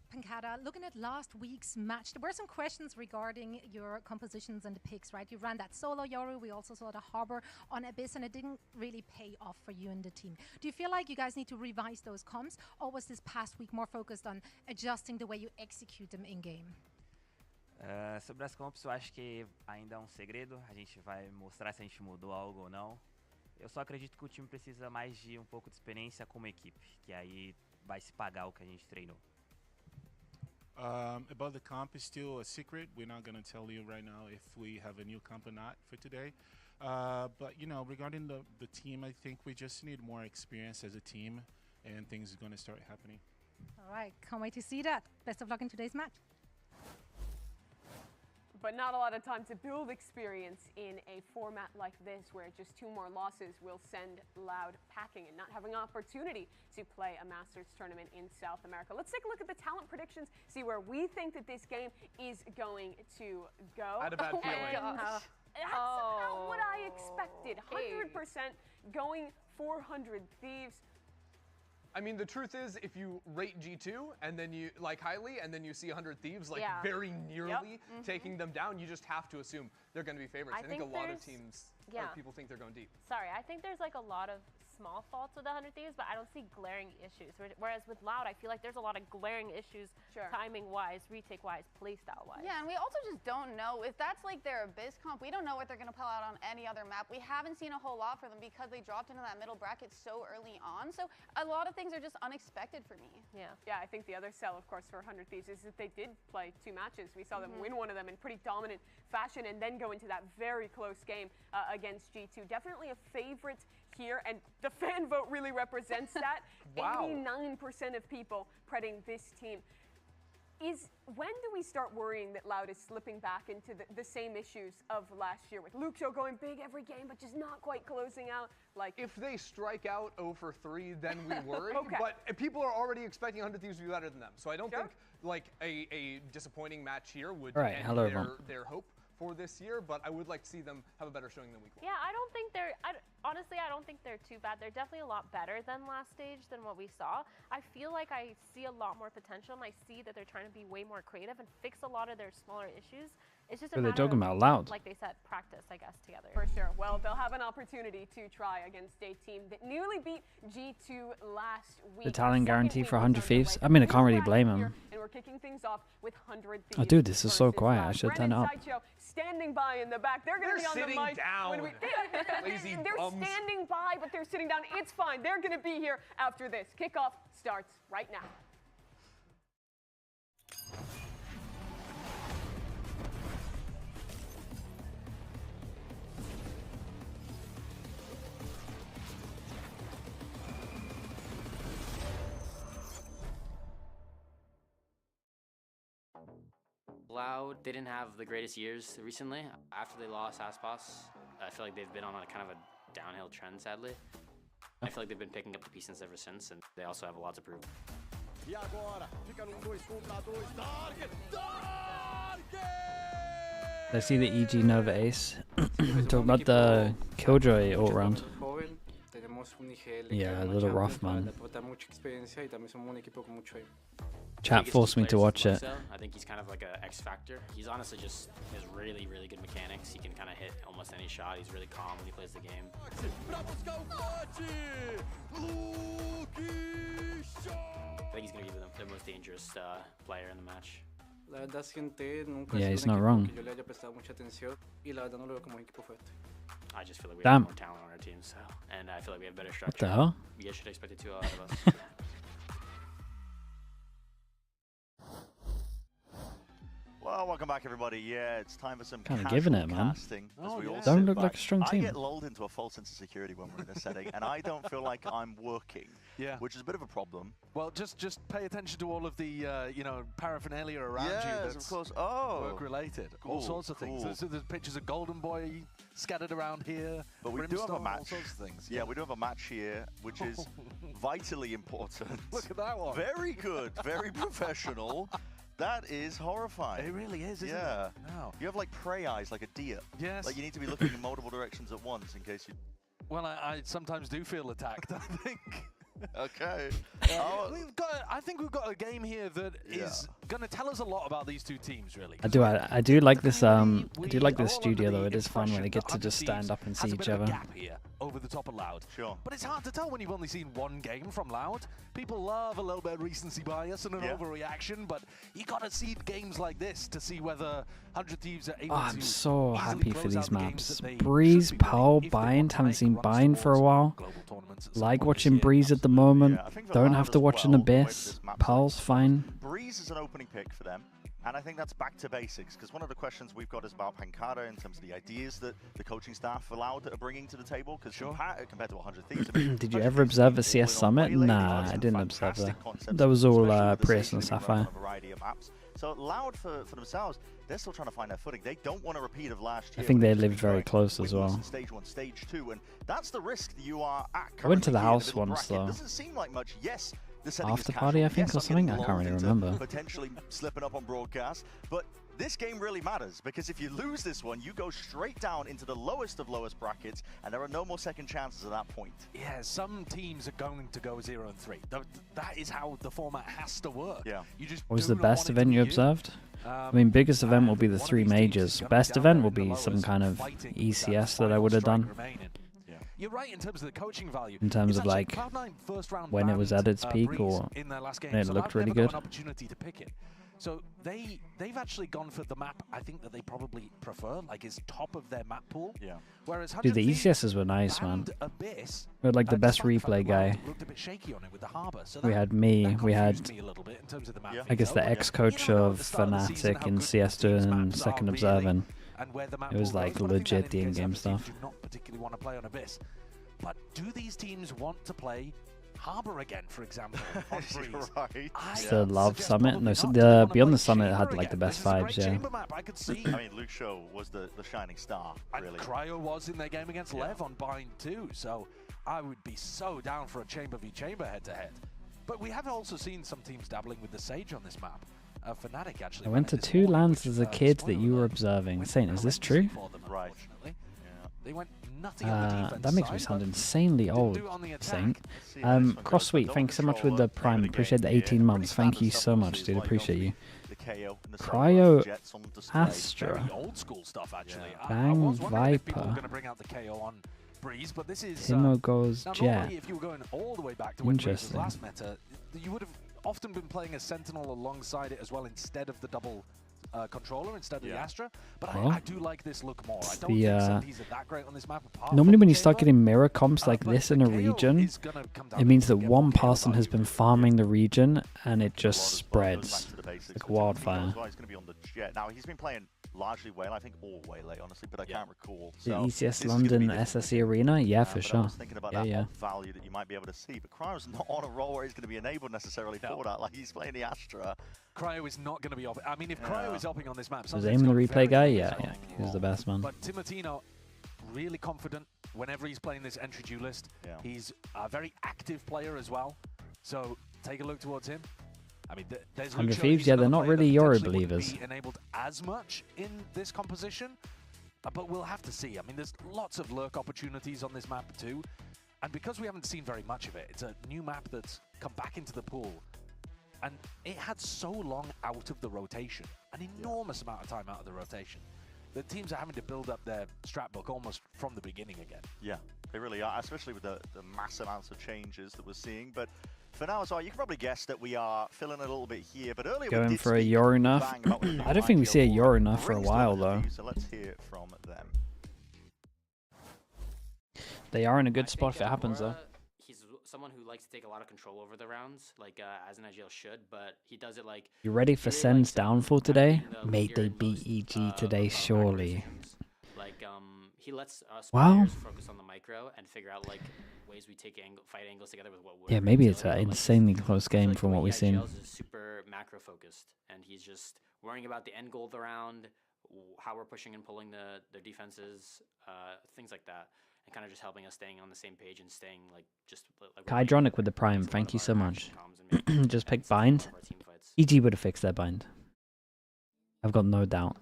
Pancata, looking at last week's match, there were some questions regarding your compositions and the picks, right? You ran that solo Yoru, we also saw the Harbor on Abyss, and it didn't really pay off for you and the team. Do you feel like you guys need to revise those comps, or was this past week more focused on adjusting the way you execute them in-game? Sobre as comps, eu acho que ainda é um segredo. A gente vai mostrar se a gente mudou algo ou não. Eu só acredito que o time precisa mais de pouco de experiência como equipe, que aí vai se pagar o que a gente treinou. About the comp is still a secret. We're not going to tell you right now if we have a new comp or not for today. But, you know, regarding the team, I think we just need more experience as a team, and things are going to start happening. All right, can't wait to see that. Best of luck in today's match. But not a lot of time to build experience in a format like this, where just 2 more losses will send Loud packing and not having an opportunity to play a Masters tournament in South America. Let's take a look at the talent predictions, see where we think that this game is going to go. I had a bad feeling. That's not what I expected. 100% going 400 Thieves. I mean, the truth is, if you rate G2 and then you like highly, and then you see 100 Thieves like very nearly taking them down, you just have to assume they're going to be favorites. I think a lot of teams, or people think they're going deep. Sorry, I think there's like a lot of small faults with the 100 Thieves, but I don't see glaring issues. Whereas with Loud, I feel like there's a lot of glaring issues, timing-wise, retake-wise, playstyle-wise. Yeah, and we also just don't know if that's like their Abyss comp. We don't know what they're going to pull out on any other map. We haven't seen a whole lot for them because they dropped into that middle bracket so early on. So a lot of things are just unexpected for me. Yeah, I think the other sell, of course, for 100 Thieves is that they did play 2 matches. We saw them win one of them in pretty dominant fashion and then go into that very close game against G2. Definitely a favorite here, and the fan vote really represents that. 89% of people predding this team. When do we start worrying that Loud is slipping back into the same issues of last year, with Luxio going big every game but just not quite closing out? Like, if they strike out 0 for 3, then we worry. But people are already expecting 100 Thieves to be better than them. So I don't think like a disappointing match here would end their hope for this year, but I would like to see them have a better showing than week 1. Yeah, I don't think honestly, I don't think they're too bad. They're definitely a lot better than last stage than what we saw. I feel like I see a lot more potential, and I see that they're trying to be way more creative and fix a lot of their smaller issues. It's just a matter talking of, about Loud. like they said, practice, I guess, together. For sure. Well, they'll have an opportunity to try against a team that nearly beat G2 last week. The talent guarantee for 100 Thieves. I mean, I can't really blame him. And we're kicking things off with 100 Thieves. Oh, dude, this is so quiet. I should turn it up. Standing by in the back. They're going to be on the mic. Down. They're standing by, but they're sitting down. It's fine. They're going to be here after this. Kickoff starts right now. Loud didn't have the greatest years recently. After they lost Aspas, I feel like they've been on a kind of a downhill trend, sadly. I feel like they've been picking up the pieces ever since, and they also have a lot to prove. I see the EG Nova Ace. Talk about the Killjoy ult round. Yeah, a little rough, man. Chat forced me to watch it. I think he's kind of like an X factor. He's honestly just has really, really good mechanics. He can kind of hit almost any shot. He's really calm when he plays the game. I think he's going to be the most dangerous player in the match. Yeah, he's not wrong. I just feel like we Damn. have more talent on our team, so, and I feel like we have better structure. What the hell? You guys should expect it too out of us. Well, welcome back, everybody. Yeah, it's time for some Kinda casual giving it, man. casting. As we all Don't sit look back. like a strong team. I get lulled into a false sense of security when we're in this setting, and I don't feel like I'm working, which is a bit of a problem. Well, just pay attention to all of the you know, paraphernalia around you. Yes, That's of course. Oh, work related. All cool, sorts of things. cool. There's pictures of Golden Boy scattered around here. But we do have a Brimstone, match. All sorts of things. Yeah, we do have a match here, which is vitally important. Look at that one. Very good, very professional. That is horrifying. It really is, isn't yeah. it? Wow. You have like prey eyes, like a deer. Yes. Like you need to be looking in multiple directions at once in case you. Well, I sometimes do feel attacked, I think. Okay. I think we've got a game here that is going to tell us a lot about these two teams, really. I do like this. I do like this studio though. It is fun when they get to just stand up and see each other. Gap here over the top of Loud. Sure. But it's hard to tell when you've only seen one game from Loud. People love a little bit of recency bias and an overreaction, but you got to see games like this to see whether 100 Thieves are able to. I'm so easily happy for close these out the games maps. that they Breeze, should be winning Pearl, if they want Bind. to Haven't make seen runs Bind for a towards while. global tournaments at some Like point watching this year, Breeze at the moment. I think for Don't Loud have to as watch an well, the way Abyss. this map's Pearl's fine. Breeze is an opening pick for them. And I think that's back to basics, because one of the questions we've got is about Pankata in terms of the ideas that the coaching staff allowed are bringing to the table, because compared to 100 Thieves, I mean, Did you ever observe the CS Summit? Nah, I didn't observe that. That was all Prius and Sapphire. So Loud for themselves, they're still trying to find their footing. They don't want a repeat of last year. I think they lived very close as well. Stage 1, Stage 2, and that's the risk that you are at. I went to the currently here in house middle once bracket. though. Doesn't seem like much. Yes, the setting is After casual. party, I think, Yes, or I'm something. getting I can't really lulled into remember. Potentially slipping up on broadcast, but this game really matters, because if you lose this one, you go straight down into the lowest of lowest brackets, and there are no more second chances at that point. Yeah, some teams are going to go 0-3. That is how the format has to work. Yeah. You just What was do the not best want it to event be you observed? I mean, biggest event will be the 3 majors. Best event will be some kind of ECS that I would have done. You're right in terms of the coaching value. In terms It's of actually like Cloud9 first round when it was at its peak, Breeze or in their last game, when it so looked Loud really never got good. an opportunity to pick it. So they've actually gone for the map I think that they probably prefer, like is top of their map pool. Yeah. Whereas Dude, the 100 Thieves ECSs were nice, man. and Abyss, We had like the best despite the fact replay that Loud guy. looked a bit shaky on it with the Harbor. So We that- had me. that We had, confused me a little bit in terms of the map I guess, the veto. ex-coach You never know at of the start of the season FNATIC how and good CS2 teams' and maps Second are Observing. and where the map It was pool like goes, but I think that legit the indicates in-game that the teams stuff. do not particularly want to play on Abyss. But do these teams want to play Harbor again, for example, on Breeze? Right. The Love Summit. No, so the Beyond the Summit had like the best vibes. Yeah. Chamber map, I could see. I mean, Luke Shaw was the shining star, really. And Cryo was in their game against Lev on Bind too, so I would be so down for a Chamber v Chamber head-to-head. But we have also seen some teams dabbling with the Sage on this map. FNATIC actually. I went to 2 lands as a kid that you were observing. Saint, is this true? Right. They went nutty on the defense That makes me side, sound but insanely old, do on the attack. Saint. Crosssweet, thanks so much with the Prime. Appreciate the 18 months. Thank you so much, dude. Appreciate you. Cryo Astra. Very old school stuff, actually. I Bang was wondering if people were Viper. going to bring out the KO on Breeze, but this is Timo goes now, Jet. normally if you were going all the way back to when Breeze was Interesting. last meta, you would have often been playing a Sentinel alongside it as well instead of the double controller, instead of the Astra. But Well, I do like this look more. I don't the, think Sentis are that great on this map. apart Normally from when the you start Chamber. getting mirror comps like this in a region, it means that one person has been farming the region and it just spreads like wildfire. He's going to be on the Jet. Now, he's been playing largely Waylay, I think all Waylay, honestly, but I can't recall. The So ECS this is gonna be London difficult. SSE Arena? Yeah, for But I sure. was thinking about Yeah, that yeah. odd value that you might be able to see, but Cryo's not on a roll where he's going to be enabled necessarily for that. Like, he's playing the Astra. Cryo is not going to be off. I mean, if Cryo is upping on this map, Was something's aiming the gone replay very, guy? very Yeah, wrong. yeah. He was the best man. But Timotino, really confident whenever he's playing this entry duelist. He's a very active player as well. So take a look towards him. I mean, there's 100 Luke Shaw, Thieves, he's yeah, they're another not player really that Euro potentially wouldn't believers. be enabled as much in this composition, but we'll have to see. I mean, there's lots of lurk opportunities on this map too. And because we haven't seen very much of it, it's a new map that's come back into the pool. And it had so long out of the rotation, an enormous amount of time out of the rotation, that teams are having to build up their strat book almost from the beginning again. Yeah, they really are, especially with the mass amounts of changes that we're seeing. But for now as well, you can probably guess that we are filling a little bit here. But earlier we Going did for a speak Yorunuff. bang about what the I don't think we see a IGL Yorunuff for a brings to while the though. review, so let's hear from them. They are in a good spot if it happens though. He's someone who likes to take a lot of control over the rounds, like as an IGL should, but he does it like. You ready for Sen's downfall today? Mate, they beat EG today, surely. Like he lets us Wow. players focus on the micro and figure out like ways we take fight angles together with what. Yeah, maybe it's an insanely close game from what we've seen. IGLs is super macro focused, and he's just worrying about the end goal of the round, how we're pushing and pulling their defenses, things like that, and kind of just helping us staying on the same page and staying like just like. Kydronic with the prime, thank you so much. Just pick bind. EG would have fixed their bind. I've got no doubt.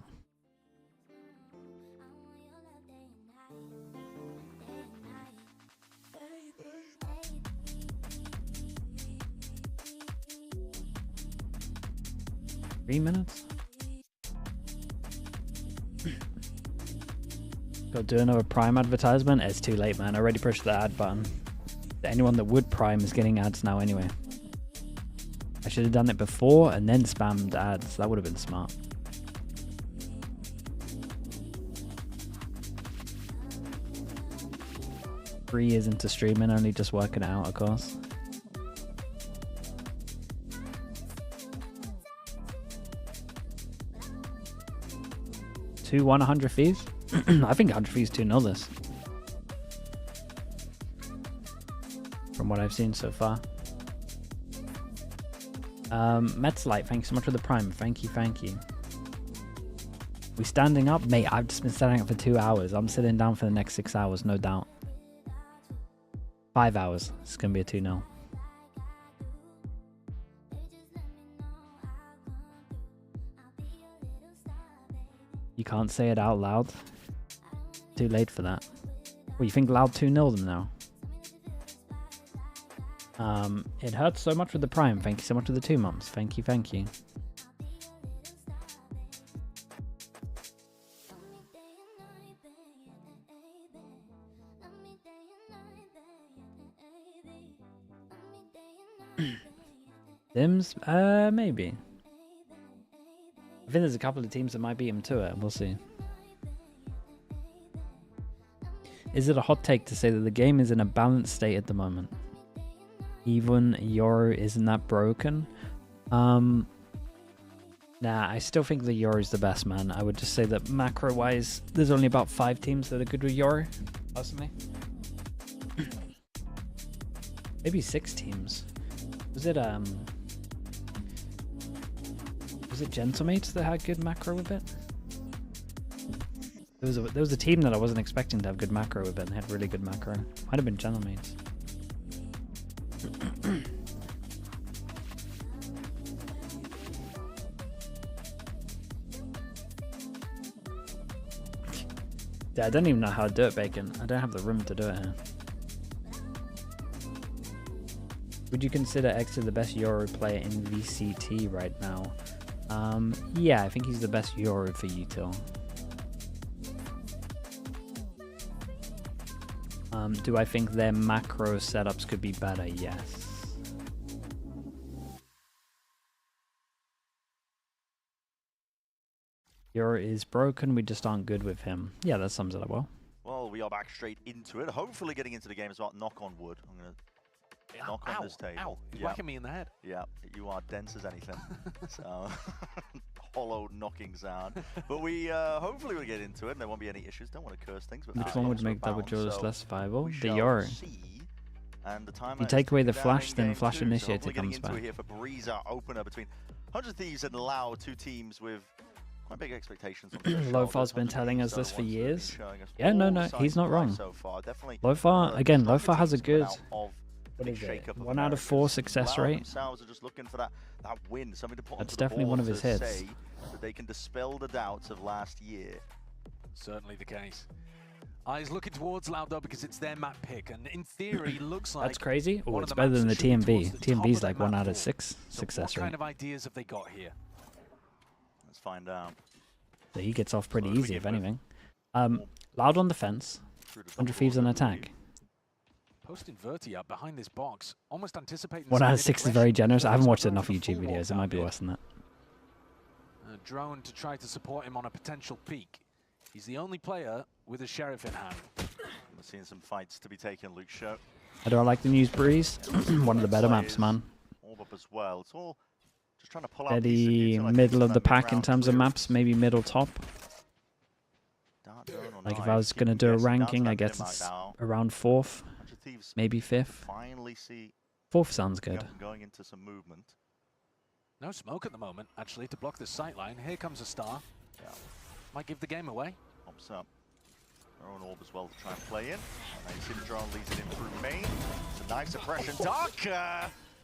Three minutes? Got to do another Prime advertisement? It's too late, man. I already pushed the ad button. Anyone that would Prime is getting ads now anyway. I should have done it before and then spammed ads. That would have been smart. Three years into streaming, only just working it out, of course. Two 100 Thieves? I think 100 Thieves 2-0 this. From what I've seen so far. Metzlight, thank you so much for the Prime. Thank you, thank you. We standing up? Mate, I've just been standing up for 2 hours. I'm sitting down for the next 6 hours, no doubt. 5 hours. It's going to be a 2-0. You can't say it out loud. Too late for that. Well, you think loud 2-0 them now? It hurts so much with the Prime. Thank you so much for the 2 months. Thank you, thank you. Sims? Maybe. I think there's a couple of teams that might beat him to it. We'll see. Is it a hot take to say that the game is in a balanced state at the moment? Even Euro isn't that broken? Nah, I still think the Euro is the best, man. I would just say that macro-wise, there's only about 5 teams that are good with Euro, personally. Maybe 6 teams. Was it Gentlemates that had good macro with it? There was a team that I wasn't expecting to have good macro with it and they had really good macro. Might have been Gentlemates. Yeah, I don't even know how to do it, Bacon. I don't have the room to do it here. Would you consider Exer the best Euro player in VCT right now? Yeah, I think he's the best Euro for util. Do I think their macro setups could be better? Yes. Euro is broken, we just aren't good with him. Yeah, that sums it up well. Well, we are back straight into it. Hopefully getting into the game as well. Knock on wood. I'm going to knock on this table. Ow, you're whacking me in the head. Yeah, you are dense as anything. So, hollow knocking sound. But we hopefully we'll get into it and there won't be any issues. Don't want to curse things. But Which one would make double jaws less viable? The shall Euro. And the timer You take away the is flash, down in then game Flash 2, Initiator so comes back. Here for Breezer opener between 100 Thieves and Lau, 2 teams with quite big expectations. Lofar's been telling us this for years. Yeah, no, he's not wrong. So far. Definitely Lofar, again, Lofar has a good, what is it, 1 out of 4 success rate. Themselves are just looking for that win, something to put That's onto the definitely board one of his to hits. say that they can dispel the doubts of last year. Certainly the case. Eyes looking towards Laudo because it's their map pick, and in theory, looks like That's crazy. Oh, one it's of better maps than the shooting TMV. towards the top TMV's of their like 1 map out of pool. 6 So success what rate. kind of ideas have they got here? Let's find out. So he gets off pretty easy, if anything. Loud on the fence. 100 Thieves on attack. Posting Verti up behind this box, almost anticipating. 1 out of some 6 is very generous. I haven't watched going enough for the YouTube full videos. It walkout might be bid. worse than that. A drone to try to support him on a potential peak. He's the only player with a sheriff in hand. We're seeing some fights to be taken, Luke Show. How do I like the News Breeze? One of the better maps, man. Orb up as well. It's all just trying to pull out Steady middle of the pack in terms of maps, maybe middle top. Like if I was going to do a ranking, I guess it's around 4th, maybe 5th. Finally see 4th sounds good. going into some movement. No smoke at the moment, actually, to block the sight line. Here comes a star. Yeah. Might give the game away. Pops up. Their own orb as well to try and play in. Nice Syndrome leads it in through main. It's a nice suppression. Dark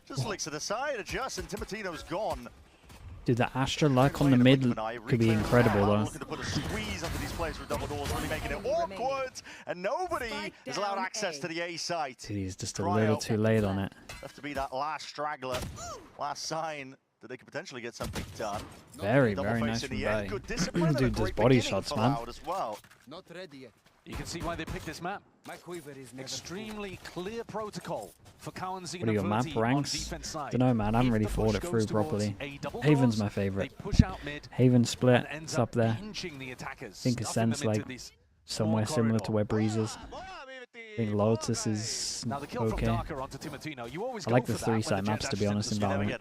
just flicks it aside, adjusts, and Timotino's gone. Dude, the Astra luck on the mid could be incredible, though. Looking to put a squeeze onto these players with double doors, really making it awkward, and nobody is allowed access to the A site. Dude, he's just a little too late on it. Left to be that last straggler, last sign that they could potentially get something done. Very, very nice from Bay. Dude, does body shots, man. Not ready yet. You can see why they picked this map. Extremely clear protocol for Cowan's. What are your map ranks? Don't know, man. I haven't really thought it through properly. Haven's my favorite. Haven split. It's up there. I think Ascent's like somewhere similar to where Breeze is. I think Lotus is okay. I like the 3-side maps, to be honest, in Valorant.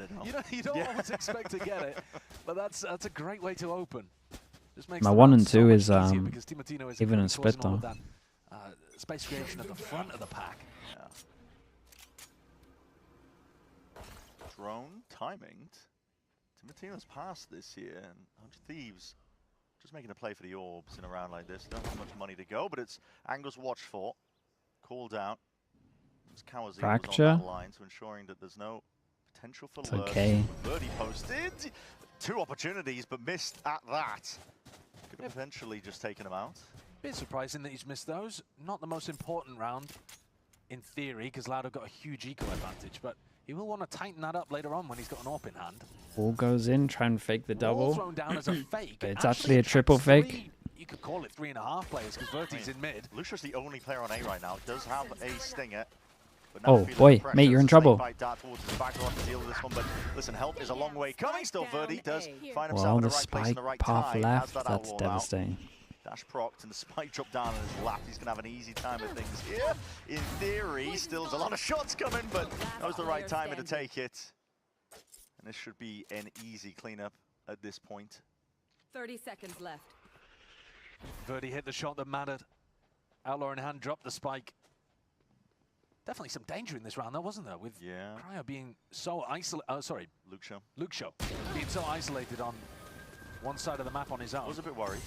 You don't always expect to get it, but that's a great way to open. My 1 and 2 is Haven and split, though. Space creation at the front of the pack. Yeah. Drone timing. Timotino's passed this year, and 100 Thieves just making a play for the orbs in a round like this. Don't have much money to go, but it's angles watched for. Called out. Fracture. On that line, so ensuring that there's no potential for it's okay. Birdie posted. 2 opportunities, but missed at that. Could have potentially just taken him out. Bit surprising that he's missed those. Not the most important round, in theory, because Loud have got a huge eco advantage, but he will want to tighten that up later on when he's got an AWP in hand. All goes in, try and fake the double. Thrown down as a fake. But it's actually a triple fake. You could call it 3.5 players because Verti's in mid. Lucia's the only player on A right now. Does have a stinger. Oh boy, mate, you're in trouble. But listen, help is a long way coming. Still, Verdi does find himself Well, in the the right place in the spike right path time. left, that's devastating. Dash procced and the spike dropped down on his lap. He's going to have an easy time with things here. In theory, still has a lot of shots coming, but that was the right time to take it. And this should be an easy cleanup at this point. 30 seconds left. Verdi hit the shot that mattered. Outlaw in hand, dropped the spike. Definitely some danger in this round, though, wasn't there? With Cryo being so isolated. Sorry, Luke Show being so isolated on one side of the map on his own. I was a bit worried.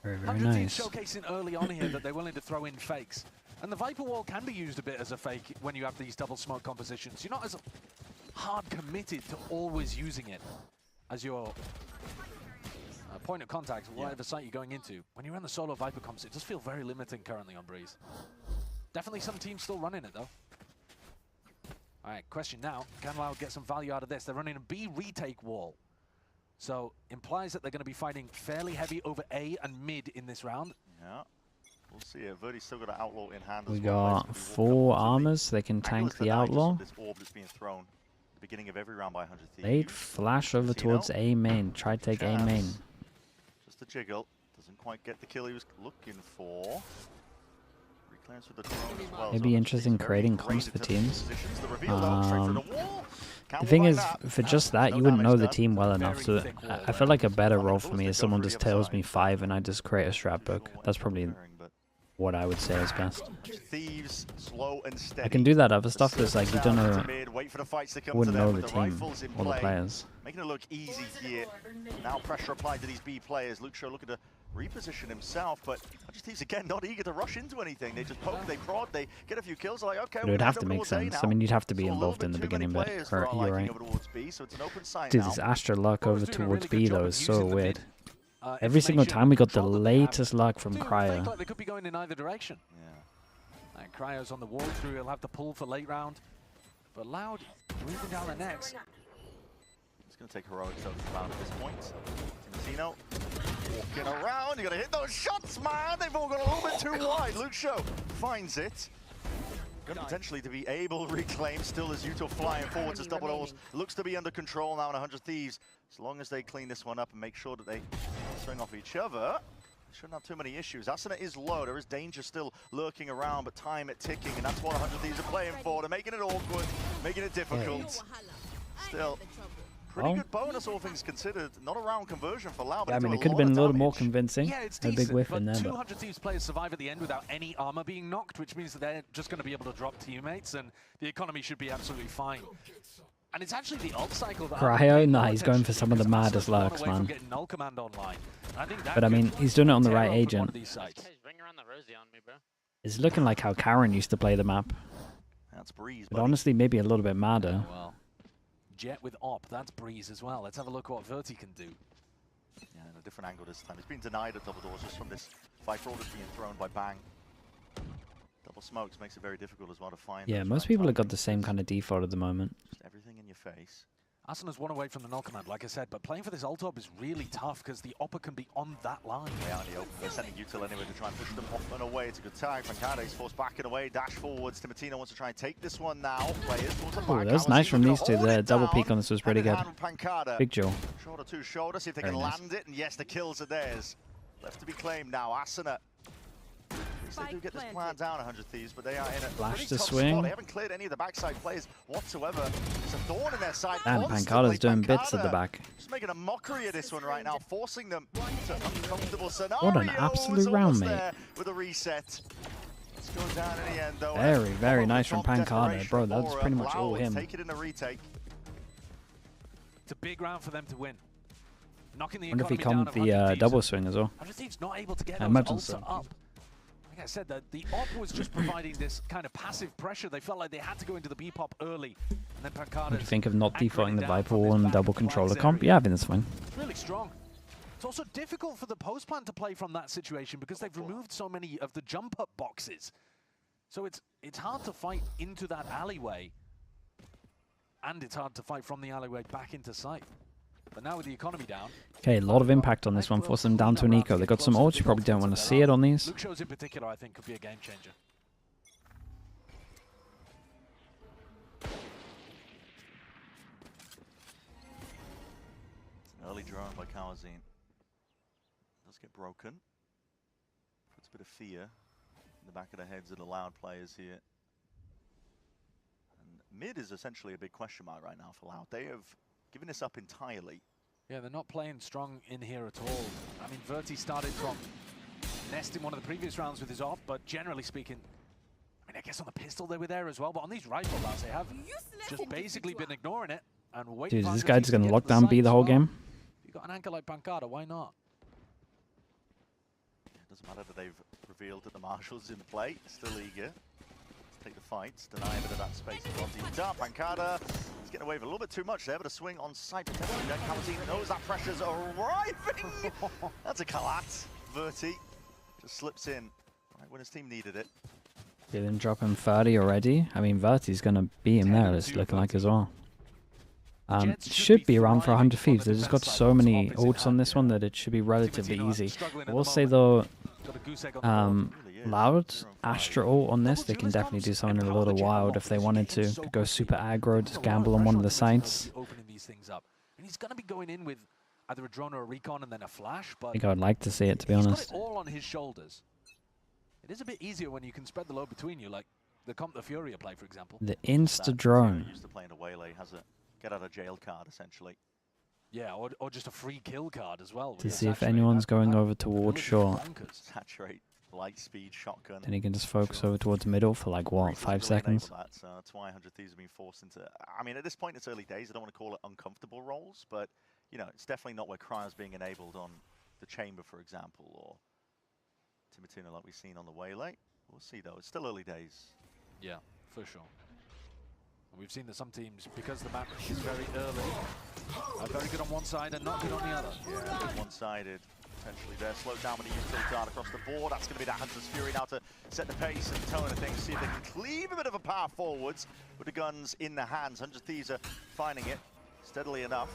Very, very 100 nice. teams showcasing early on here that they're willing to throw in fakes. And the Viper Wall can be used a bit as a fake when you have these double smoke compositions. You're not as hard committed to always using it as your point of contact, whatever site you're going into. When you're on the solo Viper comps, it does feel very limiting currently on Breeze. Definitely some teams still running it, though. All right, question now. Can Loud get some value out of this? They're running a B retake wall. So, implies that they're going to be fighting fairly heavy over A and mid in this round. Yeah, we'll see it. Verdi's still got an Outlaw in hand. We got 4 armors, so they can tank the Outlaw. This orb that's being thrown at the beginning of every round by 100 Thieves. They'd flash over towards A main. Try to take A main. Just a jiggle. Doesn't quite get the kill he was looking for. With the drone as well. It'd be interesting creating comps for teams. The thing is, for just that, you wouldn't know the team well enough. So I feel like a better role for me is someone just tells me 5 and I just create a strat book. That's probably what I would say is best. Thieves, slow and steady. I can do that other stuff that's like you don't know, wouldn't know the team or the players. Making it look easy here. Now pressure applied to these B players. Luke Show looking to reposition himself, but Thieves again not eager to rush into anything. They just poke, they prod, they get a few kills. Like okay, it would have to make sense. I mean, you'd have to be involved in the beginning, but you're right. Dude, this Astra luck over towards B though is so weird. Every single time we got the latest luck from Cryo. They could be going in either direction. Yeah. And Cryo's on the walkthrough. He'll have to pull for late round. But Loud moving down the next. It's going to take heroics over the round at this point. Timotino walking around. You got to hit those shots, man. They've all gone a little bit too wide. Luke Show finds it. Going potentially to be able to reclaim. Still as Yuto flying forwards as double O's. Looks to be under control now in 100 Thieves. As long as they clean this one up and make sure that they swing off each other. Shouldn't have too many issues. Asuna is low. There is danger still lurking around, but time it ticking, and that's what 100 Thieves are playing for. They're making it awkward, making it difficult. Still, pretty good bonus, all things considered. Not a round conversion for Lau, but Yeah, I mean, it could have been a little more convincing. Yeah, it's a big decent, whiff but in there. 200 Thieves players survive at the end without any armor being knocked, which means that they're just going to be able to drop teammates, and the economy should be absolutely fine. And it's actually the ult cycle that Cryo, nah, he's going for some of the maddest lurks, man. Null command online. But I mean, he's doing it on the right agent. It's looking like how Karen used to play the map. That's Breeze. But honestly, maybe a little bit madder. Well, Jet with Op, that's Breeze as well. Let's have a look what Verti can do. Yeah, in a different angle this time. He's been denied at double doors just from this fight for all that's being thrown by Bang. Double smokes makes it very difficult as well to find. Yeah, most people have got the same kind of default at the moment. Just everything in your face. Asuna's one away from the null command, like I said, but playing for this ult op is really tough because the Oppa can be on that line. They are in the open. They're sending Util anyway to try and push them off and away. It's a good time. Pancada is forced back and away, dash forwards. Timatino wants to try and take this one now. Players towards the back. That was nice from these two. The double peek on this was pretty good. Big Joe. Shoulder to shoulder, see if they Very can nice. land it. And yes, the kills are theirs. Left to be claimed now. Asuna. They do get this plan down, 100 Thieves, but they are in a Flash pretty to tough swing. spot. They haven't cleared any of the backside players whatsoever. It's a thorn in their side. And Pancada's doing bits at the back. Just making a mockery of this one right now, forcing them to uncomfortable scenarios. What an absolute round, mate. With a reset. It's going down in the end, though. Very, very nice from Pancada. Bro, that was pretty much all him. Take it in the retake. It's a big round for them to win. Knocking the I wonder if he economy comped down of the 100 Thieves. double swing as well. 100 Thieves not able to get I those imagine ults so. up. Like I said, the Op was just providing this kind of passive pressure. They felt like they had to go into the B-pop early. And then Pancada's What do you think of not defaulting the Viper Wall and double controller comp? Yeah, I think that's fine. It's really strong. It's also difficult for the post plan to play from that situation because they've removed so many of the jump up boxes. So it's hard to fight into that alleyway. And it's hard to fight from the alleyway back into sight. But now with the economy down. Okay, a lot of impact on this one. Force them down to an eco. They got some ults. You probably don't want to see it on these. Luke shows in particular, I think, could be a game changer. It's an early drone by Kawazine. Does get broken. Puts a bit of fear in the back of the heads of the Loud players here. And mid is essentially a big question mark right now for Loud. They have given this up entirely. Yeah, they're not playing strong in here at all. I mean, Verti started from Nest in one of the previous rounds with his off, but generally speaking, I mean, I guess on the pistol they were there as well, but on these rifle rounds they have just basically been ignoring it and waiting. Dude, is this guy just going to lock down B the whole game? If you got an anchor like Pancada, why not? It doesn't matter that they've revealed that the Marshal's in play. Still eager to take the fights, deny a bit of that space. Pancada is getting away with a little bit too much there, but a swing on site potentially. Then Kawazine knows that pressure's arriving. That's a collapse. Verti just slips in right when his team needed it. Didn't drop him 30 already. I mean, Verti's going to beat him there, it's looking like as well. Should be around for 100 Thieves. They've just got so many ults on this one that it should be relatively easy. I will say though, Loud, Astra ult on this, they can definitely do something a little wild if they wanted to. Could go super aggro, just gamble on one of the sites. Opening these things up. And he's going to be going in with either a drone or a recon and then a flash, but I think I would like to see it, to be he's honest. got it all on his shoulders. It is a bit easier when you can spread the load between you, like the Comp the Furia play, for example. The insta drone. Used to playing a Waylay, has a get out of jail card essentially. Yeah, or just a free kill card as well. To see if anyone's going over towards short. Saturate, light speed shotgun. Then he can just focus over towards middle for like, what, 5 seconds? So that's why 100 Thieves have been forced into... I mean, at this point, it's early days. I don't want to call it uncomfortable roles, but, you know, it's definitely not where Cryo's being enabled on the Chamber, for example, or Timatino like we've seen on the Waylay. We'll see, though. It's still early days. Yeah, for sure. And we've seen that some teams, because the map is very early, are very good on one side and not good on the other. Yeah, one-sided. Potentially there, slowed down with the utility dart across the board. That's going to be that Hunter's Fury now to set the pace and tone of things, see if they can cleave a bit of a power forwards with the guns in the hands. 100 Thieves are finding it steadily enough.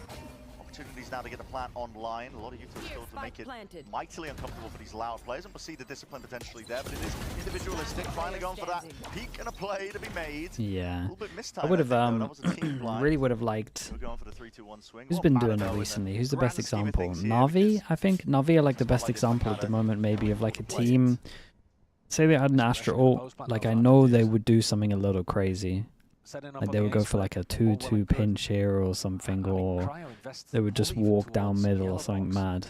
opportunities now to get the plant online. A lot of utilities still to make it mightily uncomfortable for these Loud players, and we'll see the discipline potentially there, but it is individualistic. Finally going for that peek and a play to be made. Yeah. A little bit mistimed, I would have blind. really would have liked. We're going for the 3-2-1 swing. Who's been doing it recently? Who's the best example? Navi, I think. Navi are like the best example at the moment, maybe, of like a team. Say they had an Astra ult, like I know they would do something a little crazy. Like they would go for like a 2-2 pinch here or something, or they would just walk down middle or something mad.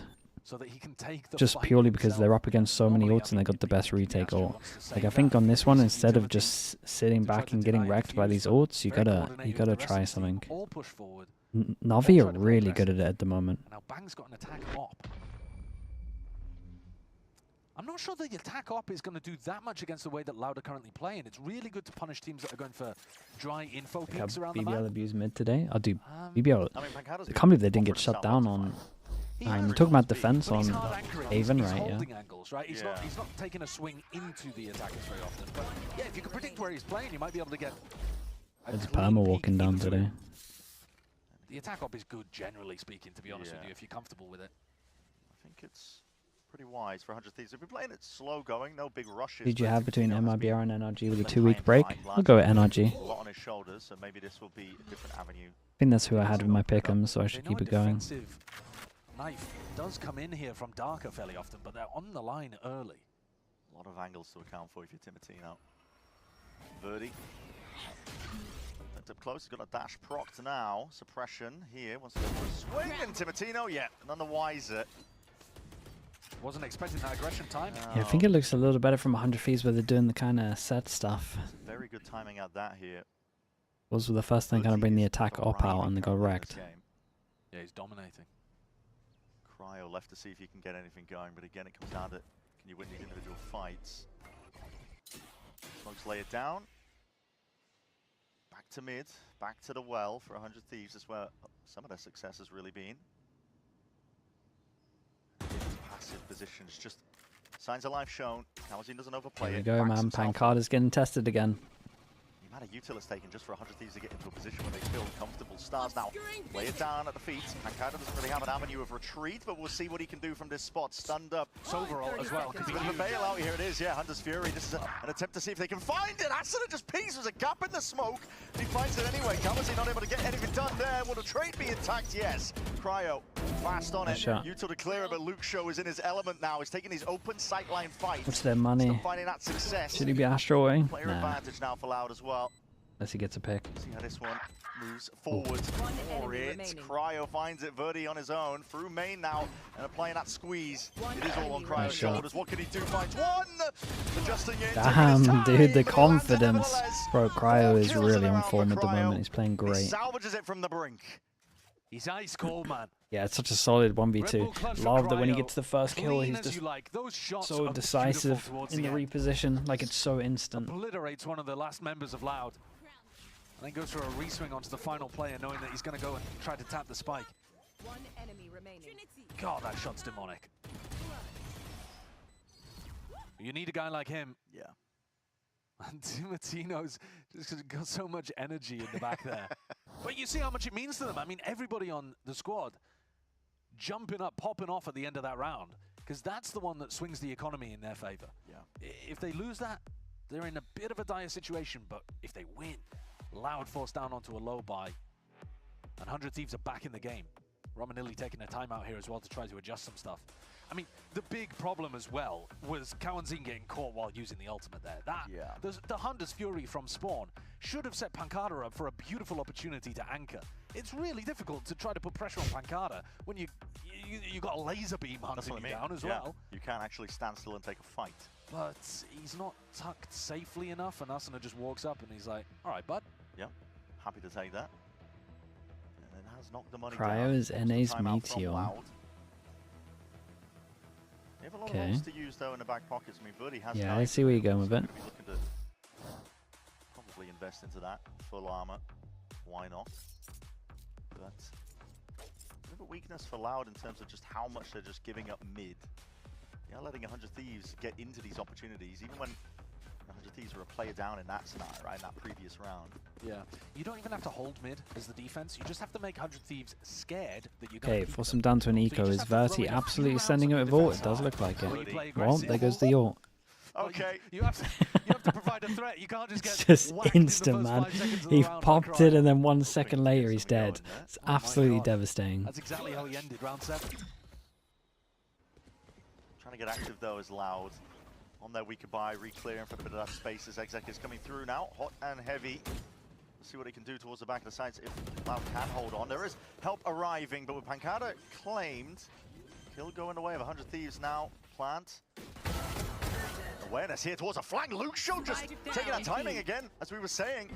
Just purely because they're up against so many ults and they got the best retake ult. Like I think on this one, instead of just sitting back and getting wrecked by these ults, you gotta try something. Navi are really good at it at the moment. Now Bang's got an attack op. I'm not sure the attack op is going to do that much against the way that Loud are currently playing. It's really good to punish teams that are going for dry info peaks around the map. BBL abused mid today. I'll do BBL. I can't believe they didn't get shut down on. I'm talking about defense on Haven, right? Yeah. Angles, right? He's not taking a swing into the attackers very often. But yeah, if you can predict where he's playing, you might be able to get. It's Perma walking down today. The attack op is good, generally speaking, to be honest with you, if you're comfortable with it. I think it's pretty wise for 100 Thieves. We've been playing it slow going, no big rushes. Did you have between MIBR and NRG with a 2-week break? I'll go with NRG. A lot on his shoulders, so maybe this will be a different avenue. I think that's who I had with my pick'em, so I should keep it going. Knife does come in here from Darker fairly often, but they're on the line early. A lot of angles to account for if you're Timatino. Verdi. Up close, he's got a dash procced now. Suppression here, wants to go for a swing, and Timatino, none the wiser. Wasn't expecting that aggression time. Yeah, I think it looks a little better from 100 Thieves where they're doing the kind of set stuff. Very good timing at that here. Was the first thing kind of bring the attack op out and they got wrecked. Yeah, he's dominating. Cryo left to see if he can get anything going, but again, it comes down to can you win these individual fights? Smokes lay it down. Back to mid, back to the well for 100 Thieves. That's where some of their success has really been. Passive positions, just signs of life shown. Kalazin doesn't overplay Here we it. go, man. Pancada's getting tested again. The amount of util is taken just for 100 Thieves to get into a position where they feel comfortable. Stars now lay it down at the feet. Pancada doesn't really have an avenue of retreat, but we'll see what he can do from this spot. Stunned up. Soverall as well. It's a bit of a bailout. Here it is, Hunter's Fury. This is an attempt to see if they can find it. Asuna just peeks. There's a gap in the smoke. He finds it anyway. Kalazin not able to get anything done there. Will the trade be intact? Yes. Cryo fast on it. Util to clear it, but Luke Show is in his element now. He's taking these open sightline fights. What's their money? Still finding that success. Should he be astroing? Player advantage now for Loud as well. Unless he gets a pick. See how this one moves forward for it. Cryo finds it. Verdi on his own. Through main now. And applying that squeeze. It is all on Cryo's shoulders. What can he do? Finds one! Adjusting it. Damn, dude, the confidence. Bro, Cryo is really on form at the moment. He's playing great. He salvages it from the brink. He's ice cold, man. Yeah, it's such a solid 1v2. Love that when he gets the first kill, he's just so decisive in the reposition. Like, it's so instant. Obliterates one of the last members of Loud. And then goes for a re-swing onto the final player, knowing that he's going to go and try to tap the spike. One enemy remaining. God, that shot's demonic. You need a guy like him. Yeah. And Timatino's just got so much energy in the back there. But you see how much it means to them. I mean, everybody on the squad jumping up, popping off at the end of that round, because that's the one that swings the economy in their favor. Yeah. If they lose that, they're in a bit of a dire situation, but if they win, Loud forced down onto a low buy, and 100 Thieves are back in the game. Romanilli taking a timeout here as well to try to adjust some stuff. I mean, the big problem as well was Kalazin getting caught while using the ultimate there. The Hunter's Fury from spawn should have set Pancada up for a beautiful opportunity to anchor. It's really difficult to try to put pressure on Pancada when you got a laser beam hunting you down as well. You can't actually stand still and take a fight. But he's not tucked safely enough, and Asuna just walks up and he's like, all right, bud. Yeah, happy to take that. And it has knocked the money Cryo down. is NA's Meteor. They have a lot of ults to use though in the back pockets. I mean, Verdi has. Yeah, I see where you're going with it. Looking to probably invest into that full armor. Why not? But a bit of a weakness for Loud in terms of just how much they're just giving up mid. Yeah, letting 100 Thieves get into these opportunities, even when Thieves were a player down in that scenario, right? In that previous round. Yeah. You don't even have to hold mid as the defense. You just have to make 100 Thieves scared that you're Okay, force him down to an eco. Is Verti absolutely sending it with ult? It does look like it. Well, there goes the ult. Okay. You have to provide a threat. You can't just get It's just instant, man. He popped it and then 1 second later he's dead. It's absolutely devastating. That's exactly how he ended round 7. Trying to get active though is Loud. On their weaker buy, re-clearing for a bit of that space as Exec is coming through now. Hot and heavy. Let's see what he can do towards the back of the sides if Loud can hold on. There is help arriving, but with Pancada claimed, kill going away of 100 Thieves now. Plant. Awareness here towards a flank. Luke Show just taking that timing again, as we were saying.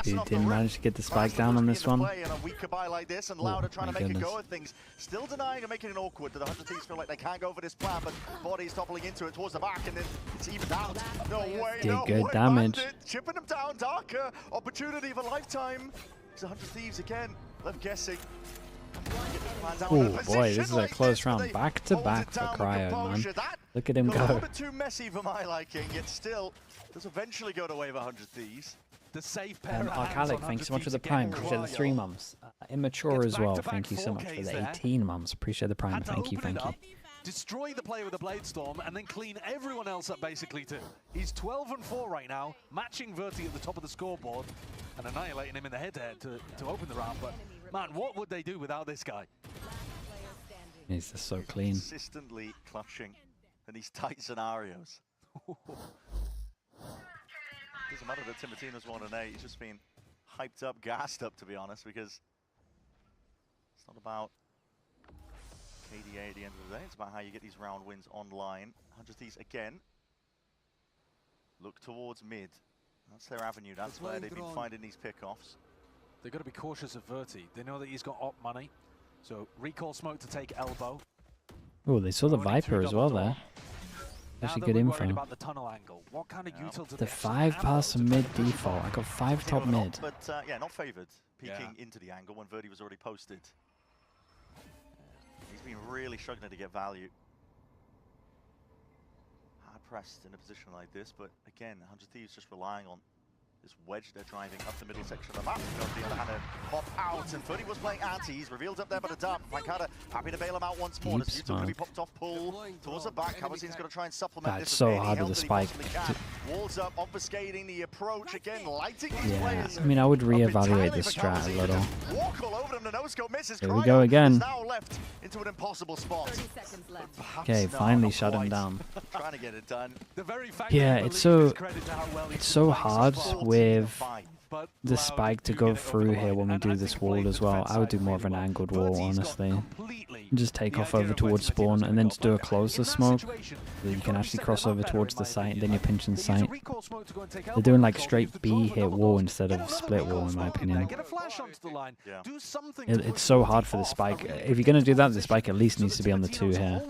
He didn't manage to get the spike down on this one. And a weaker buy like this, and Louder trying to make a go of things. Still denying and making it awkward. The 100 Thieves feel like they can't go for this plan, but Body's toppling into it towards the back, and then it's evened out. No way, Did no good way, damage. Bandit, chipping him down. Darker opportunity of a lifetime. It's 100 Thieves again. Left guessing. Oh boy, this is a close round. Back to back for Cryo, man. Look at him A little go. bit too messy for my liking. It still does eventually go to wave 100 Thieves. The safe pair of Arcadic, thank you so much for the Prime. Appreciate the 3 months. Immature as well. Thank you so much for the 18 months. Appreciate the Prime. Thank you, thank you. Destroy the player with a Blade Storm and then clean everyone else up basically too. He's 12 and 4 right now, matching Verti at the top of the scoreboard and annihilating him in the head-to-head to open the round. But man, what would they do without this guy? He's just so clean. Consistently clutching in these tight scenarios. Doesn't matter that Timatina's 1-8. He's just been hyped up, gassed up, to be honest, because it's not about KDA at the end of the day. It's about how you get these round wins online. 100 Thieves again. Look towards mid. That's their avenue. That's where they've been finding these pickoffs. They've got to be cautious of Verti. They know that he's got op money. So recall smoke to take elbow. Oh, they saw the Viper as well there. Actually good info. About the tunnel angle. What kind of util do The 5 pass mid default. I got 5 top mid. But yeah, not favoured. Peeking into the angle when Verti was already posted. He's been really struggling to get value. Hard pressed in a position like this, but again, 100 Thieves just relying on this wedge they're driving up the middle section of the map. On the other hand, pop out, and Verti was playing anti. He's revealed up there by the dub. Pancada happy to bail him out once more. There's going to be popped off, pull towards the back. Cavazine's going to try and supplement this. It's so hard with the spike. Walls up, obfuscating the approach again, lighting these Yeah, players. I mean, I would reevaluate this strat a little. Walk all over them, the no-scope misses. Here we go again. Now left into an impossible spot. Okay, finally shut him down. Trying to get it done. Yeah, it's so hard with the spike to go through here when we do this wall as well. I would do more of an angled wall, honestly. Just take off over towards spawn and then to do a closer smoke so that you can actually cross over towards the site and then you're pinching sight. They're doing like straight B hit wall instead of split wall in my opinion. It's so hard for the spike. If you're going to do that, the spike at least needs to be on the 2 here.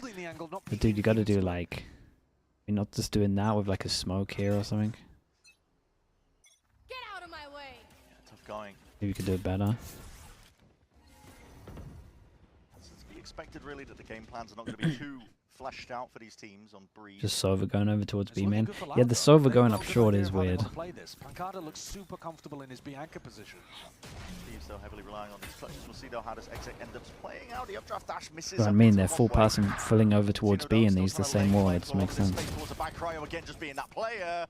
But dude, you got to do like, you're not just doing that with like a smoke here or something. Get out of my way. Tough going. Maybe you could do it better. It's to be expected really that the game plans are not going to be too fleshed out for these teams on Breeze. Just Sova going over towards B main. Yeah, the Sova going up short is weird. Pancada looks super comfortable in his Bianca position. Thieves though heavily relying on these clutches. We'll see though how this exit ends up playing out. The updraft dash misses. What I mean, they're full pass and filling over towards B and these the same wall. It makes sense. Towards the back, Cryo again just being that player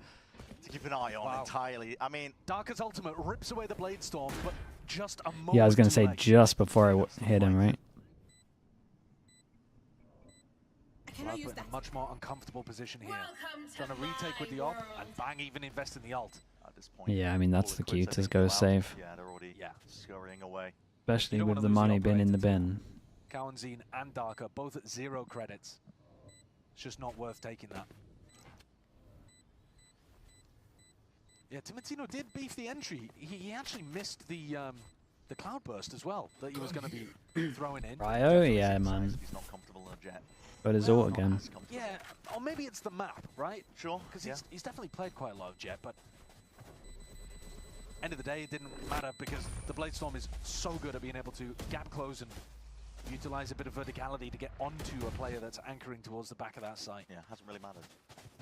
to keep an eye on entirely. I mean, Darker's ultimate rips away the Blade Storm, but just a moment. Yeah, I was going to say just before I hit him, right? Put in a much more uncomfortable position here. Trying to retake with the op and bang, even invest in the ult. At this point, Yeah, I mean, that's the key to go safe. Yeah, they're already scurrying away. Especially with the money bin in the bin. Cowanzine and Darker both at 0 credits. It's just not worth taking that. Yeah, Timatino did beef the entry. He actually missed the cloudburst as well that he was going to be throwing in. Cryo, yeah, man. He's not comfortable in a jet. But his ult again. Yeah, or maybe it's the map, right? Sure. Because he's definitely played quite a lot of jet, but end of the day, it didn't matter because the Blade Storm is so good at being able to gap close and utilize a bit of verticality to get onto a player that's anchoring towards the back of that site. Yeah, hasn't really mattered.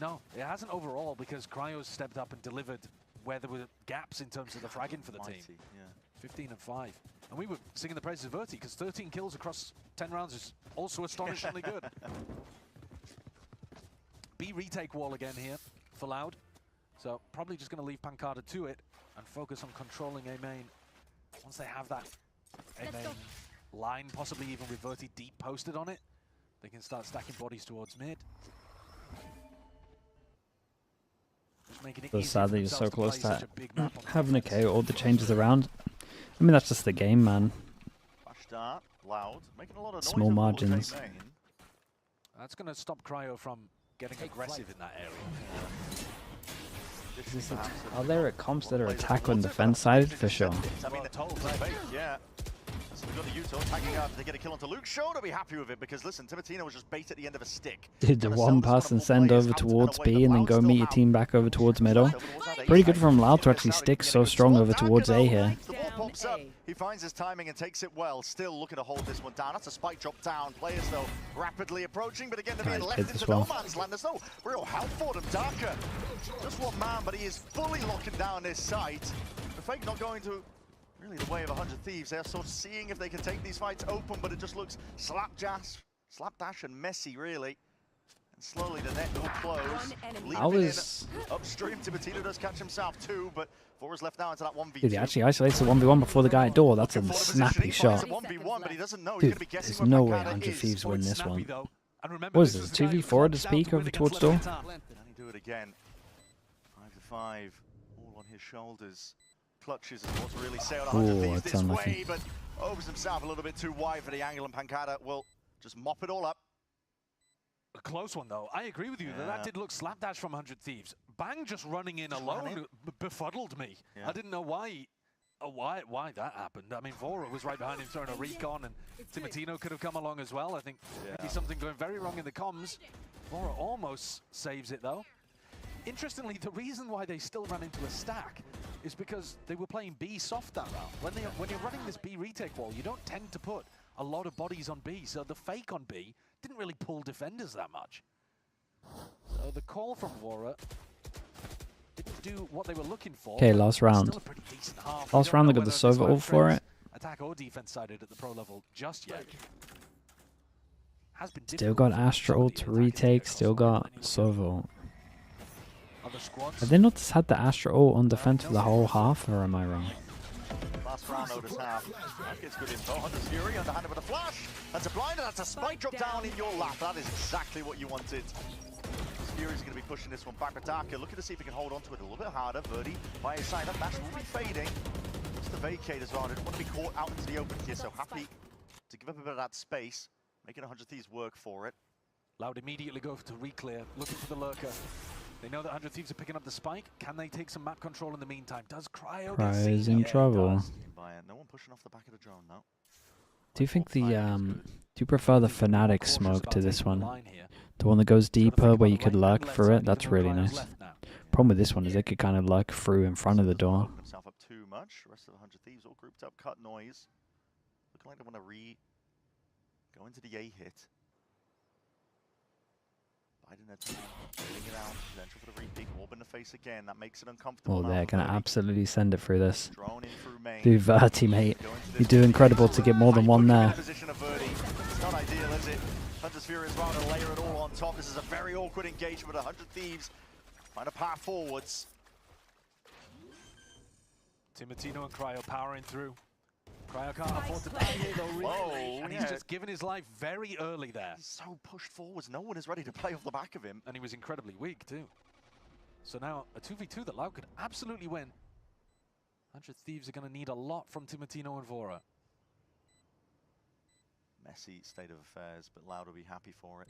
No, it hasn't overall because Cryo's stepped up and delivered where there were gaps in terms of the fragging for the team. Yeah. 15 and 5. And we were singing the praises of Verti because 13 kills across 10 rounds is also astonishingly good. B retake wall again here for Loud. So probably just going to leave Pancada to it and focus on controlling A main. Once they have that A main line, possibly even with Verti deep posted on it, they can start stacking bodies towards mid. So sad that you're so close to having a KO, all the changes around. I mean, that's just the game, man. Start, Loud, making a lot of noise. Small margins. That's going to stop Cryo from getting aggressive in that area. Are there comps that are attack on defense side? For sure. I mean, yeah. So we've got the Utah tagging up. They get a kill onto Luke Shaw to be happy with it because, listen, Timotino was just bait at the end of a stick. Dude, the one pass and send over towards B and then go meet your team back over towards middle. Pretty good from Loud to actually stick so strong over towards A here. The ball pops up. He finds his timing and takes it well. Still looking to hold this one down. That's a spike drop down. Players, though, rapidly approaching, but again, they're being left into no man's land. There's no real help for them. Darker, just one man, but he is fully locking down this site. The Fake not going to really the way of 100 Thieves. They're sort of seeing if they can take these fights open, but it just looks slapdash and messy, really. And slowly the net will close. Upstream, Timotino does catch himself too, but Vora's left now into that 1v2. Dude, he actually isolates the 1v1 before the guy at door. That's a snappy shot. 1v1, but he doesn't know. Dude, there's no way 100 Thieves win this one. What is this, 2v4 to speak over towards door? Can he do it again? 5-5, all on his shoulders. Clutches is what's really sailed 100 Thieves this way, but opens himself a little bit too wide for the angle, and Pancada will just mop it all up. A close one, though. I agree with you that did look slapdash from 100 Thieves. Bang just running in alone befuddled me. I didn't know why that happened. I mean, Vora was right behind him throwing a recon, and Timotino could have come along as well. I think maybe something going very wrong in the comms. Vora almost saves it, though. Interestingly, the reason why they still ran into a stack is because they were playing B soft that round. When you're running this B retake wall, you don't tend to put a lot of bodies on B, so the fake on B didn't really pull defenders that much. So the call from Vora didn't do what they were looking for. Okay, last round. Last round, they got the Sova ult for it. Attack or defense sided at the pro level just yet. Still got Astra ult to retake, still got Sova ult. Have they not just had the Astra ult on defense for the whole half, or am I wrong? Last round, Otis half. That gets good info. Hunter's Fury underhanded with a flash. That's a blind, and that's a spike drop down in your lap. That is exactly what you wanted. Fury's going to be pushing this one back. Darker looking to see if he can hold on to it a little bit harder. Verdi by his side. That dash will be fading. Just to vacate as well. They don't want to be caught out into the open here, so happy to give up a bit of that space. Making 100 Thieves work for it. Loud immediately go to reclear, looking for the lurker. They know that 100 Thieves are picking up the spike. Can they take some map control in the meantime? Does Cryo get seen? Cryo's in trouble. No one pushing off the back of the drone now. Do you think the do you prefer the FNATIC smoke to this one? The one that goes deeper where you could lurk through it? That's really nice. Problem with this one is it could kind of lurk through in front of the door. Himself up too much. The rest of the 100 Thieves all grouped up, cut noise. Looking like they want to go into the A hit. Biding their time, getting it out, potential for the repeat, orb in the face again, that makes it uncomfortable. Oh, now they're going to absolutely send it through this. Drone in through main. Dude, Verti, mate. You do incredible to get more than one there. Position of Verdi. It's not ideal, is it? Hunter's Fury is rather to layer it all on top. This is a very awkward engagement with 100 Thieves. Find a path forwards. Timotino and Cryo powering through. Cryo can't afford to die here though, really. And he's just given his life very early there. He's so pushed forwards, no one is ready to play off the back of him. And he was incredibly weak too. So now a 2v2 that Loud could absolutely win. 100 Thieves are going to need a lot from Timotino and Vora. Messy state of affairs, but Loud will be happy for it.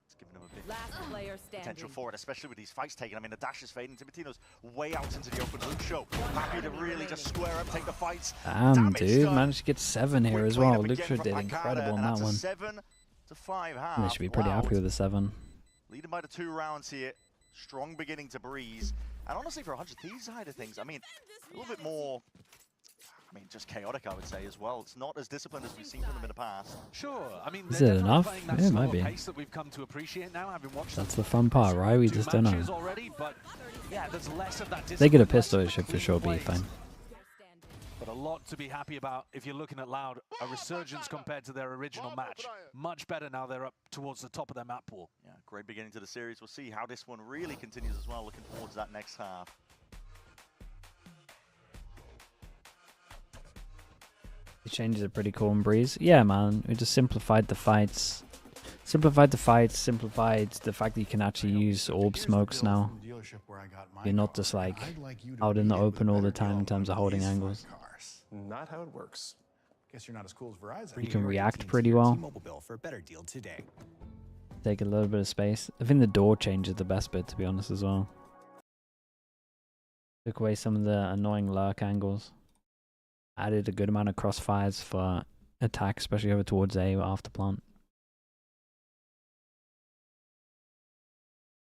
It's giving him a bit potential for it, especially with these fights taken. I mean, the dash is fading. Timotino's way out into the open. Luke Show happy to really just square up, take the fights. Damn, dude, managed to get 7 here as well. Luke Show did incredible on that one. 7 to 5 half. They should be pretty happy with the 7. Leading by the 2 rounds here. Strong beginning to breeze. And honestly, for 100 Thieves side of things, I mean, a little bit more mean, just chaotic, I would say, as well. It's not as disciplined as we've seen from them in the past. Sure. I mean, is it enough? Yeah, it might be. Pace that we've come to appreciate now, having watched That's the fun part, right? We just don't know. already, but yeah, there's less of that They get a pistol, it should for sure be fine. But a lot to be happy about if you're looking at Loud. A resurgence compared to their original match. Much better now they're up towards the top of their map pool. Yeah, great beginning to the series. We'll see how this one really continues as well, looking towards that next half. The changes are pretty cool in Breeze. Yeah, man, we just simplified the fights. Simplified the fact that you can actually use orb smokes now. You're not just like out in the open all the time in terms of holding angles. Not how it works. Guess you're not as cool as Verizon. You can react pretty well. T-Mobile bill for a better deal today. Take a little bit of space. I think the door change is the best bit, to be honest, as well. Took away some of the annoying lurk angles. Added a good amount of crossfires for attack, especially over towards A after plant.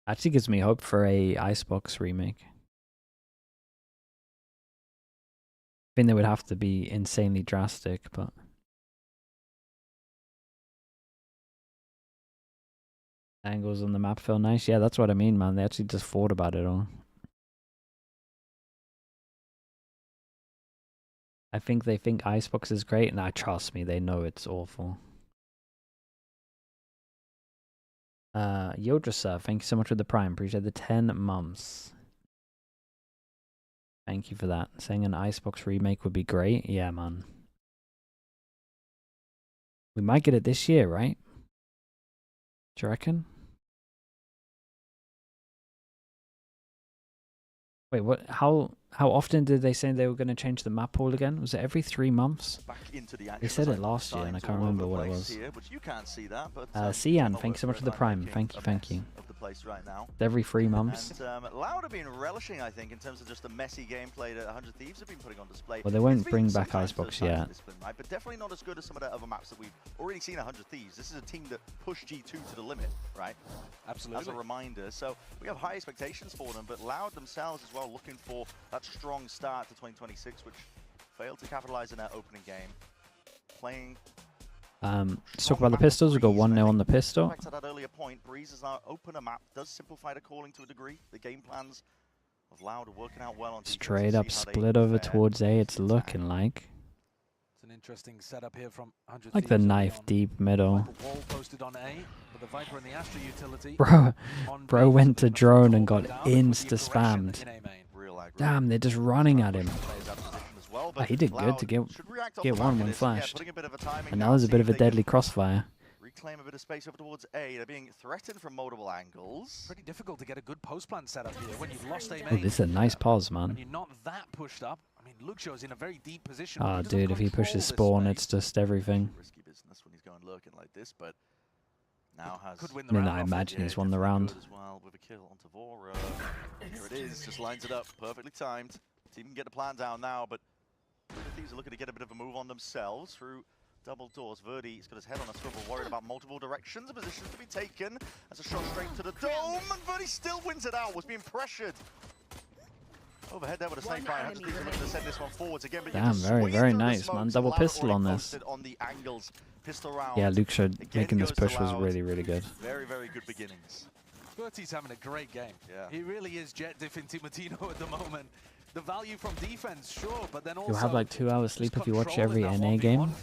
Actually gives me hope for a Icebox remake. I think they would have to be insanely drastic, but angles on the map feel nice. Yeah, that's what I mean, man. They actually just thought about it all. I think they think Icebox is great, and trust me, they know it's awful. Yodra, thank you so much for the Prime. Appreciate the 10 months. Thank you for that. Saying an Icebox remake would be great. Yeah, man. We might get it this year, right? Do you reckon? Wait, what? How often did they say they were going to change the map pool again? Was it every 3 months? They said it last year, and I can't remember what it was. Cian, thanks so much for the Prime. Thank you. Right now. Every 3 months. And Loud have been relishing, I think, in terms of just the messy gameplay that 100 Thieves have been putting on display. Well, they won't bring back Icebox yet. Right? But definitely not as good as some of the other maps that we've already seen 100 Thieves. This is a team that pushed G2 to the limit, right? Absolutely. As a reminder. So we have high expectations for them, but Loud themselves as well looking for that strong start to 2026, which failed to capitalize in their opening game. Playing... Let's talk about the pistols. We've got 1-0 on the pistol. Back to that earlier point, Breeze is our opener map. Does simplify the calling to a degree. The game plans of Loud are working out well on straight up split over towards A, it's looking like. It's an interesting setup here from 100 like the knife deep middle. Wall posted on A, but the Viper and the Astra utility. Bro went to drone and got insta-spammed. Damn, they're just running at him. He did good to get one when flashed. And now there's a bit of a deadly crossfire. Reclaim a bit of space over towards A. They're being threatened from multiple angles. Pretty difficult to get a good post plant set up here when you've lost A main. Oh, this is a nice pause, man. When you're not that pushed up. I mean, Luxio's in a very deep position. Oh, dude, if he pushes spawn, it's just everything. Risky business when he's going lurking like this, but now has. I mean, I imagine he's won the round. As well with a kill onto Vora. Here it is, just lines it up, perfectly timed. Team can get the plan down now, but Thieves are looking to get a bit of a move on themselves through double doors. Verdi's got his head on a swivel, worried about multiple directions. A position to be taken. That's a shot straight to the dome, and Verdi still wins it out. Was being pressured. Overhead there with a snake fire. 100 Thieves are looking to send this one forwards again. But damn, very nice, man. Double pistol on this. On the angles. Pistol round. Yeah, Luke showed making this push was really good. Very good beginnings. Verti's having a great game. Yeah. He really is jet diffing Timatino at the moment. The value from defense, sure, but then also you'll have like 2 hours sleep if you watch every NA game.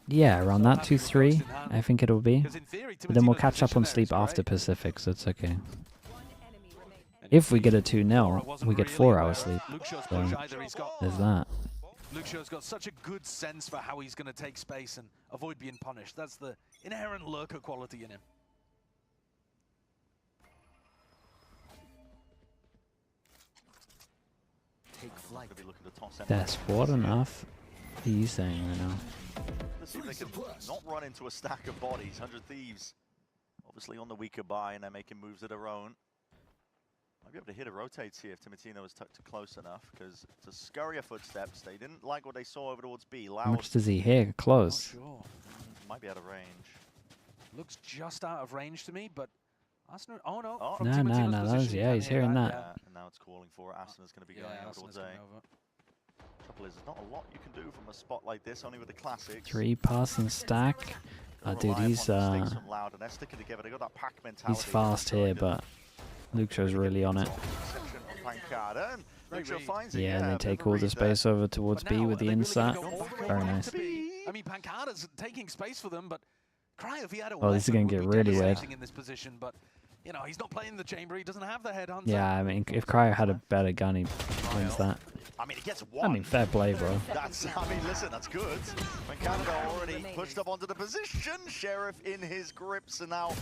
Yeah, around that 2-3, I think it'll be. But then we'll catch up on sleep after Pacific, so it's okay. If we get a 2-0, we get 4 hours sleep. So there's that. Luxio's got such a good sense for how he's going to take space and avoid being punished. That's the inherent lurker quality in him. That's what enough. He's saying right now. Let's see if they can not run into a stack of bodies. 100 Thieves, obviously on the weaker buy, and they're making moves of their own. Might be able to hit a rotates here if Timatino was tucked close enough, because to scurry of footsteps, they didn't like what they saw over towards B. Loud. How much does he hear? Close. Sure. Might be out of range. Looks just out of range to me, but Arsenal. Oh no! Oh. No, yeah, he's hearing that. And now it's calling for Arsenal's going to be going over towards A. Trouble is, there's not a lot you can do from a spot like this, only with the classics. 3 passing stack. Dude, he's fast here, but Luxio's really on it. Yeah, and they take all the space over towards B with the insert. Very nice. I mean, Pancada's taking space for them, but Cryo, if he had a Oh, this is going to get really weird. in this position, but you know, he's not playing the chamber. He doesn't have the headhunter. Yeah, I mean, if Cryo had a better gun, he wins that. I mean, he gets one. I mean, fair play, bro. That's, I mean, listen, that's good. When Canada already pushed up onto the position, Sheriff in his grips and now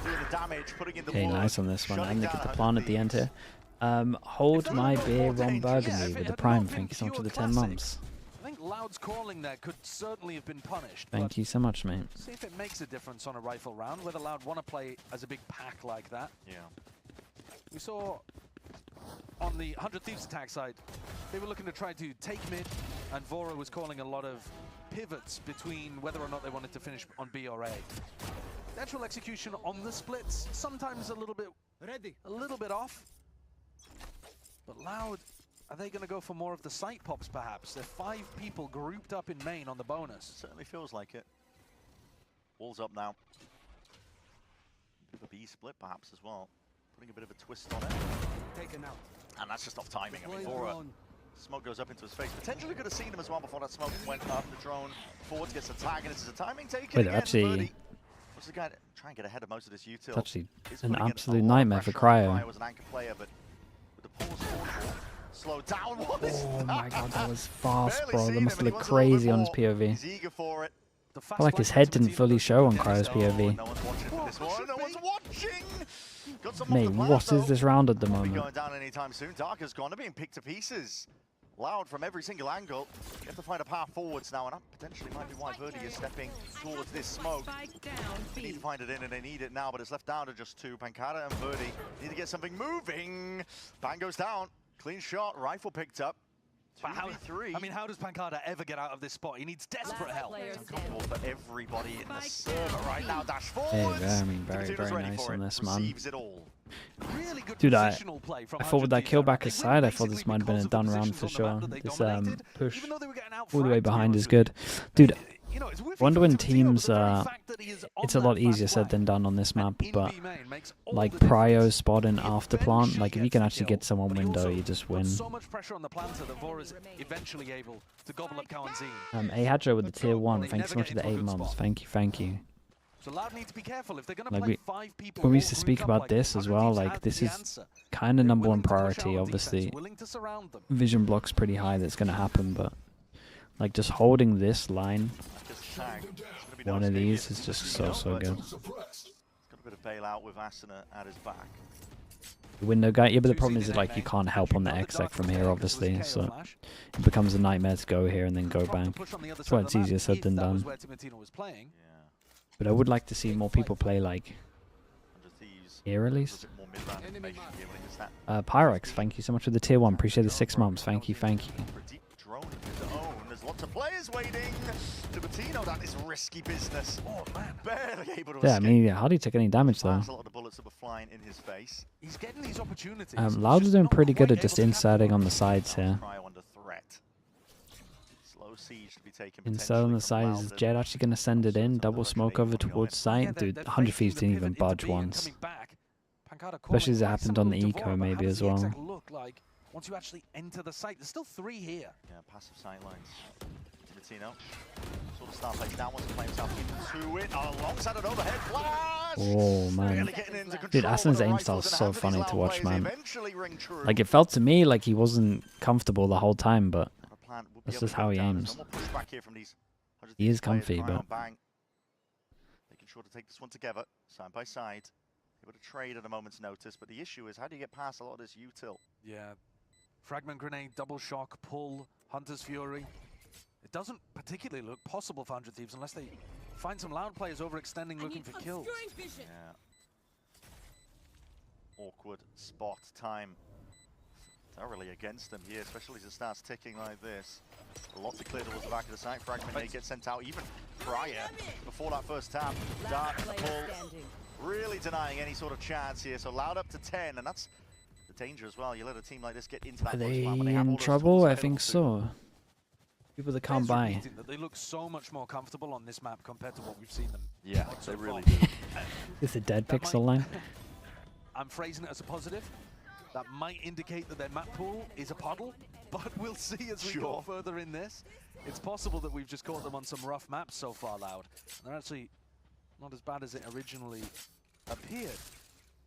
doing the damage, putting in the Okay, nice on this one. And they get the plant at the end here. Hold my beer, Ron Burgundy, with the Prime. Thank you so much for the 10 months. I think Loud's calling there could certainly have been punished. Thank you so much, mate. See if it makes a difference on a rifle round, whether Loud want to play as a big pack like that. Yeah. We saw on the 100 Thieves attack side, they were looking to try to take mid, and Vora was calling a lot of pivots between whether or not they wanted to finish on B or A. The actual execution on the splits, sometimes a little bit off. But Loud, are they going to go for more of the site pops perhaps? There are 5 people grouped up in main on the bonus. Certainly feels like it. Wall's up now. Bit of a B split perhaps as well. Putting a bit of a twist on it. Taken out. And that's just off timing. I mean, Vora, smoke goes up into his face. Potentially could have seen him as well before that smoke went up. The drone forwards gets a tag, and it's a timing taken. Wait, again. actually, what's the guy trying to get ahead of most of this util? it's actually an absolute nightmare for Cryo. Was an anchor player, but with the pause forward, slow down. What is Oh that? my god, that was fast, bro. Barely That must seen him, look and he wants a little crazy bit on his more. POV. He's eager for it. I feel like his head didn't fully show on Cryo's POV. No one's watching for this one. No one's watching. Got some Mate, off the plan, what is though. this round at the Won't be moment? going down anytime soon. Darker's gone. They're being picked to pieces. Loud from every single angle. You have to find a path forwards now, and that potentially might be why Verdi is stepping towards this smoke. They need to find it in, and they need it now, but it's left down to just 2. Pancada and Verdi need to get something moving. Bang goes down. Clean shot. Rifle picked up. But how does Pancada ever get out of this spot? He needs desperate help. It's uncomfortable for everybody in the server right now. Dash Hey, forwards. very nice on this, man. Receives it all. Really good Dude, I positional play from thought with that 100 kill Thieves. back They aside, win I thought this basically might have been a because done of the round for positions on sure. the map that they This dominated, push even though they were getting all the way outfranked behind to is a good. Dude, You know, it's whiffy wonder from when Timotino, teams, but the very fact that he is on it's a that lot fast easier said play than done on this map, in but B main makes all like the difference. Prio spot and after plant, like if you can actually get someone But he window, also you just put win. so much pressure on the planter that Vora's eventually able to gobble up Kawanzin. A Hadro with the tier 1, thanks so much for the 8 months. Thank you. So Loud need to be careful if they're going to Like play 5 people. when we all used to speak grouped up about like this as 100 well, Thieves like have this the is answer. kind of number one Willing to push priority. out on Obviously, defense, willing to surround them. vision block's pretty high. That's going to happen, but like just holding this line, one of these is just so good. He's got a bit of bailout with Asuna at his back. The window guy, yeah, but the problem is that, like you can't help on the exec from here, obviously, so it becomes a nightmare to go here and then go back. That's why it's easier said than done. But I would like to see more people play like here at least. Pyrex, thank you so much for the tier 1. Appreciate the 6 months. Thank you. Drone of his own. There's lots of players waiting. Timotino, that is risky business. Oh man, barely able to Yeah, I escape. mean, hardly took any damage though. A lot of the bullets that were flying in his face. He's getting these opportunities. Loud is doing pretty good at just inserting on the sides here. Cryo under threat. Slow siege to be taken. Insert on the sides. Is Jed actually going to send it in? Double smoke over towards site? Dude, 100 Thieves didn't even budge once. Especially as it happened on the eco maybe as well. Look like once you actually enter the site, there's still 3 here. Yeah, passive sightlines. Timotino. Sort of star plays down, wants to play himself into it. Alongside an overhead flash. Oh man. Really getting into Dude, control Aston's with the aim style is rifles in so hand of funny these to loud watch, players. man. They eventually ring true. Like it felt to me like he wasn't comfortable the whole time, but that's just how he aims. He is comfy, but Bang. Making sure to take this one together, side by side. Able to trade at a moment's notice, but the issue is how do you get past a lot of this util? Yeah. Fragment grenade, double shock, pull, Hunter's Fury. It doesn't particularly look possible for 100 Thieves unless they find some Loud players overextending looking for kills. Yeah. Awkward spot time. Thoroughly against them here, especially as it starts ticking like this. A lot to clear towards the back of the site. Fragment may get sent out even prior, before that first tap. Dark and the pull. Really denying any sort of chance here. So Loud up to 10, and that's the danger as well. You let a team like this get into that are push they plan when they have all in those trouble? tools I available think to so. People that can't buy. That they look so much more comfortable on this map compared to what we've seen them. Yeah, so they really far. do. It's a dead pixel line. I'm phrasing it as a positive. That might indicate that their map pool is a puddle, but we'll see as we go further in this. It's possible that we've just caught them on some rough maps so far, Loud. They're actually not as bad as it originally appeared.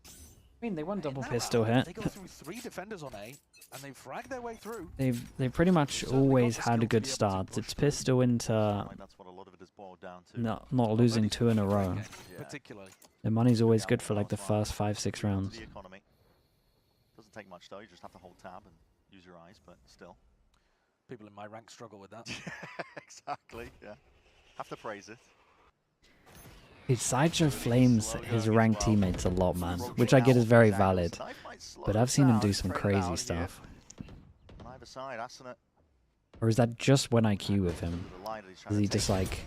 I mean, they won double pistol hit. They go through 3 defenders on A, and they frag their way through. They've pretty much always had a good start. It's pistol into That's what a lot of it is boiled down to. not losing 2 in a row. Particularly. The money's always good for like the first 5-6 rounds. The economy. Doesn't take much though. You just have to hold tab and use your eyes, but still. People in my rank struggle with that. Exactly. Yeah. Have to praise it. Sideshow flames his ranked teammates a lot, man, which I get is very valid. But I've seen him do some crazy stuff. On either side, Asuna. Or is that just when I queue with him? Does he just like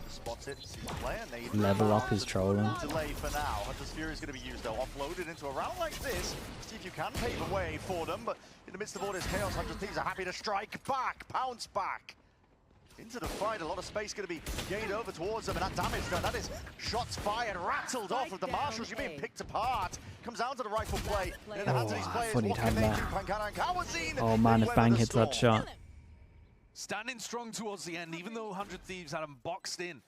level up his trolling? Delay for now. Hunter's Fury is going to be used though, offloaded into a round like this. See if you can pave a way for them, but in the midst of all this chaos, Hunter's Thieves are happy to strike back, pounce back. Into the fight, a lot of space going to be gained over towards them, and that damage done. That is shots fired, rattled off of the Marshals. You're being picked apart. Comes down to the rifle play. In the hands of these players, what can they do? Pankana and Kawazine. Oh man, if Bang hits that shot. Standing strong towards the end, even though 100 Thieves had them boxed in.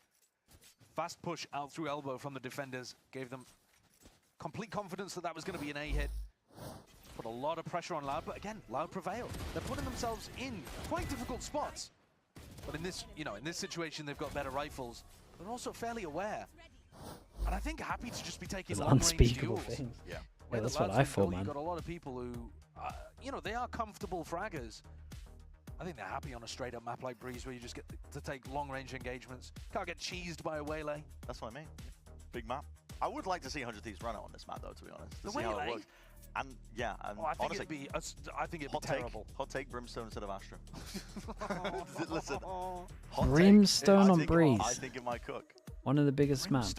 Fast push out through elbow from the defenders gave them complete confidence that that was going to be an A hit. Put a lot of pressure on Loud, but again, Loud prevailed. They're putting themselves in quite difficult spots. But in this, in this situation, they've got better rifles. They're also fairly aware. And I think happy to just be taking long-range Unspeakable duels. things. Yeah, Yeah, that's what I thought, man. You've got a lot of people who, they are comfortable fraggers. I think they're happy on a straight-up map like Breeze, where you just get to take long-range engagements. Can't get cheesed by a waylay. That's what I mean. Big map. I would like to see 100 Thieves run out on this map, though, to be honest. To The see how it waylay? works. And yeah, and I think honestly, it'd be terrible. Hot take, Brimstone instead of Astra. Listen, Brimstone on Breeze. I think it might cook. One of the biggest maps.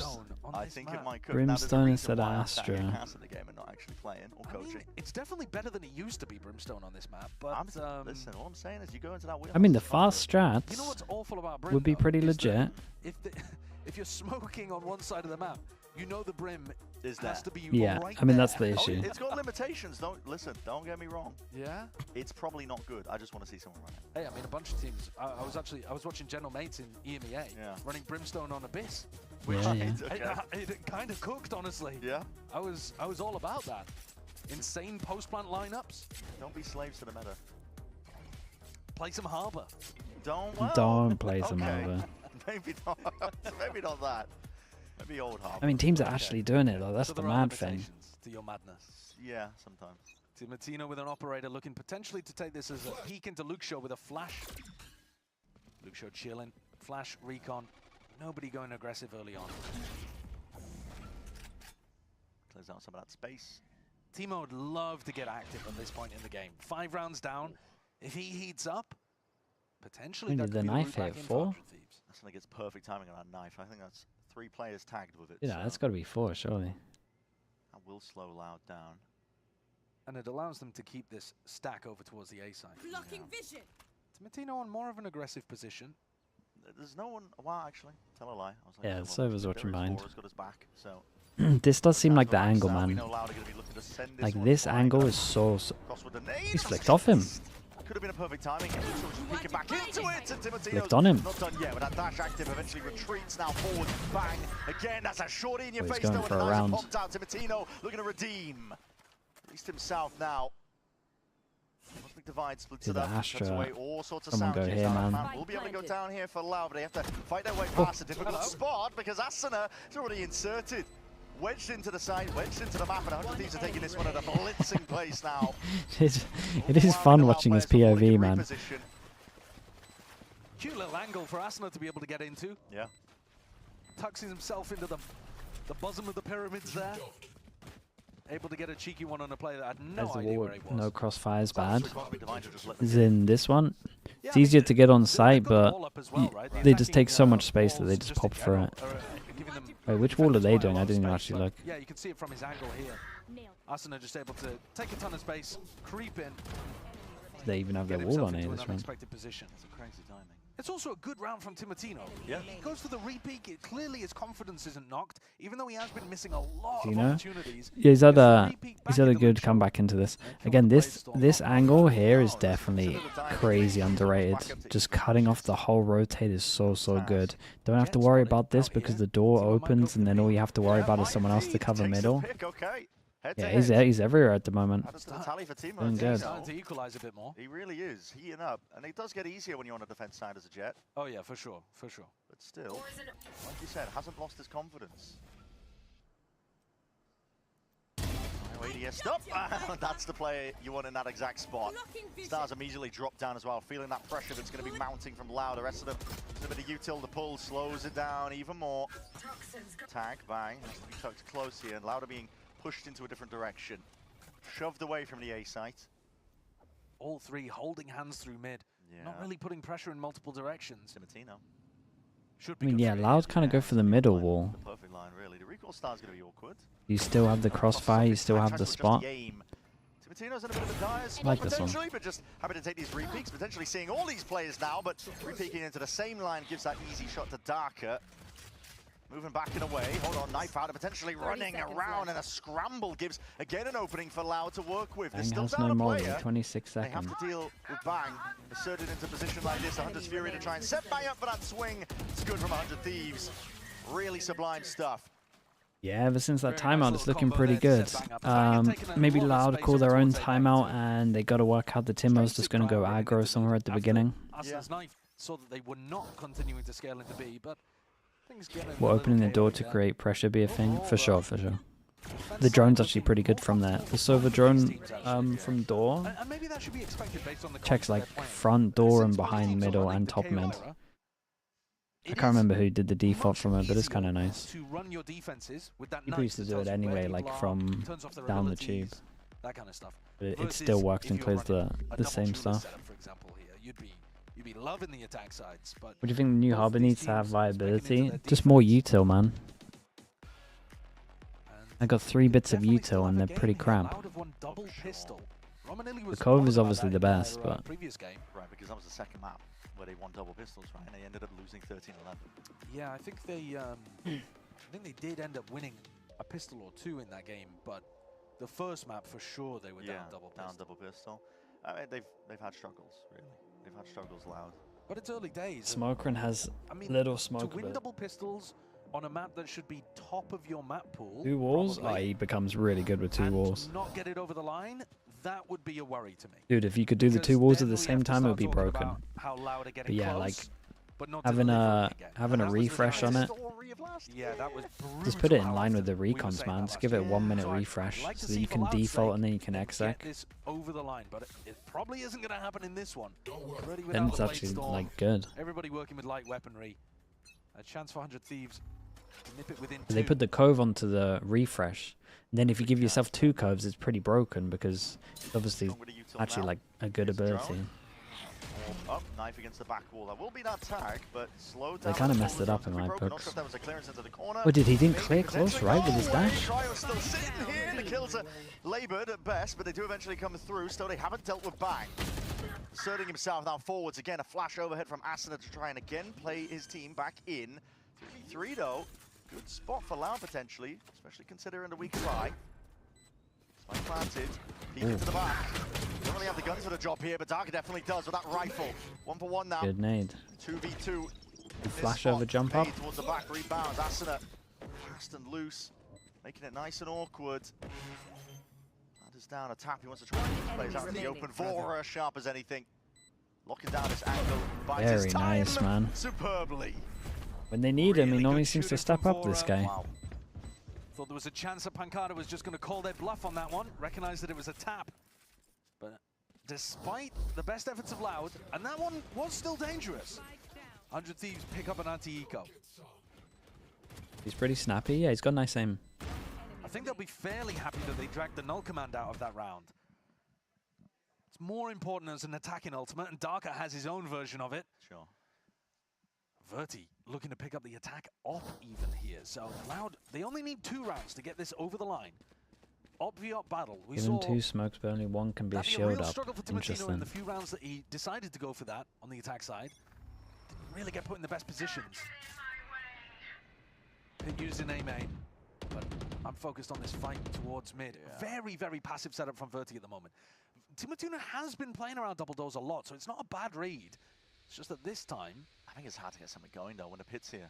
I think it might cook. Brimstone instead of Astra. In the game and not actually playing or coaching. It's definitely better than it used to be, Brimstone, on this map. But listen, all I'm saying is you go into that wheel. I mean, the fast strats you know what's awful about Brim, would be though, pretty is legit. that if you're smoking on one side of the map, you know the Brim has to be Yeah, right I mean, there. that's the issue. It's got limitations. Don't get me wrong. Yeah. It's probably not good. I just want to see someone run it. Hey, I mean, a bunch of teams. I was watching General Mates in EMEA running Brimstone on Abyss, which it kind of cooked, honestly. Yeah. I was all about that. Insane post-plant lineups. Don't be slaves to the meta. Play some Harbor. Don't play some Harbor. Maybe not. Maybe not that. Maybe old Harbor. I mean, teams are actually doing it though. That's the there are mad thing. limitations to your madness. Yeah, sometimes. Timatino with an operator looking potentially to take this as a peek into Luke Show with a flash. Luke Show chilling. Flash, recon. Nobody going aggressive early on. Close out some of that space. Timo would love to get active at this point in the game. 5 rounds down. If he heats up, potentially Maybe that the could be knife the route hit back in 4. 100 Thieves. That's when it gets perfect timing on that knife. I think that's 3 players tagged with it. Yeah, that's got to be 4, surely. That will slow Loud down. And it allows them to keep this stack over towards the A side. Blocking vision. Timatino on more of an aggressive position. There's no one. Well, actually, tell a lie. I was like, Yeah, well, Server's watching behind. Got his back, so. This does seem like the angle, We man. know Loud are going to be looking to send this Like one this flying angle up. is so. Cross with the nade. He's flicked off him. Could have been a perfect timing. Luke Shaw just peeking back into it. And Timatino's Flicked on him. not done yet, but that dash active eventually retreats now forward. Bang. Again, that's a shorty in your Oh, he's face, going though. for And a the round. knives are popped out. Timatino looking to redeem. At least himself now. Cosmic Divide splits Did it up. the Astra- Cuts away all sorts of Someone sound go chips here, out of man. Fan. We'll be able to go down here for Loud, but they have to fight their way past a difficult spot because Asuna is already inserted. Wedged into the side, wedged into the map, and 100 Thieves are taking this one at a blitzing pace now. It is fun watching his POV, man. Reposition. Cute little angle for Asuna to be able to get into. Yeah. Tucks himself into the bosom of the pyramids there. Able to get a cheeky one on a player that had no As the idea wall, where he was. no crossfires bad. Cosmic Divide to just let Is in this one. It's easier to get on site, but they just take so much space that they just pop through it. Wait, which wall are they doing? I didn't even actually look. Yeah, you can see it from his angle here. Asuna just able to take a ton of space, creep in. They even have get their wall himself on into here an this round. unexpected position. It's a crazy timing. It's also a good round from Timotino. Yeah. He goes for the repeat. Clearly his confidence isn't knocked, even though he has been missing a lot of Tino? opportunities. Yeah, he's had a good comeback into this. Again, this angle here is definitely crazy underrated. Just cutting off the whole rotate is so good. Don't have to worry about this because the door opens and then all you have to worry about is someone else to cover middle. Yeah, he's everywhere at the moment. Doing good. Starting to equalize a bit more. He really is heating up, and it does get easier when you're on the defense side as a Jet. Oh yeah, for sure, for sure. But still, like you said, hasn't lost his confidence. ADS stop. That's the player you want in that exact spot. Stars immediately drop down as well, feeling that pressure that's going to be mounting from Loud. The rest of them, a bit of util, the pull slows it down even more. Tag, bang, has to be tucked close here, and Louder being pushed into a different direction. Shoved away from the A site. All three holding hands through mid. Yeah. Not really putting pressure in multiple directions. Timotino. I mean, yeah, Loud kind of go for the middle wall. The perfect line, really. The recoil star's going to be awkward. You still have the crossfire, you still have the spot. Timotino's in a bit of a dire spot Like this one. potentially, but just happy to take these repeats, potentially seeing all these players now, but repeaking into the same line gives that easy shot to Darker. Moving back and away, hold on, knife out, and potentially running around, and a scramble gives again an opening for Loud to work with. They're Bang still has down no a more player. than 26 They seconds. have to deal with Bang, inserted into a position like this. 100's Fury to try and set Bang up for that swing. It's good from 100 Thieves. Really sublime stuff. Yeah, ever since that timeout, it's looking pretty good. Maybe Loud call their own timeout, and they got to work out the Timo's just going to go aggro somewhere at the beginning. Aslan's knife saw that they were not continuing to scale into B, but things getting Will opening the door to create pressure be a thing? For sure, for sure. The drone's actually pretty good from there. The Sova drone from door And maybe that should be expected based on the checks like front door and behind middle and top mid. I can't remember who did the default from it, but it's kind of nice. to run your defenses with that People used to do it anyway, like from down the tube. that kind of stuff. But it still works and plays the same stuff. For example, here you'd be loving the attack sides, but What do you think the new harbor needs to have viability? Just more util, man. I got 3 bits of util and they're pretty crap. The Cove is obviously the best, but previous game, Right, because that was the second map where they won double pistols, right? And they ended up losing 13-11. yeah, I think they did end up winning a pistol or 2 in that game, but the first map for sure they were down double pistol. I mean, they've had struggles, really. They've had struggles Loud. But it's early days. Smokerin has I mean, little smoke. to win double pistols on a map that should be top of your map pool. 2 walls? Oh, he becomes really good with 2 walls. Not get it over the line, that would be a worry to me. Dude, if you could do the 2 walls at the same time, it would be broken. How Loud are But getting yeah, close, like but not having a refresh on it. Yeah, that was Just put it in line with the recons, man. Just give it a 1-minute refresh so that you can default and then you can exec. this over the line, but it probably isn't going to happen in this one. Then it's actually like good. Everybody working with light weaponry. A chance for 100 Thieves to nip it within They 2. put the cove onto the refresh. And then if you give yourself 2 coves, it's pretty broken because it's obviously actually like a good ability. Up, knife against the back wall. That will be that tag, but slow They down. kind of messed it up in my Not sure books. if that was a clearance into the corner. Oh, did he didn't clear close, right, with his dash? Cryo's still sitting here. The kills are laboured at best, but they do eventually come through. Still, they haven't dealt with Bang. Asserting himself now forwards again. A flash overhead from Asuna to try and again play his team back in. 3v3 though. Good spot for Loud potentially, especially considering the weak lie. Spike planted. Deep into the back. Don't really have the guns for the job here, but Darker definitely does with that rifle. 1 for 1 now. Good nade. 2v2. Flash over jump up. Towards the back, rebounds. Asuna fast and loose, making it nice and awkward. Ladders down, a tap. He wants to try and plays out in the open. Vora sharp as anything. Locking down this angle. Bites his Very time nice, man. Superbly. When they need him, he normally seems to step up, this guy. Thought there was a chance that Pancada was just going to call their bluff on that one. Recognized that it was a tap. But despite the best efforts of Loud, and that one was still dangerous, 100 Thieves pick up an anti-eco. He's pretty snappy. Yeah, he's got nice aim. I think they'll be fairly happy that they dragged the null command out of that round. It's more important as an attacking ultimate, and Darker has his own version of it. Sure. Verti looking to pick up the attack op even here. So Loud, they only need 2 rounds to get this over the line. Op v op battle. We Give him saw 2 smokes, but only 1 can be a that'd shield real up. struggle for Timotino in Interesting. the few rounds that he decided to go for that on the attack side. really get put in the best positions. They're using EMEA, but I'm focused on this fight towards mid. Very, very passive setup from Verti at the moment. Timatuna has been playing around double doors a lot, so it's not a bad read. It's just that this time... I think it's hard to get something going, though, when the pit's here.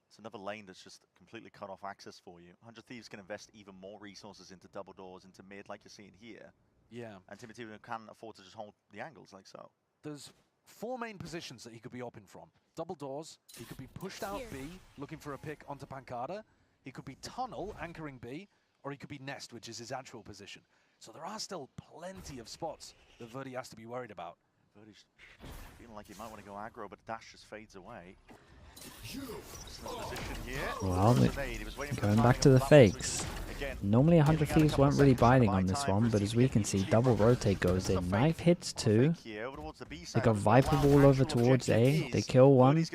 It's another lane that's just completely cut off access for you. 100 Thieves can invest even more resources into double doors, into mid, like you're seeing here. Yeah. And Timatuna can afford to just hold the angles like so. There's 4 main positions that he could be open from. Double doors, he could be pushed out B, looking for a pick onto Pancada. He could be tunnel, anchoring B, or he could be nest, which is his actual position. So there are still plenty of spots that Verti has to be worried about. Verti's feeling like he might want to go aggro, but Dash just fades away. Well, going back to the fakes. Normally 100 Thieves weren't really biting on this one, but as we can see, double rotate goes in. Knife hits 2. They got Viper Wall over towards A. They kill 1.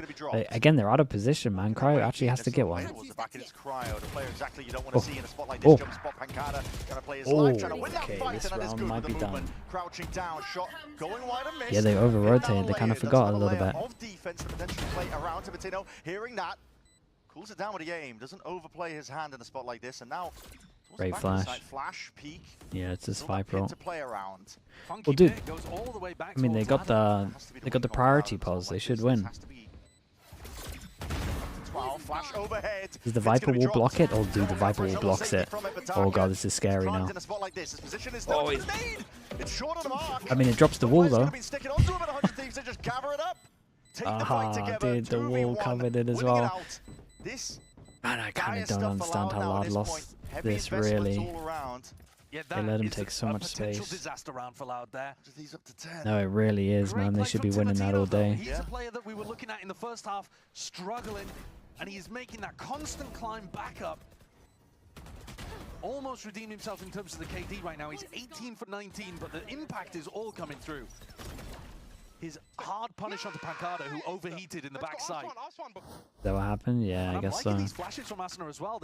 Again, they're out of position, man. Cryo actually has to get 1. Oh, okay, this round might be done. Yeah, they over-rotated. They kind of forgot a little bit. Hearing that, cools it down with the aim, doesn't overplay his hand in a spot like this, and now great flash. Flash peek. Yeah, it's this Viper. To play around. Well, dude, I mean, they got the priority pulse. They should win. Flash overhead. Does the Viper Wall block it? Oh, dude, the Viper Wall blocks it. Oh god, this is scary now. Oh, I mean, it drops the wall though. Ah, dude, the wall covered it as well. Man, I kind of don't understand how Loud lost this, really. They let him take so much space. No, it really is, man. They should be winning that all day. He's a player that we were looking at in the first half, struggling, and he's making that constant climb back up. Almost redeemed himself in terms of the KD right now. He's 18 for 19, but the impact is all coming through. His hard punish onto Pancada, who overheated in the backside. Is that what happened? Yeah, I guess so. These flashes from Asuna as well.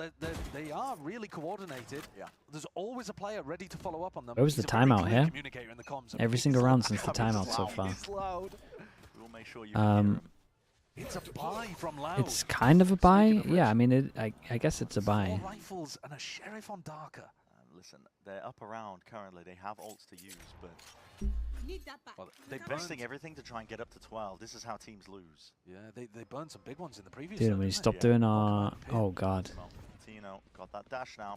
They are really coordinated. Yeah. There's always a player ready to follow up on them. Where was the timeout here? Every single round since the timeout so far. It's a buy from Loud. It's kind of a buy. Yeah, I mean, I guess it's a buy. 4 rifles and a sheriff on Darker. Listen, they're up around currently. They have ults to use, but they're besting everything to try and get up to 12. This is how teams lose. Yeah, they burned some big ones in the previous. Dude, when you stop doing our... Oh, God. Tino got that dash now.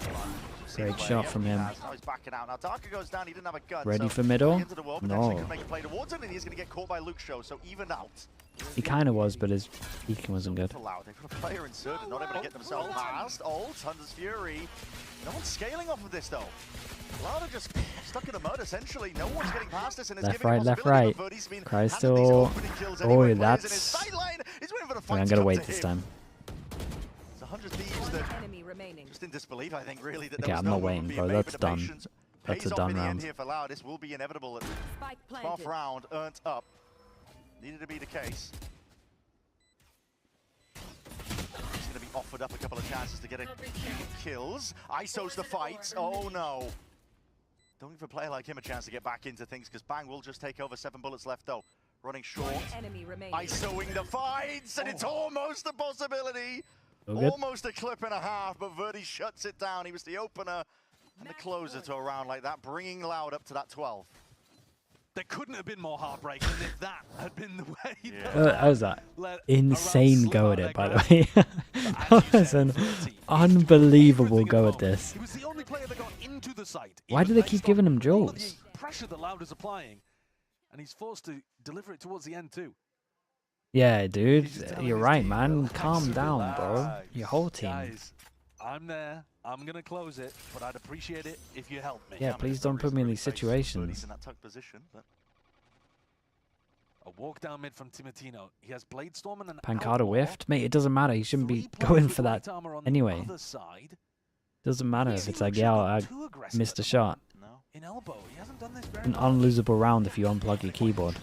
Great shot from him. Now he's backing out. Now Darker goes down. He didn't have a gun. Ready for middle? No. Could make a play towards him, and he's going to get caught by Luke Show. So even out. He kind of was, but his peeking wasn't good. They've got a player inserted, not able to get themselves past. Ult, Hunter's Fury. No one's scaling off of this, though. Loud are just stuck in the mud, essentially. No one's getting past this, and it's left, right, left, right. Cry still. Oh, that's... I'm going to wait this time. It's 100 Thieves that just in disbelief, I think, really. That okay, I'm not waiting, bro. That's done. That's a done round. Here for Loud. This will be inevitable. 12th round, earned up. Needed to be the case. He's going to be offered up a couple of chances to get a kills. ISO's the fight. Oh no. Don't give a player like him a chance to get back into things, because Bang will just take over. 7 bullets left though. Running short. ISOing the fights, and it's almost a possibility. Almost a clip and a half, but Verti shuts it down. He was the opener and the closer to a round like that, bringing Loud up to that 12. There couldn't have been more heartbreaking if that had been the way. Yeah. That was that insane go at it, by the way. That was an unbelievable go at this. He was the only player that got into the site. Why do they keep giving him duels? Pressure that Loud is applying, and he's forced to deliver it towards the end too. Yeah, dude, you're right, man. Calm down, bro. Your whole team. Guys, I'm there. I'm going to close it, but I'd appreciate it if you help me. Yeah, please don't put me in these situations. In that tuck position, but a walk down mid from Timatino. He has Blade Storm and an Pancada whiffed. Mate, it doesn't matter. He shouldn't be going for that anyway. Doesn't matter if it's like, yeah, I missed a shot. In elbow. He hasn't done this very An unlosable round if you unplug your keyboard.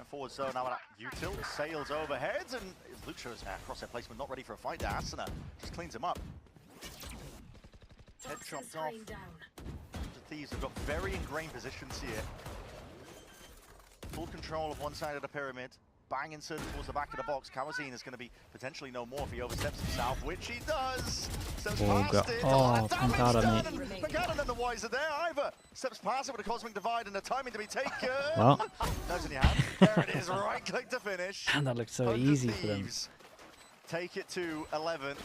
Forward, so now Util sails overhead, and Lucho's crosshair placement not ready for a fight there. Asuna just cleans him up. Head chopped off. The Thieves have got very ingrained positions here. full control of one side of the pyramid. Bang inserted towards the back of the box. Kawazine is going to be potentially no more if he oversteps himself, which he does. Steps past it. Oh, Pancada, mate. Pancada none the wiser there either. Steps past it with a cosmic divide and the timing to be taken. Well. Nose in your hand. There it is. Right click to finish. And that looked so easy for them. Take it to 11.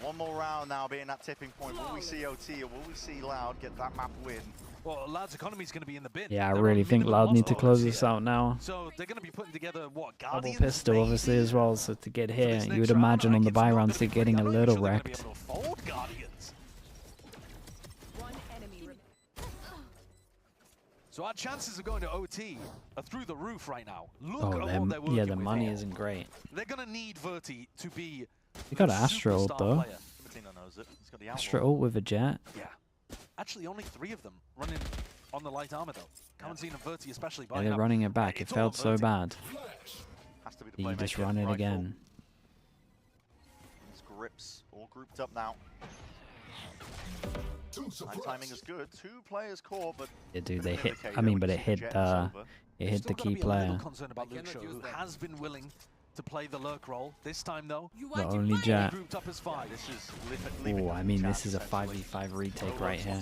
One more round now being that tipping point. Will we see OT or will we see Loud get that map win? Well, Loud's economy is going to be in the bin. Yeah, I really think Loud need to close this out now. So they're going to be putting together what? Double Guardians, pistol, obviously, as well. So to get here, you would imagine on the buy rounds they're getting a little wrecked. So our chances of going to OT are through the roof right now. Look Oh, at what they're working yeah, the with money here. isn't great. They're going to need Verti to be They got Astra ult though. Astra ult with a jet. Yeah. Actually, only 3 of them running on the light armor, though. Kawazine and Verti especially. Yeah, they're running it back. It felt so bad. Has to be the You just playmaker, run it rifle. again. These grips all grouped up now. Time timing is good. 2 players caught, but Yeah, dude, they hit. indicator I mean, when but you it see hit. Jet over. It hit the key A player. little concerned about Luke Shaw, who has been willing to play the lurk role. This time, though, The only jet. grouped up as 5. This is Oh, I mean, this is a 5v5 retake right here.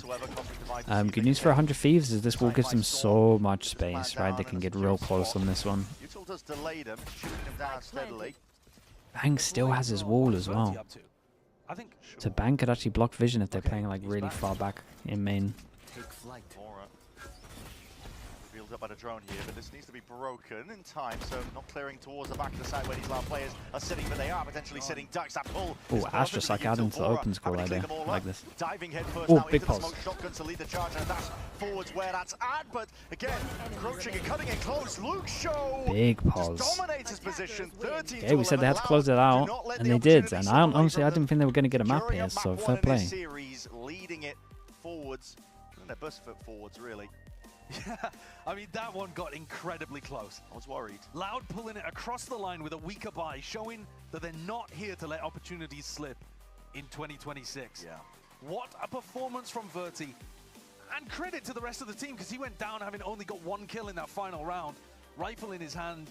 Good news for 100 Thieves is this will give them so much space, right? They can get real close on this one. Util does delay them, shooting them down steadily. Bang still has his wall as well. I think So Bang could actually block vision if they're playing like really far back in main. Take flight. Revealed up by the drone here, but this needs to be broken in time, so not clearing towards the back of the side where these Loud players are sitting, but they are potentially sitting ducks. That pull. Oh, Astra like out into the open school idea. I like this. Diving head first Oh, now big into pulse. the smoke shotgun to lead the charge, and that's forwards where that's at, but again, approaching and cutting it close. Luke Show Big pause. just dominates his position. 13 Yeah, we said they had to close it out, and they did. And honestly, I didn't think they were going to get a map here, so fair play. Series leading it forwards, and their best foot forwards really. Yeah, I mean, that one got incredibly close. I was worried. Loud pulling it across the line with a weaker buy, showing that they're not here to let opportunities slip in 2026. Yeah. What a performance from Verti. And credit to the rest of the team, because he went down having only got 1 kill in that final round. Rifle in his hand.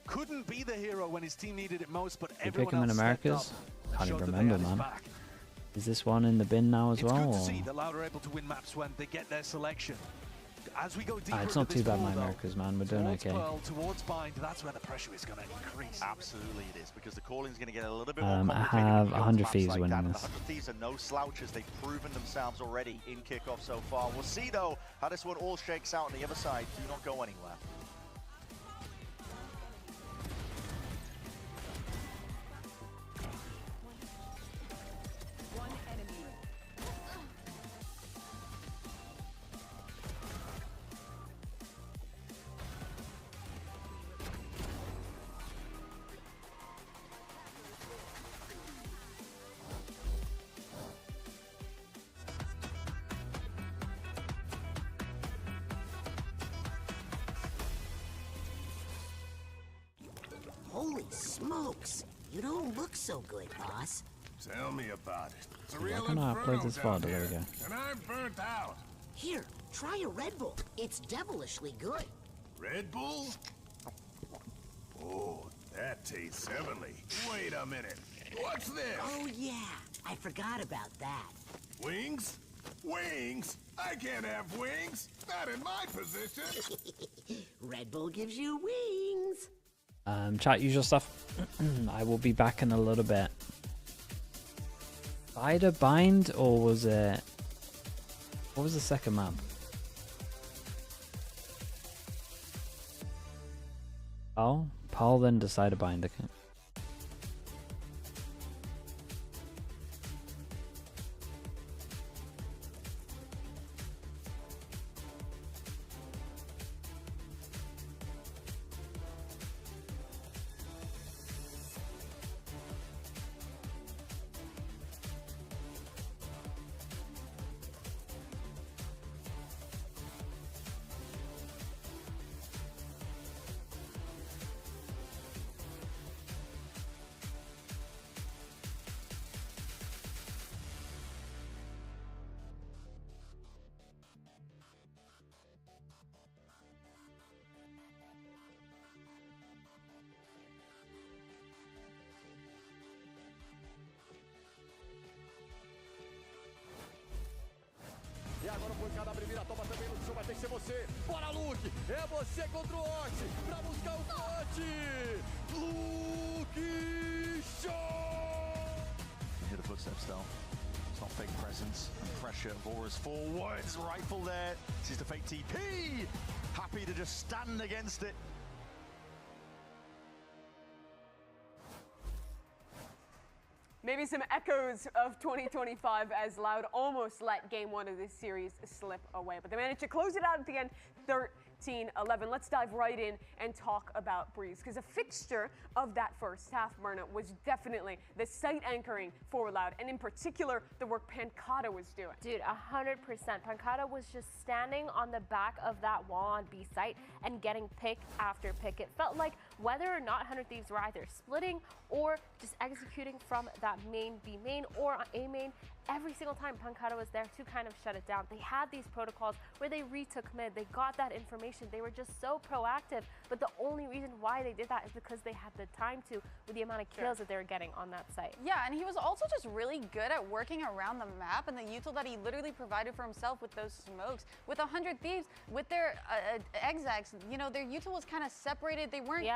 Couldn't be the hero when his team needed it most, but You everyone pick him in else stepped Americas? up and Can't showed even that they remember, had his man. back. Is this one in the bin now as It's well? good to or- see that Loud are able to win maps when they get their selection. As we go deeper It's into not this too bad, pool, my though, Americas, man. We're doing towards okay. Pearl, towards Bind, that's where the pressure is going to increase. Absolutely it is, because the calling's going to get a little bit more I complicated. have when you go to 100 maps Thieves like winning that, and this. the 100 Thieves are no slouches. They've proven themselves already in kickoff so far. We'll see, though, how this one all shakes out on the other side. Do not go anywhere. Holy smokes! You don't look so good, boss. Tell me about it. It's a Why real can't I upload inferno this down VOD? There we there. go. and I'm burnt out. Here, try a Red Bull. It's devilishly good. Red Bull? Oh, that tastes heavenly. Wait a minute. What's this? Oh yeah, I forgot about that. Wings? Wings? I can't have wings. Not in my position. Red Bull gives you wings. Chat, usual stuff. I will be back in a little bit. Spider Bind, or was it... What was the second map? Paul then decided Bind. Okay. agora o pancada abre, vira, toma também, Luke Show, vai ter que ser você. Bora, Luke! É você contra o Otti, pra buscar o Otti! Luke Show! Hear the footsteps though. It's not fake presence and pressure. Vora's forwards, rifle there. This is the fake TP. Happy to just stand against it. Maybe some echoes of 2025 as Loud almost let game one of this series slip away, but they managed to close it out at the end, 13-11. Let's dive right in and talk about Breeze, because a fixture of that first half, Myrna, was definitely the site anchoring for Loud, and in particular, the work Pancata was doing. Dude, 100%. Pancata was just standing on the back of that wall on B site and getting pick after pick. It felt like whether or not 100 Thieves were either splitting or just executing from that main B main or A main, every single time Pancata was there to kind of shut it down. They had these protocols where they retook mid, they got that information, they were just so proactive, but the only reason why they did that is because they had the time to, with the amount of kills that they were getting on that site. Yeah, and he was also just really good at working around the map and the util that he literally provided for himself with those smokes. With 100 Thieves, with their execs, you know, their util was kind of separated. They weren't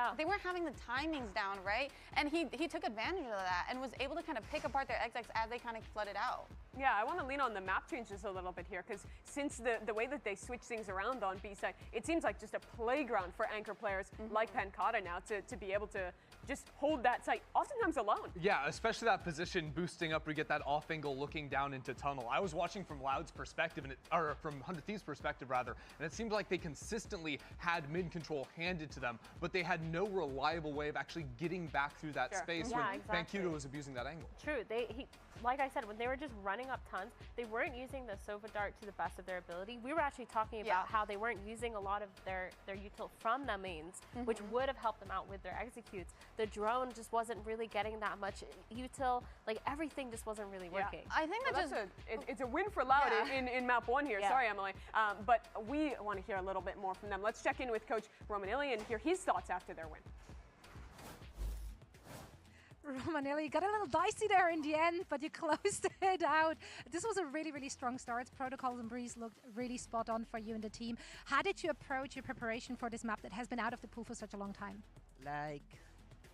having the timings down, right? And he took advantage of that and was able to kind of pick apart their execs as they kind of flooded out. Yeah, I want to lean on the map changes a little bit here, because since the way that they switch things around on B side, it seems like just a playground for anchor players like Pancata now to be able to just hold that site, oftentimes alone. Yeah, especially that position boosting up, we get that off angle looking down into tunnel. I was watching from Loud's perspective, or from 100 Thieves' perspective rather, and it seemed like they consistently had mid control handed to them, but they had no reliable way of actually getting back through that space when Pancata was abusing that angle. True, like I said, when they were just running up tons, they weren't using the Sova Dart to the best of their ability. We were actually talking about how they weren't using a lot of their util from the mains, which would have helped them out with their executes. The drone just wasn't really getting that much util, like everything just wasn't really working. I think it's a win for Loud in map one here. Sorry, Emily. But we want to hear a little bit more from them. Let's check in with Coach Romanilli and hear his thoughts after their win. Romanilli got a little dicey there in the end, but you closed it out. This was a really, really strong start. Protocols and Breeze looked really spot on for you and the team. How did you approach your preparation for this map that has been out of the pool for such a long time? Like,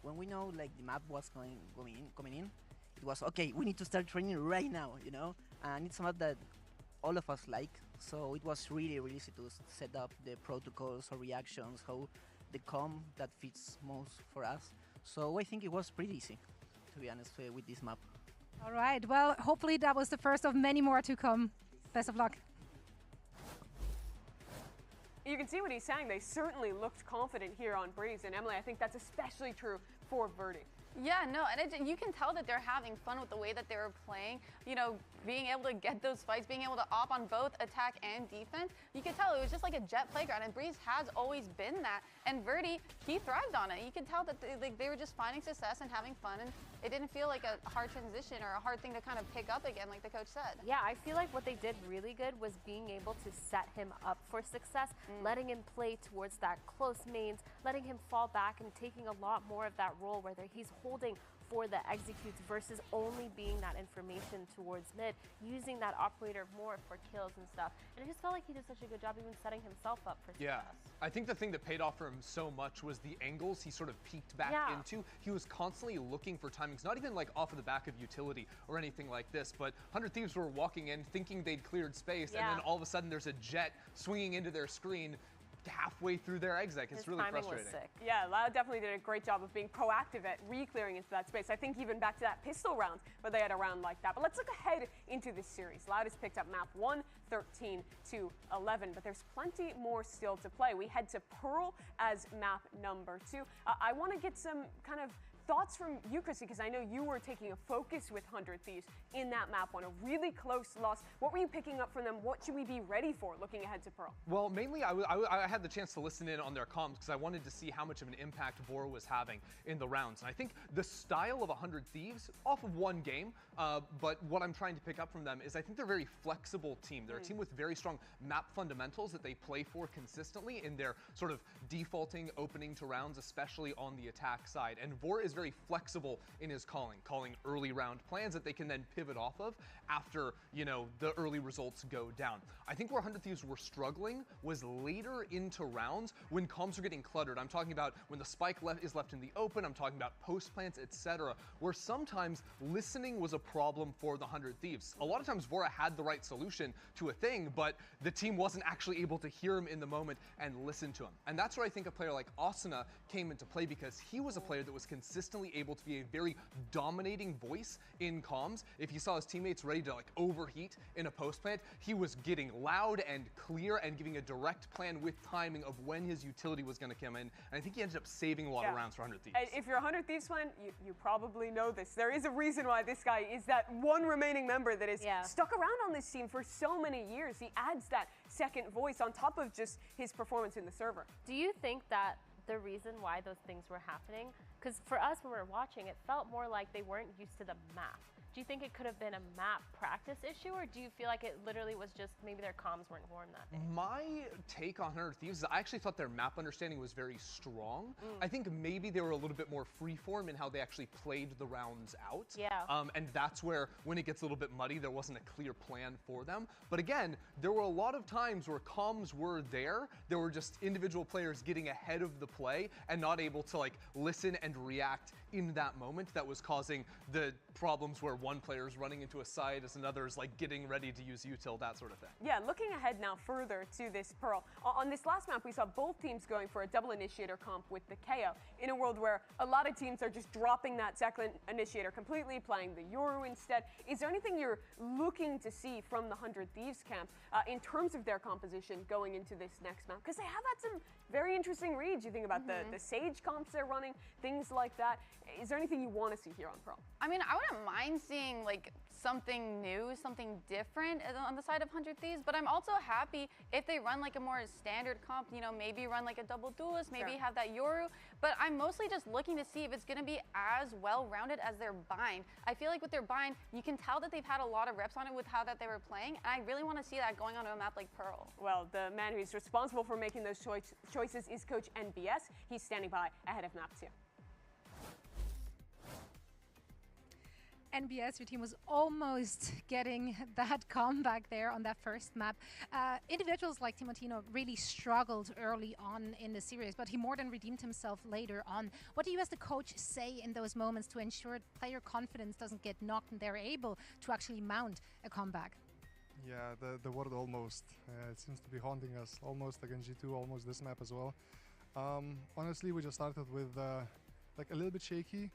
when we know like the map was coming in, it was okay, we need to start training right now, you know? And it's a map that all of us like, so it was really, really easy to set up the protocols or reactions, how the comm that fits most for us. So I think it was pretty easy, to be honest, with this map. All right, well, hopefully that was the first of many more to come. Best of luck. You can see what he's saying. They certainly looked confident here on Breeze. And Emily, I think that's especially true for Verdi. Yeah, no, and you can tell that they're having fun with the way that they were playing. You know, being able to get those fights, being able to op on both attack and defense. You could tell it was just like a jet playground, and Breeze has always been that. And Verdi, he thrived on it. You could tell that they were just finding success and having fun, and it didn't feel like a hard transition or a hard thing to kind of pick up again, like the coach said. Yeah, I feel like what they did really good was being able to set him up for success, letting him play towards that close mains, letting him fall back and taking a lot more of that role where he's holding for the executes versus only being that information towards mid, using that operator more for kills and stuff. And it just felt like he did such a good job even setting himself up for success. Yeah, I think the thing that paid off for him so much was the angles he sort of peeked back into. He was constantly looking for timings, not even like off of the back of utility or anything like this, but 100 Thieves were walking in thinking they'd cleared space, and then all of a sudden there's a jet swinging into their screen halfway through their exec. It's really frustrating. Was sick. Yeah, Loud definitely did a great job of being proactive at re-clearing into that space. I think even back to that pistol round where they had a round like that. But let's look ahead into this series. Loud has picked up map 1, 13-11, but there's plenty more still to play. We head to Pearl as map number 2. I want to get some kind of thoughts from you, Chrissy, because I know you were taking a focus with 100 Thieves in that map one, a really close loss. What were you picking up from them? What should we be ready for looking ahead to Pearl? Well, mainly I had the chance to listen in on their comms because I wanted to see how much of an impact Vora was having in the rounds. And I think the style of 100 Thieves, off of one game, but what I'm trying to pick up from them is I think they're a very flexible team. They're a team with very strong map fundamentals that they play for consistently in their sort of defaulting opening to rounds, especially on the attack side. And Vora is very flexible in his calling early round plans that they can then pivot off of after, you know, the early results go down. I think where 100 Thieves were struggling was later into rounds when comms are getting cluttered. I'm talking about when the spike is left in the open, I'm talking about post plants, etc., where sometimes listening was a problem for the 100 Thieves. A lot of times Vora had the right solution to a thing, but the team wasn't actually able to hear him in the moment and listen to him. And that's where I think a player like Asuna came into play, because he was a player that was consistently able to be a very dominating voice in comms. If he saw his teammates ready to like overheat in a post plant, he was getting loud and clear and giving a direct plan with timing of when his utility was going to come in. And I think he ended up saving a lot of rounds for 100 Thieves. If you're a 100 Thieves fan, you probably know this. There is a reason why this guy is that one remaining member that is stuck around on this team for so many years. He adds that second voice on top of just his performance in the server. Do you think that the reason why those things were happening, because for us when we were watching, it felt more like they weren't used to the map. Do you think it could have been a map practice issue, or do you feel like it literally was just maybe their comms weren't warm that day? My take on 100 Thieves is I actually thought their map understanding was very strong. I think maybe they were a little bit more freeform in how they actually played the rounds out. And that's where, when it gets a little bit muddy, there wasn't a clear plan for them. But again, there were a lot of times where comms were there. There were just individual players getting ahead of the play and not able to like listen and react in that moment that was causing the problems where one player is running into a side as another is like getting ready to use util, that sort of thing. Yeah, looking ahead now further to this Pearl. On this last map, we saw both teams going for a double initiator comp with the KO in a world where a lot of teams are just dropping that second initiator completely, playing the Yoru instead. Is there anything you're looking to see from the 100 Thieves camp in terms of their composition going into this next map? Because they have had some very interesting reads. You think about the Sage comps they're running, things like that. Is there anything you want to see here on Pearl? I mean, I wouldn't mind seeing like something new, something different on the side of 100 Thieves, but I'm also happy if they run like a more standard comp, you know, maybe run like a double duelist, maybe have that Yoru, but I'm mostly just looking to see if it's going to be as well-rounded as their bind. I feel like with their bind, you can tell that they've had a lot of reps on it with how that they were playing, and I really want to see that going on a map like Pearl. Well, the man who's responsible for making those choices is Coach NBS. He's standing by ahead of map 2. NBS, your team was almost getting that comeback there on that first map. Individuals like Timotino really struggled early on in the series, but he more than redeemed himself later on. What do you as the coach say in those moments to ensure player confidence doesn't get knocked and they're able to actually mount a comeback? Yeah, the word almost. It seems to be haunting us almost against G2, almost this map as well. Honestly, we just started with like a little bit shaky,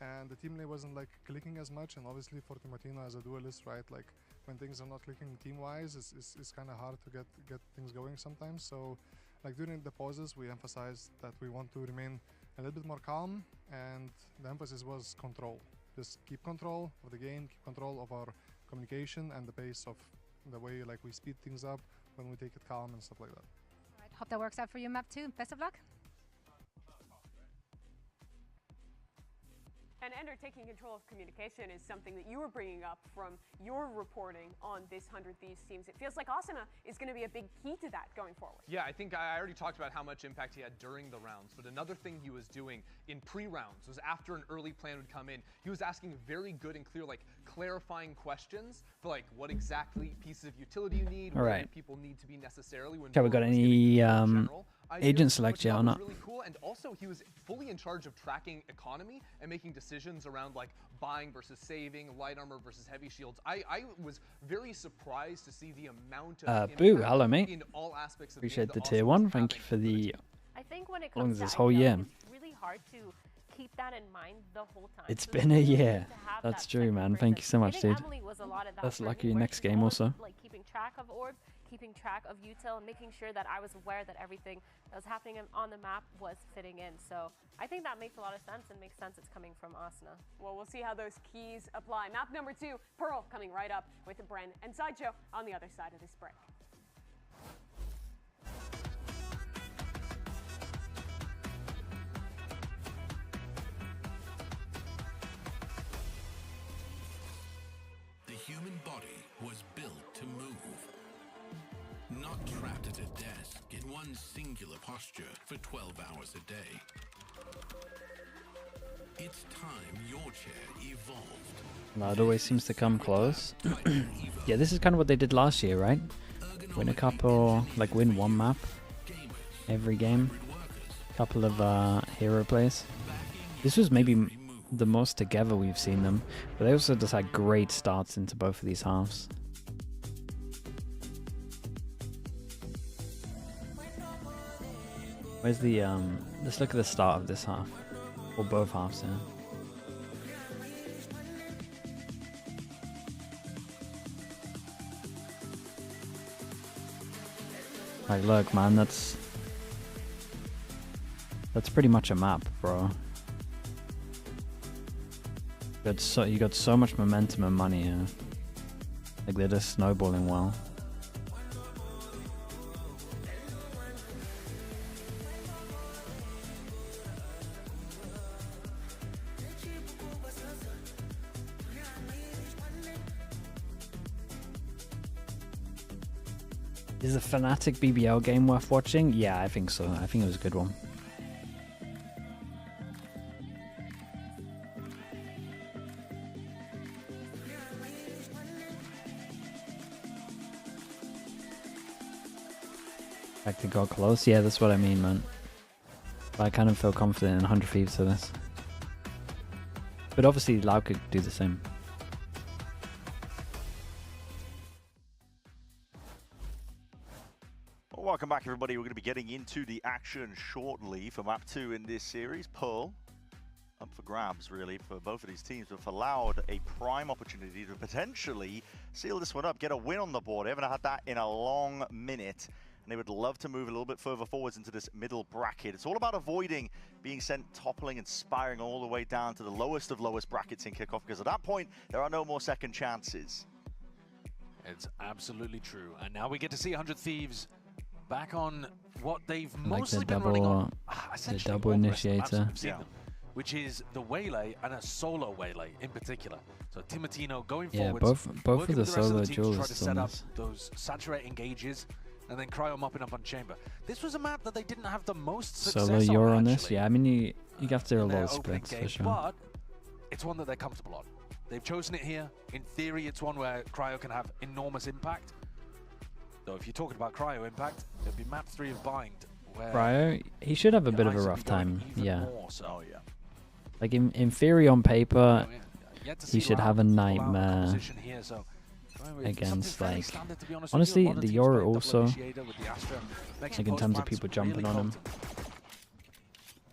and the team lane wasn't like clicking as much, and obviously for Timotino as a duelist, right, like when things are not clicking team-wise, it's kind of hard to get things going sometimes. So like during the pauses, we emphasized that we want to remain a little bit more calm, and the emphasis was control. Just keep control of the game, keep control of our communication and the pace of the way like we speed things up when we take it calm and stuff like that. All right, hope that works out for you, map 2. Best of luck. And Ender, taking control of communication is something that you were bringing up from your reporting on this 100 Thieves teams. It feels like Asuna is going to be a big key to that going forward. Yeah, I think I already talked about how much impact he had during the rounds, but another thing he was doing in pre-rounds was after an early plan would come in, he was asking very good and clear, like clarifying questions for like what exactly pieces of utility you need, All what right. people need to be necessarily when Okay, we got any agent select yet or not? Really cool, and also he was fully in charge of tracking economy and making decisions around like buying versus saving, light armor versus heavy shields. I was very surprised to see the amount of Boo, impact hello mate. in all aspects of Appreciate the the game tier that 1. Asuna Thank you for the I think when it long comes as to this whole IPL, year. it's really hard to keep that in mind the whole time. It's So been a really year. to have That's that true, second man. person. Thank you so much, I think dude. Emily was a lot of that Best for of luck me, in your where next she's game always, also. like keeping track of orbs, keeping track of util, and making sure that I was aware that everything that was happening on the map was fitting in. So I think that makes a lot of sense and makes sense it's coming from Asuna. Well, we'll see how those keys apply. Map number 2, Pearl coming right up with Bren and Sideshow on the other side of this break. The human body was built to move, not trapped at a desk in one singular posture for 12 hours a day. It's time your chair evolved. Loud always seems to come close. Yeah, this is kind of what they did last year, right? Win a couple, like win one map every game. Couple of hero plays. This was maybe the most together we've seen them, but they also just had great starts into both of these halves. Where's the let's look at the start of this half, or both halves. Yeah. Like, look, man, that's pretty much a map, bro. You got so much momentum and money here. Like, they're just snowballing well. Is the FNATIC BBL game worth watching? Yeah, I think so. I think it was a good one. Like to go close? Yeah, that's what I mean, man. But I kind of feel confident in 100 Thieves for this. But obviously, Lau could do the same. Welcome back, everybody. We're going to be getting into the action shortly for map 2 in this series. Pearl up for grabs, really, for both of these teams, but for Loud, a prime opportunity to potentially seal this one up, get a win on the board. They haven't had that in a long minute, and they would love to move a little bit further forwards into this middle bracket. It's all about avoiding being sent toppling and spiraling all the way down to the lowest of lowest brackets in Kickoff, because at that point, there are no more second chances. It's absolutely true. And now we get to see 100 Thieves back on what they've mostly been running on. The double initiator. Which is the Waylay and a solo Waylay in particular. So Timotino going yeah, forwards, both of the solo try to duelists set on up this. those saturating gauges, and then Cryo mopping up on Chamber. This was a map that they didn't have the most success Solo Euro on this? actually, Yeah, I mean you have to do a lot their of opening splits for game, sure. but it's one that they're comfortable on. They've chosen it here. In theory, it's one where Cryo can have enormous impact. Though if you're talking about Cryo impact, it'd be map 3 of Bind. Where Cryo, he should have a bit of a Ice would rough be going time. even Yeah. more, so, yeah. Like in theory on paper, Yet to he see should Loud have a pull out the nightmare composition here, so against fairly like standard, to be honest with you. honestly A lot of the teams Euro playing double also initiator with the Astra, makes like in post terms of maps people really jumping on him. competent.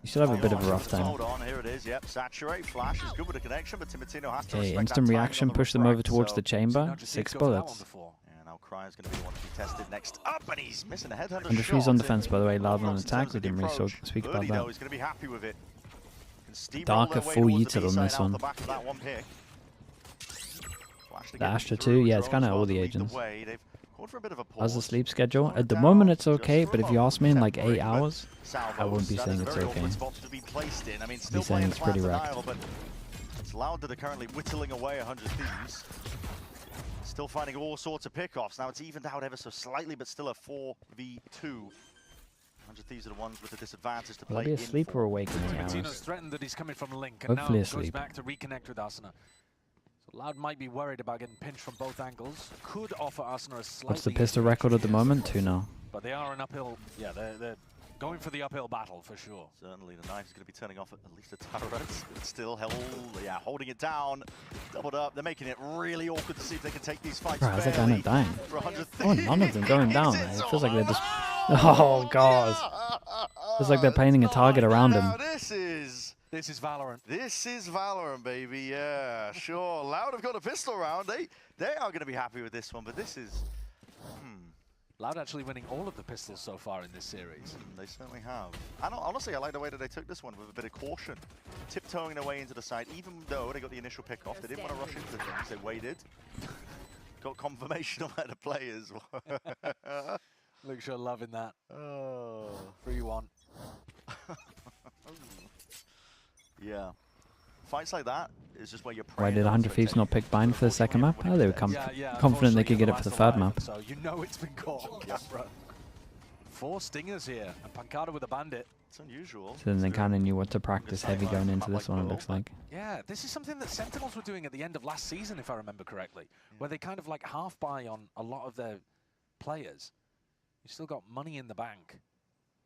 You should have a bit of a rough time. Hold on, here it is. Yep, saturate. Flash is good with the connection, but Timotino has to Okay, respect instant that timing reaction, on the push them refract, over towards so the chamber. Not just 6 go for that one bullets. before. Yeah, now Cryo's going to be the one to be tested next up, and he's missing a headhunter Under shot. freeze on defense, by the way. Loud on In attack. terms We of the didn't really approach, speak about Birdie, though, that. is going to be happy with it. Can steamroll Darker their way full towards the yeeted on B-side this out one. the back of that one pick. Flash to The get them Astra through, too. Yeah, it's kind of Drones all the well to lead agents. way. They've called for a bit of a How's the pause. sleep schedule? At the Down moment it's just okay, for but a if you ask me in moment, like 8 but hours, I wouldn't be Salvos, saying that it's is a very okay. awkward spot to be placed in. I mean, still saying playing it's pretty plan wrecked. denial, but it's Loud that are currently whittling away 100 Thieves. Still finding all sorts of pickoffs. Now it's evened out ever so slightly, but still a 4v2. 100 Thieves are the ones with the disadvantage to Will play be a in sleep or awakening Timotino's hours. threatened that he's coming from Link, and Hopefully now asleep. goes back to reconnect with Asuna. So Loud might be worried about getting pinched from both angles. Could offer Asuna a slightly What's the pistol record at the moment? 2-0. But they are an uphill. Yeah, they're going for the uphill battle for sure. Certainly, the knife is going to be turning off at least a turret. But still holding it down, doubled up. They're making it really awkward to see if they can take these fights. Bro, how's that guy not dying? For 100 Oh, none of them going down. Man. It feels like they're just. Oh god. It's like they're painting a target around him. Now this is Valorant. This is Valorant, baby. Yeah, sure. Loud have got a pistol round. They are going to be happy with this one, but this is. Loud actually winning all of the pistols so far in this series. They certainly have. And honestly, I like the way that they took this one with a bit of caution. Tiptoeing their way into the side, even though they got the initial pick off. They didn't want to rush into things, they waited. Got confirmation on where to play as well. Luke Shaw loving that. Oh. 3-1. Yeah. Fights like that is just where you're Why praying. did 100 Thieves not pick Bind for the second map? Oh, they were confident they could get it for the third map. So you know it's been caught on camera. 4 stingers here, and Pancada with a bandit. It's unusual. So then they kind of knew what to practice heavy going into this one, it looks like. Yeah, this is something that Sentinels were doing at the end of last season, if I remember correctly, where they kind of like half buy on a lot of their players. You still got money in the bank.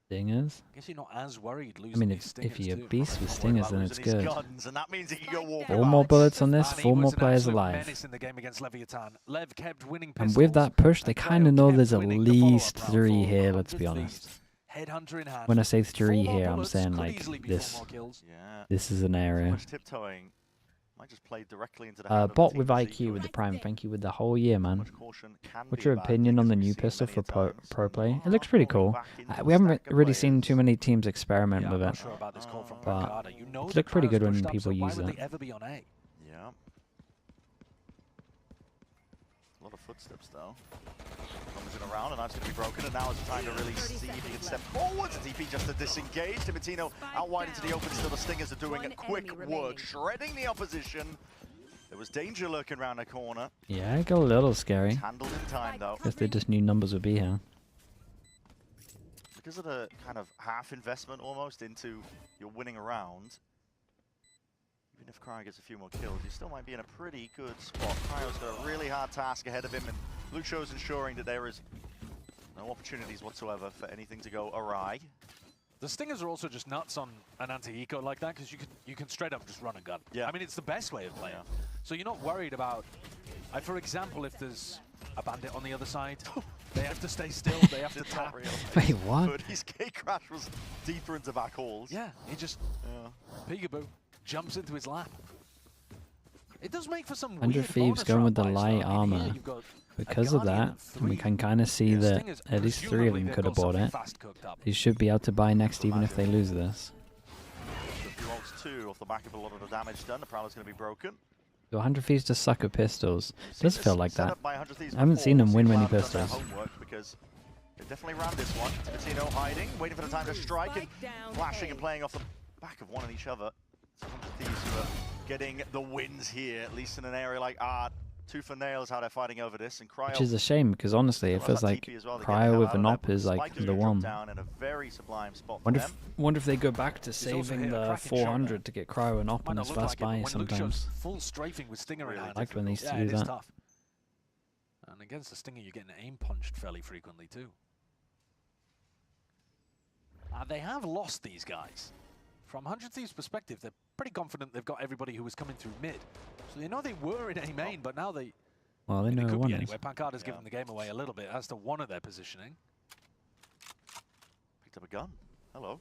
Stingers? I guess you're not as worried losing. I mean, if you're a beast with stingers, then it's good. Guns, and that means he can go 4 more bullets on this, 4 more players alive. In the game against Leviathan. Lev kept winning And with that push, they kind of know there's at least 3 here, let's be honest. Headhunter in hand. When I say 3 here, I'm saying like this. This is an area. Tiptoeing. Might just play directly into the Bot with IQ with the Prime, thank you with the whole year, man. What's your opinion on the new pistol for pro play? It looks pretty cool. We haven't really seen too many teams experiment with it, but it looks pretty good when people use it. Yeah. A lot of footsteps though. Comes in around, and that's going to be broken, and now it's time to really see if he can step forwards. TP just to disengage. Timotino out wide into the open still. The Stingers are doing quick work, shredding the opposition. There was danger lurking around the corner. Yeah, it got a little scary. Handled in time though. If they just knew numbers would be here. Because of the kind of half investment almost into your winning a round, even if Cryo gets a few more kills, he still might be in a pretty good spot. Cryo's got a really hard task ahead of him, and Luke Show's ensuring that there is no opportunities whatsoever for anything to go awry. The Stingers are also just nuts on an anti-eco like that, because you can straight up just run a gun. Yeah. I mean, it's the best way of playing. So you're not worried about, for example, if there's a bandit on the other side, they have to stay still, they have to tap. Wait, what? But his K-Crash was deeper into back halls. Yeah, he just, peekaboo, jumps into his lap. It does make for some 100 Thieves going with the light armor. Because of that, we can kind of see that at least 3 of them could have bought it. They should be able to buy next even if they lose this. Two off the back of a lot of the damage done. The Prowler's going to be broken. So 100 Thieves just suck at pistols. It does feel like that. I haven't seen them win many pistols. Because they definitely ran this one. Timotino hiding, waiting for the time to strike, and flashing and playing off the back of one and each other. So 100 Thieves who are getting the wins here, at least in an area like Art. Tooth and nails how they're fighting over this, and Cryo, Which is a shame, because honestly, it feels like Cryo with an op is like the one. Down in a very sublime spot Wonder if they go back to saving the 400 to get Cryo and op on this fast buy sometimes. Full strafing with Stinger in hand. I liked when they used to do that. Tough. And against the Stinger, you're getting aim punched fairly frequently too. They have lost these guys. From 100 Thieves' perspective, they're pretty confident they've got everybody who was coming through mid. So they know they were in A main, but now they... Well, they know one is. Anyway, Pancard has given the game away a little bit as to one of their positioning. Picked up a gun. Hello.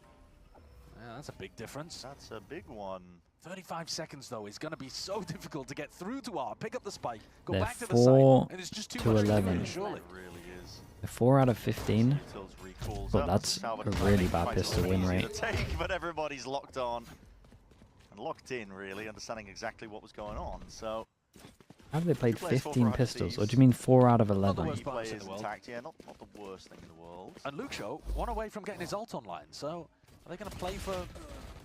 Yeah, that's a big difference. That's a big one. 35 seconds, though, is going to be so difficult to get through to R, pick up the spike, go They're back to the 4 side, and it's just too to much 11. surely. It really is. They're 4 out of 15. But that's a really bad pistol win rate. But everybody's locked on and locked in, really, understanding exactly what was going on. So, how have they played 15 pistols? Or do you mean 4 out of 11? Players intact, yeah, not the worst thing in the world. And Luke Show, one away from getting his ult online, so are they going to play for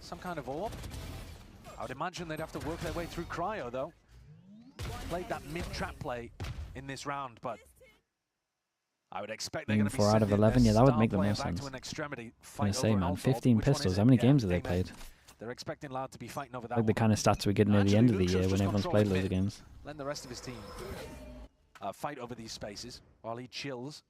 some kind of orb? I would imagine they'd have to work their way through Cryo, though. Played that mid-trap play in this round, but I would expect they're going to be 4 out of 11, yeah, that would make the most sense. I'm going to say, man, 15 pistols. How many games have they played? They're expecting Loud to be fighting over that. Like the kind of stats we get near the end of the year when everyone's played loads of games. Letting the rest of his team fight over these spaces while he chills.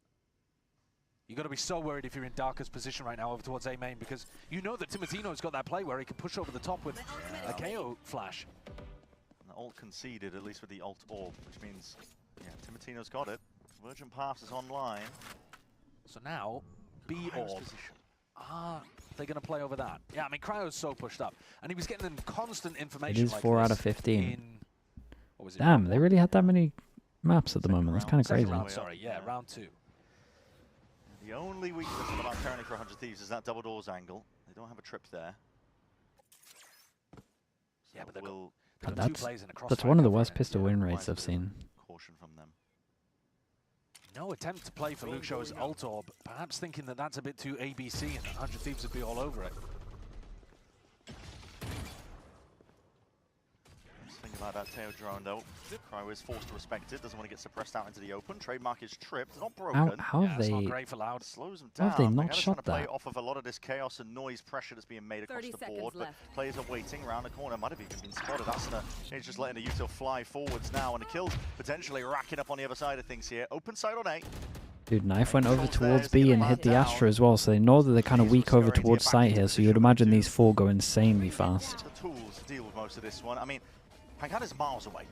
You've got to be so worried if you're in Darker's position right now over towards A main, because you know that Timotino's got that play where he can push over the top with a KO flash. And the ult conceded, at least with the ult orb, which means, yeah, Timotino's got it. Convergent Paths is online. So now, B orb. They're going to play over that. Yeah, I mean, Cryo's so pushed up. And he was getting them constant information. It is like 4 out of 15. Damn, they really had that many maps at the moment. That's kind of crazy. Round, sorry, yeah, round 2. The only weakness on the map currently for 100 Thieves is that double doors angle. They don't have a trip there. So yeah, but that's one of the worst pistol win rates I've seen. Caution from them. No attempt to play for Luke Show's ult orb, perhaps thinking that that's a bit too ABC and 100 Thieves would be all over it. Just think about like that tail drone though. Cryo is forced to respect it, doesn't want to get suppressed out into the open. Trademark is tripped, not broken. How have they? Not great for Loud. Slows them How down. have they not Pangada's shot trying to play that? off of a lot of this chaos and noise pressure that's being made across the board, but players are waiting around the corner. Might have even been spotted. Asuna is just letting the util fly forwards now, and the kills potentially racking up on the other side of things here. Open side on A. Dude, Knife went over towards B and hit the Astra as well, so they know that they're kind of weak over towards site here, so you'd imagine these four go insanely fast. The tools to deal with most of this one. I mean, Pangada's miles away.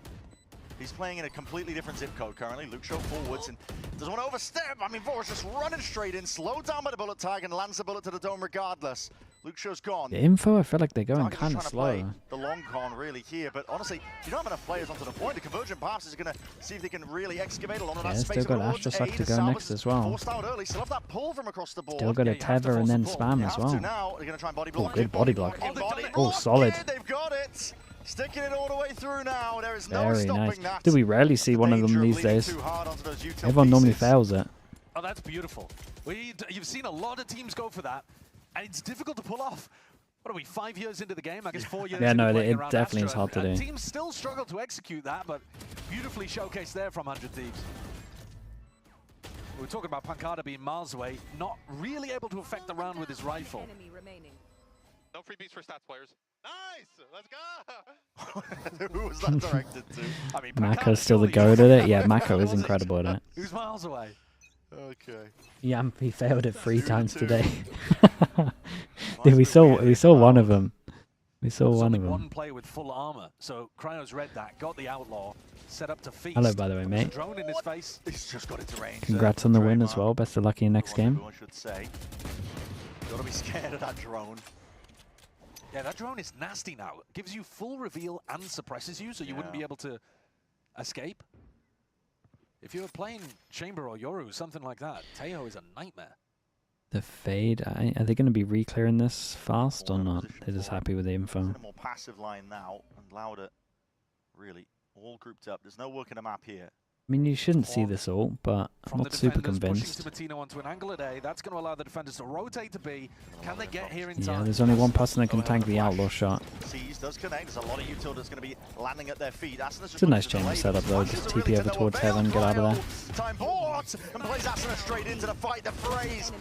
He's playing in a completely different zip code currently. Luke Show forwards and doesn't want to overstep. I mean, Vor's just running straight in, slowed down by the bullet tag and lands the bullet to the dome regardless. Luke Show's gone. The info, I feel like they're going Target's kind of trying to slow. play the long con really here, but honestly, you don't have enough players onto the point. The convergent pass is going to see if they can really excavate a lot of that space. Still got Astra Suck to go next as well. Forced out early, still have that pull from across the board. Still got a tether and then spam as well. Now they're going to try and body block. Oh, good body block. Body Oh, solid. They've got it. Sticking it all the way through now. There is no Very stopping nice. that. Do we rarely see one of them these days? Everyone normally fails it. Oh, that's beautiful. You've seen a lot of teams go for that, and it's difficult to pull off. What are we, 5 years into the game? I guess 4 years. Yeah, no, into it playing definitely around is hard to Astra. do. Teams still struggle to execute that, but beautifully showcased there from 100 Thieves. We were talking about Pancada being miles away, not really able to affect the round with his rifle. No freebies for stats players. Nice! Let's go! Who was that directed to? I mean, Mako's still the goat at it. Yeah, Mako is incredible at it. Who's miles away? Okay. Yeah, he failed it 3 times today. Dude, we saw one of them. We saw one of them. One player with full armor, so Cryo's read that, got the outlaw, set up to feast. Hello, by the way, mate. Drone in his face. He's just got it to range. Congrats on the win as well. Best of luck in your next game. Everyone should say. Gotta be scared of that drone. Yeah, that drone is nasty now. It gives you full reveal and suppresses you, so you wouldn't be able to escape. If you were playing Chamber or Yoru, something like that, Teo is a nightmare. The Fade, are they going to be re-clearing this fast or not? They're just happy with the info. In a more passive line now, and Louder, really, all grouped up. There's no work in the map here. I mean, you shouldn't see this all, but I'm not super convinced. Pushing Timatino onto an angle at A, that's going to allow the defenders to rotate to B. Can they get here in time? Yeah, there's only one person that can tank the outlaw shot. Seas does connect. There's a lot of util that's going to be landing at their feet. It's a nice chamber setup though. Just TP over towards heaven, get out of there. Time port and plays Asuna straight into the fight. The phrase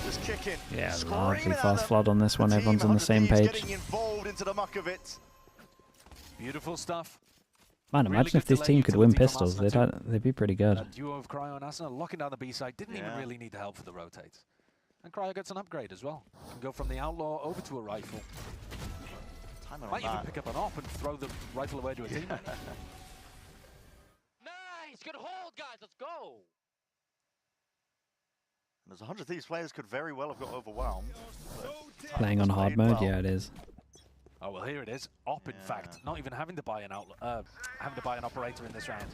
just kicking. Yeah, largely fast flood on this one. Everyone's on the same page. Getting involved into the muck of it. Beautiful stuff. Man, imagine if this team could win pistols. They'd be pretty good. Duo of Cryo and Asuna locking down the B side. Didn't even really need the help for the rotates. And Cryo gets an upgrade as well. Can go from the outlaw over to a rifle. Might even pick up an op and throw the rifle away to a teammate. Nice! Good hold, guys. Let's go! And there's 100 Thieves players could very well have got overwhelmed. Playing on hard mode, yeah, it is. Oh well, here it is. Op, in fact, not even having to buy an having to buy an operator in this round.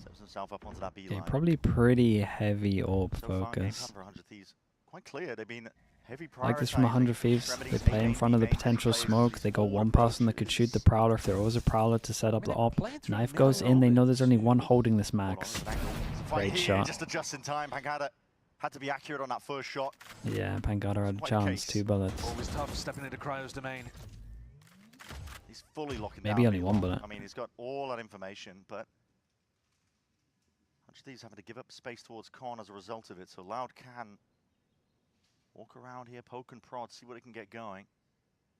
Steps himself up onto that B Yeah, line. probably pretty heavy orb focus. Quite clear. They've been heavy Like this from 100 Thieves. They play in front of the potential smoke. They got one person that could shoot the Prowler if there was a Prowler to set up the op. Knife goes in. They know there's only one holding this max. Great shot. Just just in time. Pangada had to be accurate on that first shot. Yeah, Pangada had a chance. 2 bullets. Always tough stepping into Cryo's domain. He's fully locking Maybe down. only one bullet. I mean, he's got all that information, but Thieves having to give up space towards Con as a result of it. So Loud can walk around here, poke and prod, see what it can get going.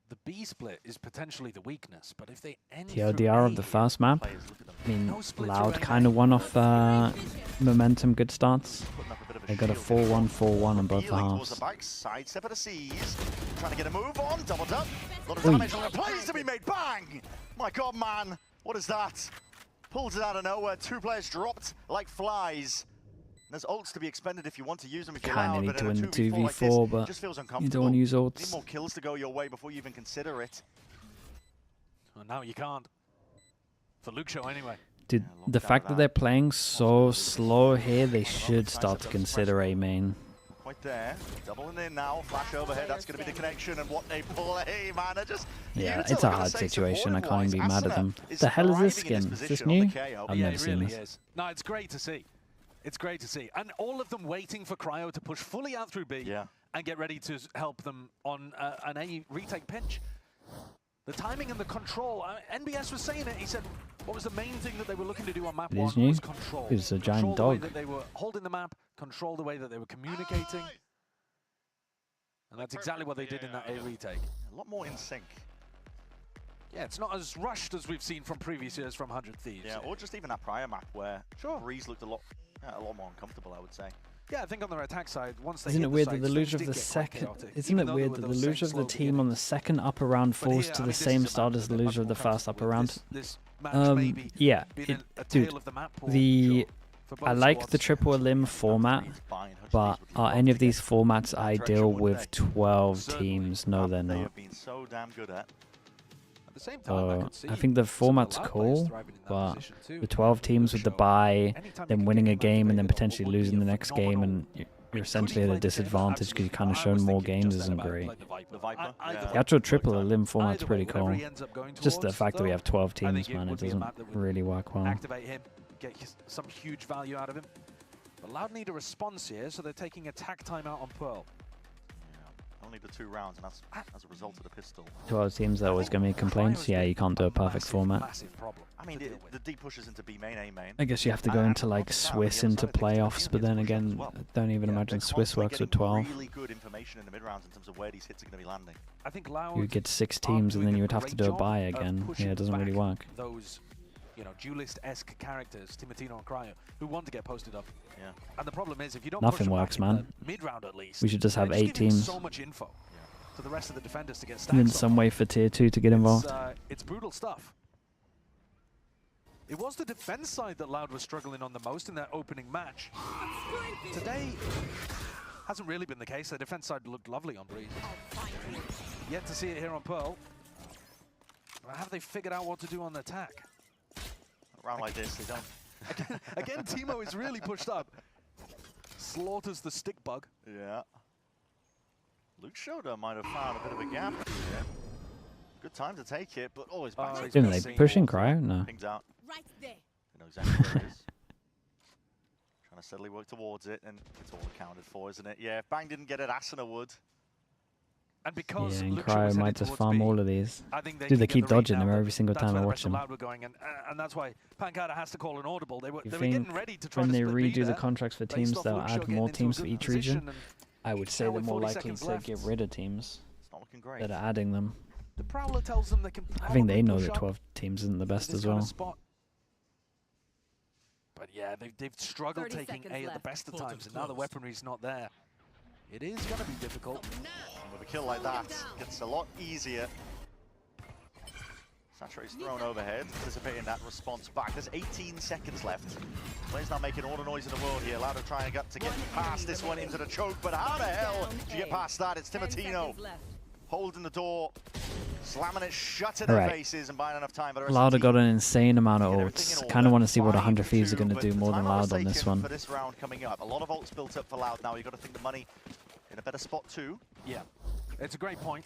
The B split is potentially the weakness, but if they end TLDR of the first map. I mean, Loud kind of won off momentum, good starts. They got a 4-1, 4-1 on both halves. Side step at a C's, trying to get a move on, doubled up. A lot of damage on the plays to be made, bang! My God, man, what is that? Pulls it out of nowhere, 2 players dropped like flies. There's ults to be expended if you want to use them if you're Kind of allowed, need but to in a win the 2v4 like 2v4, this, but just feels you uncomfortable. don't want to use Need ults. more kills to go your way before you even consider it. Well, now you can't. For Luke Show anyway. Dude, the fact that they're playing so slow here, they should start to consider A main. Quite there, doubling in now, flash overhead, that's going to be the connection, and what a play, man, they're just... Yeah, it's a hard situation, I can't even be mad at them. The hell is this skin? Is this new? I've never seen this. No, it's great to see. It's great to see. And all of them waiting for Cryo to push fully out through B and get ready to help them on an A retake pinch. The timing and the control. NBS was saying it. He said, what was the main thing that they were looking to do on map It 1 is new. was control. It's a giant control the way dog. that they were holding the map, control the way that they were communicating. And that's exactly what they did in that A retake. A lot more in sync. Yeah, it's not as rushed as we've seen from previous years from 100 Thieves. Yeah, or just even that prior map where Breeze looked a lot more uncomfortable, I would say. Yeah, I think on their attack side, once they Isn't hit it the weird that sites, the things loser of did the get quite second? chaotic, Isn't even it though weird they that were the those loser same of the slow team on beginnings. the second upper round But falls here, to I the mean, this same is a start map as the that's loser of much the more first upper comfortable round? with this match maybe Yeah, being a dude. tail of the map pool, The for I both like the squads. triple elim format, but are any of these formats ideal with 12 teams? No, they're They not. have been so damn good at. At the same time, I could see I think the some of format's Loud players cool, thriving in that but position too. the 12 teams with the bye, Anytime then you can winning get a him game and then activated, potentially or would be losing a the next game, and you're essentially at a disadvantage because you kind of shown more games isn't great. The Viper. The actual triple elim format's Either way, pretty whatever cool. he ends up going Just the towards, fact that we though, have 12 I think teams, man, it would be a doesn't map that would really work well. activate him, get some huge value out of him. But Loud need a response here, so they're taking attack time out on Pearl. Only the 2 rounds, and that's as a result of the pistol. 12 teams that always going to be complaints. Yeah, you can't do a perfect format. Massive problem. I mean, the deep pushes into B main, A main. I guess you have to go into like Swiss into playoffs, but then again, I don't even imagine Swiss works with 12. Really good information in the mid rounds in terms of where these hits are going to be landing. I think Loud You would get 6 teams and then you would have to do a bye again. Yeah, it doesn't really work. Those, you know, duelist-esque characters, Timotino and Cryo, who want to get posted up. Yeah. And the problem is, if you don't Nothing push them works, back in man. the mid-round at least, We should just have they're 8 giving teams. so much info to the rest of the defenders to get And then stacks some way for tier 2 to get involved. It's brutal stuff. It was the defense side that Loud was struggling on the most in their opening match. Today hasn't really been the case. The defense side looked lovely on Breeze. Yet to see it here on Pearl. Have they figured out what to do on the attack? A round like this, they don't. Again, Timo is really pushed up. Slaughters the stick bug. Yeah. Luke Shoda might have found a bit of a gap here. Good time to take it, but always back to Didn't they push in Cryo? No. Pings out. Right there. They know exactly where it is. Trying to steadily work towards it, and it's all accounted for, isn't it? Yeah, if Bang didn't get it, Asuna would. And because Yeah, and Luke Shaw Cryo was might headed just towards farm B, all of these. I think Dude, can they get keep the read dodging now them that every single that's time where I the watch rest of them. Loud were going, and that's why Pancada has to call an audible. They were You getting think ready to try when to they split B redo the there, contracts for based teams, off they'll Luke Shaw add getting more into a teams for good each position, region? and I would say now they're with more 40 likely seconds to left, get rid of teams It's not looking great. that are adding them. the Prowler tells them they can I think they probably know push that up 12 teams isn't the to best this as kind of well. spot. But yeah, they've struggled 30 taking seconds A at the left. best of times, and now the weaponry's not there. It is going to be difficult. And with a kill like that, gets a lot easier. Saturate's thrown overhead, anticipating that response back. There's 18 seconds left. Players now making all the noise in the world here. Lauda trying to get past this one into the choke, but how the hell do you get past that? It's Timotino holding the door, slamming it shut in their Alright. faces and buying enough time. But Lauda got an insane amount of Get ults. everything in Kind of order. want to see what 100 5-2, Thieves are going to but do the more than time was Loud on this taken one. For this round coming up, a lot of ults built up for Loud now. You've got to think the money in a better spot too. Yeah, it's a great point.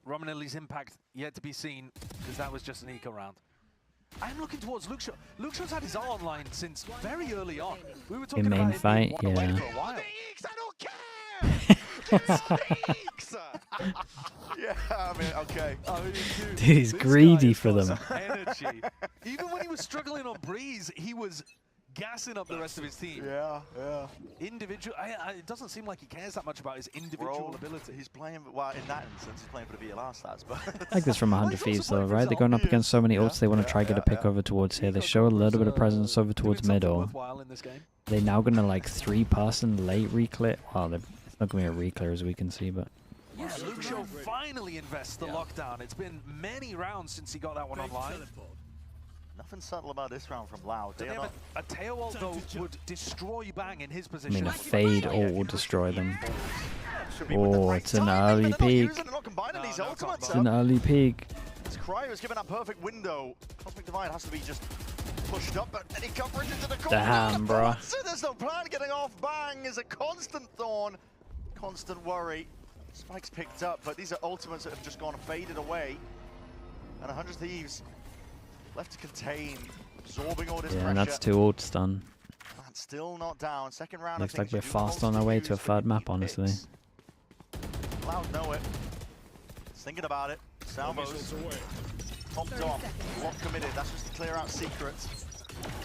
Romanelli's impact yet to be seen, because that was just an eco round. I'm looking towards Luke Shaw. Luke Shaw's had his R online since very early on. We were talking In main about fight, him being one away yeah. for a while. Yeah, I mean, okay. Dude, he's greedy for them. Energy. Even when he was struggling on Breeze, he was gassing up the rest of his team. Yeah, yeah. Individual. It doesn't seem like he cares that much about his individual ability. He's playing, well, in that instance, he's playing for the VLR stats, but... I like this from 100 Thieves though, right? They're going up against so many ults, they want to try get a pick over towards here. They show a little bit of presence over towards middle. They're now going to like 3-person late reclear. Well, it's not going to be a reclear as we can see, but... Yeah, Luke Shaw finally invests the lockdown. It's been many rounds since he got that one online. Nothing subtle about this round from Loud. They have a tail ult though would destroy Bang in his I position. mean, a fade ult will destroy them. Oh, it's an early peak. It's an early peak. As Cryo is given that perfect window. Cosmic Divide has to be just pushed up, but any coverage into the corner. Damn, bro. There's no plan getting off. Bang is a constant thorn, constant worry. Spike's picked up, but these are ultimates that have just gone faded away. And 100 Thieves left to contain, absorbing all this Yeah, pressure. and that's 2 ults done. And still not down. Second round. Looks like we're fast on our way to a 3rd map, honestly. Loud know it. It's thinking about it. Salvos popped on, block committed. That's just to clear out secrets.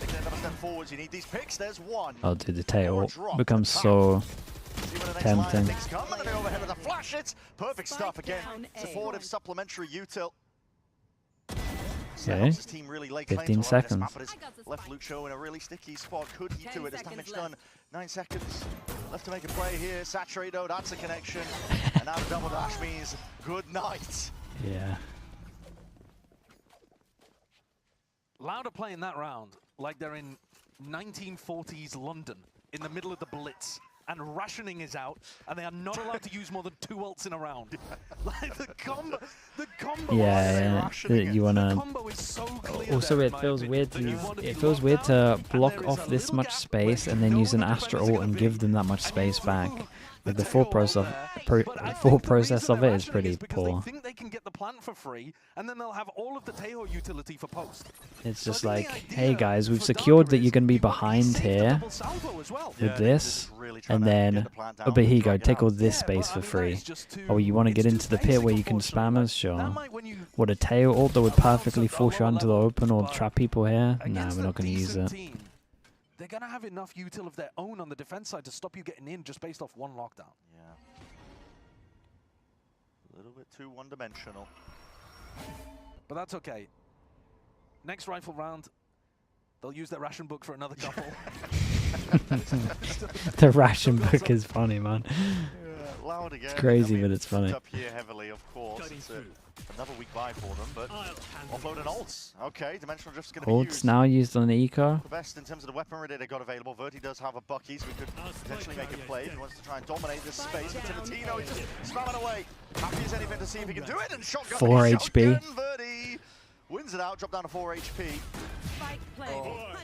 Taking another step forwards. You need these picks. There's one. Oh, dude, the tail becomes so tempting. Come and then overhead with a flash it. Perfect stuff again. Supportive supplementary util. Okay. Team really late 15 seconds. Left Lucho in a really sticky spot. Could he do it? His damage done. 9 seconds left to make a play here. Saturate though, that's a connection. And now the double dash means good night. Yeah. Loud are playing that round like they're in 1940s London in the middle of the Blitz. And rationing is out, and they are not allowed to use more than 2 ults in a round. Like the combo Yeah, you wanna. So also, it feels weird to block off this much space and then use an Astra ult and give them that much space back. Like the full process of it is pretty poor. They think they can get the plant for free, and then they'll have all of the Taeho utility for post. It's just like, hey guys, we've secured that you're going to be behind here with this, and then, oh, but here you go, take all this space for free. Oh, you want to get into the pit where you can spam us? Sure. What, a Taeho ult that would perfectly force you onto the open or trap people here? Nah, we're not going to use it. They're going to have enough util of their own on the defense side to stop you getting in just based off one lockdown. Yeah. A little bit too one-dimensional. But that's okay. Next rifle round, they'll use their ration book for another couple. The ration book is funny, man. Loud again. It's crazy, but it's funny. Up here heavily, of course. It's another weak buy for them, but offload and ults. Okay, Dimensional Drift's going to be used. Ults now used on the eco. The best in terms of the weaponry that they got available. Verti does have a Bucky's. We could potentially make a play if he wants to try and dominate this space. But Timotino is just spamming away. Happy as anything to see if he can do it. And shotgun. 4 HP. Verti wins it out, drop down to 4 HP.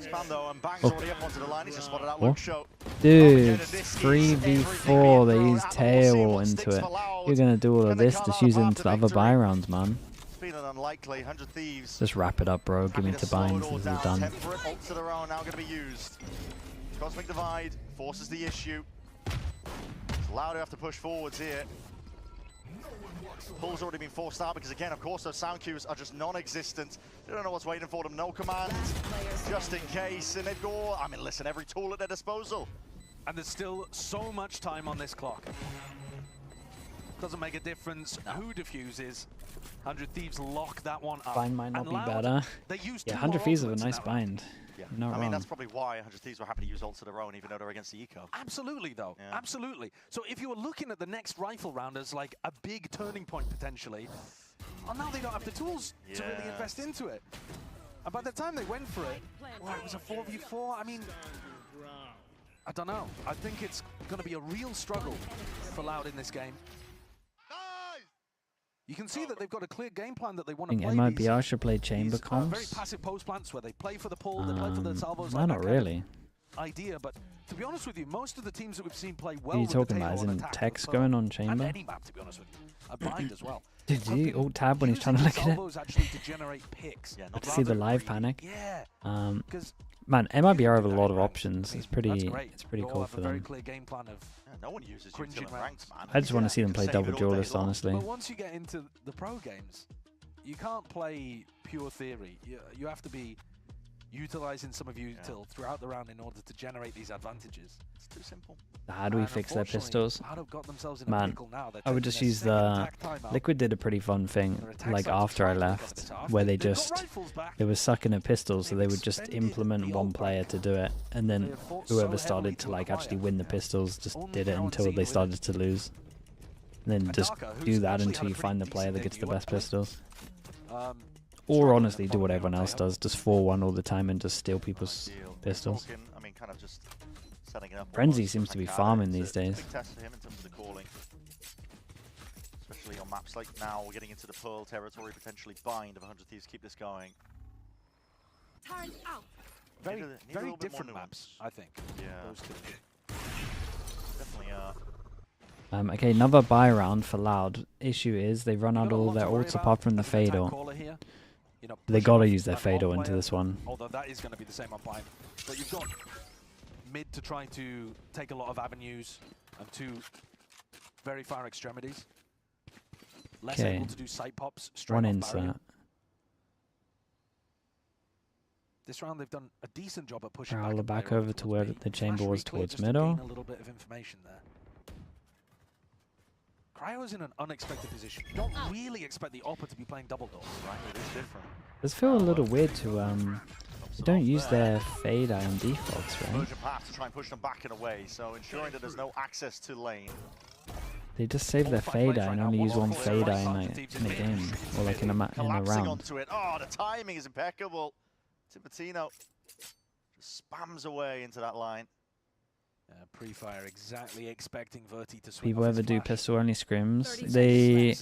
Spam though, and bangs already up onto the line. He's just spotted out Luke Show. Dude, 3v4, they use tail into it. You're going to do all of this, just use it into the other buy rounds, man. Feeling unlikely. 100 Thieves. Just wrap it up, bro. Give me to binds. This is done. Temperate ults of their own now going to be used. Cosmic Divide forces the issue. Loud have to push forwards here. Pull's already been forced out because, again, of course, those sound cues are just non-existent. They don't know what's waiting for them. No command, just in case. And they've got, I mean, listen, every tool at their disposal. And there's still so much time on this clock. Doesn't make a difference who defuses. 100 Thieves lock that one up. Bind might not be better. Yeah, 100 Thieves have a nice bind. Yeah. Not I mean, wrong. that's probably why 100 Thieves were happy to use ults of their own, even though they're against the eco. Absolutely, though. Yeah. Absolutely. So if you were looking at the next rifle round as like a big turning point potentially, well, now they don't have the tools to really invest into it. And by the time they went for it, well, it was a 4v4. I mean, I don't know. I think it's going to be a real struggle for Loud in this game. You can see that they've got a clear game plan that they want to play. MIBR should play chamber very comps. passive post plants where they play for the pull, they play for the salvos. No, not really. Idea, but to be honest with you, most of the teams that we've seen play well. What are you talking about? As in text going on chamber? And any map, to be honest with you. A bind as well. Did you alt tab when he's trying to look at it? Actually to generate picks. I can see the live panic. Yeah. Man, MIBR have a lot of options. It's pretty They all cool have for a very them. clear game plan of no one uses cringing ranked, man. I just want to see them play double duelist, honestly. But once you get into the pro games, you can't play pure theory. You have to be utilizing some of util throughout the round in order to generate these advantages. It's too simple. How do we fix their pistols? Man, Now. I would just use the... Liquid did a pretty fun thing, like after I left, where they just... They were sucking at pistols, so they would just implement one player to do it, and then whoever started to like actually win the pistols just did it until they started to lose. And then just do that until you find the player that gets the best pistols. Or honestly, do what everyone else does, just 4-1 all the time and just steal people's pistols. I mean, kind of just setting it up. Frenzy seems to be farming these days. Big test for him in terms of the calling. Especially on maps like now, we're getting into the Pearl territory, potentially bind of 100 Thieves. Keep this going. Turn out. Very different maps, I think. Yeah. Those two. Definitely Okay, another buy round for Loud. Issue is they run out all their ults apart from the Fatal. They gotta use their Fatal into this one. Although that is going to be the same on bind. But you've got mid to try to take a lot of avenues and two very far extremities. less Okay. able to do side pops straight One off insert. barrier. This round they've done a decent job at pushing Prowler back, back over to where the chamber was towards middle. A little bit of information there. Cryo's in an unexpected position. You don't really expect the Oppa to be playing double doors, right? It is different. Does feel a little weird to they don't use their fade eye on defaults, right? Emergent path to try and push them back and away, so ensuring that there's no access to lane. They just save their fade eye and only use one fade eye in a game, or like in a Collapsing round. onto it. Oh, the timing is impeccable. Timotino just spams away into that line. Pre-fire exactly expecting Verti to swing. People ever do pistol only scrims? They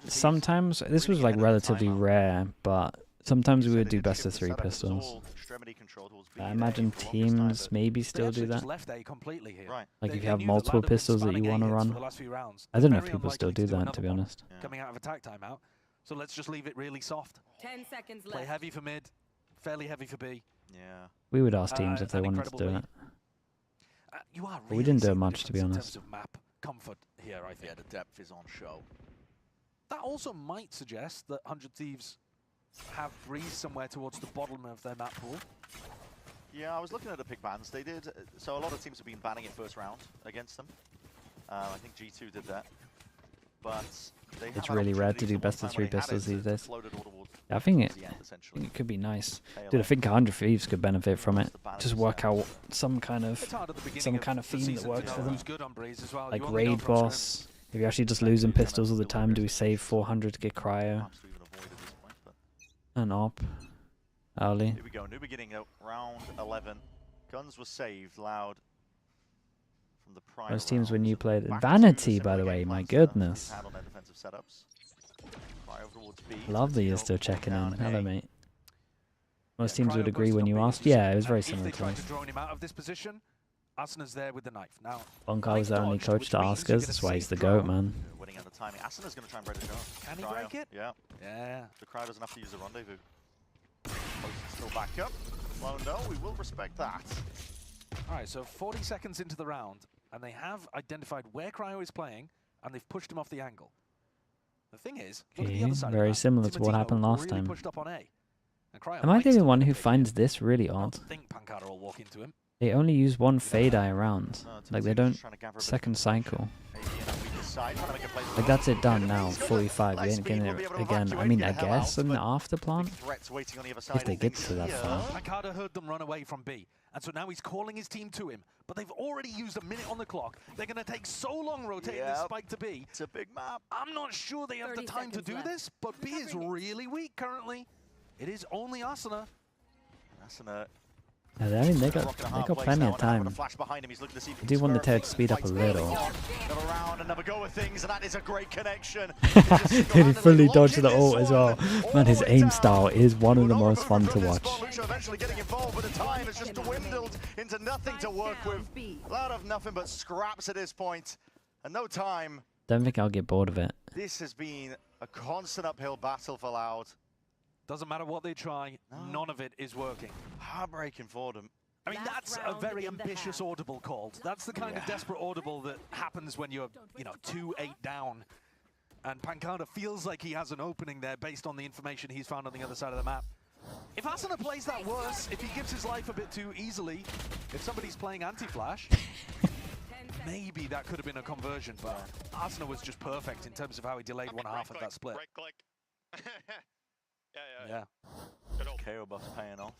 sometimes this was like relatively rare, but sometimes we would do best of 3 pistols. I imagine teams maybe still do that. Like if you have multiple pistols that you want to run. I don't know if people still do that, to be honest. Coming out of attack timeout, so let's just leave it really soft. 10 seconds left. Play heavy for mid, fairly heavy for B. Yeah. We would ask teams if they wanted to do it. You are But we didn't do it much, to be honest. in terms of map comfort here, I think. Yeah, the depth is on show. That also might suggest that 100 Thieves have breezed somewhere towards the bottom of their map pool. Yeah, I was looking at the pick bans. They did. So a lot of teams have been banning it first round against them. I think G2 did that. But they It's really rare to do best of 3 pistols these days. I think it could be nice. Dude, I think 100 Thieves could benefit from it. Just work out some kind of theme that works for them. Like raid boss. If you're actually just losing pistols all the time, do we save 400 to get cryo? And op. Early. Here we go, new beginning of round 11. Guns were saved, Loud. From the prior Those teams round. when you played Vanity, by the way, my goodness. Had on their defensive setups. Cryo towards B. Love that you're still checking in. Hello, mate. Most teams would agree when you asked. Yeah, it was very similar to us. Drone him out of this position. Asuna's there with the knife. Now, Bonkai was the only coach to ask us. That's why he's the GOAT, man. Winning on the timing. Asuna's going to try and break the shot. Can he break it? Yeah. Yeah. The crowd doesn't have to use the rendezvous. Still back up. Well, no, we will respect that. All right, so 40 seconds into the round, and they have identified where Cryo is playing, and they've pushed him off the angle. The thing is, look at the other side Very of that. similar to what Timotino happened last really time. pushed up on A. And Cryo Am I might the still one get who a pick finds this really odd? I think Pancada will walk into him. They only use one fade eye round. Like they don't second cycle. Like that's it done now, 45. We ain't getting it again. I mean, I guess an after plant. If they get to that far. Pancada heard them run away from B, and so now he's calling his team to him. But they've already used a minute on the clock. They're going to take so long rotating this spike to B. It's a big map. I'm not sure they have the time to do this, but B is really weak currently. It is only Asuna. Asuna. I mean, they got plenty of time. I do want the Ted to speed up a little. Another round, another go of things, and that is a great connection. Did he fully dodge the ult as well? Man, his aim style is one of the most fun to watch. Lucio eventually getting involved, but the time has just dwindled into nothing to work with. A lot of nothing but scraps at this point, and no time. Don't think I'll get bored of it. This has been a constant uphill battle for Loud. Doesn't matter what they try, none of it is working. Heartbreaking for them. I mean, that's a very ambitious audible called. That's the kind of desperate audible that happens when you're, 2-8 down. And Pancada feels like he has an opening there based on the information he's found on the other side of the map. If Asuna plays that worse, if he gives his life a bit too easily, if somebody's playing anti-flash, maybe that could have been a conversion, but Asuna was just perfect in terms of how he delayed one half of that split. Right click. Yeah. KO buff's paying off.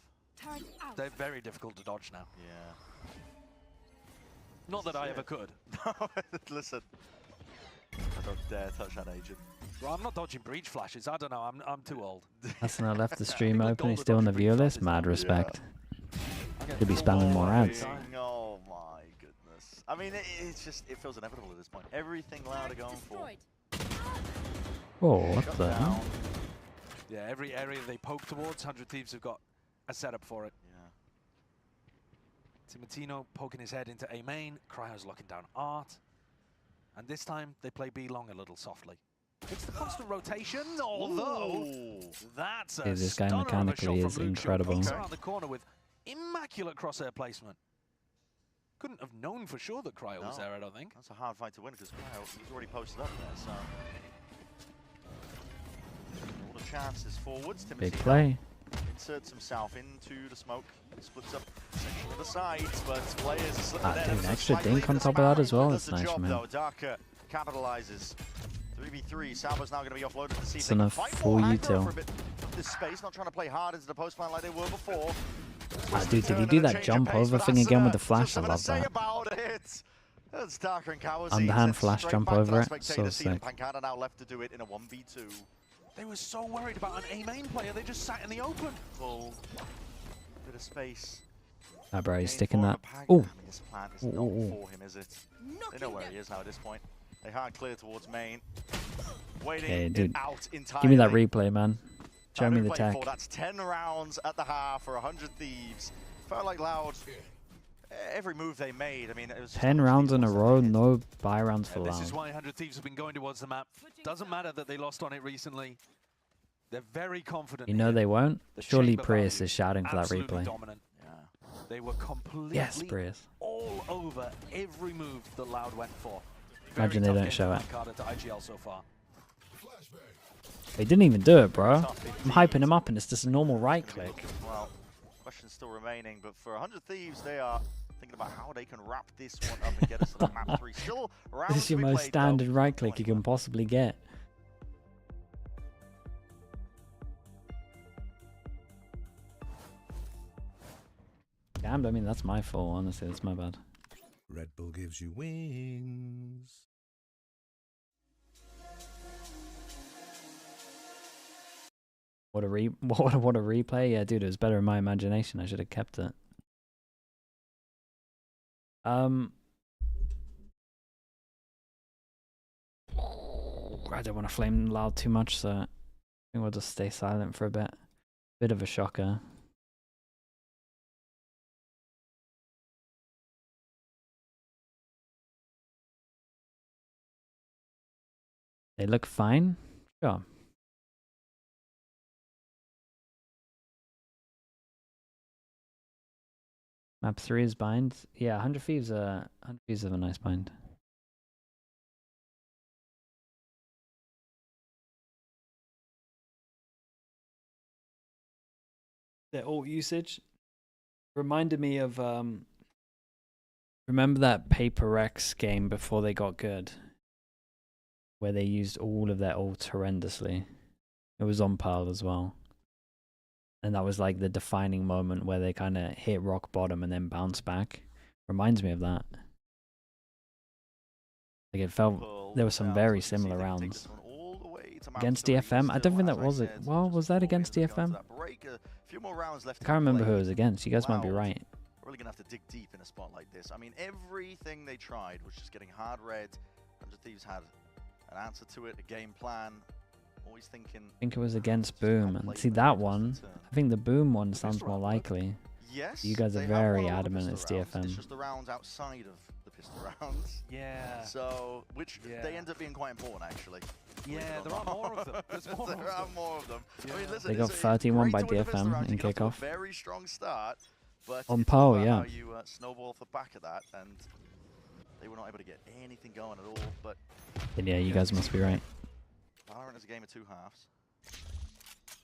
They're very difficult to dodge now. Yeah. Not that I ever could. Listen. I don't dare touch that agent. Well, I'm not dodging breach flashes. I don't know. I'm too old. Asuna left the stream open. He's still on the viewer list. Mad respect. Could be spamming more ads. Oh my goodness. I mean, it feels inevitable at this point. Everything Loud are going for. Whoa, what the hell? Yeah, every area they poke towards, 100 Thieves have got a setup for it. Yeah. Timotino poking his head into A main, Cryo's locking down Art. And this time, they play B long a little softly. It's the constant rotation, although that's a This guy stunner of a shot mechanically is from Lucio. incredible. Peeks around the corner with immaculate crosshair placement. Couldn't have known for sure that Cryo was there, I don't think. That's a hard fight to win because Cryo was already posted up there, so... chances forwards. Big Timothy play. inserts himself into the smoke, splits up section of the sides, but players are slipping Ah, there dude, ever so extra slightly. dink on The top of that as well. does That's the nice job, from him. though. Darker capitalizes. 3v3. Salva's now going to be offloaded to see if It's they can enough fight for more you aggro two. for a bit of this space, not trying to play hard into the post plan like they were before. Ah, dude, did he do that jump over thing again with the flash? I love that. About it. That's Darker and Kawazi. Underhand flash jump over it. So sick. Pancada now left to do it in a 1v2. They were so worried about an A main player, they just sat in the open. Full bit of space. Ah, bro, he's sticking that. Oh, Oh. this plan is not for him, is it? They know where he is now at this point. They hard clear towards main. Waiting Okay, dude. out entirely. Give me that replay, man. Show me the Play tech. four. That's 10 rounds at the half for 100 Thieves. Felt like Loud. Every move they made, I mean, it was 10 rounds in a row, no buy rounds for This is Loud. why 100 Thieves have been going towards the map. Doesn't matter that they lost on it recently. They're very confident. You know here. they won't? The Surely chamber Prius value, is shouting for that absolutely replay. Dominant. Yeah. They were completely Yes, Prius. all over every move that Loud went for. Imagine they don't show it. Carter to IGL so far. He didn't even do it, bro. I'm hyping him up and it's just a normal right click. Well, questions still remaining, but for 100 Thieves, they are thinking about how they can wrap this one up and get us to the map 3. Still rounds This is your to be most played, standard though. right click you can possibly get. Damn, I mean, that's my fault, honestly. That's my bad. Red Bull gives you wings. What a replay. Yeah, dude, it was better in my imagination. I should have kept it. I don't want to flame Loud too much, so I think we'll just stay silent for a bit. Bit of a shocker. They look fine. Sure. Map 3 is bind. Yeah, 100 Thieves have a nice bind. Their ult usage reminded me of remember that Paper Rex game before they got good, where they used all of their ult horrendously. It was on Pearl as well. And that was like the defining moment where they kind of hit rock bottom and then bounce back. Reminds me of that. Like it felt there were some very similar rounds. Against DFM? I don't think that was it. Well, was that against DFM? I can't remember who it was against. You guys might be right. We're really going to have to dig deep in a spot like this. I mean, everything they tried was just getting hard red. 100 Thieves had an answer to it, a game plan. Always thinking. I think it was against Boom. And see that one, I think the Boom one sounds more likely. Yes, you guys are very adamant it's DFM. It's just the rounds outside of the pistol rounds. Yeah. So, which they end up being quite important, actually. Yeah, there are more of them. There's more there are more of them. Yeah. I mean, listen, They got 31 by DFM in kickoff. Very strong start, but on it's Poe, about yeah. how you snowball off the back of that, and they were not able to get anything going at all. But yeah, you guys must be right. Valorant is a game of two halves.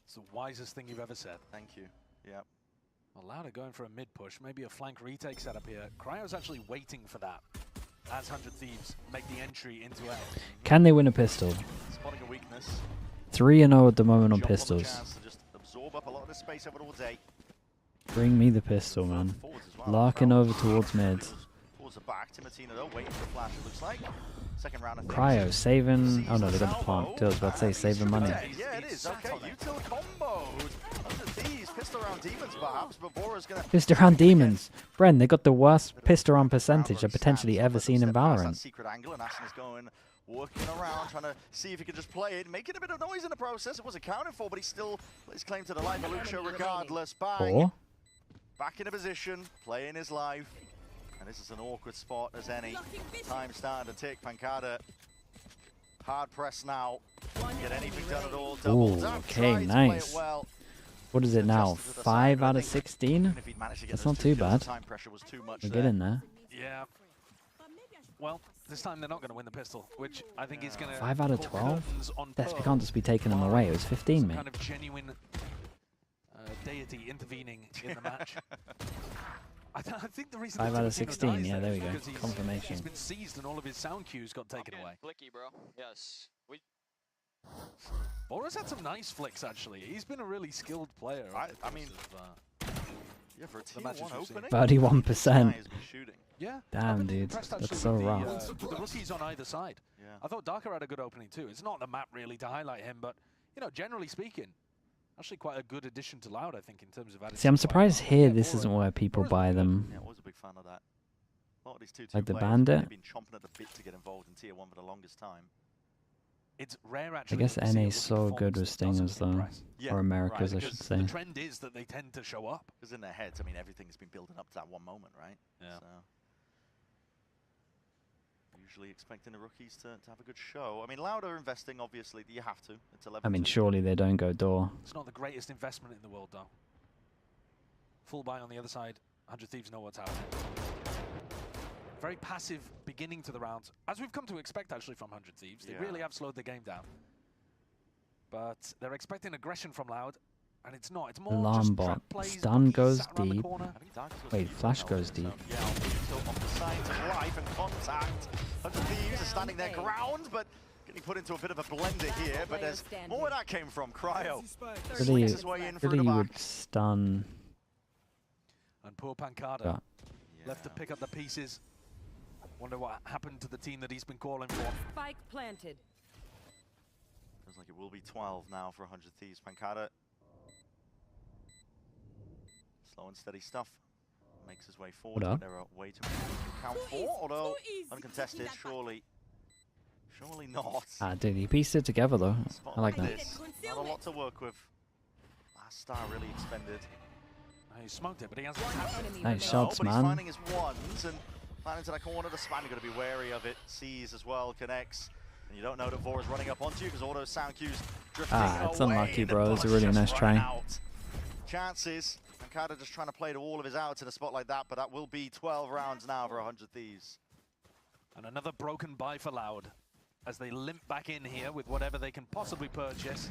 It's the wisest thing you've ever said. Thank you. Yep. Well, Loud are going for a mid push, maybe a flank retake setup here. Cryo's actually waiting for that as 100 Thieves make the entry into A. Can they win a pistol? Spotting a weakness. 3-0 at the moment on Jump pistols. the chance to just absorb up a lot of the space over towards A. Bring me the pistol, man. Larking over towards mid. Towards the back. Timothino though, waiting for the flash, it looks like. Second round of Cryo saving. Oh no, they got the plant. I was about to say saving money. Yeah, it is. Okay, util comboed. 100 Thieves, pistol around demons perhaps, but Bora's gonna. Pissed around demons. Bren, they got the worst pissed around percentage I've potentially ever seen in Valorant. Secret angle, and Ashen is going, working around, trying to see if he can just play it, making a bit of noise in the process. It was accounted for, but he still plays claim to the line. Malucho regardless. Bang. Back in a position, playing his life. And this is an awkward spot as any. Time starting to tick. Pancada hard press now. Get anything done at all. Ooh, okay, nice. What is it now? 5 out of 16? That's not too bad. We're getting there. Yeah. Well, this time they're not going to win the pistol, which I think is going to 5 out of 12? Yes, we can't just be taking them away. It was 15, mate. Kind of genuine deity intervening in the match. I think the reason 5 out of Timotino 16, dies yeah, there there we is go. because Confirmation. He's been seized and all of his sound cues got taken away. Blicky, bro. Yes. Bora's had some nice flicks, actually. He's been a really skilled player. I mean, yeah, for a tier 1 opening, 31%. Yeah. Damn, dude. Impressed, That's actually, so with rough. the rookies on either side. Yeah. I thought Darker had a good opening too. It's not the map really to highlight him, but you know, generally speaking, actually quite a good addition to Loud, I think, in terms of adding. See, I'm surprised here this isn't where people buy them. Yeah, I was a big fan of that. A lot of these 2-2 Like the players Bandit? have been chomping at the bit to get involved in tier 1 for the longest time. It's rare, I actually. guess to see a NA's so rookie good with performance that doesn't Stingers, though. impress. Yeah, Or Americas, I because should say. The trend is that they tend to show up. Because in their heads, I mean, everything's been building up to that one moment, right? Yeah. So usually expecting the rookies to have a good show. I mean, Loud are investing, obviously. You have to. It's 11. I mean, surely they don't go door. It's not the greatest investment in the world, though. Full buy on the other side. 100 Thieves know what's happening. Very passive beginning to the rounds, as we've come to expect, actually, from 100 Thieves. They really have slowed the game down. But they're expecting aggression from Loud, and it's not. It's more Alarm just bot. trap plays. Stun goes sat around the deep. corner. Wait, flash goes deep. Yeah, still off the signs of life and contact. 100 Thieves are standing their ground, but getting put into a bit of a blender here. But there's more where that came from. Cryo swings his way in through the Really back. would stun. And poor Pancada Yeah. left to pick up the pieces. Wonder what happened to the team that he's been calling for. Spike planted. Feels like it will be 12 now for 100 Thieves. Pancada. Slow and steady stuff. Makes his way forward. What up? But there are way too many to count for, although uncontested, surely. Surely not. Ah, dude, he pieced it together, though. I like that. This. Not a lot to work with. Last star really expended. He smoked it, but he hasn't tapped it. Nice No, shots, but he's man. finding his ones and planning to that corner. The span, you've got to be wary of it. Sees as well, connects. And you don't know that Vora's running up onto you because all those sound cues drifting It's away. unlucky, The bro. It's a bullets really just nice run try. out. Chances. Pancada just trying to play to all of his outs in a spot like that, but that will be 12 rounds now for 100 Thieves. And another broken buy for Loud as they limp back in here with whatever they can possibly purchase.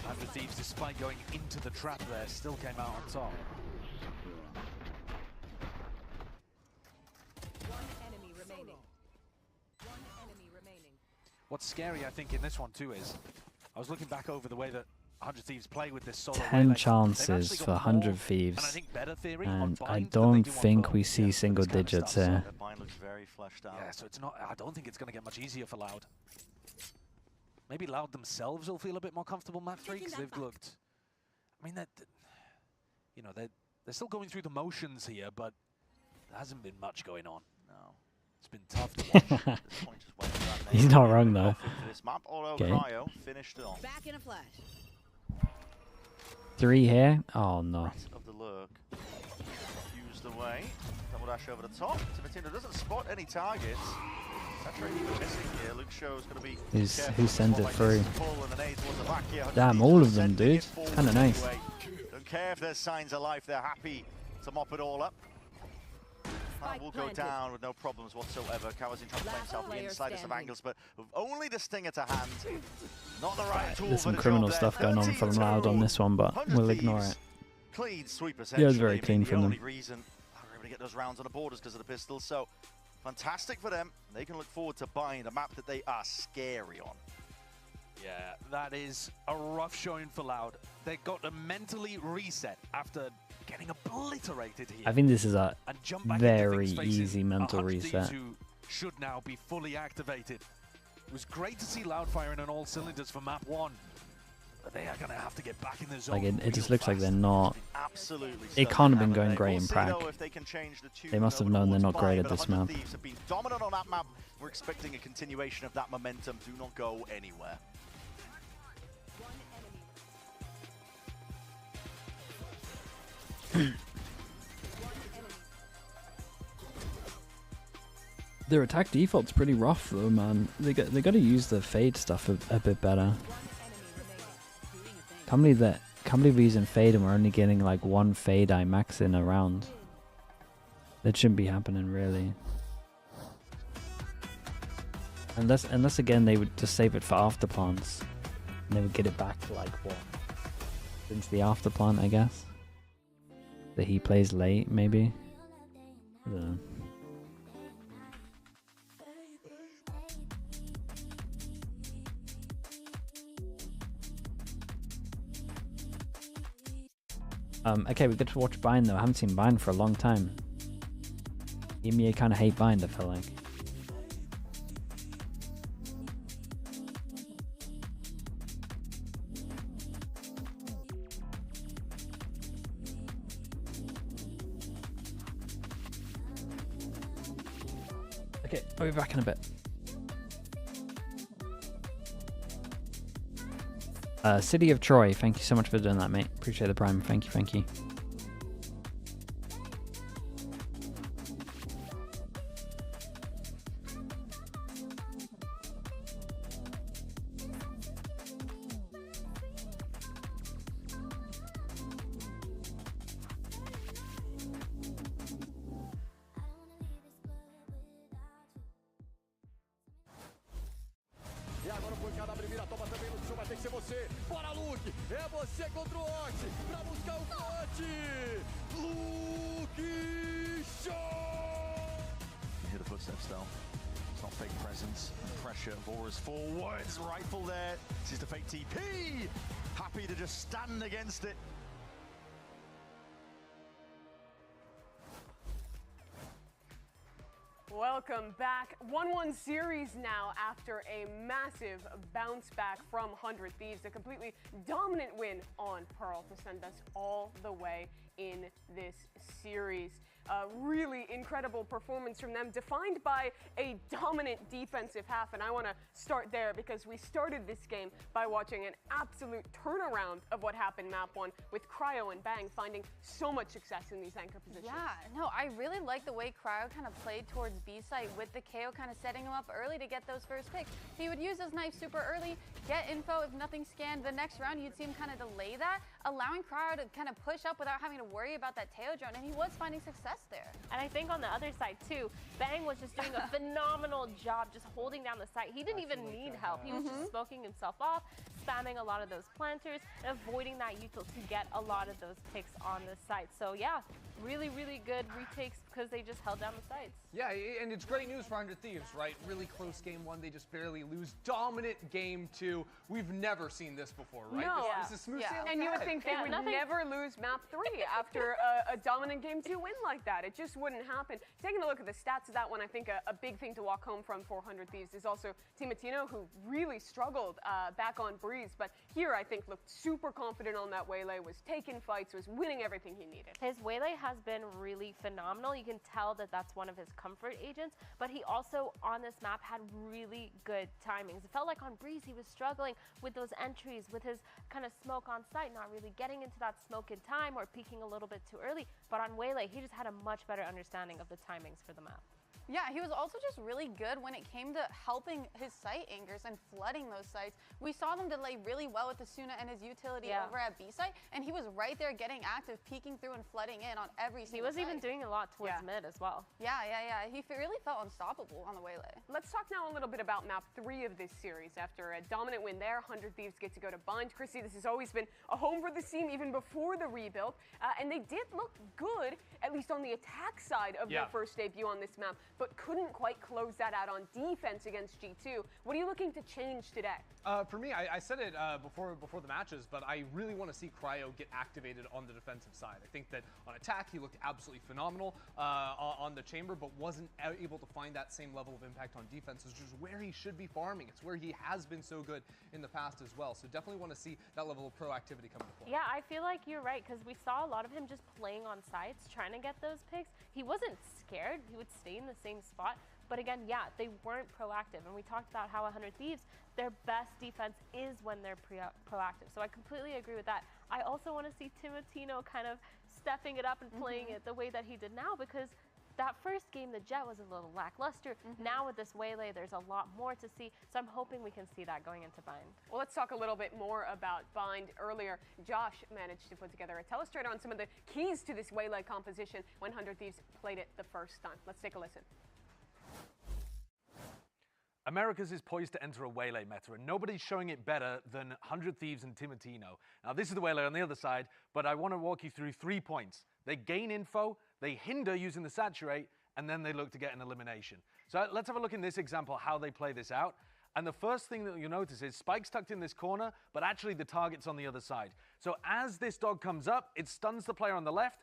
100 Thieves, despite going into the trap there, still came out on top. One enemy remaining. One enemy remaining. What's scary, I think, in this one too is, I was looking back over the way that 100 Thieves play with this solo 10 melee. They've chances actually for got 100 more, Thieves. and I think better theory And on I bind than they don't do on think burn. we see single digits here. The bind looks very fleshed out. Yeah, so it's not. I don't think it's going to get much easier for Loud. Maybe Loud themselves will feel a bit more comfortable map 3 because they've looked. I mean, you know, they're still going through the motions here, but there hasn't been much going on. No, it's been tough to watch. This point just went around there. He's not wrong, though. For this map, although Okay. Cryo finished it on. Back in a flash. 3 here? Oh, no. Of the lurk. Used away. Double dash over the top. Timotino doesn't spot any targets. Saturate even missing here. Luke Show's going to be Who sent it through? pull and the nade towards the back here. Damn, all of them, dude. Kinda nice. Don't care if there's signs of life. They're happy to mop it all up. That will go down with no problems whatsoever. Kawazin trying to play himself the slightest of angles, but with only the stinger to hand. Not the right tool. There's some for the criminal job stuff there. going on from Loud on this one, but 100 we'll ignore Thieves. it. Clean sweep, Yeah, it was essentially. very I mean, clean the from them. only reason they were able to get those rounds on the borders because of the pistols. So fantastic for them. They can look forward to buying a map that they are scary on. Yeah, that is a rough showing for Loud. They got to mentally reset after getting obliterated here. I think this is a And jump back very into things facing easy mental 100 Thieves reset. who should now be fully activated. It was great to see Loud firing on all cylinders for map 1. But they are going to have to get back in the zone. Like, it just real looks like fast. they're not. Absolutely. It can't have been going We'll great in see, Prague. though, if they can change the tune They must have known they're not great at this 100 map. Thieves have been dominant on that map. We're expecting a continuation of that momentum. Do not go anywhere. Their attack default's pretty rough though, man. They got to use the fade stuff a bit better. Can't believe we're using fade and we're only getting like 1 fade I max in a round. That shouldn't be happening, really. Unless again they would just save it for after plants, and they would get it back to like what? Into the after plant, I guess. That he plays late, maybe. I don't know. Okay, we get to watch Bind though. I haven't seen Bind for a long time. EMEA kind of hate Bind, I feel like. Okay, I'll be back in a bit. City of Troy, thank you so much for doing that, mate. Appreciate the prime. Thank you, thank you. E agora foi cada primeira toma também, Luke Show, vai ter que ser você. Bora, Luke! É você contra o Ox pra buscar o clutch! Luke Show! You hear the footsteps though. It's not fake presence and pressure. Vora's forwards, rifle there. This is the fake TP. Happy to just stand against it. Welcome back. 1-1 series now after a massive bounce back from 100 Thieves. A completely dominant win on Pearl to send us all the way in this series. A really incredible performance from them, defined by a dominant defensive half. And I want to start there because we started this game by watching an absolute turnaround of what happened map 1 with Cryo and Bang finding so much success in these anchor positions. Yeah, no, I really like the way Cryo kind of played towards B site with the KO kind of setting him up early to get those first picks. He would use his knife super early, get info if nothing scanned. The next round, you'd see him kind of delay that, allowing Cryo to kind of push up without having to worry about that Teo drone, and he was finding success there. And I think on the other side too, Bang was just doing a phenomenal job just holding down the site. He didn't even need help. He was just smoking himself off, spamming a lot of those planters, and avoiding that util to get a lot of those picks on the site. So yeah, really, really good retakes because they just held down the sites. Yeah, and it's great news for 100 Thieves, right? Really close game 1, they just barely lose. Dominant game 2. We've never seen this before, right? No. This is smooth sailing And you would ahead. think they would never lose map 3 after a dominant game 2 win like that. It just wouldn't happen. Taking a look at the stats of that one, I think a big thing to walk home from 400 Thieves is also Timatino, who really struggled back on Breeze, but here I think looked super confident on that Waylay, was taking fights, was winning everything he needed. His Waylay has been really phenomenal. You can tell that that's one of his comfort agents, but he also on this map had really good timings. It felt like on Breeze he was struggling with those entries, with his kind of smoke on site, not really getting into that smoke in time or peeking a little bit too early, but on Waylay he just had a much better understanding of the timings for the map. Yeah, he was also just really good when it came to helping his site anchors and flooding those sites. We saw them delay really well with the Suna and his utility over at B site, and he was right there getting active, peeking through and flooding in on every single He was even doing a lot towards mid as well. Yeah. He really felt unstoppable on the Waylay. Let's talk now a little bit about map 3 of this series. After a dominant win there, 100 Thieves get to go to Bind. Chrissy, this has always been a home for the team even before the rebuild, and they did look good, at least on the attack side of their first debut on this map, but couldn't quite close that out on defense against G2. What are you looking to change today? For me, I said it before the matches, but I really want to see Cryo get activated on the defensive side. I think that on attack, he looked absolutely phenomenal on the chamber, but wasn't able to find that same level of impact on defense, which is where he should be farming. It's where he has been so good in the past as well. So definitely want to see that level of proactivity come into play. Yeah, I feel like you're right, because we saw a lot of him just playing on sites, trying to get those picks. He wasn't scared. He would stay in the same spot. But again, yeah, they weren't proactive. And we talked about how 100 Thieves, their best defense is when they're proactive. So I completely agree with that. I also want to see Timatino kind of stepping it up and playing it the way that he did now, because that first game, the Jet was a little lackluster. Now with this Waylay, there's a lot more to see. So I'm hoping we can see that going into Bind. Well, let's talk a little bit more about Bind. Earlier, Josh managed to put together a telestrator on some of the keys to this Waylay composition when 100 Thieves played it the first time. Let's take a listen. Americas is poised to enter a Waylay meta, and nobody's showing it better than 100 Thieves and Timotino. Now, this is the Waylay on the other side, but I want to walk you through 3 points. They gain info, they hinder using the saturate, and then they look to get an elimination. So let's have a look in this example how they play this out. And the first thing that you'll notice is Spike's tucked in this corner, but actually the target's on the other side. So as this dog comes up, it stuns the player on the left.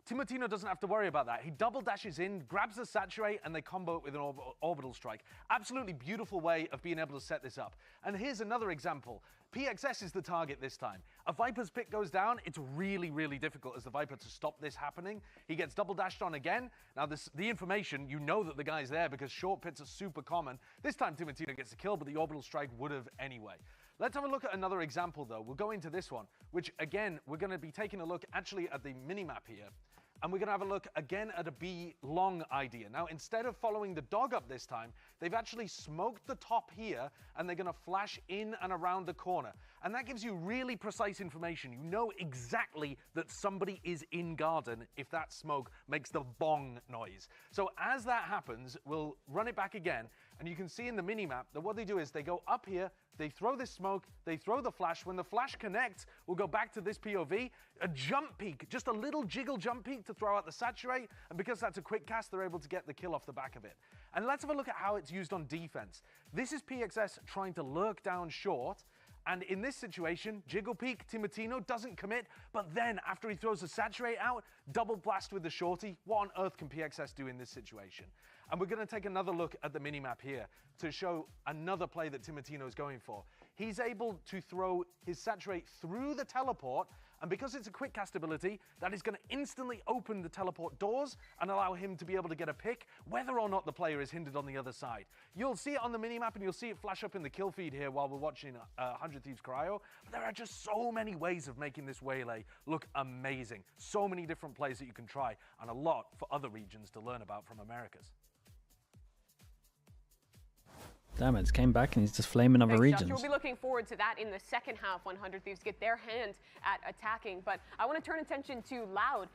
Timotino doesn't have to worry about that. He double dashes in, grabs the saturate, and they combo it with an orbital strike. Absolutely beautiful way of being able to set this up. And here's another example. PXS is the target this time. A Viper's pick goes down. It's really, really difficult as the Viper to stop this happening. He gets double dashed on again. Now, the information, you know that the guy's there because short pits are super common. This time, Timotino gets the kill, but the orbital strike would have anyway. Let's have a look at another example, though. We'll go into this one, which, again, we're going to be taking a look actually at the minimap here. And we're going to have a look again at a B long idea. Now, instead of following the dog up this time, they've actually smoked the top here, and they're going to flash in and around the corner. And that gives you really precise information. You know exactly that somebody is in garden if that smoke makes the bong noise. So as that happens, we'll run it back again, and you can see in the minimap that what they do is they go up here, they throw this smoke, they throw the flash. When the flash connects, we'll go back to this POV, a jump peak, just a little jiggle jump peak to throw out the saturate, and because that's a quick cast, they're able to get the kill off the back of it. And let's have a look at how it's used on defense. This is PXS trying to lurk down short, and in this situation, jiggle peek, Timotino doesn't commit, but then after he throws the saturate out, double blast with the shorty. What on earth can PXS do in this situation? And we're going to take another look at the minimap here to show another play that Timotino is going for. He's able to throw his saturate through the teleport, and because it's a quick cast ability, that is going to instantly open the teleport doors and allow him to be able to get a pick, whether or not the player is hindered on the other side. You'll see it on the minimap, and you'll see it flash up in the kill feed here while we're watching 100 Thieves Cryo. But there are just so many ways of making this Waylay look amazing. So many different plays that you can try, and a lot for other regions to learn about from Americas. Damn it, it's came back and he's just flaming other regions. We'll be looking forward to that in the second half when 100 Thieves get their hand at attacking. But I want to turn attention to Loud,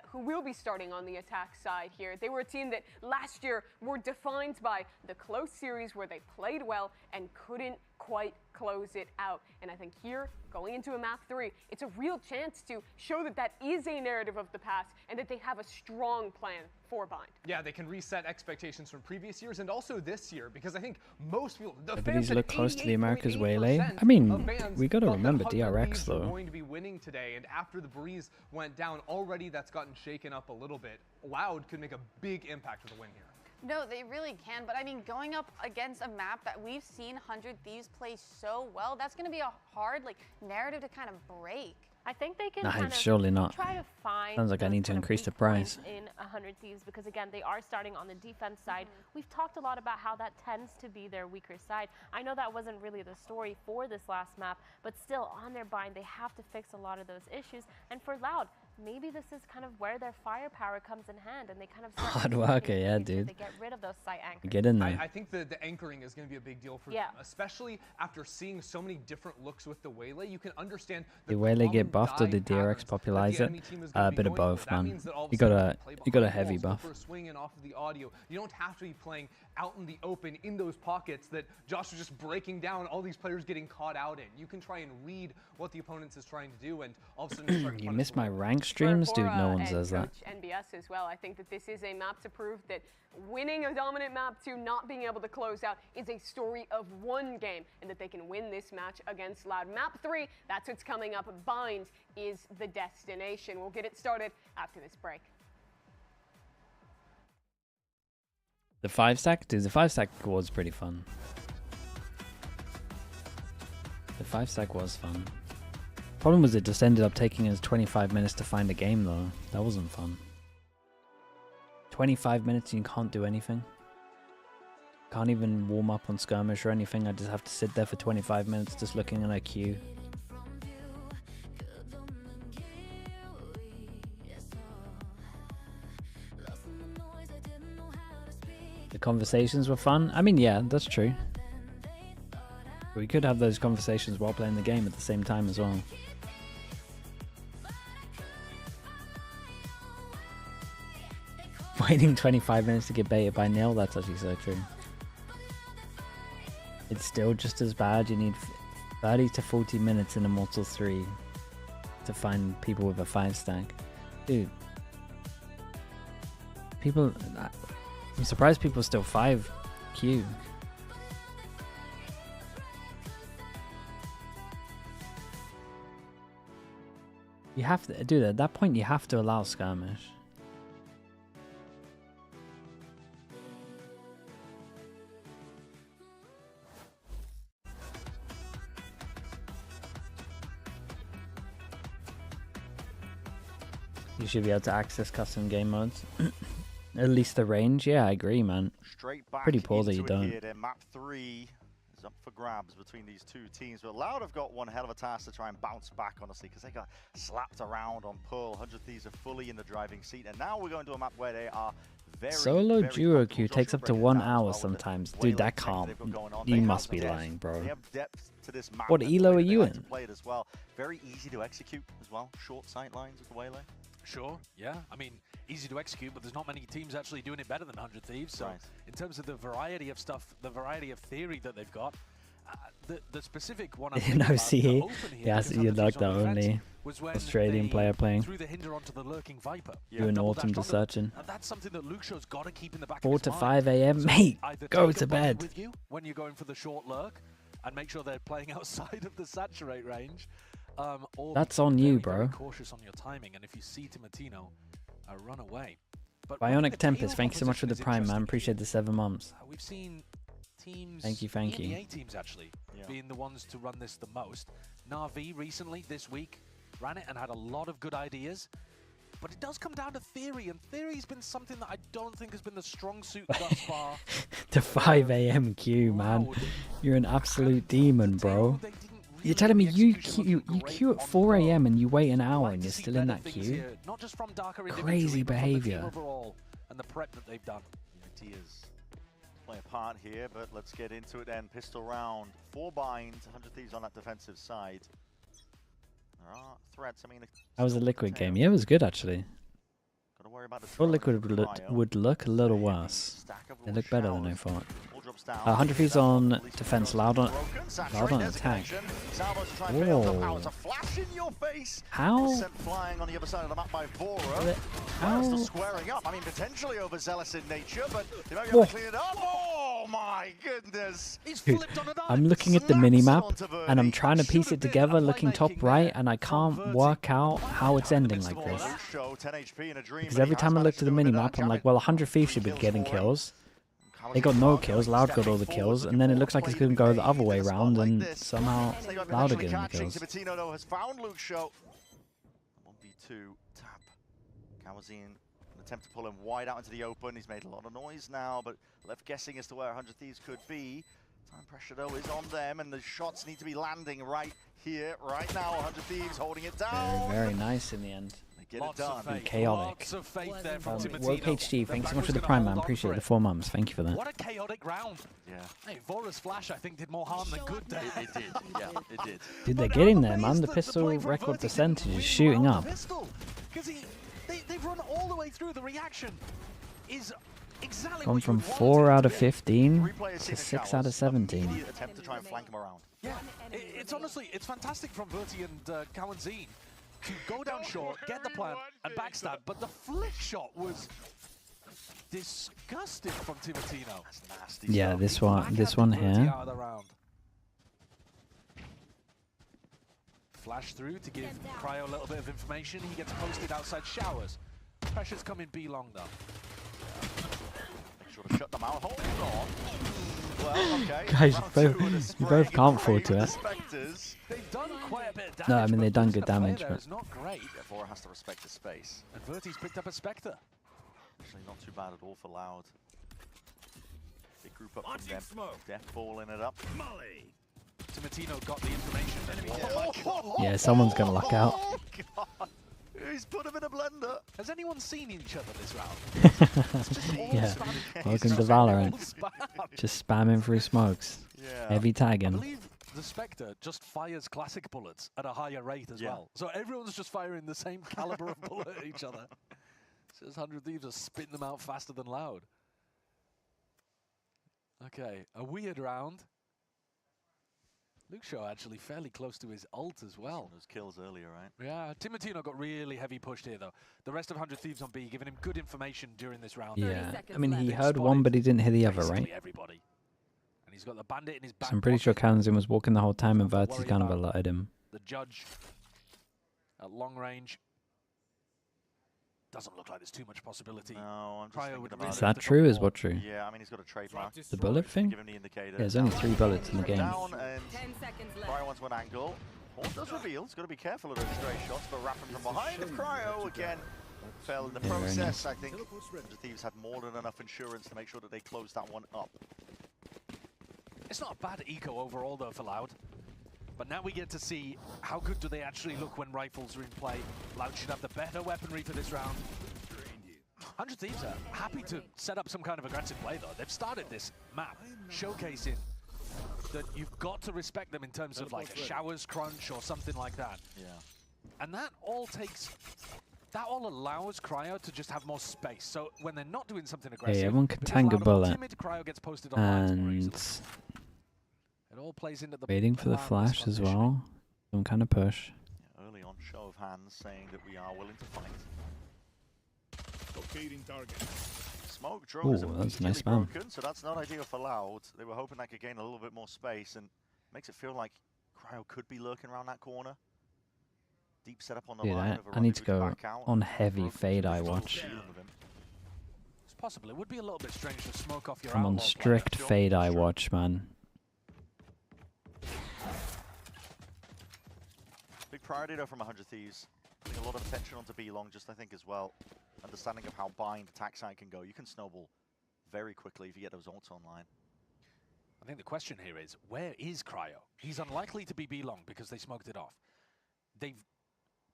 who will be starting on the attack side here. They were a team that last year were defined by the close series where they played well and couldn't quite close it out. And I think here, going into a map 3, it's a real chance to show that that is a narrative of the past and that they have a strong plan for Bind. Yeah, they can reset expectations from previous years and also this year, because I think most people, Everybody's look close to the Americas Waylay. I mean, we got to remember DRX though. Going to be winning today, and after the breeze went down, already that's gotten shaken up a little bit. Loud could make a big impact with a win here. No, they really can, but I mean, going up against a map that we've seen 100 Thieves play so well, that's going to be a hard narrative to kind of break. I think they can Nah, kind of surely not. try to find Sounds like I need to increase the price. in 100 Thieves, because again, they are starting on the defense side. We've talked a lot about how that tends to be their weaker side. I know that wasn't really the story for this last map, but still on their Bind, they have to fix a lot of those issues. And for Loud, maybe this is kind of where their firepower comes in hand, and they kind of start Hard worker, yeah, dude. They get rid of those site anchors. Get in there. I think the anchoring is going to be a big deal for them, especially after seeing so many different looks with the Waylay. You can understand the Waylay get buffed or the DRX popularize it? A bit of both, man. You got a heavy buff. Swinging off of the audio. You don't have to be playing out in the open in those pockets that Josh was just breaking down, all these players getting caught out in. You can try and read what the opponent is trying to do, and all of a sudden you missed my rank streams? Dude, no one says that. NBS as well. I think that this is a map to prove that winning a dominant map 2, not being able to close out, is a story of one game, and that they can win this match against Loud. Map 3, that's what's coming up. Bind is the destination. We'll get it started after this break. The 5-stack? Dude, the 5-stack was pretty fun. The 5-stack was fun. Problem was it just ended up taking us 25 minutes to find a game though. That wasn't fun. 25 minutes and you can't do anything. Can't even warm up on skirmish or anything. I just have to sit there for 25 minutes just looking at a queue. The conversations were fun. I mean, yeah, that's true. But we could have those conversations while playing the game at the same time as well. Waiting 25 minutes to get baited by nil, that's actually so true. It's still just as bad. You need 30 to 40 minutes in Immortal 3 to find people with a 5 stack. Dude. People... I'm surprised people still 5Q. You have to... Dude, at that point you have to allow skirmish. You should be able to access custom game modes. At least the range. Yeah, I agree, man. Straight back Pretty poor that you into it don't. here then. Map 3 is up for grabs between these two teams. But Loud have got one hell of a task to try and bounce back, honestly, because they got slapped around on Pearl. 100 Thieves are fully in the driving seat. And now we're going to a map where they are Solo duo queue takes up to 1 hour sometimes. Dude, that can't. You must be lying, bro. They have depth to this map. What elo are you in? Play it as well. Very easy to execute as well. Short sight lines with the Waylay. Sure, yeah. I mean, easy to execute, but there's not many teams actually doing it better than 100 Thieves. So, in terms of the variety of stuff, the variety of theory that they've got, the specific one. No, see, yes, you like the only Australian player playing. Threw the hinder onto the lurking Viper. You and Autumn just searching. That's something that Luke Show's got to keep in the back 4 of to his 5 mind. a.m. So Mate, either go take to a buddy bed. with you when you're going for the short lurk, and make sure they're playing outside of the saturate range. Or That's on you, very bro. Cautious on your timing, and if you see Timatino, run away. But Bionic Tempest, thank you so much for the Prime, man. Appreciate the 7 months. We've seen teams, Thank you, thank you. EMEA teams actually, being the ones to run this the most. Na'Vi recently, this week, ran it and had a lot of good ideas. But it does come down to theory, and theory's been something that I don't think has been the strong suit thus far. The 5 a.m. queue, man. You're an absolute demon, bro. You're telling me you queue at 4 a.m. and you wait an hour and you're still in that queue? Not just from Darker Crazy behavior. Overall, and the prep that they've done. Tears play a part here, but let's get into it then. Pistol round, 4 binds, 100 Thieves on that defensive side. There are threats. I mean, That was a Liquid game. Yeah, it was good actually. Gotta worry about the thought Liquid would look a little worse. They look better than I thought. 100 Thieves on defense, loud on attack. Whoa. How? Flying on the other side of the map by Vora. How? Still squaring up. I mean, potentially overzealous in nature, but they might be able to clean it up. Oh my goodness! Dude, I'm looking at the minimap and I'm trying to piece it together, looking top right, and I can't work out how it's ending like this. Because every time I look to the minimap, I'm like, well, 100 Thieves should be getting kills. They got no kills, Loud got all the kills, and then it looks like it's going to go the other way around, and somehow Loud are getting the kills. Timatino though has found Luke Show. 1v2 tap. Kawazine, an attempt to pull him wide out into the open. He's made a lot of noise now, but left guessing as to where 100 Thieves could be. Time pressure though is on them, and the shots need to be landing right here, right now. 100 Thieves holding it down. Very, very nice in the end. Get it done. Chaotic. Woke HD, thanks so much for the Prime, man. Appreciate the 4 months. Thank you for that. What a chaotic round. Yeah. Hey, Vora's flash, I think, did more harm than good there. It did. Yeah, it did. Dude, they're getting there, man. The pistol record percentage is shooting up. Because they've run all the way through. The reaction is exactly Gone from 4 out of 15 to 6 out of 17. Attempt to try and flank him around. Yeah, it's honestly, it's fantastic from Verti and Kawazine to go down short, get the plant, and backstab, but the flick shot was disgusting from Timatino. Yeah, this one here. Flash through to give Cryo a little bit of information. He gets posted outside showers. Pressure's coming B long though. Make sure to shut them out. Hold on. Well, okay. Guys, you both can't afford to. They've done quite a bit of damage. No, I mean they've done good damage, but it's not great. Vora has to respect the space. And Verti's picked up a Spectre. Actually, not too bad at all for Loud. Big group up from them. Death balling it up. Timatino got the information. yeah, someone's gonna luck out. God. He's put him in a blender. Has anyone seen each other this round? Yeah. Welcome to Valorant. Just spamming through smokes. Yeah. Heavy I tagging. believe the Spectre just fires classic bullets at a higher rate as well. So everyone's just firing the same caliber of bullet at each other. Says 100 Thieves are spitting them out faster than Loud. Okay, a weird round. Luke Shaw actually fairly close to his ult as well. Those kills earlier, right? Yeah, Timotino got really heavy pushed here though. The rest of 100 Thieves on B giving him good information during this round. Yeah. I mean, he heard one, but he didn't hear the other, right? Everybody. And he's got the bandit in his back. So I'm pretty sure Kansas was walking the whole time and Vertus kind of alerted him. The judge at long range. Doesn't look like there's too much possibility. No, I'm just thinking about Is that true? Is what true? Yeah, I mean, he's got a trademark. The bullet thing? Give him the indicator. Yeah, there's only 3 bullets in the game. Down and Cryo wants one angle. Horn does reveal. He's got to be careful of those stray shots, but wrapping from behind of Cryo again. Fell in the process. Nice. I think the Thieves had more than enough insurance to make sure that they closed that one up. It's not a bad eco overall though for Loud. But now we get to see how good do they actually look when rifles are in play. Loud should have the better weaponry for this round. 100 Thieves are happy to set up some kind of aggressive play though. They've started this map showcasing that you've got to respect them in terms of like showers, crunch or something like that. Yeah. And that all allows Cryo to just have more space. So when they're not doing something aggressive, Hey, everyone can tank a bullet. Cryo gets posted on And it all plays into the waiting for the flash as well. Some kind of push. Yeah, early on, show of hands saying that we are willing to fight. Locating target. Smoke drone is that's a nice immediately spam. broken, so that's not ideal for Loud. They were hoping that could gain a little bit more space, and makes it feel like Cryo could be lurking around that corner. Deep setup on the Dude, line. I need to go on heavy fade I watch. It's possible. It would be a little bit strange to smoke off your I'm on outlaw strict player. fade I watch, man. Big priority though from 100 Thieves. Putting a lot of attention onto B long, just I think as well. Understanding of how bind attack side can go. You can snowball very quickly if you get those ults online. I think the question here is, where is Cryo? He's unlikely to be B long because they smoked it off. They've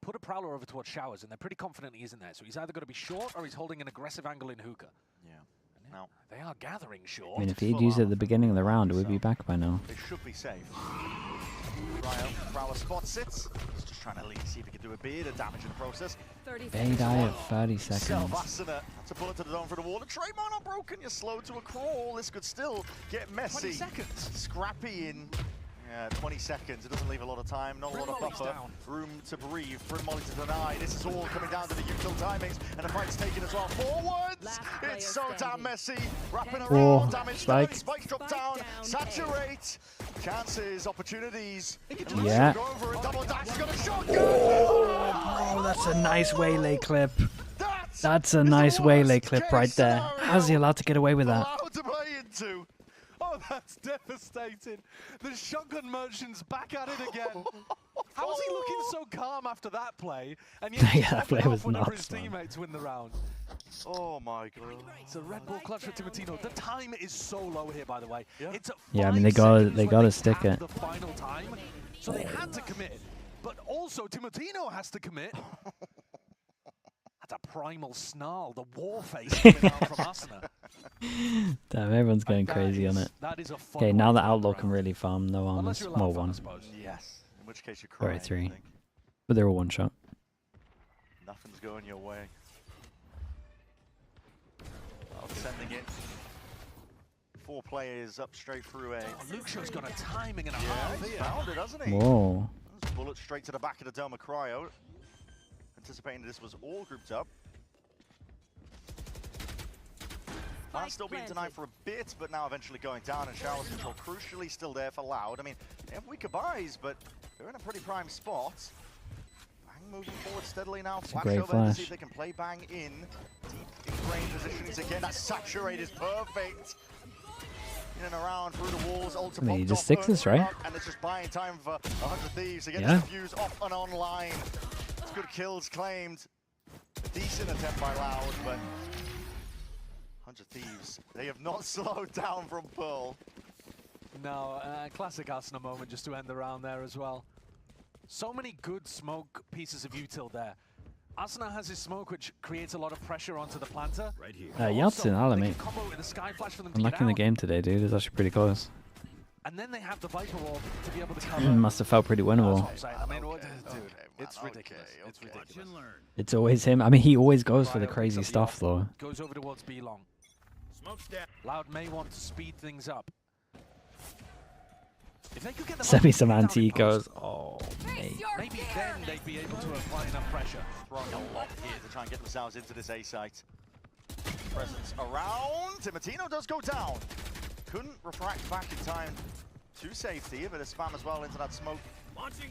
put a Prowler over towards Showers, and they're pretty confident he isn't there. So he's either going to be short or he's holding an aggressive angle in hookah. Yeah. Now they are gathering short. I mean, if he'd used it at the beginning of the round, it would be back by now. They should be safe. Prowler spots it. He's just trying to lead, see if he can do a bit of damage in the process. Fade I at 30 seconds. That's a bullet to the dome for the wall. The Traymon not broken. You're slow to a crawl. This could still get messy. 20 seconds. Scrappy in. Yeah, 20 seconds. It doesn't leave a lot of time. Not a lot of buffer. Room to breathe. Brim Molly to deny. This is all coming down to the util timings. And the fight's taken as well. Forwards! It's so damn messy. Wrapping around. Damage. Spikes drop down. Saturate. Chances. Opportunities. Yeah. Double dash. Got a shotgun. Oh, that's a nice waylay clip. That's a nice waylay clip right there. How's he allowed to get away with that? To play into. Oh, that's devastating. The shotgun merchant's back at it again. How is he looking so calm after that play? And yet Yeah, that play was whenever his nuts, man. teammates win the round. Oh my god. It's a Red Bull clutch for Timotino. The time is so low here, by the way. It's at Yeah, I mean 5 they gotta stick have it. the final time, so they had to commit. But also Timotino has to commit. That's a primal snarl, the war face coming out from Asuna. Damn, everyone's going crazy on it. That is a fun Okay, now one that for Outlaw the can really farm. No armors. you're allowed Well, fun, I one. suppose. Yes. In which case you're Or crying. 3. But they're all one shot. Nothing's going your way. Sending it. 4 players up straight through A. Luke Show's got a timing and a Yeah, half he's here. found it, hasn't he? Whoa. Bullet straight to the back of the dome of Cryo. Anticipating this was all grouped up. Might still being denied for a bit, but now eventually going down, and Showers control crucially still there for Loud. I mean, they have weaker buys, but they're in a pretty prime spot. Bang moving forward steadily now. Flash great over to see flash. if they can play Bang in. Deep ingrained positionings again. That saturate is perfect. In and around through the walls. Ultra I mean, he popped just off, sticks this, burning right? up, and it's just buying time for 100 Thieves to get Yeah. this fuse off and online. It's good kills claimed. A decent attempt by Loud, but 100 Thieves, they have not slowed down from Pearl. No, classic Asuna moment just to end the round there as well. So many good smoke pieces of util there. Asuna has his smoke, which creates a lot of pressure onto the planter. Right here. Yeltsin, I'll admit. I'm liking the game today, dude. It's actually pretty close. And then they have the Viper Orb to be able to cover. Must have felt pretty winnable. I mean, dude, it's ridiculous. It's ridiculous. It's always him. I mean, he always goes for the crazy stuff, though. Goes over towards B long. Loud may want to speed things up. If they could get the Semi-Samantha goes, oh, mate. Maybe then they'd be able to apply enough pressure. Throwing a lot here to try and get themselves into this A site. Presence around. Timotino does go down. Couldn't refract back in time to safety. A bit of spam as well into that smoke.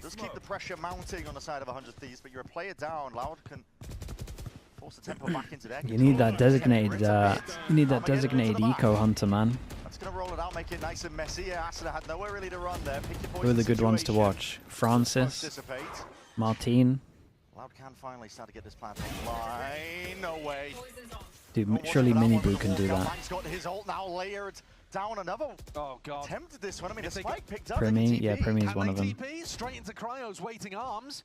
Does keep the pressure mounting on the side of 100 Thieves, but you're a player down. Loud can force the tempo back into there. You need that designated, eco hunter, man. That's gonna roll it out, make it nice and messy. Yeah, Asuna had nowhere really to run there. Pick your Who are the good ones to watch? Francis, Martine. Loud can finally start to get this plant online. No way. Dude, surely Mini Blue can do that. He's got his ult now layered down another. Oh god. Attempted this one. I mean, the spike picked up. Primi, yeah, Primi is one of them. TP straight into Cryo's waiting arms.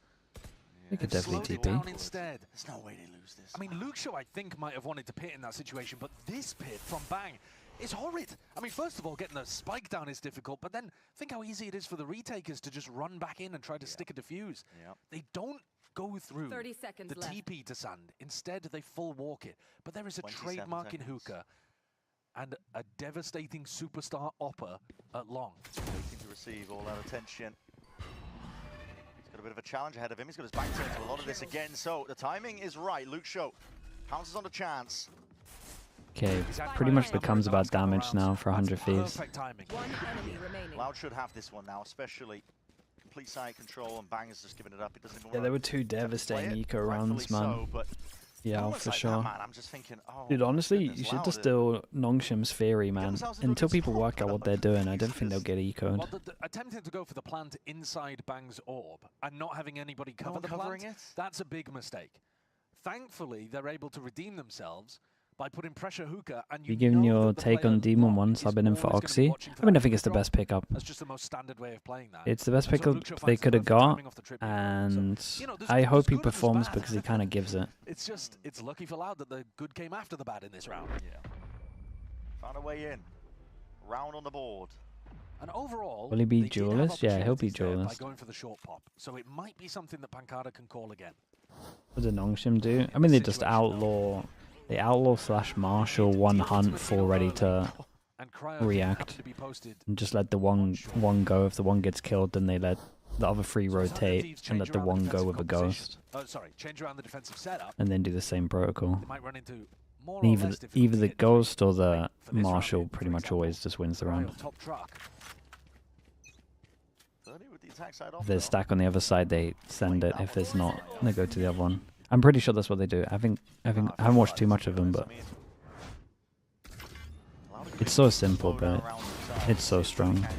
He could definitely TP. Down instead. There's no way they lose this. I mean, Luke Shaw, I think, might have wanted to pit in that situation, but this pit from Bang is horrid. I mean, first of all, getting the spike down is difficult, but then think how easy it is for the retakers to just run back in and try to stick a defuse. They don't go through 30 seconds the left. TP to sand. Instead, they full walk it. But there is a trademark in hookah and a devastating superstar opper at long. Waiting to receive all that attention. He's got a bit of a challenge ahead of him. He's got his back turned to a lot of this again. So the timing is right. Luke Shaw pounces on the chance. Okay, pretty much becomes about damage now for 100 Thieves. Loud should have this one now, especially complete side control, and Bang has just given it up. It doesn't even Yeah, there were two devastating eco rounds, man. Yeah, for sure. I'm just thinking, Dude, honestly, you should just do Nongshim's theory, man. Until people work out what they're doing, I don't think they'll get eco'd. Well, attempting to go for the plant inside Bang's orb and not having anybody cover the plant, that's a big mistake. Thankfully, they're able to redeem themselves by putting pressure hookah, and you giving your take on Demon 1 subbing in for Oxy? I mean, I think it's the best pickup. That's just the most standard way of playing that. It's the best pickup they could have got, and I hope he performs because he kind of gives it. It's just, it's lucky for Loud that the good came after the bad in this round. Yeah. Found a way in. Round on the board. And overall, will he be duelist? Yeah, he'll be duelist. By going for the short pop, so it might be something that Pancada can call again. What did Nongshim do? I mean, they just outlaw. They outlaw / marshal one hunt for ready to react, and just let the one go. If the one gets killed, then they let the other 3 rotate and let the one go with a ghost. Change around the defensive setup. And then do the same protocol. Might run into either the ghost or the marshal pretty much always just wins the round. If there's stack on the other side, they send it. If there's not, they go to the other one. I'm pretty sure that's what they do. I haven't watched too much of them, but it's so simple, but it's so strong. Well,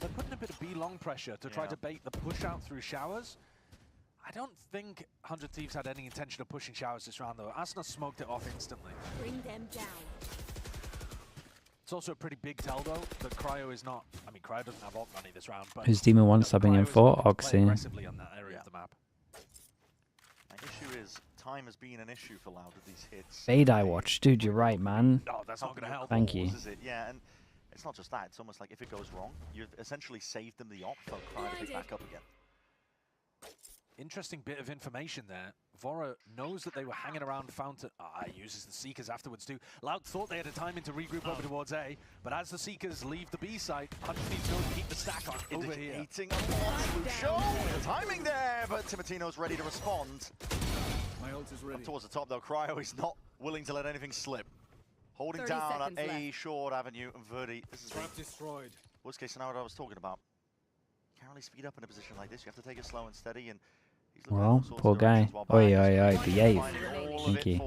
they're putting a bit of B-long pressure to try to bait the push out through showers. I don't think 100 Thieves had any intention of pushing showers this round, though. Asuna smoked it off instantly. Bring them down. It's also a pretty big tell, though, that Cryo is not... I mean, Cryo doesn't have ult money this round, but... Who's Demon 1 subbing in for? Oxy. Aggressively on that area of the map. The issue is, time has been an issue for Loud with these hits. Fade I watch. Dude, you're right, man. Oh, that's not going to help. Thank you. Yeah, and it's not just that. It's almost like if it goes wrong, you've essentially saved them the op for Cryo to pick back up again. Interesting bit of information there. Vora knows that they were hanging around Fountain. He uses the Seekers afterwards too. Loud thought they had a timing to regroup over towards A, but as the Seekers leave the B site, 100 Thieves go to keep the stack on over here. Eating on show. The timing there, but Timotino's ready to respond. My ult is ready. Up towards the top though, Cryo is not willing to let anything slip. Holding down on A Short Avenue and Verdi. This is destroyed. Worst case scenario I was talking about. Can't really speed up in a position like this. You have to take it slow and steady, and well, poor guy. Oi, behave. Thank you.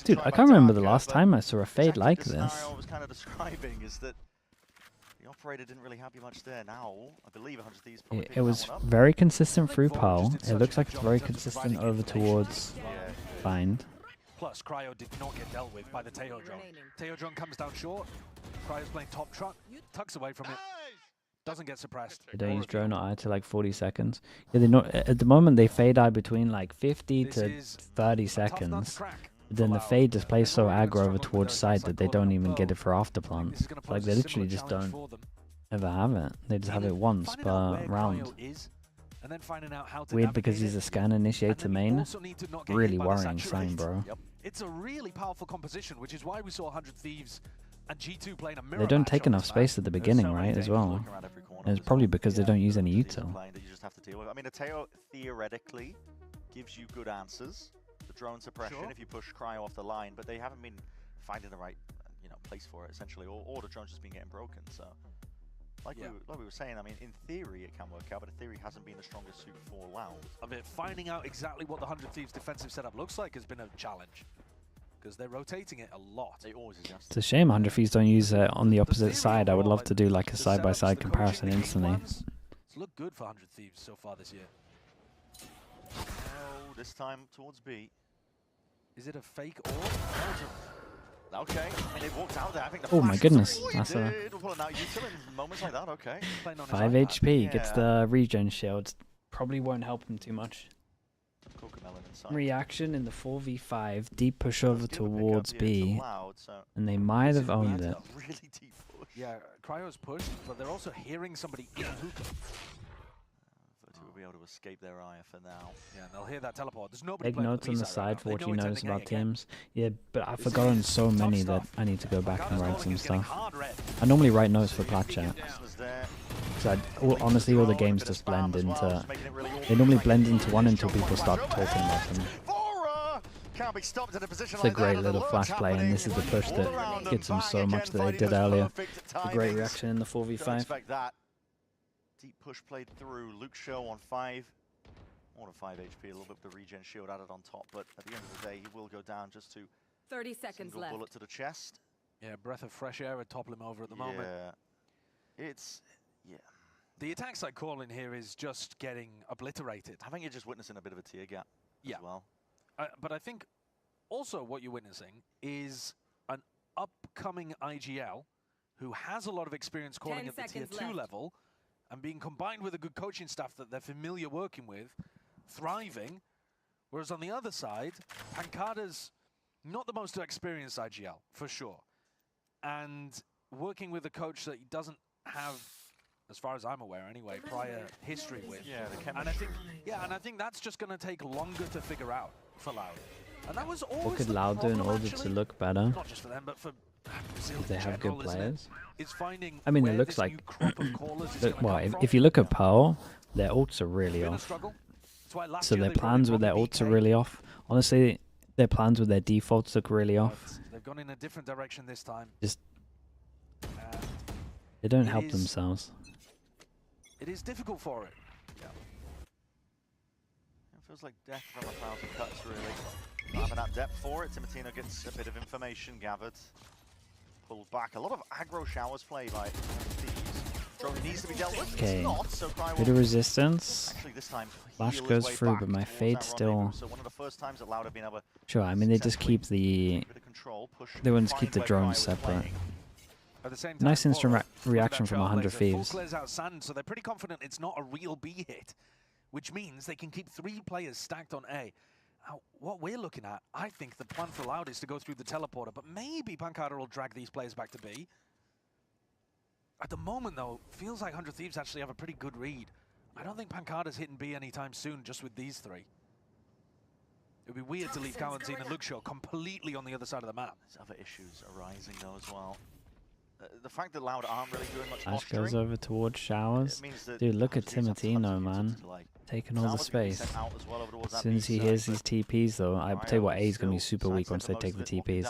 Dude, I can't remember the last time I saw a fade like this. I was kind of describing is that the operator didn't really help you much there. Now, I believe 100 Thieves probably it was very consistent through Pal. It looks like it's very consistent over towards Bind. Plus, Cryo did not get dealt with by the Teo drone. Teo drone comes down short. Cryo's playing top truck, tucks away from it. Doesn't get suppressed. They don't use drone or eye to like 40 seconds. Yeah, they not at the moment they fade eye between like 50 to 30 seconds. But then the fade just plays so aggro over towards side that they don't even get it for after plant. Like they literally just don't ever have it. They just have it once per round. And then finding out how to Weird because he's a scan initiator main. Really worrying sign, bro. It's a really powerful composition, which is why we saw 100 Thieves and G2 playing a mirror. They don't take enough space at the beginning, right, as well. And it's probably because they don't use any util. That you just have to deal with. I mean, Ateo theoretically gives you good answers. The drone suppression if you push Cryo off the line, but they haven't been finding the right, place for it essentially, or the drone's just been getting broken. So, like we were saying, I mean, in theory it can work out, but in theory hasn't been the strongest suit for Loud. I mean, finding out exactly what the 100 Thieves defensive setup looks like has been a challenge. Because they're rotating it a lot. They always adjust. It's a shame 100 Thieves don't use it on the opposite side. I would love to do like a side-by-side comparison instantly. It's looked good for 100 Thieves so far this year. Oh, this time towards B. Is it a fake or? Okay, I mean, they've walked out there. I think the Oh my goodness, that's a pulling out util in moments like that. Okay. 5 HP, gets the regen shield. Probably won't help him too much. Reaction in the 4v5, deep push over towards B, and they might have owned it. Yeah, Cryo's pushed, but they're also hearing somebody in hookah. Will be able to escape their eye for now. Yeah, and they'll hear that teleport. There's nobody. Take notes on the side for what you notice about teams. Yeah, but I've forgotten so many that I need to go back and write some stuff. I normally write notes for plat chat. So honestly, all the games just blend into. They normally blend into one until people start talking about them. It's a great little flash play, and this is the push that gets them so much that they did earlier. It's a great reaction in the 4v5. Deep push played through. Luke Show on 5. More than 5 HP, a little bit of the regen shield added on top, but at the end of the day, he will go down just to 30 seconds left. Bullet to the chest. Yeah, breath of fresh air would topple him over at the moment. Yeah. The attack side calling here is just getting obliterated. I think you're just witnessing a bit of a tear gap as well. But I think also what you're witnessing is an upcoming IGL who has a lot of experience calling at the tier 2 level, and being combined with a good coaching staff that they're familiar working with, thriving. Whereas on the other side, Pancada's not the most experienced IGL, for sure. And working with a coach that he doesn't have, as far as I'm aware anyway, prior history with. Yeah, the chemistry. And I think that's just going to take longer to figure out for Loud. And that was always What could Loud do in order to look better? Not just for them, but for If they have good players. I mean, it looks like. Well, if you look at Pearl, their ults are really off. So their plans with their ults are really off. Honestly, their plans with their defaults look really off. They've gone in a different direction this time. Just they don't help themselves. It is difficult for it. Yeah. It feels like death from 1,000 cuts, really. Not having that depth for it. Timotino gets a bit of information gathered. Pulled back. A lot of aggro showers played by Thieves. Drone needs to be dealt with. Okay. It's not, so Cry Bit of resistance. Actually, this time, Flash goes through, but my fade still. So one of the first times that Loud have been able to Sure, I mean they just keep the. They want to keep the drones separate. At the same time, Nice instant reaction from 100 Thieves. Clears out sand, so they're pretty confident it's not a real B hit, which means they can keep 3 players stacked on A. Now, what we're looking at, I think the plan for Loud is to go through the teleporter, but maybe Pancada will drag these players back to B. At the moment, though, feels like 100 Thieves actually have a pretty good read. I don't think Pancada's hitting B anytime soon, just with these 3. It would be weird to leave Calentine and Luxio completely on the other side of the map. There's other issues arising, though, as well. The fact that Loud aren't really doing much Flash posturing, goes over towards showers. Dude, look at Timotino, man. Taking all the space. As soon as he hears his TPs, though, I tell you what, A's going to be super weak once they take the TPs.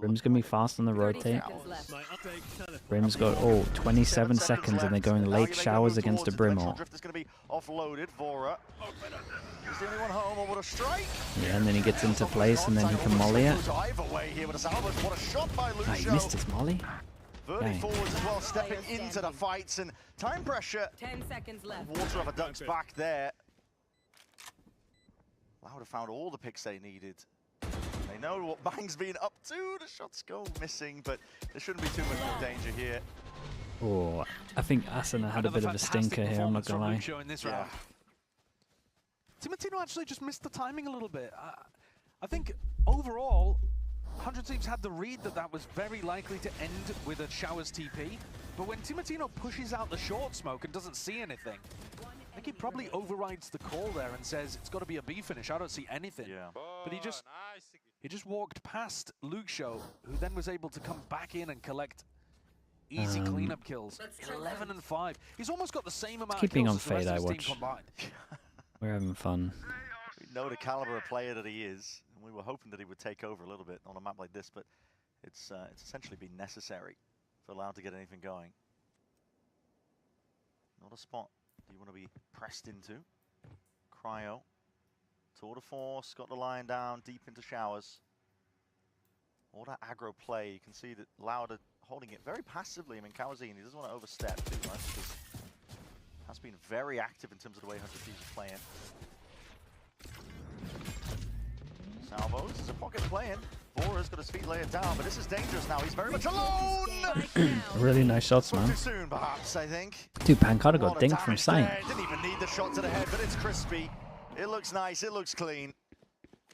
Brim's going to be fast on the rotate. Brim's got, 27 seconds, and they're going late showers against a Brim ult. Yeah, and then he gets into place, and then he can molly it. Oh, he missed his molly. Verdi forwards as well, stepping into the fights, and time pressure. 10 seconds left. Water of a duck's back there. Loud have found all the picks they needed. They know what Bang's been up to. The shots go missing, but there shouldn't be too much more danger here. Oh, I think Asuna had a bit of a stinker here, I'm not gonna lie. Yeah. Timotino actually just missed the timing a little bit. I think overall, 100 Thieves had the read that that was very likely to end with a Showers TP, but when Timotino pushes out the short smoke and doesn't see anything, I think he probably overrides the call there and says it's got to be a B finish. I don't see anything. Yeah. But he just walked past Luke Show, who then was able to come back in and collect easy cleanup kills. 11 and 5. He's almost got the same amount of Keeping kills on as the rest Fade, of I his team watch. combined. We're having fun. We know the caliber of player that he is, and we were hoping that he would take over a little bit on a map like this, but it's essentially been necessary for Loud to get anything going. Not a spot you want to be pressed into. Cryo. Tour de force, got the line down, deep into Showers. All that aggro play, you can see that Loud are holding it very passively. I mean, Kawazini, he doesn't want to overstep too much, because has been very active in terms of the way 100 Thieves are playing. Salvos, there's a pocket playing. Vora's got his feet laid down, but this is dangerous now. He's very much alone! Really nice shots, man. Too soon, perhaps, I think. Dude, Pancada got Lot of dinked from damage sight. there. Didn't even need the shot to the head, but it's crispy. It looks nice, it looks clean.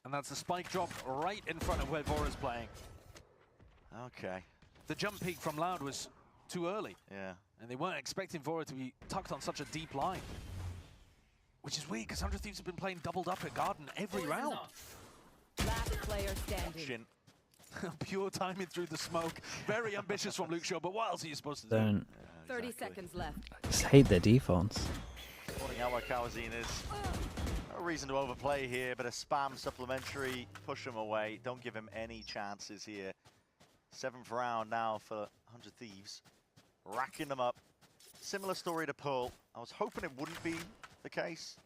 And that's the spike drop right in front of where Vora's playing. Okay. The jump peak from Loud was too early. Yeah. And they weren't expecting Vora to be tucked on such a deep line. Which is weird, because 100 Thieves have been playing doubled up at Garden every round. Last player standing. Pure timing through the smoke. Very ambitious from Luke Shaw, but what else are you supposed to do? Don't. 30 seconds left. I just hate their defaults. Pointing out where Kawazine is. No reason to overplay here, but a spam supplementary, push him away. Don't give him any chances here. 7th round now for 100 Thieves. Racking them up. Similar story to Pearl. I was hoping it wouldn't be the case.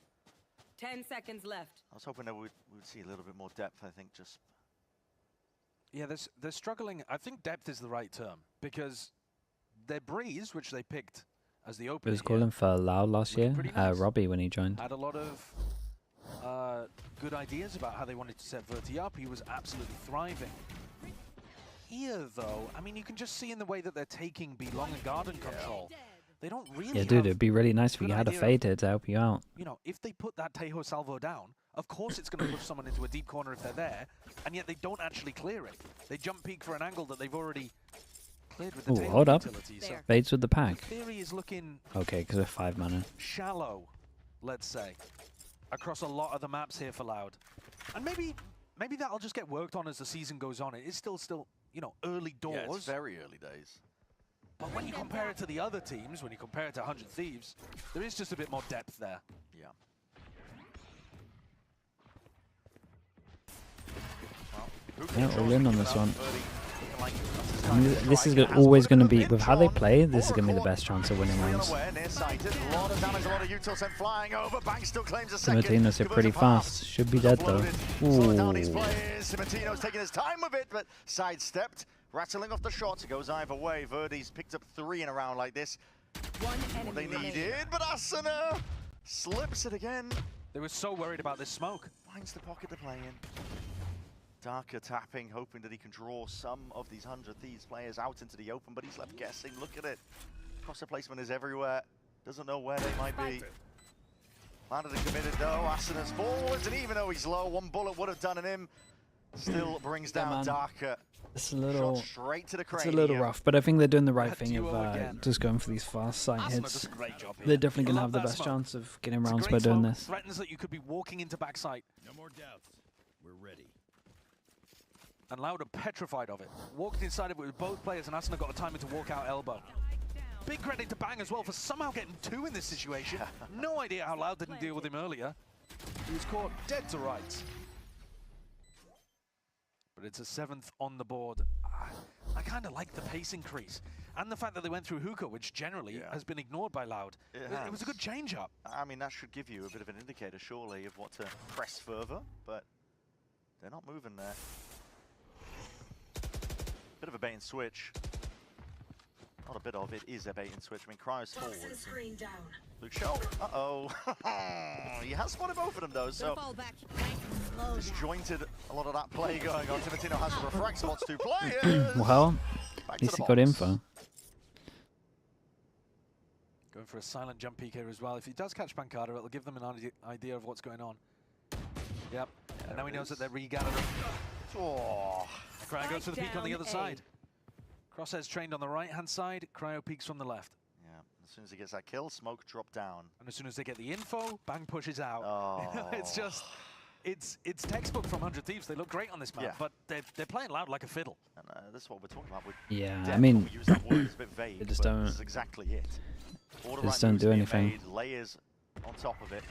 10 seconds left. I was hoping that we would see a little bit more depth, I think, just... Yeah, they're struggling. I think depth is the right term, because their Breeze, which they picked as the It opener was calling for Loud last year. nice. Robbie when he joined. had a lot of good ideas about how they wanted to set Verti up. He was absolutely thriving. Here, though, I mean, you can just see in the way that they're taking Belong and Garden control. They don't really Yeah, dude, have it'd be really nice if you good had a idea Fade here to help you out. You know, if they put that Tejo Salvo down, of course it's going to push someone into a deep corner if they're there, and yet they don't actually clear it. They jump peek for an angle that they've already cleared with the Oh, Tejo hold up. utility. So Fades with the pack. theory is looking Okay, because we're 5 mana. shallow, let's say, across a lot of the maps here for Loud. And maybe that'll just get worked on as the season goes on. It is still, you know, early doors. Yeah, it's very early days. But when you compare it to the other teams, when you compare it to 100 Thieves, there is just a bit more depth there. Yeah. Yeah, all in on this one. I mean, this is always going to be, with how they play, this is going to be the best chance of winning rounds. Martino's here pretty fast. Should be dead though. Ooh. Simonino's taking his time with it, but sidestepped. Rattling off the shots, it goes either way. Verdi's picked up 3 in a round like this. One What they enemy needed, but Asuna slips it again. They were so worried about this smoke. Finds the pocket to play in. Darker tapping, hoping that he can draw some of these 100 Thieves players out into the open, but he's left guessing. Look at it. Crosser placement is everywhere. Doesn't know where they might be. Landed and committed though. Asuna's forwards, and even though he's low, 1 bullet would have done him. Still brings down man. Darker. It's a little, Shot straight to the it's cranium. a little rough, but I think they're doing the right thing duo of again. just going for these fast sight Asuna hits. does a great job here. They're definitely going to Love have the that best smoke. chance of getting It's a rounds by great doing smoke. this. Threatens that you could be walking into backside. No more doubts. We're ready. And Loud are petrified of it. Walked inside of it with both players, and Asuna got a timing to walk out elbow. Big credit to Bang as well for somehow getting 2 in this situation. No idea how Loud didn't deal with him earlier. He was caught dead to rights. But it's a 7th on the board. I kind of like the pace increase. And the fact that they went through hookah, which generally has been ignored by Loud. It was a good change-up. I mean, that should give you a bit of an indicator, surely, of what to press further, but they're not moving there. Bit of a bait and switch. Not a bit of it, is a bait and switch. I mean, Cryo's forwards. Luke Shaw, uh-oh. He has spotted both of them, though, so disjointed a lot of that play going on. Timotino has to refract spots 2 players. Well, Back at to least the he got box. info. going for a silent jump peek here as well. If he does catch Pancada, it'll give them an idea of what's going on. Yep, and now he knows that they're regathering. Oh, Cryo goes for the peek on the other side. Crosshair's trained on the right-hand side, Cryo peeks from the left. Yeah, as soon as he gets that kill, smoke drop down. And as soon as they get the info, Bang pushes out. Oh. It's just, it's textbook from 100 Thieves. They look great on this map, but they're playing loud like a fiddle. And this is what we're talking about. With I mean, we use that word, it's a bit vague, they just but don't. this is exactly it. All the They just right don't moves do being anything. made, layers on top of it.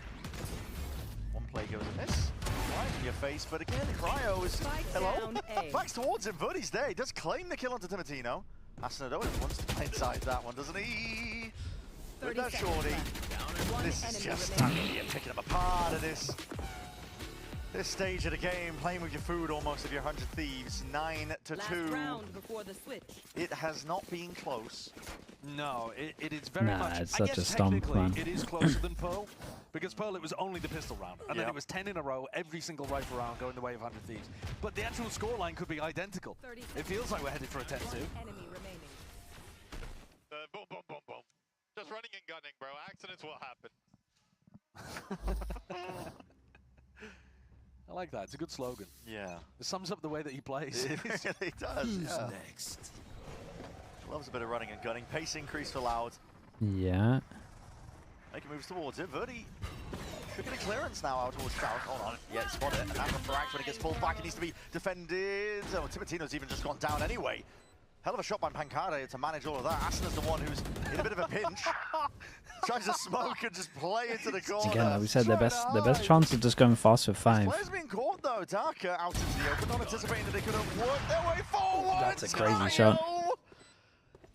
One play goes amiss, right in your face, but again, Cryo is hello. Backs towards him, Verdi's there. He does claim the kill onto Timotino. Asanado wants to play inside that one, doesn't he? With that shorty. This is just, I mean, you're picking them apart at this stage of the game, playing with your food almost of your 100 Thieves. 9-2. It has not been close. No, it is very much. It's I such a guess stomp, technically man. it is closer than Pearl, because Pearl, it was only the pistol round, and then it was 10 in a row, every single rifle round going the way of 100 Thieves. But the actual scoreline could be identical. It feels like we're headed for a 10-2. Boom, boom, boom, boom. Just running and gunning, bro. Accidents will happen. I like that. It's a good slogan. Yeah. It sums up the way that he plays. It really does. Who's yeah. next? Loves a bit of running and gunning. Pace increase for Loud. Yeah. Making moves towards it. Verdi should get a clearance now out towards south. Hold on. Yeah, spot it. And that refracts when it gets pulled back. It needs to be defended. Oh, Timotino's even just gone down anyway. Hell of a shot by Pancada to manage all of that. Asana's the one who's in a bit of a pinch. Tries to smoke and just play into the corner. Again, like we said, their best chance of just going fast with 5. Players being caught though. Darker out into the open, not anticipating that they could have worked their way forward. That's a crazy shot.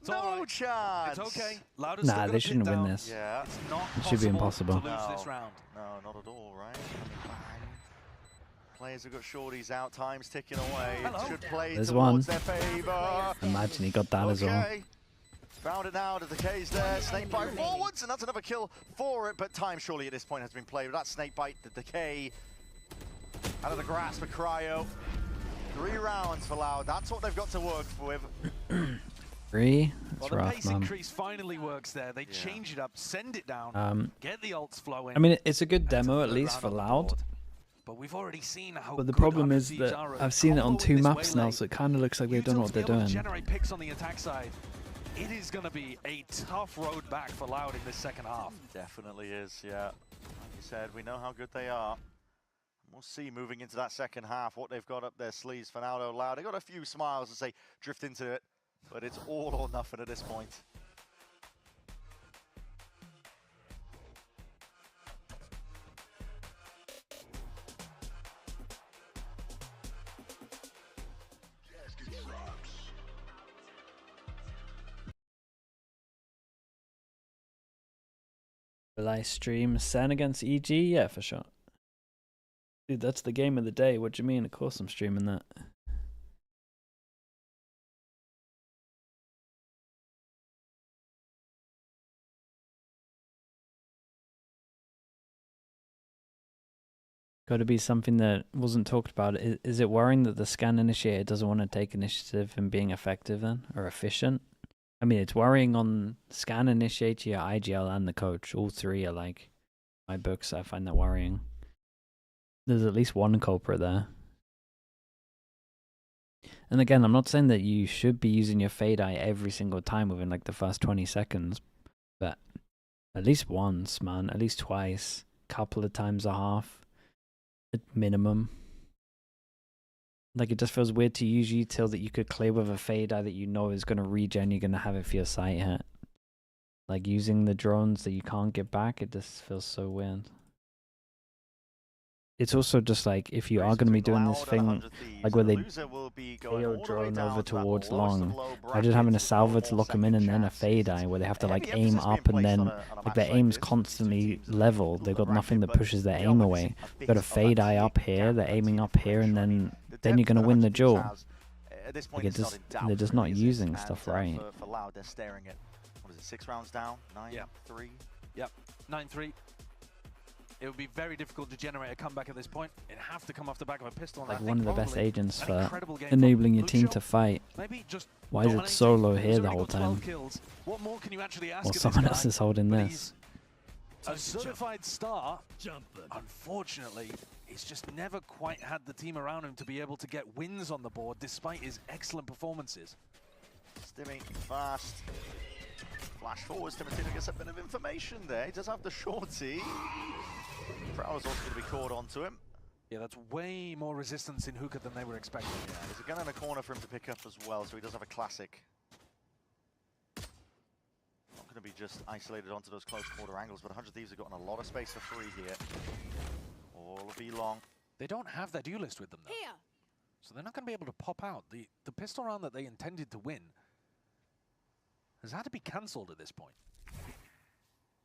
No chance. It's okay. Loud Nah, they shouldn't win this. Yeah. It's not It should be impossible. to lose this round. No, not at all, right? Players have got shorties out, time's ticking away. It should play There's towards one. their favor. Imagine he got that as well. Found it now, the decay's there. Snake bite forwards, and that's another kill for it, but time surely at this point has been played. With that snake bite, the decay out of the grasp of Cryo. 3 rounds for Loud. That's what they've got to work with. 3? That's Well, the rough, pace man. increase finally works there. They change it up, send it down, get the ults flowing. I mean, it's a good demo at least for Loud. But we've already seen how But the good problem 100 is Thieves that are at I've seen it on 2 comboing this maps now, waylay. so it kind of looks like they've done what they're To be able doing. to generate picks on the attack side. It is going to be a tough road back for Loud in this second half. Definitely is, yeah. Like you said, we know how good they are. We'll see moving into that second half what they've got up their sleeves for now, though. Loud, they've got a few smiles to say drift into it, but it's all or nothing at this point. Will I stream SEN against EG? Yeah, for sure. Dude, that's the game of the day. What do you mean? Of course I'm streaming that. Got to be something that wasn't talked about. Is it worrying that the scan initiator doesn't want to take initiative in being effective then, or efficient? I mean, it's worrying on scan initiator, IGL, and the coach. All 3 are like my books. I find that worrying. There's at least one culprit there. And again, I'm not saying that you should be using your fade eye every single time within like the first 20 seconds, but at least once, man. At least twice. Couple of times a half. At minimum. Like, it just feels weird to use util that you could clear with a fade eye that you know is going to regen, you're going to have it for your sight hit. Like, using the drones that you can't get back, it just feels so weird. It's also just like, if you are going to be doing this thing, like where they KO drone over towards long, imagine having a salvo to lock them in and then a fade eye where they have to like aim up and then like their aim's constantly level. They've got nothing that pushes their aim away. You've got a fade eye up here, they're aiming up here, and then you're going to win the duel. Like they're just not using stuff right. For Loud, they're staring at, what is it, 6 rounds down? 9-3? Yep, 9-3. It would be very difficult to generate a comeback at this point. It'd have to come off the back of a pistol. And Like I one of think the best probably agents an for incredible game enabling from your team Lucio. to fight. Maybe just Why is it dominating. solo He's here the already whole got 12 time? kills. What more can you actually ask While of this someone guy? else is holding But this. he's a certified star. Unfortunately, he's just never quite had the team around him to be able to get wins on the board despite his excellent performances. Stimming fast. Flash forwards, Timotino gets a bit of information there. He does have the shorty. Prowler's also going to be caught onto him. Yeah, that's way more resistance in hookah than they were expecting. Yeah, there's a gun in the corner for him to pick up as well, so he does have a classic. Not going to be just isolated onto those close quarter angles, but 100 Thieves have gotten a lot of space for free here. All will be long. They don't have their duelist with them, though. Here. So they're not going to be able to pop out. The pistol round that they intended to win has had to be cancelled at this point.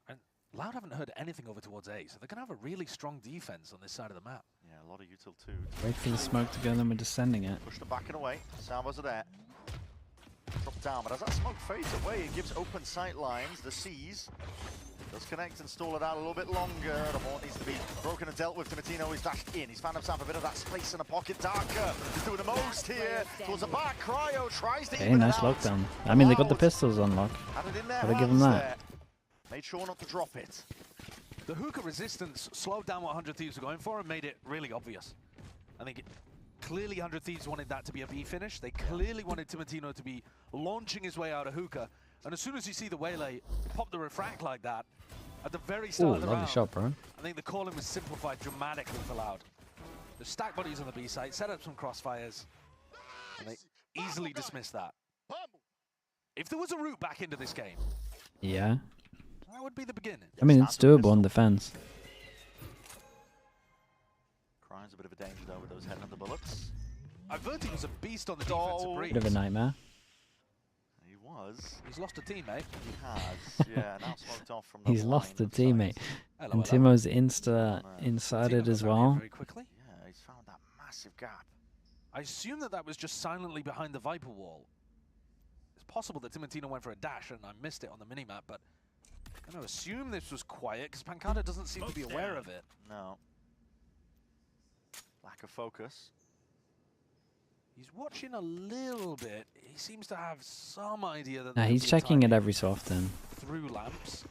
And Loud haven't heard anything over towards A, so they're going to have a really strong defense on this side of the map. Yeah, a lot of util too. Wait for the smoke to go, then we're descending it. Push them back and away. Salvos are there. Drop down, but as that smoke fades away, it gives open sight lines. The C's does connect and stall it out a little bit longer. The ball needs to be broken and dealt with. Timotino is dashed in. He's found himself a bit of that space in the pocket. Darker is doing the most here. Towards the back. Cryo tries to Hey, even nice it out. lockdown. I mean, they got the pistols on lock. Had it in their Gotta give them hands that. there. Made sure not to drop it. The hookah resistance slowed down what 100 Thieves were going for and made it really obvious. I think clearly 100 Thieves wanted that to be a B finish. They clearly wanted Timotino to be launching his way out of hookah. And as soon as you see the Waylay pop the refract like that, at the very start of the lovely round, shot, bro. I think the calling was simplified dramatically for Loud. The stack bodies on the B site, set up some crossfires, and they easily dismissed that. If there was a route back into this game, Yeah. that would be the beginning. I mean, it's doable on defense. Cryo's a bit of a danger though with those headhunter bullets. Verti was a beast on the defensive breach. Bit of a nightmare. He was. He's lost a teammate. He has, yeah, now smoked off from the He's lost a line. teammate. Hello, And hello. Timo's inside it as well. Very quickly. Yeah, he's found that massive gap. I assume that was just silently behind the Viper wall. It's possible that Timotino went for a dash and I missed it on the minimap, but I'm going to assume this was quiet because Pancada doesn't seem to be aware of it. No. Lack of focus. He's watching a little bit. He seems to have some idea that Nah, there he's could be a checking it timing every so often. through lamps.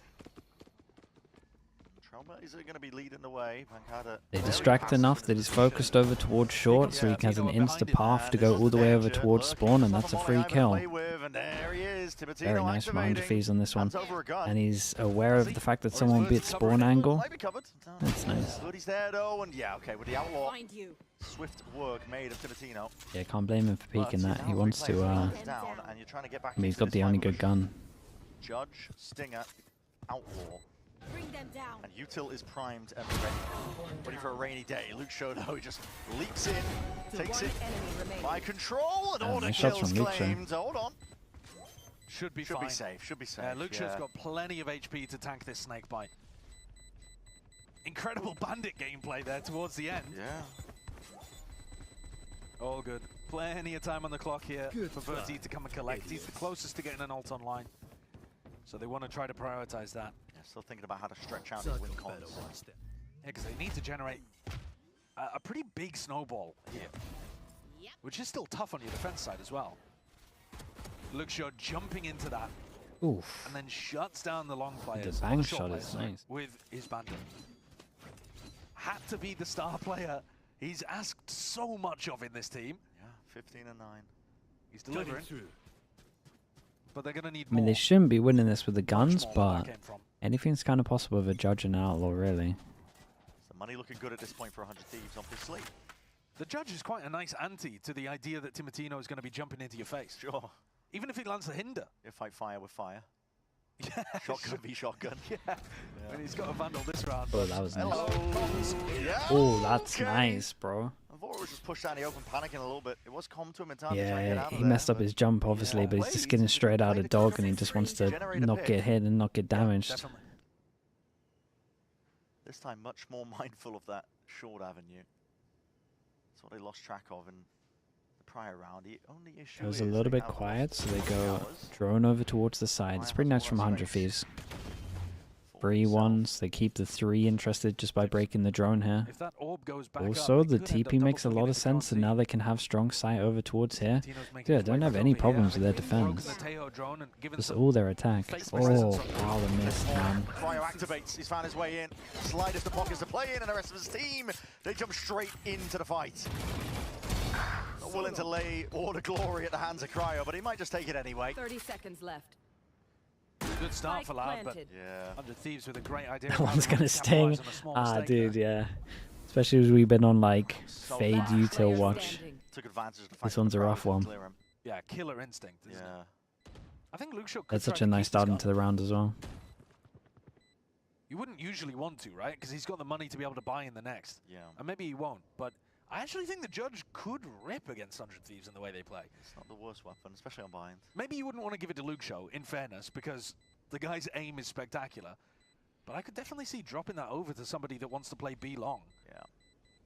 Trauma is going to be leading the way. Pancada They very distract passive enough that he's focused over towards short, so he has an insta path to go all the way over towards spawn, and that's a free kill. And there he is. Timotino Very nice from 100 Thieves on this one. Hands over a gun. And he's aware of the fact that someone beat spawn angle. Might be covered. That's nice. Good, he's there though, and yeah, okay, with the outlaw. Find you. Swift work made of Timotino. Yeah, can't blame him for peeking that. He wants to, down, and you're trying to get back I mean, he's into got this the only fight. good gun. Judge, Stinger, Outlaw. Bring them down. And Util is primed and ready for a rainy day. Luke showed how he just leaps in, takes it by control, and order nice shots kills from Luke Show. claimed. Hold on. Should be Should fine. be safe, should be safe. Yeah, Luke Show's yeah. got plenty of HP to tank this snake bite. Incredible bandit gameplay there towards the end. Yeah. All good. Plenty of time on the clock here Good for Verti try. to come and collect. He's the closest to getting an ult online. So they want to try to prioritize that. Yeah, still thinking about how to stretch out his win cons. Yeah, because they need to generate a pretty big snowball here. Which is still tough on your defense side as well. Luke Shaw jumping into that. Oof. And then shuts down the long players. The bang short shot players, is sorry, nice. with his bandit. Had to be the star player. He's asked so much of in this team. Yeah, 15 and 9. He's delivering. But they're going to need I mean, more. they shouldn't be winning this with the guns, more where that but came from. anything's kind of possible with a judge and outlaw, really. So money looking good at this point for 100 Thieves, obviously. The judge is quite a nice ante to the idea that Timotino is going to be jumping into your face. Sure. Even if he lands the hinder. You fight fire with fire. Yeah. Shotgun v shotgun. Yeah. And he's got a vandal this round. Oh, that was nice. Yeah. Oh, that's okay. nice, bro. I thought it was just pushed out the open, panicking a little bit. It was calm to him in time to try and get Yeah, out of he there, messed up but his jump, obviously, yeah. but he's just getting straight out of dog, and he just wants to not get hit and not get damaged. Definitely. This time much more mindful of that short avenue. That's what they lost track of in the prior round. The only issue It was is a little they bit have quiet, so they 3 go hours. drone over towards the side. It's pretty nice from 100 Thieves. free ones. They keep the 3 interested just by breaking the drone here. If that orb goes back Also, up, the TP makes a lot of sense, and now they can have strong sight over towards here. Dude, I don't have any problems with their defense. Just all their attack. Oh, wow, the miss, man. Cryo activates. He's found his way in. Sliders the pockets to play in, and the rest of his team, they jump straight into the fight. Not willing to lay all the glory at the hands of Cryo, but he might just take it anyway. 30 seconds left. Good start for Loud, but yeah. 100 Thieves with a great idea. That one's gonna sting. Ah, dude, yeah. Especially as we've been on like fade util watch. Took advantage of the fact This one's a rough one. Yeah, killer instinct. Isn't it? I think Luke Shaw could That's such try a to nice keep start this into the round as well. You wouldn't usually want to, right? Because he's got the money to be able to buy in the next. Yeah. And maybe he won't, but I actually think the judge could rip against 100 Thieves in the way they play. It's not the worst weapon, especially on bind. Maybe you wouldn't want to give it to Luke Shaw, in fairness, because the guy's aim is spectacular. But I could definitely see dropping that over to somebody that wants to play B long. Yeah.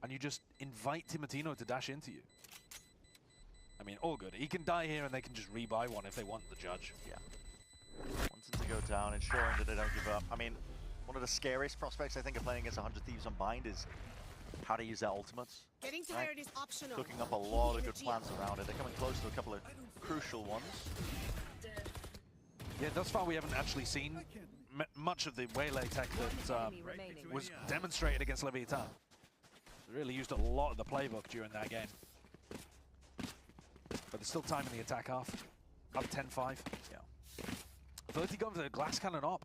And you just invite Timotino to dash into you. I mean, all good. He can die here and they can just rebuy one if they want, the judge. Yeah. Wants him to go down, ensuring that they don't give up. I mean, one of the scariest prospects I think of playing against 100 Thieves on bind is how to use their ultimates. Getting tired is optional. Cooking up a lot of good plans around it. They're coming close to a couple of crucial ones. Yeah, thus far we haven't actually seen much of the Waylay tech that was demonstrated against Leviathan. They really used a lot of the playbook during that game. But there's still time in the attack half. Up 10-5. Yeah. 30 gone for the glass cannon op.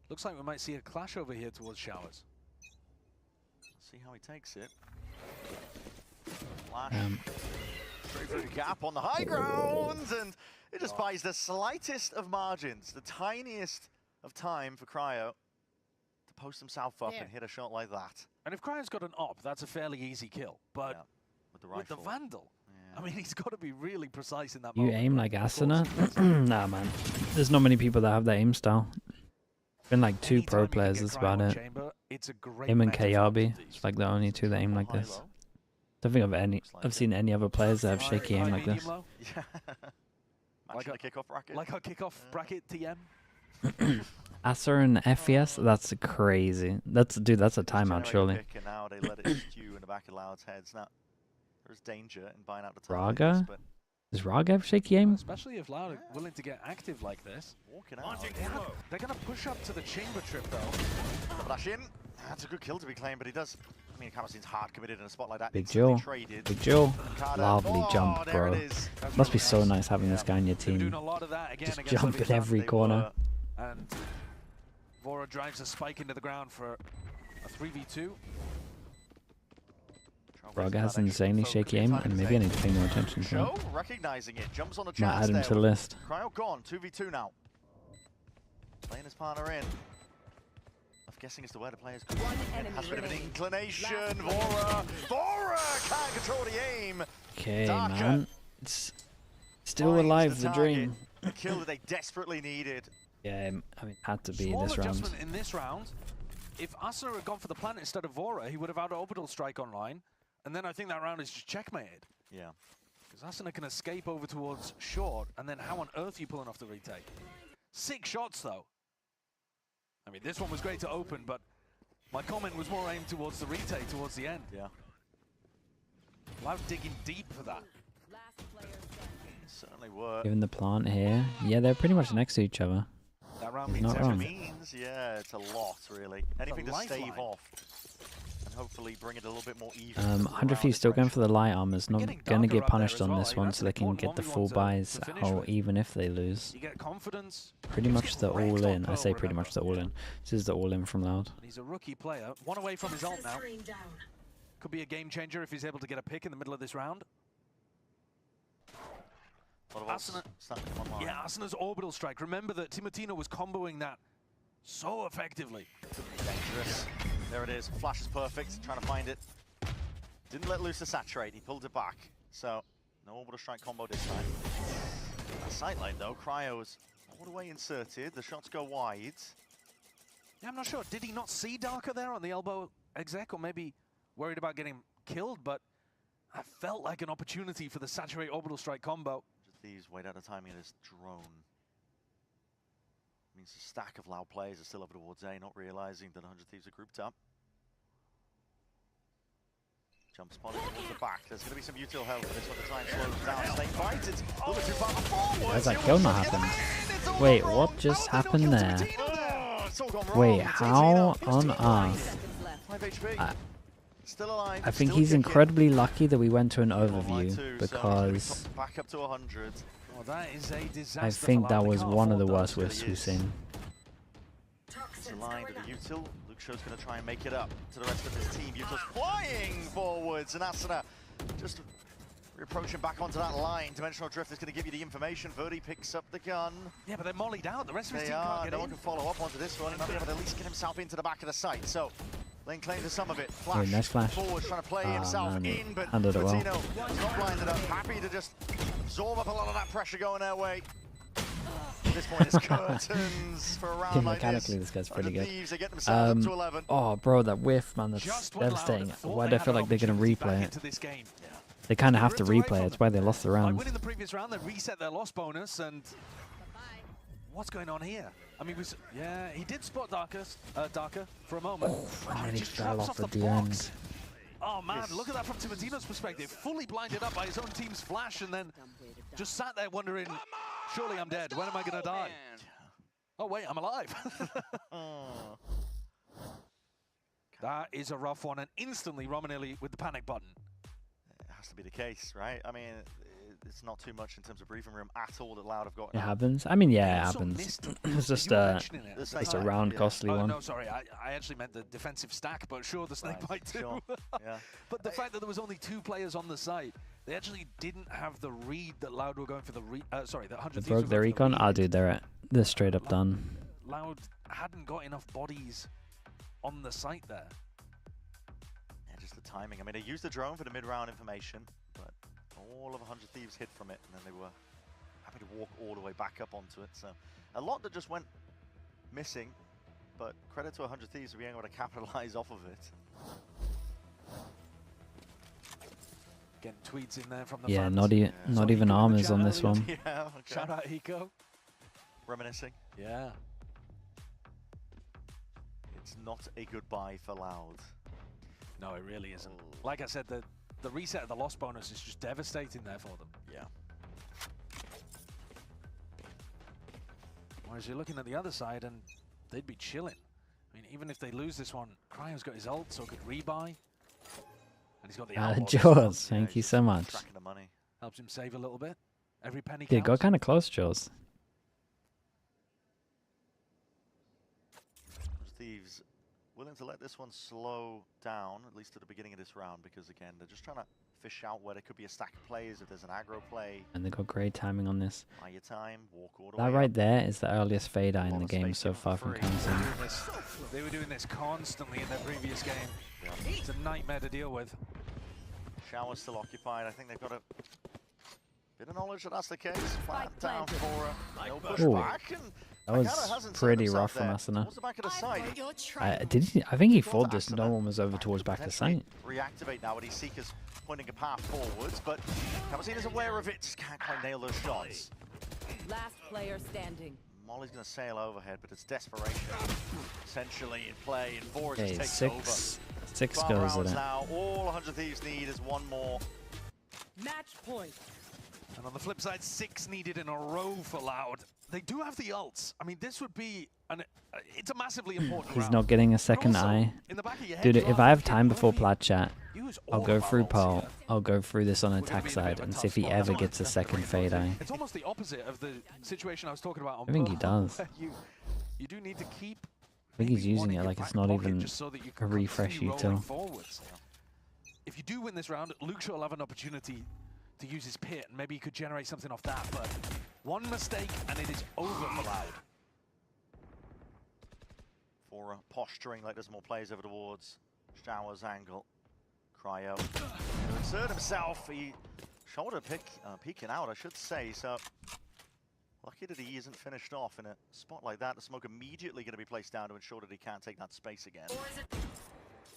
Looks like we might see a clash over here towards Showers. See how he takes it. Flash. Straight through the gap on the high ground, and it just buys the slightest of margins, the tiniest of time for Cryo to post himself up and hit a shot like that. And if Cryo's got an op, that's a fairly easy kill. But with the Vandal, I mean, he's got to be really precise in that You moment. aim like Asuna? Nah, man. There's not many people that have that aim style. Been like 2 pro players, that's about it. Him and KRB, it's like the only 2 that aim like this. Don't think I've seen any other players that have shaky aim like this. Like a kickoff bracket. Like our kickoff bracket TM. Asur and FES, that's crazy. Dude, that's a timeout, surely. And now they let it stew in the back of Loud's heads. Now, there's danger in buying out the time. Raga? Does Raga have shaky aim? Especially if Loud are willing to get active like this. Walking out. They're going to push up to the chamber trip, though. Flash in. That's a good kill to be claimed, but he does. I mean, Kamasin's hard committed in a spot like that. Big Jill. Big Jill. Lovely jump, there bro. it is. Must be so nice having this guy in your team. Just jump in every corner. And Vora drives a spike into the ground for a 3v2. Raga has insanely shaky aim, and maybe I need to pay more attention to him. Recognizing it, jumps on the Might chance add him to the list. Cryo gone, 2v2 now. Playing his partner in. I'm guessing as to where the players could has a bit of an inclination. Vora can't control the aim. Okay, man. It's still alive, the dream. The kill that they desperately needed. Yeah, I mean, had to be Small this round. adjustment in this round. If Asuna had gone for the plant instead of Vora, he would have had an orbital strike online. And then I think that round is just checkmated. Yeah. Because Asuna can escape over towards short, and then how on earth are you pulling off the retake? 6 shots, though. I mean, this one was great to open, but my comment was more aimed towards the retake, towards the end. Yeah. Loud digging deep for that. Certainly worked. Given the plant here. Yeah, they're pretty much next to each other. That round He's means not wrong. yeah, it's a lot, really. Anything to stave off. And hopefully bring it a little bit more even. 100 Thieves still going for the light armors. Not going to get punished on this one, so they can get the full buys out even if they lose. You get confidence. Pretty much the all-in. I say pretty much the all-in. This is the all-in from Loud. He's a rookie player. 1 away from his ult now. Could be a game changer if he's able to get a pick in the middle of this round. Asuna, yeah, Asuna's orbital strike. Remember that Timotino was comboing that so effectively. Dangerous. There it is. Flash is perfect. Trying to find it. Didn't let loose the saturate. He pulled it back. So, no orbital strike combo this time. That sight line, though. Cryo's all the way inserted. The shots go wide. Yeah, I'm not sure. Did he not see Darker there on the elbow exec, or maybe worried about getting killed? But I felt like an opportunity for the saturate orbital strike combo. Thieves wait out the timing of this drone. Means a stack of Loud players are still over towards A, not realizing that 100 Thieves are grouped up. Jump spotting towards the back. There's going to be some util help for this one to try and slow them down. Snake bites. It's a little bit too far forward. Where's that kill not happened? Wait, what just happened there? Wait, how on earth? Still alive. I think he's incredibly lucky that we went to an overview because back up to 100. Well, that is a disaster. I think that was one of the worst whiffs we've seen. It's aligned with the util. Luke Show's going to try and make it up to the rest of his team. Util's flying forwards, and Asuna just approaching back onto that line. Dimensional Drift is going to give you the information. Verdi picks up the gun. Yeah, but they're mollied out. The rest of his They team can't are. get No in. one can follow up onto this one. He might be able to at least get himself into the back of the site. So Lane claims some of it. Flash, nice flash. forward, trying to play himself man, in, but handled it well. Patino is not blinded up. Happy to just absorb up a lot of that pressure going their way. At this point, it's curtains for a round like Mechanically, this guy's pretty good. Thieves, they get themselves up to 11. Oh, bro, that whiff, man, that's devastating. Why do I feel like they're going to replay it? They kind of have to replay it. That's why they lost the By round. winning the previous round, they reset their loss bonus, and what's going on here? I mean, yeah, he did spot Darker for a moment. And then he just fell drops off at the the box. end. Oh man, look at that from Timatino's perspective. Fully blinded up by his own team's flash, and then just sat there wondering, surely I'm dead. When am I going to die? Oh wait, I'm alive. That is a rough one, and instantly Romanelli with the panic button. It has to be the case, right? I mean, it's not too much in terms of breathing room at all that Loud have got. It happens. I mean, yeah, it happens. It's just a round costly one. No, sorry, I actually meant the defensive stack, but sure, the snake bite too. Sure. Yeah. But the fact that there was only 2 players on the site, they actually didn't have the read that Loud were going for the sorry, that 100 They broke their recon. Oh, dude, they're straight up done. Loud hadn't got enough bodies on the site there. Yeah, just the timing. I mean, they used the drone for the mid-round information, but all of 100 Thieves hid from it, and then they were happy to walk all the way back up onto it. So a lot that just went missing, but credit to 100 Thieves for being able to capitalize off of it. Getting tweets in there from the Yeah, fans. not even armors on this one. Yeah, okay. Shout out Hiko. Reminiscing. Yeah. It's not a goodbye for Loud. No, it really isn't. Like I said, the reset of the loss bonus is just devastating there for them. Yeah. Whereas you're looking at the other side and they'd be chilling. I mean, even if they lose this one, Cryo's got his ult, so could rebuy. And he's got the outlaw. Jaws, thank you so much. Tracking the money. Helps him save a little bit. Every penny Yeah, counts. got kind of close, Jaws. Thieves willing to let this one slow down, at least at the beginning of this round, because again, they're just trying to fish out where there could be a stack of players if there's an aggro play. And they got great timing on this. Buy your time, walk all the That way right up. there is the earliest fade eye in the game so far from Counting. They were doing this constantly in their previous game. Yeah. It's a nightmare to deal with. Shower's still occupied. I think they've got a bit of knowledge that that's the case. Flat down for no push Ooh. back, and That was pretty rough from Asuna. towards the back of the site. I think he thought this. No one was over towards back of sight. Reactivate now with these Seekers pointing a path forwards, but Camasine is aware of it, just can't quite nail those shots. Last player standing. Molly's going to sail overhead, but it's desperation essentially in play, and Vora Okay, just takes six over. 12 goes at rounds it. now. All 100 Thieves need is one more. Match point. And on the flip side, 6 needed in a row for Loud. They do have the ults. I mean, this would be it's a massively important He's round. not getting a second eye. in the back of your head, Dude, you if are I have thinking, time what before if we plat chat, use I'll all go of our through ults Pearl. here? I'll go through this on We're gonna attack be in a bit side of a and tough see if he spot. ever That's why gets a second fade eye. It's almost the opposite of the situation I was talking about on I think he Pearl, does. where You do need to keep I think he's maybe one using in it your like it's back not pocket even just so that you a can refresh continue rolling util. forwards. If you do win this round, Luke will have an opportunity to use his pit, and maybe he could generate something off that, but one mistake and it is over for Loud. For posturing like there's more players over towards Shower's angle. Cryo to insert himself. He shoulder peeking out, I should say. So lucky that he isn't finished off in a spot like that. The smoke immediately going to be placed down to ensure that he can't take that space again.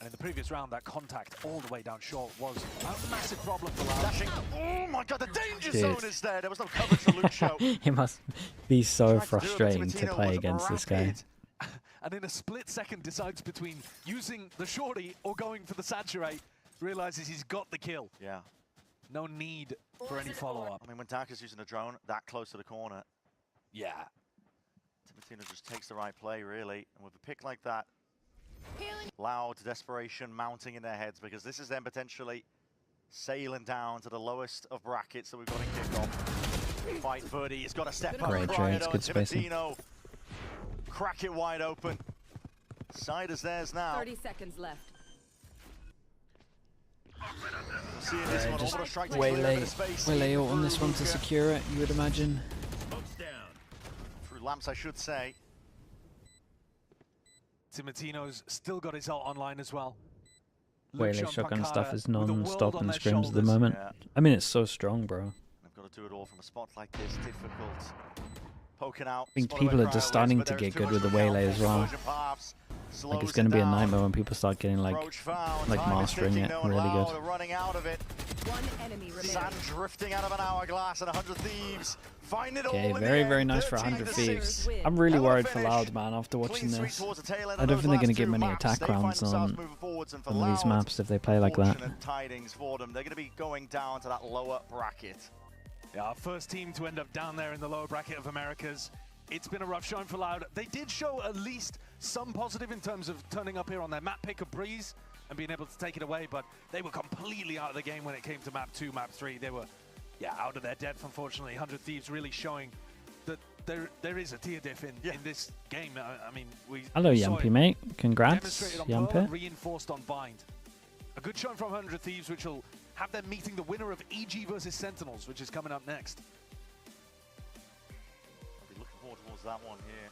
And in the previous round, that contact all the way down short was a massive problem for Loud. Dashing. Oh my god, the danger Dude. zone is there. There was no coverage for Luke Show. It must be so Tried to do it, but frustrating to Timotino play was against this guy. rapid. And in a split second decides between using the shorty or going for the saturate, realizes he's got the kill. Yeah. No need for any follow-up. I mean, when Darker's using a drone that close to the corner, yeah. Timotino just takes the right play, really. And with a pick like that, Loud desperation mounting in their heads, because this is them potentially sailing down to the lowest of brackets that we've got in kickoff. Fight Verdi, he's got to step up. Great trades, good spacing. Timotino crack it wide open. Side is theirs now. 30 seconds left. Seeing this one, Just Orbital strike takes way a little bit late. of space. Way late on this one to secure it, you would imagine. Through lamps, I should say. Timotino's still got his ult online as well. Way Luke late shotgun Pancada stuff is with the world non-stop on in their scrims at the shoulders. moment. Yeah. I mean, it's so strong, bro. They've got to do it all from a spot like this. Difficult. Poking out. I think spot people where are just crowd starting is, to but there get is good with the too much waylay room as now. well. Explosion paths Like, it's slows going it to be a down. nightmare when people start getting like Roach found. like Time is mastering ticking, it no one really allowed, good. Running out of it. One enemy remaining. Sand drifting out of an hourglass and 100 Thieves. Find it Okay, all in very, the very end. nice for 13 100 to Thieves. 6. I'm really Hell of a worried for finish. Loud, man, after watching Clean sweep this. towards the tail end I of don't those think they're going to last get two many laps. attack They find rounds themselves on moving forwards, and for some of these Loud, maps if they play like that. fortunate tidings for them. They're going to be going down to that lower bracket. Yeah, our first team to end up down there in the lower bracket of Americas. It's been a rough showing for Loud. They did show at least some positive in terms of turning up here on their map pick of Breeze and being able to take it away, but they were completely out of the game when it came to map 2, map 3. They were, yeah, out of their depth, unfortunately. 100 Thieves really showing that there is a tier diff in this game. I mean, we Hello, saw Yampy, it mate. Congrats, demonstrated on Pearl and Yampy. reinforced on Bind. A good showing from 100 Thieves, which will have them meeting the winner of EG versus Sentinels, which is coming up next. I'll be looking forward towards that one here.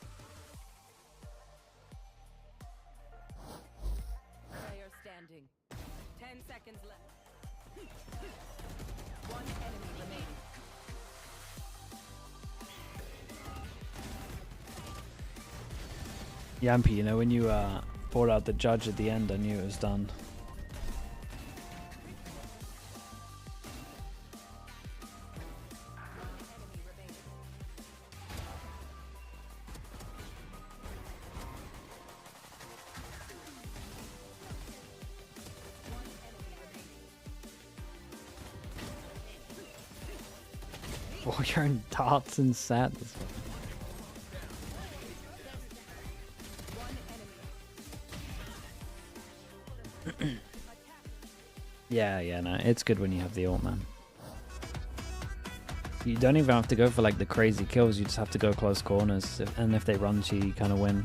Player standing. 10 seconds left. One enemy remaining. Yampy, you know, when you brought out the judge at the end, I knew it was done. Oh, you're in darts and sets. Yeah, no, it's good when you have the ult, man. You don't even have to go for like the crazy kills, you just have to go close corners, and if they run to you, you kind of win.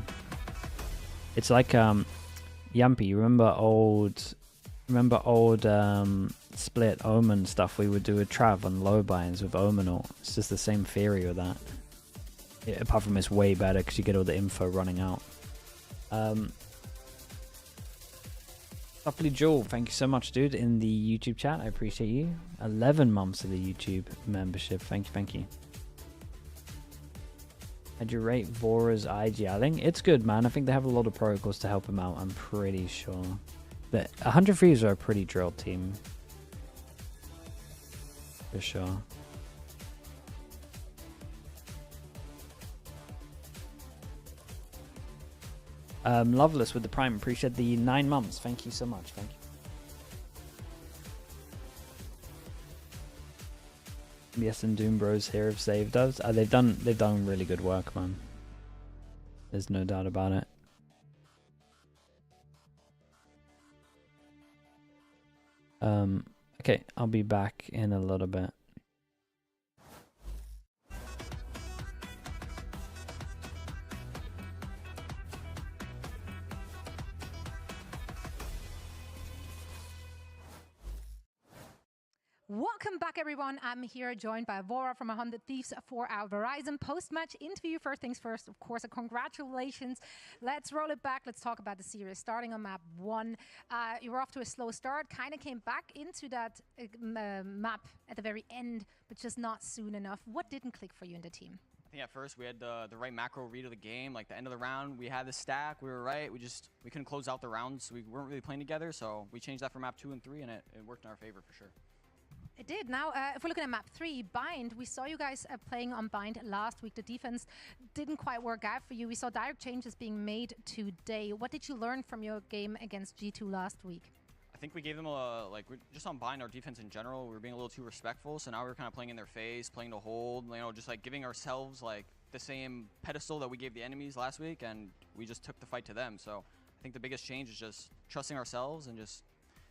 It's like Yampy, you remember old split Omen stuff we would do with Trav on low buy-ins with Omen ult. It's just the same theory with that. Yeah, apart from it's way better because you get all the info running out. Lovely Jewel, thank you so much, dude, in the YouTube chat. I appreciate you. 11 months of the YouTube membership. Thank you. How'd you rate Vora's IGLing? It's good, man. I think they have a lot of protocols to help him out, I'm pretty sure. But 100 Thieves are a pretty drilled team. For sure. Loveless with the Prime. Appreciate the 9 months. Thank you so much. Thank you. Yes, and Doom Bros here have saved us. They've done really good work, man. There's no doubt about it. Okay, I'll be back in a little bit. Welcome back, everyone. I'm here joined by Vora from 100 Thieves for our Verizon post-match interview. First things first, of course, congratulations. Let's roll it back. Let's talk about the series. Starting on map 1, you were off to a slow start, kind of came back into that map at the very end, but just not soon enough. What didn't click for you in the team? think at first we had the right macro read of the game. Like the end of the round, we had the stack. We were right. We couldn't close out the rounds. So we weren't really playing together. So we changed that for map 2 and 3, and it worked in our favor for sure. It did. Now, if we're looking at map 3, Bind, we saw you guys playing on Bind last week. The defense didn't quite work out for you. We saw direct changes being made today. What did you learn from your game against G2 last week? I think we gave them just on Bind, our defense in general, we were being a little too respectful. So now we're kind of playing in their face, playing to hold, just like giving ourselves like the same pedestal that we gave the enemies last week, and we just took the fight to them. So I think the biggest change is just trusting ourselves and just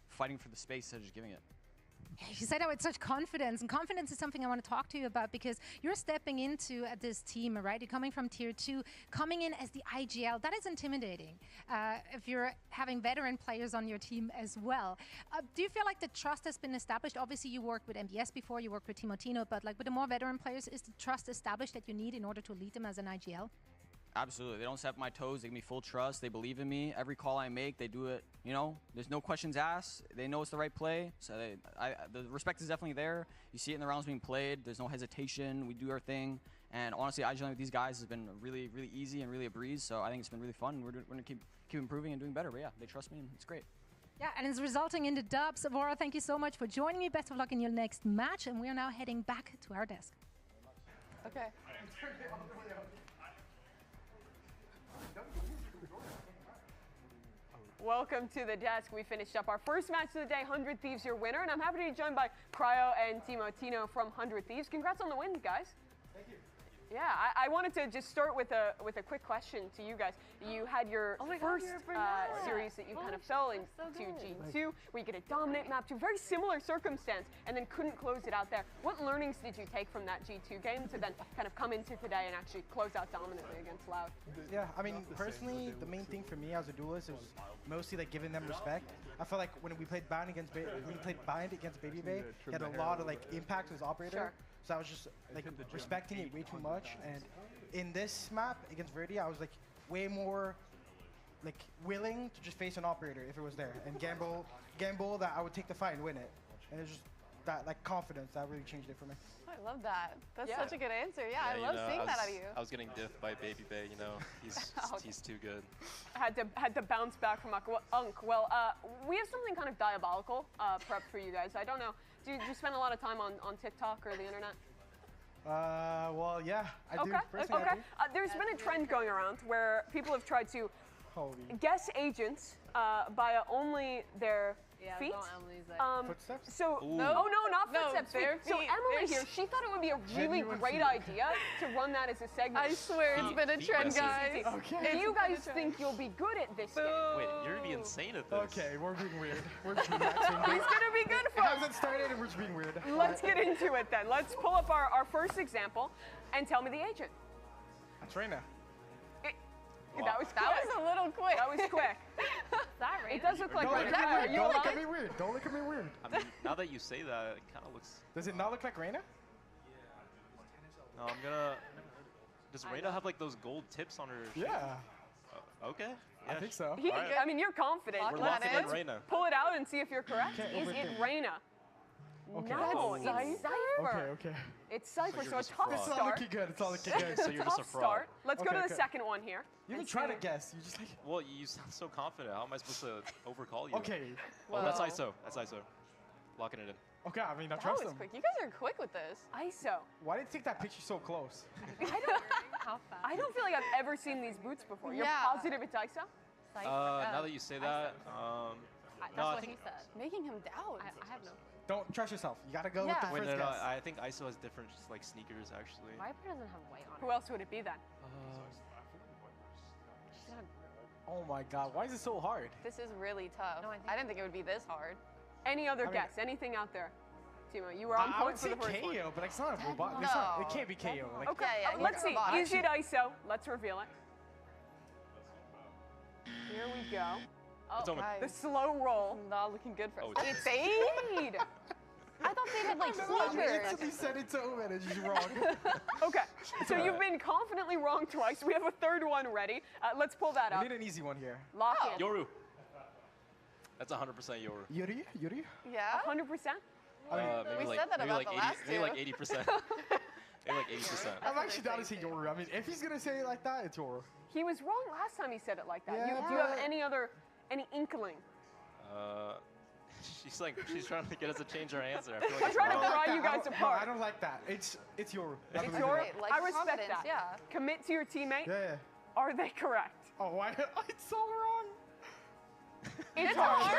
fighting for the space instead of just giving it. You say that with such confidence, and confidence is something I want to talk to you about because you're stepping into this team, right? You're coming from Tier 2, coming in as the IGL. That is intimidating if you're having veteran players on your team as well. Do you feel like the trust has been established? Obviously, you worked with MBS before, you worked with Timotino, but like with the more veteran players, is the trust established that you need in order to lead them as an IGL? Absolutely. They don't step my toes. They give me full trust. They believe in me. Every call I make, they do it, there's no questions asked. They know it's the right play. So the respect is definitely there. You see it in the rounds being played. There's no hesitation. We do our thing. And honestly, IGLing with these guys has been really, really easy and really a breeze. So I think it's been really fun. We're going to keep improving and doing better. But yeah, they trust me and it's great. Yeah, and it's resulting in the dubs. Avora, thank you so much for joining me. Best of luck in your next match. And we are now heading back to our desk. Okay. Welcome to the desk. We finished up our first match of the day, 100 Thieves, your winner, and I'm happy to be joined by Cryo and Timotino from 100 Thieves. Congrats on the win, guys. Thank you. Yeah, I wanted to just start with a quick question to you guys. You had your first series that you kind of fell into G2, where you get a dominant map to very similar circumstance, and then couldn't close it out there. What learnings did you take from that G2 game to then kind of come into today and actually close out dominantly against Loud? Yeah, I mean, personally, the main thing for me as a duelist was mostly like giving them respect. I felt like when we played Bind against Baby Bay, he had a lot of like impact as operator. Sure. So I was just like respecting it way too much. And in this map against Verdi, I was like way more like willing to just face an operator if it was there and gamble that I would take the fight and win it. And it was just that like confidence that really changed it for me. I love that. That's such a good answer. Yeah, I love seeing that out of you. I was getting diffed by Baby Bay, he's too good. Had to bounce back from Unk. Well, we have something kind of diabolical prepped for you guys. I don't know. Do you spend a lot of time on TikTok or the internet? Well, yeah, I do. Personally, Okay. There's been a trend going around where people have tried to guess agents by only their feet. Footsteps? So no, not no, footsteps. bare So feet. Emily here, she thought it would be a really great idea to run that as a segment. I swear it's been a trend, guys. Okay. You guys think you'll be good at this game? Wait, you're gonna be insane at this. Okay, we're being weird. We're just relaxing. He's gonna be good for It us. hasn't started and we're just being weird. Let's get into it then. Let's pull up our first example and tell me the agent. That's Reyna. That was a little quick. That was quick. Sorry. It does look like Don't Reyna. look at me weird. Don't look at me weird. I mean, now that you say that, it kind of looks. Does it not look like Reyna? No, I'm gonna. Does Reyna have like those gold tips on her? Yeah. Okay. I think so. I mean, you're confident. We're locking in Reyna. Pull it out and see if you're correct. Is it Reyna? Okay. No, it's Cypher. Okay. It's Cypher, so a tough It's all start. looking good. It's all looking good. So you're just a fraud. Start. Let's go to the Okay. second one here. You can try to guess. You just like. Well, you sound so confident. How am I supposed to overcall you? Okay. Well, that's ISO. That's ISO. Locking it in. Okay, I mean, I That trust was him. quick. You guys are quick with this. ISO. Why did you take that picture so close? I don't feel like I've ever seen these boots before. You're Yeah. positive it's ISO? Now that you say that, That's no, I what think. he said. Making him doubt. I have no. Don't trust yourself. You gotta go Yeah. with the Wait, first no, guess. I think ISO has different like sneakers actually. Viper doesn't have white on it. Who else would it be then? Oh my God, why is it so hard? This is really tough. I didn't think it would be this hard. Any other I mean- guess? Anything out there? Timo, you were on I point would for say the first one. KO, but it's not a robot. No. It's not, it can't be KO. Like, Okay, Yeah, let's he's see. robotic. Is it ISO? Let's reveal it. Here we go. It's Omen. guys. The slow roll. Not looking good for Oh, us. it's- It's Fade. I thought Fade had like I sneakers. instantly said it's over and it's just wrong. Okay, so you've been confidently wrong twice. We have a third one ready. Let's pull that I up. need an easy one here. Lock in. Yoru. That's 100% Yoru. Yuri? Yeah. 100%? Maybe We like, said that maybe about like the 80, last maybe two. like 80%. Maybe like 80%. I'm actually down to say Yoru. I mean, if he's gonna say it like that, it's Yoru. He was wrong last time he said it like that. Yeah, Do you have any inkling? She's trying to get us to change our answer. I feel like I'm it's trying to wrong. pry you guys apart. No, I don't like that. It's Yoru. It's Yoru. I respect that. Yeah. Commit to your teammate. Yeah. Are they correct? Oh, why? It's so wrong. It's hard.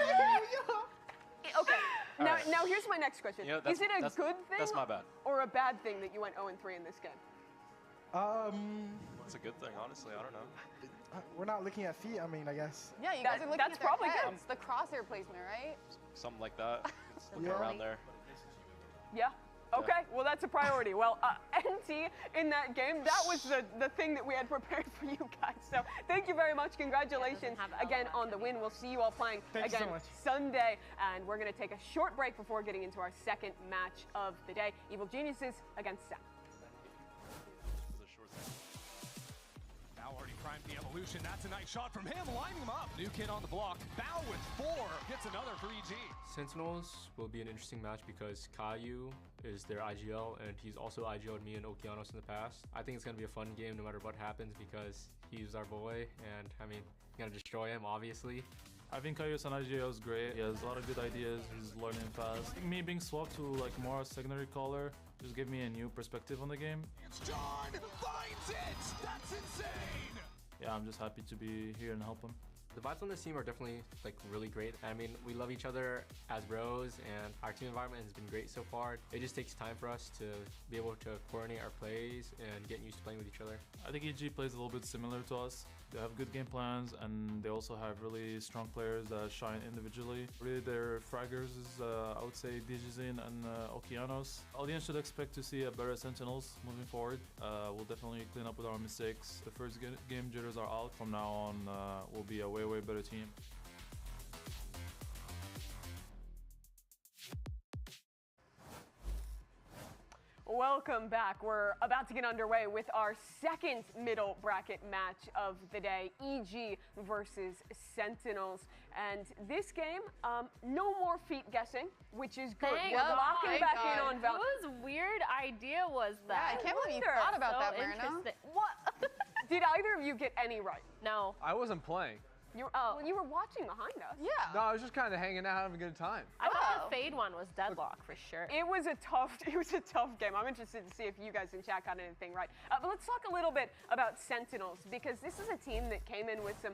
Okay. Alright. Now here's my next question. You know, Is it a good thing That's my bad. or a bad thing that you went 0-3 in this game? It's a good thing, honestly. I don't know. We're not looking at feet. I mean, I guess. Yeah, you guys are looking that's at their probably good. heads, the crosshair placement, right? Something like that. It's looking Yeah. around there. Yeah. Okay, well that's a priority. Well, NT in that game, that was the thing that we had prepared for you guys. So thank you very much. Congratulations again on the win. We'll see you all playing Thank you again so much. Sunday. And we're going to take a short break before getting into our second match of the day. Evil Geniuses against SEN. Bao already primed the evolution. That's a nice shot from him, lining him up. New kid on the block. Bao with 4 gets another for EG. Sentinels will be an interesting match because Caillou is their IGL, and he's also IGL'd me and Okeanos in the past. I think it's going to be a fun game no matter what happens because he's our boy, and I mean, you're going to destroy him, obviously. I think Caillou on IGL is great. He has a lot of good ideas. He's learning fast. Me being swapped to like more secondary caller just gave me a new perspective on the game. It's John finds it. That's insane. Yeah, I'm just happy to be here and help him. The vibes on this team are definitely like really great. I mean, we love each other as bros, and our team environment has been great so far. It just takes time for us to be able to coordinate our plays and get used to playing with each other. I think EG plays a little bit similar to us. They have good game plans, and they also have really strong players that shine individually. Really, their fraggers is, I would say, Digizin and Okeanos. Audience should expect to see a better Sentinels moving forward. We'll definitely clean up with our mistakes. The first game jitters are out. From now on, we'll be a way better team. Welcome back. We're about to get underway with our second middle bracket match of the day, EG versus Sentinels. And this game, no more feet guessing, which is good. Thank We're locking back in on Valorant. Whose weird idea was that? Yeah, I can't believe you thought about that, Marino. What? Did either of you get any right? No. I wasn't playing. You were watching behind us. Yeah. No, I was just kind of hanging out, having a good time. I thought the Fade one was deadlock for sure. It was a tough game. I'm interested to see if you guys in chat got anything right. But let's talk a little bit about Sentinels, because this is a team that came in with some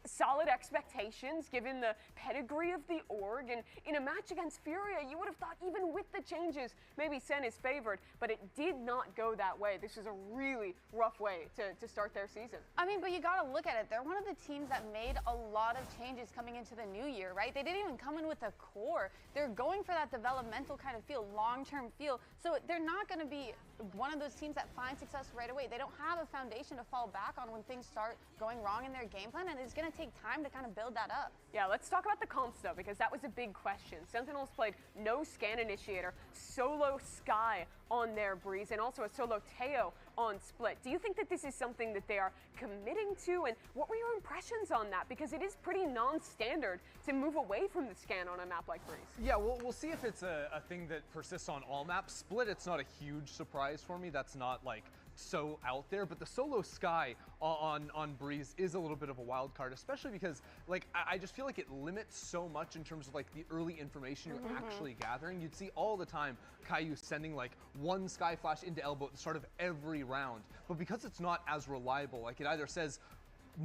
solid expectations given the pedigree of the org, and in a match against Furia you would have thought even with the changes maybe Sen is favored, but it did not go that way. This is a really rough way to start their season. I mean, but you gotta look at it. They're one of the teams that made a lot of changes coming into the new year, right? They didn't even come in with a core. They're going for that developmental kind of feel, long-term feel. So they're not gonna be one of those teams that find success right away. They don't have a foundation to fall back on when things start going wrong in their game plan, and it's gonna take time to kind of build that up. Yeah, let's talk about the comps though, because that was a big question. Sentinels played no scan initiator, solo Sky on their Breeze, and also a solo Teo on Split. Do you think that this is something that they are committing to, and what were your impressions on that? Because it is pretty non-standard to move away from the scan on a map like Breeze. Yeah, we'll see if it's a thing that persists on all maps. Split, it's not a huge surprise for me. That's not like so out there, but the solo Sky on Breeze is a little bit of a wild card, especially because like I just feel like it limits so much in terms of like the early information you're actually gathering. You'd see all the time Caillou sending like one Sky Flash into elbow at the start of every round, but because it's not as reliable, like it either says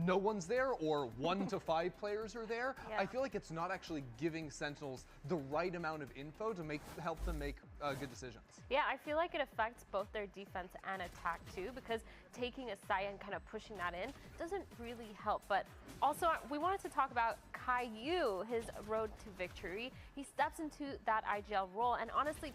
no one's there or 1 to 5 players are there, I feel like it's not actually giving Sentinels the right amount of info to help them make good decisions. Yeah, I feel like it affects both their defense and attack too, because taking a side and kind of pushing that in doesn't really help. But also, we wanted to talk about Caillou, his road to victory. He steps into that IGL role, and honestly,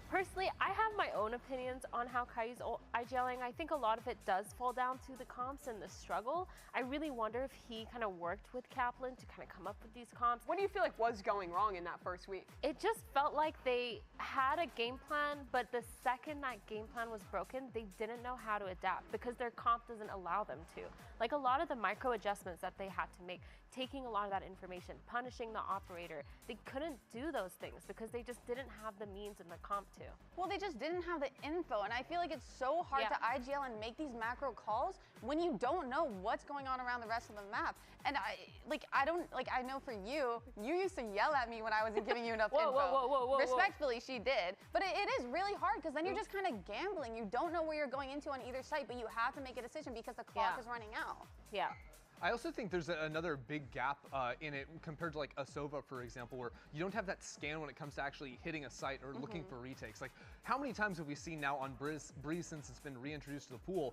personally, I have my own opinions on how Caillou's IGLing. I think a lot of it does fall down to the comps and the struggle. I really wonder if he kind of worked with Kaplan to kind of come up with these comps. What do you feel like was going wrong in that first week? It just felt like they had a game plan, but the second that game plan was broken, they didn't know how to adapt because their comp doesn't allow them to. Like a lot of the micro adjustments that they had to make, taking a lot of that information, punishing the operator, they couldn't do those things because they just didn't have the means and the comp to. Well, they just didn't have the info, and I feel like it's so hard to IGL and make these macro calls when you don't know what's going on around the rest of the map. And I know for you used to yell at me when I wasn't giving you enough info. Whoa. Respectfully, she did. But it is really hard because then you're just kind of gambling. You don't know where you're going into on either site, but you have to make a decision because the clock is running out. Yeah. I also think there's another big gap in it compared to like a Sova, for example, where you don't have that scan when it comes to actually hitting a site or looking for retakes. Like, how many times have we seen now on Breeze since it's been reintroduced to the pool?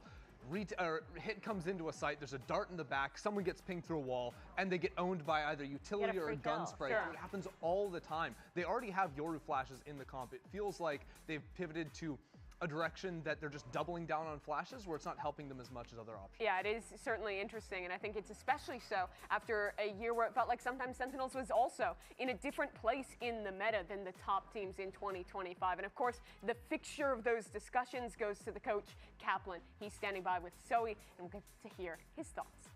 Hit comes into a site, there's a dart in the back, someone gets pinged through a wall, and they get owned by either utility or a gun spray. Sure. It happens all the time. They already have Yoru flashes in the comp. It feels like they've pivoted to a direction that they're just doubling down on flashes where it's not helping them as much as other options. Yeah, it is certainly interesting, and I think it's especially so after a year where it felt like sometimes Sentinels was also in a different place in the meta than the top teams in 2025. And of course, the fixture of those discussions goes to the coach, Kaplan. He's standing by with Zoe, and we'll get to hear his thoughts.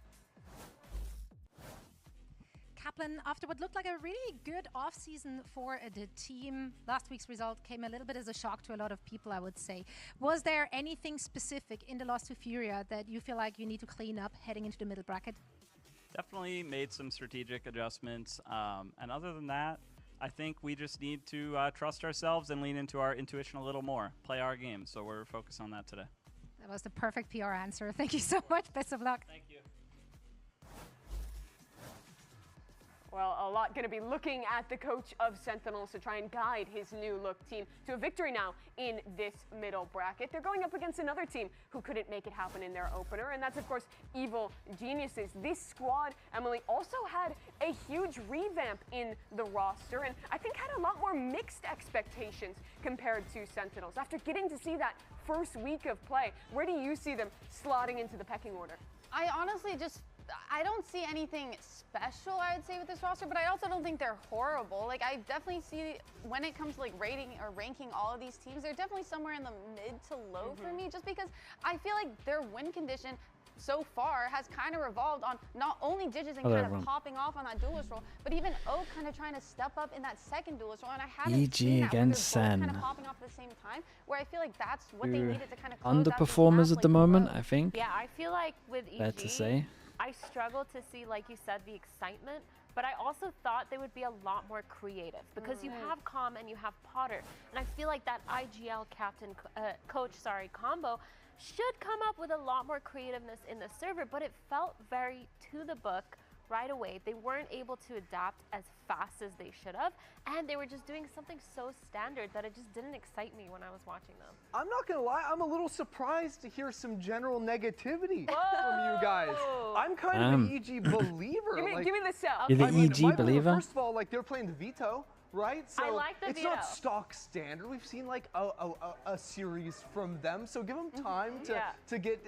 Kaplan, after what looked like a really good offseason for the team, last week's result came a little bit as a shock to a lot of people, I would say. Was there anything specific in the loss to Furia that you feel like you need to clean up heading into the middle bracket? Definitely made some strategic adjustments. And other than that, I think we just need to trust ourselves and lean into our intuition a little more, play our game. So we're focused on that today. That was the perfect PR answer. Thank you so much. Best of luck. Thank you. Well, a lot going to be looking at the coach of Sentinels to try and guide his new look team to a victory now in this middle bracket. They're going up against another team who couldn't make it happen in their opener, and that's, of course, Evil Geniuses. This squad, Emily, also had a huge revamp in the roster, and I think had a lot more mixed expectations compared to Sentinels. After getting to see that first week of play, where do you see them slotting into the pecking order? I honestly I don't see anything special, I would say, with this roster, but I also don't think they're horrible. Like, I definitely see when it comes to like rating or ranking all of these teams, they're definitely somewhere in the mid to low for me, just because I feel like their win condition so far has kind of revolved on not only Digits and kind of popping off on that duelist role, but even Oak kind of trying to step up in that second duelist role, and I haven't seen that against kind SEN. of popping off at the same time, where I feel like that's what they needed to kind of Underperformers at the moment, I think. Yeah, I feel like with EG, Fair to say. I struggle to see, like you said, the excitement, but I also thought they would be a lot more creative because you have Calm and you have Potter, and I feel like that IGL captain coach combo should come up with a lot more creativeness in the server, but it felt very to the book right away. They weren't able to adapt as fast as they should have, and they were just doing something so standard that it just didn't excite me when I was watching them. I'm not gonna lie, I'm a little surprised to hear some general negativity from you guys. I'm kind of an EG believer. Give me the cell. You're the EG believer? First of all, like, they're playing the veto, right? So I like the it's veto. not stock standard. We've seen like a series from them, so give them time to get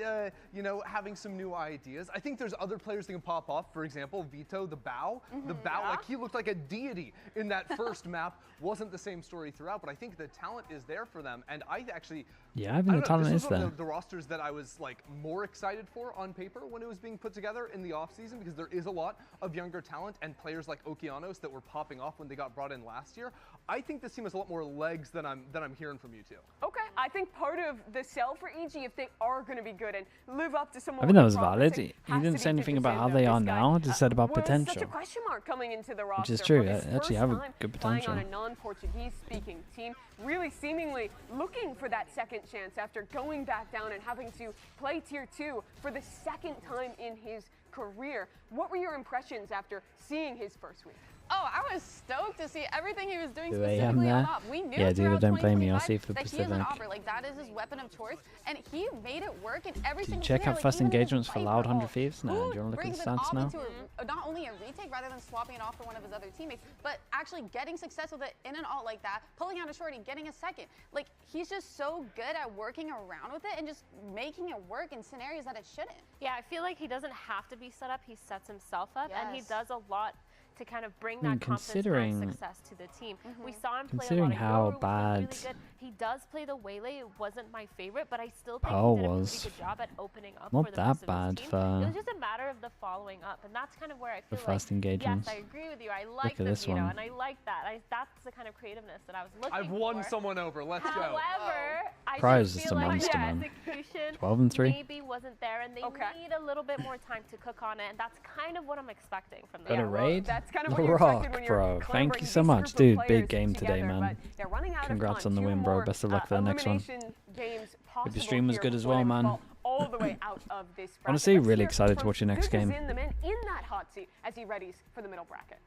you know, having some new ideas. I think there's other players that can pop off. For example, Vito, the Bow, like he looked like a deity in that first map. Wasn't the same story throughout, but I think the talent is there for them. And I actually, yeah, I think the talent is there. The rosters that I was like more excited for on paper when it was being put together in the off season, because there is a lot of younger talent and players like Okeanos that were popping off when they got brought in last year. I think this team has a lot more legs than I'm hearing from you two. Okay, I think part of the sell for EG, if they are going to be good and live up to some more, I think that was valid. He didn't say anything about how they are now. He just said about potential. Such a question mark coming into the roster. Which is true. They actually have a good potential. Playing on a non-Portuguese speaking team, really seemingly looking for that second chance after going back down and having to play Tier 2 for the second time in his career. What were your impressions after seeing his first week? Oh, I was stoked to see everything he was doing Do they specifically on there? op. We knew Yeah, dude, don't blame me. I'll see for the that he is an Pacific. opera. Like, that is his weapon of choice, and he made it work in every Did you single check scenario, out like, first even in his engagements for Viper Loud ult. 100 Thieves? No, do you want to look at Brings the an stats op now? into not only a retake rather than swapping it off for one of his other teammates, but actually getting success with it in an alt like that, pulling out a shorty, getting a second. Like, he's just so good at working around with it and just making it work in scenarios that it shouldn't. Yeah, I feel like he doesn't have to be set up. He sets himself up, and he Yes. does a lot to kind of bring that confidence considering- and success to the team. We saw him play a lot Considering of how Yoru, which was really bad good. He does play the Waylay. It wasn't my favorite, but I still think Pearl he did a was pretty good job at opening up not for the that rest of bad his team. for It was just a matter of the following up, and that's kind of where I the feel first like, engagements. yes, I agree with you. I like at the this veto, one. and I like that. That's the kind of creativeness that I was looking for. I've won someone over. Let's go. However, I Prize just is feel the like monster, the man. execution 12 and 3. maybe wasn't there, and they need a little bit more time to cook on it, and that's kind of what I'm expecting from them. Got a raid? That's kind of The what you're expecting Rock, when you're bro. Thank clambering you so these much, group of dude. players Big game together, today, man. but they're running out of Congrats time. on the Two win, bro. more, Best of luck for the next one. elimination games Hope your possible stream was here good as before well, they man. fall all the way out of this bracket. Honestly, Let's really hear excited to from watch your next game. Viziz, the man in that hot seat as he readies for the middle bracket.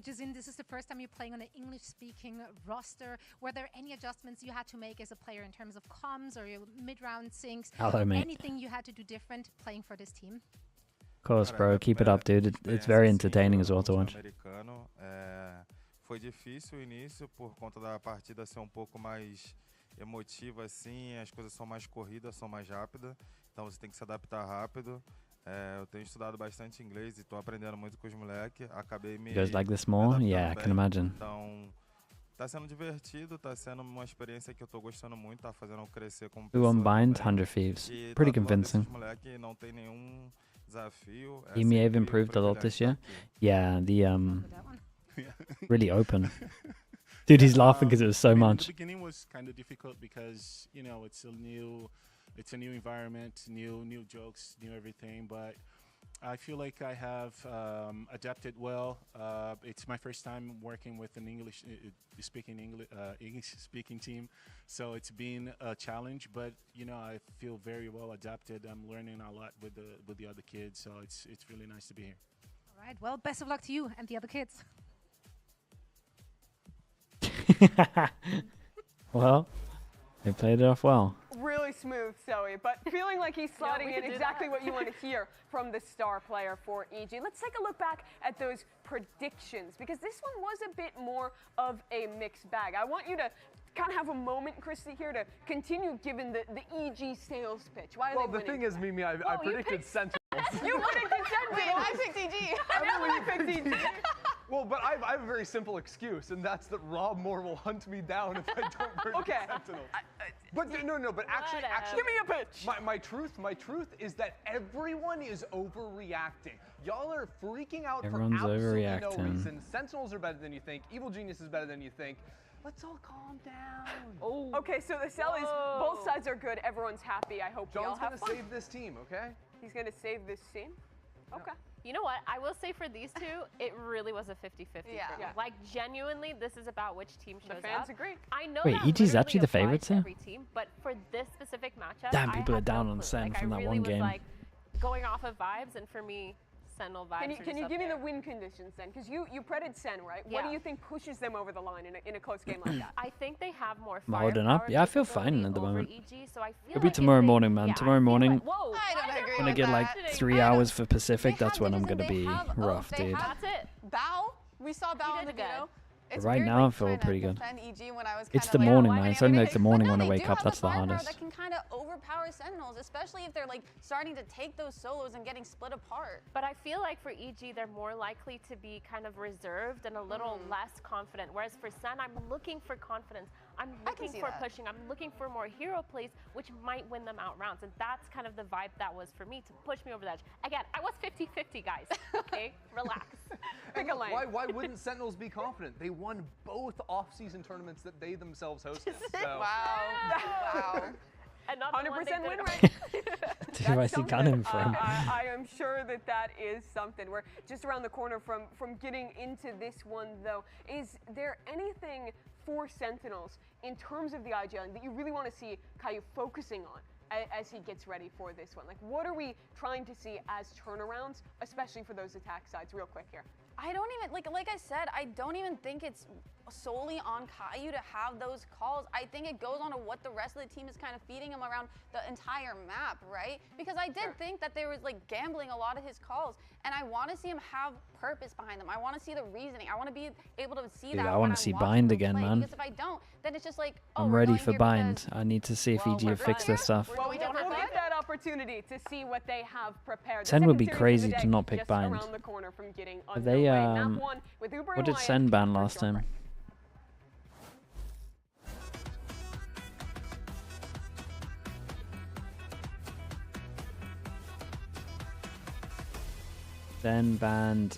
Jazin, this is the first time you're playing on an English-speaking roster. Were there any adjustments you had to make as a player in terms of comms or your mid-round syncs? Hello, mate. Anything you had to do different playing for this team? Of course, bro. Keep it up, dude. It's very entertaining as well to watch. Americano. Foi difícil o início por conta da partida ser pouco mais emotiva assim, as coisas são mais corridas, são mais rápidas, então você tem que se adaptar rápido. Eu tenho estudado bastante inglês e estou aprendendo muito com os moleques. Acabei me You guys like this more? Yeah, I can imagine. Então, tá sendo divertido, tá sendo uma experiência que eu tô gostando muito, tá fazendo eu crescer como Who pessoa won Bind? também. 100 Thieves. E Pretty tá do lado desses convincing. moleques não tem nenhum desafio. EMEA have improved a lot this year. Yeah, the really open. Dude, he's laughing because it was so much. The beginning was kind of difficult because it's a new environment, new jokes, new everything. But I feel like I have adapted well. It's my first time working with an English speaking team, so it's been a challenge. But I feel very well adapted. I'm learning a lot with the other kids, so it's really nice to be here. All right. Well, best of luck to you and the other kids. Well, they played it off well. Really smooth, Zoe, but feeling like he's slotting we in can do exactly that. what you want to hear from the star player for EG. Let's take a look back at those predictions, because this one was a bit more of a mixed bag. I want you to kind of have a moment, Christy, here to continue giving the EG sales pitch. Why are Well, they the winning? thing is, Mimi, I predicted Sentinels. You predicted Sentinels! Wait, I picked EG. I picked EG. Well, but I have a very simple excuse, and that's that Rob Moore will hunt me down if I don't predict Sentinels. But but actually, give me a pitch. My truth is that everyone is overreacting. Y'all are freaking out Everyone's for absolutely no overreacting. reason. Sentinels are better than you think. Evil Genius is better than you think. Let's all calm down. Oh. Okay, so the sell is both sides are good. Everyone's happy. I hope we all John's have gonna fun. save this team, okay? He's gonna save this team. Okay. You know what? I will say for these two, it really was a 50-50 Yeah. for me. Yeah. Like, genuinely, this is about which team shows The fans up. agree. I know Wait, that EG's literally actually the applies favourites to here? every team, but for this specific matchup, Damn, I people had are down no on clue. Sen Like, from I that really one was game. like going off of vibes, and for me, Sentinel vibes are Can just you up give me there. the win conditions then? Because you predicted Sen, right? What do Yeah. you think pushes them over the line in a close game like that? I think they have more I'm holding up. firepower Yeah, I feel capability fine at the over moment. EG, so I feel It'll be like if tomorrow they- morning, man. yeah, I Tomorrow feel morning. like- whoa, I don't agree When I with get that. like 3 hours for Pacific, that's when I'm gonna be rough, dude. That's it. Bow. We saw Bow on the did video. It's Right weird, now, I like, feel trying to pretty good. defend EG when I was It's kinda the like, morning, why man. did It's only I like the pick- morning But when no, I they wake do up. have That's the firepower hardest. That can kind of overpower Sentinels, especially if they're like starting to take those solos and getting split apart. But I feel like for EG, they're more likely to be kind of reserved and a little less confident. Whereas for Sen, I'm looking for confidence. I'm looking see for that. pushing. I'm looking for more hero plays, which might win them out rounds. And that's kind of the vibe that was for me to push me over the edge. Again, I was 50-50, guys. Okay, relax. Pick a lane. Why wouldn't Sentinels be confident? They won both off-season tournaments that they themselves hosted. So. Wow. And not the one they 100% did win it. rate. Who I see coming from. I am sure that is something. We're just around the corner from getting into this one, though. Is there anything for Sentinels in terms of the IGL that you really want to see Caillou focusing on as he gets ready for this one? Like, what are we trying to see as turnarounds, especially for those attack sides? Real quick here. I don't even, like I said, I don't even think it's solely on Caillou to have those calls. I think it goes on to what the rest of the team is kind of feeding him around the entire map, right? Because I did think that there was like gambling a lot of his calls, and I want to see him have purpose behind them. I want to see the reasoning. I want to be able to see Dude, that. I want wanna to see Bind again, man. Because if I don't, then it's just like, oh, I'm we're ready going for here Bind. I need to see if EG have fixed their stuff. Well, we'll get that opportunity to see what they have prepared. The Sen would be second series of crazy the to day not pick just Bind. around the corner from getting Are they, underway. Map one with Uber what and did Wyatt. Sen ban last time? then banned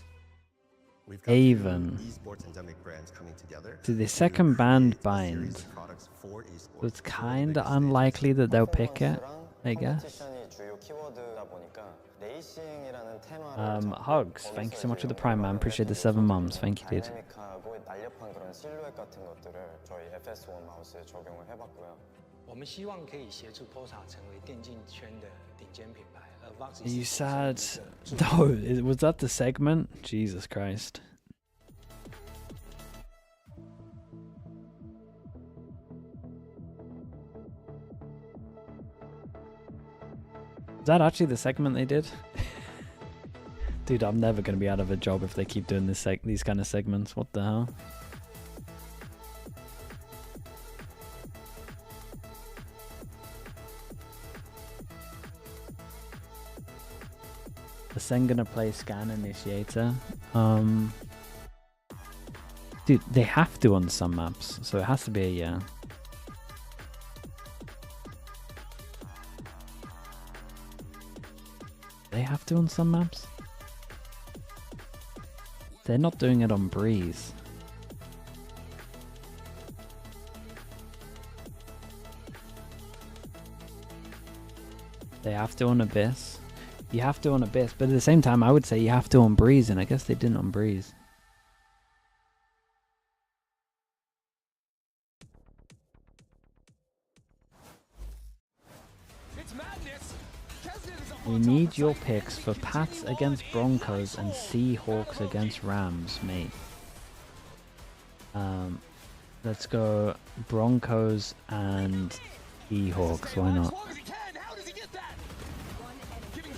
We've got Haven. two esports endemic brands coming together. To the second band create a series bind. of products for esports. So it's kind of unlikely that they'll pick it, I guess. Hugs, thank you so much for the Prime, man. Appreciate the 7 mums. Thank you, dude. Are you sad? No, was that the segment? Jesus Christ. Is that actually the segment they did? Dude, I'm never going to be out of a job if they keep doing these kind of segments. What the hell? The SEN gonna play Scan Initiator. Dude, they have to on some maps, so it has to be a yeah. They have to on some maps? They're not doing it on Breeze. They have to on Abyss. You have to on Abyss, but at the same time I would say you have to on Breeze, and I guess they didn't on Breeze. We need your picks for Pats against Broncos and Seahawks against Rams, mate. Let's go Broncos and Seahawks, why not?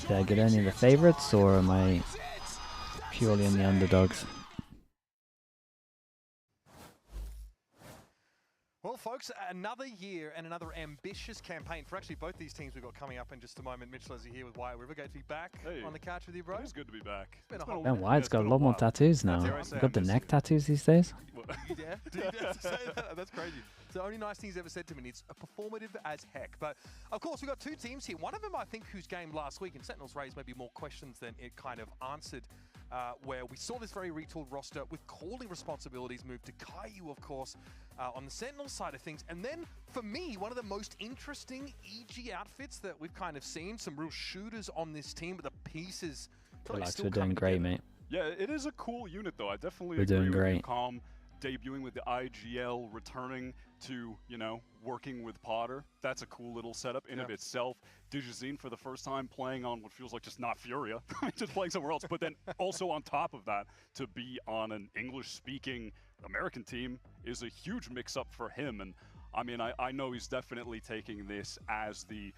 Did I get any of the favorites, or am I purely in the underdogs? Well, folks, another year and another ambitious campaign for actually both these teams we've got coming up in just a moment. Mitchell, as you're here with Wyatt River, great to be back on the couch with you, bro. It's good to be back. Man, Wyatt's got a lot more tattoos now. You got the neck tattoos these days? Yeah, do you dare to say that? That's crazy. It's the only nice thing he's ever said to me. It's performative as heck. But, of course, we've got two teams here. One of them, I think, whose game last week, and Sentinels raised maybe more questions than it kind of answered, where we saw this very retooled roster with calling responsibilities move to Caillou, of course, on the Sentinels side of things. And then, for me, one of the most interesting EG outfits that we've kind of seen, some real shooters on this team, but the pieces... Relax, we're doing great, mate. Yeah, it is a cool unit, though. I definitely We're agree doing with great. you, Calm, debuting with the IGL, returning to, you know, working with Potter. That's a cool little setup in of itself. Digizine for the first time playing on what feels like just not Furia, just playing somewhere else. But then also on top of that, to be on an English-speaking American team is a huge mix-up for him. And I mean, I know he's definitely taking this as the,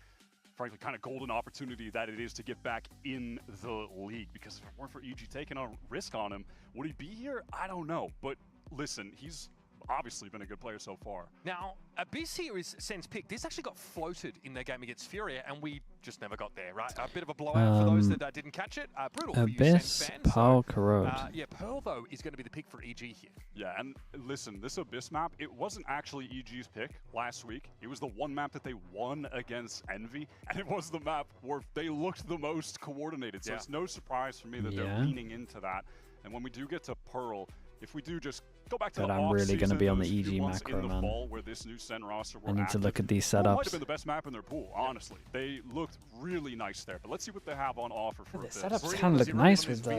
frankly, kind of golden opportunity that it is to get back in the league. Because if it weren't for EG taking a risk on him, would he be here? I don't know. But listen, he's obviously been a good player so far. Now, Abyss here is Sen's pick. This actually got floated in their game against Furia, and we just never got there, right? A bit of a blowout for those that didn't catch it. Brutal for you, Abyss, Sen fans. Pearl, Corrode. Yeah, Pearl, though, is going to be the pick for EG here. Yeah, and listen, this Abyss map, it wasn't actually EG's pick last week. It was the one map that they won against Envy, and it was the map where they looked the most coordinated. So it's no surprise for me that they're leaning into that. And when we do get to Pearl, if we do just go back to But the I'm really going to be on the those few EG months macro, in the man. fall where this new Sen roster were I need to active, look at these Pearl might setups. have been the best map in their pool, honestly. They looked really nice there, but let's see what they have on offer for The this. setups kind of look nice with the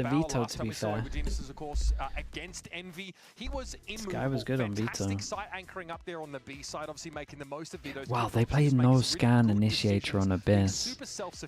Vito, to be fair. Is, of course, against Envy. He was immovable. Guy was good on Vito. Fantastic site anchoring up there on the B side, obviously making the most of Vito's. Wow, they played no scan initiator on Abyss.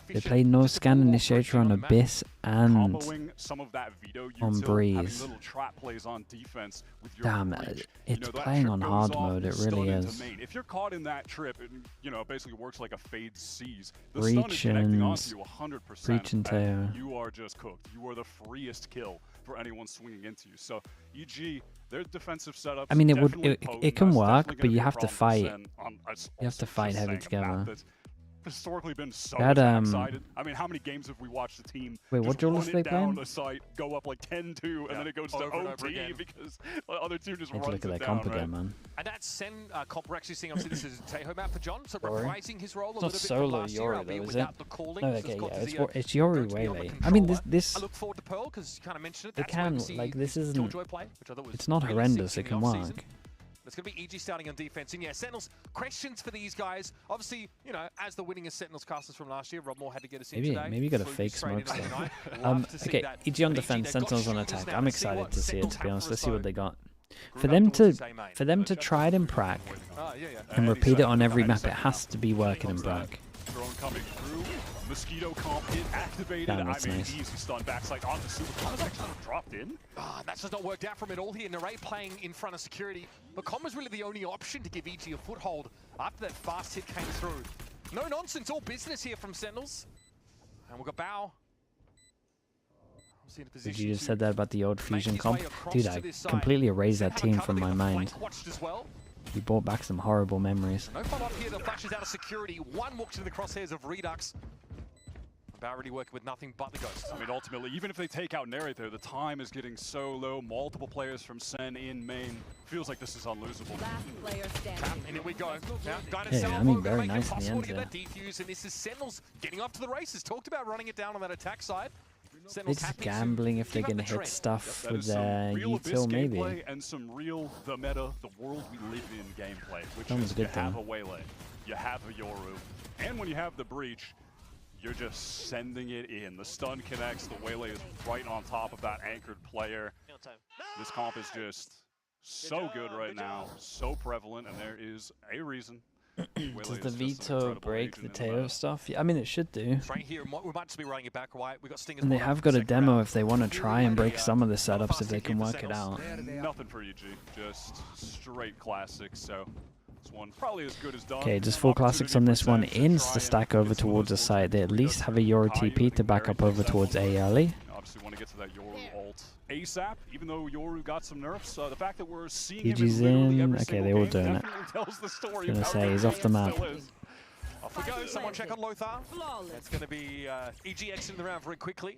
They played no scan initiator on Abyss and Comboing some of that Vito on util, Breeze. having little trap plays on defense with your Damn, breach. it's You know, that playing trip on goes hard off, mode, it stun really into is. main. If you're caught in that trip, it, you know, basically works like a fade seize. The Breach stun is connecting and- onto you 100%. Breach and Teo. You are just cooked. You are the freest kill for anyone swinging into you. So EG, their defensive setups. I mean, it definitely would, potent. it can That's work, definitely but gonna you be a have to problem for fight. Sen on- You have to fight heavy saying a map together. that's historically been so That, attack-sided. I mean, how many games have we watched the team Wait, what just duel run is it they down playing? a site, go up like 10-2, and then it goes to Over and over OT again. because the other team just Need to runs look at it their down, comp right? again, man. And that Sen comp we're actually seeing, obviously this is Taeho map for John, so Sorry. reprising his role a It's little not bit from solo last year, Yori albeit though, is without it? the calling. Oh, So okay, yeah, Cortezio it's Yori going to be on the Waylay. I mean, controller. this I look forward to Pearl because you kind of mentioned it. it That's where can, we see like, this his isn't, Killjoy play, which I thought was it's not really horrendous, sick it in can the work. offseason. It's going to be EG starting on defense. And yeah, Sentinels, questions for these guys. Obviously, you know, as the winningest Sentinels casters from last year, Rob Moore had to get us in today. Maybe you got a Flew fake straight smoke into the stuff. night. Love to see Okay, that. EG on But defense, they've got Sentinels on shooters attack. now. I'm Let's see excited what to see it, Sentinels to be have honest. for Let's us, see what though. they got. Grew For up them towards to the same age. try it in Prague and repeat it on every map, it has to be working in Prague. Drone coming through. Mosquito comp hit activated. Damn, that's I mean, nice. easy stun backside onto Super. Com's actually dropped in. That's just not worked out from it all here. Narray playing in front of security. But Com was really the only option to give EG a foothold after that fast hit came through. No nonsense, all business here from Sentinels. And we've got Bao. Did you just said that about the old Fusion comp? Dude, I completely erased that team from my mind. You brought back some horrible memories. No follow-up here, the flashes out of security. One walks into the crosshairs of Redux. Bao already working with nothing but the Ghost. I mean, ultimately, even if they take out Narrate there, the time is getting so low. Multiple players from Sen in main. Feels like this is unlosable. Last player standing. And here we go. Now, Yeah, I mean, very nice in the end there. Defuse, and this is Sentinels getting up to the races. Talked about running it down on that attack side. They're Sentinels just happy gambling to if they're give up gonna the hit trend. stuff That with is some their real util, Abyss maybe. gameplay and some real the meta, the world we live in gameplay, which That was is you good, have though. a Waylay, you have a Yoru, and when you have the Breach, you're just sending it in. The stun connects, the Waylay is right on top of that anchored player. This comp is just so good right now, so prevalent, and there is a reason. Does the veto break the Teo stuff? Yeah, I mean, it should do. Right here, we might just be running it back right. We got Stingers. And they have got a demo if they want to try and break some of the setups if they can work it out. Nothing for EG, just straight classics. So this one's probably as good as done. Okay, just full classics on this one. Insta stack over towards the site. They at least have a Yoru TP to back up over towards ALE. Obviously want to get to that Yoru ult ASAP, even though Yoru got some nerfs. The fact that we're seeing him EG's in literally in. every Okay, single they all game doing it. definitely tells the story Gonna of how say good he's off the he map. still is. Off we go. Someone check on Lothar. It's going to be EG exiting the round very quickly.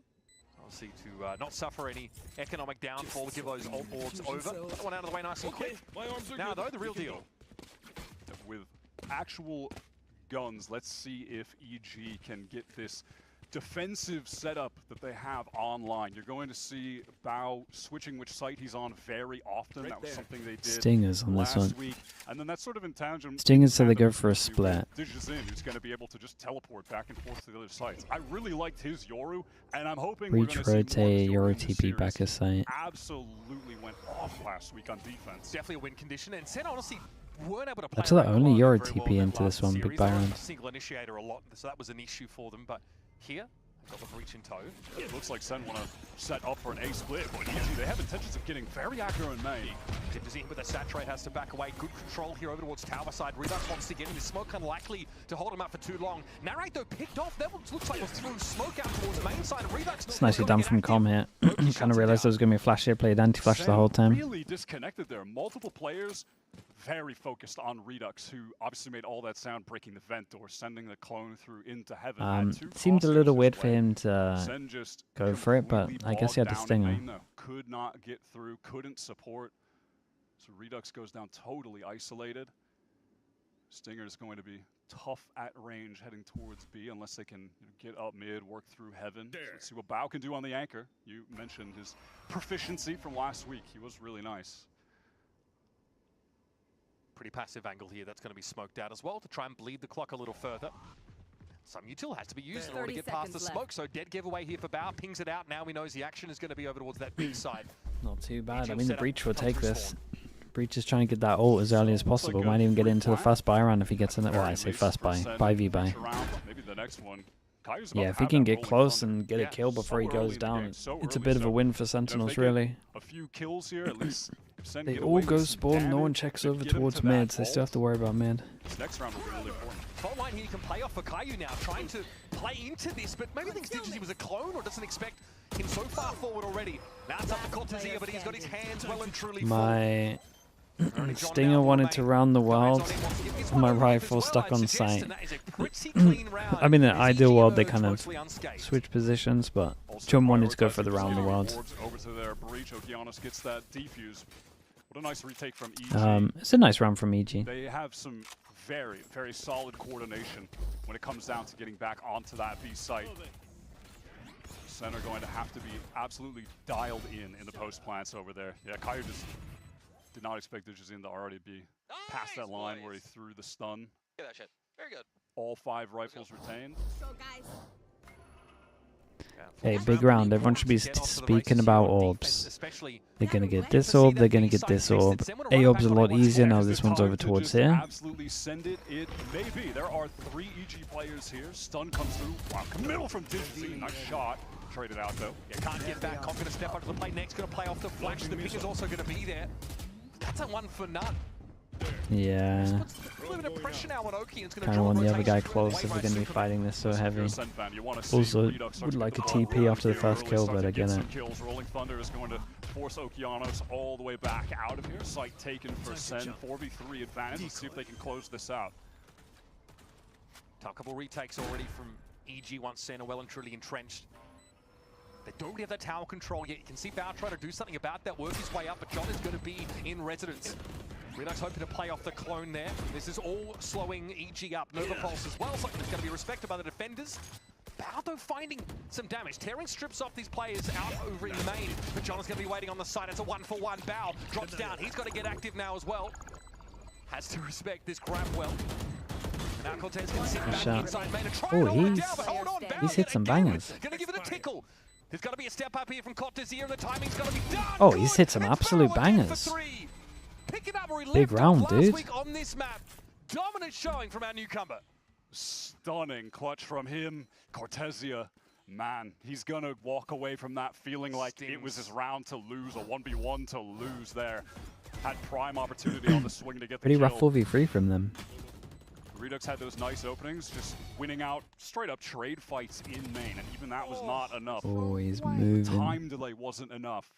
Obviously to not suffer any economic downfall, give those ult boards over. That one out of the way nice and quick. Now though, the real deal. With actual guns, let's see if EG can get this defensive setup that they have online. You're going to see Bao switching which site he's on very often. That was something they did Stingers on this last one. week. And then that's sort of in tangent. Stingers, so they go for a split. Dijazin, who's going to be able to just teleport back and forth to the other sites. I really liked his Yoru, and I'm hoping Reach we're going to see more of rotate his Yoru in the TP series. back a site. Absolutely went off last week on defense. Definitely a win condition, and Sen honestly weren't able to play. That's the only Yoru Yoru TP into this one, big Byron. Single initiator a lot, so that was an issue for them. But here, got the breach in tow. It looks like Sen want to set up for an A split, but EG, they have intentions of getting very aggro in main. Dijazin with a saturate has to back away. Good control here over towards tower side. Redux wants to get in. This smoke unlikely to hold him up for too long. Narrate though picked off. That looks like it was through smoke out towards main side. Redux. It's nicely done from Com here. Kind of realized there was going to be a flash here. Played anti-flash the whole time. Really disconnected there. Multiple players very focused on Redux, who obviously made all that sound breaking the vent door, sending the clone through into heaven. It seemed a little weird for him Sen to just go for it, but I guess he had to bogged sting down in him. main, though. Could not get through, couldn't support. So Redux goes down totally isolated. Stinger is going to be tough at range heading towards B unless they can get up mid, work through heaven. So let's see what Bao can do on the anchor. You mentioned his proficiency from last week. He was really nice. Pretty passive angle here. That's going to be smoked out as well to try and bleed the clock a little further. Some util has to be used in order to get past the smoke. So dead giveaway here for Bao. Pings it out. Now he knows the action is going to be over towards that big side. Not too bad. I EG mean, the setup Breach will from take through this. spawn. Breach is trying to get that ult as early as possible. Might even get into the first buy round if he gets in it. Well, I say first buy. Buy v buy. Maybe the next one. Kayu's about Yeah, to if he have can that get rolling close thunder. and get a kill before he so early goes in the down, game, so it's a early. bit of a So, win for you know, if Sentinels, they get really. A few kills here, at least Sen They get all away go with some spawn, no one damage checks to over get 'em towards to that mid, so they still have to worry about mid. This next round will be really important. Fault line here you can play off for Kayu now, trying to play into this, but maybe thinks Dijazin was a clone or doesn't expect him so far forward already. Now it's up to Cortezia, but he's got his hands well and truly full. My Stinger wanted to round the world. My rifle stuck on sight. I mean, in an ideal world, they kind of switch positions, but Chum wanted to go for the round the world. Over to their breach. Okeanos gets that defuse. What a nice retake from EG. It's a nice round from EG. They have some very, very solid coordination when it comes down to getting back onto that B site. SEN are going to have to be absolutely dialed in the post plants over there. Yeah, Caillou just did not expect Digizin to already be past that line where he threw the stun. Get that shit. Very good. All 5 rifles retained. Hey, big round. Everyone should be speaking about orbs. They're going to get this orb, they're going to get this orb. A orb's a lot easier now this one's over towards here. Absolutely send it. It may be. There are 3 EG players here. Stun comes through. Wow, middle from Digizin. Nice shot. Traded out though. Yeah, can't get back. Confident step onto the play next. Going to play off the flash. The pick is also going to be there. That's a one for none. Yeah. A little bit of pressure now on Oki. It's going to Kind of want the other guy close if we're going to be fighting this so heavy. Also, would like a TP after the first kill, but I get it. Rolling Thunder is going to force Okeanos all the way back out of here. Site taken for SEN. 4v3 advantage. Let's see if they can close this out. A couple retakes already from EG once SEN are well and truly entrenched. They don't really have that tower control yet. You can see Bao trying to do something about that, work his way up, but John is going to be in residence. Redux hoping to play off the clone there. This is all slowing EG up. Nova Pulse as well, something that's going to be respected by the defenders. Bao, though, finding some damage. Tearing strips off these players out over in main, but John is going to be waiting on the side. It's a 1-for-1. Bao drops down. He's got to get active now as well. Has to respect this grab well. Now Cortez can sit back inside main and try and hold it down, but hold on, he's hit some bangers. Going to give it a tickle. There's got to be a step up here from Cortez here, and the timing's got to be done. Oh, he's hit some absolute bangers. Big round, dude. On this map. Dominant showing from our newcomer. Stunning clutch from him. Cortezia, man, he's going to walk away from that feeling like it was his round to lose, a 1v1 to lose there. Had prime opportunity on the swing to get Pretty the rough kill. 4v3 from them. Redux had those nice openings, just winning out straight up trade fights in main, and even that was not enough. Oh, he's moving. Time delay wasn't enough.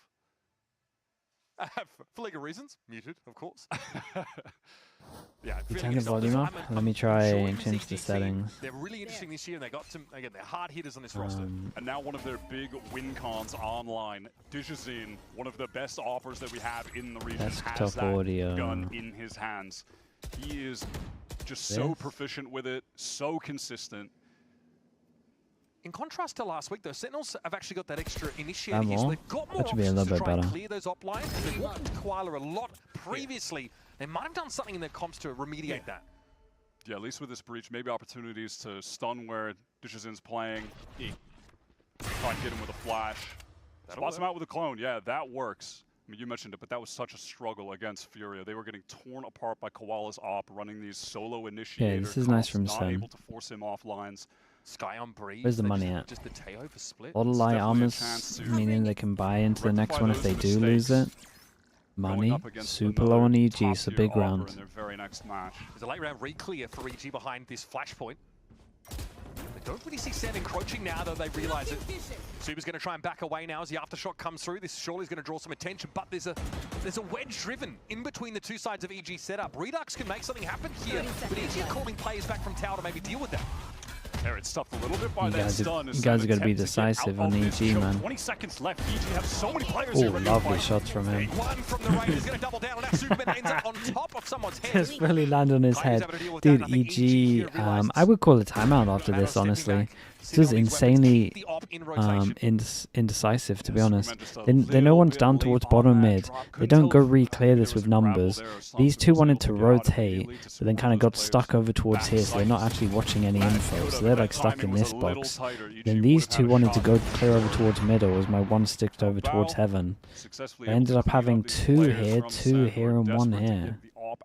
For legal reasons, muted, of course. Yeah, You turn the volume up. Let me try and change the settings. They're really interesting this year, and they got some, again, they're hard hitters on this roster. And now one of their big win cons online. Digizin, one of the best offers that we have in the region, has that gun in his hands. He is just so proficient with it, so consistent. In contrast to last week, though, Sentinels have actually got that extra initiator here, so they've got more That should be a options little to bit try and better. clear those op lines. They've walked into Koala a lot previously. They might have done something in their comps to remediate that. Yeah, at least with this breach, maybe opportunities to stun where Digizin's playing. Try and get him with a flash. Spots him out with a clone. Yeah, that works. I mean, you mentioned it, but that was such a struggle against Furia. They were getting torn apart by Koala's op, running these solo initiators. Yeah, this is nice from not SEN. able to force him off lines. Sky on breeze. Where's the money at? Just the Teo for split. All the light armors, meaning they can buy into the next one if they do lose it. Money, super low on EG, so big round. In their very next match. There's a late round re-clear for EG behind this flashpoint. They don't really see SEN encroaching now, though they realize it. Super's going to try and back away now as the aftershock comes through. This surely is going to draw some attention, but there's a wedge driven in between the two sides of EG setup. Redux can make something happen here, but EG are calling players back from tower to maybe deal with that. There, it's stuffed a little bit by You that guys stun. are going to be decisive on EG, man. 20 seconds left. EG have so many players Oh, here ready to lovely fight. shots from him. One from the Raiders going to double down, and now Superman ends up on top of someone's head. Just really land on his head. Dude, EG, I would call a timeout after this, honestly. This is insanely indecisive, to be honest. They know one's down towards bottom mid. They don't go re-clear this with numbers. These two wanted to rotate, but then kind of got stuck over towards here, so they're not actually watching any info. So they're like stuck in this box. Then these two wanted to go clear over towards middle as my one sticked over towards heaven. I ended up having two here, and one here.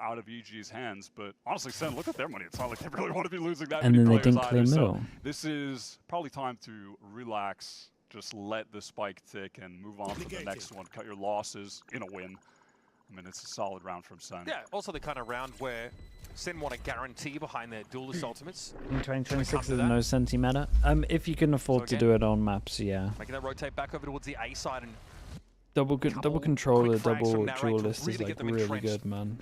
Out of EG's hands, but honestly, SEN, look at their money. It's not like they really want to be losing that And many then they players didn't clear either. middle. So this is probably time to relax, just let the spike tick and move on to the next one. Cut your losses in a win. I mean, it's a solid round from SEN. Yeah, also the kind of round where SEN want a guarantee behind their duelist ultimates. In 2026 there's no Senti meta. If you can afford to do it on maps, yeah. Making that rotate back over towards the A side, and Double controller, double duelist is like really good, man.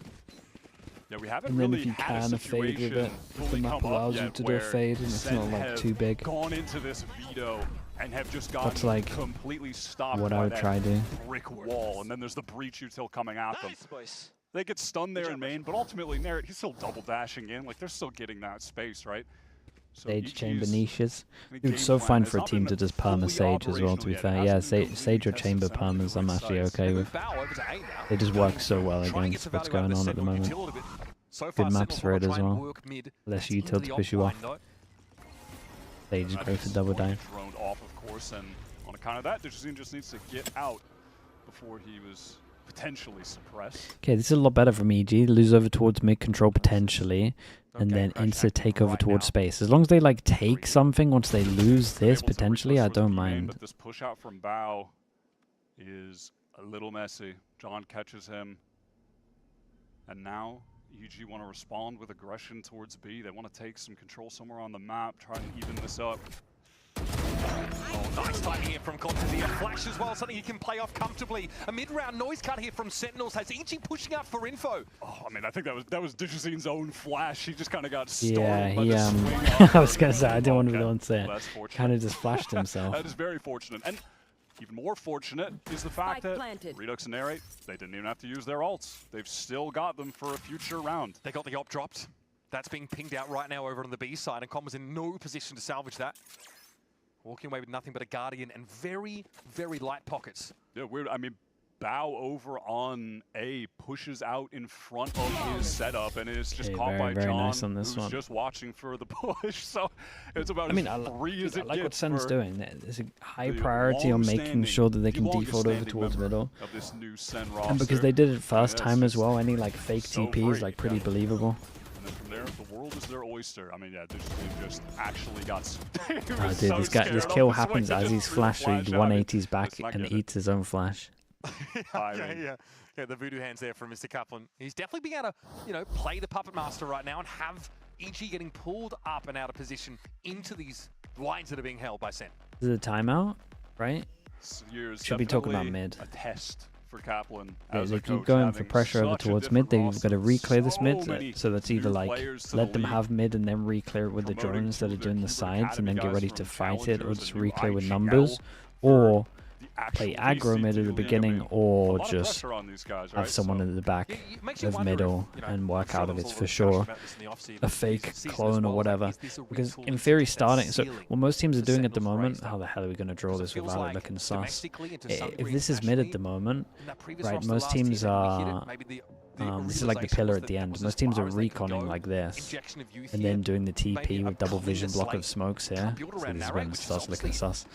Yeah, we haven't And then really if you had can a a fade with situation it, if the fully map come up allows you yet to do a where fade and it's Sen not like have too big. gone into this veto and have just That's gotten like completely stopped what by I would that try to do. brick wall, and then there's the breach util coming at them. They get stunned there in main, but ultimately Narrate, he's still double dashing in. Like, they're still getting that space, right? So Sage chamber EG's niches. game Dude, so plan fine has for a not team been to just perma fully Sage as well, to be operational fair. yet. It Yeah, hasn't been Sage or completely chamber tested some permas I'm actually sites. okay with. They just work so well against what's going on at the moment. Good maps for it as well. Less util to push you off. Sage is great for double dive. Droned off, of course, and on account of that, Digizine just needs to get out before he was potentially suppressed. Okay, this is a lot better from EG. Lose over towards mid control potentially, and then insta take over towards space. As long as they like take something once they lose this potentially, I don't mind. But this push out from Bao is a little messy. John catches him, and now EG want to respond with aggression towards B. They want to take some control somewhere on the map, try and even this up. Oh, nice timing here from Cortez. A flash as well, something he can play off comfortably. A mid-round noise cut here from Sentinels. Has EG pushing out for info? Oh, I mean, I think that was Digizine's own flash. He just kind of got startled Yeah, by he the swing I was gonna say I didn't want to be the one to say Well, it. that's fortunate. Kind of just flashed himself. That is very fortunate. And even more fortunate is the fact that Redux and Narrate, they didn't even have to use their ults. They've still got them for a future round. They got the op dropped. That's being pinged out right now over on the B side, and Com was in no position to salvage that. Walking away with nothing but a Guardian and very, very light pockets. Yeah, weird. I mean, Bao over on A pushes out in front of his setup and is just caught by very John, nice on this who's one. just watching for the push. So it's about I mean, as free as I it like what gets Sen's for doing. There's a high the priority on making long-standing- sure that they the can default over longest-standing towards member middle. of this new Sen And roster. because they did it first Yeah, time it's as well, any like fake so TP is great, like pretty yeah. believable. And then from there, the world is their oyster. I mean, yeah, they just actually got. Oh, dude, this kill happens as he's flashing, 180s back and eats his own flash. Yeah, the voodoo hands there from Mr. Kaplan. He's definitely being able to, play the Puppet Master right now and have EG getting pulled up and out of position into these lines that are being held by Sen. This is a timeout, right? Should be talking about definitely mid. A test for Kaplan. Yeah, as they a keep coach, going for having pressure over such a towards mid. different They've got to roster, re-clear this so mid, many so that's either new like players to the let them league. have mid and then re-clear it with the Promoting drone instead of doing the sides and then get guys ready from to fight it, or Challengers, just a new re-clear with IGL numbers, or play aggro mid at the beginning, or lot of just pressure on these guys, have right? someone at the back of middle and work out of it for sure. A fake clone or whatever. Because in theory, starting, so what most teams are doing at the moment, how the hell are we going to draw this without it looking sus? If this is mid at the moment, right, most teams are, this is like the pillar at the end. Most teams are reconning like this, and then doing the TP with double vision block of smokes here. So this is when it starts looking sus.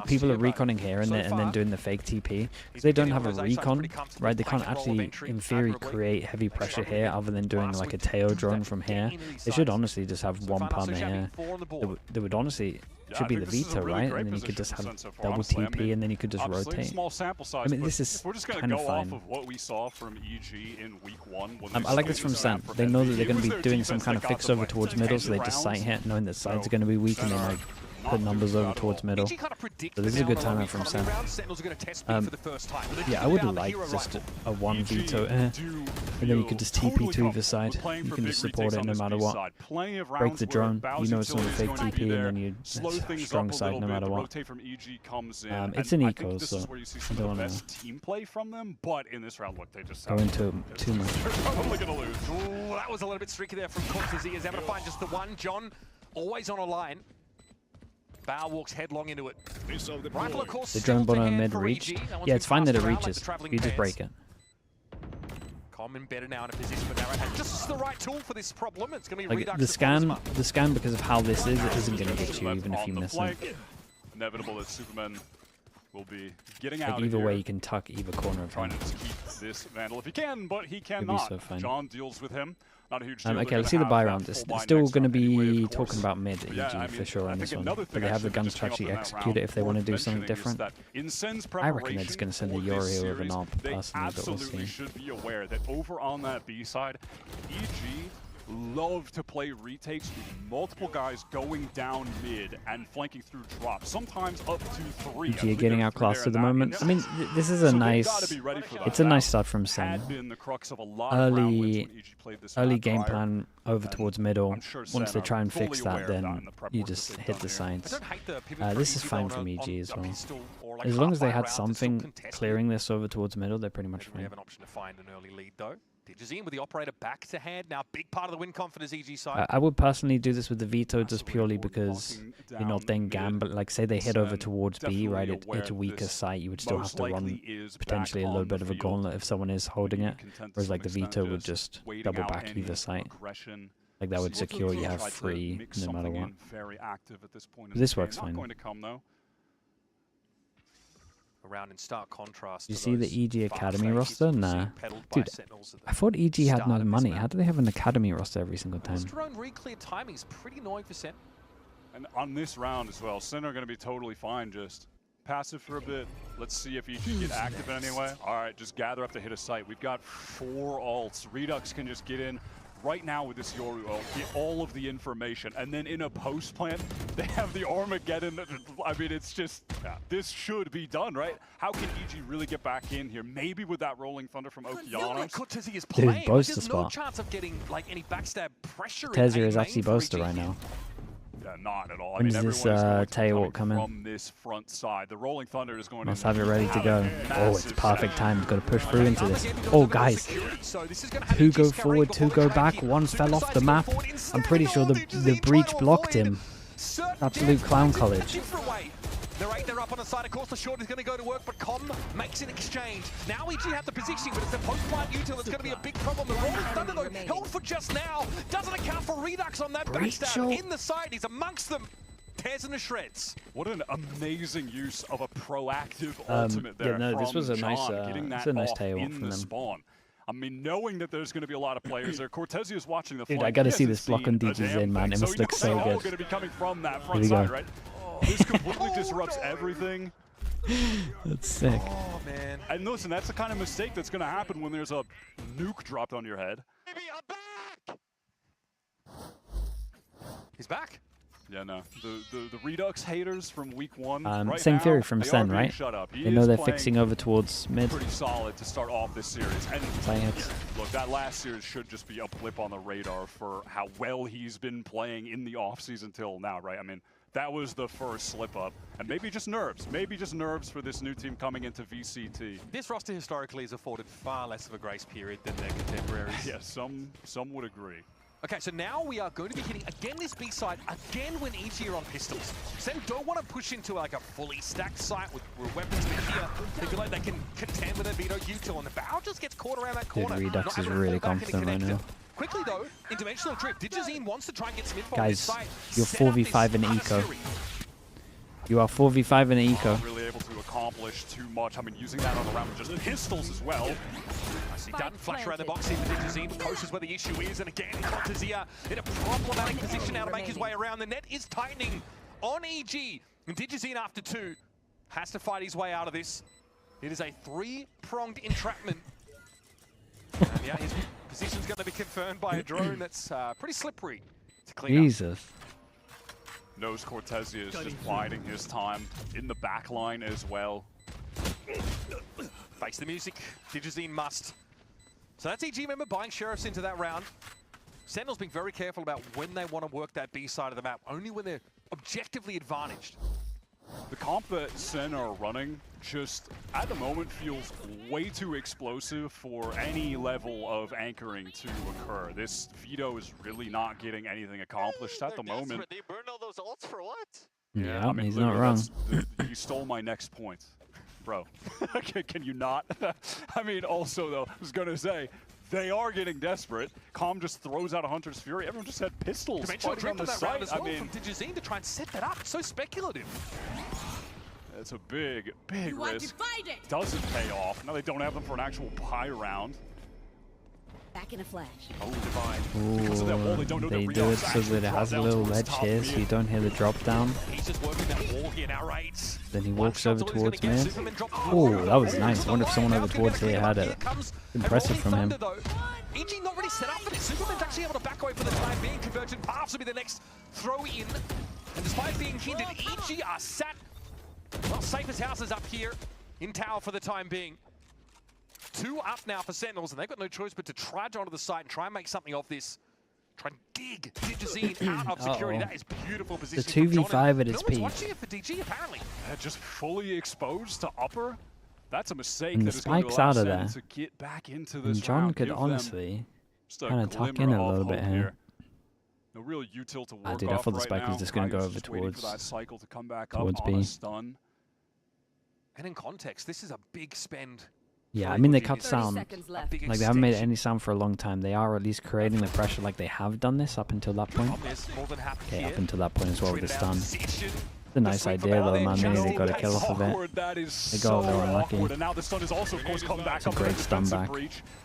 People are reconning here and then doing the fake TP. Because they don't have a recon, right? They can't actually, in theory, create heavy pressure here other than doing like a tail drone from here. They should honestly just have one palmer here. They would honestly, should be the veto, right? And then you could just have double TP and then you could just rotate. Small sample size, I mean, this is we're just gonna kind of go fine. off of what we saw from EG in week 1. When I like this from Sen. They know that they're going to be doing some kind of fix over towards middle, so they just sight hit, knowing that sides are going to be weak, and then like put numbers over towards middle. So this is a good timeout from Sen. Yeah, I would like just a 1 veto here, and then you could just TP to either side. You can just support it no matter what. Break the drone, you know it's not a fake TP, and then you strong side no matter what. It's an eco, so I don't want to team play from them, but in this round, look, they just go into it too much. They're probably gonna lose. Ooh, that was a little bit streaky there from Cortez. He is able to find just the one. John, always on a line. Bao walks headlong into it. Rifle, of course, The drone still to bottom hand mid for reached. EG. That one's Yeah, it's been fine that it passed around like reaches. the traveling You just pants. break it. Com embedded now in a position, but Narrow has just the right tool for this problem. It's going to be Like Redux the that follows him scan up. because of how this is, it isn't going to get you even if you miss it. Inevitable that Superman will be getting Like out either of here. way, you can tuck either corner of Trying him. to just keep this Vandal if he can, but he be cannot. so fine. John deals with him. Not a huge deal. Okay, They're let's see gonna the buy have round. that It's full buy still next going to round anyway, be of course. talking about mid EG Yeah, I mean, for sure I on this think one. another But thing they have the actually guns just to came up actually in that execute round it if they want to do worth something mentioning is different. that in Sen's I reckon they're just preparation going to send a for this Yori over an series, AWP they personally, but we'll absolutely see. should be aware that over on that B side, EG love to play retakes with multiple guys going down mid and flanking through drops, sometimes up to 3. EG are getting outclassed at the moment. I mean, this is a nice, it's a nice start from Sen. Early game plan over towards middle. Once they try and fix that, then you just hit the sides. This is fine from EG as well. As long as they had something clearing this over towards middle, they're pretty much fine. We have an option to find an early lead though. Digizine with the operator back to hand. Now big part of the win confidence EG side. I would personally do this with the veto just purely because you're not then gamble. Like say they head over towards B, right? It's a weaker site. You would still have to run potentially a little bit of a gauntlet if someone is holding it. Whereas like the veto would just double back either site. Like that would secure you have free no matter what. This works fine. Around in stark contrast. You see the EG Academy roster? Nah. Dude, I thought EG had no money. How do they have an Academy roster every single time? Drone re-clear timing is pretty annoying for Sen. And on this round as well, Sen are going to be totally fine. Just passive for a bit. Let's see if EG get active in any way. All right, just gather up to hit a site. We've got 4 ults. Redux can just get in. Right now with this Yoru ult, get all of the information, and then in a post plant, they have the Armageddon. I mean, it's just, this should be done, right? How can EG really get back in here? Maybe with that Rolling Thunder from Okeanos. Dude, Boaster spot. No chance of getting like any backstab pressure. Tezia is actually Boaster right now. Yeah, not at all. When does this tail come in? From this front side, the Rolling Thunder is going Must have it ready to go. Oh, it's perfect time. Got to push through into this. Oh, guys. 2 go forward, 2 go back. 1 fell off the map. I'm pretty sure the breach blocked him. Absolute clown college. They're up on the side. Of course, the short is going to go to work, but Com makes an exchange. Now EG have the positioning, but it's the post-plant util that's going to be a big problem. The Rolling Thunder, though, held for just now. Doesn't account for Redux on that backstab. In the side, he's amongst them. Tears in the shreds. What an amazing use of a proactive ultimate there. Yeah, no, this was a nice, it's a nice tail from them. Spawn. I mean, knowing that there's going to be a lot of players there, Cortezia is watching the Dude, I got to see this block on Digizine, man. It must look so good. Going to be coming from that front side, right? This completely disrupts everything. That's sick. Oh, man. And listen, that's the kind of mistake that's going to happen when there's a nuke dropped on your head. He's back. Yeah, no. The Redux haters from week 1. Right same now, theory from Sen, right? They know they're fixing over towards mid. Pretty solid to start off this series. And look, that last series should just be a blip on the radar for how well he's been playing in the offseason till now, right? I mean, that was the first slip-up. And maybe just nerves. Maybe just nerves for this new team coming into VCT. This roster historically has afforded far less of a grace period than their contemporaries. Yeah, some would agree. Okay, so now we are going to be hitting again this B side, again when EG are on pistols. Sen don't want to push into like a fully stacked site with weapons, but here they feel like they can contend with their veto util, and the Bow just gets caught around that corner. Dude, Redux is really confident right now. Quickly though, in Dimensional Drift, Digizine wants to try and get some info Guys, on this site. you're 4v5 in eco. You are 4v5 in eco. Not really able to accomplish too much. I mean, using that on the round with just pistols as well. I see Dutton flash around the box here for Digizine. Coach is where the issue is, and again, Cortezia in a problematic position now to make his way around. The net is tightening on EG. And Digizine after 2 has to fight his way out of this. It is a 3-pronged entrapment. And yeah, his position's going to be confirmed by a drone that's pretty slippery to clean Jesus. up. Knows Cortezia is just biding his time in the back line as well. Face the music, Digizine must. So that's EG member buying Sheriffs into that round. Sentinels being very careful about when they want to work that B side of the map, only when they're objectively advantaged. The comp that Sen are running just, at the moment, feels way too explosive for any level of anchoring to occur. This veto is really not getting anything accomplished at the moment. They burned all those ults for what? Yeah, I mean, he's not wrong. You stole my next point, bro. Can you not? I mean, also, though, I was going to say, they are getting desperate. Com just throws out a Hunter's Fury. Everyone just had pistols Dimensional fighting on Drift the on that round site. as well I mean, from Digizine to try and set that up. So speculative. It's a big risk. Doesn't pay off. Now they don't have them for an actual pie round. Back in a flash. Oh, Divine. Ooh, they do it so that it has a little ledge here, so you don't hear the drop down. He's just working that wall here now, right? Then he walks over towards mid. Oh, that was nice. I wonder if someone over towards here had it. Impressive from him. EG not really set up for this. Superman's actually able to back away for the time being. Convergent paths will be the next throw in. And despite being hindered, EG are sat, well, safe as houses up here in tower for the time being. 2 up now for Sentinels, and they've got no choice but to trudge onto the site and try and make something of this. Try and dig Digizine out of security. That is beautiful position. The 2v5 at its peak. No one's watching it for DG, apparently. Just fully exposed to upper. That's a mistake. And the that is going to spike's allow out of Sen there. to get back into And this John round. could Give honestly them kind of tuck in a little bit here. No real util to work Dude, I off thought the right spike now. was just going to go Ryan's over just waiting for towards that cycle to come back towards up on B. a stun. And in context, this is a big spend. Yeah, I mean, they cut 30 sound. seconds left. Like, they haven't made any sound for a long time. They are at least creating the pressure like they have done this up until that point. Okay, up until that point as well with the stun. It's a nice idea, though, man. Maybe they got a kill off of it. They got a little unlucky. And now the stun is also, of course, come back It's a great stun back.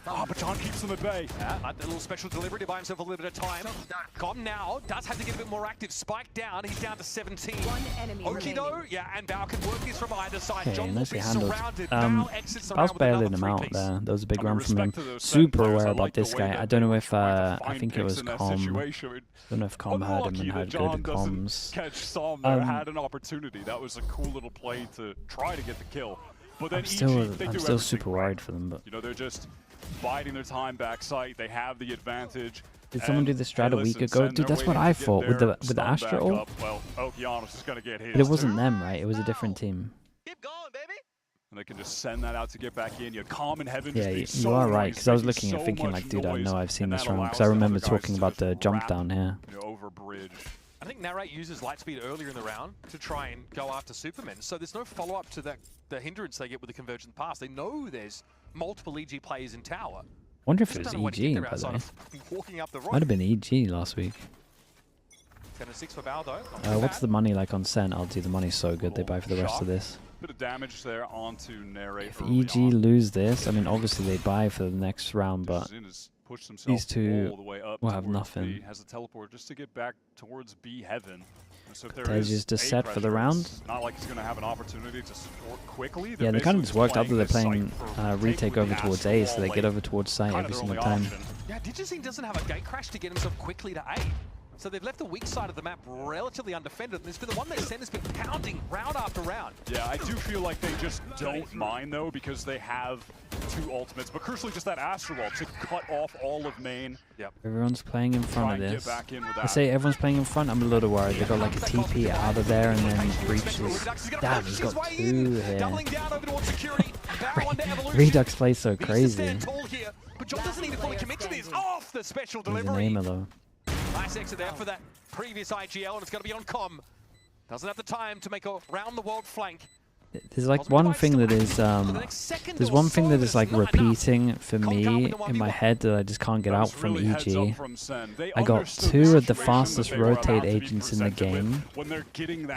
But John keeps them at bay. Yeah, a little special delivery to buy himself a little bit of time. Com now does have to get a bit more active. Spike down, he's down to 17. Oki though, yeah, and Bao can work this from either side. Okay, John will nicely be handled. surrounded. Now exits I was around with another bailing him out 3-piece. there. That was a big run from him. Super aware about this guy. I don't know if, I think it was Com. I don't know if Com heard him and had good comms. Catch some there, had an opportunity. That was a cool little play to try to get the kill. But then I'm still everything super worried for them, but you know, they're just biding their time backside. They have the advantage. did someone do the strat a week listen, ago? Sen, Dude, they're that's what waiting I to get thought with their the stun Astra back ult. up. Well, Okeanos is going to get his. But it wasn't them, right? It was a different team. And they can just send that out to get back in. You calm in heaven. Yeah, you are right. Because I was looking and thinking, like, dude, I know I've seen this wrong. Because I remember talking about the jump down here. Over bridge. I think Narrate uses Lightspeed earlier in the round to try and go after Superman. So there's no follow-up to that the hindrance they get with the Convergent Pass. They know there's multiple EG players in tower. Wonder if it was EG, by the way. Walking up the Might have been EG last week. 10-6 for Bao, though. What's the money like on Sen? I'll do the money's so good they buy for the rest of this. Bit of damage there onto Narrate. If EG lose this, I mean, obviously they buy for the next round, but these two will have nothing. Has a teleport just to get back towards B heaven. So if They're just set for the round. It's not like he's going to have an opportunity to support quickly. Yeah, they kind of just worked out that they're playing retake over towards A, so they get over towards site every single time. Yeah, Digizine doesn't have a gate crash to get himself quickly to A. So they've left the weak side of the map relatively undefended, and it's been the one that Sen has been pounding round after round. Yeah, I do feel like they just don't mind, though, because they have 2 ultimates, but crucially just that Astro Wall to cut off all of main. Yep. Everyone's playing in front of Try and this. get back in with I that. say everyone's playing in front, I'm a little worried. They got like a TP out of there and then breaches. Damn, he's got 2 here. Redux plays so crazy. But John doesn't even fully commit to this. Off the special He's an delivery. aimer though. Nice exit there for that previous IGL, and it's going to be on Com. Doesn't have the time to make a round-the-world flank. There's like one thing that is there's one thing that is like repeating for me in my head that I just can't get out from EG. I got 2 of the fastest rotate agents in the game.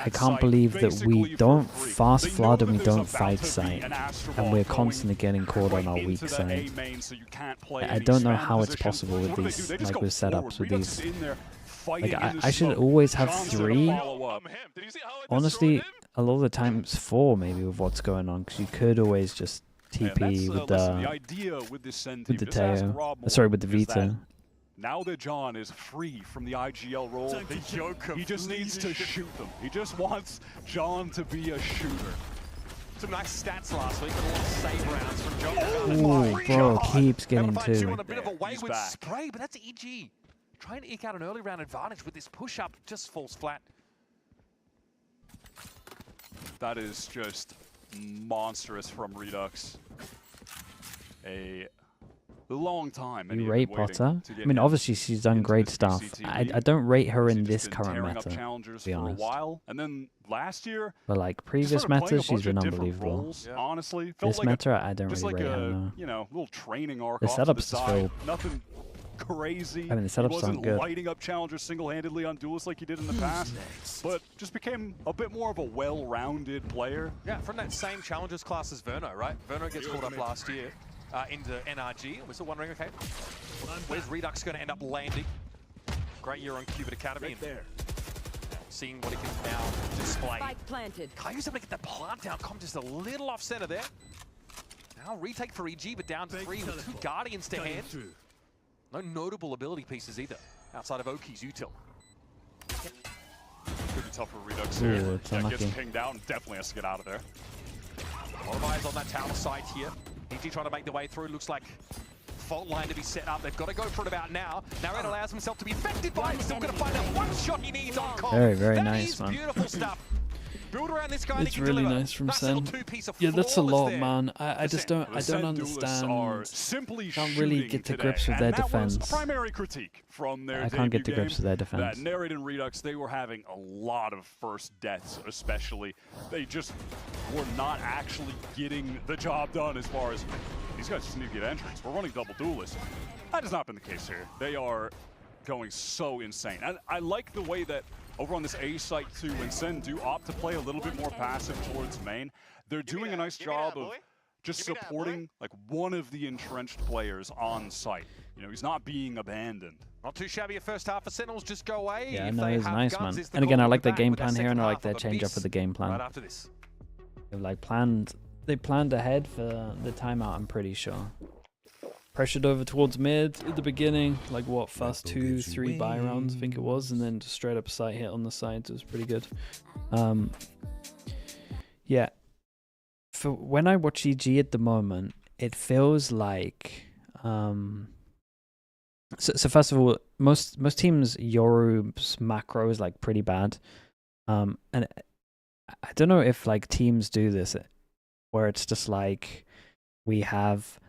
I can't believe that we don't fast flood and we don't fight site, and we're constantly getting caught on our weak side. I don't know how it's possible with these, like with setups with these. Like I should always have 3. Honestly, a lot of the time it's 4 maybe with what's going on, because you could always just TP with the Teo. Sorry, with the Vito. Now that John is free from the IGL role, he just needs to shoot them. He just wants John to be a shooter. Some nice stats last week, a lot of save rounds from John. Ooh, bro, keeps getting 2. On a bit of a wayward spray, but that's EG. Trying to eke out an early round advantage with this push-up, just falls flat. That is just monstrous from Redux. A long time. You rate Potter? I mean, obviously she's done great stuff. I don't rate her in this current meta, to be honest. And then last year, but like previous meta, she's been unbelievable. Roles, honestly, this meta, I don't really rate her. No. You know, little training arc. The setups is full. Nothing crazy. I mean, the setups aren't good. He wasn't lighting up challengers single-handedly on Duelist like he did in the past, but just became a bit more of a well-rounded player. Yeah, from that same challengers class as Verno, right? Verno gets called up last year. into NRG. We're still wondering, okay, where's Redux going to end up landing? Great year on Cubit Academy. Right there. Seeing what he can now display. Spike planted. Kayu's able to get the plant down. Com just a little off center there. Now retake for EG, but down to 3 with 2 Guardians to hand. No notable ability pieces either, outside of Oki's util. Could be tough for Redux Ooh, here. it's Yeah, unlucky. gets pinged out and definitely has to get out of there. A lot of eyes on that tower side here. EG trying to make their way through. Looks like fault line to be set up. They've got to go for it about now. Narrate allows himself to be affected by it. Still going to find that one shot he needs on Com. Very, very That nice, is man. beautiful stuff. Build around this guy and It's he can really deliver. nice from Nice Sen. little two-piece of Yeah, that's a flawless lot, there. man. I just don't. I don't understand. Can't really get to grips with their defense. Primary critique from their I can't get to debut grips with their game, defense. That Narrate and Redux, they were having a lot of first deaths, especially. They just were not actually getting the job done as far as these guys just need to get entries. We're running double duelists. That has not been the case here. They are going so insane. And I like the way that over on this A site too, when Sen do opt to play a little bit more passive towards main, they're doing a nice job of just supporting like one of the entrenched players on site. You know, he's not being abandoned. Not too shabby a first half for Sentinels, just go away. Yeah, If no, they it's have nice, guns, man. is the And again, I goal like their back game with that plan here, second and I like half their of the change up beast of the game plan. Right after this. They've like they planned ahead for the timeout, I'm pretty sure. Pressured over towards mid at the beginning, like what, first 2-3 buy rounds I think it was, and then just straight up site hit on the sides. It was pretty good. Yeah, for when I watch EG at the moment, it feels like so first of all, most teams Yoru's macro is like pretty bad, and I don't know if like teams do this where it's just like we have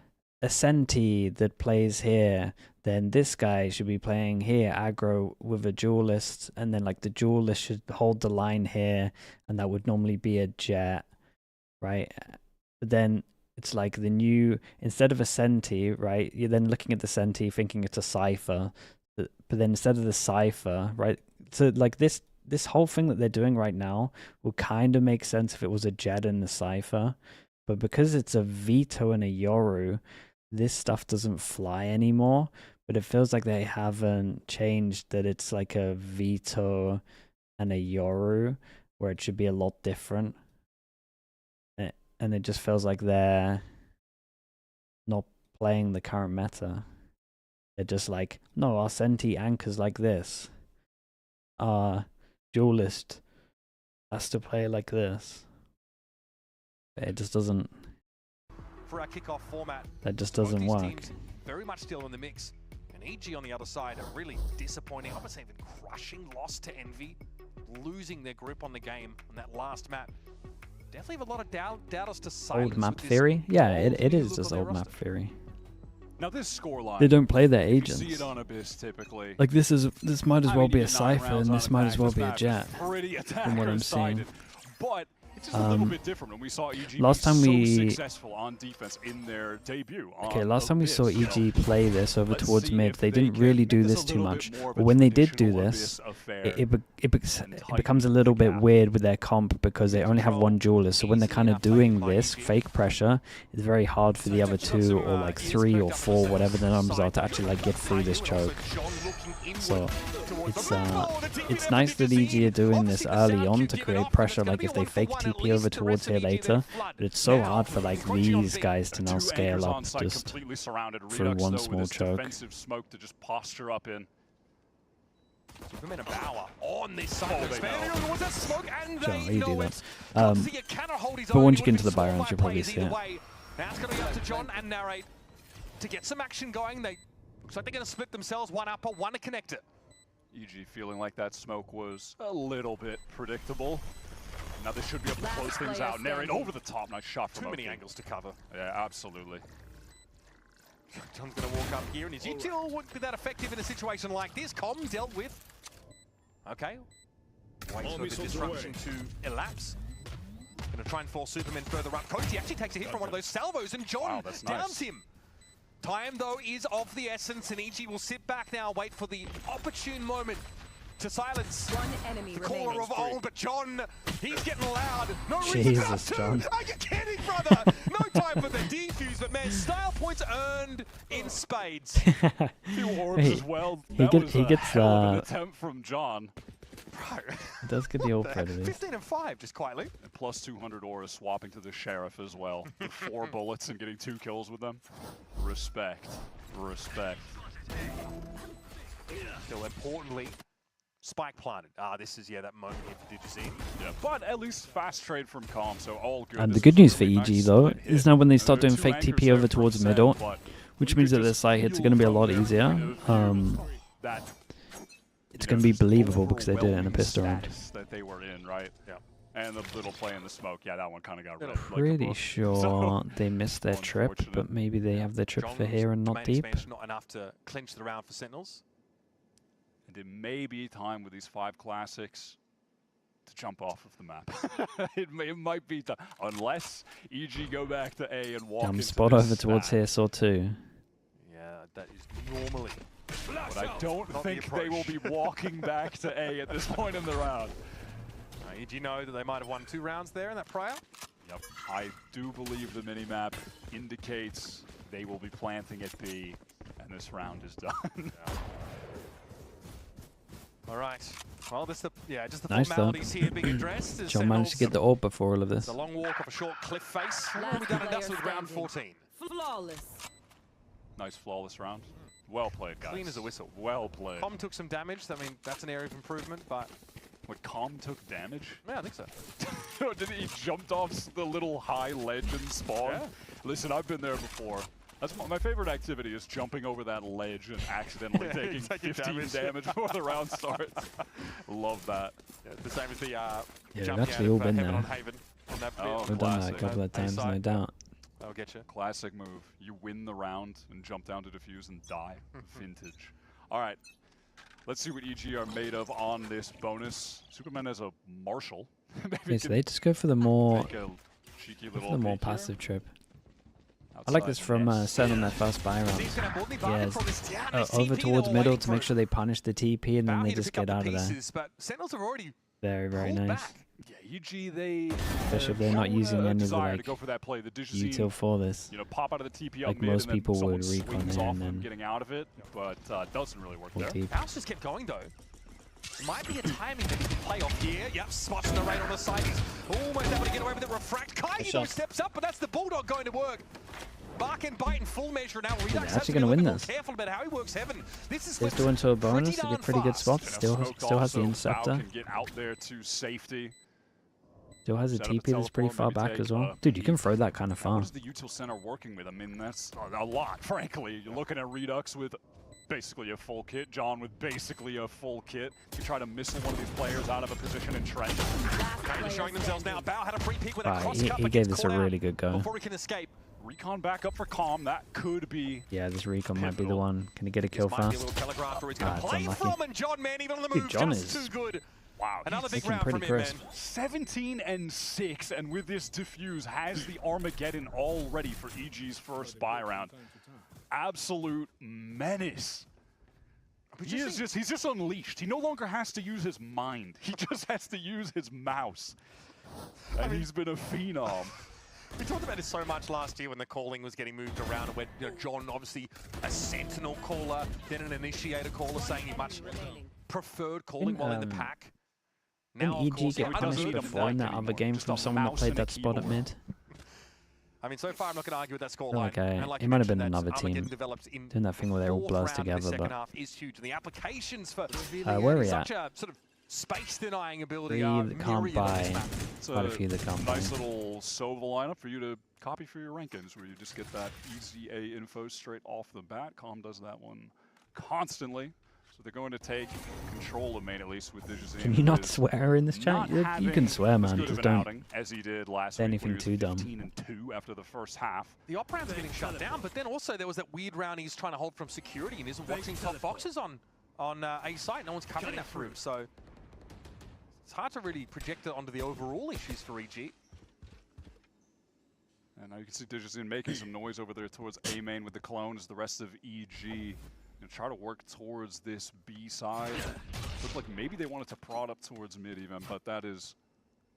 a Senti that plays here, then this guy should be playing here aggro with a duelist, and then like the duelist should hold the line here, and that would normally be a jet, right? But then it's like the new, instead of a Senti, right, you're then looking at the Senti thinking it's a Cypher, but then instead of the Cypher, right, so like this whole thing that they're doing right now would kind of make sense if it was a jet and a Cypher, but because it's a Vito and a Yoru, this stuff doesn't fly anymore. But it feels like they haven't changed that it's like a Vito and a Yoru, where it should be a lot different. And it just feels like they're not playing the current meta. They're just like, no, our Senti anchors like this. Our duelist has to play like this. It just doesn't. For our kickoff format, That just both doesn't these work. teams very much still in the mix. And EG on the other side, a really disappointing, I would say even crushing loss to Envy, losing their grip on the game on that last map. Definitely have a lot of doubters to silence. Old map with this theory? Yeah, gold it when you is look just on their old map roster. theory. Now this scoreline, They don't play their you agents. see it on Abyss typically. Like this might as I well mean, be you a get 9 Cypher, rounds and on this a might pack. as well This be a map is jet. Pretty From what I'm seeing. attacker-sided. But it's just a little bit different when we saw EG last be time so we- successful on defense in their debut. Okay, on last time we Abyss, saw you know. EG play this over Let's towards see mid, if they they didn't can really make do this this a too little much. bit more of But a when they did do traditional this, Abyss affair it becomes a little bit weird with their comp because they only have one duelist. So when they're kind of doing this fake pressure, it's very hard for the other two or like 3 or 4, whatever the numbers are, to actually like get through this choke. So it's nice that EG are doing this early on to create pressure. Like if they fake TP over towards here later, but it's so hard for like these guys to now scale up just completely surrounded. through Redux, one though, small with this choke. defensive smoke to just posture up in. Superman and Bauer on this side. they know. Was that smoke? And Sure, they you know do it. that. Garcia cannot hold his But own. once He you get would into the be buy scored rounds, by you'll probably players see either it. way. Now it's going to be up to John and Narrate to get some action going. They looks like they're going to split themselves, one upper, one to connect it. EG feeling like that smoke was a little bit predictable. Now they should be able to close things out. Narrate over the top. Nice shot from Too many Oki. angles to cover. Yeah, absolutely. John's going to walk up here, and his util wouldn't be that effective in a situation like this. Com dealt with. Okay. Waits for the disruption to elapse. Going to try and force Superman further up. Coach, actually takes a hit from one of those salvos, and John that's downs nice. him. Time, though, is of the essence, and EG will sit back now, wait for the opportune moment to silence One enemy the caller remaining. of old, but John, he's getting loud. No Jesus, reason John. to. Are you kidding, brother? No time for the defuse, but man, style points earned in spades. Few orbs as well. He That was gets a hell of an the. attempt from John. He does get the orb credit. 15 and 5, just quietly. And plus 200 auras swapping to the Sheriff as well. With 4 bullets and getting 2 kills with them. Respect. Respect. Still importantly, spike planted. This is, that moment here for Digizine. Yeah, but at least fast trade from Calm, so all good. And This the good is a news for really EG nice though split is hit. now when they start There doing are fake 2 TP over anchors there towards for middle, Sen, but which you means could that their just side hits are fuel going to be a from lot their easier. point of view that, It's you going know, to be just believable because they did it in a overwhelming pistol round. status that they were in, right? Yeah. And the little play in the smoke, yeah, that one kind of got ripped. Pretty sure they missed their trip, but maybe they have their trip for here and not deep. Not enough to clinch the round for Sentinels. And it may be time with these 5 classics to jump off of the map. it might be time, unless EG go back to A and walk into Spot this over towards stack. here, saw 2. Yeah, that is normally. But I don't not the think they will be walking back to A at this point in the round. EG know that they might have won 2 rounds there in that prior. Yep, I do believe the minimap indicates they will be planting at B, and this round is done. All right. Well, just the Nice though. formalities here being addressed. as John managed to get the orb before all of this. It's a long walk up a short cliff face. We'll be done and dusted with round 14. Flawless. Nice flawless round. Well played, guys. Clean as a whistle. Well played. Com took some damage. I mean, that's an area of improvement, but... What, Com took damage? Yeah, I think so. Did he jumped off the little high ledge and spawn? Yeah. Listen, I've been there before. That's my favorite activity is jumping over that ledge and accidentally taking 15 damage before the round starts. Love that. Yeah, the same as the they've jumping actually out all of been Haven there. on Haven. On that We've done that a couple of times, no doubt. I'll get you. Classic move. You win the round and jump down to defuse and die. Vintage. All right. Let's see what EG are made of on this bonus. Superman has a Marshall. Okay, so they just go for the more, Take a cheeky go for little the more peek here. passive trip. I like this from Sen on their first buy round. Yes. Over towards middle to make sure they punish the TP and then they just get out of there. But Sentinels have already Very, very nice. Yeah, EG, they Especially if they're not using any of the desire to like go for that play. The Digizine, util for this. you know, pop out of the TP up Like mid most and then people someone would recon swings there off and them then getting out of it, but doesn't really work full there. TP. House just kept going though. Might be a timing that he can play off here. Yep, spots the raid on the side. He's almost able to get away with it. Refract. Kaiju though steps up, but that's the Bulldog going to work. Bark and bite in full measure now. Redux has actually to be gonna a win little this. more careful about how he works Heaven. This is Just doing to a bonus to get pretty good spots. You know, Still smoked has the off, so interceptor. Val can get out there to safety. Still has a Set up TP that's pretty teleport, far maybe back take as well. Dude, you can throw that kind of far. What is the util center working with? I mean, that's a lot, frankly. You're looking at Redux with basically a full kit, John with basically a full kit. You try to missile one of these players out of a position in trench. They're showing themselves now. Bao had a free peek with a cross He cup. gave this a really good go. Before he can escape. Recon back up for Calm. That could be. Yeah, this recon might be the one. Can he get a kill Might be a fast? little telegraph where he's going to It's play unlucky. from, and John, man, even on the Dude, move, John just is too good. Wow, Another big looking round from pretty him, crisp. man. 17 and 6, and with this defuse, has the Armageddon all ready for EG's first buy round. Absolute menace. He's just unleashed. He no longer has to use his mind. He just has to use his mouse. And he's been a phenom. We talked about this so much last year when the calling was getting moved around, and when John, obviously a sentinel caller, then an initiator caller, saying he much preferred calling while in the pack. Didn't Now, of EG course, get he punished doesn't need a before in mic that other anymore, game just from a someone that mouse played and a that spot at keyboard. mid? I mean, so far I'm not going to argue with that scoreline. Like And like it you might have been mentioned, another that team Armageddon develops in doing that thing where they're all fourth blurs round of the together, second but half is huge, and the applications for where we such at? a sort of space-denying ability Three are that can't myriad on this buy. map. It's Quite a few that can't buy. nice little Sova lineup for you to copy for your rankings, where you just get that EZA info straight off the bat. Com does that one constantly. So they're going to take control of main, at least with Digizine. Can you not swear in this chat? You can swear, man. Just don't as he did last say week, anything where he too was dumb. 15 and 2 after the first half. The op rounds are getting shut down, but then also there was that weird round he's trying to hold from security and isn't watching top boxes on A site. No one's covering that for him, so it's hard to really project it onto the overall issues for EG. And now you can see Digizine making some noise over there towards A main with the clones. The rest of EG, Gonna try to work towards this B side. Looked like maybe they wanted to prod up towards mid even, but that is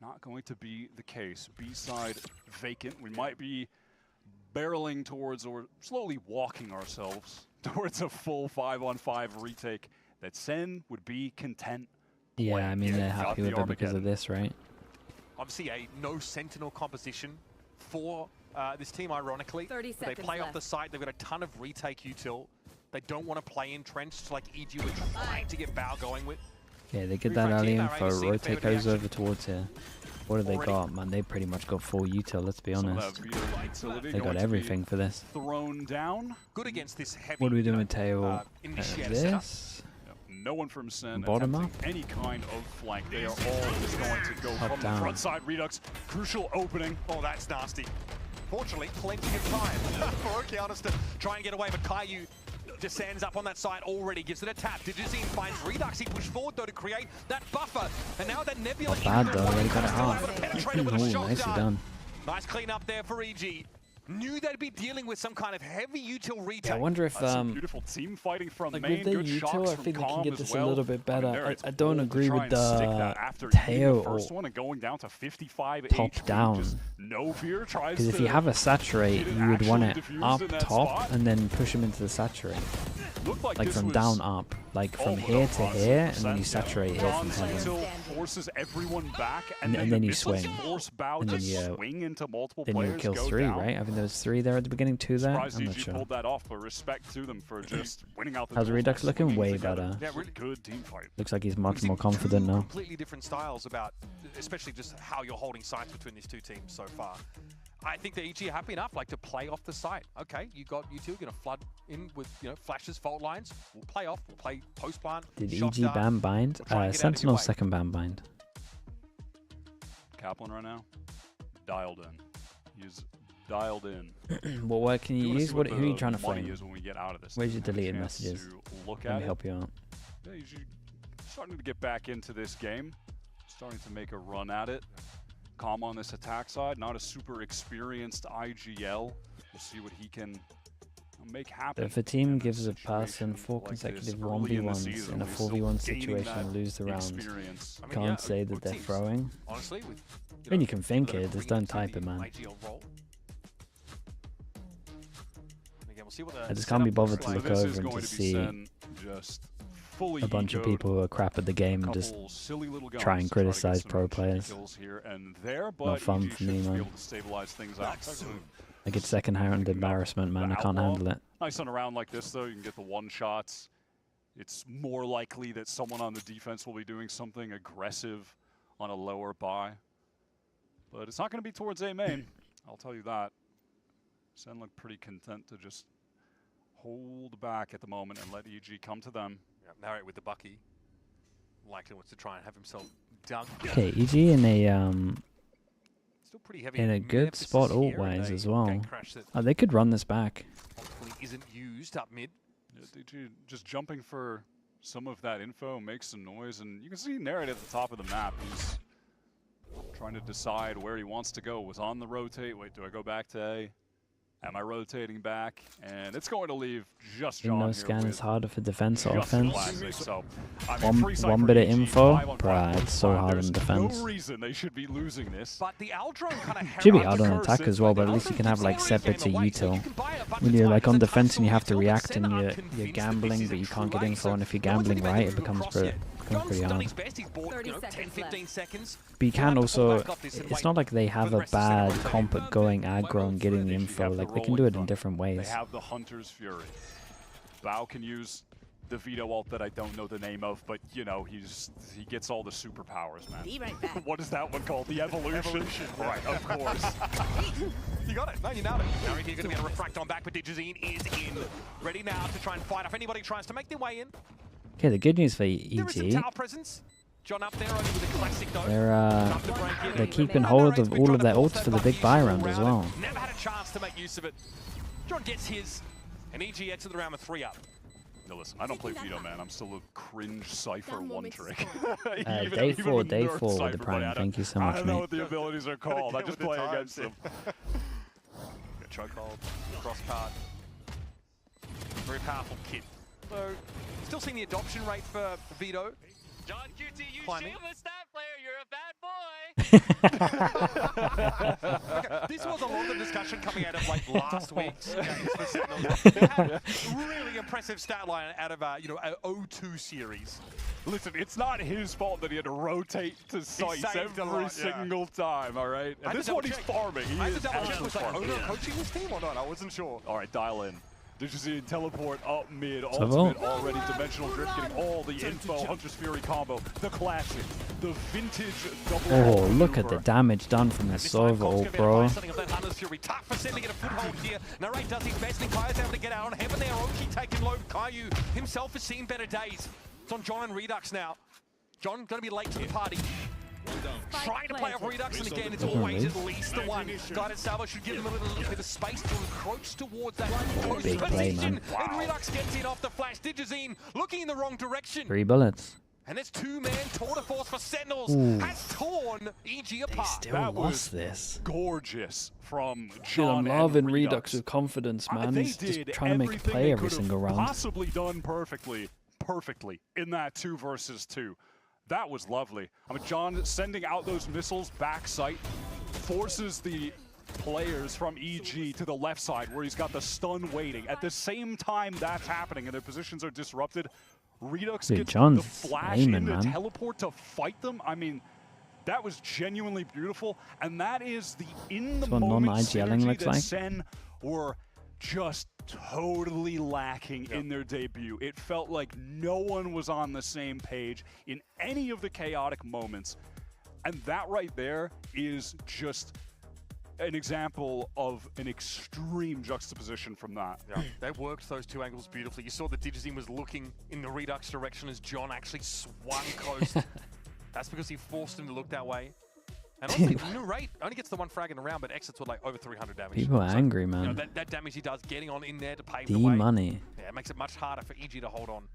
not going to be the case. B side vacant. We might be barreling towards, or slowly walking ourselves towards a full 5-on-5 retake that Sen would be content. Yeah, I mean, they're happy with it because of this, right? Obviously, a no Sentinel composition for this team, ironically. 30 They seconds play off left. the site. They've got a ton of retake util. They don't want to play entrenched like EG were trying to get Bao going with. Yeah, they get that early info, rotate goes over towards here. What do they got? Man, they pretty much got full util, let's be honest. They got everything for this. Thrown down. Good against this heavy. What do we do with Teo? Initiator This? No one from Sen Bottom up? any kind of flank. They are all just going to go Up from down. the front side. Redux, crucial opening. Oh, that's nasty. Fortunately, plenty of time for Okeanos to try and get away, but Caillou descends up on that side already, gives it a tap. Digizine finds Redux. He pushed forward, though, to create that buffer. And now that Nebula... Not bad, though. Already got it half. Ooh, Nicely done. Nice clean up there for EG. Knew they'd be dealing with some kind of heavy util retake. Yeah, I wonder if beautiful team fighting from like main. with the Good util, shocks I from think they can Calm get as this well. a little bit better. there it's I don't bold to agree try with and stick the that after Teo the first one and going down to 55 top HP. down. Just no fear tries Because if you have a saturate, you would want it up top and then push him into the saturate. Like from down up, like from here to here, and then you saturate here from here. Forces everyone back, And then you this swing. Force Bao And to then you, swing into multiple then you players. kill go 3, down. right? I think there was 3 there at the beginning, 2 there. Surprised I'm not EG sure. pulled that off, but respect to them for just winning out the How's duels Redux by looking? swinging Way together. better. Yeah, really Good team fight. Looks like he's much more confident now. Completely different styles about, especially just how you're holding sights between these two teams so far. I think that EG are happy enough, like, to play off the site. Okay, you got you two going to flood in with, you know, flashes, fault lines. We'll play off. We'll play post plant. Did shot EG dart. ban bind? We'll try and get out of your Sentinel way. second ban bind. Kaplan right now, dialed in. He's dialed in. What word can you use? Who are you trying to money flame? is when we get out of this. Where's your Have a deleted chance messages? to look Let at me it. help you out. Yeah, he's starting to get back into this game. Starting to make a run at it. Calm on this attack side. Not a super experienced IGL. We'll see what he can make happen. If a team gives a person 4 like this consecutive early in the 1v1s season in a when he's still 4v1 gaining situation that and lose the round, experience. I mean, can't yeah, say that good they're teams. throwing. Honestly, with, I mean, you can know, think that are it, just bringing don't to type the it, man. IGL role. And again, we'll see what the I just can't be setup bothered looks to like. look over and to see just fully a bunch of egoed. people who are crap at the game and just Couple silly little guns try and to try to get criticize some pro cheeky players. kills here and there, but Not fun EG for me, should be man. able to stabilize things out. Like it's second-hand embarrassment, man. I can't handle it. Nice on a round like this, though. You can get the one shots. It's more likely that someone on the defense will be doing something aggressive on a lower buy. But it's not going to be towards A main. I'll tell you that. Sen look pretty content to just hold back at the moment and let EG come to them. Yeah, narrate with the Bucky. Likely wants to try and have himself dug. Okay, EG in a Still pretty heavy in a good emphasis spot here in alt-wise a as well. gate crash that Oh, they could run this back. hopefully isn't used up mid. Yeah, DG just jumping for some of that info, makes some noise, and you can see Narrate at the top of the map. He's trying to decide where he wants to go. Was on the rotate. Wait, do I go back to A? Am I rotating back? And it's going to leave just John No here scan with is harder for defense or just offense. classic. So, I mean, free side One for bit of EG, info, 5-on-5 bruh, it's so hard There's on defense. no reason they should be losing this. But the Aldrone kind of Should be hard on attack as well, but at least you can have like set bits of util. When you're like on defense and you have to react and you're gambling, but you can't get info, and if you're gambling right, it becomes pretty hard. 10, 15 seconds. But you can also, it's not like they have a bad comp at going aggro and getting the info, like they can do it in different They ways. have the Hunter's Fury. Bao can use the veto ult that I don't know the name of, but you know, he gets all the superpowers, man. Be right back. What is that one called? The evolution? Right, of course. You got it. No, you nailed it. Now you're going to be able to refract on back, but Digizine is in. Ready now to try and fight off anybody tries to make their way in. Okay, the good news for There is some EG, tower presence. John up there only with a classic though. they're keeping hold of all of their ults for the big buy round as well. Never had a chance to make use of it. John gets his, and EG exits the round with 3 up. No, listen, I don't play veto, man. I'm still a cringe Cypher one trick. Day four with the Prime. Thank you so much, I don't know mate. what the abilities are called. I just play against them. Chokehold, cross card. Very powerful kit. So, still seeing the adoption rate for Vito. John QT, you Climbing. shameless stat player, you're a bad boy. Okay, this was a lot of discussion coming out of like last week's games for Sentinels. They had really impressive stat line out of you know, an O2 series. Listen, it's not his fault that he had to rotate to sites every single time, all right? And this one he's farming. He I had is to double check, actually was like farming. Ono coaching this team or not? I wasn't sure. All right, dial in. Did you see teleport up mid, Savo. ultimate already, dimensional drift, getting all the info, Hunter's Fury combo, the classic, the vintage double. Oh, look at the damage done from the Sova ult, bro. Hunter's Fury, tough for sending it a foothold here. Narrate does his best, and Kai's able to get out on heaven there. Oki taking low. Caillou himself has seen better days. It's on John and Redux now. John going to be late to the party. Trying to play off Redux, and again, it's always at least the one. Guided Salvo should give him a little bit of space to encroach towards that close Big play, position. man. And Redux gets in off the flash. Digizine looking in the wrong direction. 3 bullets. And it's two-man tour de force for Sentinels. Ooh. Has torn EG apart. Still That was lost this. gorgeous from Dude, John I'm loving and Redux with confidence, man. They He's just did trying to make a everything play they every could have single round. Possibly done perfectly in that 2 versus 2. That was lovely. I mean, John sending out those missiles back sight forces the players from EG to the left side where he's got the stun waiting. At the same time that's happening and their positions are disrupted, Redux Dude, gets John's the flash aiming, in the man. teleport to fight them. I mean, that was genuinely beautiful, and that is the in-the-moment non-IGLing synergy looks that like. SEN were just totally lacking in their debut. It felt like no one was on the same page in any of the chaotic moments, and that right there is just an example of an extreme juxtaposition from that. Yeah, they worked those 2 angles beautifully. You saw that Digizine was looking in the Redux direction as John actually swung coast. That's because he forced him to look that way. And honestly, Narrate only gets the 1 frag in the round, but exits with like over 300 damage. People are angry, man. You know, that damage he does getting on in there to pave The the way. money. Yeah, it makes it much harder for EG to hold on.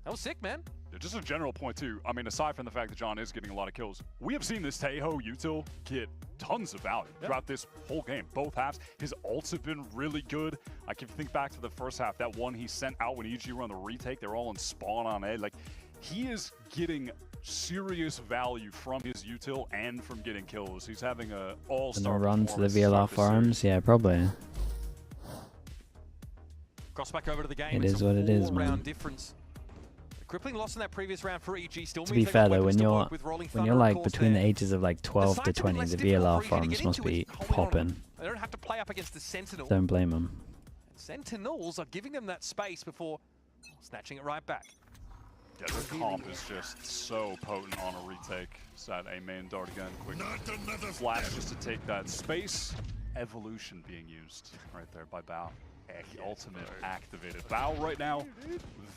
That was sick, man. Yeah, just a general point too, I mean, aside from the fact that John is getting a lot of kills, we have seen this Taeho util get tons of value throughout this whole game, both halves. His ults have been really good. I can think back to the first half, that one he sent out when EG were on the retake, they were all in spawn on A. Like, he is getting serious value from his util and from getting kills. He's having a all-star Gonna run to the performance VLR throughout this farms? Yeah, probably. Cross back over to the game. It It's is a what it is, 4-round man. difference. The crippling loss in that previous round for EG still To means be they've fair got though, weapons when to you're work with. Rolling when Thunder, you're of like course, between the there. ages of like 12 to sides have been 20, less the difficult VLR for EG to farms get must into be it, holding on. popping. They don't have to play up against the Sentinel. Don't blame them. Sentinels are giving them that space before snatching it right back. Yeah, the comp is just so potent on a retake. It's that A main dart again, quick flash just to take that space. Evolution being used right there by Bao. The ultimate activated. Bao right now.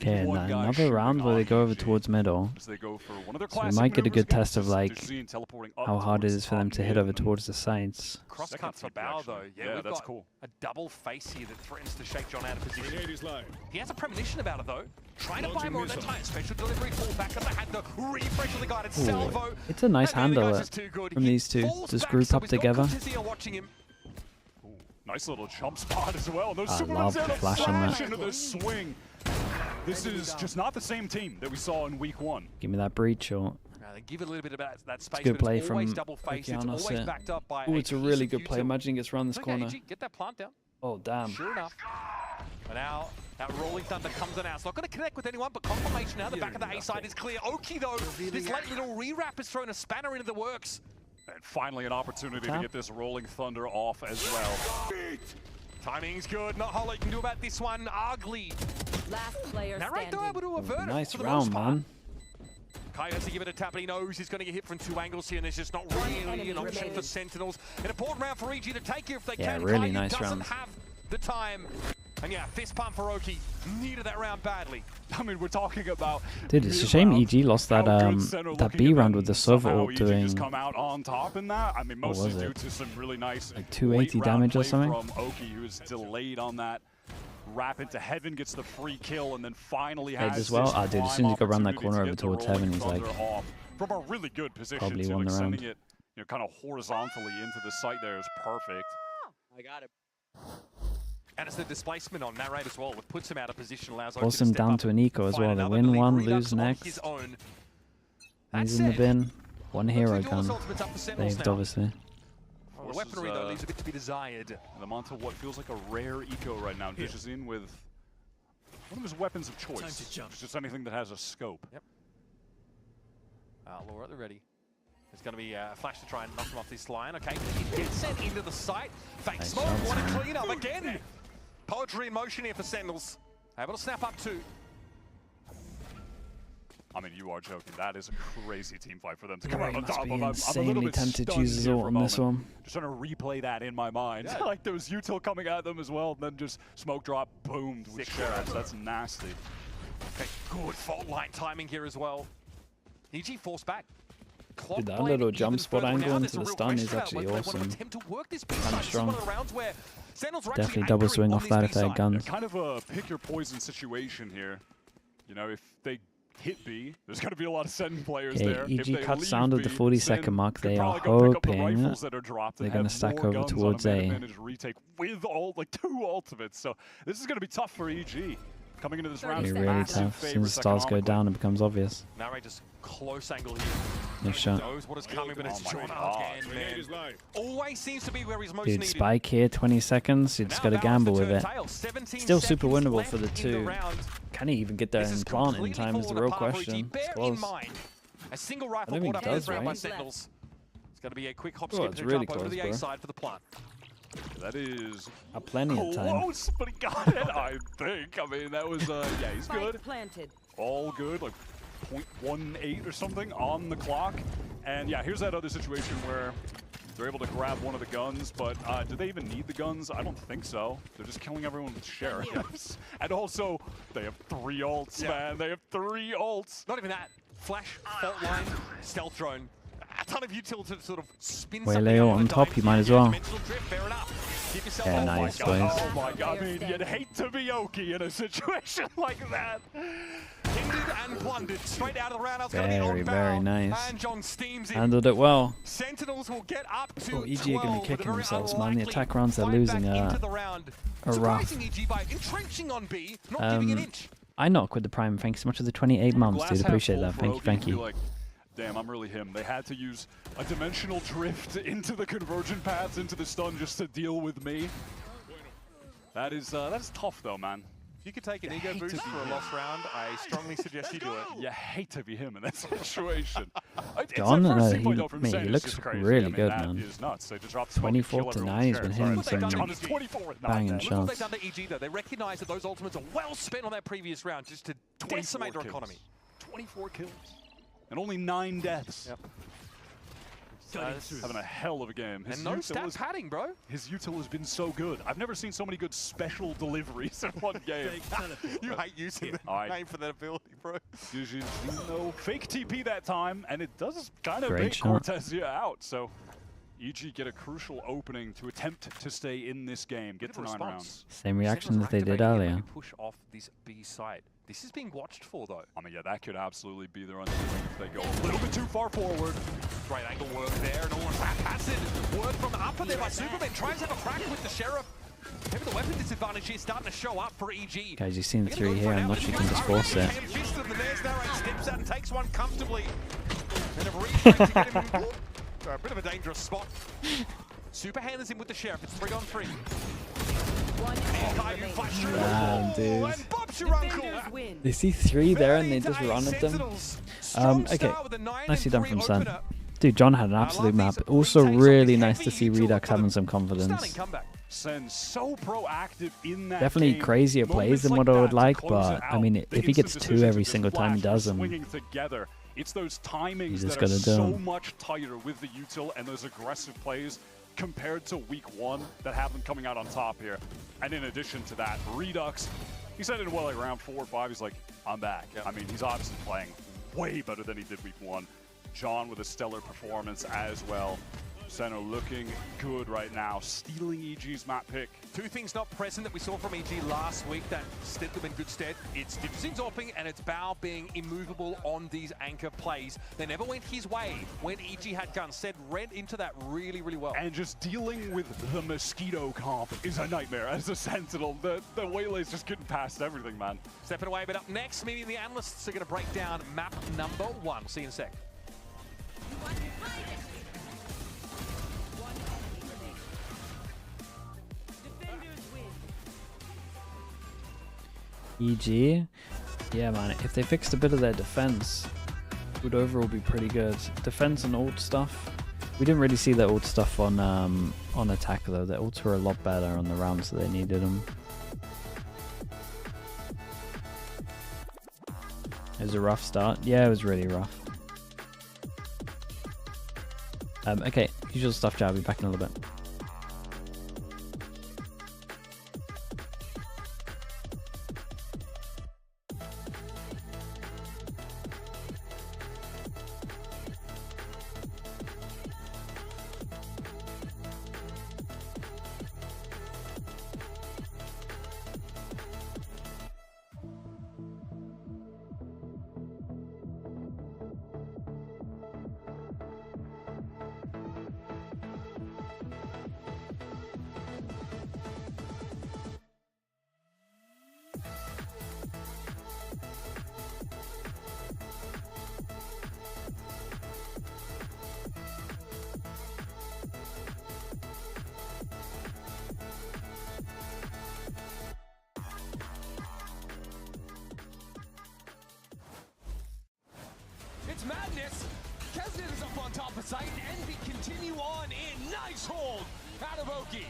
Okay, and another round where they go over towards middle. As they go for one of their So we classic might get a maneuvers good again. test of Just like Digizine teleporting up how hard it towards is for them to hit over towards the sides. Cross Second cut for TP, Bao actually. though. Yeah, we've that's got cool. a double face here that threatens to shake John out of position. He has a premonition about it though. Trying to buy more on that time. Special delivery fall back on the had the refresh of the guided Ooh, salvo. it's a nice And the handle guy's just too good. from He these two. falls Just back, group so up he's got together. Cortezia watching him. Nice little jump spot as well. Those I super love ones there the to flash on flash that. into the swing. This is just not the same team that we saw in week 1. Give me that breach or They give it a little bit of that space, good but play it's always from double face. It's Okeanos always here. backed up by Ooh, it's a really piece of good play. util. Imagine he gets around this Okay, corner. EG, get that plant down. Oh, damn. Sure enough. But now, that Rolling Thunder comes on out. It's not going to connect with anyone, but confirmation now. The back of the A side is clear. Oki, though, this late little re-wrap has thrown a spanner into the works. And finally an opportunity to get this Rolling Thunder off as well. Timing's good. Not a whole lot you can do about this one. Ugly. Last player Narrate though able to avert it Nice for the round, most part. man. Kai has to give it a tap, but he knows he's going to get hit from 2 angles here, and there's just not really an option for Sentinels. An important round for EG to take here if they Yeah, can. really Kai nice doesn't round. have the time. And yeah, fist pump for Oki. Needed that round badly. I mean, we're talking about... Dude, it's a shame EG lost that that B round with the Sova ult EG doing just come out on top in that. I mean, What mostly was due it? to some really nice like 280 late round damage or play something. from Oki, who is delayed on that. Wrap into heaven, gets the free kill, and then finally Head has as well. this Ah, dude, as soon as he got around that prime corner over opportunity to get towards the heaven, Rolling he's like, Thunder off from a really good position probably too, won like the round. sending it, kind of horizontally into the site there is perfect. I got it. And it's the displacement on Narrate as well, which puts him out of position, allows Force him down to an eco as well. They win one, lose next. He's in the bin. One hero gun. Saved, obviously. Well, the weaponry, though, leaves a bit to be desired. And onto what feels like a rare eco right now. Digizin with one of his weapons of choice. It's just anything that has a scope. Yep. Laura at the ready. There's going to be a flash to try and knock him off this line. Okay, he gets sent into the site. Fake smoke, what a clean up again. Poetry in motion here for Sentinels. Able to snap up two. I mean, you are joking. That is a crazy team fight for them to come out on top of. I'm a little insanely bit tempted to stunned use his here ult for a on this moment. one. Just trying to replay that in my mind. Like there was util coming at them as well, and then just smoke drop, boomed with sheriffs. That's nasty. Okay, good fault line timing here as well. EG forced back. Dude, that little jump spot angle into the stun is actually awesome. Kind of strong. Definitely double swing off that if they had guns. Kind of a pick your poison situation here. You know, if they hit B, there's going to be a lot of Sen players there. EG cuts down to the 40-second mark. They are hoping they're going to stack over towards A. Retake with like 2 ultimates. So this is going to be tough for EG. Coming into this round, It'll be really tough. As soon as stars go down, it becomes obvious. Narrate just close angle here. Nice shot. Knows what is coming, but it's drawn again, man. Always seems to be where he's most Dude, needed. Spike here, 20 seconds. You just got to gamble with it. Still super winnable for the 2. Can he even get there and plant in time is the real question. It's close. A single I rifle don't think he does, by right? Sentinels. It's going to be a quick hop Oh, skip it's and really jump over to close, the A bro. side for the plant. That is plenty of time. Close, but he got it, I think. I mean, that was, yeah, he's good. All good, like 0.18 or something on the clock. And yeah, here's that other situation where they're able to grab one of the guns, but do they even need the guns? I don't think so. They're just killing everyone with sheriffs. And also, they have 3 ults, man. They have 3 ults. Not even that. Flash, fault line, stealth drone. A ton of util to sort of spin Leo on top, you might as well. Yeah, nice, boys. Oh my god, I mean, you'd hate to be Oki in a situation like that. Hindered and plundered straight out of the round. Very nice. And John steams in. Handled it well. Sentinels will get up to EG are going to be kicking themselves, man. The attack rounds they're losing are rough. EG by entrenching on B, not giving an inch. I knock with the Prime. Thanks so much for the 28 months, dude. Appreciate that. Thank you. Damn, I'm really him. They had to use a dimensional drift into the convergent paths, into the stun, just to deal with me. That is tough, though, man. If you could take an ego boost for a lost round, I strongly suggest you do it. You hate to be him in that situation. John, he looks really good, man. Is nuts. They just dropped 24 to 9, he's been hitting some banging shots. They've done to EG, though. They recognize that those ultimates are well spent on that previous round just to decimate their economy. 24 kills. And only 9 deaths. Yep. Having a hell of a game. And no stat padding, bro. His util has been so good. I've never seen so many good special deliveries in one game. You hate using the name for that ability, bro. No fake TP that time, and it does kind of Great make shot. Cortezia out. So EG get a crucial opening to attempt to stay in this game, get to 9 rounds. Same reaction as they did earlier. Push off this B side. This is being watched for, though. I mean, yeah, that could absolutely be their understanding if they go a little bit too far forward. Great angle work there, and almost haphazard work from upper there by Superman. Tries to have a crack with the Sheriff. Maybe the weapon disadvantage here starting to show up for EG. Guys, you've seen the 3 here, unless you can just force it. Steps out and takes one comfortably. And a replay to get him in a bit of a dangerous spot. Super handers him with the Sheriff. It's 3-on-3. Damn, dude. They see 3 there and they just run at them. Okay, nicely done from Sen. Dude, John had an absolute map. Also really nice to see Redux having some confidence. Sen so proactive in that Definitely game. crazier plays than what I would like, but I mean, Big if he gets instant 2 every decisions, single time he does them, swinging together. It's those timings just that are gotta do so 'em. much tighter with the util and those aggressive plays compared to week 1 that have them coming out on top here. And in addition to that, Redux, he said in well, like round 4 or 5, he's like, I'm back. I mean, he's obviously playing way better than he did week 1. John with a stellar performance as well. SEN are looking good right now, stealing EG's map pick. Two things not present that we saw from EG last week that stood them in good stead. It's Digitzin's opping and it's Bao being immovable on these anchor plays. They never went his way when EG had guns. SEN read into that really, really well. And just dealing with the Mosquito comp is a nightmare as a Sentinel. The Waylay's just getting past everything, man. Stepping away, but up next, maybe the analysts are going to break down map number 1. We'll see you in a sec. EG, yeah man, if they fixed a bit of their defense, it would overall be pretty good. Defense and ult stuff, we didn't really see their ult stuff on attack though. Their ults were a lot better on the rounds that they needed them. It was a rough start. Yeah, it was really rough. Okay, usual stuff, Jab. I'll be back in a little bit. It's madness. Kesnet is up on top of site, and we continue on in. Nice hold out of Oki.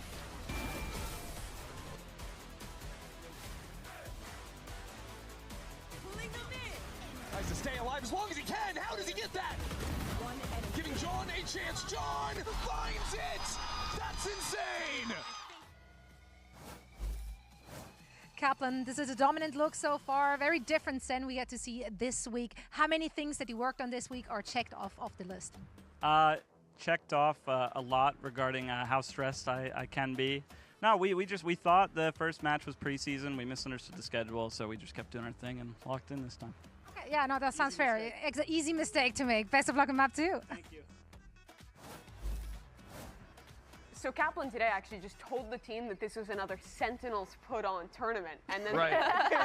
Tries to stay alive as long as he can. How does he get that? Giving John a chance. John finds it. That's insane. Kaplan, this is a dominant look so far. Very different SEN we get to see this week. How many things that you worked on this week are checked off the list? Checked off a lot regarding how stressed I can be. No, we thought the first match was preseason. We misunderstood the schedule, so we just kept doing our thing and locked in this time. Okay, yeah, no, that sounds fair. It's an easy mistake to make. Best of luck in map 2. Thank you. So Kaplan today actually just told the team that this was another Sentinels put-on tournament, and then Right.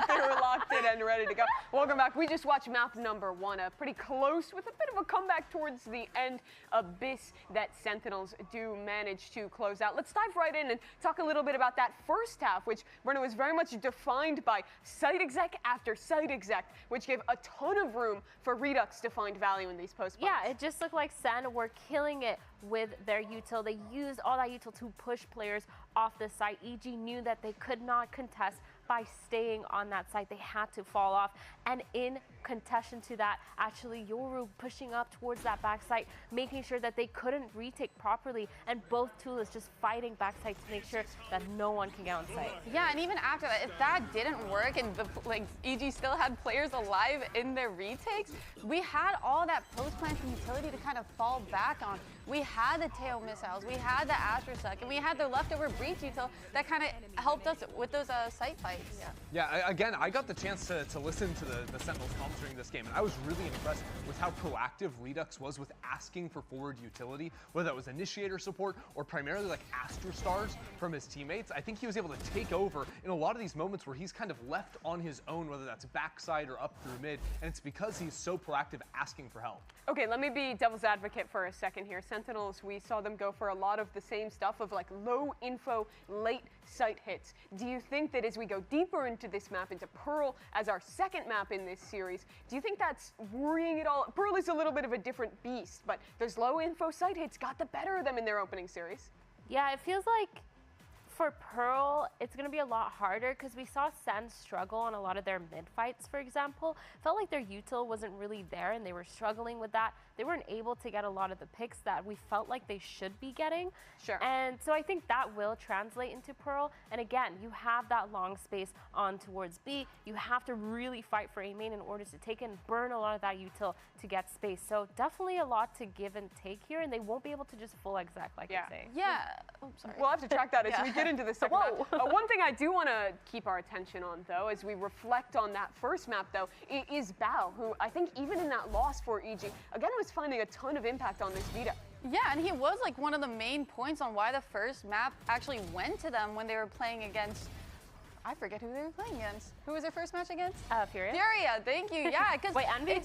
they were locked in and ready to go. Welcome back. We just watched map number 1, pretty close with a bit of a comeback towards the end. Abyss that Sentinels do manage to close out. Let's dive right in and talk a little bit about that first half, which Bruno was very much defined by site exec after site exec, which gave a ton of room for Redux to find value in these post plays. Yeah, it just looked like SEN were killing it with their util. They used all that util to push players off the site. EG knew that they could not contest by staying on that site. They had to fall off. And in contention to that, actually Yoru pushing up towards that backside, making sure that they couldn't retake properly, and both Tulas just fighting backside to make sure that no one can get on site. Yeah, and even after that, if that didn't work and EG still had players alive in their retakes, we had all that post-plant utility to kind of fall back on. We had the Teo missiles, we had the Astrosuck, and we had the leftover breach util that kind of helped us with those site fights. Yeah, again, I got the chance to listen to the Sentinels comms during this game, and I was really impressed with how proactive Redux was with asking for forward utility, whether that was initiator support or primarily like Astro Stars from his teammates. I think he was able to take over in a lot of these moments where he's kind of left on his own, whether that's backside or up through mid, and it's because he's so proactive asking for help. Okay, let me be devil's advocate for a second here. Sentinels, we saw them go for a lot of the same stuff of like low info, late site hits. Do you think that as we go deeper into this map, into Pearl as our second map in this series, do you think that's worrying at all? Pearl is a little bit of a different beast, but those low info site hits got the better of them in their opening series. Yeah, it feels like for Pearl, it's going to be a lot harder because we saw SEN struggle on a lot of their mid-fights, for example. Felt like their util wasn't really there and they were struggling with that. They weren't able to get a lot of the picks that we felt like they should be getting. Sure. And so I think that will translate into Pearl. And again, you have that long space on towards B. You have to really fight for A main in order to take and burn a lot of that util to get space. So definitely a lot to give and take here, and they won't be able to just full exec like I say. Yeah. Oh, sorry. We'll have to track that as we get into the second map. One thing I do want to keep our attention on, though, as we reflect on that first map, though, is Bao, who I think even in that loss for EG, again, was finding a ton of impact on this Vita. Yeah, and he was like one of the main points on why the first map actually went to them when they were playing against, I forget who they were playing against. Who was their first match against? Furia. Furia, thank you. Yeah, because wait, Envy?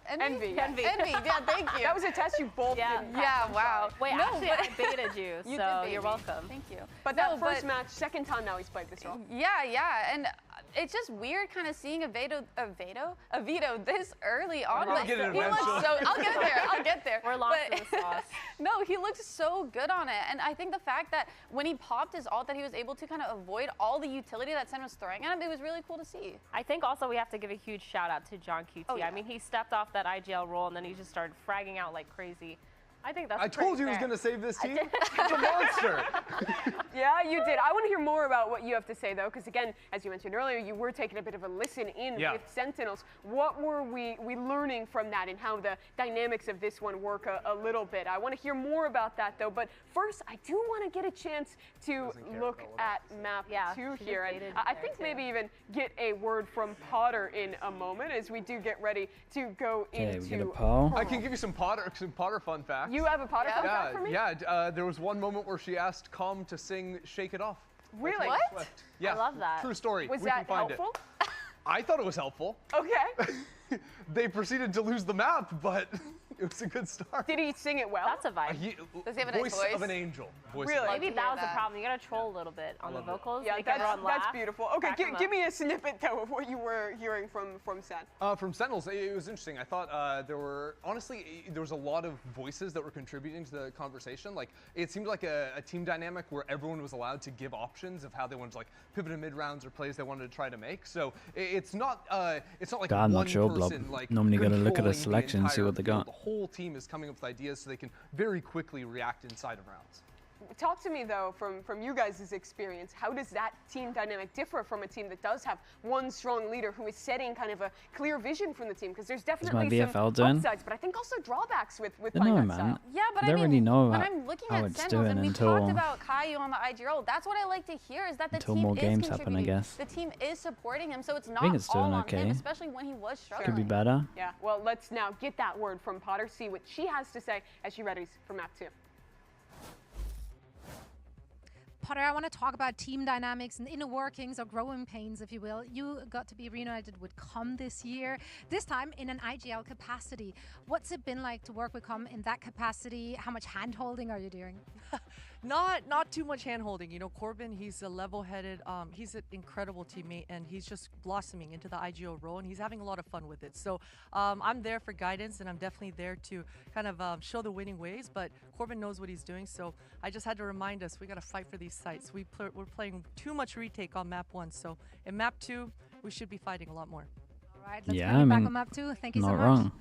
Envy. Envy. Envy. Yeah, thank you. That was a test you both didn't pass. Yeah, wow. Wait, No, actually, but I baited you, so did you're bait me. welcome. Thank you. But that first match, second time now he's played this role. Yeah, and it's just weird kind of seeing a Vito this early on. I'll get it he looks so. I'll get there. I'll get there. We're lost in the sauce. No, he looks so good on it, and I think the fact that when he popped his ult, that he was able to kind of avoid all the utility that SEN was throwing at him, it was really cool to see. I think also we have to give a huge shout out to John QT. Oh, yeah. I mean, he stepped off that IGL role and then he just started fragging out like crazy. I think that's I told you he was going to save this team. He's a monster. Yeah, you did. I want to hear more about what you have to say, though, because again, as you mentioned earlier, you were taking a bit of a listen in with Sentinels. What were we learning from that and how the dynamics of this one work a little bit? I want to hear more about that, though. But first, I do want to get a chance to look at map 2 here. And I think maybe even get a word from Potter in a moment as we do get ready to go into we get a Pearl. I can give you some Potter fun facts. You have a Potter fun fact for me? Yeah, there was one moment where she asked Com to sing Shake It Off. Really? What? Yeah. I love that. True story. Was we that can find helpful? It. I thought it was helpful. Okay. They proceeded to lose the map, but it was a good start. Did he sing it well? That's a vibe. Does he have a nice Voice of an angel. Voice Really? of an Maybe that was the problem. You gotta troll a little bit on the vocals. Yeah, make everyone laugh. that's beautiful. Okay, give me a snippet though of what you were hearing from Sen. From Sentinels, it was interesting. I thought there was a lot of voices that were contributing to the conversation. Like it seemed like a team dynamic where everyone was allowed to give options of how they wanted to like pivot in mid rounds or plays they wanted to try to make. So it's not like God, I'm one not sure, Blob. person like Normally gotta look at a controlling the selection and see what they entire got. field. The whole team is coming up with ideas so they can very quickly react inside of rounds. Talk to me though, from you guys' experience, how does that team dynamic differ from a team that does have one strong leader who is setting kind of a clear vision from the team? Because there's definitely some VFL doing? upsides, but I think also drawbacks with I playing don't that know, man. style. Yeah, but I don't really know when I'm looking how at it's Sentinels, doing and we until talked about Caillou on the IGL, that's what I like to hear is that the until team more is games happen, I contributing. guess. The team is supporting him, so it's not think it's doing all on okay. him, especially when he was struggling. Could be better. Yeah, well, let's now get that word from Potter, see what she has to say as she readies for map 2. Potter, I want to talk about team dynamics and inner workings or growing pains, if you will. You got to be reunited with Com this year, this time in an IGL capacity. What's it been like to work with Com in that capacity? How much hand-holding are you doing? Not too much hand-holding. You know, Corbin, he's a level-headed, he's an incredible teammate, and he's just blossoming into the IGL role, and he's having a lot of fun with it. So I'm there for guidance, and I'm definitely there to kind of show the winning ways, but Corbin knows what he's doing, so I just had to remind us, we got to fight for these sites. We're playing too much retake on map 1, so in map 2, we should be fighting a lot more. All right, let's Yeah, bring I you back mean, on map 2. Thank you so not much. wrong.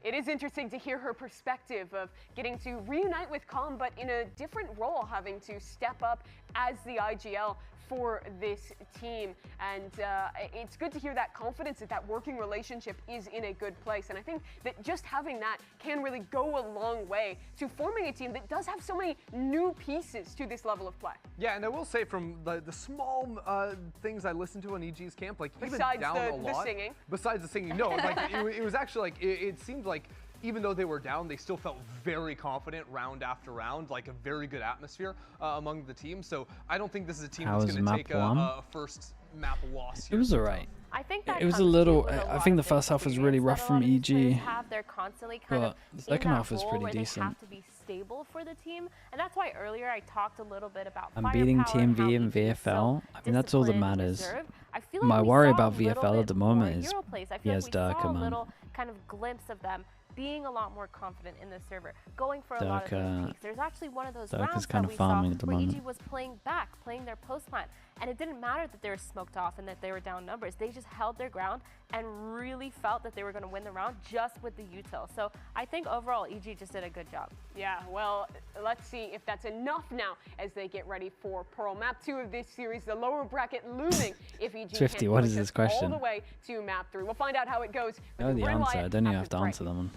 It is interesting to hear her perspective of getting to reunite with Com, but in a different role, having to step up as the IGL for this team. And it's good to hear that confidence that working relationship is in a good place. And I think that just having that can really go a long way to forming a team that does have so many new pieces to this level of play. Yeah, and I will say from the small things I listened to on EG's camp, like Besides even down a lot. the singing. Besides the singing, no, like it was actually like it seemed like even though they were down, they still felt very confident round after round, like a very good atmosphere among the team. So I don't think this is a team that's going to take a first map loss here. It was alright. I think that it was a comes little. with a I lot think the of first half was really rough from players EG, have. They're constantly kind but of the in second that half was role pretty where they decent. have to be stable for the team, and that's why earlier I talked a little bit about I'm beating firepower and how TMV and EG is so VFL. I mean, that's all that disciplined, matters. reserved. I feel like My we worry saw about a little VFL at bit the more moment is hero plays. I feel like VS we saw Darker, a man. little kind of glimpse of them being a lot more confident in the server, going for a lot of those peaks. There's actually one of those Dark rounds is kind that of we saw farming at the where moment. EG was playing back, playing their post plant, and it didn't matter that they were smoked off and that they were down numbers. They just held their ground and really felt that they were going to win the round just with the util. So I think overall EG just did a good job. Yeah, well, let's see if that's enough now as they get ready for Pearl. Map 2 of this series, the lower bracket looming if EG 50, can what push is this us question? all the way to Map 3. We'll find out how it goes. I know the answer. I don't even have to answer that one.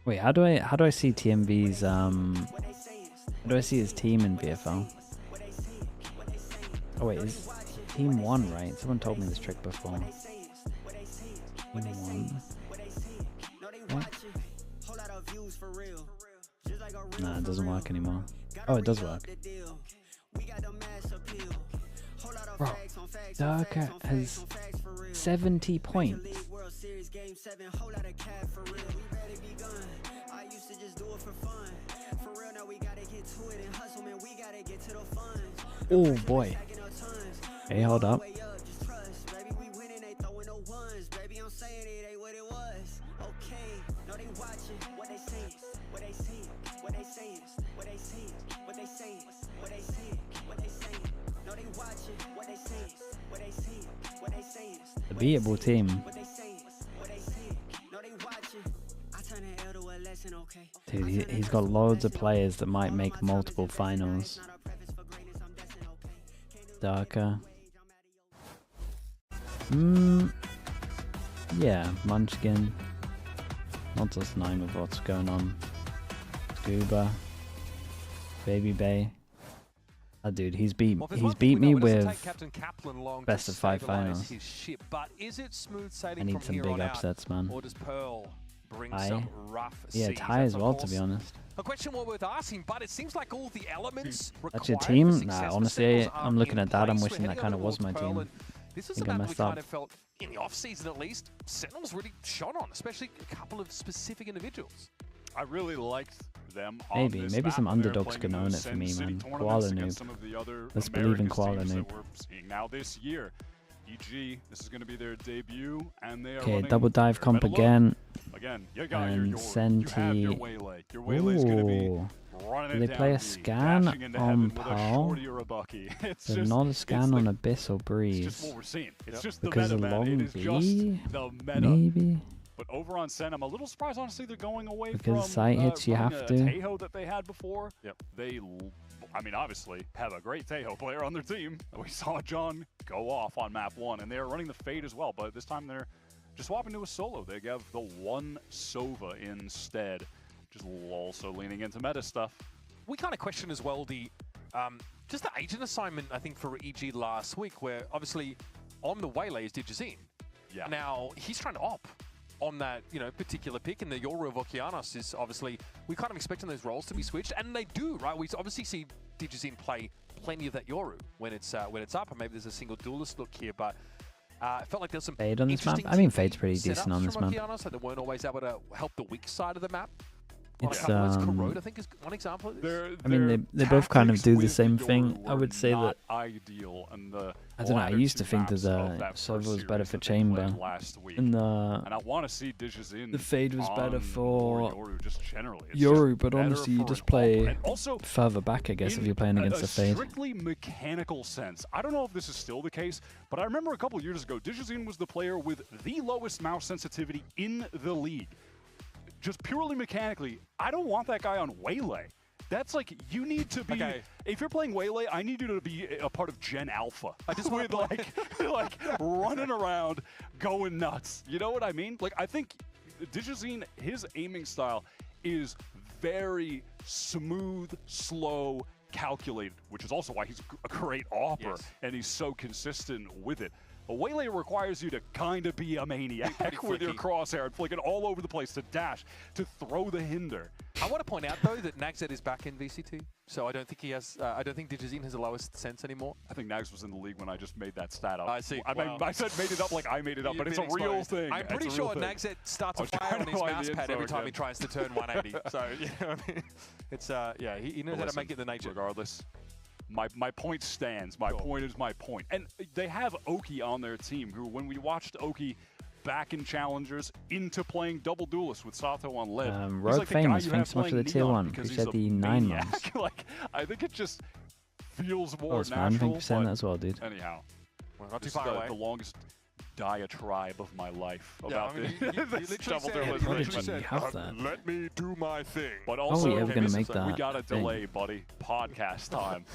Wait, how do I see TMV's how do I see his team in VFL? Oh wait, is team 1, right? Someone told me this trick before. Team 1. What? Nah, it doesn't work anymore. Oh, it does work. Bro, Darker has 70 points. Oh boy. Hey, hold up. The beatable team. Dude, he's got loads of players that might make multiple finals. Darker. Yeah, Munchkin. Not just 9 with what's going on. Scuba. Baby Bay. Oh, dude, he's beat me with best of 5 finals. His ship, but is it smooth sailing I need from some here big on out, upsets, man. or does Pearl bring Tie? some rough Yeah, seas? tie That's, as of well, course, to be honest. a question well worth asking, but it seems like all the elements That's your required for team? success Nah, for honestly, Sentinels I'm are looking in at that. I'm place. wishing We're that heading kind of over was my towards Pearl, team. and this I is think a I map we messed kind up. of felt in the off season at least. Sentinels really shone on, especially a couple of specific individuals. I really liked them on Maybe this maybe map some when they were underdogs playing can in own the it for SEN me, City man. tournaments Koala against noob. some of the other Let's believe in Americas Koala teams noob. that we're seeing now this year. EG, this is going to be their debut, and they are Okay, running double dive their comp better look. again. Again, you got your And you have your Senti. Waylay. Your Waylay's going to be running Do it they play down a B, scan dashing into on heaven with a Pearl? shorty or a bucky. It's There's just, not a it's scan the- on Abyss or It's Breeze. just what we're seeing. It's just Because the of meta, man. long It is V? just the meta. Maybe. But over on Sen, I'm a little surprised, honestly, they're going away Because from sight hits, you running have a to. Tejo that they had before. Yep. I mean, obviously, have a great Tejo player on their team. We saw John go off on map 1, and they're running the Fade as well, but this time they're just swapping to a solo. They have the one Sova instead, just also leaning into meta stuff. We kind of question as well the just the agent assignment, I think, for EG last week, where obviously on the Waylay is Digizine. Yeah. Now, he's trying to op on that, particular pick, and the Yoru of Okeanos is obviously, we kind of expecting those roles to be switched, and they do, right? We obviously see Digizine play plenty of that Yoru when it's up, and maybe there's a single duelist look here, but it felt like there's some Fade on this map? interesting I mean, TP Fade's pretty decent setups on this from map. Okeanos, so they weren't always able to help the weak side of the map. It's, Corrode, I think, is one example of this. I mean, they both kind of do the with same Yoru thing. I were would say not that. ideal, and the I don't know. I latter used to two think that maps of that Sova first was better series for that they played Chamber, last week. and And I want to see Digizine. the Fade was better on for Yoru just generally. It's Yoru, just but better honestly, you for just an all-round. play And also, further back, I guess, if you're playing against a the Fade. strictly mechanical sense. I don't know if this is still the case, but I remember a couple years ago, Digizine was the player with the lowest mouse sensitivity in the league. Just purely mechanically, I don't want that guy on Waylay. That's like, you need to be, if you're playing Waylay, I need you to be a part of Gen Alpha. I just with like running around, going nuts. You know what I mean? Like, I think Digizine, his aiming style is very smooth, slow, calculated, which is also why he's a great opper, and he's so consistent with it. A waylay requires you to kind of be a maniac with your crosshair and flicking all over the place, to dash, to throw the hinder. I want to point out though that Nagzed is back in VCT, so I don't think he has. I don't think Digizine has the lowest sense anymore. I think Nags was in the league when I just made that stat up. I see. I mean, I said made it up like I made it up, but it's a real thing. I'm pretty sure Nagzed starts a fire on his mouse pad every time he tries to turn 180. So you know what I mean? It's yeah, he knows how to make it the nature. Regardless. My point stands. My point is my point. And they have Oki on their team, who, when we watched Oki back in Challengers into playing double duelist with Sato on Liv, Rogue like Famous, thanks so much for the tier 1. Appreciate the 9 months. Like, I think it just feels more Oh, man, natural. thank you for saying that as well, dude. Anyhow, well, not too this far is away. the longest diatribe of my life about I mean, this double duelist. Why did you have that? Let me do my thing. But How are also, we ever gonna make that we got a thing? delay, buddy. Podcast time.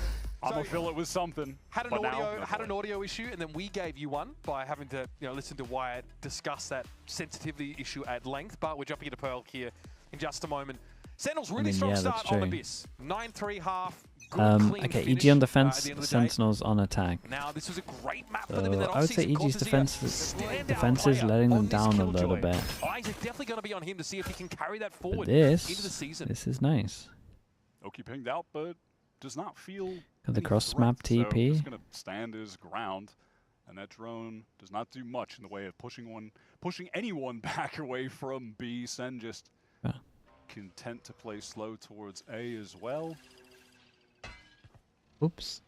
I'm gonna fill it with something. Had an but now, audio, no had an delay. audio issue, and then we gave you one by having to, listen to Wyatt discuss that sensitivity issue at length. But we're jumping into Pearl here in just a moment. Sentinels really strong yeah, start that's on true. Abyss. 9-3 half. Good, clean Okay, finish, EG on at defense, the end of the day. Sentinels on attack. Now this was a great map for them in that I would say off-season. EG's Cortezia, defense is standout letting player them on this down a Killjoy. little bit. Eyes are definitely going to be on him to see if he can carry that But forward this into the season. is nice. Oki pinged out, but does not feel Got the any cross map threat, so TP. he's gonna stand his ground, and that drone does not do much in the way of pushing anyone back away from B. Sen just content to play slow towards A as well. Oops.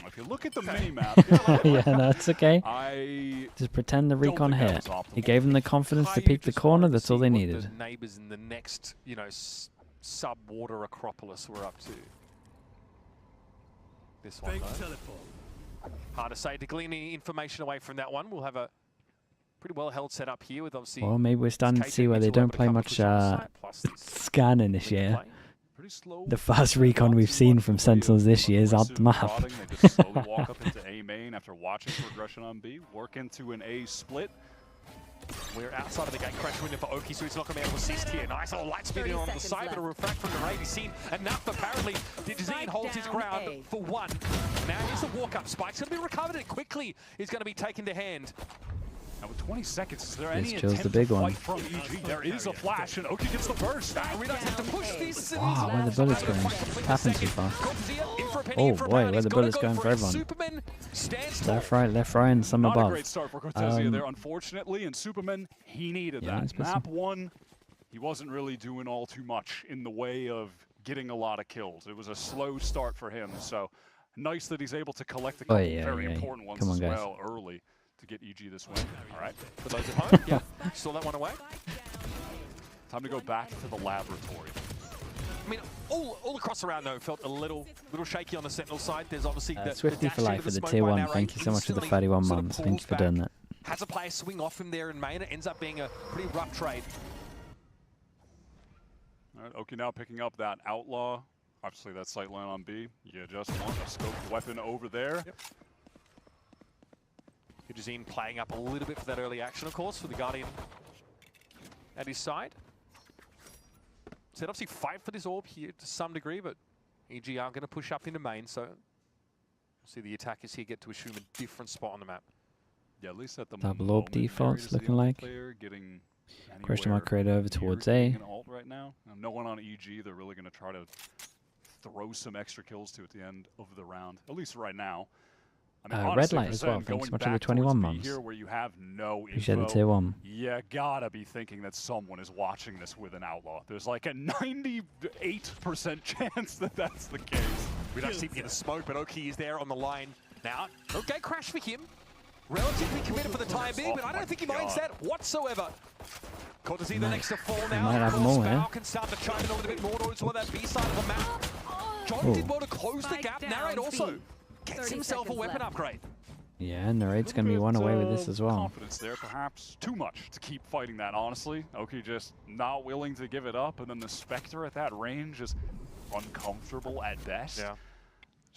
If you look at the mini-map, Yeah, that's okay. I Just pretend the recon think that hit. was He gave them the confidence to Caillou peek the just corner. wanted to That's all see they what needed. The neighbors in the next, sub-water Acropolis were up to. This one, though. Hard to say. To glean any information away from that one, we'll have a pretty well-held setup here with obviously. Well, maybe we're starting to see where they don't play much scanning this year. The first recon we've seen from Sentinels this year is up the map. They just slowly walk up into A main after watching progression on B, work into an A split. We're outside of the gate crash window for Oki, so he's not going to be able to assist here. Nice little light speed on the side, but a refract from the raid. He's seen enough, apparently. Digizine holds his ground for one. Now here's the walk-up. Spike's going to be recovered, and quickly is going to be taken to hand. Now with 20 seconds, is there This any kills attempt the big to one. fight from EG? There is a flash, and Oki gets the burst. We don't have to push this. Wow, where the bullets going? Tapping too fast. Oh boy, where the bullets going for everyone. Left, right, and some Not above. a great start for Cortezia there, unfortunately, and Superman, he needed Yeah, that. it's missing. Map 1, he wasn't really doing all too much in the way of getting a lot of kills. It was a slow start for him, so nice that he's able to collect a couple very important ones Come on, as guys. well early to get EG this win. All right. For those at home, yeah, saw that one away. Time to go back to the laboratory. I mean, all across the round though felt a little shaky on the Sentinel side. There's obviously the Swifty dash for into life for the smoke tier by 1. Narrate Thank you so much for the instantly 31 sort of months. Thank you pulls for doing back. that. Has a player swing off him there in main. It ends up being a pretty rough trade. All right, Oki now picking up that Outlaw. Obviously, that sight line on B. You just want a scoped weapon over there. Digizine playing up a little bit for that early action, of course, for the Guardian at his side. So they obviously fight for this orb here to some degree, but EG are going to push up into main, so we'll see the attackers here get to assume a different spot on the map. Yeah, at least at the Double orb moment, defaults Narrator's the looking only like. player getting Question mark creator over near towards getting A. an ult right now. No one on EG. They're really going to try to throw some extra kills to at the end of the round, at least right now. I mean, Red honestly, light for as well. Sen, Thanks so going much for the back 21 towards B months. Here, where you have no Appreciate the info, tier 1. you gotta be thinking that someone is watching this with an Outlaw. There's like a 98% chance that that's the case. We don't see him get the smoke, but Oki is there on the line now. Okay, crash for him. Relatively committed for the time being, but I don't think he minds that whatsoever. Cortezia the next to fall now. might have Of course, more, Val yeah. can start to chime in a little bit more towards that B side of the map. John did well to close the gap. Narrate also gets himself a weapon upgrade. Yeah, Narrate's going to be one away with this as well. Confidence there, perhaps too much to keep fighting that, honestly. Oki just not willing to give it up, and then the Spectre at that range is uncomfortable at best. Yeah.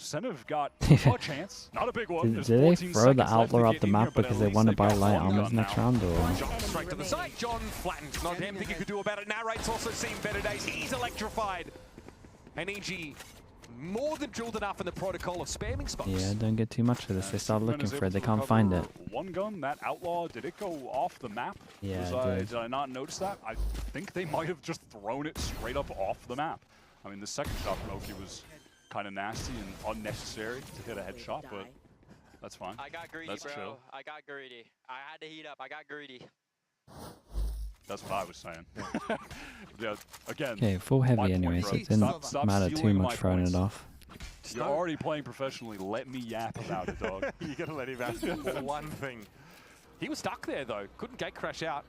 Sen have got a chance, not a big one. Do There's they 14 throw the seconds left Outlaw to up get the in map here, but because at they least want to they've buy got light one gun armors next now. round? Or John straight to the side. John flattened. Not anything he could do about it. Narrate's also seen better days. He's electrified. And EG more than drilled enough in the protocol of spamming spots. Yeah, don't get too much of this. They start looking for it. They can't find it. One gun, that outlaw, did it go off the map? Yeah, Did I not notice that? I think they might have just thrown it straight up off the map. I mean, the second shot from Oki was kind of nasty and unnecessary to hit a headshot, but that's fine. I got greedy, that's bro. Chill. I got greedy. I had to heat up. I got greedy. That's what I was saying. Yeah, again. Okay, full heavy anyways. So it didn't matter too much throwing it off. You're already playing professionally. Let me yap about it, dog. You gotta let him ask one thing. He was stuck there though. Couldn't gate crash out.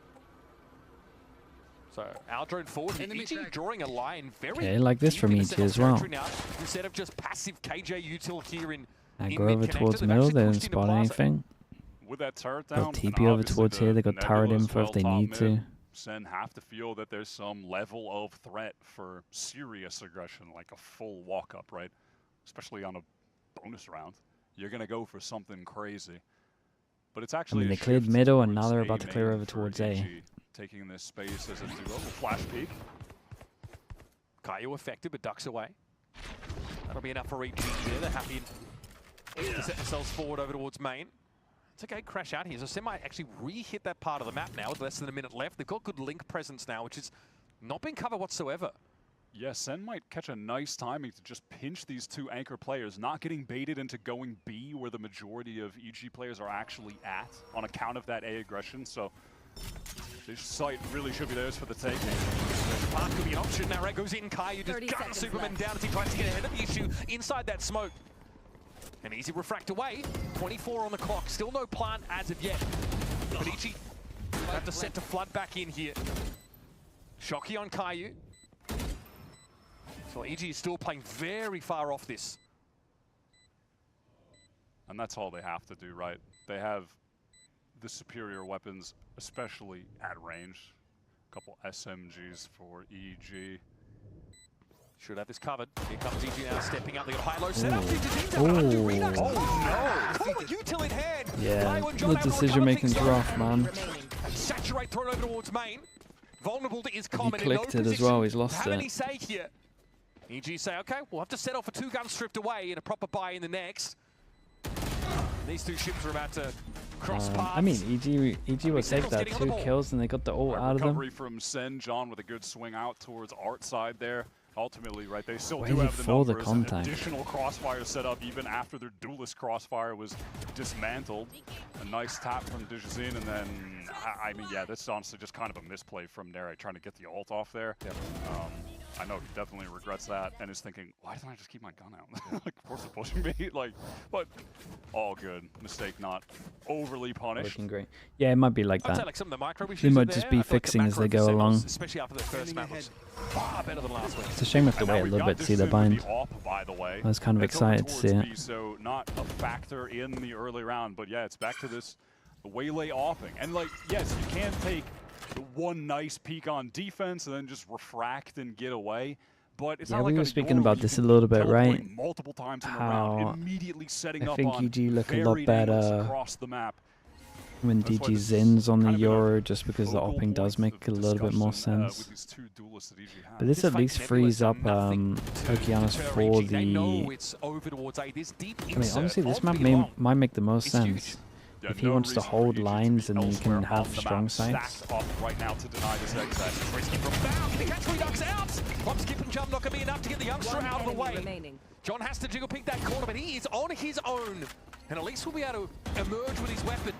So our drone forward. EG drawing a line very. Okay, like this from EG as well. Now, instead of just passive KJ util here in. I go over towards middle. They didn't spot anything. With that turret down, Got TP over towards here. They got turret info if they need to. SEN have to feel that there's some level of threat for serious aggression, like a full walk-up, right? Especially on a bonus round. You're going to go for something crazy. But it's actually they cleared middle, and now they're about to clear over towards A. Taking this space as a duo. Flash peek. Kaio affected, but ducks away. That'll be enough for EG there. They're happy to set themselves forward over towards main. It's okay, crash out here. So SEN might actually re-hit that part of the map now with less than a minute left. They've got good link presence now, which is not being covered whatsoever. Yeah, SEN might catch a nice timing to just pinch these two anchor players, not getting baited into going B where the majority of EG players are actually at on account of that A aggression. So this site really should be theirs for the taking. Path could be an option. Now Red goes in. Kaio just guns Superman down as he tries to get ahead of the issue inside that smoke. An easy refract away. 24 on the clock. Still no plant as of yet. But EG have to set to flood back in here. Shocky on Kaio. So EG is still playing very far off this. And that's all they have to do, right? They have the superior weapons, especially at range. A couple SMGs for EG. Should have this covered. Here comes EG now, stepping up. They got high-low setup. Oh, no! Util in hand. Yeah, the decision-making's rough, man. Saturate thrown over towards main. Vulnerable to his common. He clicked it as well. He's lost Have any it. say here? EG say, okay, we'll have to settle for 2 guns stripped away and a proper buy in the next. These two ships are about to cross paths. I mean, EG will take that 2 kills and they got the ult out of them. Recovery from SEN, John with a good swing out towards art side there. Ultimately, right, they still Way do have the before the numbers, contact. additional crossfire set up even after their duelist crossfire was dismantled. A nice tap from Dijazine, and then, I mean, yeah, that's honestly just kind of a misplay from Nere trying to get the ult off there. Yep. I know he definitely regrets that and is thinking, why didn't I just keep my gun out? Like, of course they're pushing me. Like, but all good. Mistake not overly punished. Looking great. Yeah, it might be like I'd say that. like some of the micro They issues might are just there. be I feel like the fixing as macro they go for along. Especially after the first map was far better than last week. It's a shame we have to wait a little bit to see their bind. By the way, I was kind of excited to see it. So not a factor in the early round, but yeah, it's back to this waylay offing. And like, yes, you can take the one nice peek on defense and then just refract and get away. But it's Yeah, not like we were a speaking Yoru about you this can a little bit, teleport right? multiple times in a How round, immediately setting I up think on EG look a lot varied angles better across the map. when That's why DG this Zins on the kind of been a Euro, just because the focal opping does point make of a little bit more discussion, with sense. these two duelists that EG have. But this at least frees up Okeanos for They know the... it's over towards A. This deep I mean, insert, honestly, this map oddly long. might make the most sense. Yeah, If he no wants to reason for hold EG to lines be and you elsewhere can have on the strong map, sights. stacked up right now to deny this exit. Risky from bound. Can he catch 3 ducks out? Pop, skip, and jump not going to be enough to get the youngster out of the way. John has to jiggle pick that corner, but he is on his own. And at least we'll be able to emerge with his weapon.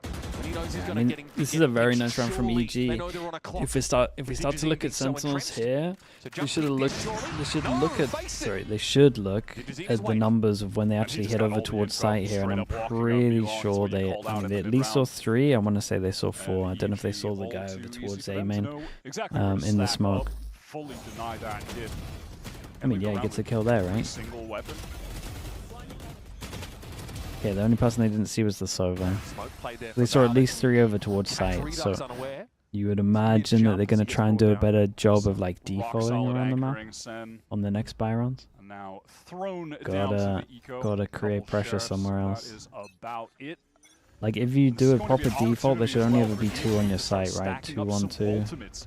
When he knows he's I going mean, to get this is a very nice round from surely EG. they know they're on a clock. If we start to Digizine look at being so Sentinels entrenched. here, So they jump should peek look. this surely? They should No, look at. face it. Sorry, they should look Digizine's at the waiting. numbers of when they actually just hit got over all the towards info sight here, and straight I'm up walking up pretty belongs sure when you they. called I out mean, in they the at least saw mid-round. 3. I want to say they saw 4. I don't know if they EG saw the all guy too over easy towards for A them to main know exactly where to in the stack smoke. up, fully deny that hit. I mean, we go yeah, he around gets a with kill there, a right? single weapon. Yeah, the only person they didn't see was the Sova. Smoke played there They for saw at Dark. least 3 over towards Catch sight, 3 so ducks unaware. you would imagine that they're going to try and do a better job of like Rock defaulting solid around the map anchoring Sen. on the next buy rounds. And now thrown down to Gotta the eco. gotta create Couple pressure sheriffs, somewhere that else. is about it. Like if you do a It's going to be proper an default, there opportunity should as only well ever for be EG 2 on your to start site, right? stacking 2 up 1 some 2. ultimates.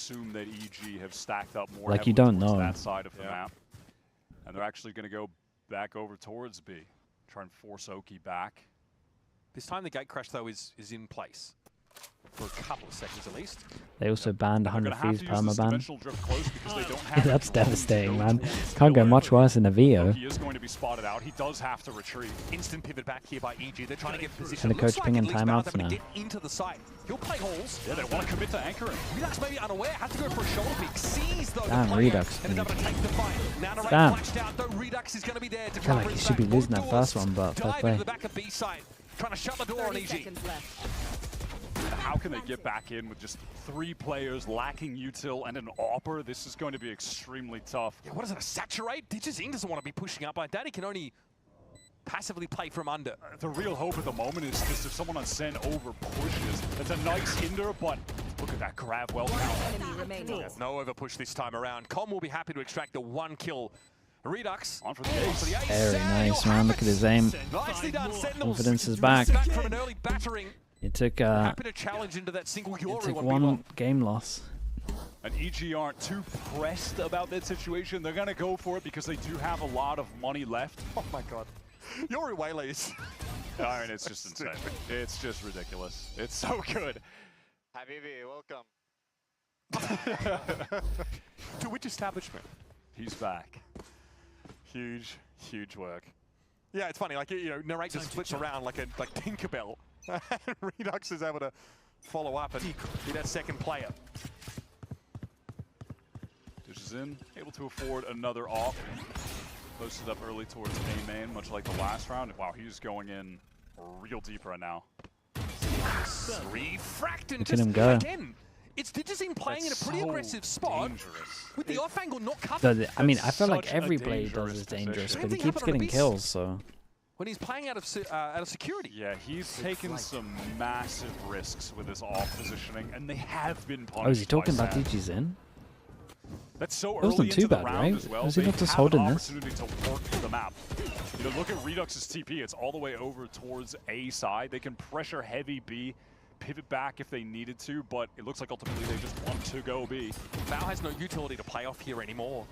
assume that EG have stacked up more Like, you heavily don't towards know. that side of the map. And they're actually going to go back over towards B. try and force Oki back. This time the gate crash, though, is in place. For a couple of seconds at least. They also banned 100 Thieves permaban. Yeah, that's devastating, man. Can't go much worse in a VO. He is going to be spotted out. He does have to retreat. Instant pivot back here by EG. They're trying to get position. And the coach pinging timeouts now. Into the site. He'll play holes. Yeah, they want to commit to anchoring. Redux maybe unaware. Has to go for a shoulder pick. Sees though Damn, the Redux. and able to take the fight. Now Damn. flashed out though. Redux is going to be there to I feel like cover he his should be back. losing that first one, but fair Dive play. into the back of B site. Trying to shut the door on EG. How can they get back in with just 3 players lacking util and an AWPer? This is going to be extremely tough. Yeah, what is it, a saturate? Digizing doesn't want to be pushing up like that. He can only passively play from under. The real hope at the moment is just if someone on SEN over pushes. That's a nice hinder, but look at that grab well count. Yeah, no over push this time around. Com will be happy to extract the 1 kill. Redux on for the ace. Very nice, man. Look at his aim. Nicely done, Sentinels. Confidence is back. From an early battering. It took Happy to challenge into that single one game loss. And EG aren't too pressed about that situation. They're going to go for it because they do have a lot of money left. Oh my god. Yori waylays. I mean, it's just insane. It's just ridiculous. It's so good. Habibi, welcome. To which establishment? He's back. Huge, huge work. Yeah, it's funny. Like, you know, narrator splits around like Tinkerbell. Redux is able to follow up and be that second player. Dishes in, able to afford another off. Posted up early towards A main, much like the last round. Wow, he's going in real deep right now. Refract and Look at him go. Again, it's Digizine playing in a pretty aggressive spot. Dangerous. With the off angle not covered. I mean, I feel like every play he does is dangerous, but he keeps getting kills, so. When he's playing out of security. Yeah, he's taken some massive risks with his off positioning, and they have been punished. Oh, is he talking by about SEN. DG's in? That's so It wasn't early too into the bad, round right? as well. Was he They not just have holding an this? opportunity to work the map. You know, look at Redux's TP. It's all the way over towards A side. They can pressure heavy B, pivot back if they needed to, but it looks like ultimately they just want to go B. Val has no utility to play off here anymore.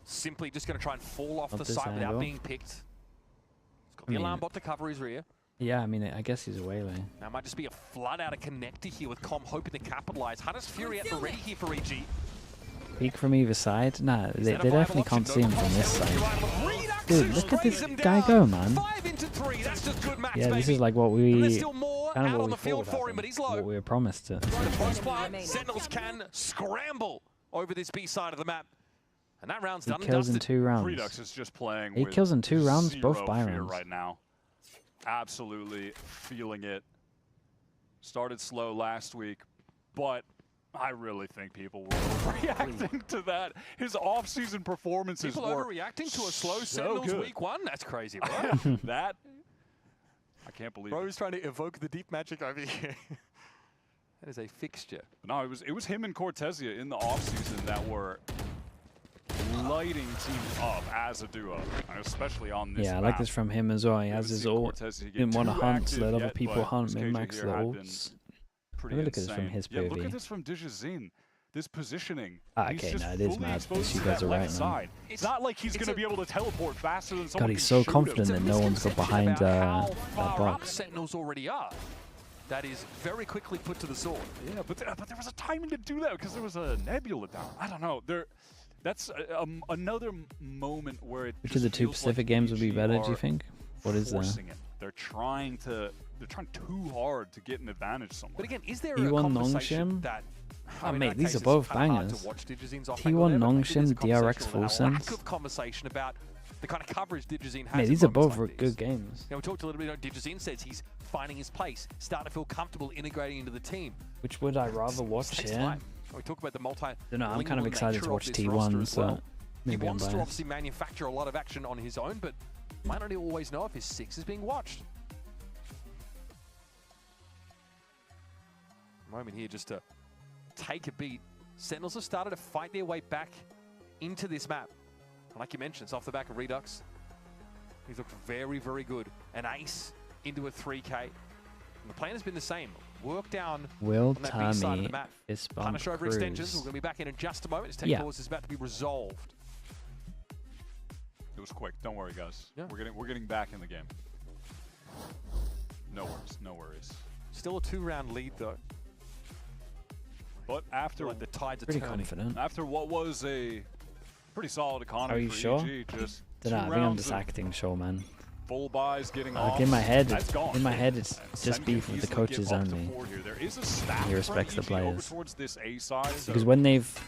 Simply just going to try and fall off Up the this site without angle. being picked. He's got the alarm bot to cover his rear. Yeah, I mean, I guess he's a waylay. Now might just be a flood out of connector here with Com hoping to capitalize. Hunter's Fury at the ready here for EG. Peek from either side? Nah, they definitely can't see him from this side. Dude, look at this guy go, man. 5 into 3, that's just good match, Yeah, this baby. is like what we There's still more kind out of on what the we field thought for him, but he's low. what we were promised to. Sentinels can scramble over this B side of the map. And that round's done 8 and kills in dusted. 2 rounds. Redux is just playing 8 with kills in 2 rounds, both zero by fear rounds. right now. Absolutely feeling it. Started slow last week, but I really think people were reacting to that. His off-season performances People were overreacting to a slow so Sentinels good. week 1? That's crazy, bro. That I can't believe. Bro is trying to evoke the deep magic over here. That is a fixture. No, it was him and Cortezia in the offseason that were lighting teams up as a duo, especially on this Yeah, I map. like this from him as well. He has his ult. Cortezia get Didn't want to too hunt, active let other yet, people but hunt, this min-max KJ the here had been ults. pretty Look at this from insane. his Yeah, look POV. at this from Digizine. This positioning. Okay, He's just no, it is fully mad. exposed You to guys that are right, left man. side. It's not like he's going to be able to teleport faster than God, someone he's can so shoot confident him. that no one's got behind How that far up box. Sentinels already are. That is very quickly put to the sword. Yeah, but there was a timing to do that because there was a nebula down. I don't know. That's another moment where it Which of the two feels Pacific like games would be EG better, do you are think? What is forcing it. They're trying too hard to get an advantage somewhere. But again, is there T1 a conversation Nongshim? that... Oh, I mean, mate, in that these case, are it's both kind of hard bangers. to watch Digizine's off angle T1 there, but maybe there's a Nongshim, DRX conversation full about a lack sense. of conversation about the kind of coverage Digizine has. Mate, in these are moments both like good this. games. You know, we talked a little bit about Digizine says he's finding his place, starting to feel comfortable integrating into the team. Which would I rather watch Takes here? time. We talk about the multi. Don't know, I'm kind of excited to watch nature of this roster T1, as so well. maybe he I'm wants to biased. obviously manufacture a lot of action on his own, but might not always know if his 6 is being watched. Moment here just to take a beat. Sentinels have started to fight their way back into this map. And like you mentioned, it's off the back of Redux. He's looked very, very good. An ace into a 3K. And the plan has been the same. Work down Will on that B side of Tommy the map. fist bump Punish over extensions. Cruz. We're going to be back in just a moment. His tech Yeah. force is about to be resolved. It was quick. Don't worry, guys. Yeah. We're getting back in the game. No worries. No worries. Still a 2-round lead though. But after the tides are Pretty turning. confident. After what was a pretty solid economy Are you for sure? EG, just Dunno, 2 I think I'm rounds just of acting sure, man. full buys getting Like off. in my head, That's gone. it's And just Sen beef can with the easily get coaches up to only. 4 here. There is a stack He respects from the EG over players. towards this A side, so Because when they've,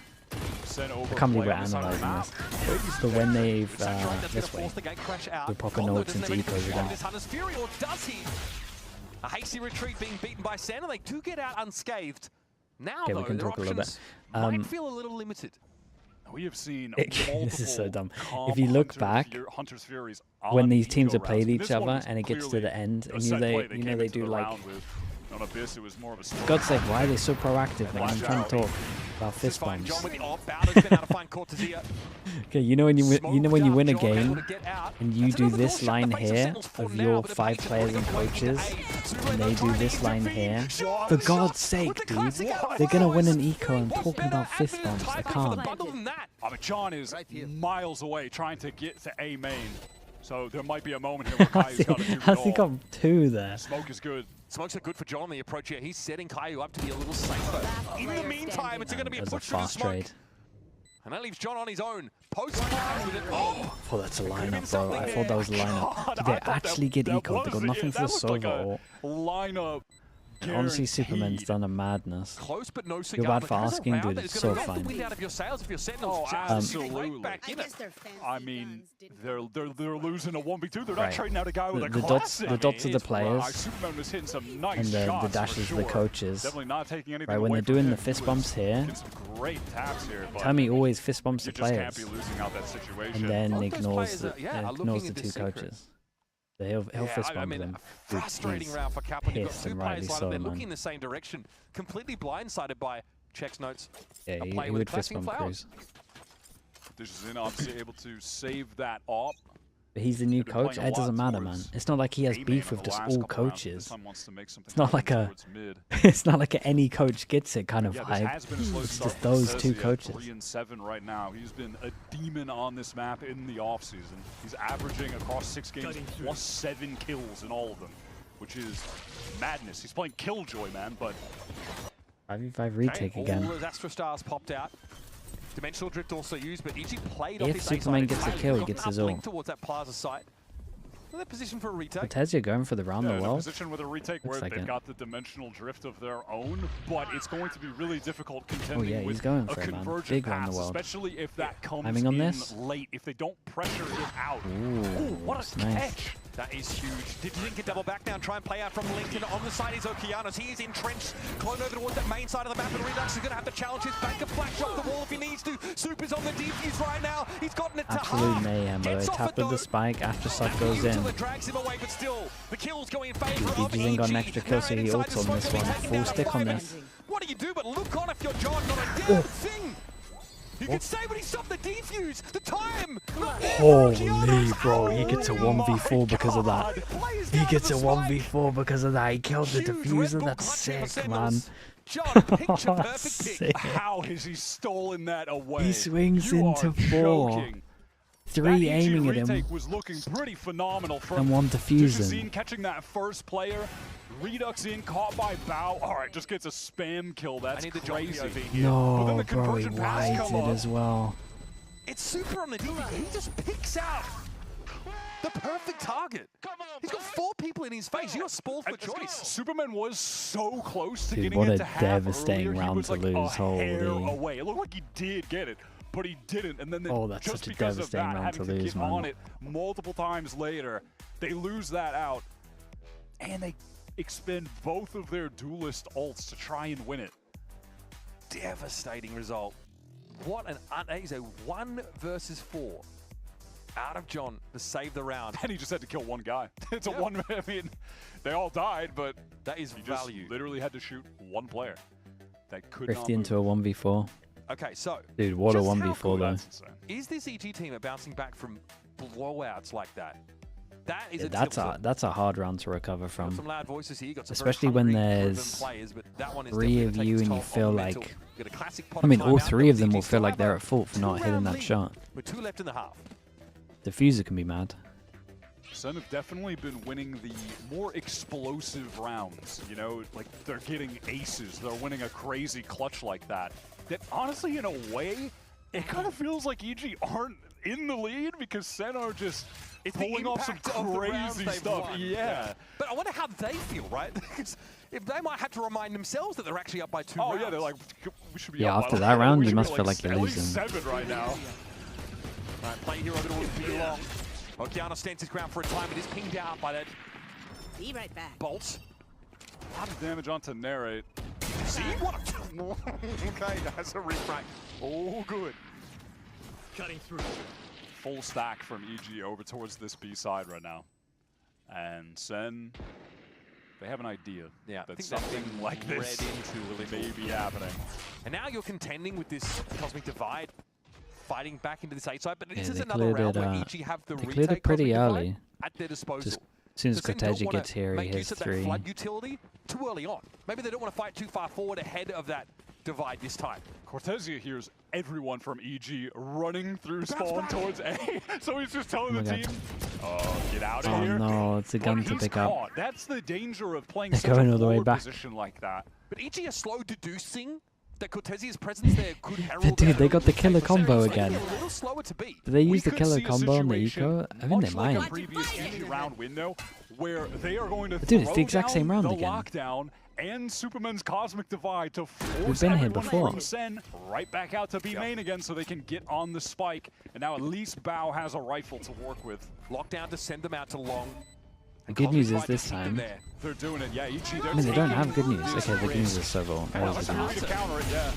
Sen I can't believe overplay we're on the side of the analysing map. this, but when they've, That's this gonna way, force the gate crash out. the proper Gondo notes doesn't into have any ecos control of again. this Hunter's Fury, or does he? A hasty retreat being beaten by Sen, and they do get out unscathed. Now, Okay, though, we can their talk a little bit. options might feel a little limited. We have seen This is so dumb. multiple If you look Hunter's back, Hunter's Furies when on these teams eco have played rounds. each This one other was and it gets to clearly the end, a and set play you came know they into do the like, round with. On Abyss, it was more of a for God's sake, why are they so proactive? Like, I'm trying to talk about fist Fine, bumps. John with the off. Bowder's been able to find Cortezia. Okay, you know when you when you win a John able game to get out. and you do this line here of your 5 players and coaches, and they do this line here. For God's sake, dude, they're gonna win an eco. I'm talking about fist bumps. I can't. I mean, John is miles away trying to get to A main. So there might be a moment here where Kai's got to do it How's he all. got 2 there? Smoke is good. Smokes are good for John on the approach here. He's setting Caillou up to be a little safer. In the meantime, it's going to be a As a push through the fast smoke. trade. And that leaves John on his own. Post fire with it. Oh! I thought that's a lineup, bro. I thought that was a lineup. Did they actually get eco? They got nothing for the Sova or... Lineup. Honestly, Superman's done a madness. Close, but no You're cigar. bad for asking, dude. It's so fine. Wind out of your sails if you're Sentinels. Oh, absolutely. Back in it. I mean, they're losing a 1v2. They're not Right. trading out a guy with a The classic. dots are the players, Superman was hitting some nice and the shots dashes for are the sure. coaches. Definitely not taking anything Right, when away they're from doing him. the fist He bumps here, getting some great taps here, but Tammy always fist bumps you the just can't players, be losing out that situation. and then Both those ignores players the, are ignores looking the into 2 secret. coaches. So he'll fist I bump mean, them. a frustrating He's round for Cap when you've got pissed, 2 and players rightly lined so, up. They're man. looking in the same direction. Completely blindsided by Check's notes. Yeah, A he player with would fist clapping bump flowers. Cruz. This is in obviously able to save that op. But he's the new They've been coach. playing a It doesn't lot matter, man. towards It's not like he has A-main beef over with the just last all couple rounds, but coaches. this time wants to make something It's not happen like a. towards mid. It's not like a any coach gets it kind of Yeah, this vibe. has been a slow It's start just for those Ceci 2 at coaches. 3-7 right now. He's been a demon on this map in the offseason. He's averaging across 6 games plus 7 kills in all of them, which is madness. He's playing Killjoy, man, but 5v5 retake again. All those Astro Stars popped out. Dimensional Drift also used, but EG played off If his Superman A-side gets a entirely. kill, he Got gets an his uplink ult. towards that Plaza site. Well, they're positioned for a retake. Cortezia going for the round yeah, the in a world. position with a retake where Looks like they've it. got the dimensional drift of their own, but it's going to be really difficult contending Oh, yeah, he's with going a for it, man. convergent Big round the pass, world. especially if that comes Timing on in this? late, if they don't pressure it out. Ooh, What a that's nice. catch! That is huge. Did Link get double back now and try and play out from Lincoln? On the side is Okeanos. He is entrenched. Clone over towards that main side of the map, and Redux is going to have to challenge his bank of flash off the wall if he needs to. Super's on the defuse right now. He's gotten it to Absolute half. mayhem, bro. Gets off Tap it with the though. spike after sub goes in. Until it drags him away, but still, the kills go in favor of He ain't got an EG. extra kill, so he Now ults on this one. Full stick on this. What do you do but look on if you're John? Not a damn thing. You can say when he stopped the defuse. The time. Holy, bro. He gets a 1v4 because of that. He gets a 1v4 because of that. He killed the diffuser. That's sick, man. John, picture perfect pick. Sick. How has he stolen that away? He swings You into are 4. joking. 3 that aiming EG at him. retake was looking pretty phenomenal from And 1 defusing. Dizzy catching that first player. Redux in, caught by Bao. All right, just gets a spam kill. That's crazy. POV here. But then No, the bro, he conversion pass wides come it up. as well. It's Super on the defuse. He just picks out the perfect target. He's got 4 people in his face. You're spoiled for choice. Superman was so close to Dude, getting what it a to half devastating earlier. round He was to like lose, a hair holy. away. It looked like he did get it, but he didn't. And then Oh, that's just such a because of devastating that, round having to lose, get man. on it multiple times later, they lose that out, and they expend both of their duelist ults to try and win it. Devastating result. What an that is a 1 versus 4 out of John to save the round. And he just had to kill one guy. It's Yep. a one. I mean, they all died, but that is you just value. literally had to shoot one player. That could not Drifted move. into a 1v4. Okay, so Dude, what a just how 1v4 cool though. is this EG team at bouncing back from blowouts like that? That is Yeah, a that's a hard round to recover Got from. some loud voices here. Got some Especially very when hungry, driven there's players, but that one is 3 definitely of gonna you take and you its toll feel on the mental. like. Got a classic I mean, all timeout, 3 of but them EG will still feel like have they're a at fault for not hitting two-round that lead shot. With 2 left in the half. Diffuser can be mad. Sen have definitely been winning the more explosive rounds, you know, like they're getting aces, they're winning a crazy clutch like that. That honestly, in a way, it kind of feels like EG aren't in the lead because Sen are just pulling off some crazy stuff. Yeah. But I wonder how they feel, right? Because if they might have to remind themselves that they're actually up by 2 rounds. Oh yeah, they're like, we should be Yeah, up after by that round, you must be feel like you're at least losing. 7 right now. Right, play hero that will be long. Okeanos stands his ground for a time, but is pinged out by that. Be right back. Bolt. A lot of damage onto Narrate. See what? Okay, that's a refract. Oh, good. Cutting through. Full stack from EG over towards this B side right now. And Sen, they have an idea that something like this may be happening. And now you're contending with this Cosmic Divide, fighting back into this A side, but this is they another round cleared where it, EG have the they cleared it pretty Cosmic early. Divide at their disposal. Just as soon as So Sen don't Cortezi wanna gets here, he make hits use of that 3. flood utility too early on. Maybe they don't want to fight too far forward ahead of that divide this time. Cortezia hears everyone from EG running through spawn towards A. So he's just telling the team, get out of Oh here. no, it's a gun But to he's pick up. caught. That's the danger of playing They're such going a all the way forward back. position like that. But EG are slow deducing that Cortezia's presence there could herald. But dude, they got the killer combo It's again. a little slower to beat. Did they use the could killer see a combo on the situation eco? I think they much like might. a previous EG round window where they are going to But dude, it's throw the exact same down round the again. lockdown and Superman's Cosmic Divide to We've force been here everyone before. from Sen right back out to B main again so they can get on the spike. And now at least Bao has a rifle to work with. Lockdown to send them out to long. The good news is this time. They're doing it, yeah. EG, I mean, they don't have good news. Okay, the good news is several. Yeah, Always let's good try news. to counter it, yeah.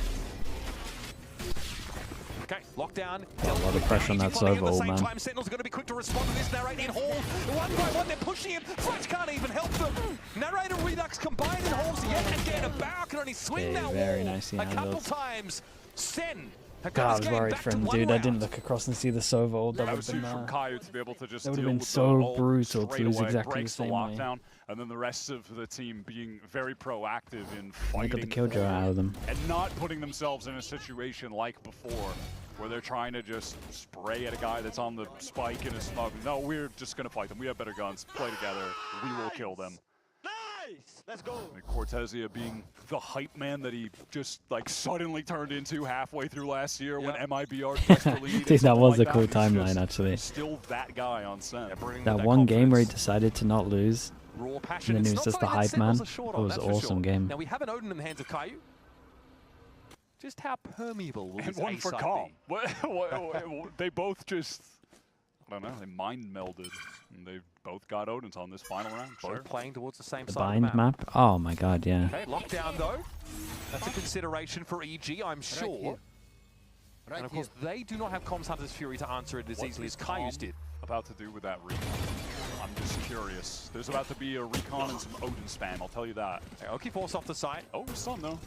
Okay, lockdown. A lot of pressure on that server, old man. Sentinels are going to be quick to respond to this. Narrate in Hall. One by one, they're pushing him. Fletch can't even help them. Narrate and Redux combined in Halls yet again. A Bow can only swing that very wall nicely a couple handled. times. Sen. God, I was worried for him, dude. I didn't look across and see the servo. That That would was have huge been from Caillou to be able to just that would deal have been with so the ult brutal to straight lose away, exactly the breaks same way. lockdown, and then the rest of the team being very proactive in They fighting got the killjoy out of them. and not putting themselves in a situation like before where they're trying to just spray at a guy that's on the spike in a smoke. No, we're just going to fight them. We have better guns. Play together. We will kill them. Let's go. And Cortezia being the hype man that he just like suddenly turned into halfway through last year when MIBR desperately needed Dude, that someone was like a cool He's just timeline, actually. Still that guy on Sen. That one game where he decided to not lose, Raw and passion. then he It's was not just the something that hype man. Sentinels are short It on, was that's an for awesome sure. game. Now we have an Odin in the hands of Caillou. Just how permeable will And this one A for side Calm. be? They both just, I don't know, they mind melded. And they both got Odins on this final round. Both playing towards the same The side of the bind map? Oh my god, yeah. Okay, lockdown though. That's a consideration for EG, I'm sure. And of course, they do not have Comms Hunter's Fury to answer it as What easily is as Caillou's Calm did. about to do with that recon? I'm just curious. There's about to be a recon and some Odin spam, I'll tell you that. Oki force off the site. Oh, stun though.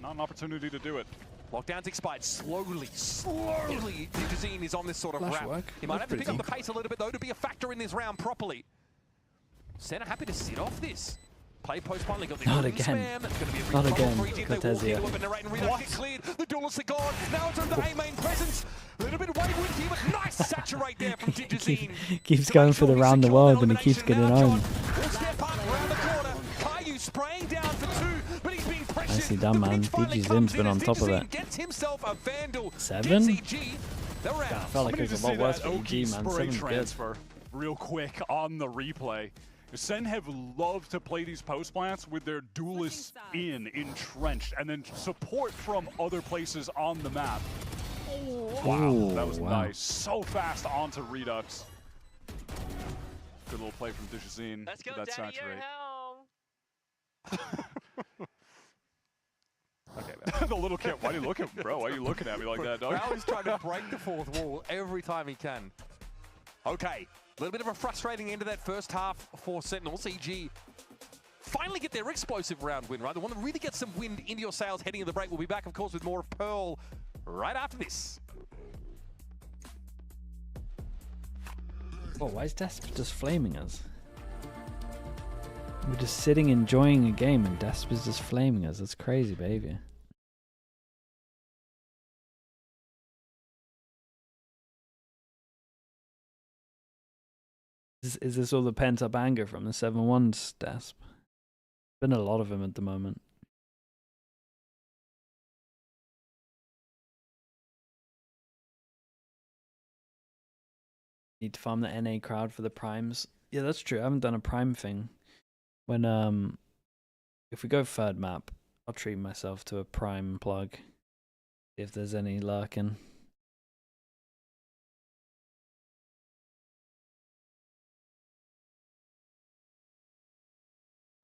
Not an opportunity to do it. Lockdown's expired slowly. Digizine is on this sort of Flash wrap. work. He might have That's to pick up the pretty pace a little bit though to be a factor in this round properly. Sen are happy to sit off this. Play post finally got the Not Odin again. spam. It's going to be a Not big again, trouble for EG if they walk Cortezia. into it, but Narrate and Redux get cleared. The duelists are gone. Now it's over the A main presence. A little bit wayward here, but nice saturate there from Digizine. Keeps going for the round the world and he keeps getting owned. Will step up around the corner. Caillou spraying down for 2, but he's being pressured. Nicely done, man. DigiZim's been on top of it. Gets himself a Vandal. 7? Gets EG the round. I felt like it was a lot worse for EG, man. Spray 7's good. transfer real quick on the replay. Sen have loved to play these post plants with their duelists entrenched, and then support from other places on the map. Wow, Ooh, that was wow. nice. So fast onto Redux. Good little play from Digizine. Let's go, with that Daddy, you're saturate. home. Okay, The little kid. Why are you looking, bro? Why are you looking at me like that, dog? Rao is trying to break the fourth wall every time he can. Okay, a little bit of a frustrating end of that first half for Sentinels. EG finally get their explosive round win, right? The one that really gets some wind into your sails heading into the break. We'll be back, of course, with more of Pearl right after this. Oh, why is Desp just flaming us? We're just sitting enjoying a game and Desp is just flaming us. That's crazy behavior. Is this all the pent up anger from the 7-1's Desp? Been a lot of them at the moment. Need to farm the NA crowd for the primes. Yeah, that's true. I haven't done a prime thing. When if we go third map, I'll treat myself to a prime plug. See if there's any lurking.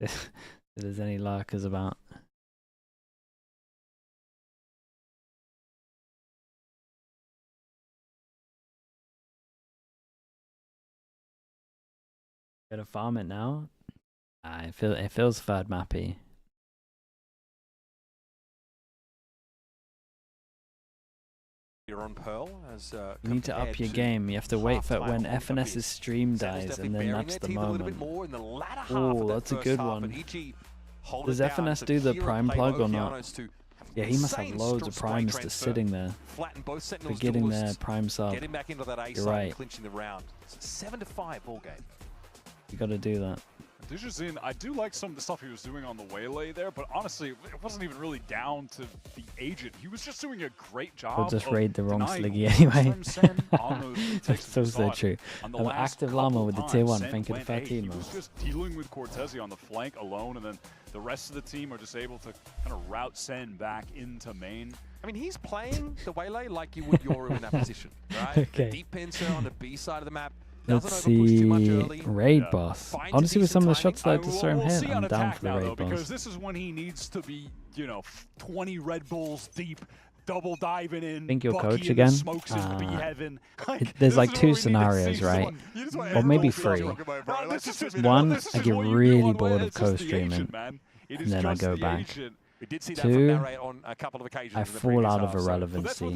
If there's any lurkers about. Gotta farm it now. It feels third mappy. You're on Pearl as You need to up your game. You have to wait for when FNS's stream dies, and then that's the moment. Oh, that's a good one. Does FNS do the prime plug or not? Yeah, he must have loads of primes just sitting there. For getting their prime sub. You're right. Clinching the round. It's a 7-5 ball game. You gotta do that. Dijazin, I do like some of the stuff he was doing on the waylay there, but honestly, it wasn't even really down to the agent. He was just doing a great job. We'll just raid the wrong Sliggy anyway. That's so true. I'm active llama with the tier 1. Thank you for 13, he man. was just dealing with Cortezi on the flank alone, and then the rest of the team are just able to kind of route Sen back into main. I mean, he's playing the waylay like you would Yoru in that position, right? Okay. The deep pincer on the B side of the map. Let's see raid boss. Honestly, with some of the shots that I just saw him hit, I'm down for the raid boss. Because this is when he needs to be, you know, 20 Red Bulls deep, double diving in. I think you'll coach again. There's like 2 scenarios, right? Or maybe 3. One, I get really bored of co-streaming, and then I go back. We did see that 2, from Narrate on a couple of occasions I fall out of irrelevancy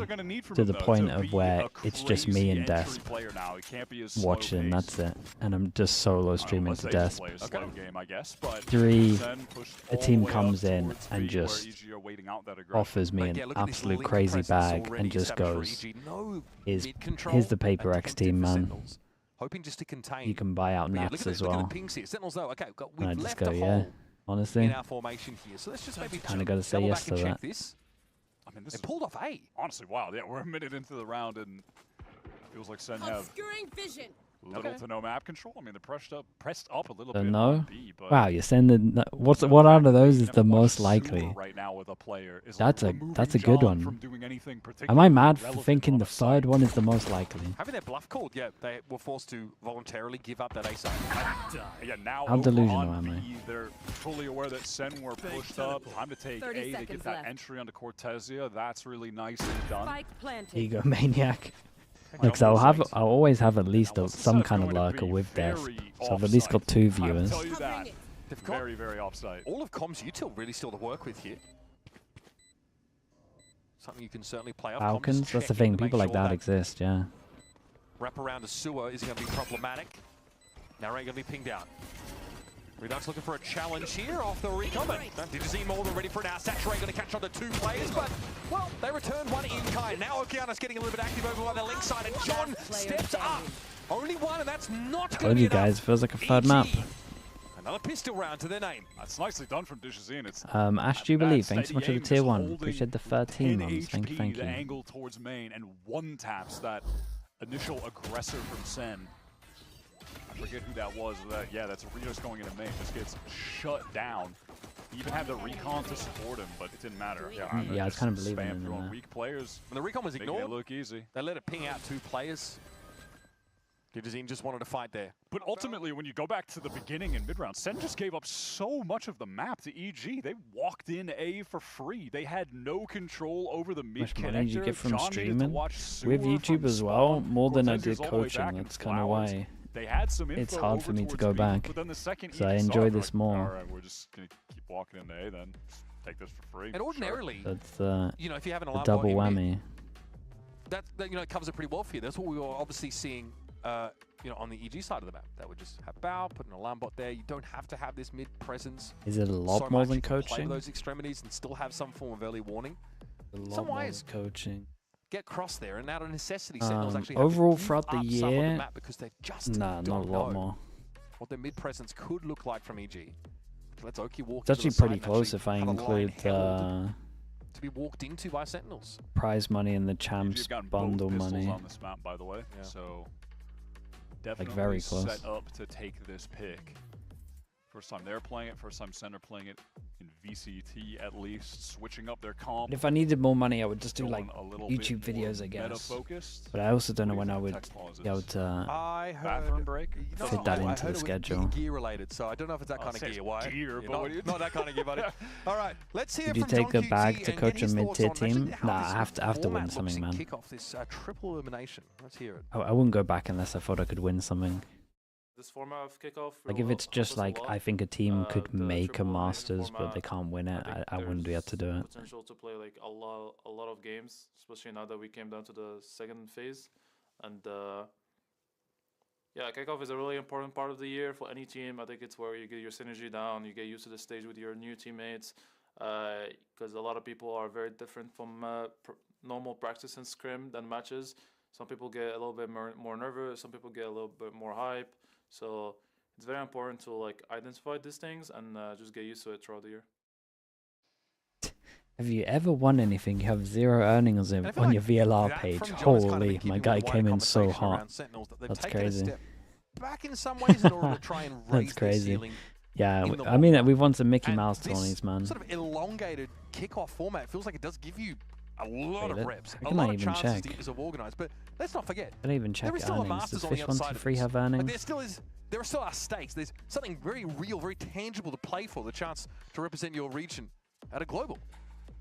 to the point of where it's just me and Desp watching, that's it. And I'm just solo streaming to Desp. 3, a team comes in and just offers me an absolute crazy bag and just goes, here's the Paper X team, man. Hoping just to contain. You can buy out nats as well. And I just go, yeah. Honestly, in our formation here. So let's just maybe kind of got to say yes to that. This. I mean, this they pulled off A. Honestly, wow. Yeah, we're a minute into the round, and it feels like Sen have little to no map control. I mean, they're pressed up a little bit. No. On B, but Wow, you're saying that. What out of those is the most likely? Right now with a player is that's a good one. Am I mad for thinking the third one is the most likely? Having their bluff called, yeah, they were forced to voluntarily give up that A side. Yeah, now how delusional am I? They're fully aware that Sen were pushed up. Time to take A to get that entry onto Cortezia. That's really nicely done. Egomaniac. Like, so I'll always have at least some kind of lurker with Death. So I've at least got 2 viewers. They've got very, very offside. All of Comms Util really still to work with here. Something you can certainly play up. Falcons, that's the thing. People like that exist, yeah. Wrap around a sewer is going to be problematic. Now Ray going to be pinged out. Redux looking for a challenge here off the recon. Dijazin more than ready for now. Saturate going to catch on to 2 players, but, well, they returned one in kind. Now Okeanos getting a little bit active over on the link side, and John steps up. Only one, and that's not going to be you guys, feels like a third map. Another pistol round to their name. That's nicely done from Dijazin. It's Ash Jubilee, thanks so much for the tier 1. Appreciate the 13 months. Thank you. The angle towards main, and one taps that initial aggressor from Sen. I forget who that was. Yeah, that's Rios going into main. Just gets shut down. He even had the recon to support him, but it didn't matter. Yeah, I was kind of believing in that. Weak players. When the recon was ignored, it look easy. They let it ping out 2 players. Dijazin just wanted to fight there. But ultimately, when you go back to the beginning in mid-round, Sen just gave up so much of the map to EG. They walked in A for free. They had no control over the mid connector. How much money did you get from streaming? With YouTube as well, more than I did coaching. That's kind of why. They had some it's hard for me to go back, so I enjoy this more. Alright, we're just going to keep walking into A then. Take this for free. And ordinarily, that's you know, if you have an a double whammy. That you know, covers it pretty well for you. That's what we were obviously seeing, you know, on the EG side of the map. That would just have Bow, put an alarm bot there. You don't have to have this mid presence. Is it a lot more than coaching? Play those extremities and still have some form of early warning. A lot more than coaching. get cross there, and out of necessity, Sentinels actually overall have to throughout the move up some of the year, map because they just not a don't lot know more. what their mid presence could look like from EG. Let's Oki walk. It's actually pretty close if I include to be walked into by Sentinels. prize money and the champs bundle money. on this map, by the way, so definitely very close. set up to take this pick. First time they're playing it, first time Center playing it in VCT at least, switching up their comp. But if I needed more money, I would just do Going like a little YouTube bit more videos, I guess. meta-focused. But I also don't know What do when you I think would tech pause be able is? to I heard Bathroom break? fit that into the schedule. Gear related, so I don't know if it's that Oh, kind it of says gear. Why? gear, Yeah, but what do you not that kind of gear, buddy. All right, let's hear Would you from take John a bag QT to and coach get a his mid-tier thoughts on actually team? how Nah, this I have to win format looks something, in man. Kickoff, this triple elimination. Let's hear it. I wouldn't go back unless I thought I could win something. This format of Kickoff, Like if it's just like I think a team could the make a triple elimination Masters, but format, they can't win it, think I wouldn't be able to do it. Potential to play like a lot of games, especially now that we came down to the second phase, and yeah, Kickoff is a really important part of the year for any team. I think it's where you get your synergy down, you get used to the stage with your new teammates, because a lot of people are very different from normal practice and scrim than matches. Some people get a little bit more nervous, some people get a little bit more hype, so it's very important to like identify these things and just get used to it throughout the year. Have you ever won anything? You have 0 earnings on your VLR page. Holy, my guy came in so hot. That's crazy. Back in some ways in order to try and raise That's crazy. their ceiling. Yeah, in the I mean, long we've won some Mickey And Mouse this tourneys, man. Sort of elongated kickoff format feels like it does give you a lot Wait, of reps, I a can lot not of even chances check. to organize. But let's not forget, I don't even check there is still a earnings. Masters Does on Fish the outside 123 of this. have Like, earnings? there still are stakes. There's something very real, very tangible to play for. The chance to represent your region at a global.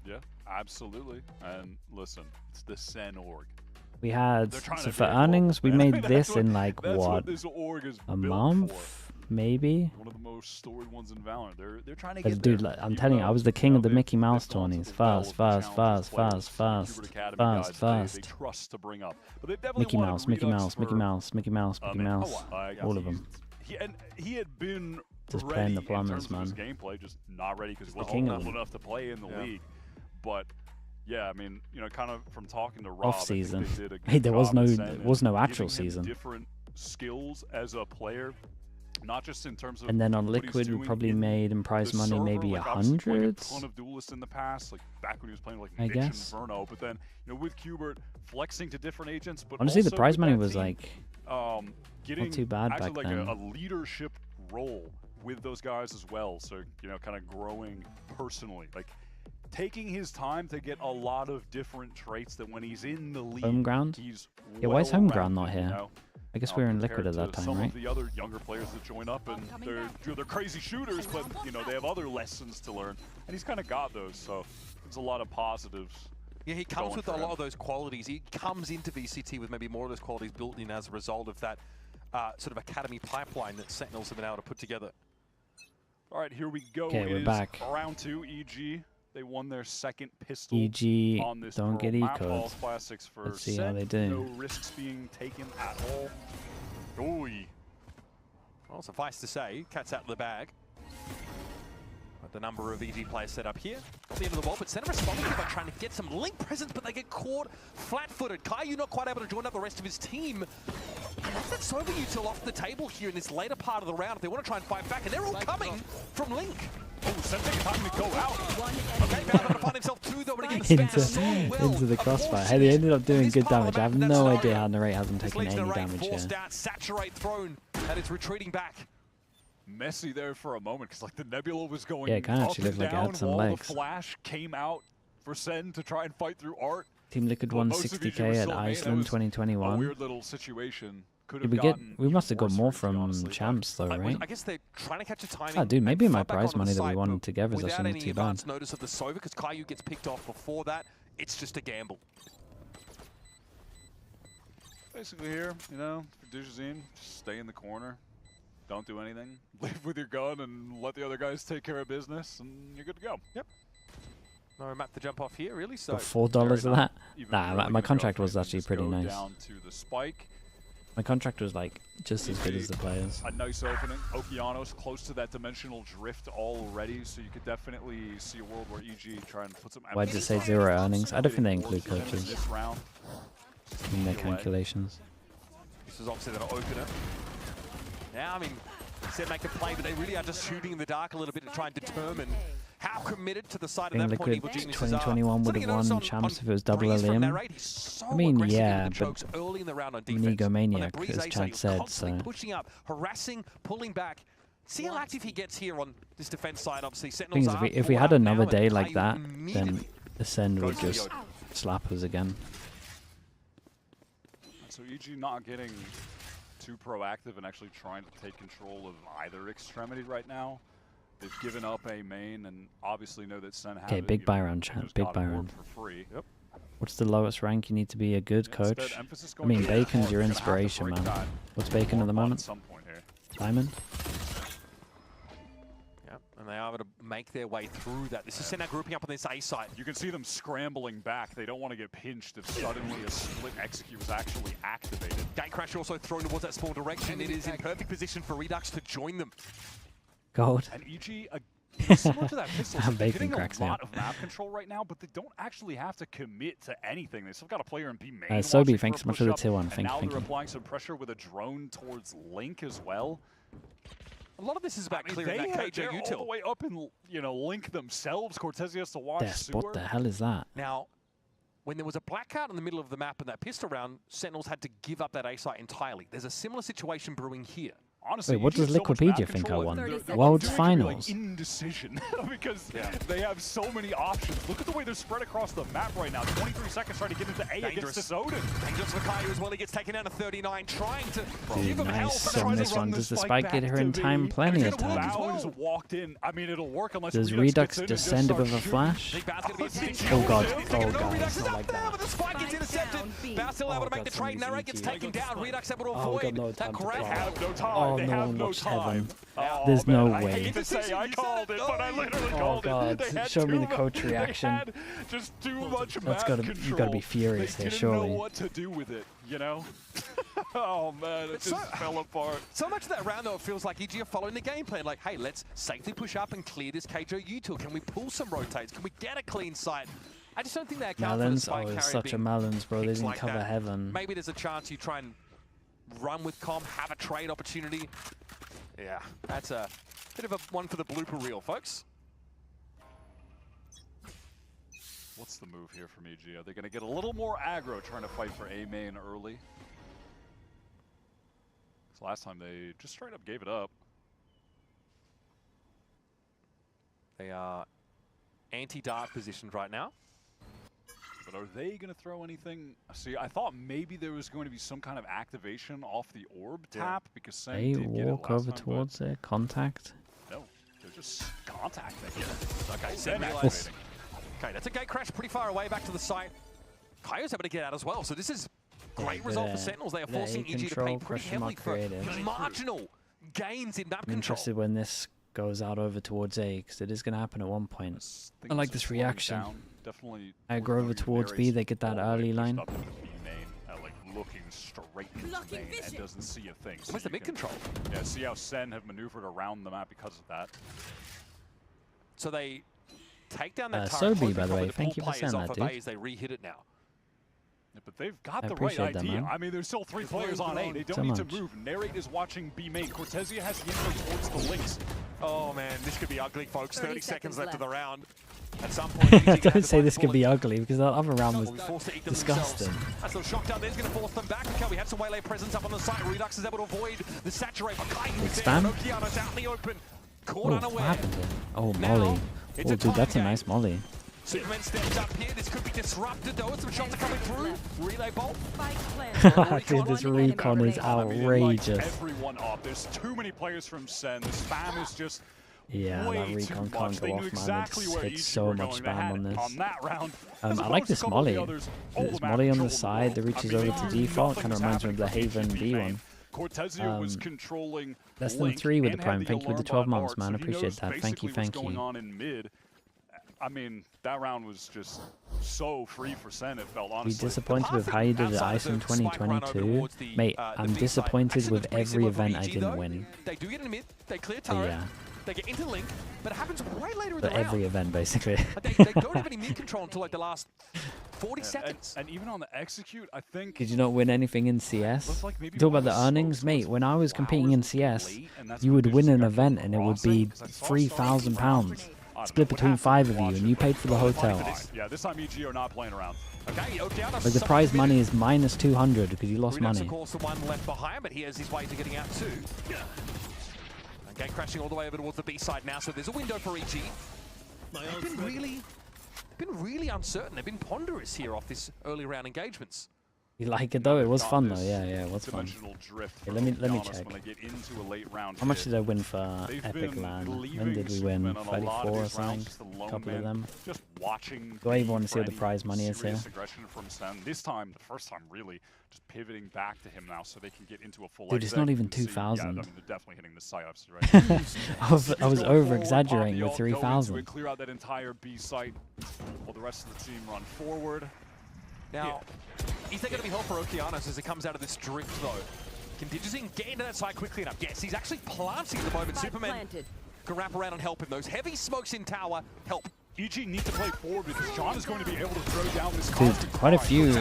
Yeah, absolutely. And listen, it's the SEN org. We had, They're trying so to for be a earnings, we global, made man. this in like, That's what, this org is a built month? for. Maybe? One of the most storied ones in Valorant. They're trying to Because, get dude, there. like, I'm telling you, I was the king of the Mickey Mouse tourneys. Fast. They trust to bring up. But they definitely Mickey wanted Mouse, Redux Mickey Mouse, for Mickey Mouse, Mickey Mouse, Mickey Mouse. All of them. He had been Just ready playing the in plumbers, terms of man. his gameplay, just not ready because he The wasn't king of old them. enough to play in the Yeah. league. But yeah, I mean, you know, kind of from talking to Rob, Off I think season. they did a good Hey, there was job no, of there saying was no that actual giving him season. different skills as a player, not just in terms of And then on what he's Liquid, we doing probably in made in prize the money server, maybe like, obviously playing a 100. ton of duelists in the past, like back when he was playing like I Mitch guess. and Verno, but then you know with Kubert flexing to different agents, but Honestly, the also prize with money that was team, like getting too bad actually back like then. a leadership role with those guys as well. So you know, kind of growing personally, like taking his time to get a lot of different traits that when he's in the league, Home ground? he's Yeah, why is home ground not well-rounded, here? you know? I guess we were in Liquid compared at that to time, some right? of the other younger players that join up, and they're crazy shooters, but you know they have other lessons to learn, and he's kind of got those. So there's a lot of positives. Yeah, he comes going with for a him. lot of those qualities. He comes into VCT with maybe more of those qualities built in as a result of that sort of academy pipeline that Sentinels have been able to put together. All right, here we go. Okay, It we're is back. Round 2, EG. They won their second pistol EG on this don't Pearl get map. ecoed. Balls Classics for Let's see how SEN. they do. No risks being taken at all. Oy. Well, suffice to say, cat's out of the bag. But the number of EG players set up here. At the end of the wall, but Center responding by trying to get some link presence, but they get caught flat-footed. Caillou not quite able to join up the rest of his team. And that's Sober Util off the table here in this later part of the round if they want to try and fight back, and they're all coming from Link. Oh, Sen taking time to go out. Okay, now going to find himself two, though, but he gets into the crossfire. Hey, they ended up doing good damage. I have no idea how Narrate hasn't taken any damage here. Forced out, Saturate thrown, and it's retreating back. Messy there for a moment because like the Nebula was going Yeah, it kinda up actually and looked like it down had some while legs. the Flash came out for Sen to try and fight through Art. Team Liquid won Most of EG 60k was at still main. That Iceland was 2021. A weird little situation. Could Did have we must have got gotten more worse for EG, from honestly, but champs though, right? I guess they're trying to catch a timing. Oh, dude, maybe and my fight back prize onto the money that we side, won but together is without actually not any too bad. advance notice of the Sova, because Caillou gets picked off before that, it's just a gamble. Basically here, you know, for Dujazine, just stay in the corner. Don't do anything. Live with your gun and let the other guys take care of business, and you're good to go. Yep. No map to jump off here, really. So Got $4 of that? Even Nah, really my good contract girlfriend was can actually just pretty go nice. down to the spike. My contract was like just as good as the players. A nice opening. Okeanos close to that dimensional drift already, so you could definitely see a world where EG try and put some. Why'd you say 0 earnings? I don't think they include coaches in their calculations. This is obviously going to open it. Now, I mean, said make a play, but they really are just shooting in the dark a little bit to try and determine how committed to the side of that point Liquid Evil Geniuses 2021 would have won champs if it was double Liam. I mean, yeah, but Ego Maniac, as Chad said, so. Pushing up, harassing, pulling back. See how active he gets here on this defense side, obviously. Thing is, if we had another day like that, then SEN would just slap us again. So EG not getting too proactive and actually trying to take control of either extremity right now. They've given up a main and obviously know that SEN have Okay, big buy round, chat. Big buy round. For free. Yep. What's the lowest rank you need to be a good coach? I mean, Bacon's your inspiration, man. What's Bacon at the moment? Diamond? Yep, and they are able to make their way through that. This is SEN now grouping up on this A side. You can see them scrambling back. They don't want to get pinched if suddenly a split execute was actually activated. Gatecrash also thrown towards that spawn direction. It is in perfect position for Redux to join them. Gold. And EG, similar to that pistol, they're getting a lot of map control right now, but they don't actually have to commit to anything. They still got a player in B main. Sobi, thanks so much for the tier 1. And Thank now you. they're applying some pressure with a drone towards Link as well. A lot of this is about clearing that KJ they're util. all the way up in, you know, Link themselves. Cortez has to watch Sewer. What the hell is that? Now, when there was a blackout in the middle of the map in that pistol round, Sentinels had to give up that A site entirely. There's a similar situation brewing here. Honestly, wait, what does Liquipedia think I won? World Finals. Indecision because they have so many options. Look at the way they're spread across the map right now. 23 seconds trying to get into A against this Odin. Dangerous for Caillou as well. He gets taken down to 39, trying to Dude, give him nice help. on this one. Does the spike get her in time? Plenty of time. Val's walked in. I mean, it'll work unless Does Redux just send it with a flash? Oh god, oh god, it's not like that. The spike gets intercepted. Val's still able to make the trade. Narrate gets taken down. Redux able to avoid that grab. Oh, no one watched Heaven. There's no way. I hate to say I called it, but I literally called god, show me the coach reaction. Just too much That's gotta, you gotta be furious here, surely. They didn't know what to do with it, you know? Oh man, it just fell apart. So much of that round though, it feels like EG are following the game plan. Like, hey, let's safely push up and clear this KJ util. Can we pull some rotates? Can we get a clean sight? I just don't think they account for the spike carry such a being Melons, bro. They didn't like cover that. Heaven. Maybe there's a chance you try and run with comp, have a trade opportunity. Yeah, that's a bit of a one for the blooper reel, folks. What's the move here from EG? Are they going to get a little more aggro trying to fight for A main early? Because last time they just straight up gave it up. They are anti-dark positioned right now. But are they going to throw anything? See, I thought maybe there was going to be some kind of activation off the orb tap because SEN They did get it walk last over time, towards their contact. No, they're just contacting. Okay, SEN activating. Okay, that's a gate crash pretty far away back to the site. Kaio's able to get out as well, so this is great result for Sentinels. They are forcing EG to pay pretty heavily for marginal gains in map I'm interested when this goes out over towards A, because it is going to happen at one point. I like this reaction. Definitely. I go over towards B, they get that early line. Like looking straight into main and doesn't see a thing. So where's the mid control? Yeah, see how SEN have maneuvered around the map because of that. So they take down that turret. Sobi, by the way, thank you for saying that, dude. As they re-hit it now. Yeah, but they've got the right idea. I mean, there's still 3 players on A. They don't need to move. Narrate is watching B main. Cortezia has the info towards the links. Oh man, this could be ugly, folks. 30 seconds left of the round. At some point, don't say this could be ugly, because that other round was disgusting. That's a shock down there. He's going to force them back. Okay, we have some waylay presence up on the site. Redux is able to avoid the saturate. Expand? Okeanos out in the open. Caught What unaware. happened here? Oh, Molly. Oh, dude, that's a nice Molly. Superman steps up here. This could be disrupted though. Some shots are coming through. Relay bolt. Dude, this recon is outrageous. Everyone up. There's too many players from SEN. The spam is just yeah, that recon can't go off, man. It hits so much spam on this. I like this Molly. This Molly on the side that reaches over to default. Kind of reminds me of the Haven B one. Cortezia was controlling less than 3 with the prime. Thank you with the 12 months, man. Appreciate that. Thank you, thank you. Going on in mid. I mean, that round was just so free for Sen, it felt, Be honestly. disappointed with how you did the ICE in 2022. Mate, I'm disappointed with every event I didn't win. They do get in the mid, they clear But turret, yeah, they get into link, but it happens right later in but the round. every event basically. They don't have any mid control until like the last 40 seconds. And even on the execute, I think... Did you not win anything in CS? Looks like maybe Talk one about of the the earnings, mate. When I was competing in CS, and that's you when would they win just an got event and it would be £3,000 split between 5 of you, and you paid for the hotel. Yeah, this time EG are not playing around. Okay, Like the prize money is minus 200 because you lost Redux, money. of course, the one left behind, but he has his way to getting out too. Okay, crashing all the way over towards the B side now, so there's a window for EG. They've been really uncertain. They've been ponderous here off this early round engagements. You like it though? It was fun though. Yeah, it was fun. Okay, let me check. How much did I win for Epic LAN? When did we win? 34 or something? A couple of them. Just watching. Do I even want to see what the prize money is here? Aggression from Sen. This time, the first time really, just pivoting back to him now so they can get into a full. Dude, it's not even exec. 2,000. Yeah, I mean, they're definitely hitting the psyops right. I was over exaggerating with 3,000. Clear out that entire B site while the rest of the team run forward. Now, is there going to be help for Okeanos as it comes out of this drift, though? Can Digizine get into that side quickly enough? Yes, he's actually planting at the moment. Superman can wrap around and help him. Those heavy smokes in tower help. EG need to play forward because John is going to be able to throw down this Dude, quite a few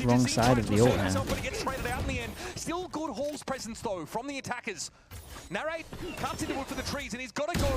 wrong side of the ult here. Still good Hall's presence, though, from the attackers. Narrate cuts into it for the trees, and he's got to go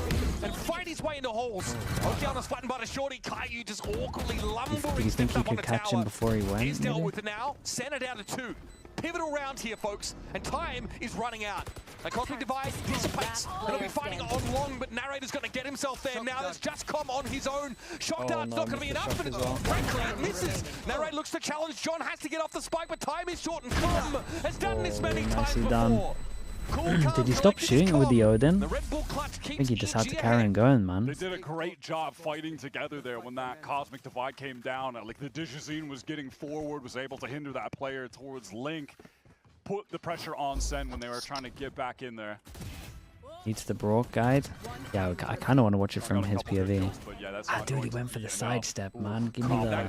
and fight his way into Halls. Okeanos flattened by the shorty. Caillou just awkwardly lumbering. Did you think you could catch him before he went? He's dealt with it now. Senna down to 2. Pivotal round here, folks, and time is running out. The Cosmic Divide dissipates. It'll be fighting on long, but Narrator's going to get himself there. Now there's just Com on his own. Shock Dart's not going to be enough, but frankly, it misses. Narrator looks to challenge. John has to get off the spike, but time is short, and Com has done this many times before. Did he stop shooting with the Odin? I think he just had to carry on going, man. They did a great job fighting together there when that Cosmic Divide came down. Like the Digizine was getting forward, was able to hinder that player towards Link, put the pressure on Sen when they were trying to get back in there. Needs the Brock guide. Yeah, I kind of want to watch it from his POV. Dude, he went for the sidestep, man. Give me the Odin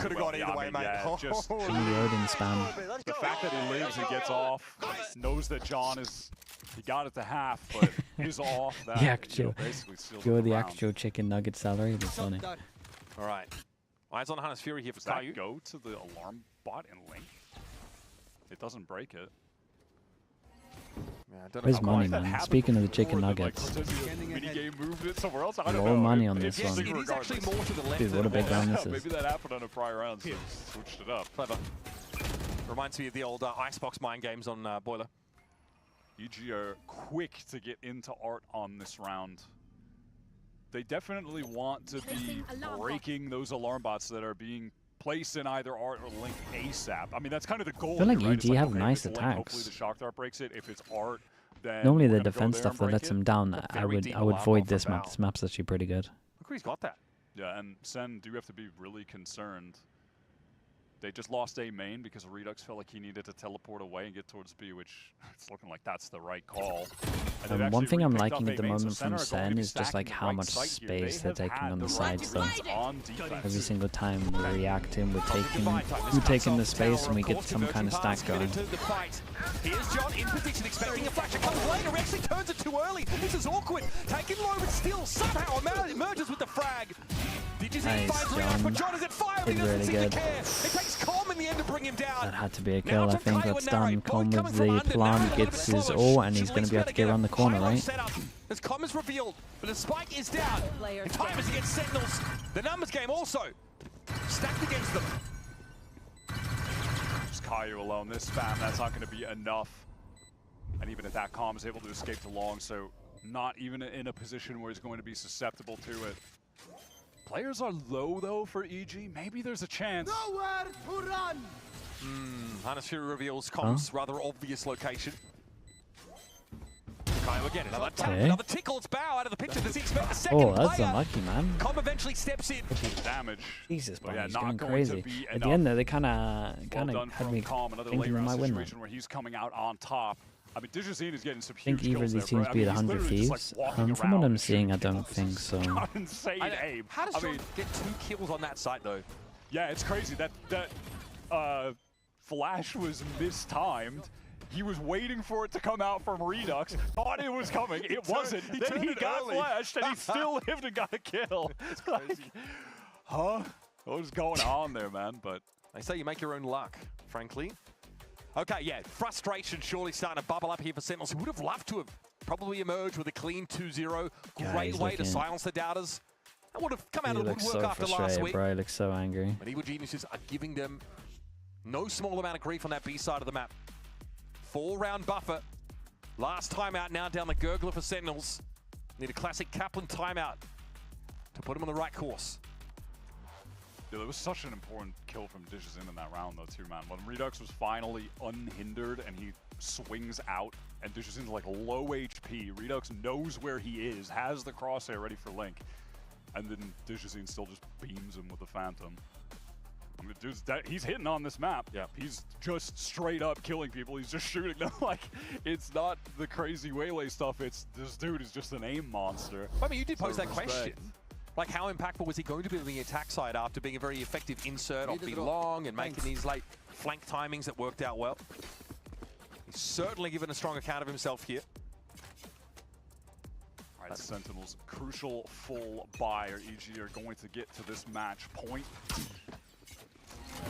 spam. The fact that he lives and gets off, knows that John is, he got it to half, but is off. That, The actual, basically seals you're the the round. actual chicken nugget salary. That's funny. All right. Eyes on Hunter's Fury here for Does that Caillou. go to the alarm bot and Link? It doesn't break it. Yeah, I don't know Where's how money, quite that man? happened Speaking of the before, chicken but, nuggets. Minigame moved it somewhere else. I don't All know. money on this one. It is actually more to the left. Dude, what a big round this is. Maybe that happened on a prior round, so switched it up. Clever. Reminds me of the old Icebox mind games on Boiler. EG are quick to get into art on this round. They definitely want to be breaking those alarm bots that are being placed in either art or Link ASAP. I mean, that's kind of the goal. I feel like here, right? EG It's like, have okay, nice if it's Link, attacks. hopefully the Shock Dart breaks it. If it's art, then Normally we're the gonna go defense there stuff and that break lets it. them down. I would avoid this map. This map's actually pretty good. Look who he's got that. Yeah, and Sen do have to be really concerned. They just lost A main because Redux felt like he needed to teleport away and get towards B, which it's looking like that's the right call. And One thing I'm they've actually liking repicked at the up A main, moment so from Sen are going to Sen be is just like stacking how right much side here. space They they're have taking had on the the sides though. on defense. Every single time we react to him, we're taking the space and we get some kind of stack going. Here's John in position, expecting a flash. It comes later. He actually turns it too early. This is awkward. Taken low, but still somehow emerges with the frag. Nice, John. But John is at fire. He Did doesn't really seem to good. care. It takes Com in the end to bring him down. That had to be a kill. I think that's done. Com with the plant gets his ult and he's going to be able to get around the corner, right? As Com is revealed, but the spike is down. In time is against Sentinels. The numbers game also stacked against them. Just Caillou alone. This spam, that's not going to be enough. And even if that Com is able to escape to long, so not even in a position where he's going to be susceptible to it. Players are low though for EG. Maybe there's a chance. Nowhere to run. Hunter's Fury reveals Com's rather obvious location. Caillou again, another tap, another tickle. It's Bow out of the picture. Does he expect a second Oh, that's player? unlucky, man. Com eventually steps in. Damage. Jesus, But man, yeah, he's not going going crazy. to be At the enough. end, though, they kind of Well done had from me Com. Another thinking late we round might win that. situation where he's coming out on top. I mean, Digizine is getting some I huge think either of kills these there, teams bro. I beat mean, 100 he's literally just, Thieves. like, walking From what around I'm and seeing, I shooting don't think so. Got insane aim. How does John get 2 kills on that site, though? Yeah, it's crazy that flash was mistimed. He was waiting for it to come out from Redux, thought it was coming, it wasn't. Then he got flashed and he still lived and got a kill. It's crazy. Huh? What was going on there, man? But they say you make your own luck, frankly. Okay, yeah, frustration surely starting to bubble up here for Sentinels, who would have loved to have probably emerged with a clean 2-0. Great way to silence the doubters. That would have come out of the woodwork so after last frustrated, week. bro. He looks so angry. But Evil Geniuses are giving them no small amount of grief on that B side of the map. 4-round buffer. Last timeout now down the gurgler for Sentinels. Need a classic Kaplan timeout to put him on the right course. yeah, that was such an important kill from Digizin in that round though too, man. When Redux was finally unhindered and he swings out and Digizin's like low HP, Redux knows where he is, has the crosshair ready for Link, and then Digizin still just beams him with the Phantom. I mean, dude's he's hitting on this map. Yeah. He's just straight up killing people. He's just shooting them. Like, it's not the crazy Waylay stuff. It's this dude is just an aim monster. I mean, you did pose So that question. Like, how impactful was he going to be on the attack side after being a very effective insert off the long and making these late flank timings that worked out well? He's certainly given a strong account of himself here. All right, Sentinels, crucial full buy, or EG are going to get to this match point.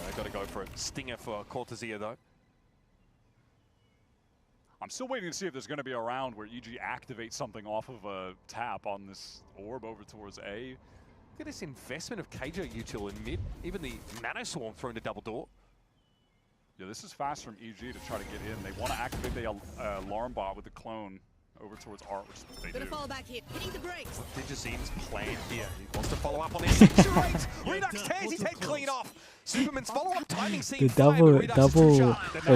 They've got to go for it. Stinger for Cortezia, though. I'm still waiting to see if there's going to be a round where EG activates something off of a tap on this orb over towards A. Look at this investment of Keijo util in mid. Even the Nano Swarm thrown to double door. Yeah, this is fast from EG to try to get in. They want to activate the alarm bot with the clone over towards Art, which they do. Fall back here. Hitting the brakes. Digizin's plan here. He wants to follow up on this. Saturate! Redux tears his head clean off. Superman's follow-up timing The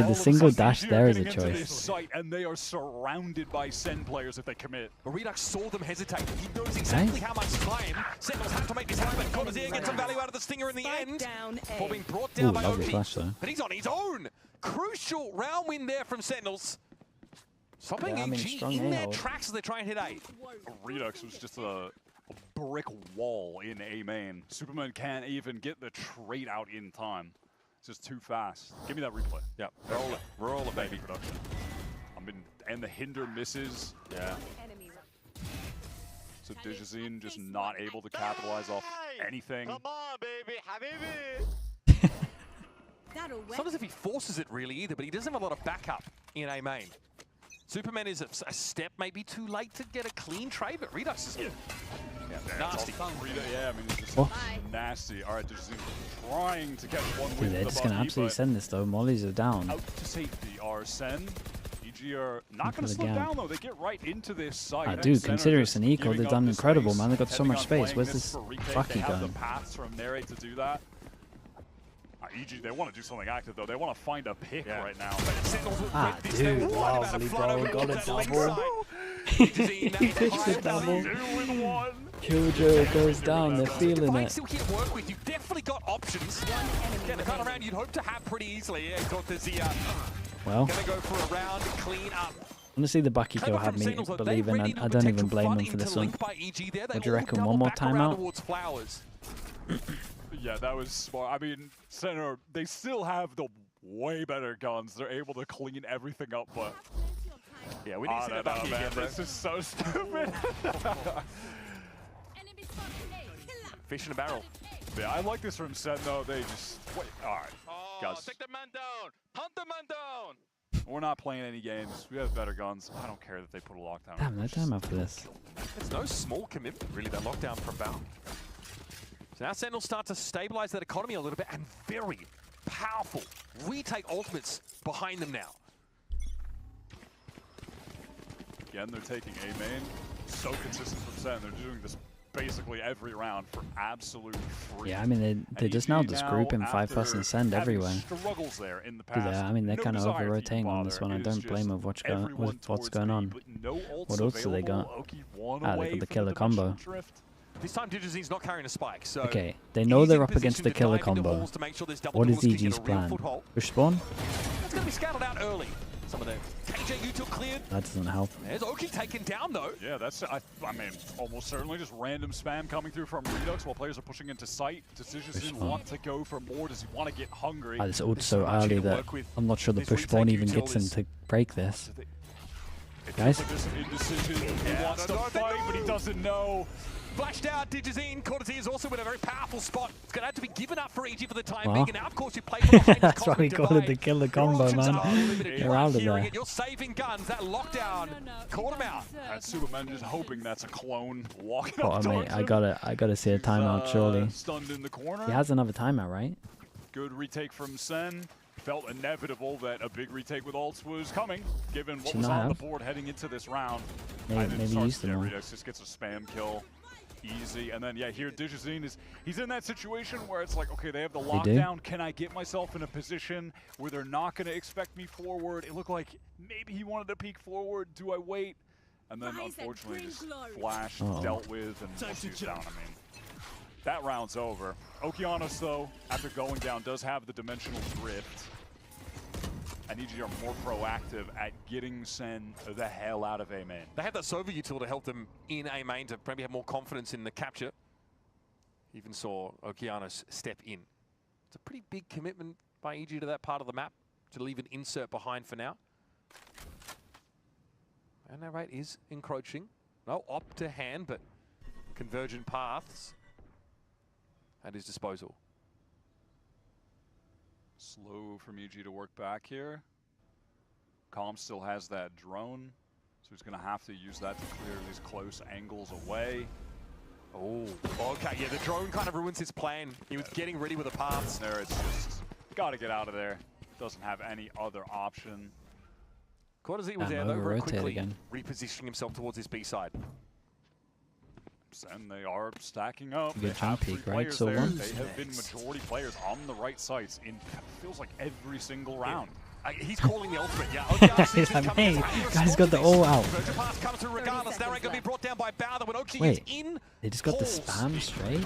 the single dash there is a choice. Site, and they are surrounded by SEN players if they commit. But Redux saw them hesitate. He knows exactly how much time Sentinels have to make this happen. Cortezia gets some value out of the Stinger in the end. Before being brought down by lovely OP. flash though. But he's on his own. Crucial round win there from Sentinels. Stopping EG in their tracks as they try and hit A. Redux was just a brick wall in A main. Superman can't even get the trait out in time. It's just too fast. Give me that replay. Yep. Roll it, baby. Production. And the hinder misses. Yeah. So Digizin just not able to capitalize off anything. Come on, baby, Habibi. It's not as if he forces it really either, but he doesn't have a lot of backup in A main. Superman is a step maybe too late to get a clean trade, but Redux is nasty. Yeah, I mean, it's just nasty. All right, Digizin trying to catch one Dude, with they're the just going to Bucky, absolutely but send this though. Mollies are down. out to safety are SEN. EG are not going to slow down though. They get right into this site. Dude, SEN are considering just it's an eco, giving they've up done the incredible, space, man. They've got so depending much on space. playing Where's this for retake. Bucky They have going? the paths from Nere to do that. EG, they want to do something active though. They want to find a pick right now. Dude, lovely, bro. Got a double. He pitched a double. Killjoy goes down. They're feeling it. Still here to work with. You've definitely got options. Yeah, the kind of round you'd hope to have pretty easily. Yeah, Cortezia. Well, Gonna go for a round to clean up. honestly, the Bucky kill had me believing. I don't even blame them for this one. What do you reckon? One more timeout? Yeah, that was smart. I mean, Center, they still have the way better guns. They're able to clean everything up, but... Yeah, we need to see the Bucky again, bro. This is so stupid. Fish in a barrel. Yeah, I like this from Sen, though. They just... Wait, all right. Oh, Guys, take the man down. Hunt the man down. we're not playing any games. We have better guns. I don't care that they put a lockdown. Damn, no time after this. It's no small commitment, really, that lockdown from Val. So now Sentinels start to stabilize that economy a little bit, and very powerful retake ultimates behind them now. Again, they're taking A main. So consistent from Sen. They're doing this basically every round for absolute free. Yeah, I mean, they just now just group in 5+ and send everywhere. Struggles there in the past. Yeah, I mean, they're No kind of desire to over-rotating on this bother. one. I It is don't blame them just with what's going on. no What else do they got? Oki one They away got the from killer dimensional combo. drift. This time Digizin's not carrying a spike, so... Okay, they know they're up he's in against the position to killer dive into combo. halls to make sure there's double What is doors to get EG's a real plan? foothold. Push spawn? That's going to be scouted out early. Some of the KJ util cleared. That doesn't help. There's Oki taken down though. Yeah, that's, I mean, almost certainly just random spam coming through from Redux while players are pushing into sight. Does Digizin want to go for more? Does he want to get hungry? This ult so early that I'm not sure the push spawn even gets him to break this. Guys? He wants to fight, but he doesn't know. Flashed out, Digizin. Cortez is also in a very powerful spot. It's going to have to be given up for EG for the time being. And now, of course, you play from behind. That's why we call it the killer combo, man. You're out of there. You're saving guns. That lockdown caught him out. And Superman just hoping that's a clone walking Oh, up mate, towards I gotta see a timeout, surely. Stunned in the corner. He has another timeout, right? Good retake from Sen. Felt inevitable that a big retake with ults was coming, given what Should was not on the have. board heading into this round. Maybe used to know. Redux just gets a spam kill. Easy, and then yeah, here Digizin he's in that situation where it's like, okay, they have the lockdown. Can I get myself in a position where they're not going to expect me forward? It looked like maybe he wanted to peek forward. Do I wait? And then unfortunately just flash dealt with and he's down. I mean, that round's over. Okeanos though, after going down, does have the dimensional drift. And EG are more proactive at getting Sen the hell out of A main. They have that Sova util to help them in A main to maybe have more confidence in the capture. Even saw Okeanos step in. It's a pretty big commitment by EG to that part of the map to leave an insert behind for now. And that rate is encroaching. No op to hand, but convergent paths at his disposal. Slow from EG to work back here. Calm still has that drone, so he's going to have to use that to clear these close angles away. Oh, okay, yeah, the drone kind of ruins his plan. He was getting ready with the paths. There, it's just got to get out of there. Doesn't have any other option. Cortez was there though, very quickly repositioning himself towards his B side. And they are stacking up. Good jump peak, right? So they have been majority players on the right sites in feels like every single round. He's calling the ultimate, yeah. He's like, hey, guys got the all out. Comes through regardless. Now going to be brought down by Bowther when Oki is in. They just got the spam straight.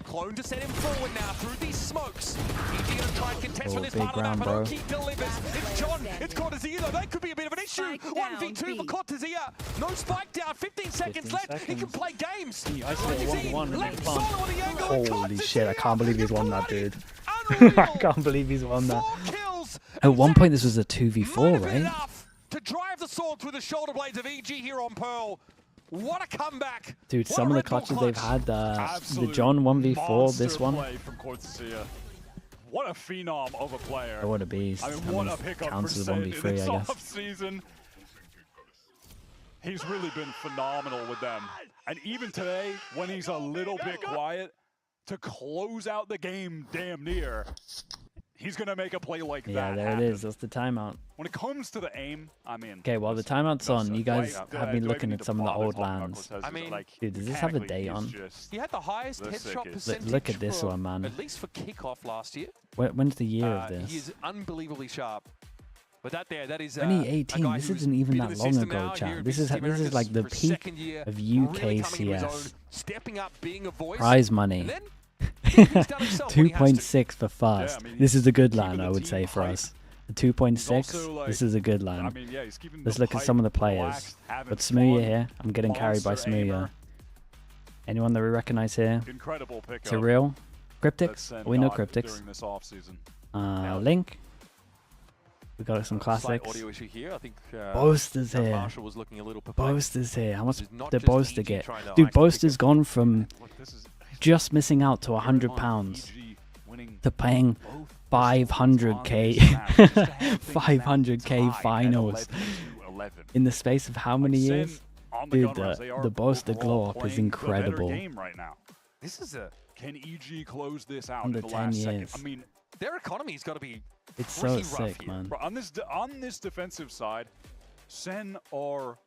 Clone to set him forward now through these smokes. EG going to try and contest for this big part of round, that, but bro. Oki delivers. It's John, it's Cortezia though. That could be a bit of an issue. 1v2 for Cortezia. No spike down, 15 seconds left. He can play games. I saw 1v1 and left solo on the angle. Holy shit, I can't believe he's won that, dude. I can't believe he's won that. At one point, this was a 2v4, right? To drive the sword through the shoulder blades of EG here on Pearl. What a comeback. Dude, some of the clutches they've had, the John 1v4, this one. Play from Cortezia. What a phenom of a player. What a beast. I mean, what a pickup counts for as Sen 1v3, in this I guess. offseason. He's really been phenomenal with them. And even today, when he's a little bit quiet, to close out the game damn near, he's going to make a play like that. Yeah, there happen. it is. That's the timeout. When it comes to the aim, I mean... Okay, while the timeout's on, you guys have been looking at some of the old lands. I mean, dude, does this have a date on? He had the highest headshot percentage Look at this one, man. at least for kickoff last year. When's the year of this? He is unbelievably sharp. But that is 2018. This isn't even that long ago, chat. This is like the peak of UKCS. Stepping up, being a voice. Prize money. 2.6 for fast. This is a good line, I would say, for us. The 2.6, this is a good line. Let's look at some of the players. Got Smooya here. I'm getting carried by Smooya. Anyone that we recognize here? Incredible pickup. Surreal. Cryptics? We know Cryptics. Link. We got some classics. Audio issue here. I think Boaster's here. Marshall was looking a little perplexed. Boaster's here. How much did Boaster get? Dude, Boaster's gone from just missing out to £100 to paying 500k 500k finals in the space of how many years? Dude, the Boaster Glorp is incredible. This is a... Can EG close this out Under in the 10 last years. second? I mean, their economy's got to be it's so rough sick, here. man. Bro, on this defensive side, Sen are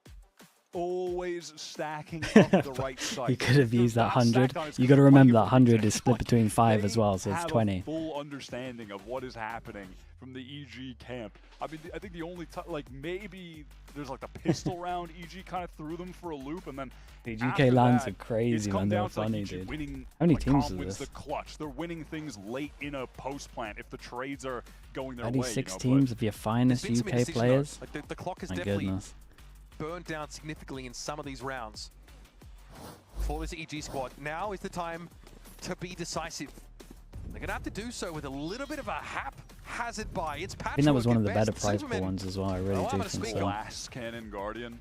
always stacking up the right side. You could have used that 100. You got to remember that 100 is split between 5 as well, so it's 20. Full understanding of what is happening from the EG camp. I mean, I think the only like maybe there's like the pistol round EG kind of threw them for a loop, and then Dude, after UK lands that, are crazy, it's come man. They're down to, like, funny, EG dude. winning, How many like, teams Calm is wins this? the clutch. They're winning things late in a post plant if the trades are going their Only way. 6 you know, teams of your finest There's been some UK indecision, though. players. Like the clock has My definitely goodness. burned down significantly in some of these rounds. For this EG squad, now is the time to be decisive. They're going to have to do so with a little bit of a haphazard buy. It's I think that was one of the better prize prize pool ones as well. I really do think so. Glass Cannon Guardian.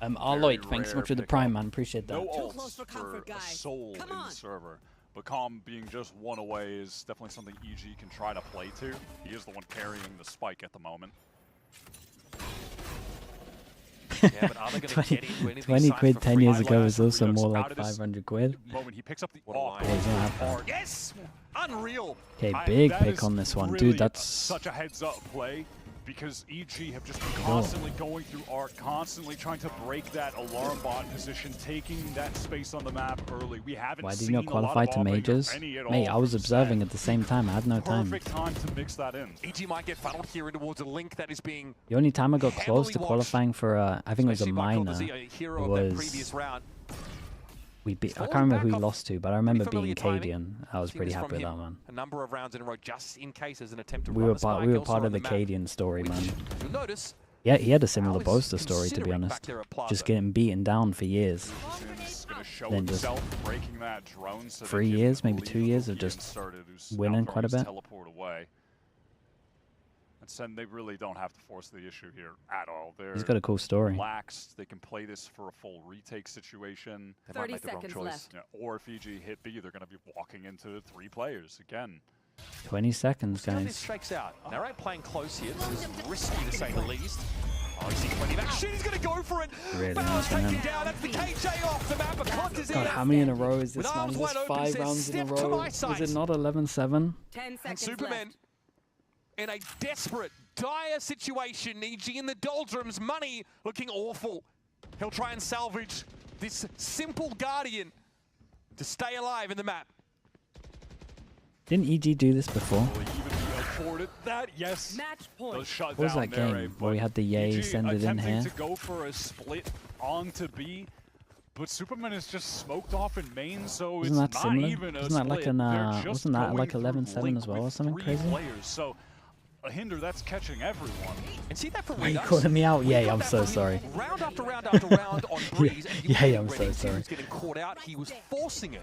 Arloyd, thanks so much for the prime, man. Appreciate that. No ults for a soul in the server. But Calm being just one away is definitely something EG can try to play to. He is the one carrying the spike at the moment. Yeah, but are they going to get into anything 20 quid for 10 free? years ago was also Redux more out like of this 500 quid. Moment he picks up the Yes! Unreal! Okay, big that pick is on this one. really Dude, that's... such a heads-up play because EG have just been constantly going through arc, constantly trying to break that alarm bot position, taking that space on the map early. We haven't Why did seen you not qualify to majors? Mate, I was observing at the same time. I had no time. Perfect time to mix that in. EG might get funneled here towards a link that is being The only time I got close to qualifying for, I think it was a minor, hero of that previous round. we beat, I can't remember who we lost to, but I remember beating Cadian. I was pretty happy with that, man. A number of rounds in a row just in case as an attempt to We run were the spike part elsewhere of on the map. Cadian story, man. You'll notice Yeah, he had a similar is Boaster story, to be considering honest. back there at Plaza. Just getting beaten down for years. It's going to show Then just himself breaking that drone so 3 they can years, maybe 2 years of be just inserted, who's winning now quite a throwing his bit. Teleport away. And SEN, they really don't have to force the issue here at all. They're He's got a cool story. relaxed. They can play this for a full retake situation. They might make the wrong choice. Yeah, or if EG hit B, they're going to be walking into 3 players again. 20 seconds, See how this guys. shakes out. Narrate playing close here. This is risky to say the least. Oh, he's seeing plenty of action. He's going to go for it. Really Bowers nice from taken him. down. That's the KJ off the map. But God, how many in a row is this, With man? arms Is this wide open, 5 says, rounds in a "Step to row? my Was sight." it not 11-7? 10 And seconds Superman left. in a desperate, dire situation. EG in the doldrums. Money looking awful. He'll try and salvage this simple Guardian to stay alive in the map. Didn't EG do this before? Will he even be afforded that? Yes. Match point. Those shut What was down that there, game where we had the Yay EG send it in attempting here? to go for a split onto B, but Superman is just smoked off in main, so Wasn't it's that not similar? even a Wasn't that like split. an, They're just wasn't that going like through 11-7 Link as well or with something 3 crazy? players, so a hinder that's catching everyone. And see that from Why are you Redux? calling me out? We Yay, got I'm that so from sorry. Round after round after round on Breeze. and you Yay, were I'm so ready. He sorry. was getting caught out. He was forcing it.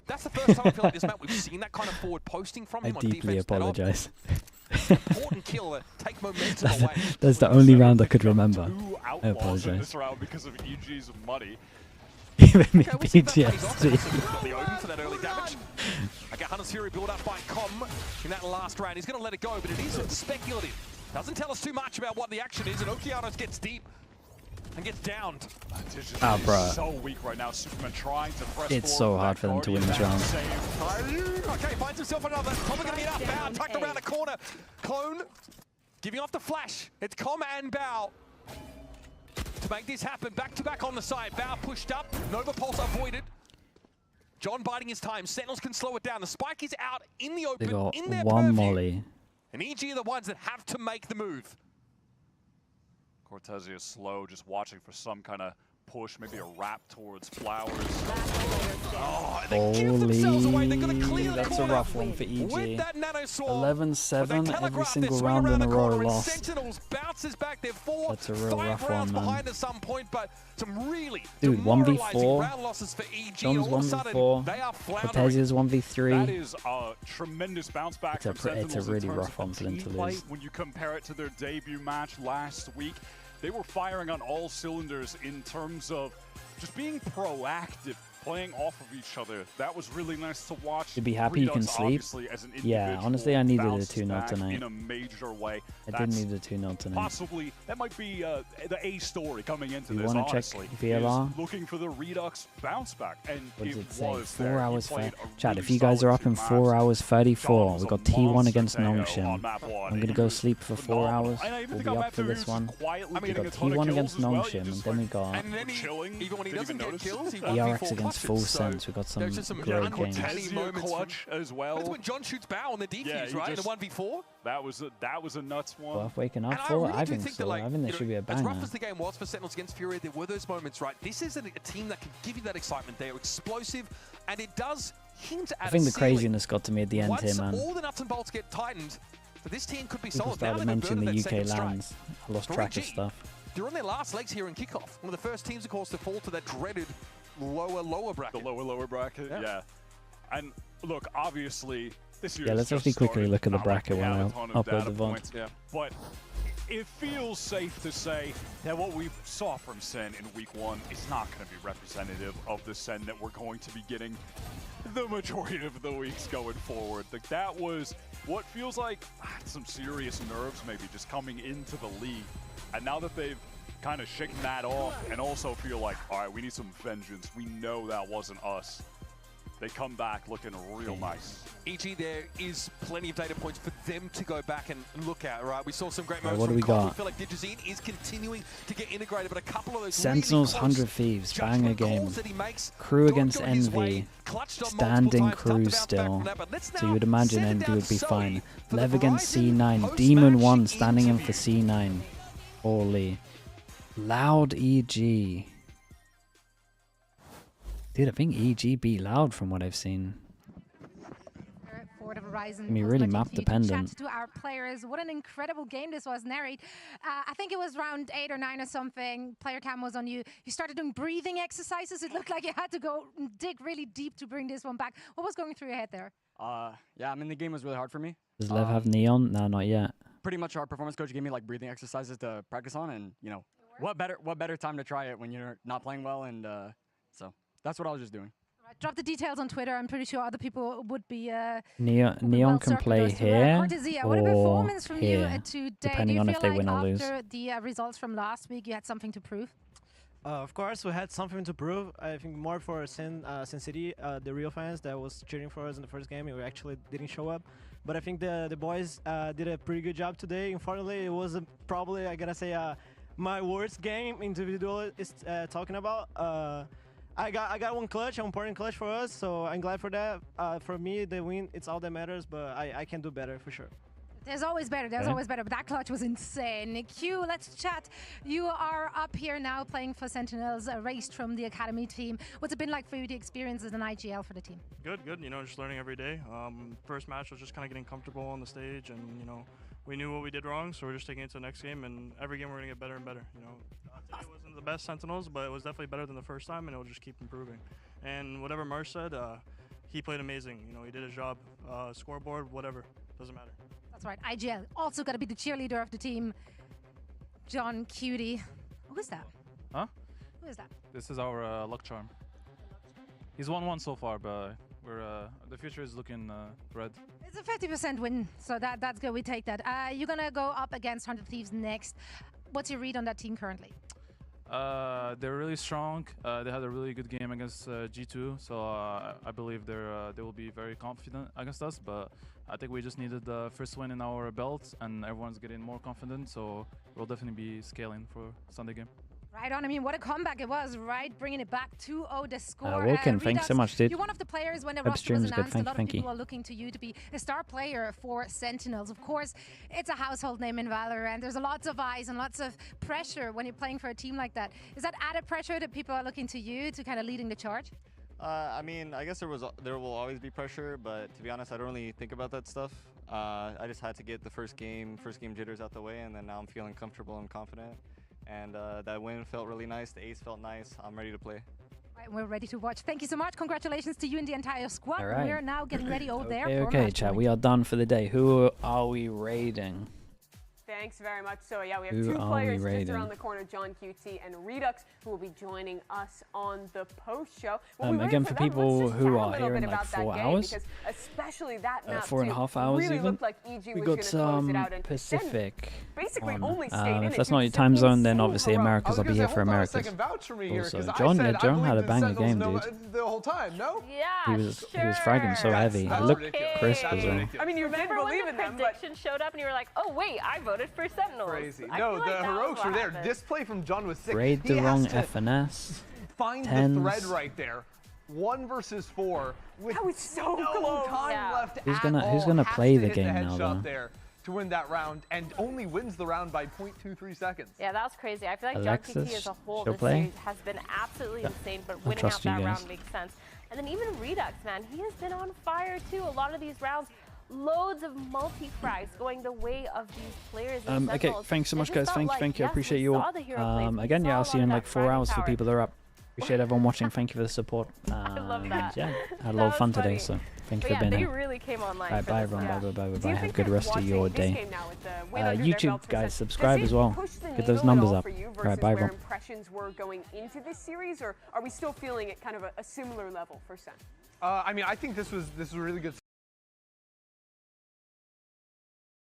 That's the first time I feel like this map we've seen that kind of forward posting from I him on deeply defense. That apologize. important kill to take momentum away. That's the only round I could remember. 2 I outlaws in apologize. this round because of EG's money. Giving me Okay, we'll see if that pays off. PTSD. He's got the Odin for that early damage. Okay, Hunter's Fury built up by Com in that last round. He's going to let it go, but it is speculative. Doesn't tell us too much about what the action is, and Okeanos gets deep and gets downed. Ah, bruh. So weak right now. Superman trying to press It's forward so with hard that for them to win Guardian this down round. save. Okay, finds himself another. Probably going to get up. Bow tucked around the corner. Clone giving off the flash. It's Com and Bow to make this happen. Back to back on the side. Bow pushed up. Nova Pulse avoided. John biding his time. Sentinels can slow it down. The spike is out in the They open, got in their one purview. molly. And EG are the ones that have to make the move. Cortezia is slow, just watching for some kind of push, maybe a wrap towards Flowers. Oh, they give themselves away. They're going to clear the That's a corner rough one for with EG. that nano sword. 11-7 every single round in a row lost. Sentinels bounces back. They're 4, That's a real 5 rough rounds one, man. behind at some point, but some really Dude, demoralizing 1v4. round losses for EG. John's All of a sudden, 1v4. they are floundering. Cortesia's That 1v3. is a tremendous bounce back It's a from Sentinels it's a really in terms rough of one for them team to play. lose. When you compare it to their debut match last week, they were firing on all cylinders in terms of just being proactive, playing off of each other. That was really nice to watch. To be happy you can Redux, sleep. obviously, as an Yeah, individual, honestly, I needed a bounces 2-0 back tonight. in a major way. I did That's need a 2-0 tonight. Possibly, that might be the A story coming into You this, wanna check honestly. VLR? Is looking for the Redux bounce back, and What does it it say? was 4 there. He hours played fair. a Chat, really if you guys are solid up in 2 4 maps. hours 34, was we a got T1 monster against Teo Nongshim. on map 1. I'm gonna He go was sleep for 4 phenomenal. hours. And I even We'll think be on up map for 2 this he was one. quietly We getting got a ton of T1 kills against as well. Nongshim, He and just then we got And then chilling. even when he Didn't doesn't even get notice. kills, he ERX 1v4 against full So sense. We've got some there's just some great games. uncanny moments clutch as well. That's when John shoots bow on the DQs, right? In the 1v4. That was a nuts one. Worth waking up And for? really I do think think so. that, like, I think there you should know, be a as rough banger. as the game was for Sentinels against Fury, there were those moments, right? This is a team that can give you that excitement. They are explosive, and it does hint at I think a the ceiling. craziness got to me at the end Once here, man. all the nuts and bolts get tightened, so this team could be People solid. Now started they've mentioning inverted the that UK second strike. lands. I lost For track of EG, stuff. They're on their last legs here in kickoff. One of the first teams, of course, to fall to that dreaded lower bracket. The lower bracket, yeah. And look, obviously, this year Yeah, let's actually quickly look at the bracket when I upload the VOD. Yeah. But it feels safe to say that what we saw from SEN in week 1 is not going to be representative of the SEN that we're going to be getting the majority of the weeks going forward. Like, that was what feels like some serious nerves maybe just coming into the league. And now that they've kind of shaken that off and also feel like, all right, we need some vengeance. We know that wasn't us. They come back looking real nice. EG, there is plenty of data points for them to go back and look at, right? We saw some great Right, moments what do from we Cole. got? I feel like Digizine is continuing to get integrated, but a couple of those Sentinels, really close 100 Thieves, banger judgment game. calls that he makes Crew don't against go his Envy, way. Clutched on standing multiple times, crew tough to bounce back still. from that, but let's So you now would imagine send it Envy down would be to fine. Sully for Lev the against Verizon C9, Demon 1 post-match standing in interview. for C9. Holy. Loud EG. Dude, I think EG beat Loud from what I've seen. For the Verizon I mean, really post-match map interview to dependent. chat to our players. What an incredible game this was, Narrate. I think it was round 8 or 9 or something. Player cam was on you. You started doing breathing exercises. It looked like you had to go dig really deep to bring this one back. What was going through your head there? Yeah, I mean, the game was really hard for me. Does Lev have Neon? No, not yet. Pretty much our performance coach gave me like breathing exercises to practice on, and you know, what better time to try it when you're not playing well, and so that's what I was just doing. Drop the details on Twitter. I'm pretty sure other people would be. Neon can play here Cortesia, what a or performance from you here, today. depending Do you on feel if they like win or lose. after the results from last week, you had something to prove? Of course, we had something to prove. I think more for Sen City, the real fans that was cheering for us in the first game. We actually didn't show up, but I think the boys did a pretty good job today. Unfortunately, it was probably, I gotta say, my worst game individually is talking about. I got one clutch, an important clutch for us, so I'm glad for that. For me, the win, it's all that matters, but I can do better for sure. There's always better. There's always better. But that clutch was insane. Q, let's chat. You are up here now playing for Sentinels, raced from the academy team. What's it been like for you to experience as an IGL for the team? Good. You know, just learning every day. First match was just kind of getting comfortable on the stage, and you know, we knew what we did wrong, so we're just taking it to the next game. And every game we're gonna get better and better. You know, today wasn't the best Sentinels, but it was definitely better than the first time, and it'll just keep improving. And whatever Marsh said, he played amazing. You know, he did his job. Scoreboard, whatever, doesn't matter. That's right. IGL also got to be the cheerleader of the team. John Cutie. Who is that? Huh? Who is that? This is our luck charm. He's 1-1 so far, but we're the future is looking red. It's a 50% win, so that's good. We take that. You're going to go up against 100 Thieves next. What's your read on that team currently? They're really strong. They had a really good game against G2, so I believe they will be very confident against us. But I think we just needed the first win in our belts, and everyone's getting more confident. So we'll definitely be scaling for Sunday game. Right on. I mean, what a comeback it was, right? Bringing it back 2-0 the score. Woken, thanks so much, dude. You're one of the players when the Hope roster was stream's good. announced. A lot of Thank you. people are looking to you to be a star player for Sentinels. Of course, it's a household name in Valorant. There's lots of eyes and lots of pressure when you're playing for a team like that. Is that added pressure that people are looking to you to kind of leading the charge? I mean, I guess there will always be pressure, but to be honest, I don't really think about that stuff. I just had to get the first game jitters out the way, and then now I'm feeling comfortable and confident. And that win felt really nice. The ace felt nice. I'm ready to play. Right, we're ready to watch. Thank you so much. Congratulations to you and the entire squad. All right. We're now getting ready over there. Okay, chat. We are done for the day. Who are we raiding? Thanks very much. So yeah, we have Who two are players we just raiding? around the corner, John QT and Redux, who will be joining us on the post show. Well, we Again, waited for them. people Let's just who chat a are little here in bit like about that 4 game, hours, because especially that map 4.5 too, hours really even. looked like EG We was got gonna close it some out, and Pacific. basically on. only stayed in If it that's due not to your time some zone, then insane obviously heroics. Americas. I'll be here for Americas. Second vouch for me here, Also, 'cause I John, said yeah, I John believe had a in banger Sentinels game, no- dude. the whole time, no? Yeah, He was fragging so heavy. He looked crisp as well. I mean, you Remember didn't when believe the in them, but prediction showed up and you were like, oh wait, I voted for Sentinels. Crazy. I No, feel the like that was heroics what were there. happened. This play from John was sick. Raid He the has wrong to FNS. find Tens. the thread right there. 1 versus 4 with that was so no close. time left Who's at gonna all. Has play to the hit game the now, headshot though? there to win that round, and only wins the round by 0.23 seconds. Yeah, that was crazy. I feel like Alexis, JunkyT as a whole she'll this play? series has been absolutely insane, but winning trust out you that guys. round makes sense. And then even Redux, man, he has been on fire too. A lot of these rounds, loads of multi-frags going the way of these players. in Okay, Sentinels. thanks so It much, just guys. felt Thank you, like, thank you. I yes, appreciate we you saw all. the hero plays. We Again, saw yeah, a I'll lot see you of in that like 4 fragging hours for power. people that are up. Appreciate everyone watching. Thank you for the support. I love that. Yeah, I had a That lot of was fun today, funny. so thank you But for being they here. really came online. Alright, for bye this everyone. one. Bye, bye, bye, Do you bye. Have a think good that rest of watching your this day. game now with the win under their YouTube belts and guys, such, subscribe does as it well. push the Get needle those at numbers all up. for you Alright, versus bye where everyone. impressions were going into this series, or are we still feeling it kind of a similar level for Sen? I mean, I think this was a really good